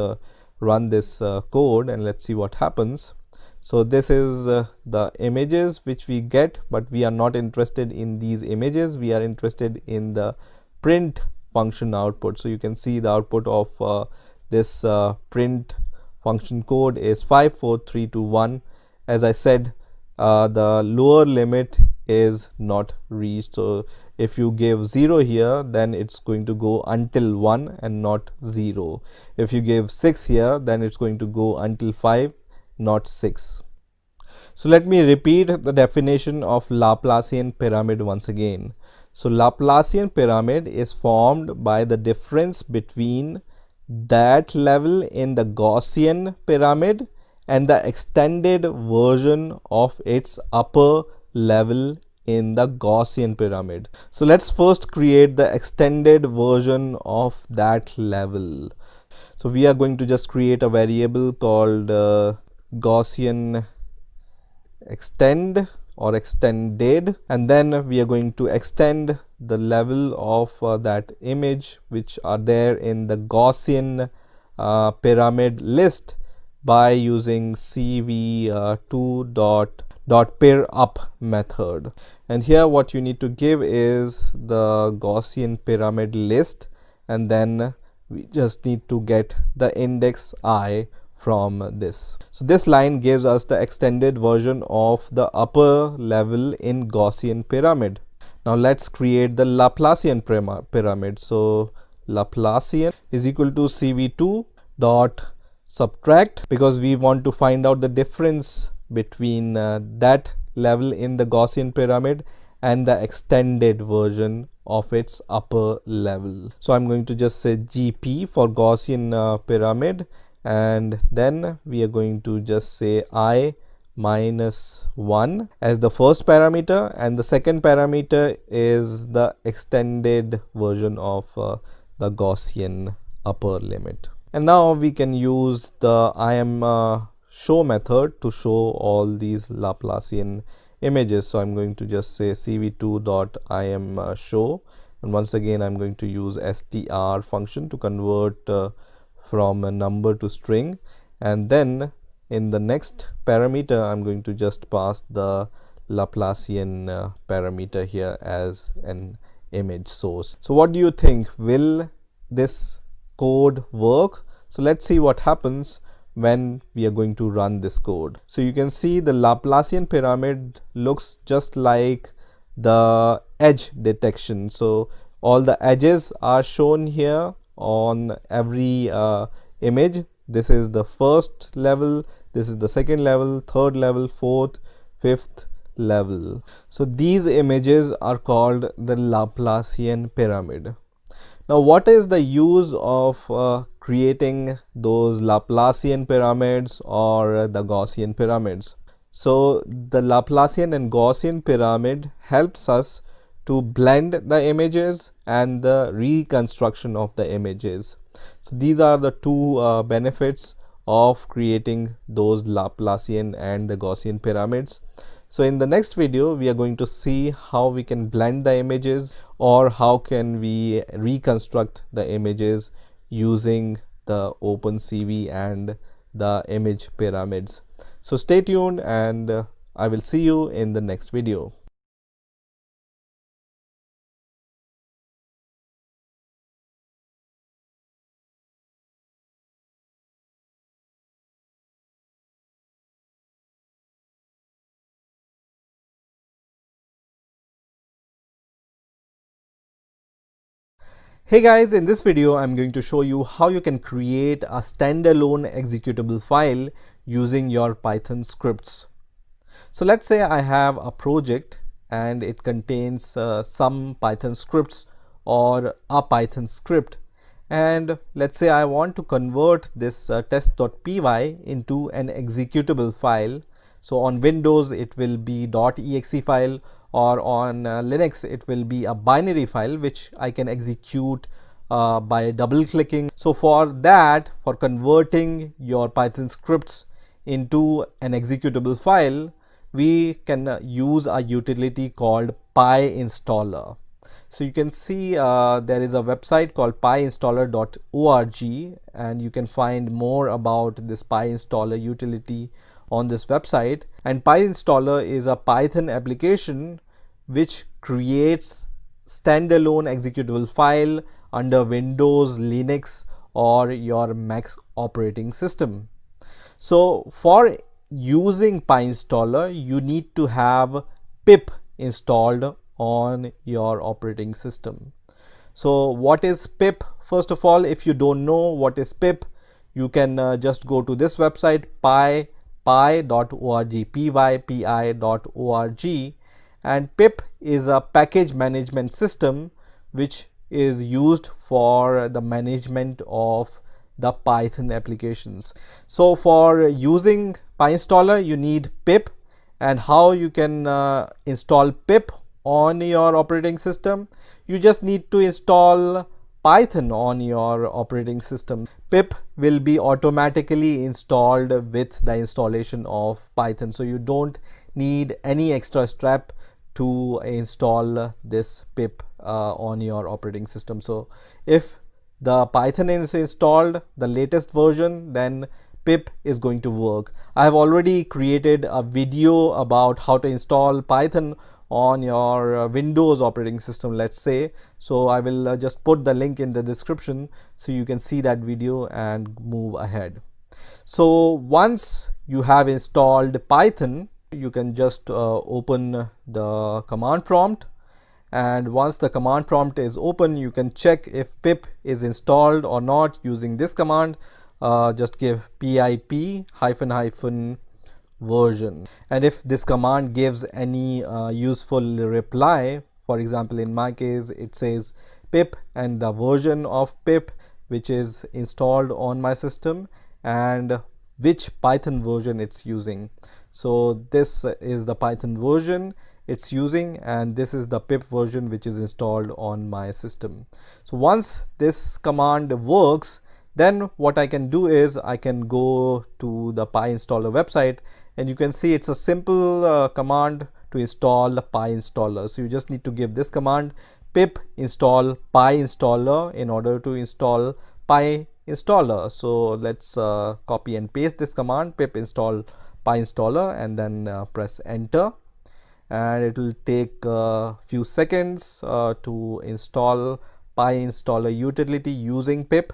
Speaker 1: run this code, and let's see what happens. So this is the images which we get, but we are not interested in these images, we are interested in the print function output. So you can see the output of this print function code is 5 4 3 2 1. As I said, the lower limit is not reached. So if you give 0 here, then it's going to go until 1 and not 0. If you give 6 here, then it's going to go until 5, not 6. So let me repeat the definition of Laplacian pyramid once again. So Laplacian pyramid is formed by the difference between that level in the Gaussian pyramid
Speaker 2: and the extended version of its upper level in the Gaussian pyramid. So let's first create the extended version of that level. So we are going to just create a variable called Gaussian extend or extended, and then we are going to extend the level of that image which are there in the Gaussian pyramid list by using cv2 dot pair up method. And here what you need to give is the Gaussian pyramid list, and then we just need to get the index I from this. So this line gives us the extended version of the upper level in Gaussian pyramid. Now let's create the Laplacian pyramid. So Laplacian is equal to cv2 dot subtract, because we want to find out the difference between that level in the Gaussian pyramid and the extended version of its upper level. So I'm going to just say GP for Gaussian pyramid, and then we are going to just say I minus 1 as the first parameter, and the second parameter is the extended version of the Gaussian upper limit. And now we can use the show method to show all these Laplacian images. So I'm going to just say cv2 dot show, and once again I'm going to use str function to convert from a number to string, and then in the next parameter I'm going to just pass the Laplacian parameter here as an image source. So what do you think? Will this code work? So let's see what happens when we are going to run this code. So you can see the Laplacian pyramid looks just like the edge detection. So all the edges are shown here on every image. This is the first level, this is the second level, third level, fourth, fifth level. So these images are called the Laplacian pyramid. Now what is the use of creating those Laplacian pyramids or the Gaussian pyramids? So the Laplacian and Gaussian pyramid helps us to blend the images and the reconstruction of the images. So these are the two benefits of creating those Laplacian and the Gaussian pyramids. So in the next video we are going to see how we can blend the images, or how can we reconstruct the images using the OpenCV and the image pyramids. So stay tuned, and I will see you in the next video. Hey guys, in this video I'm going to show you how you can create a standalone executable file using your Python scripts. So let's say I have a project and it contains some Python scripts or a Python script, and let's say I want to convert this test.py into an executable file. So on Windows it will be .exe file, or on Linux it will be a binary file which I can execute by double clicking. So for that, for converting your Python scripts into an executable file, we can use a utility called PyInstaller. So you can see there is a website called pyinstaller.org, and you can find more about this PyInstaller utility on this website. And PyInstaller is a Python application which creates standalone executable file under Windows, Linux, or your Mac operating system. So for using PyInstaller, you need to have pip installed on your operating system. So what is pip? First of all, if you don't know what is pip, you can just go to this website py.org, pypi.org, and pip is a package management system which is used for the management of
Speaker 1: the Python applications. So for using PyInstaller, you need pip. And how you can install pip on your operating system? You just need to install Python on your operating system. Pip will be automatically installed with the installation of Python, so you don't need any extra step to install this pip on your operating system. So if the Python is installed, the latest version, then pip is going to work. I have already created a video about how to install Python on your Windows operating system, let's say. So I will just put the link in the description so you can see that video and move ahead. So once you have installed Python, you can just open the command prompt. And once the command prompt is open, you can check if pip is installed or not using this command. Just give pip -- version, and if this command gives any useful reply, for example in my case it says pip and the version of pip which is installed on my system and which Python version it's using. So this is the Python version it's using, and this is the pip version which is installed on my system. So once this command works, then what I can do is I can go to the PyInstaller website, and you can see it's a simple command to install PyInstaller. So you just need to give this command pip install PyInstaller in order to install PyInstaller. So let's copy and paste this command, pip install PyInstaller, and then press enter. And it will take a few seconds to install PyInstaller utility using pip.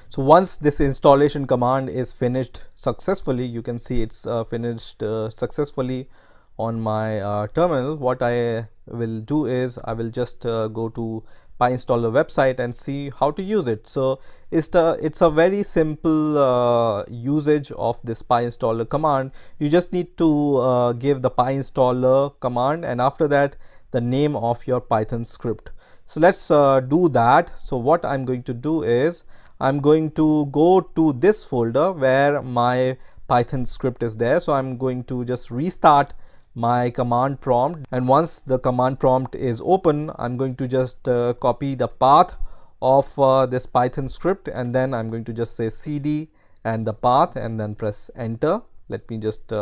Speaker 1: So once this installation command is finished successfully, you can see it's finished successfully on my terminal. What I will do is I will just go to PyInstaller website and see how to use it. So it's a very simple usage of this PyInstaller command. You just need to give the PyInstaller command, and after that the name of your Python script. So let's do that. So what I'm going to do is I'm going to go to this folder where my Python script is there. So I'm going to just restart my command prompt, and once the command prompt is open, I'm going to just copy the path of this Python script, and then I'm going to just say cd and the path and then press enter. Let me just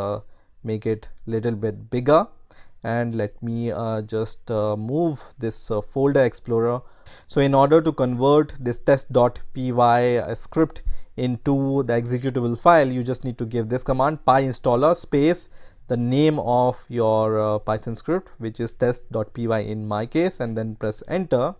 Speaker 1: make it a little bit bigger, and let me just move this folder explorer. So in order to convert this test.py script into the executable file, you just need to give this command pyinstaller space the name of your Python script, which is test.py in my case, and then press enter.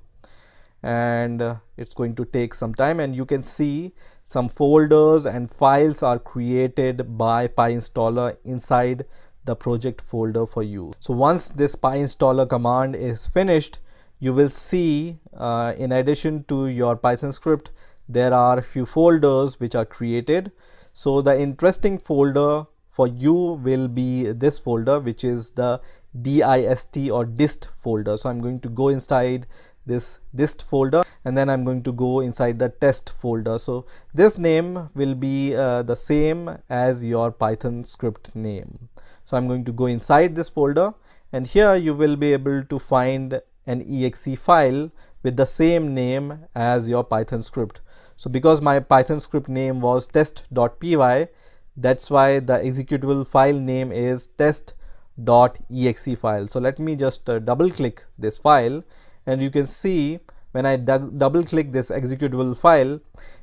Speaker 1: And it's going to take some time, and you can see some folders and files are created by PyInstaller inside the project folder for you. So once this PyInstaller command is finished, you will see in addition to your Python script, there are a few folders which are created. So the interesting folder for you will be this folder, which is the dist or dist folder. So I'm going to go inside this dist folder, and then I'm going to go inside the test folder. So this name will be the same as your Python script name. So I'm going to go inside this folder, and here you will be able to find an exe file with the same name as your Python script. So because my Python script name was test.py, that's why the executable file name is test.exe file. So let me just double click this file, and you can see when I double click this executable file,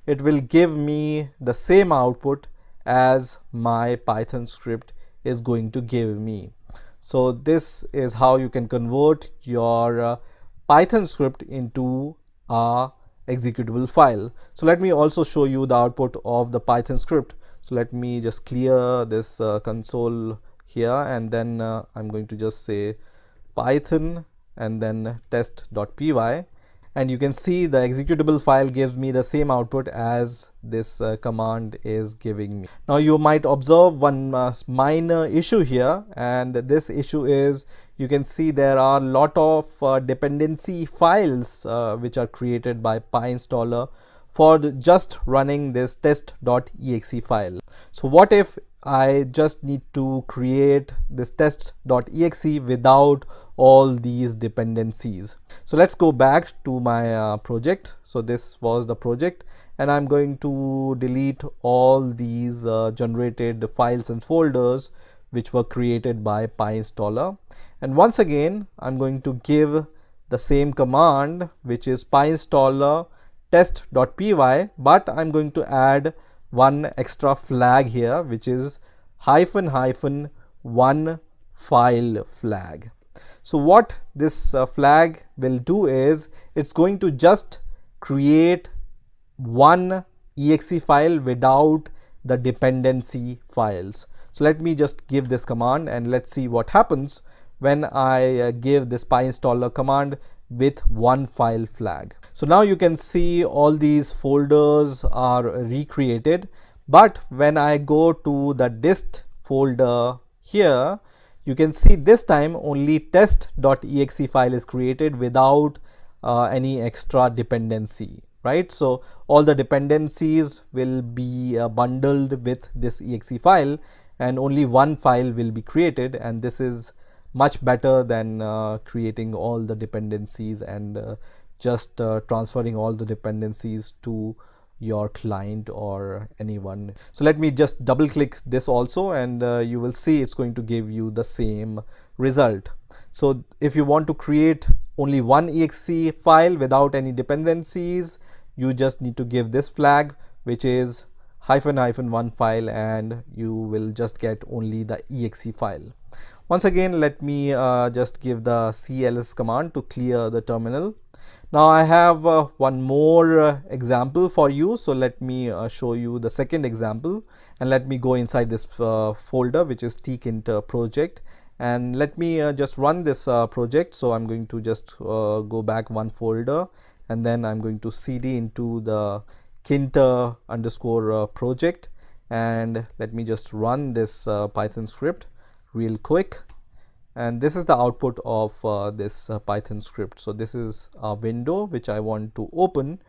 Speaker 1: it will give me the same output as my Python script is going to give me. So this is how you can convert your Python script into a executable file. So let me also show you the output of the Python script. So let me just clear this console here, and then I'm going to just say Python and then test.py, and you can see the executable file gives me the same output as this command is giving me. Now you might observe one minor issue here, and this issue is you can see there are a lot of dependency files which are created by PyInstaller for just running this test.exe file. So what if I just need to create this test.exe without all these dependencies? So let's go back to my project. So this was the project, and I'm going to delete all these generated files and folders which were created by PyInstaller. And once again, I'm going to give the same command, which is PyInstaller test.py, but I'm going to add one extra flag here, which is --one file flag. So what this flag will do is it's going to just create one exe file without the dependency files. So let me just give this command and let's see what happens when I give this PyInstaller command with one file flag. So now you can see all these folders are recreated, but when I go to the dist folder here, you can see this time only test.exe file is created without any extra dependency, right? So all the dependencies will be bundled with this exe file, and only one file will be created, and this is much better than creating all the dependencies and just transferring all the dependencies to your client or anyone. So let me just double click this also, and you will see it's going to give you the same result. So if you want to create only one exe file without any dependencies, you just need to give this flag, which is --one file, and you will just get only the exe file. Once again, let me just give the cls command to clear the terminal. Now I have one more example for you. So let me show you the second example, and let me go inside this folder, which is tkinter project, and let me just run this project. So I'm going to just go back one folder, and then I'm going to cd into the kinter _ project, and let me just run this Python script real quick. And this is the output of this Python script. So this is a window which I want to open,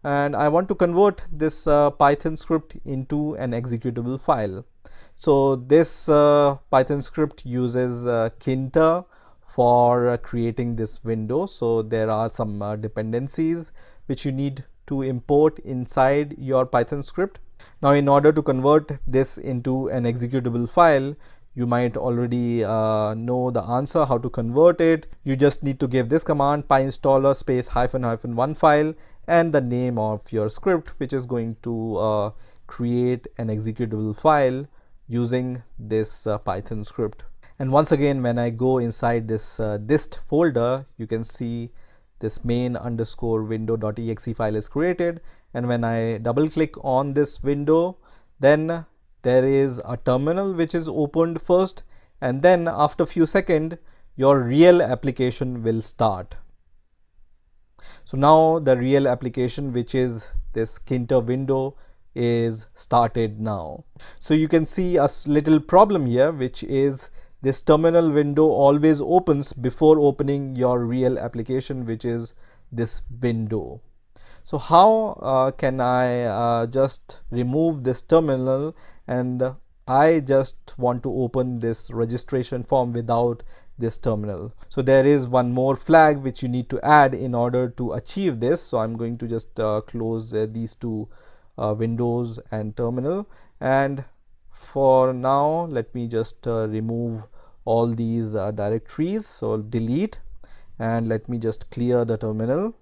Speaker 1: and I want to convert this Python script into an executable file. So this Python script uses kinter for creating this window. So there are some dependencies which you need to import inside your Python script. Now in order to convert this into an executable file, you might already know the answer how to convert it. You just need to give this command PyInstaller space --one file and the name of your script, which is going to create an executable file using this Python script. And once again, when I go inside this dist folder, you can see this main _ window.exe file is created, and when I double click on this window, then there is a terminal which is opened first, and then after few seconds your real application will start. So now the real application, which is this kinter window, is started now. So you can see a little problem here, which is this terminal window always opens before opening your real application, which is this window. So how can I just remove this terminal, and I just want to open this registration form without this terminal? So there is one more flag which you need to add in order to achieve this. So I'm going to just close these two windows and terminal, and for now let me just remove all these directories. So delete, and let me just clear the terminal.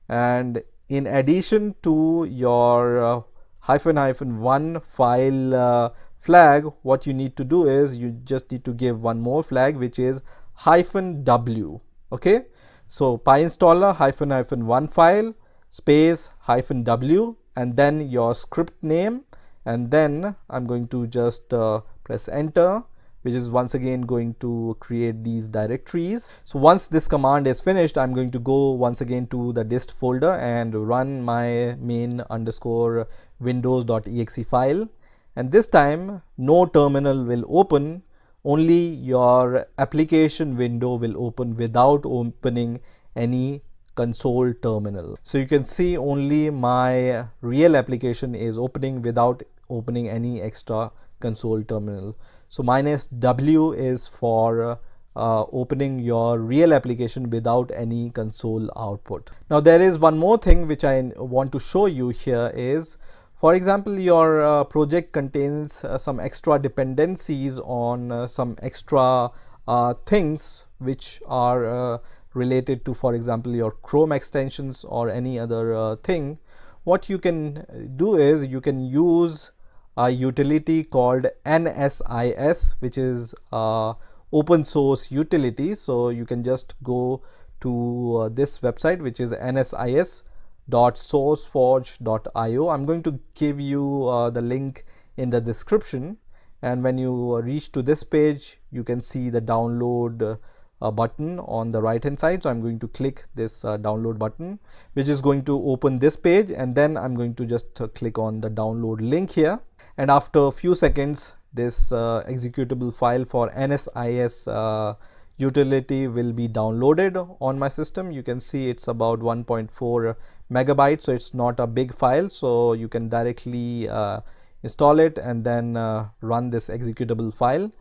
Speaker 1: And in addition to your --one file flag, what you need to do is you just need to give one more flag, which is -w. Okay, so PyInstaller --one file space -w, and then your script name, and then I'm going to just press enter, which is once again going to create these directories. So once this command is finished, I'm going to go once again to the dist folder and run my main _ windows.exe file, and this time no terminal will open, only your application window will open without opening any console terminal. So you can see only my real application is opening without opening any extra console terminal. So minus W is for opening your real application without any console output. Now there is one more thing which I want to show you here is, for example, your project contains some extra dependencies on some extra things which are related to, for example, your Chrome extensions or any other thing. What you can do is you can use a utility called NSIS, which is open source utility. So you can just go to this website, which is nsis.sourceforge.io. I'm going to give you the link in the description, and when you reach to this page, you can see the download button on the right hand side. So I'm going to click this download button, which is going to open this page, and then I'm going to just click on the download link here, and after a few seconds this executable file for NSIS utility will be downloaded on my system. You can see it's about 1.4 megabytes, so it's not a big file, so you can directly install it and then run this executable file.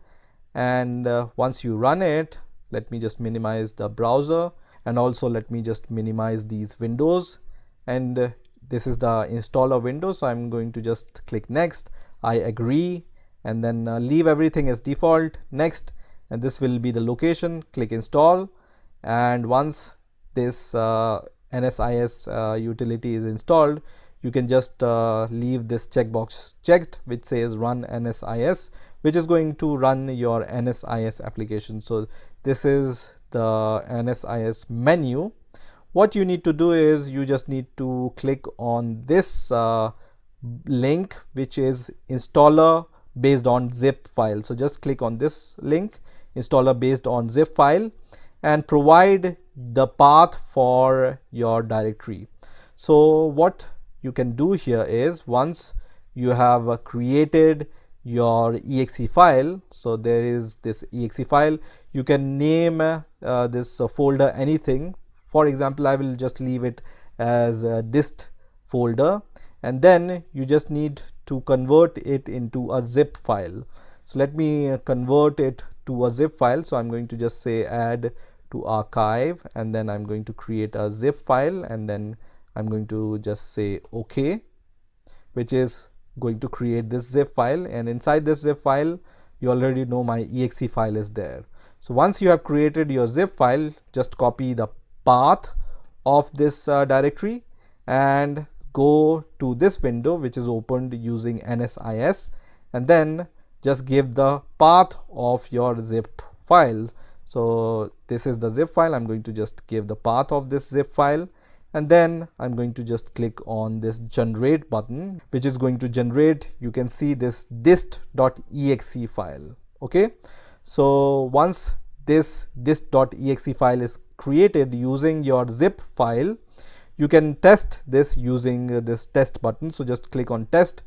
Speaker 1: And once you run it, let me just minimize the browser, and also let me just minimize these windows, and this is the installer window. So I'm going to just click next, I agree, and then leave everything as default, next, and this will be the location, click install. And once this NSIS utility is installed, you can just leave this checkbox checked which says run NSIS, which is going to run your NSIS application. So this is the NSIS menu. What you need to do is you just need to click on this link, which is installer based on zip file. So just click on this link, installer based on zip file, and provide the path for your directory. So what you can do here is, once you have created your exe file, so there is this exe file, you can name this folder anything. For example, I will just leave it as a dist folder, and then you just need to convert it into a zip file. So let me convert it to a zip file. So I'm going to just say add to archive, and then I'm going to create a zip file, and then I'm going to just say OK, which is going to create this zip file. And inside this zip file, you already know my exe file is there. So once you have created your zip file, just copy the path of this directory and go to this window which is opened using NSIS, and then just give the path of your zip file. So this is the zip file. I'm going to just give the path of this zip file, and then I'm going to just click on this generate button, which is going to generate, you can see, this dist.exe file. Okay, so once this dist.exe file is created using your zip file, you can test this using this test button. So just click on test,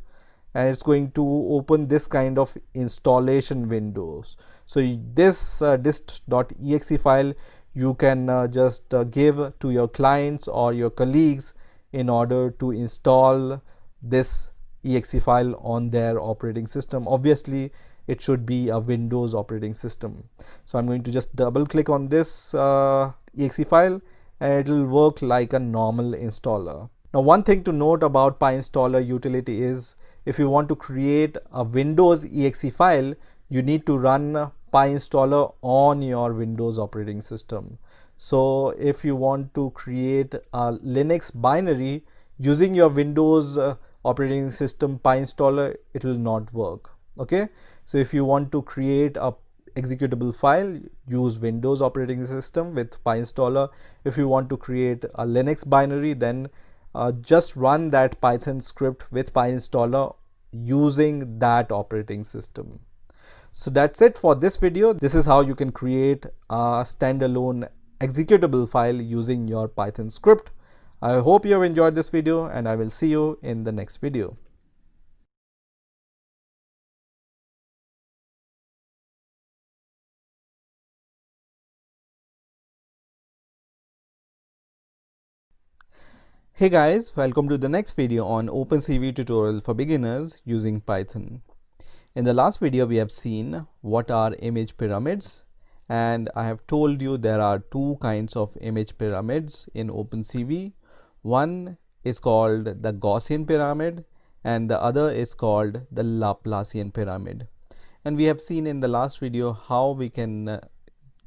Speaker 1: and it's going to open this kind of installation windows. So this dist.exe file you can just give to your clients or your colleagues in order to install this exe file on their operating system. Obviously it should be a Windows operating system. So I'm going to just double click on this exe file, and it will work like a normal installer. Now one thing to note about PyInstaller utility is, if you want to create a Windows exe file, you need to run PyInstaller on your Windows operating system. So if you want to create a Linux binary using your Windows operating system PyInstaller, it will not work. Okay, so if you want to create a executable file, use Windows operating system with PyInstaller. If you want to create a Linux binary, then just run that Python script with PyInstaller using that operating system. So that's it for this video. This is how you can create a standalone executable file using your Python script. I hope you have enjoyed this video, and I will see you in the next video. Hey guys, welcome to the next video on OpenCV tutorial for beginners using Python. In the last video we have seen what are image pyramids, and I have told you there are two kinds of image pyramids in OpenCV. One is called the Gaussian pyramid and the other is called the Laplacian pyramid. And we have seen in the last video how we can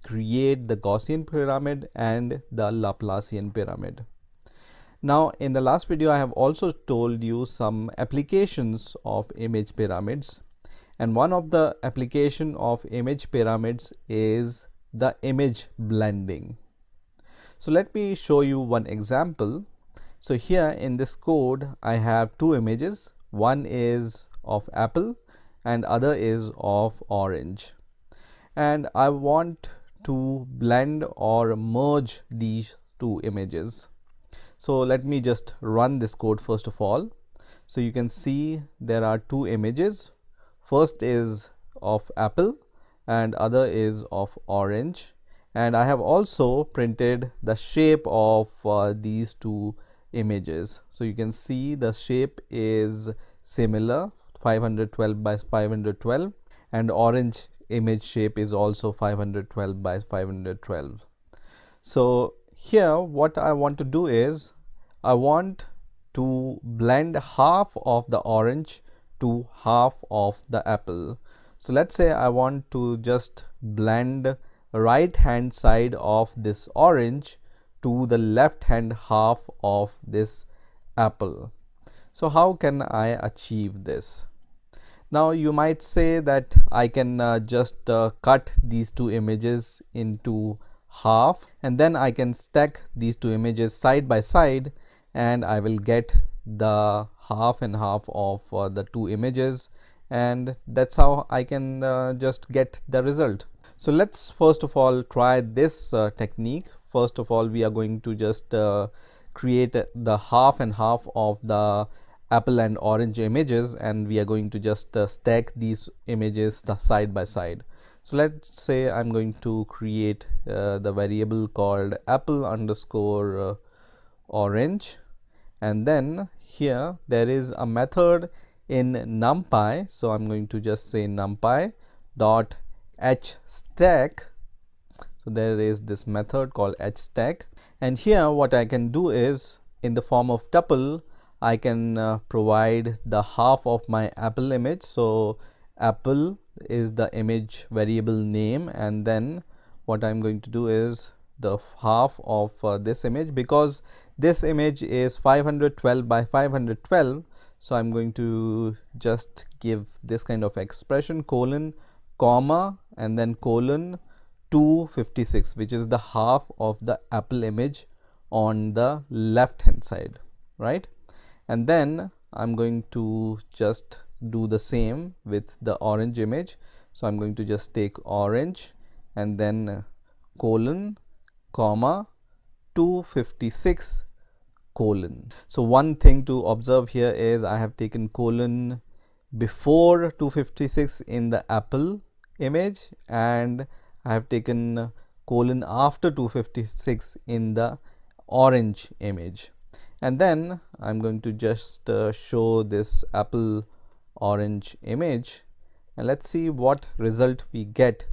Speaker 1: create the Gaussian pyramid and the Laplacian pyramid. Now, in the last video, I have also told you some applications of image pyramids, and one of the application of image pyramids is the image blending. So let me show you one example. So here in this code, I have two images. One is of apple and other is of orange. And I want to blend or merge these two images. So let me just run this code first of all. So you can see there are two images. First is of apple and other is of orange. And I have also printed the shape of these two images. So you can see the shape is similar, 512 by 512, and orange image shape is also 512 by 512. So here what I want to do is I want to blend half of the orange to half of the apple. So let's say I want to just blend right hand side of this orange to the left hand half of this apple. So how can I achieve this? Now you might say that I can just cut these two images into half, and then I can stack these two images side by side, and I will get the half and half of the two images, and that's how I can just get the result. So let's first of all try this technique. First of all, we are going to just create the half and half of the apple and orange images, and we are going to just stack these images side by side. So let's say I'm going to create the variable called apple underscore orange, and then here there is a method in numpy. So I'm going to just say numpy dot hstack. So there is this method called hstack, and here what I can do is in the form of tuple I can provide the half of my apple image. So apple is the image variable name, and then what I'm going to do is the half of this image, because this image is 512 by 512. So I'm going to just give this kind of expression, colon, comma, and then colon 256, which is the half of the apple image on the left hand side, right? And then I'm going to just do the same with the orange image. So I'm going to just take orange and then colon, comma, 256 colon. So one thing to observe here is I have taken colon before 256 in the apple image, and I have taken colon after 256 in the orange image. And then I'm going to just show this apple orange image, and let's see what result we get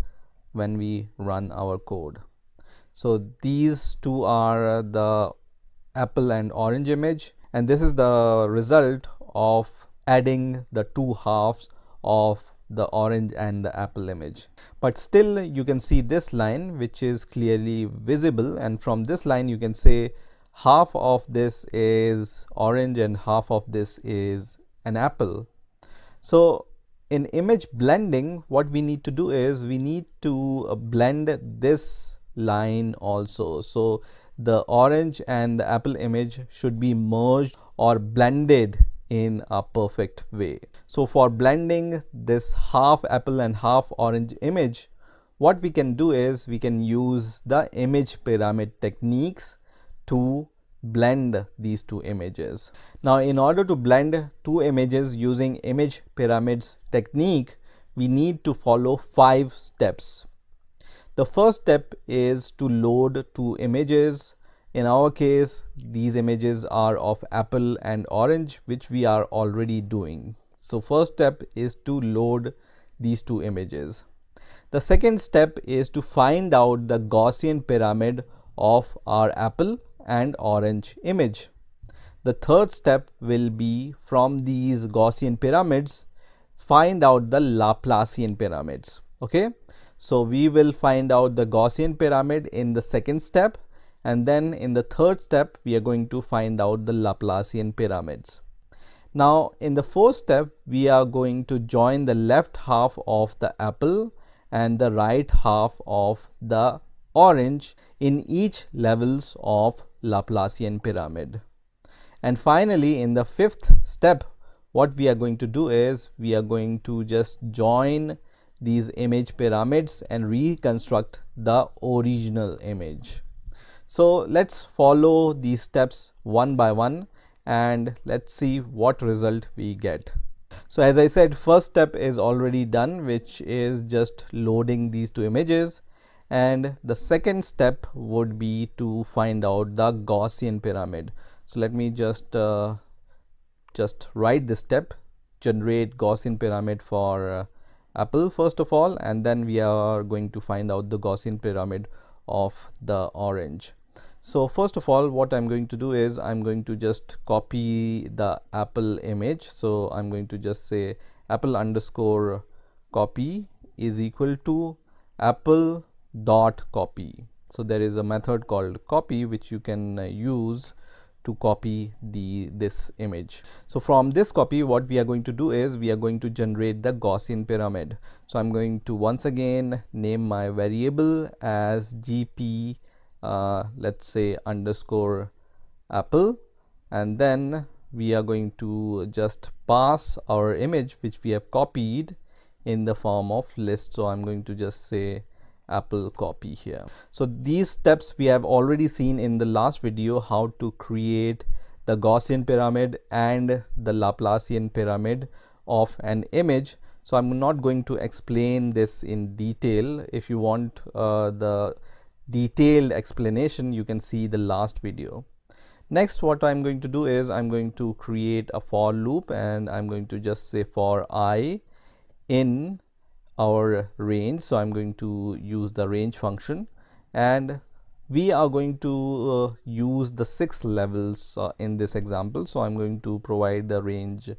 Speaker 1: when we run our code. So these two are the apple and orange image, and this is the result of adding the two halves of the orange and the apple image. But still you can see this line which is clearly visible, and from this line you can say half of this is orange and half of this is an apple. So in image blending, what we need to do is we need to blend this line also. So the orange and the apple image should be merged or blended in a perfect way. So for blending this half apple and half orange image, what we can do is we can use the image pyramid techniques to blend these two images. Now in order to blend two images using image pyramids technique, we need to follow 5 steps. The first step is to load two images
Speaker 2: In our case, these images are of apple and orange, which we are already doing. So first step is to load these two images. The second step is to find out the Gaussian pyramid of our apple and orange image. The third step will be, from these Gaussian pyramids, find out the Laplacian pyramids. Okay, so we will find out the Gaussian pyramid in the second step, and then in the third step we are going to find out the Laplacian pyramids. Now in the fourth step, we are going to join the left half of the apple and the right half of the orange in each levels of Laplacian pyramid. And finally, in the fifth step, what we are going to do is we are going to just join these image pyramids and reconstruct the original image. So let's follow these steps one by one and let's see what result we get. So as I said, first step is already done, which is just loading these two images, and the second step would be to find out the Gaussian pyramid. So let me just write this step: generate Gaussian pyramid for apple first of all, and then we are going to find out the Gaussian pyramid of the orange. So first of all, what I'm going to do is I'm going to just copy the apple image. So I'm going to just say apple underscore copy is equal to apple dot copy. So there is a method called copy which you can use to copy this image. So from this copy, what we are going to do is we are going to generate the Gaussian pyramid. So I'm going to once again name my variable as gp let's say underscore apple, and then we are going to just pass our image which we have copied in the form of list. So I'm going to just say apple copy here. So these steps we have already seen in the last video, how to create the Gaussian pyramid and the Laplacian pyramid of an image. So I'm not going to explain this in detail. If you want the detailed explanation, you can see the last video. Next, what I'm going to do is I'm going to create a for loop, and I'm going to just say for I in our range. So I'm going to use the range function, and we are going to use the 6 levels in this example. So I'm going to provide the range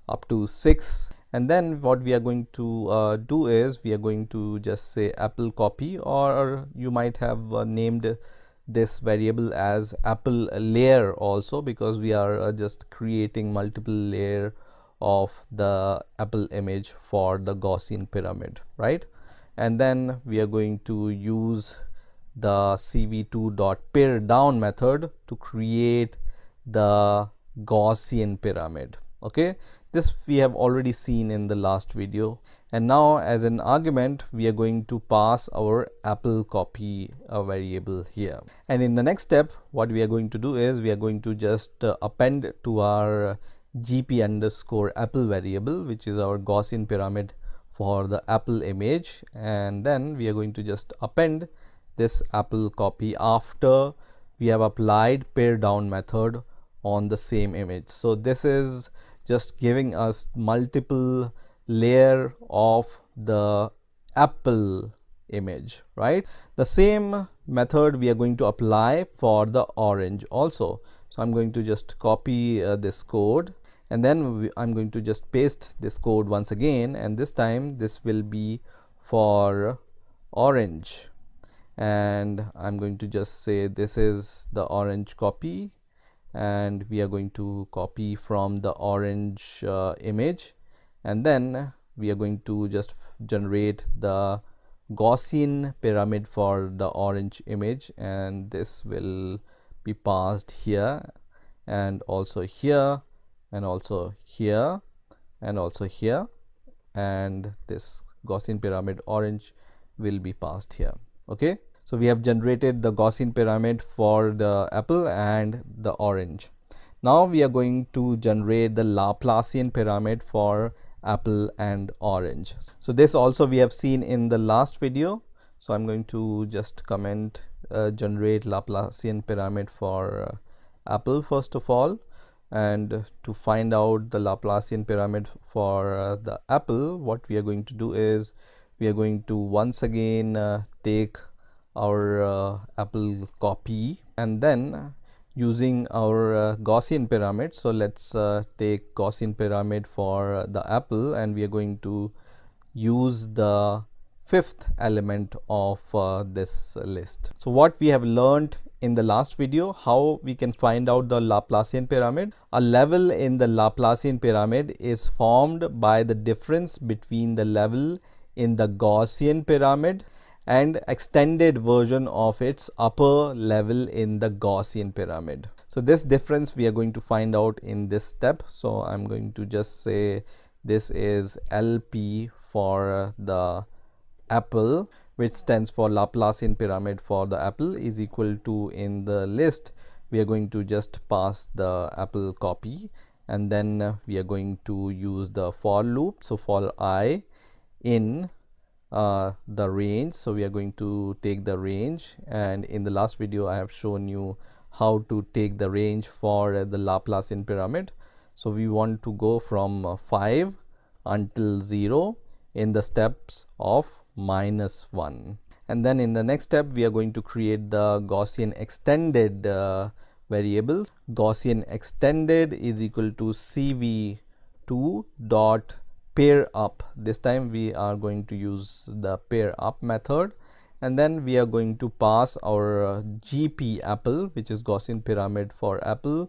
Speaker 2: up to 6, and then what we are going to do is we are going to just say apple copy, or you might have named this variable as apple layer also, because we are just creating multiple layer of the apple image for the Gaussian pyramid, right? And then we are going to use the cv2.pairDown method to create the Gaussian pyramid. Okay, this we have already seen in the last video, and now as an argument we are going to pass our apple copy variable here. And in the next step, what we are going to do is we are going to just append to our gp underscore apple variable, which is our Gaussian pyramid for the apple image, and then we are going to just append this apple copy after we have applied pairDown method on the same image. So this is just giving us multiple layer of the apple image, right? The same method we are going to apply for the orange also. So I'm going to just copy this code, and then I'm going to just paste this code once again, and this time this will be for orange, and I'm going to just say this is the orange copy, and we are going to copy from the orange image, and then we are going to just generate the Gaussian pyramid for the orange image, and this will be passed here, and also here, and also here, and also here, and this Gaussian pyramid orange will be passed here. Okay, so we have generated the Gaussian pyramid for the apple and the orange. Now we are going to generate the Laplacian pyramid for apple and orange. So this also we have seen in the last video. So I'm going to just comment generate Laplacian pyramid for apple first of all. And to find out the Laplacian pyramid for the apple, what we are going to do is we are going to once again take our apple copy, and then using our Gaussian pyramid. So let's take Gaussian pyramid for the apple, and we are going to use the fifth element of this list. So what we have learned in the last video, how we can find out the Laplacian pyramid. A level in the Laplacian pyramid is formed by the difference between the level in the Gaussian pyramid and extended version of its upper level in the Gaussian pyramid. So this difference we are going to find out in this step. So I'm going to just say this is LP for the apple, which stands for Laplacian pyramid for the apple, is equal to, in the list we are going to just pass the apple copy, and then we are going to use the for loop. So for I in the range, so we are going to take the range, and in the last video I have shown you how to take the range for the Laplacian pyramid. So we want to go from 5 until 0 in the steps of -1, and then in the next step we are going to create the Gaussian extended variables. Gaussian extended is equal to CV2 dot pair up. This time we are going to use the pair up method, and then we are going to pass our GP apple, which is Gaussian pyramid for apple,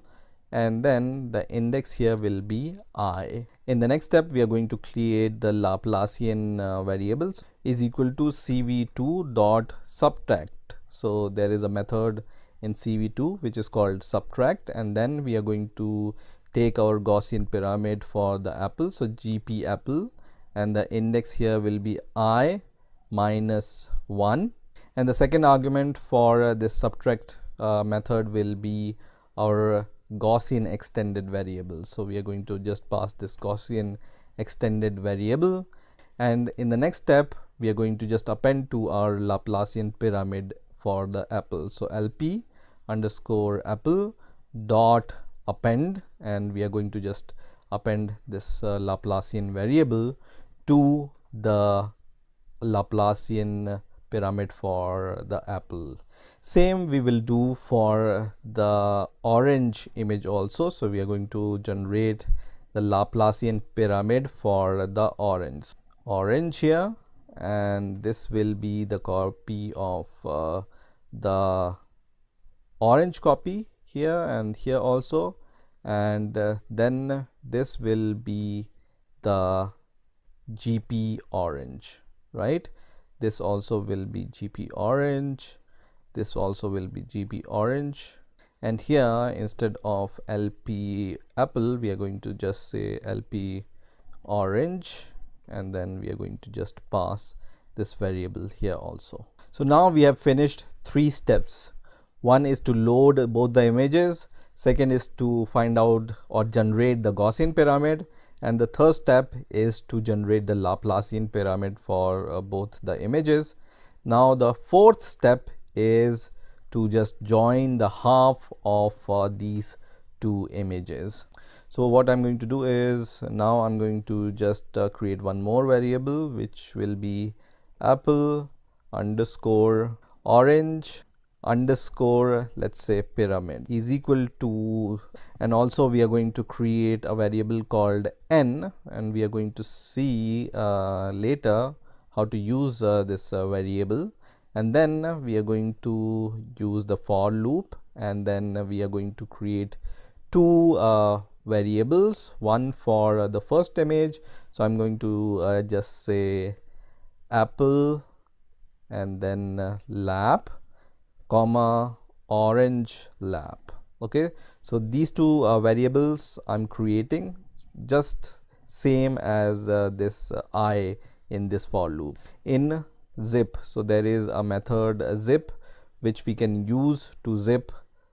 Speaker 2: and then the index here will be I. In the next step we are going to create the Laplacian variables is equal to CV2 dot subtract. So there is a method in CV2 which is called subtract, and then we are going to take our Gaussian pyramid for the apple, so GP apple, and the index here will be I minus 1, and the second argument for this subtract method will be our Gaussian extended variable. So we are going to just pass this Gaussian extended variable, and in the next step we are going to just append to our Laplacian pyramid for the apple. So LP underscore apple dot append, and we are going to just append this Laplacian variable to the Laplacian pyramid for the apple. Same we will do for the orange image also. So we are going to generate the Laplacian pyramid for the orange here, and this will be the copy of the orange copy here and here also, and then this will be the GP orange, right? This also will be GP orange, this also will be GP orange, and here instead of LP apple we are going to just say LP orange, and then we are going to just pass this variable here also. So now we have finished 3 steps. One is to load both the images, second is to find out or generate the Gaussian pyramid, and the third step is to generate the Laplacian pyramid for both the images. Now the fourth step is to just join the half of these 2 images. So what I'm going to do is, now I'm going to just create one more variable which will be apple underscore orange underscore, let's say, pyramid is equal to, and also we are going to create a variable called n, and we are going to see later how to use this variable, and then we are going to use the for loop, and then we are going to create 2 variables, one for the first image. So I'm going to just say apple and then lap comma orange lap. Okay, so these 2 variables I'm creating just same as this I in this for loop in zip. So there is a method zip which we can use to zip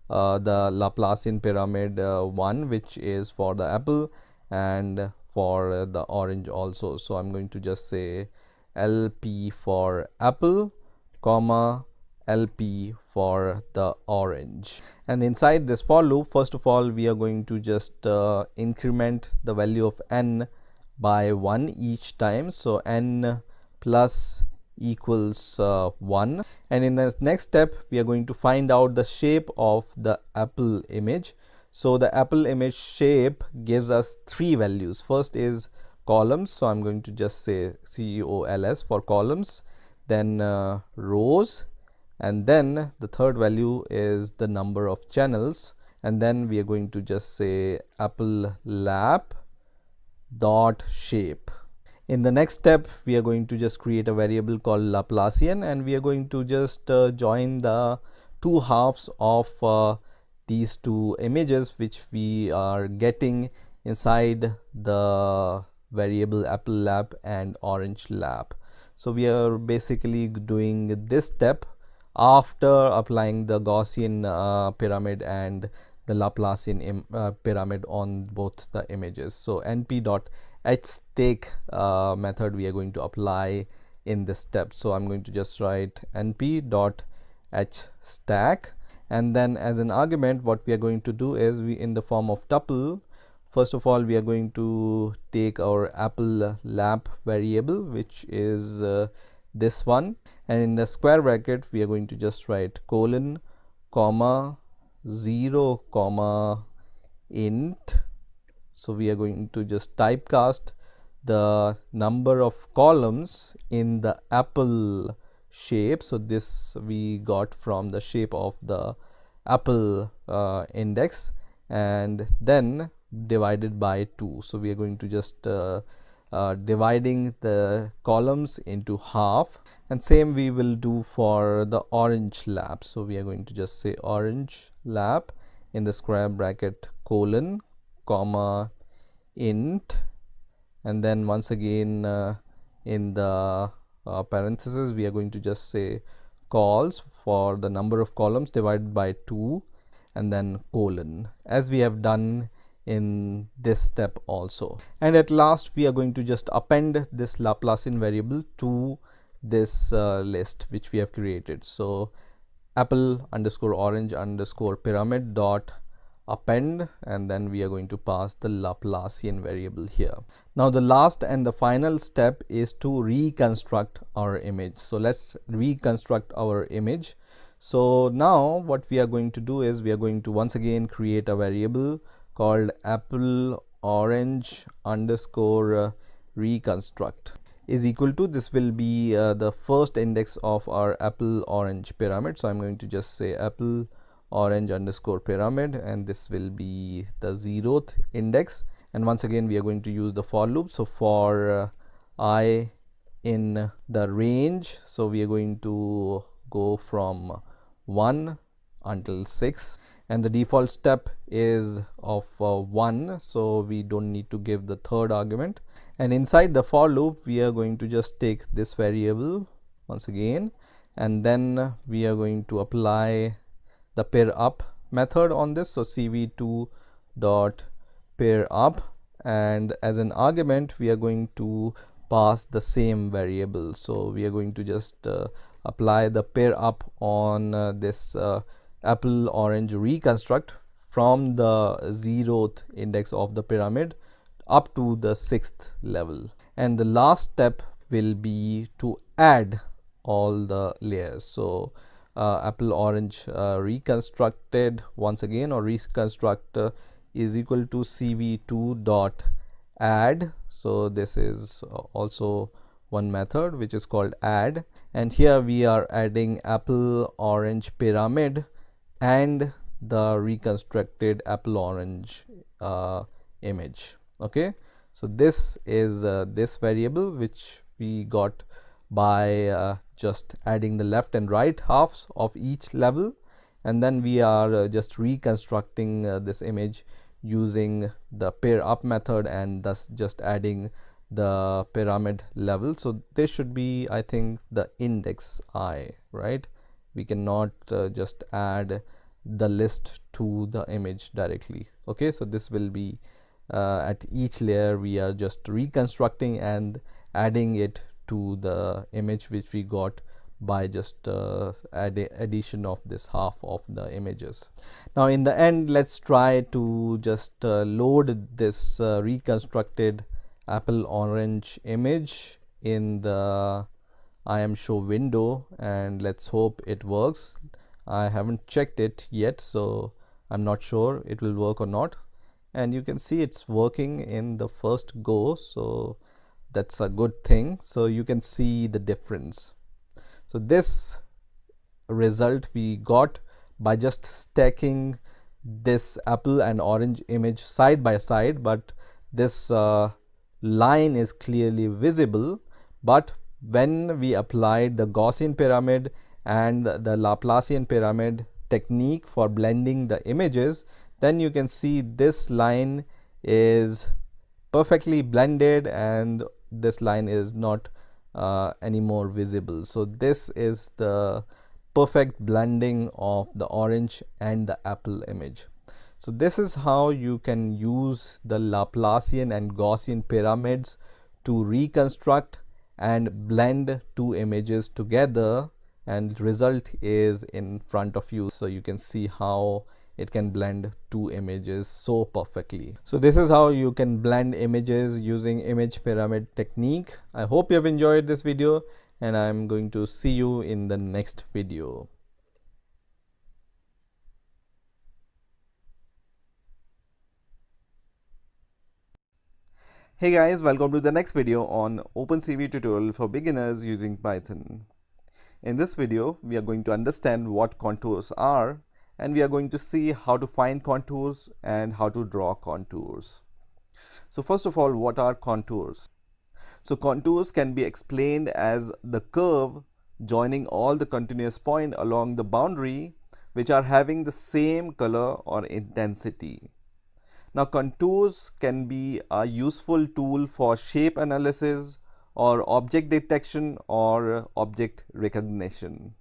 Speaker 2: the Laplacian pyramid one, which is for the apple and for the orange also. So I'm going to just say LP for apple comma LP for the orange. And inside this for loop, first of all, we are going to just increment the value of n by 1 each time. So n plus equals 1. And in the next step, we are going to find out the shape of the apple image. So the apple image shape gives us 3 values. First is columns, so I'm going to just say COLS for columns, then rows, and then the third value is the number of channels, and then we are going to just say apple lap dot shape. In the next step, we are going to just create a variable called Laplacian, and we are going to just join the two halves of these two images which we are getting inside the variable apple lap and orange lap. So we are basically doing this step after applying the Gaussian pyramid and the Laplacian pyramid on both the images. So np.hstake method we are going to apply in this step. So I'm going to just write np.hstack, and then as an argument what we are going to do is, we in the form of tuple, first of all we are going to take our apple lap variable, which is this one, and in the square bracket we are going to just write colon comma 0 comma int. So we are going to just typecast the number of columns in the apple shape. So this we got from the shape of the apple index, and then divided by 2. So we are going to just dividing the columns into half, and same we will do for the orange lap. So we are going to just say orange lap in the square bracket colon comma int, and then once again in the parenthesis we are going to just say cols for the number of columns divided by 2, and then colon, as we have done in this step also. And at last we are going to just append this Laplacian variable to this list which we have created. So apple underscore orange underscore pyramid dot append, and then we are going to pass the Laplacian variable here. Now the last and the final step is to reconstruct our image. So let's reconstruct our image. So now what we are going to do is, we are going to once again create a variable called apple orange underscore reconstruct is equal to, this will be the first index of our apple orange pyramid. So I'm going to just say apple orange underscore pyramid, and this will be the 0th index, and once again we are going to use the for loop. So for I in the range, so we are going to go from 1 until 6, and the default step is of 1, so we don't need to give the third argument. And inside the for loop we are going to just take this variable once again, and then we are going to apply the pair up method on this. So cv2 dot pair up, and as an argument we are going to pass the same variable. So we are going to just apply the pair up on this apple orange reconstruct from the 0th index of the pyramid up to the 6th level. And the last step will be to add all the layers. So apple orange reconstructed once again, or reconstruct is equal to cv2 dot add. So this is also one method which is called add, and here we are adding apple orange pyramid and the reconstructed apple orange image. Okay, so this is this variable which we got by just adding the left and right halves of each level, and then we are just reconstructing this image using the pair up method, and thus just adding the pyramid level. So this should be, I think, the index I, right? We cannot just add the list to the image directly. Okay, so this will be at each layer we are just reconstructing and adding it to the image which we got by just addition of this half of the images. Now in the end, let's try to just load this reconstructed apple orange image in the I am show window, and let's hope it works. I haven't checked it yet, so I'm not sure it will work or not. And you can see it's working in the first go, so that's a good thing. So you can see the difference. So this result we got by just stacking this apple and orange image side by side, but this line is clearly visible. But when we applied the Gaussian pyramid and the Laplacian pyramid technique for blending the images, then you can see this line is perfectly blended and this line is not anymore visible. So this is the perfect blending of the orange and the apple image. So this is how you can use the Laplacian and Gaussian pyramids to reconstruct and blend two images together, and result is in front of you, so you can see how it can blend two images so perfectly. So this is how you can blend images using image pyramid technique. I hope you have enjoyed this video, and I'm going to see you in the next video.
Speaker 1: Hey guys, welcome to the next video on OpenCV tutorial for beginners using Python. In this video, we are going to understand what contours are, and we are going to see how to find contours and how to draw contours. So first of all, what are contours? So contours can be explained as the curve joining all the continuous points along the boundary which are having the same color or intensity. Now contours can be a useful tool for shape analysis or object detection or object recognition.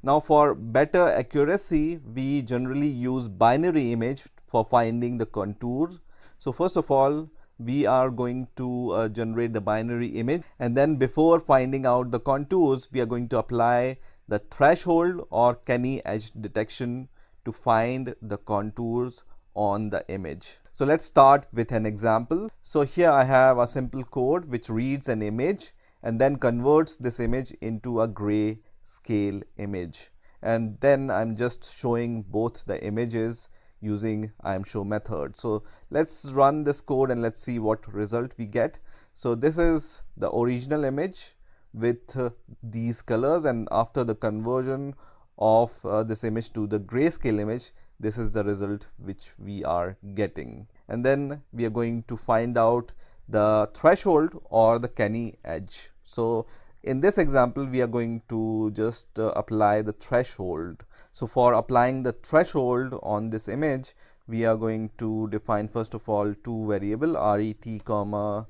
Speaker 1: Now for better accuracy, we generally use binary image for finding the contours. So first of all, we are going to generate the binary image, and then before finding out the contours, we are going to apply the threshold or canny edge detection to find the contours on the image. So let's start with an example. So here I have a simple code which reads an image and then converts this image into a gray scale image, and then I'm just showing both the images using IamShow method. So let's run this code and let's see what result we get. So this is the original image with these colors, and after the conversion of this image to the grayscale image, this is the result which we are getting. And then we are going to find out the threshold or the canny edge. So in this example, we are going to just apply the threshold. So for applying the threshold on this image, we are going to define first of all two variable ret comma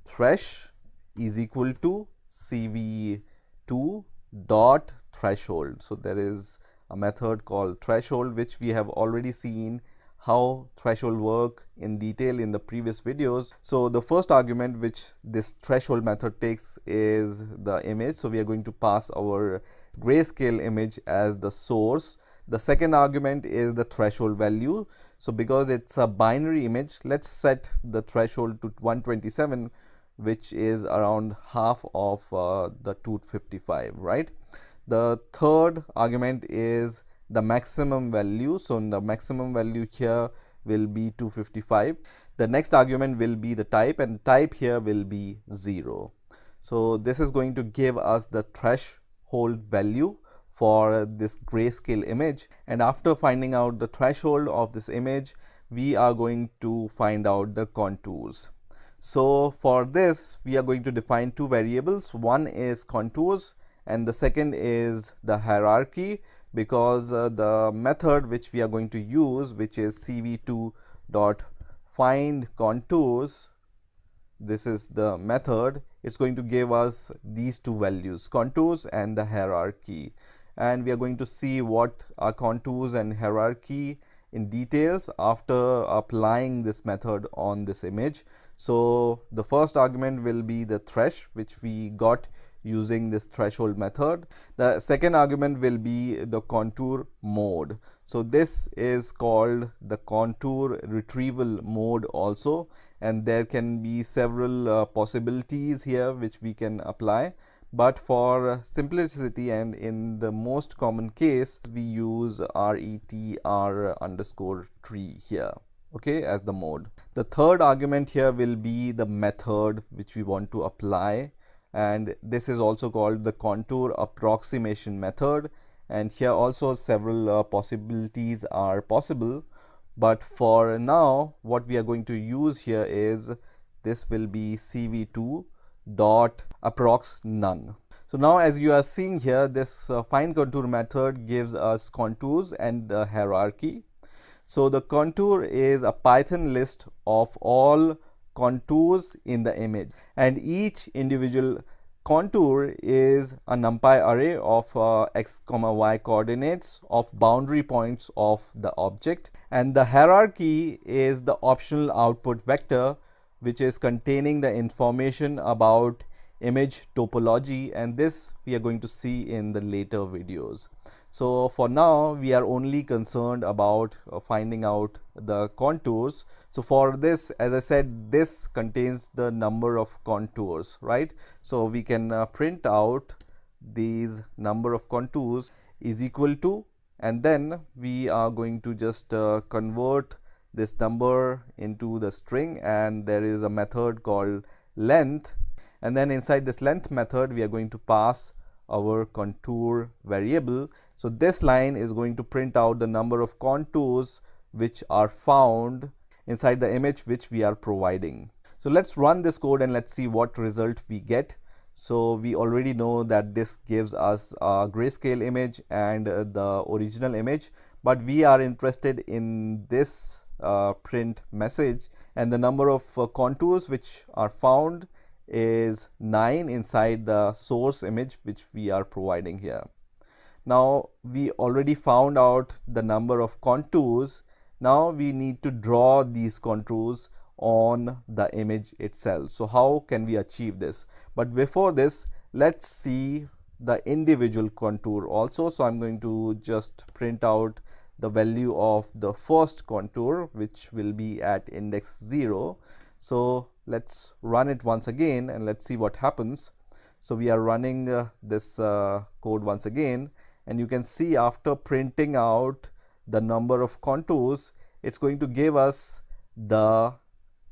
Speaker 1: thresh is equal to cv2 dot threshold. So there is a method called threshold which we have already seen how threshold work in detail in the previous videos. So the first argument which this threshold method takes is the image. So we are going to pass our grayscale image as the source. The second argument is the threshold value. So because it's a binary image, let's set the threshold to 127, which is around half of the 255, right? The third argument is the maximum value. So the maximum value here will be 255. The next argument will be the type, and type here will be 0. So this is going to give us the threshold value for this grayscale image, and after finding out the threshold of this image, we are going to find out the contours. So for this, we are going to define two variables. One is contours and the second is the hierarchy, because the method which we are going to use, which is cv2 dot find contours, this is the method. It's going to give us these two values, contours and the hierarchy, and we are going to see what are contours and hierarchy in details after applying this method on this image. So the first argument will be the thresh which we got
Speaker 2: using this threshold method. The second argument will be the contour mode. So this is called the contour retrieval mode also, and there can be several possibilities here which we can apply. But for simplicity and in the most common case, we use retr underscore tree here, okay, as the mode. The third argument here will be the method which we want to apply, and this is also called the contour approximation method. And here also several possibilities are possible, but for now what we are going to use here is this will be cv2 dot approx none. So now as you are seeing here, this find contour method gives us contours and the hierarchy. So the contour is a Python list of all contours in the image, and each individual contour is a numpy array of x comma y coordinates of boundary points of the object, and the hierarchy is the optional output vector which is containing the information about image topology, and this we are going to see in the later videos. So for now we are only concerned about finding out the contours. So for this, as I said, this contains the number of contours, right? So we can print out these number of contours is equal to, and then we are going to just convert this number into the string, and there is a method called length, and then inside this length method we are going to pass our contour variable. So this line is going to print out the number of contours which are found inside the image which we are providing. So let's run this code and let's see what result we get. So we already know that this gives us a grayscale image and the original image, but we are interested in this print message, and the number of contours which are found is 9 inside the source image which we are providing here. Now we already found out the number of contours. Now we need to draw these contours on the image itself. So how can we achieve this? But before this, let's see the individual contour also. So I'm going to just print out the value of the first contour which will be at index 0. So let's run it once again and let's see what happens. So we are running this code once again, and you can see after printing out the number of contours, it's going to give us the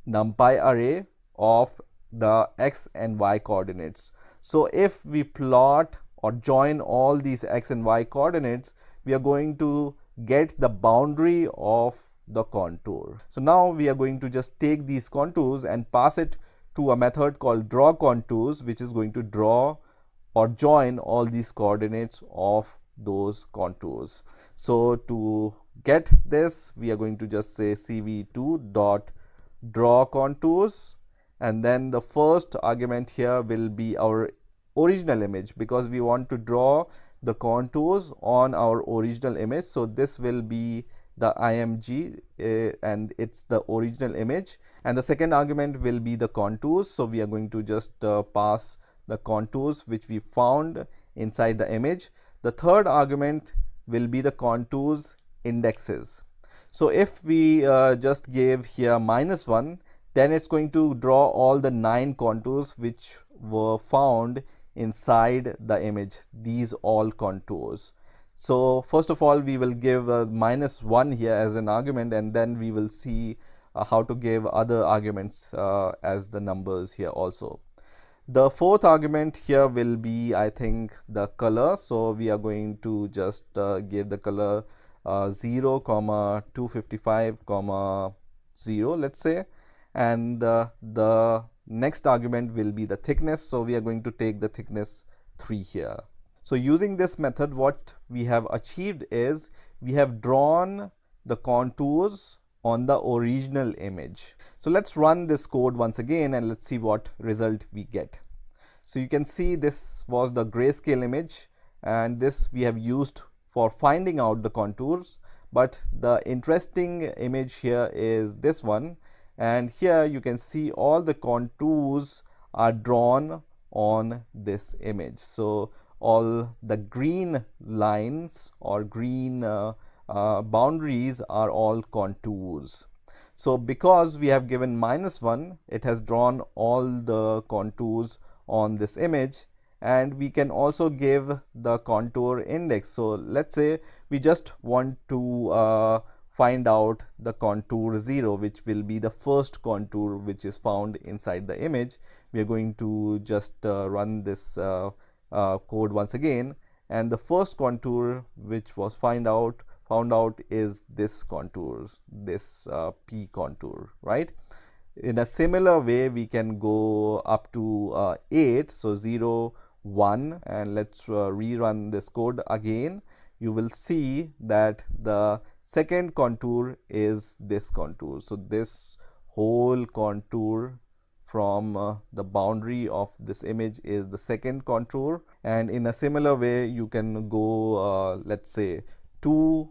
Speaker 2: numpy array of the x and y coordinates. So if we plot or join all these x and y coordinates, we are going to get the boundary of the contour. So now we are going to just take these contours and pass it to a method called draw contours, which is going to draw or join all these coordinates of those contours. So to get this, we are going to just say cv2 dot draw contours, and then the first argument here will be our original image, because we want to draw the contours on our original image. So this will be the img and it's the original image, and the second argument will be the contours. So we are going to just pass the contours which we found inside the image. The third argument will be the contours indexes. So if we just give here -1, then it's going to draw all the 9 contours which were found inside the image, these all contours. So first of all, we will give -1 here as an argument, and then we will see how to give other arguments as the numbers here also. The fourth argument here will be, I think, the color. So we are going to just give the color 0, 255, 0, let's say, and the next argument will be the thickness. So we are going to take the thickness 3 here. So using this method, what we have achieved is we have drawn the contours on the original image. So let's run this code once again and let's see what result we get. So you can see this was the grayscale image, and this we have used for finding out the contours. But the interesting image here is this one, and here you can see all the contours are drawn on this image. So all the green lines or green boundaries are all contours. So because we have given -1, it has drawn all the contours on this image, and we can also give the contour index. So let's say we just want to find out the contour 0, which will be the first contour which is found inside the image. We are going to just run this code once again, and the first contour which was found out is this contour, this P contour, right? In a similar way, we can go up to 8, so 0, 1, and let's rerun this code again. You will see that the second contour is this contour. So this whole contour from the boundary of this image is the second contour. And in a similar way, you can go let's say 2.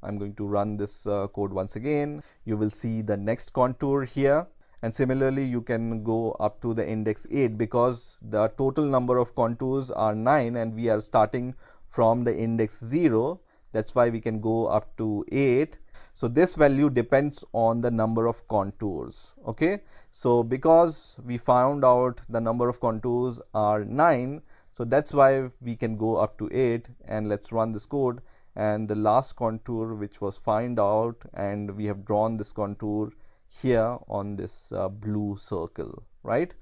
Speaker 2: I'm going to run this code once again. You will see the next contour here. And similarly, you can go up to the index 8, because the total number of contours are 9 and we are starting from the index 0. That's why we can go up to 8. So this value depends on the number of contours. Okay, so because we found out the number of contours are 9, so that's why we can go up to 8. And let's run this code, and the last contour which was found out, and we have drawn this contour here on this blue circle, right?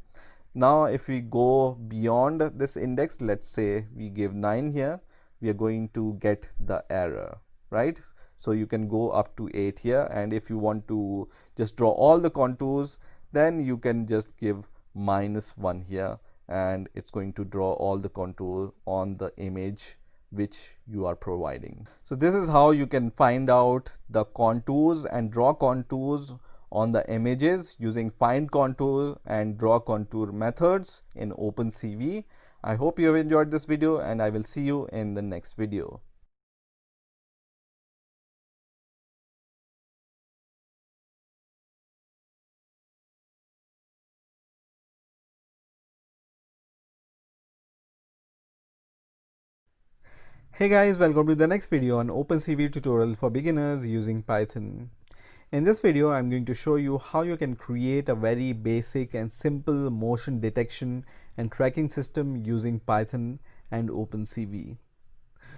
Speaker 2: Now if we go beyond this index, let's say we give 9 here, we are going to get the error, right? So you can go up to 8 here, and if you want to just draw all the contours, then you can just give -1 here, and it's going to draw all the contour on the image which you are providing. So this is how you can find out the contours and draw contours on the images using find contour and draw contour methods in OpenCV. I hope you have enjoyed this video, and I will see you in the next video.
Speaker 1: Hey guys, welcome to the next video on OpenCV tutorial for beginners using Python. In this video, I'm going to show you how you can create a very basic and simple motion detection and tracking system using Python and OpenCV.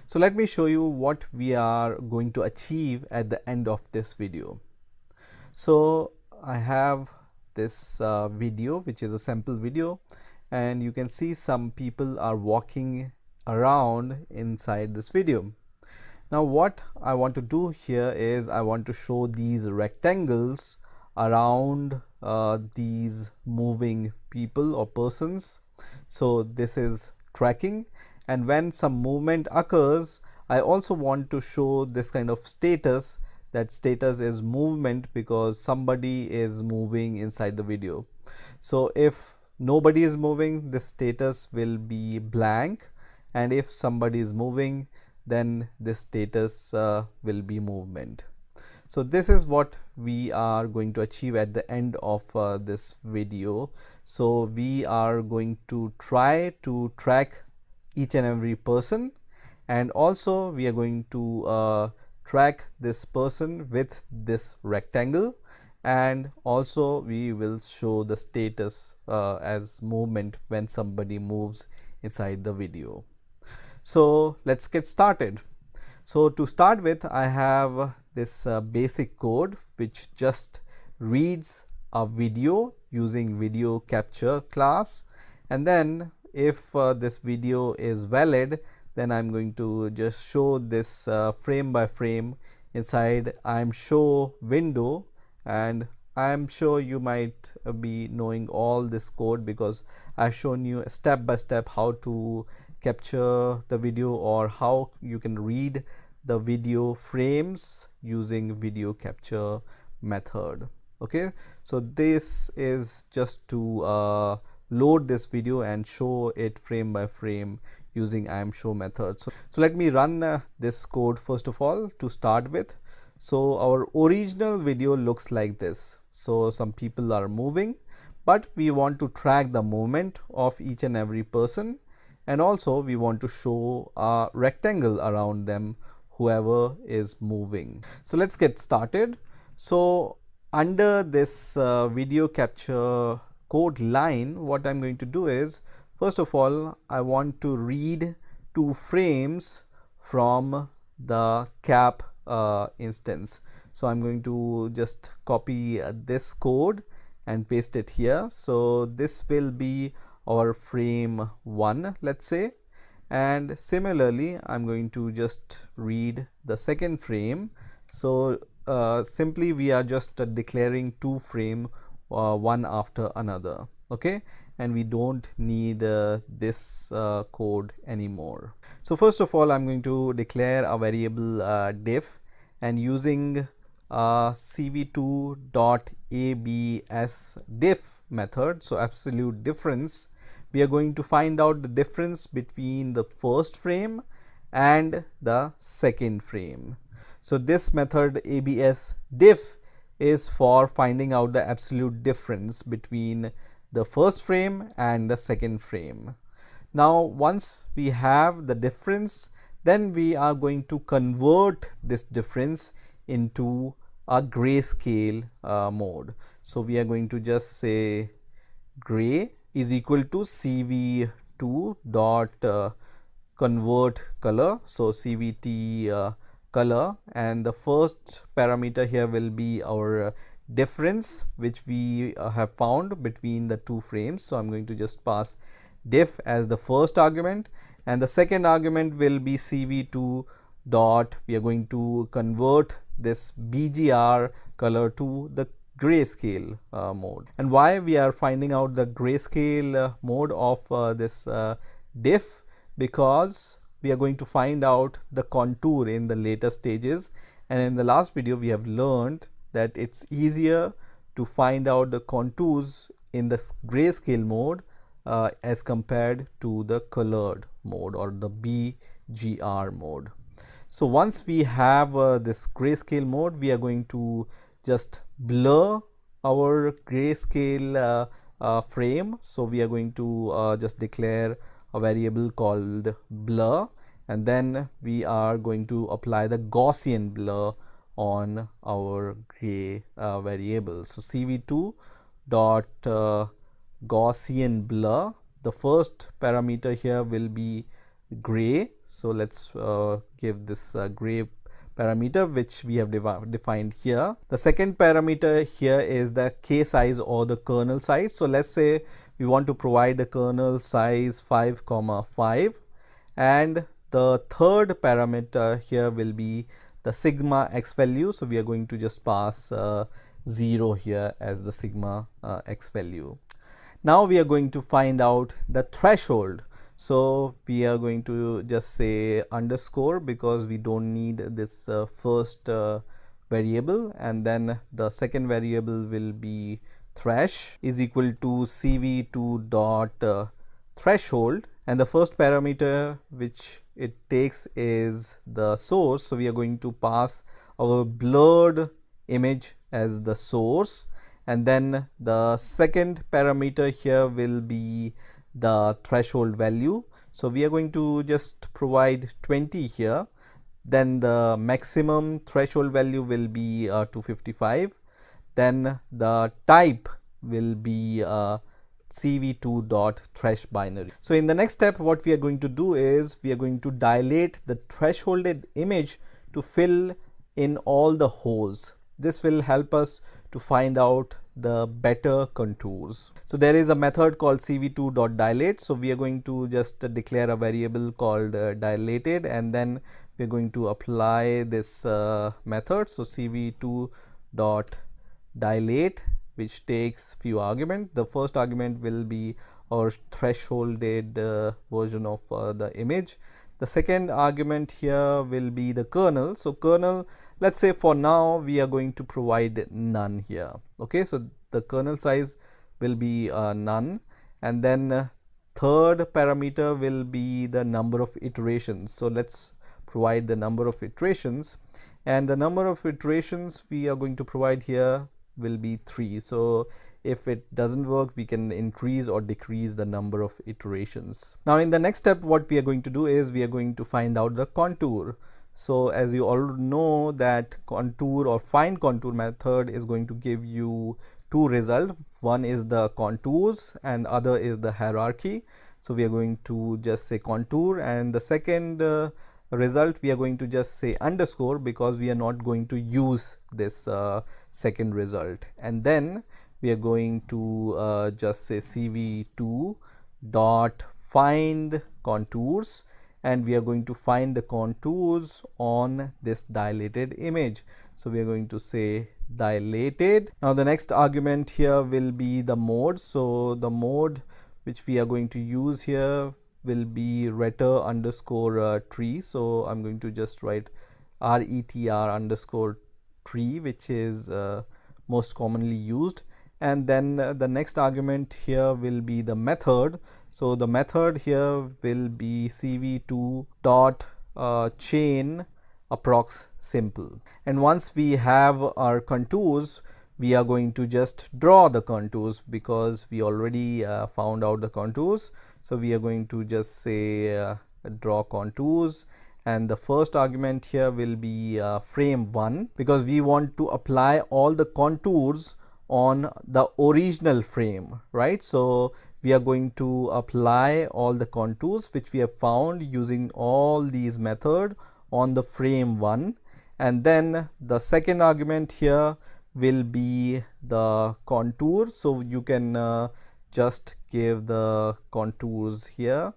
Speaker 1: So let me show you what we are going to achieve at the end of this video. So I have this video, which is a sample video, and you can see some people are walking around inside this video. Now what I want to do here is I want to show these rectangles around these moving people or persons. So this is tracking, and when some movement occurs, I also want to show this kind of status. That status is movement because somebody is moving inside the video. So if nobody is moving, this status will be blank, and if somebody is moving, then this status will be movement. So this is what we are going to achieve at the end of this video. So we are going to try to track each and every person, and also we are going to track this person with this rectangle, and also we will show the status as movement when somebody moves inside the video. So let's get started. So to start with, I have this basic code which just reads a video using video capture class, and then if this video is valid, then I'm going to just show this frame by frame inside I'm show window. And I'm sure you might be knowing all this code because I've shown you step by step how to capture the video or how you can read the video frames using video capture method. Okay, so this is just to load this video and show it frame by frame using IamShow method. So let me run this code first of all to start with. So our original video looks like this. So some people are moving,
Speaker 2: but we want to track the movement of each and every person, and also we want to show a rectangle around them, whoever is moving. So let's get started. So under this video capture code line, what I'm going to do is, first of all, I want to read 2 frames from the cap instance. So I'm going to just copy this code and paste it here. So this will be our frame 1, let's say, and similarly I'm going to just read the second frame. So simply we are just declaring 2 frame one after another, okay, and we don't need this code anymore. So first of all, I'm going to declare a variable diff, and using cv2.absdiff method, so absolute difference, we are going to find out the difference between the first frame and the second frame. So this method absdiff is for finding out the absolute difference between the first frame and the second frame. Now once we have the difference, then we are going to convert this difference into a grayscale mode. So we are going to just say gray is equal to cv2 dot convert color, so cvt color, and the first parameter here will be our difference which we have found between the 2 frames. So I'm going to just pass diff as the first argument, and the second argument will be cv2 dot, we are going to convert this bgr color to the grayscale mode. And why we are finding out the grayscale mode of this diff? Because we are going to find out the contour in the later stages, and in the last video we have learned that it's easier to find out the contours in the grayscale mode as compared to the colored mode or the BGR mode. So once we have this grayscale mode, we are going to just blur our grayscale frame. So we are going to just declare a variable called blur, and then we are going to apply the Gaussian blur on our gray variable. So cv2 dot Gaussian blur, the first parameter here will be gray. So let's give this gray parameter which we have defined here. The second parameter here is the k size or the kernel size. So let's say we want to provide the kernel size 5,5, and the third parameter here will be the sigma x value. So we are going to just pass 0 here as the sigma x value. Now we are going to find out the threshold. So we are going to just say underscore because we don't need this first variable, and then the second variable will be thresh is equal to cv2 dot threshold, and the first parameter which it takes is the source. So we are going to pass our blurred image as the source, and then the second parameter here will be the threshold value. So we are going to just provide 20 here, then the maximum threshold value will be 255, then the type will be cv2 dot thresh binary. So in the next step, what we are going to do is we are going to dilate the thresholded image to fill in all the holes. This will help us to find out the better contours. So there is a method called cv2.dilate. So we are going to just declare a variable called dilated, and then we are going to apply this method. So cv2.dilate, which takes few arguments. The first argument will be our thresholded version of the image. The second argument here will be the kernel. So kernel, let's say for now we are going to provide none here. Okay, so the kernel size will be none, and then third parameter will be the number of iterations. So let's provide the number of iterations, and the number of iterations we are going to provide here will be 3. So If it doesn't work, we can increase or decrease the number of iterations. Now in the next step, what we are going to do is we are going to find out the contour. So as you all know that contour or find contour method is going to give you two results. One is the contours and other is the hierarchy. So we are going to just say contour, and the second result we are going to just say underscore because we are not going to use this second result. And then we are going to just say cv2 dot find contours, and we are going to find the contours on this dilated image. So we are going to say dilated. Now the next argument here will be the mode. So the mode which we are going to use here will be retter underscore tree. So I'm going to just write retr underscore tree, which is most commonly used. And then the next argument here will be the method. So the method here will be cv2 dot chain approx simple. And once we have our contours, we are going to just draw the contours because we already found out the contours. So we are going to just say draw contours, and the first argument here will be frame 1 because we want to apply all the contours on the original frame, right? So we are going to apply all the contours which we have found using all these methods on the frame 1, and then the second argument here will be the contour. So you can just give the contours here,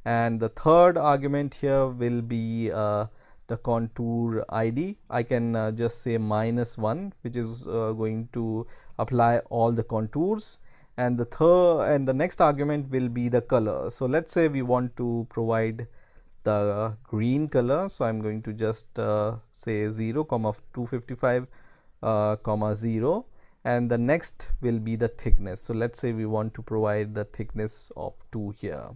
Speaker 2: and the third argument here will be the contour ID. I can just say -1, which is going to apply all the contours, and the next argument will be the color. So let's say we want to provide the green color. So I'm going to just say 0, 255, 0, and the next will be the thickness. So let's say we want to provide the thickness of 2 here.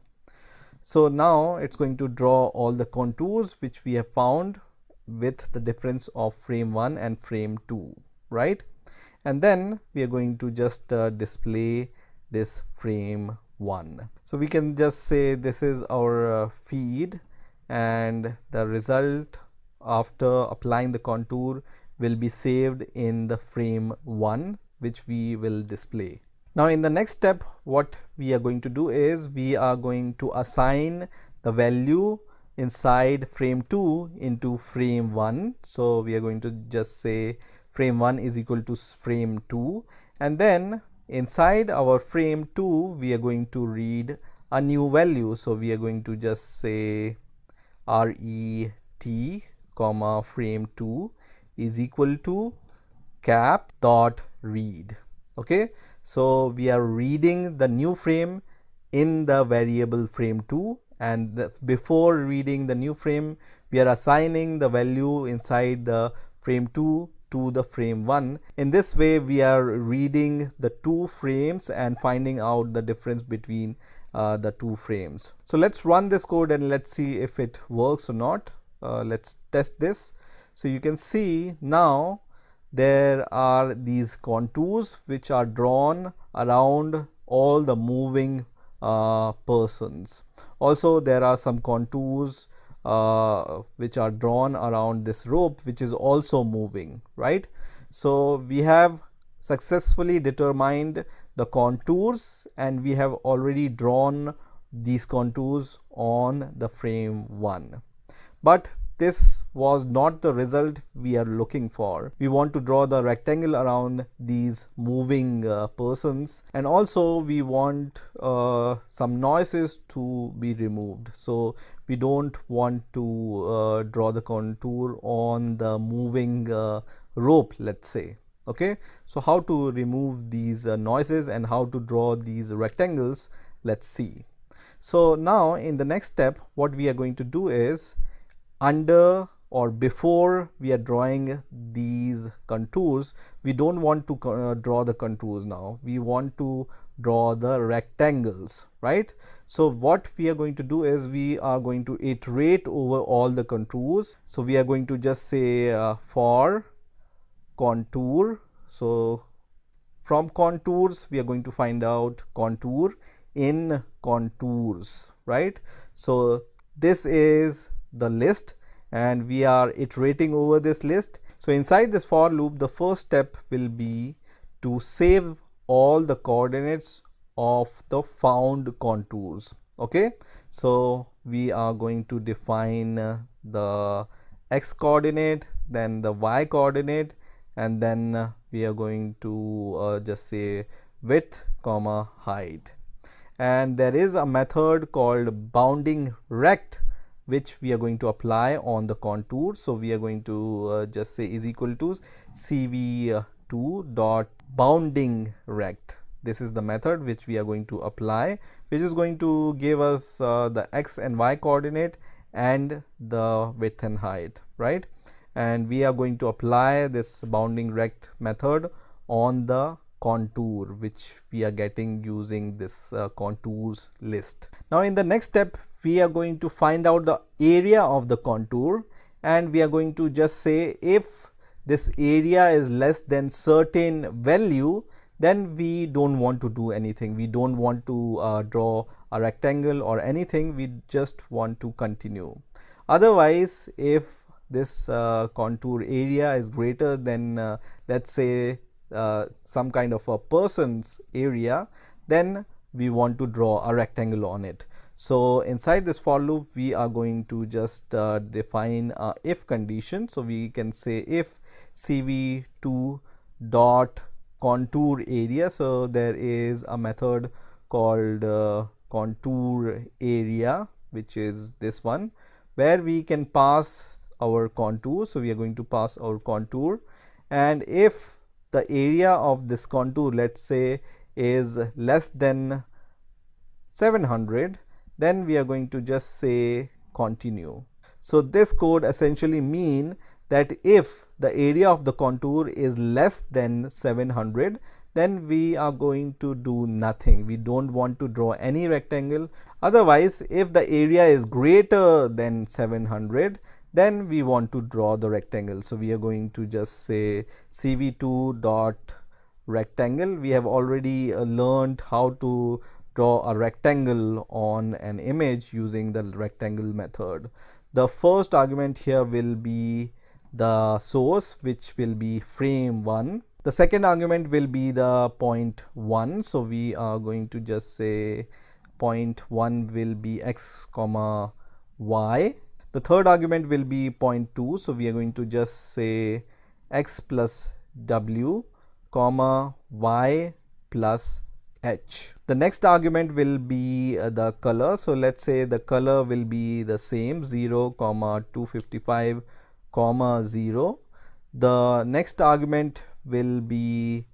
Speaker 2: So now it's going to draw all the contours which we have found with the difference of frame 1 and frame 2, right? And then we are going to just display this frame 1. So we can just say this is our feed, and the result after applying the contour will be saved in the frame 1, which we will display. Now in the next step, what we are going to do is we are going to assign the value inside frame 2 into frame 1. So we are going to just say frame 1 is equal to frame 2, and then inside our frame 2 we are going to read a new value. So we are going to just say ret comma frame 2 is equal to cap dot read. Okay, so we are reading the new frame in the variable frame 2, and before reading the new frame we are assigning the value inside the frame 2 to the frame 1. In this way we are reading the two frames and finding out the difference between the two frames. So let's run this code and let's see if it works or not. Let's test this. So you can see now there are these contours which are drawn around all the moving persons. Also there are some contours which are drawn around this rope which is also moving, right? So we have successfully determined the contours, and we have already drawn these contours on the frame 1. But this was not the result we are looking for. We want to draw the rectangle around these moving persons, and also we want some noises to be removed. So we don't want to draw the contour on the moving rope, let's say. Okay, so how to remove these noises and how to draw these rectangles, let's see. So now in the next step what we are going to do is, under or before we are drawing these contours, we don't want to draw the contours now. We want to draw the rectangles, right? So what we are going to do is we are going to iterate over all the contours. So we are going to just say for contour. So
Speaker 1: from contours, we are going to find out contour in contours, right? So this is the list and we are iterating over this list. So inside this for loop, the first step will be to save all the coordinates of the found contours. Okay, so we are going to define the x coordinate, then the y coordinate, and then we are going to just say width comma height. And there is a method called bounding rect which we are going to apply on the contour. So we are going to just say is equal to cv2 dot bounding rect. This is the method which we are going to apply, which is going to give us the x and y coordinate and the width and height, right? And we are going to apply this bounding rect method on the contour which we are getting using this contours list. Now in the next step, we are going to find out the area of the contour, and we are going to just say if this area is less than certain value, then we don't want to do anything. We don't want to draw a rectangle or anything. We just want to continue. Otherwise, if this contour area is greater than let's say some kind of a person's area, then we want to draw a rectangle on it. So inside this for loop, we are going to just define a if condition. So we can say if cv2 dot contour area. So there is a method called contour area, which is this one, where we can pass our contour. So we are going to pass our contour, and if the area of this contour, let's say, is less than 700, then we are going to just say continue. So this code essentially mean that if the area of the contour is less than 700, then we are going to do nothing. We don't want to draw any rectangle. Otherwise, if the area is greater than 700, then we want to draw the rectangle. So we are going to just say cv2 dot rectangle. We have already learned how to draw a rectangle on an image using the rectangle method. The first argument here will be the source, which will be frame 1. The second argument will be the point 1. So we are going to just say point 1 will be x comma y. The third argument will be point 2. So we are going to just say x plus w comma y plus h. The next argument will be the color. So let's say the color will be the same, 0 comma 255 comma 0. The next argument will be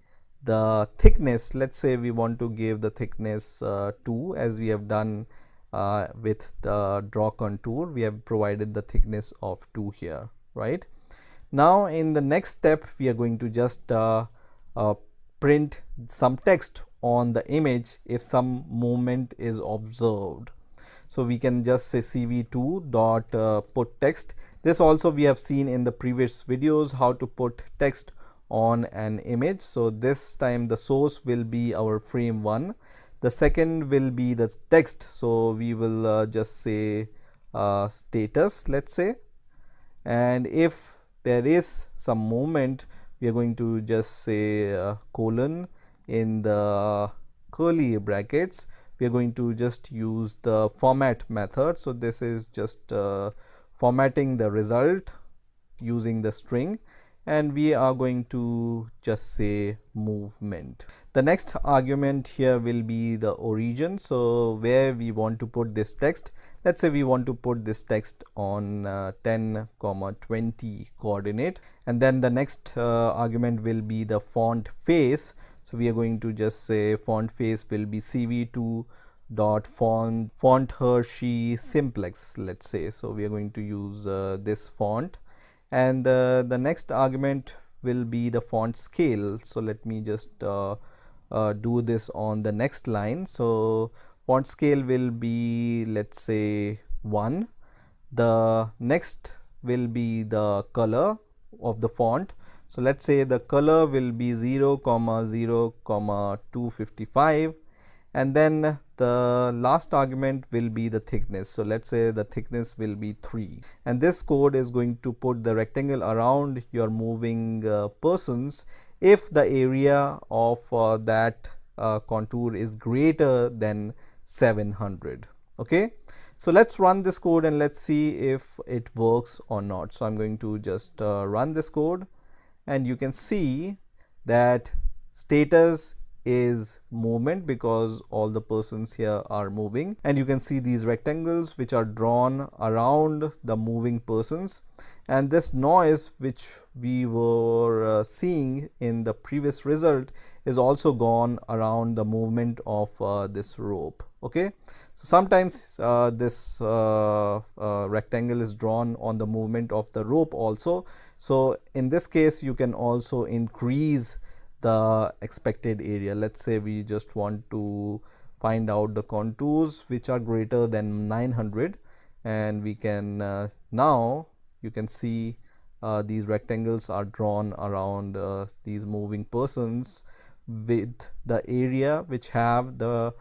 Speaker 1: the thickness. Let's say we want to give the thickness 2, as we have done with the draw contour. We have provided the thickness of 2 here, right? Now in the next step, we are going to just print some text on the image if some movement is observed. So we can just say cv2 dot put text. This also we have seen in the previous videos how to put text on an image. So this time the source will be our frame 1. The second will be the text. So we will just say status, let's say, and if there is some movement, we are going to just say colon in the curly brackets. We are going to just use the format method. So this is just formatting the result using the string, and we are going to just say movement. The next argument here will be the origin. So where we want to put this text. Let's say we want to put this text on 10 comma 20 coordinate, and then the next argument will be the font face. So we are going to just say font face will be cv2 dot font Hershey simplex, let's say. So we are going to use this font, and the next argument will be the font scale. So let me just do this on the next line. So font scale will be, let's say, 1. The next will be the color of the font.
Speaker 2: So let's say the color will be 0, 0, 255, and then the last argument will be the thickness. So let's say the thickness will be 3, and this code is going to put the rectangle around your moving persons if the area of that contour is greater than 700. Okay, so let's run this code and let's see if it works or not. So I'm going to just run this code, and you can see that status is movement because all the persons here are moving, and you can see these rectangles which are drawn around the moving persons, and this noise which we were seeing in the previous result is also gone around the movement of this rope. Okay, so sometimes this rectangle is drawn on the movement of the rope also. So in this case you can also increase the expected area. Let's say we just want to find out the contours which are greater than 900, and we can now you can see these rectangles are drawn around these moving persons with the area which have the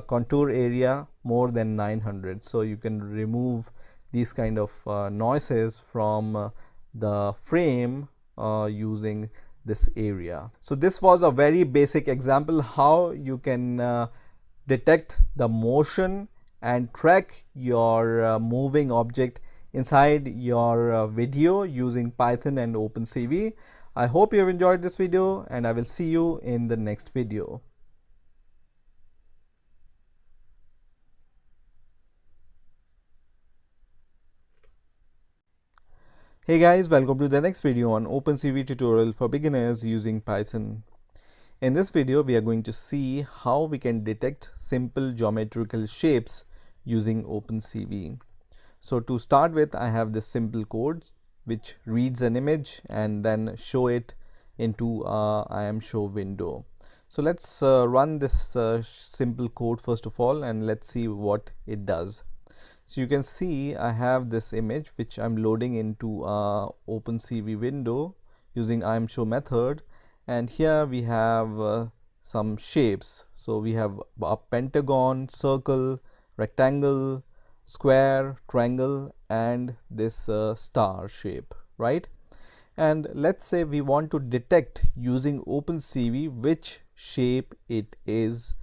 Speaker 2: contour area more than 900. So you can remove these kind of noises from the frame using this area. So this was a very basic example how you can detect the motion and track your moving object inside your video using Python and OpenCV. I hope you have enjoyed this video, and I will see you in the next video. Hey guys, welcome to the next video on OpenCV tutorial for beginners using Python. In this video, we are going to see how we can detect simple geometrical shapes using OpenCV. So to start with, I have this simple code which reads an image and then show it into a IamShow window. So let's run this simple code first of all, and let's see what it does. So you can see I have this image which I'm loading into a OpenCV window using IamShow method, and here we have some shapes. So we have a pentagon, circle, rectangle, square, triangle, and this star shape, right? And let's say we want to detect using OpenCV which shape it is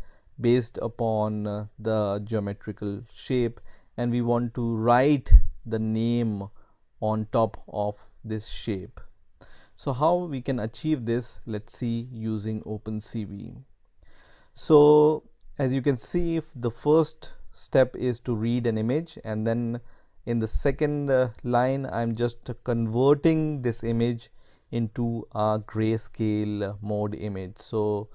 Speaker 2: based upon the geometrical shape, and we want to write the name on top of this shape. So how we can achieve this, let's see using OpenCV. So as you can see, the first step is to read an image, and then in the second line I'm just converting this image into a grayscale mode image. So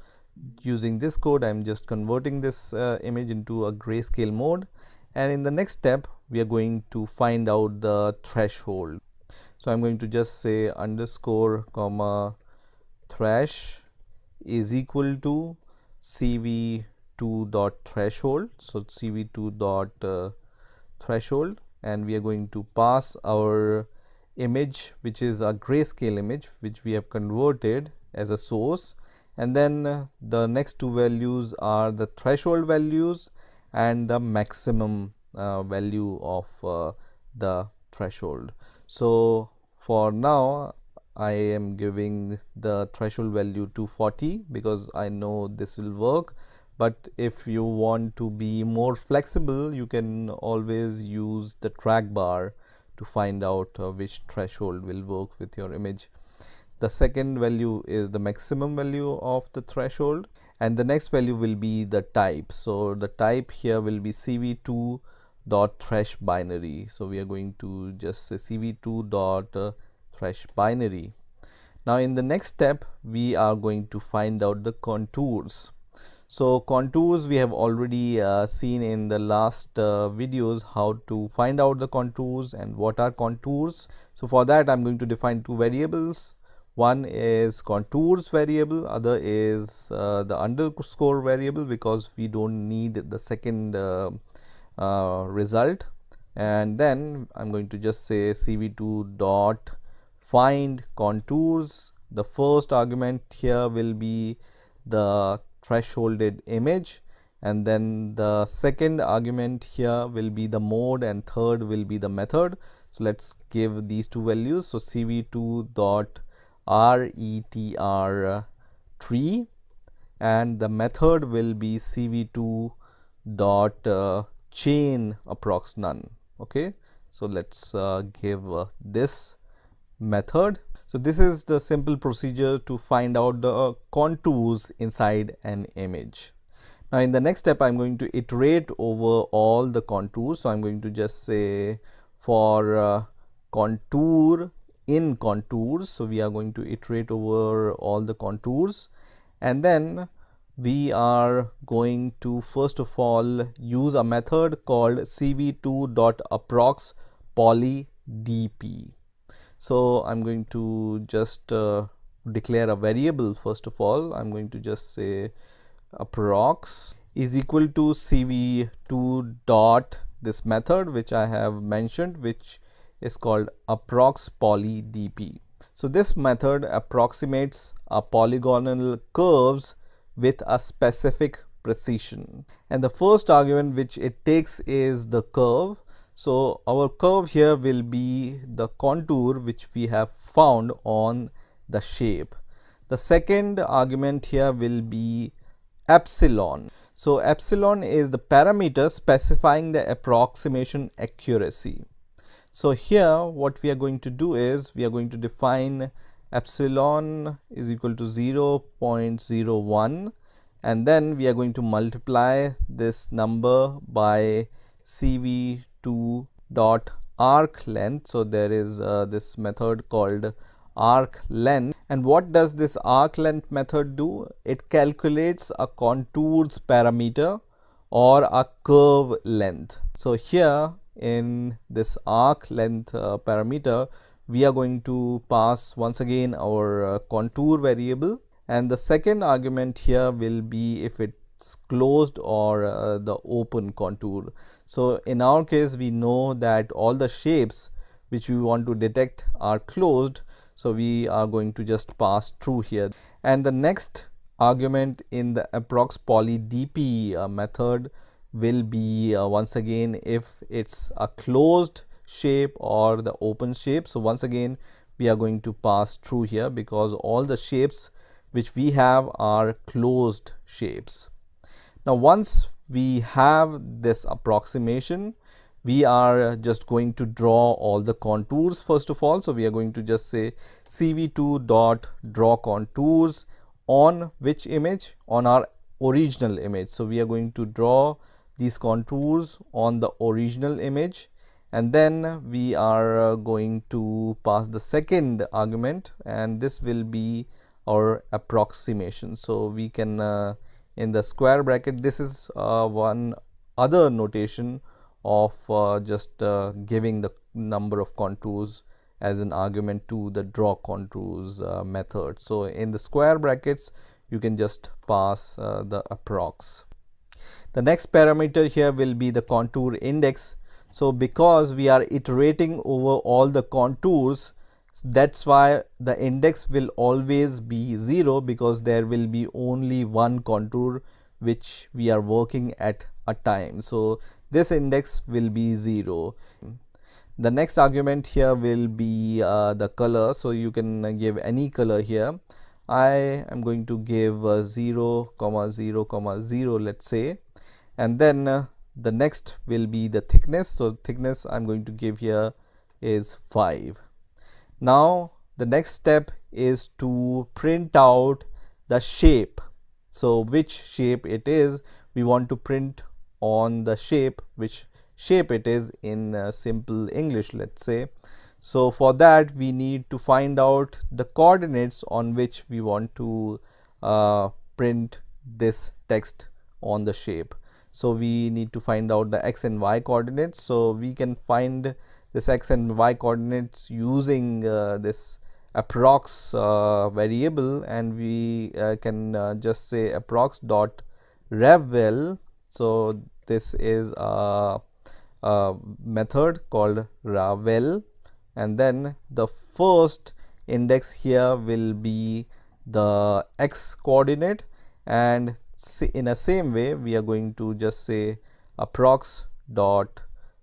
Speaker 2: using this code I'm just converting this image into a grayscale mode, and in the next step we are going to find out the threshold. So I'm going to just say underscore comma thresh is equal to cv2 dot threshold. So cv2 dot threshold, and we are going to pass our image which is a grayscale image which we have converted as a source, and then the next two values are the threshold values and the maximum value of the threshold. So for now I am giving the threshold value to 40 because I know this will work, but if you want to be more flexible you can always use the track bar to find out which threshold will work with your image. The second value is the maximum value of the threshold, and the next value will be the type. So the type here will be cv2 dot thresh binary. So we are going to just say cv2 dot thresh binary. Now in the next step we are going to find out the contours. So contours we have already seen in the last videos how to find out the contours and what are contours. So for that I'm going to define two variables. One is contours variable, other is the underscore variable because we don't need the second result. And then I'm going to just say cv2 dot find contours the first argument here will be the thresholded image, and then the second argument here will be the mode, and third will be the method. So let's give these two values. So cv2 dot retr tree, and the method will be cv2 dot chain approx none. Okay, so let's give this method. So this is the simple procedure to find out the contours inside an image. Now in the next step, I'm going to iterate over all the contours. So I'm going to just say for contour in contours. So we are going to iterate over all the contours, and then we are going to first of all use a method called cv2.approx poly dp. So I'm going to just declare a variable. First of all, I'm going to just say approx is equal to cv2 dot this method which I have mentioned, which is called approx poly dp. So this method approximates a polygonal curves with a specific precision, and the first argument which it takes is the curve. So our curve here will be the contour which we have found on the shape. The second argument here will be epsilon. So epsilon is the parameter specifying the approximation accuracy. So here what we are going to do is we are going to define epsilon is equal to 0.01, and then we are going to multiply this number by cv2 dot arc length. So there is this method called arc length, and what does this arc length method do? It calculates a contours parameter or a curve length. So here in this arc length parameter, we are going to pass once again our contour variable, and the second argument here will be if it's closed or the open contour. So in our case, we know that all the shapes which we want to detect are closed, so we are going to just pass through here. And the next argument in the approx poly dp method will be once again if it's a closed shape or the open shape. So once again we are going to pass through here because all the shapes which we have are closed shapes. Now once we have this approximation, we are just going to draw all the contours first of all. So we are going to just say cv2 dot draw contours on which image? On our original image. So we are going to draw these contours on the original image, and then we are going to pass the second argument, and this will be our approximation. So we can in the square bracket, this is one other notation of just giving the number of contours as an argument to the draw contours method. So in the square brackets you can just pass the approx. The next parameter here will be the contour index. So because we are iterating over all the contours, that's why the index will always be 0, because there will be only one contour which we are working at a time. So this index will be 0. The next argument here will be the color. So you can give any color here. I am going to give 0, 0, 0, let's say, and then the next will be the thickness. So thickness I'm going to give here is 5. Now the next step is to print out the shape. So which shape it is, we want to print on the shape, which shape it is in simple English, let's say. So for that we need to find out the coordinates on which we want to print this text on the shape. So we need to find out the x and y coordinates. So we can find this x and y coordinates using this approx variable, and we can just say approx dot revvel. So this is a method called ravel, and then the first index here will be the x coordinate, and in a same way we are going to just say approx dot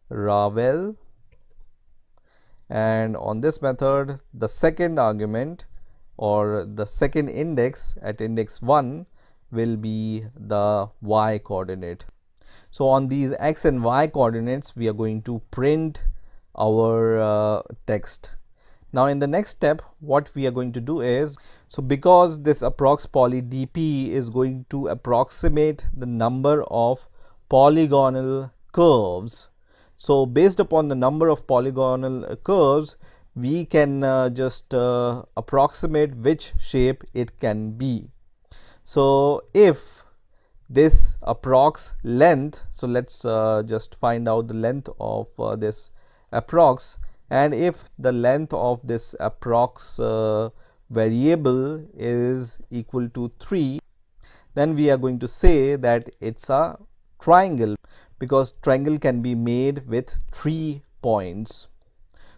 Speaker 2: ravel, and on this method the second argument or the second index at index 1 will be the y coordinate. So on these x and y coordinates we are going to print our text. Now in the next step what we are going to do is, so because this approx poly dp is going to approximate the number of polygonal curves, so based upon the number of polygonal curves we can just approximate which shape it can be. So if this approx length, so let's just find out the length of this approx, and if the length of this approx variable is equal to 3, then we are going to say that it's a triangle, because triangle can be made with 3 points.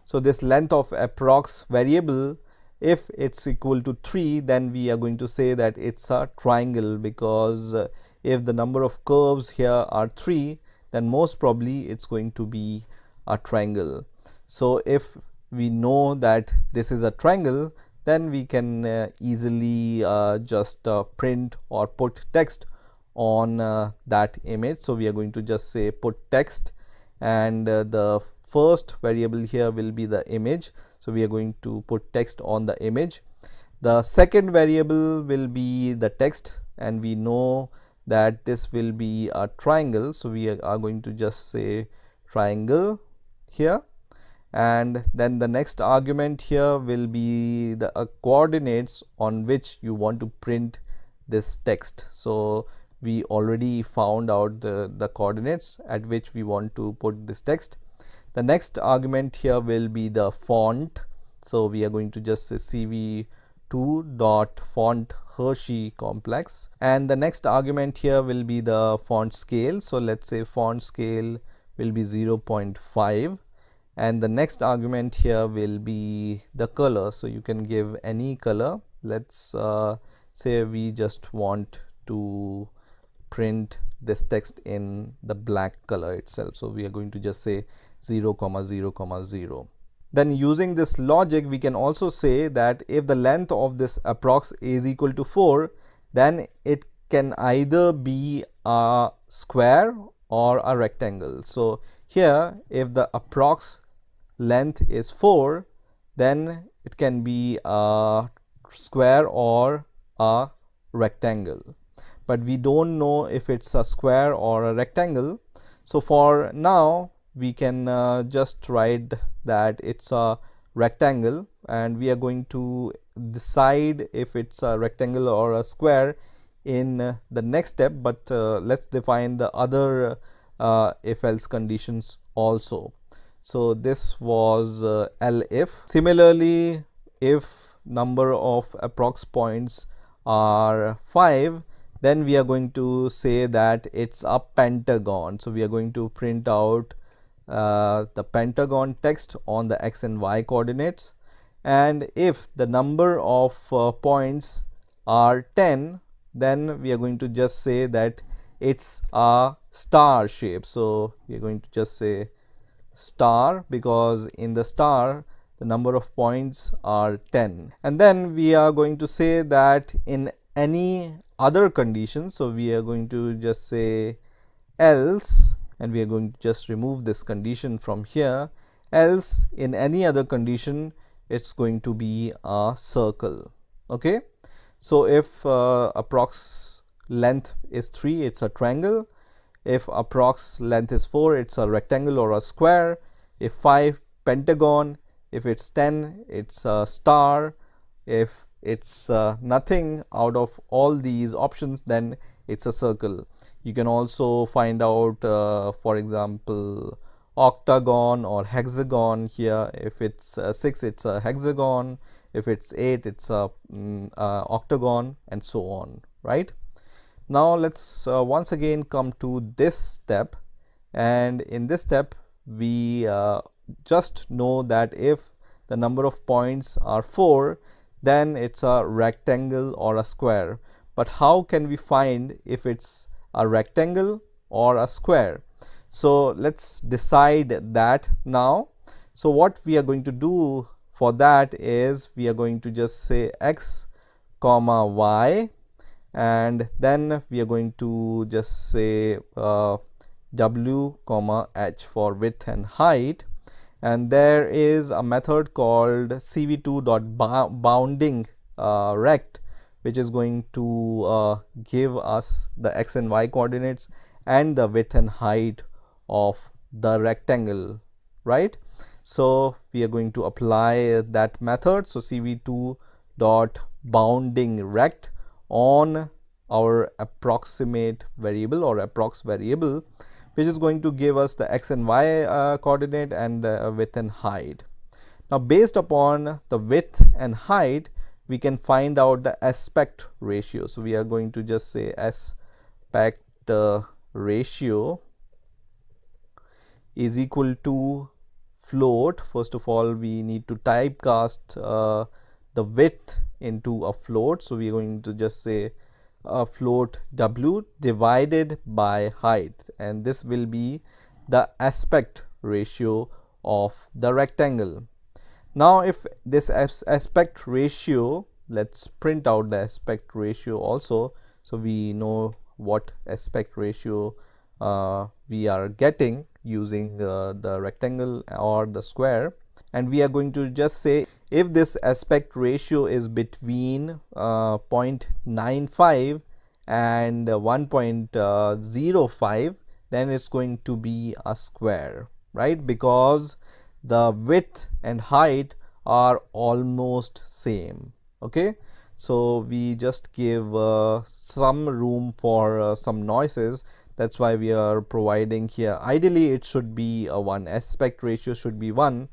Speaker 2: So this length of approx variable, if it's equal to 3, then we are going to say that it's a triangle, because if the number of curves here are 3, then most probably it's going to be a triangle. So if we know that this is a triangle, then we can easily just print or put text on that image. So we are going to just say put text, and the first variable here will be the image. So we are going to put text on the image. The second variable will be the text, and we know that this will be a triangle, so we are going to just say triangle here. And then the next argument here will be the coordinates on which you want to print this text. So we already found out the coordinates at which we want to put this text. The next argument here will be the font. So we are going to just say cv2 dot font Hershey complex, and the next argument here will be the font scale. So let's say font scale will be 0.5, and the next argument here will be the color. So you can give any color. Let's say we just want to print this text in the black color itself. So we are going to just say 0, 0, 0. Then using this logic we can also say that if the length of this approx is equal to 4, then it can either be a square or a rectangle. So here if the approx length is 4, then it can be a square or a rectangle, but we don't know if it's a square or a rectangle. So for now we can just write that it's a rectangle, and we are going to decide if it's a rectangle or a square in the next step, but let's define the other if else conditions also. So this was elif. Similarly, if number of approx points are 5, then we are going to say that it's a pentagon. So we are going to print out the pentagon text on the x and y coordinates, and if the number of points are 10, then we are going to just say that it's a star shape. So we are going to just say star, because in the star the number of points are 10. And then we are going to say that in any other condition, so we are going to just say else, and we are going to just remove this condition from here, else in any other condition it's going to be a circle. Okay, so if approx length is 3, it's a triangle. If approx length is 4, it's a rectangle or a square. If 5, pentagon. If it's 10, it's a star. If it's nothing out of all these options, then it's a circle. You can also find out for example octagon or hexagon. Here if it's 6, it's a hexagon. If it's 8, it's a octagon, and so on, right? Now let's once again come to this step, and in this step we just know that if
Speaker 1: the number of points are 4, then it's a rectangle or a square. But how can we find if it's a rectangle or a square? So let's decide that now. So what we are going to do for that is we are going to just say x comma y, and then we are going to just say w comma h for width and height. And there is a method called cv2.bounding rect, which is going to give us the x and y coordinates and the width and height of the rectangle, right? So we are going to apply that method. So cv2.bounding rect on our approximate variable or approx variable, which is going to give us the x and y coordinate and width and height. Now based upon the width and height, we can find out the aspect ratio. So we are going to just say aspect ratio is equal to float. First of all, we need to typecast the width into a float. So we are going to just say float w divided by height, and this will be the aspect ratio of the rectangle. Now if this aspect ratio, let's print out the aspect ratio also, so we know what aspect ratio we are getting using the rectangle or the square. And we are going to just say if this aspect ratio is between 0.95 and 1.05, then it's going to be a square, right? Because the width and height are almost same. Okay, so we just give some room for some noises. That's why we are providing here. Ideally it should be a 1, aspect ratio should be 1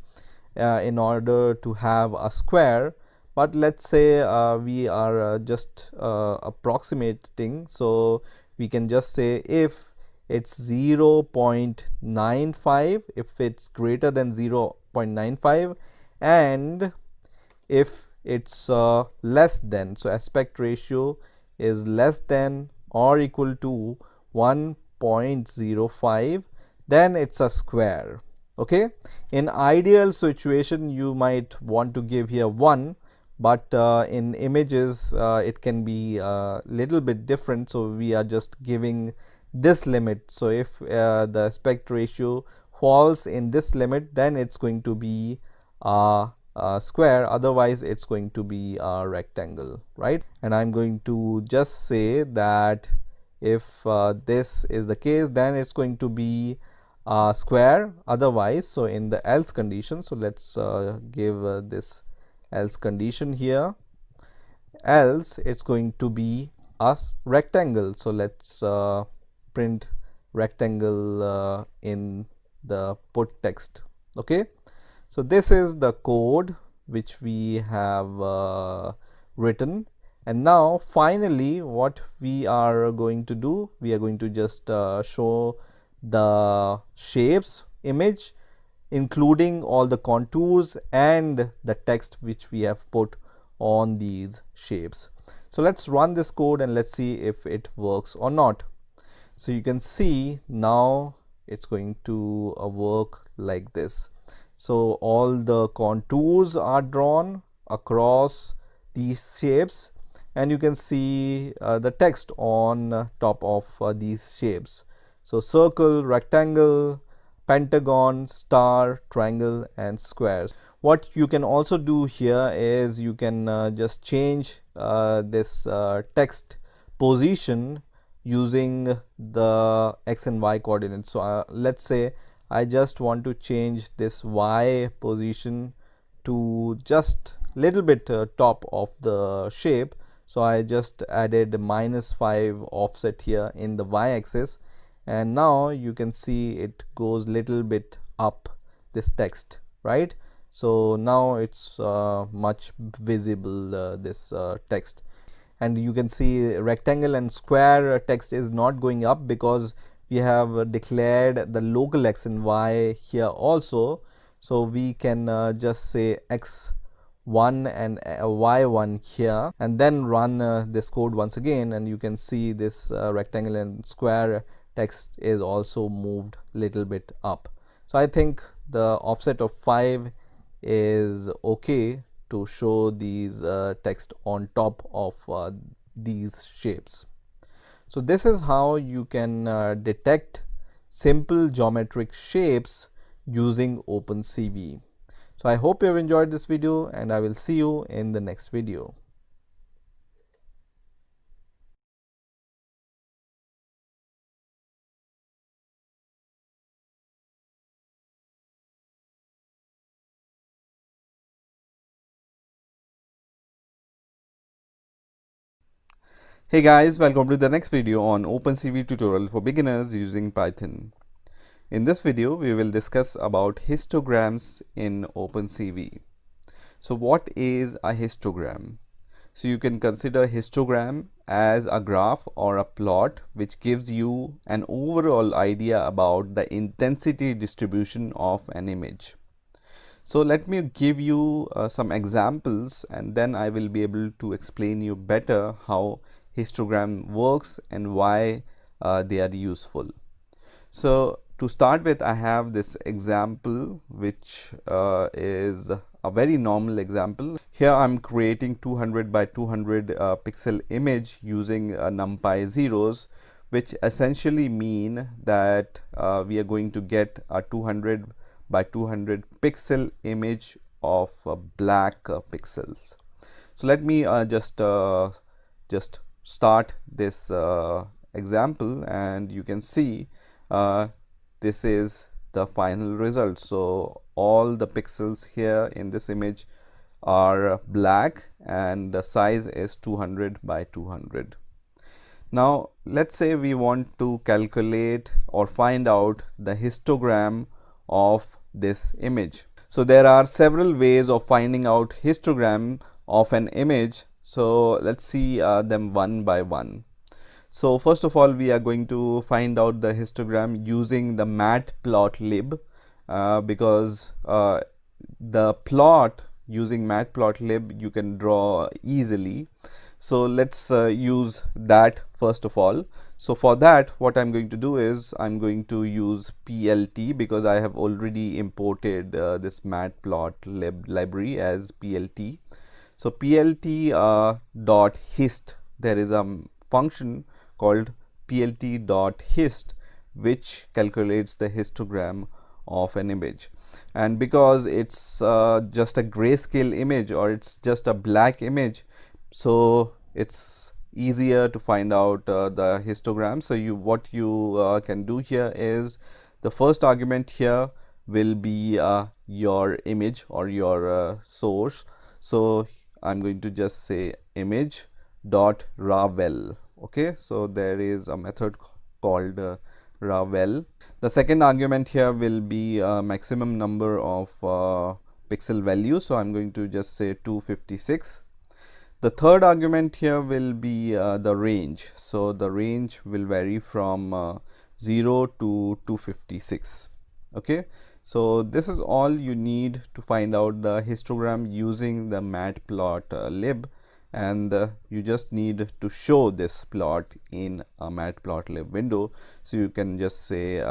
Speaker 1: in order to have a square, but let's say we are just approximating, so we can just say if it's 0.95, if it's greater than 0.95, and if it's less than, so aspect ratio is less than or equal to 1.05, then it's a square. Okay, in ideal situation you might want to give here 1, but in images it can be a little bit different, so we are just giving this limit. So if the aspect ratio falls in this limit, then it's going to be a square, otherwise it's going to be a rectangle, right? And I'm going to just say that if this is the case, then it's going to be square, otherwise. So in the else condition, so let's give this else condition here, else it's going to be a rectangle. So let's print rectangle in the put text. Okay, so this is the code which we have written. And now finally what we are going to do, we are going to just show the shapes image, including all the contours and the text which we have put on these shapes. So let's run this code and let's see if it works or not. So you can see now it's going to work like this. So all the contours are drawn across these shapes, and you can see the text on top of these shapes. So circle, rectangle, pentagon, star, triangle, and squares. What you can also do here is you can just change this text position using the x and y coordinates. So let's say I just want to change this y position to just little bit top of the shape. So I just added -5 offset here in the y-axis, and now you can see it goes little bit up this text, right? So now it's much visible, this text. And you can see rectangle and square text is not going up because we have declared the local x and y here also.
Speaker 2: So we can just say x1 and y1 here, and then run this code once again, and you can see this rectangle and square text is also moved little bit up. So I think the offset of 5 is okay to show these text on top of these shapes. So this is how you can detect simple geometric shapes using OpenCV. So I hope you have enjoyed this video, and I will see you in the next video. Hey guys, welcome to the next video on OpenCV tutorial for beginners using Python. In this video, we will discuss about histograms in OpenCV. So what is a histogram? So you can consider histogram as a graph or a plot which gives you an overall idea about the intensity distribution of an image. So let me give you some examples, and then I will be able to explain you better how histogram works and why they are useful. So to start with, I have this example which is a very normal example. Here I'm creating 200 by 200 pixel image using NumPy zeros, which essentially mean that we are going to get a 200 by 200 pixel image of black pixels. So let me just start this example, and you can see this is the final result. So all the pixels here in this image are black, and the size is 200 by 200. Now let's say we want to calculate or find out the histogram of this image. So there are several ways of finding out histogram of an image. So let's see them one by one. So first of all, we are going to find out the histogram using the matplotlib because the plot using matplotlib you can draw easily. So let's use that first of all. So for that, what I'm going to do is I'm going to use PLT because I have already imported this matplotlib library as PLT. So PLT dot hist, there is a function called plt.hist which calculates the histogram of an image. And because it's just a grayscale image, or it's just a black image, so it's easier to find out the histogram. So what you can do here is the first argument here will be your image or your source. So I'm going to just say image dot ravel. Okay, so there is a method called ravel. The second argument here will be maximum number of pixel values. So I'm going to just say 256. The third argument here will be the range. So the range will vary from 0 to 256. Okay, so this is all you need to find out the histogram using the matplotlib, and you just need to show this plot in a matplotlib window. So you can just say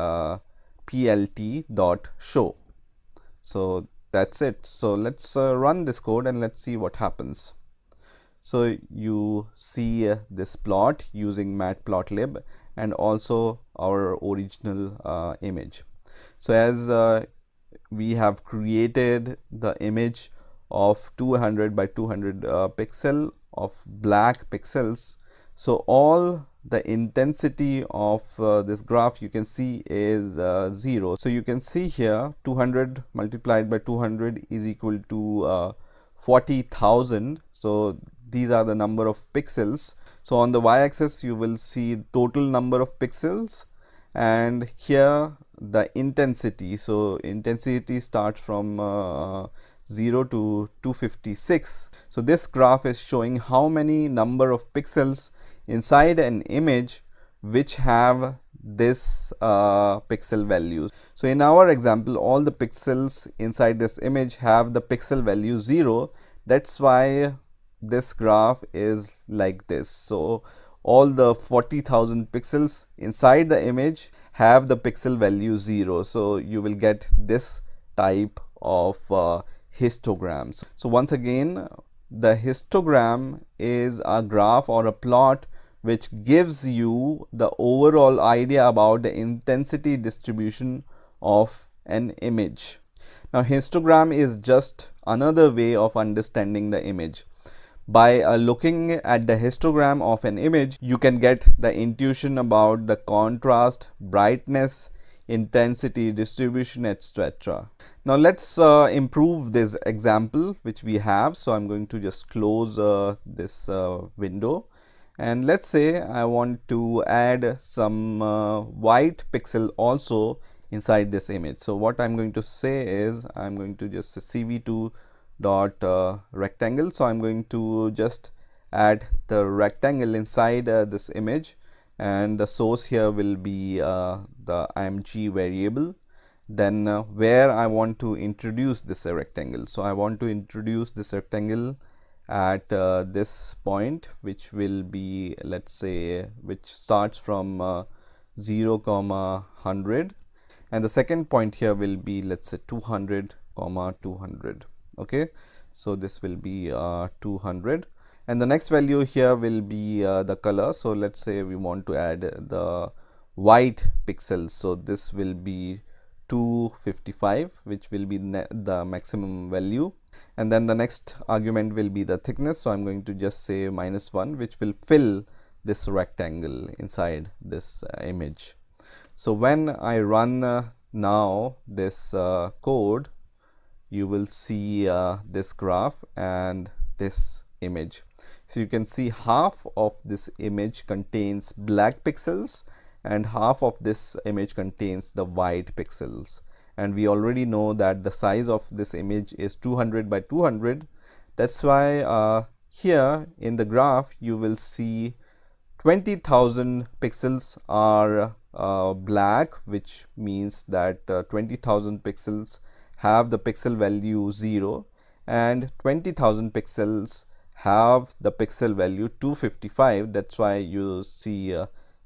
Speaker 2: plt.show. So that's it. So let's run this code and let's see what happens. So you see this plot using matplotlib and also our original image. So as we have created the image of 200 by 200 pixel of black pixels, so all the intensity of this graph you can see is 0. So you can see here 200 multiplied by 200 is equal to 40,000. So these are the number of pixels. So on the y-axis you will see total number of pixels, and here the intensity. So intensity starts from 0 to 256. So this graph is showing how many number of pixels inside an image which have this pixel values. So in our example, all the pixels inside this image have the pixel value 0. That's why this graph is like this. So all the 40,000 pixels inside the image have the pixel value 0. So you will get this type of histograms. So once again, the histogram is a graph or a plot which gives you the overall idea about the intensity distribution of an image. Now, histogram is just another way of understanding the image. By looking at the histogram of an image, you can get the intuition about the contrast, brightness, intensity, distribution, etc. Now let's improve this example which we have. So I'm going to just close this window, and let's say I want to add some white pixel also inside this image. So what I'm going to say is I'm going to just cv2 dot rectangle. So I'm going to just add the rectangle inside this image, and the source here will be the img variable. Then where I want to introduce this rectangle. So I want to introduce this rectangle at this point, which will be, let's say, which starts from 0 comma 100, and the second point here will be, let's say, 200 comma 200. Okay, so this will be 200, and the next value here will be the color. So let's say we want to add the white pixels, so this will be 255, which will be the maximum value, and then the next argument will be the thickness. So I'm going to just say -1, which will fill this rectangle inside this image. So when I run now this code, you will see this graph and this image. So you can see half of this image contains black pixels and half of this image contains the white pixels, and we already know that the size of this image is 200 by 200. That's why here in the graph you will see 20,000 pixels are black, which means that 20,000 pixels have the pixel value 0, and 20,000 pixels have the pixel value 255. That's why you see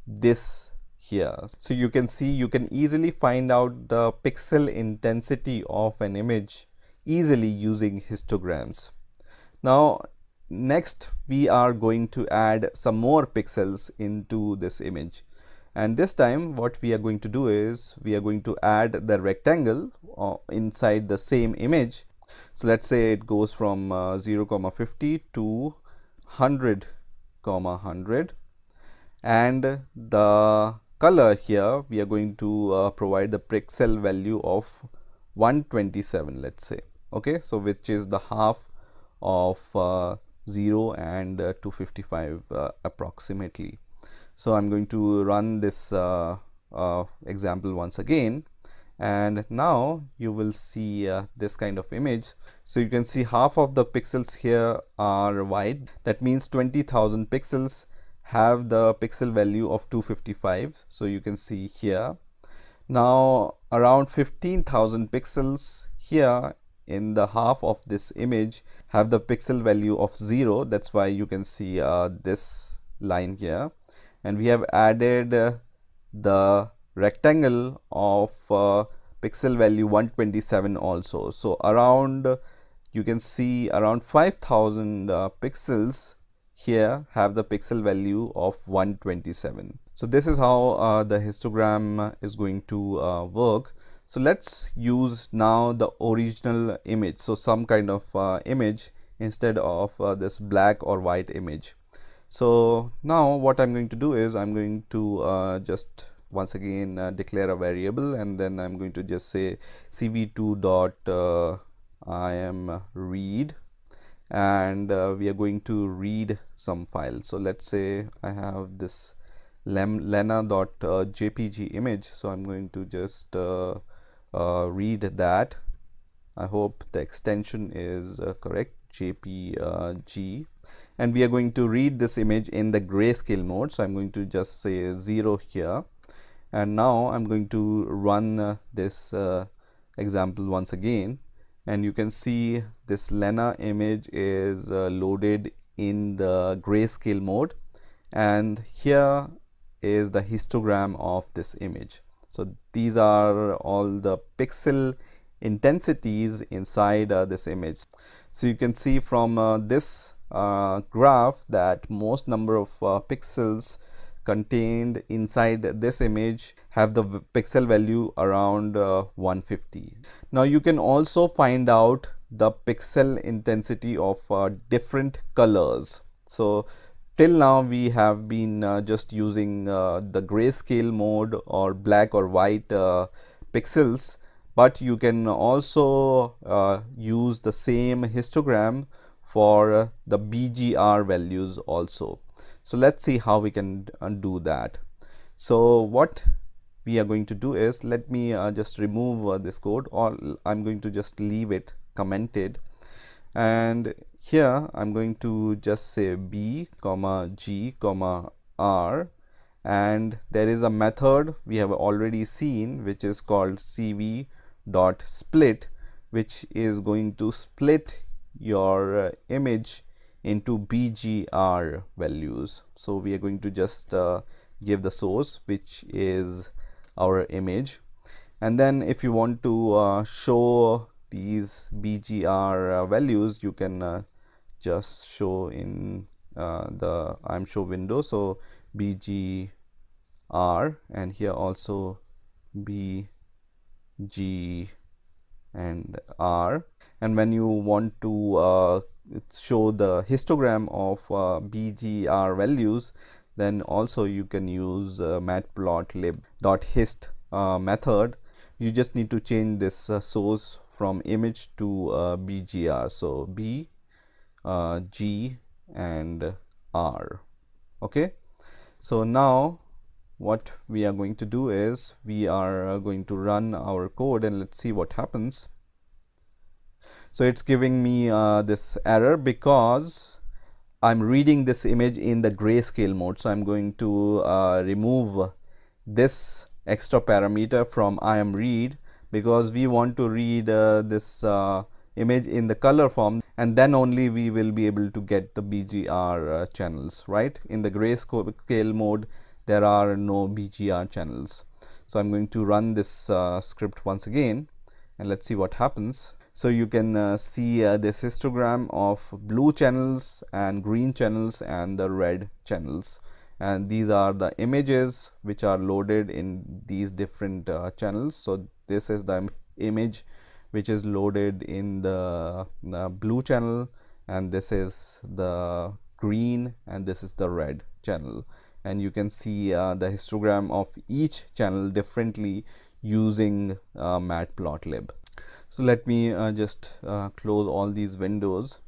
Speaker 2: this here. So you can see, you can easily find out the pixel intensity of an image easily using histograms. Now next we are going to add some more pixels into this image, and this time what we are going to do is we are going to add the rectangle inside the same image. So let's say it goes from 0 comma 50 to 100 comma 100, and the color here we are going to provide the pixel value of 127, let's say. Okay, so which is the half of 0 and 255 approximately. So I'm going to run this example once again, and now you will see this kind of image. So you can see half of the pixels here are white. That means 20,000 pixels have the pixel value of 255. So you can see here. Now around 15,000 pixels here in the half of this image have the pixel value of 0. That's why you can see this line here, and we have added the rectangle of pixel value 127 also. So around, you can see around 5,000 pixels here have the pixel value of 127. So this is how the histogram is going to work. So let's use now the original image, so some kind of image instead of this black or white image. So now what I'm going to do is I'm going to just once again declare a variable, and then I'm going to just say cv2 dot im read, and we are going to read some file. So let's say I have this lena.jpg image, so I'm going to just read that. I hope the extension is correct, jpg, and we are going to read this image in the grayscale mode. So I'm going to just say 0 here, And now I'm going to run this example once again, and you can see this Lena image is loaded in the grayscale mode, and here is the histogram of this image. So these are all the pixel intensities inside this image. So you can see from this graph that most number of pixels contained inside this image have the pixel value around 150. Now you can also find out the pixel intensity of different colors. So till now we have been just using the grayscale mode or black or white pixels, but you can also use the same histogram for the BGR values also. So let's see how we can do that. So what we are going to do is, let me just remove this code, or I'm going to just leave it commented, and here I'm going to just say B comma G comma R, and there is a method we have already seen which is called cv dot split, which is going to split your image into BGR values. So we are going to just give the source, which is our image, and then if you want to show these BGR values, you can just show in the I'm show window. So BGR, and here also BG and R. And when you want to show the histogram of BGR values, then also you can use matplotlib.hist method. You just need to change this source from image to BGR. So B, G and R. Okay, so now what we are going to do is we are going to run our code, and let's see what happens. So it's giving me this error because I'm reading this image in the grayscale mode. So I'm going to remove this extra parameter from IAMRead, because we want to read this image in the color form, and then only we will be able to get the BGR channels, right? In the grayscale mode there are no BGR channels. So I'm going to run this script once again, and let's see what happens. So you can see this histogram of blue channels and green channels and the red channels, and these are the images which are loaded in these different channels. So this is the image which is loaded in the blue channel, and this is the green, and this is the red channel, and you can see the histogram of each channel differently using matplotlib. So let me just close all these windows.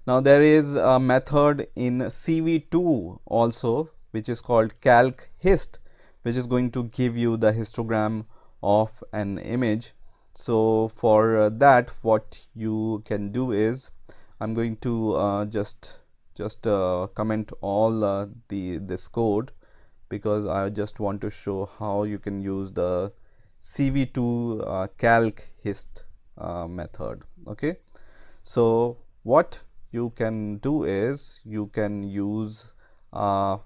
Speaker 2: Now there is a method in CV2 also which is called calc_hist, which is going to give you the histogram of an image. So for that, what you can do is, I'm going to just comment all this code, because I just want to show how you can use the CV2 calc_hist method. Okay, so what you can do is you can use a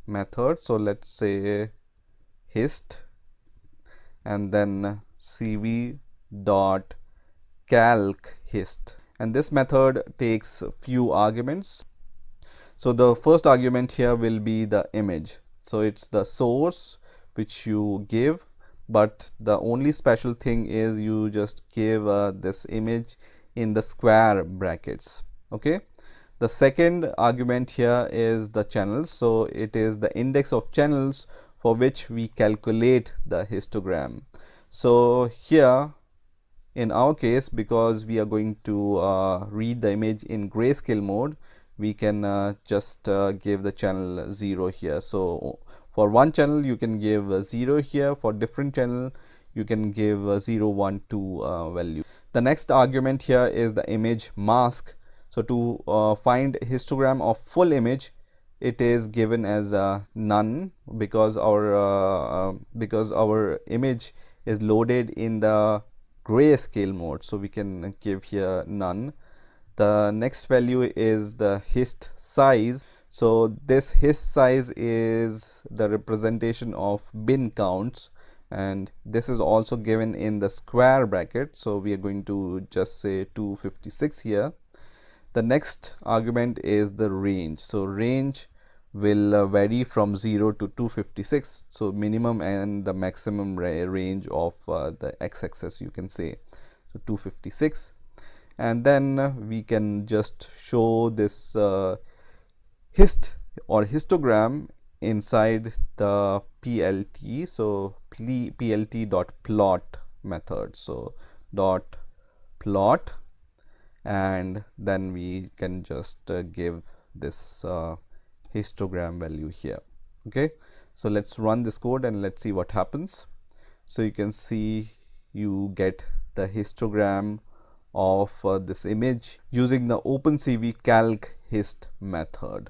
Speaker 2: method. So let's say hist and then cv dot calc_hist, and this method takes few arguments. So the first argument here will be the image. So it's the source which you give, but the only special thing is you just give this image in the square brackets. Okay, the second argument here is the channels. So it is the index of channels for which we calculate the histogram. So here in our case, because we are going to read the image in grayscale mode, we can just give the channel 0 here. So for one channel you can give 0 here, for different channel you can give 0, 1, 2 value. The next argument here is the image mask. So to find histogram of full image, it is given as none because our image is loaded in the grayscale mode, so we can give here none. The next value is the hist size. So this hist size is the representation of bin counts, and this is also given in the square bracket, so we are going to just say 256 here. The next argument is the range. So range will vary from 0 to 256, so minimum and the maximum range of the x-axis, you can say, so 256. And then we can just show this hist or histogram inside the plt, so plt.plot method, so dot plot, and then we can just give this histogram value here. Okay, so let's run this code and let's see what happens. So you can see you get the histogram of this image using the OpenCV calc hist method.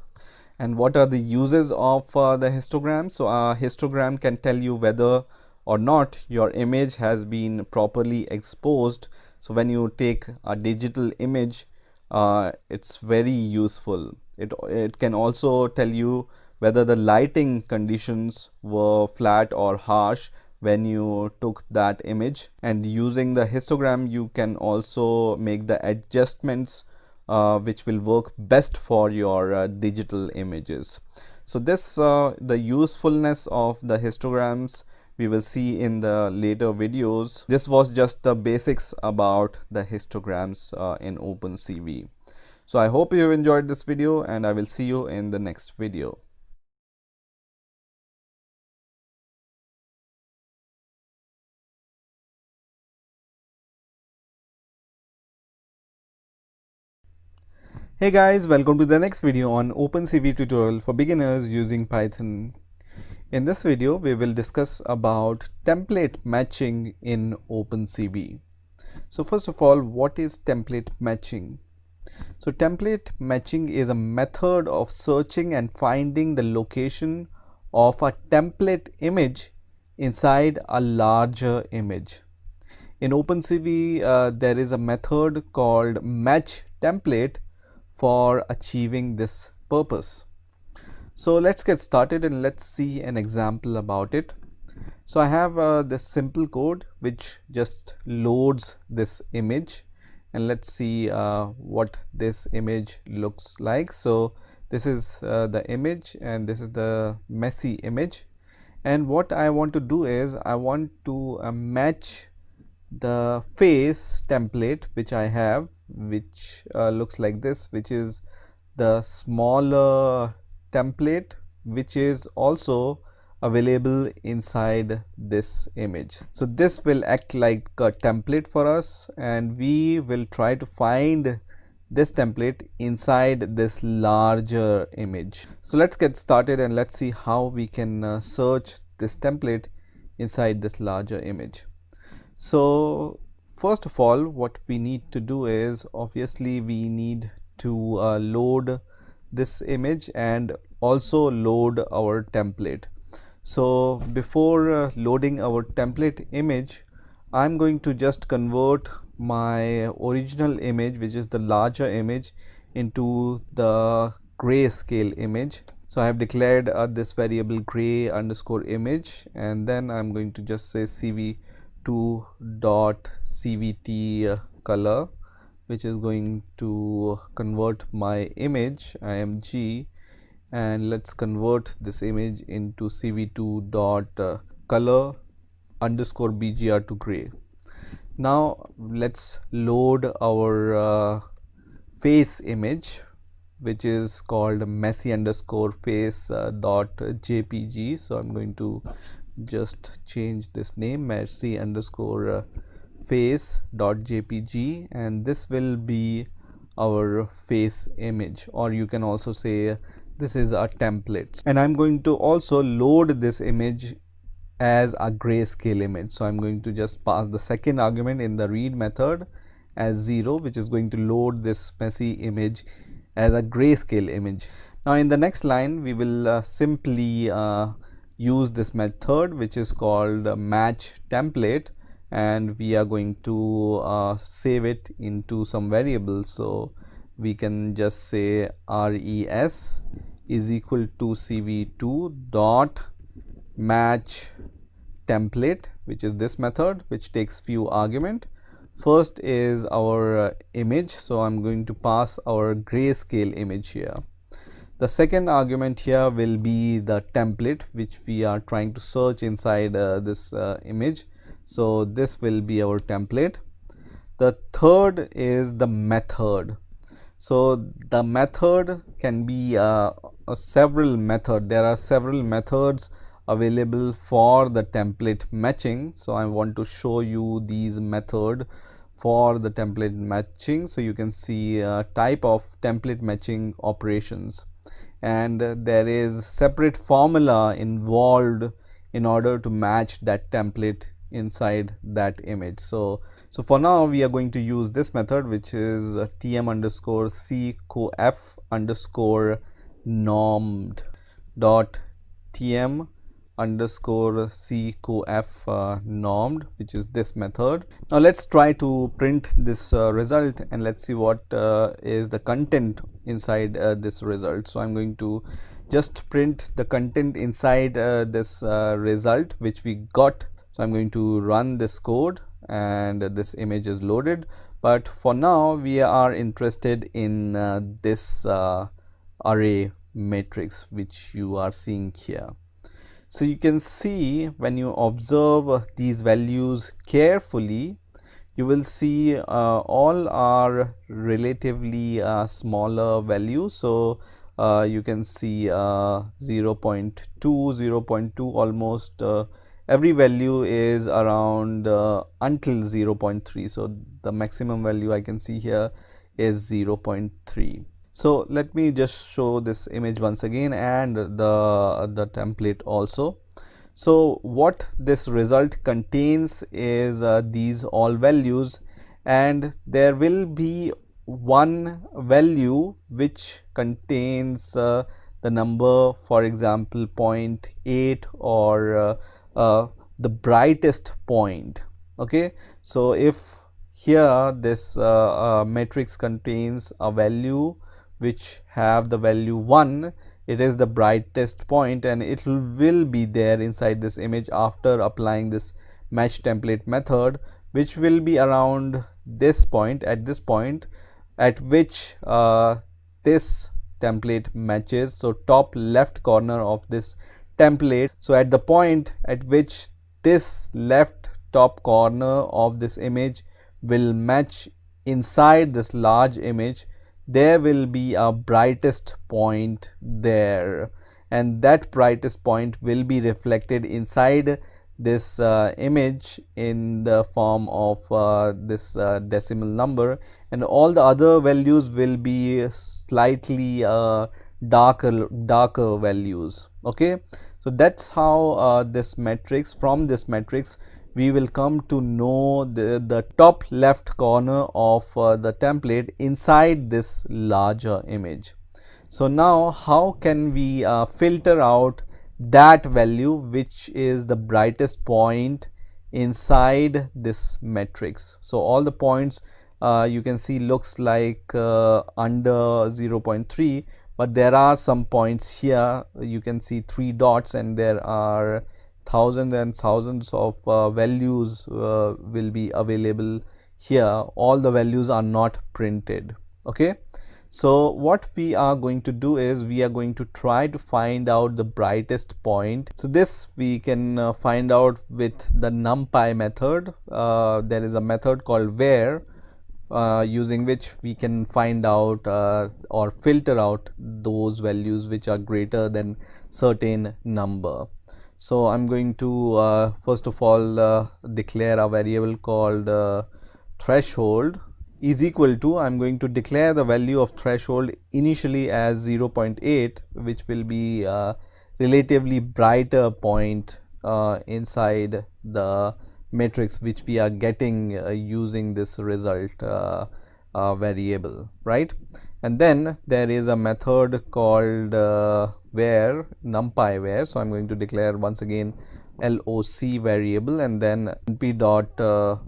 Speaker 2: And what are the uses of the histogram? So a histogram can tell you whether or not your image has been properly exposed. So when you take a digital image, it's very useful. It can also tell you whether the lighting conditions were flat or harsh when you took that image, and using the histogram you can also make the adjustments which will work best for your digital images. So this the usefulness of the histograms we will see in the later videos. This was just the basics about the histograms in OpenCV. So I hope you have enjoyed this video, and I will see you in the next video.
Speaker 1: Hey guys, welcome to the next video on OpenCV tutorial for beginners using Python. In this video, we will discuss about template matching in OpenCV. So first of all, what is template matching? So template matching is a method of searching and finding the location of a template image inside a larger image. In OpenCV, there is a method called match template for achieving this purpose. So let's get started and let's see an example about it. So I have this simple code which just loads this image, and let's see what this image looks like. So this is the image and this is the messy image, and what I want to do is I want to match the face template which I have, which looks like this, which is the smaller template which is also available inside this image. So this will act like a template for us, and we will try to find this template inside this larger image. So let's get started and let's see how we can search this template inside this larger image. So first of all, what we need to do is obviously we need to load this image and also load our template. So before loading our template image, I'm going to just convert my original image, which is the larger image, into the grayscale image. So I have declared this variable gray underscore image, and then I'm going to just say cv2.cvt color, which is going to convert my image img, and let's convert this image into cv2.color underscore bgr to gray. Now let's load our face image, which is called messy underscore face dot jpg. So I'm going to just change this name, messy underscore face dot jpg, and this will be our face image, or you can also say this is a template. And I'm going to also load this image as a grayscale image. So I'm going to just pass the second argument in the read method as 0, which is going to load this messy image as a grayscale image.
Speaker 2: Now in the next line we will simply use this method which is called match template, and we are going to save it into some variables. So we can just say res is equal to cv2 dot match template, which is this method which takes few argument. First is our image, so I'm going to pass our grayscale image here. The second argument here will be the template which we are trying to search inside this image. So this will be our template. The third is the method. So the method can be several method. There are several methods available for the template matching. So I want to show you these method for the template matching. So you can see type of template matching operations, and there is separate formula involved in order to match that template inside that image. So for now we are going to use this method, which is tm underscore c cof underscore normed dot tm underscore c cof normed, which is this method. Now let's try to print this result, and let's see what is the content inside this result. So I'm going to just print the content inside this result which we got. So I'm going to run this code, and this image is loaded, but for now we are interested in this array matrix which you are seeing here. So you can see when you observe these values carefully, you will see all are relatively smaller values. So you can see 0.2, 0.2, almost every value is around until 0.3. So the maximum value I can see here is 0.3. So let me just show this image once again, and the template also. So what this result contains is these all values, and there will be one value which contains the number, for example 0.8 or the brightest point. Okay, so if here this matrix contains a value which have the value 1, it is the brightest point, and it will be there inside this image after applying this match template method, which will be around this point, at this point at which this template matches. So top left corner of this template. So at the point at which this left top corner of this image will match inside this large image, there will be a brightest point there, and that brightest point will be reflected inside this image in the form of this decimal number, and all the other values will be slightly darker values. Okay, so that's how this matrix, from this matrix we will come to know the top left corner of the template inside this larger image. So now how can we filter out that value which is the brightest point inside this matrix? So all the points you can see looks like under 0.3, but there are some points here. You can see 3 dots, and there are thousands and thousands of values will be available here. All the values are not printed. Okay, so what we are going to do is we are going to try to find out the brightest point. So this we can find out with the numpy method. There is a method called where, using which we can find out or filter out those values which are greater than certain number. So I'm going to first of all declare a variable called threshold is equal to, I'm going to declare the value of threshold initially as 0.8, which will be relatively brighter point inside the matrix which we are getting using this result variable, right? And then there is a method called where numpy where. So I'm going to declare once again loc variable and then np dot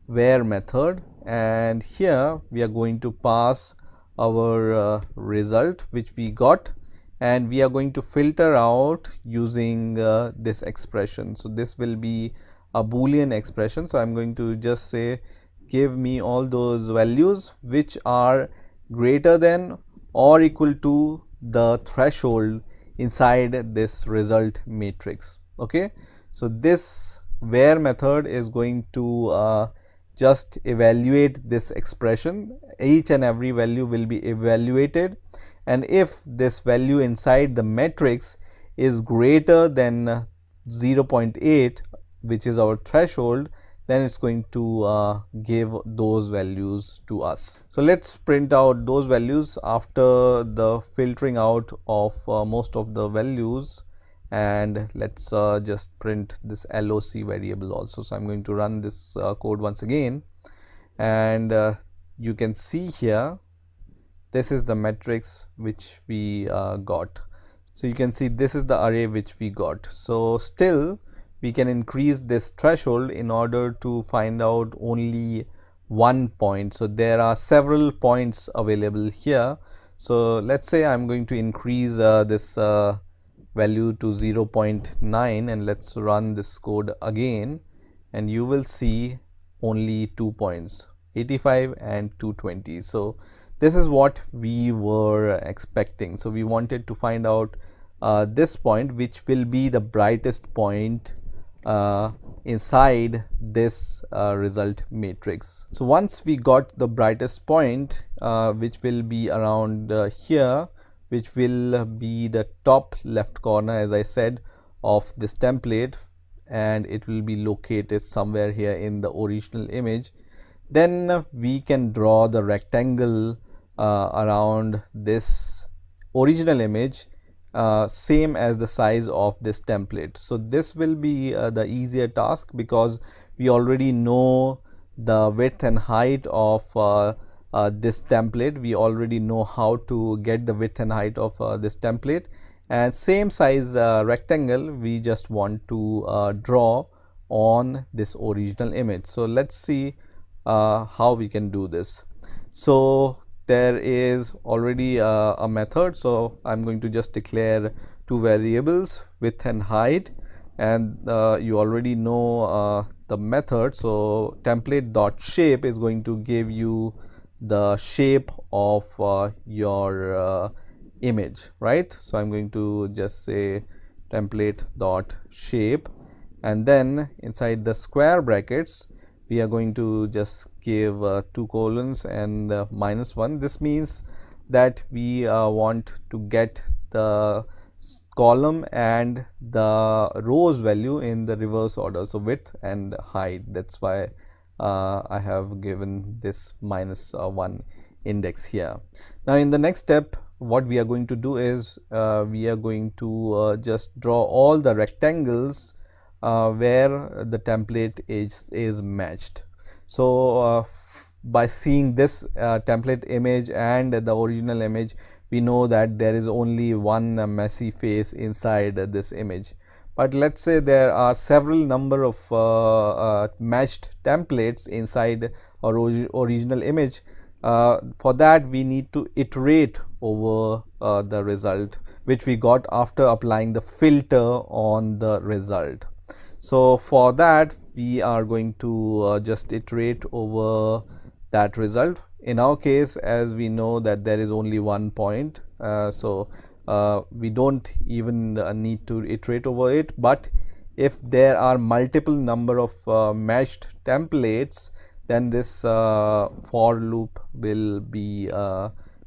Speaker 2: where method, and here we are going to pass our result which we got, and we are going to filter out using this expression. So this will be a boolean expression. So I'm going to just say give me all those values which are greater than or equal to the threshold inside this result matrix. Okay, so this where method is going to just evaluate this expression. Each and every value will be evaluated, and if this value inside the matrix is greater than 0.8, which is our threshold, then it's going to give those values to us. So let's print out those values after the filtering out of most of the values, and let's just print this loc variable also. So I'm going to run this code once again, and you can see here this is the matrix which we got. So you can see this is the array which we got. So still we can increase this threshold in order to find out only one point. So there are several points available here. So let's say I'm going to increase this value to 0.9, and let's run this code again, and you will see only 2 points, 85 and 220. So this is what we were expecting. So we wanted to find out this point, which will be the brightest point inside this result matrix. So once we got the brightest point, which will be around here, which will be the top left corner, as I said, of this template, and it will be located somewhere here in the original image, then we can draw the rectangle around this original image, same as the size of this template. So this will be the easier task, because we already know the width and height of this template. We already know how to get the width and height of this template, and same size rectangle we just want to draw on this original image. So let's see how we can do this. So there is already a method, so I'm going to just declare two variables, width and height, and you already know the method. So template dot shape is going to give you the shape of your image, right? So I'm going to just say template dot shape, and then inside the square brackets we are going to just give 2 colons and -1. This means that we want to get the column and the rows value in the reverse order, so width and height. That's why I have given this -1 index here. Now in the next step, what we are going to do is we are going to just draw all the rectangles where the template is matched. So by seeing this template image and the original image, we know that there is only one messy face inside this image. But let's say there are several number of matched templates inside our original image. For that we need to iterate over the result which we got after applying the filter on the result. So for that we are going to just iterate over that result. In our case, as we know that there is only 1 point, so we don't even need to iterate over it. But if there are multiple number of matched templates, then this for loop will be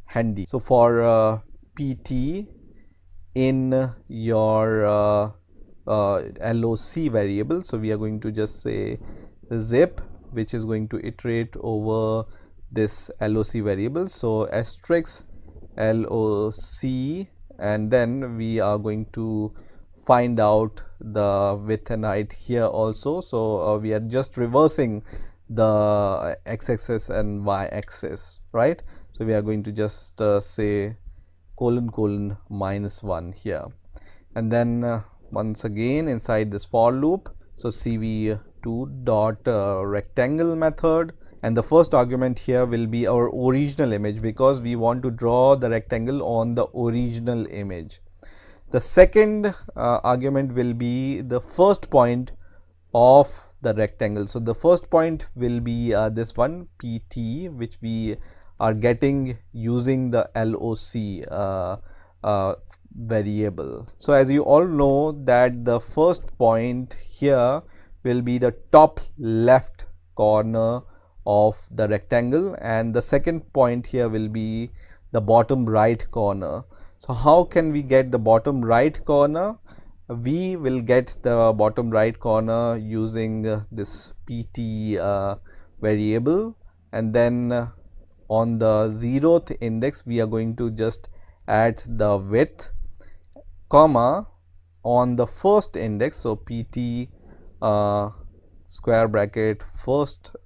Speaker 2: handy. So for pt in your loc variable, so we are going to just say zip, which is going to iterate over this loc variable. So asterisk loc, and then we are going to find out the width and height here also. So we are just reversing the x-axis and y-axis, right? So we are going to just say colon colon -1 here, and then once again inside this for loop, so cv2 dot rectangle method, and the first argument here will be our original image because we want to draw the rectangle on the original image. The second argument will be the first point of the rectangle. So the first point will be this one pt, which we are getting using the LOC variable. So as you all know that the first point here will be the top left corner of the rectangle, and the second point here will be the bottom right corner. So how can we get the bottom right corner? We will get the bottom right corner using this pt variable, and then on the 0th index we are going to just add the width, comma, on the first index, so pt square bracket first,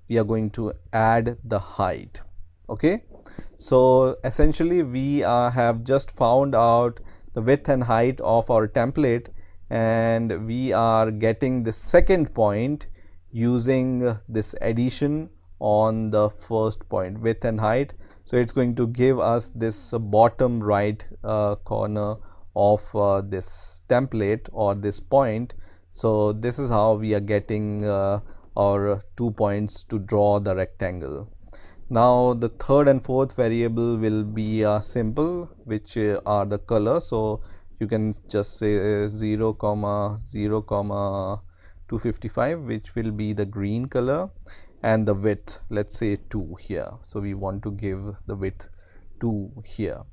Speaker 2: we are going to add the height. Okay, so essentially we have just found out the width and height of our template, and we are getting the second point using this addition on the first point, width and height. So it's going to give us this bottom right corner of this template or this point. So this is how we are getting our 2 points to draw the rectangle. Now the third and fourth variable will be simple, which are the color. So you can just say 0 comma 0 comma 255, which will be the green color, and the width, let's say 2 here. So we want to give the width 2 here.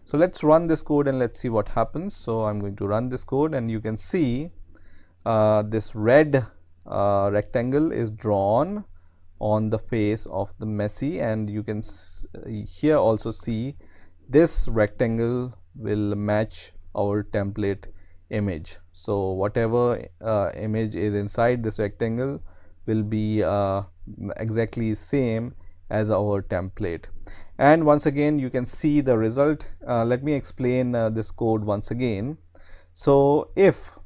Speaker 2: So let's run this code and let's see what happens. So I'm going to run this code, and you can see this red rectangle is drawn on the face of the messy, and you can here also see this rectangle will match our template image. So whatever image is inside this rectangle will be exactly same as our template. And once again you can see the result. Let me explain this code once again. So if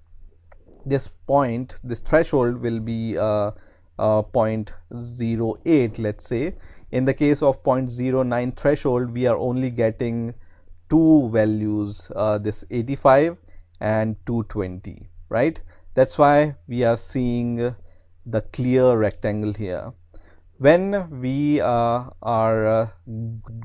Speaker 2: this point, this threshold will be 0.08, let's say. In the case of 0.09 threshold, we are only getting two values, this 85 and 220, right? That's why we are seeing the clear rectangle here. When we are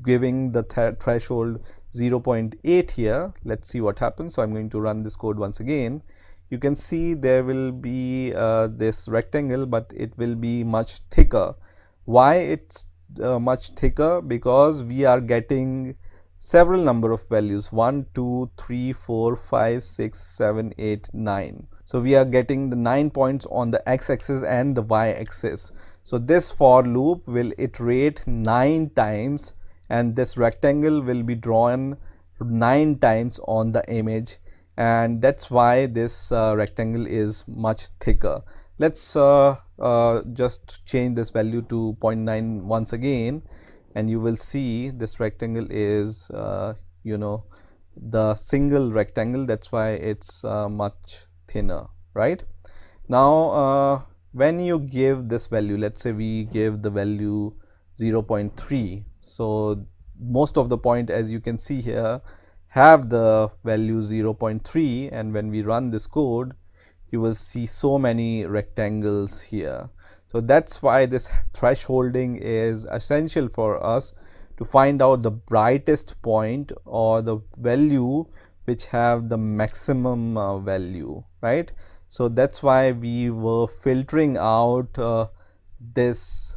Speaker 2: giving the threshold 0.8 here, let's see what happens. So I'm going to run this code once again. You can see there will be this rectangle, but it will be much thicker. Why it's much thicker? Because we are getting several number of values, 1 2 3 4 5 6 7 8 9. So we are getting the 9 points on the x-axis and the y-axis. So this for loop will iterate 9 times, and this rectangle will be drawn 9 times on the image, and that's why this rectangle is much thicker. Let's just change this value to 0.9 once again, and you will see this rectangle is you know, the single rectangle. That's why it's much thinner, right? Now when you give this value, let's say we give the value 0.3, so most of the point, as you can see here, have the value 0.3, and when we run this code, you will see so many rectangles here. So that's why this thresholding is essential for us to find out the brightest point or the value which have the maximum value, right? So that's why we were filtering out these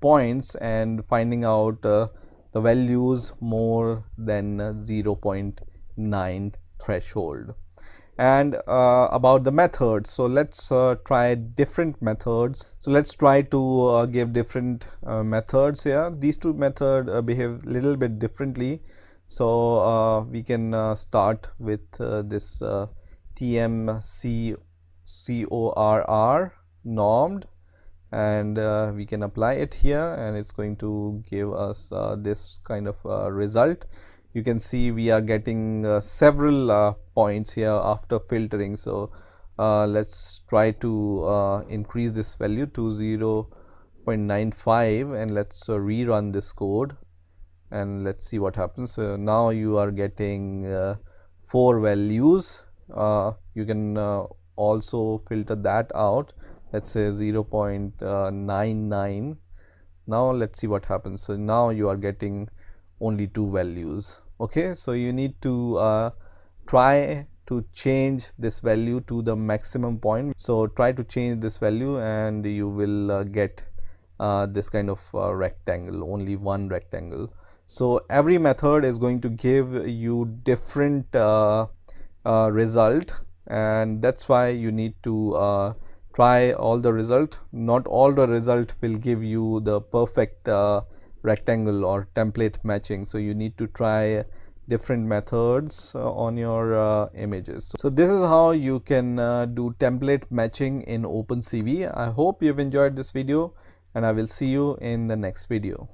Speaker 2: points and finding out the values more than 0.9 threshold. And about the methods, so let's try different methods. So let's try to give different methods here. These two methods behave a little bit differently. So we can start with this TMCORR normed, and we can apply it here, and it's going to give us this kind of result. You can see we are getting several points here after filtering. So let's try to increase this value to 0.95, and let's rerun this code, and let's see what happens. So now you are getting 4 values. You can also filter that out, let's say 0.99. now let's see what happens. So now you are getting only 2 values. Okay, so you need to try to change this value to the maximum point. So try to change this value and you will get this kind of rectangle, only one rectangle. So every method is going to give you different result, and that's why you need to try all the result. Not all the result will give you the perfect rectangle or template matching, so you need to try different methods on your images. So this is how you can do template matching in OpenCV. I hope you've enjoyed this video, and I will see you in the next video.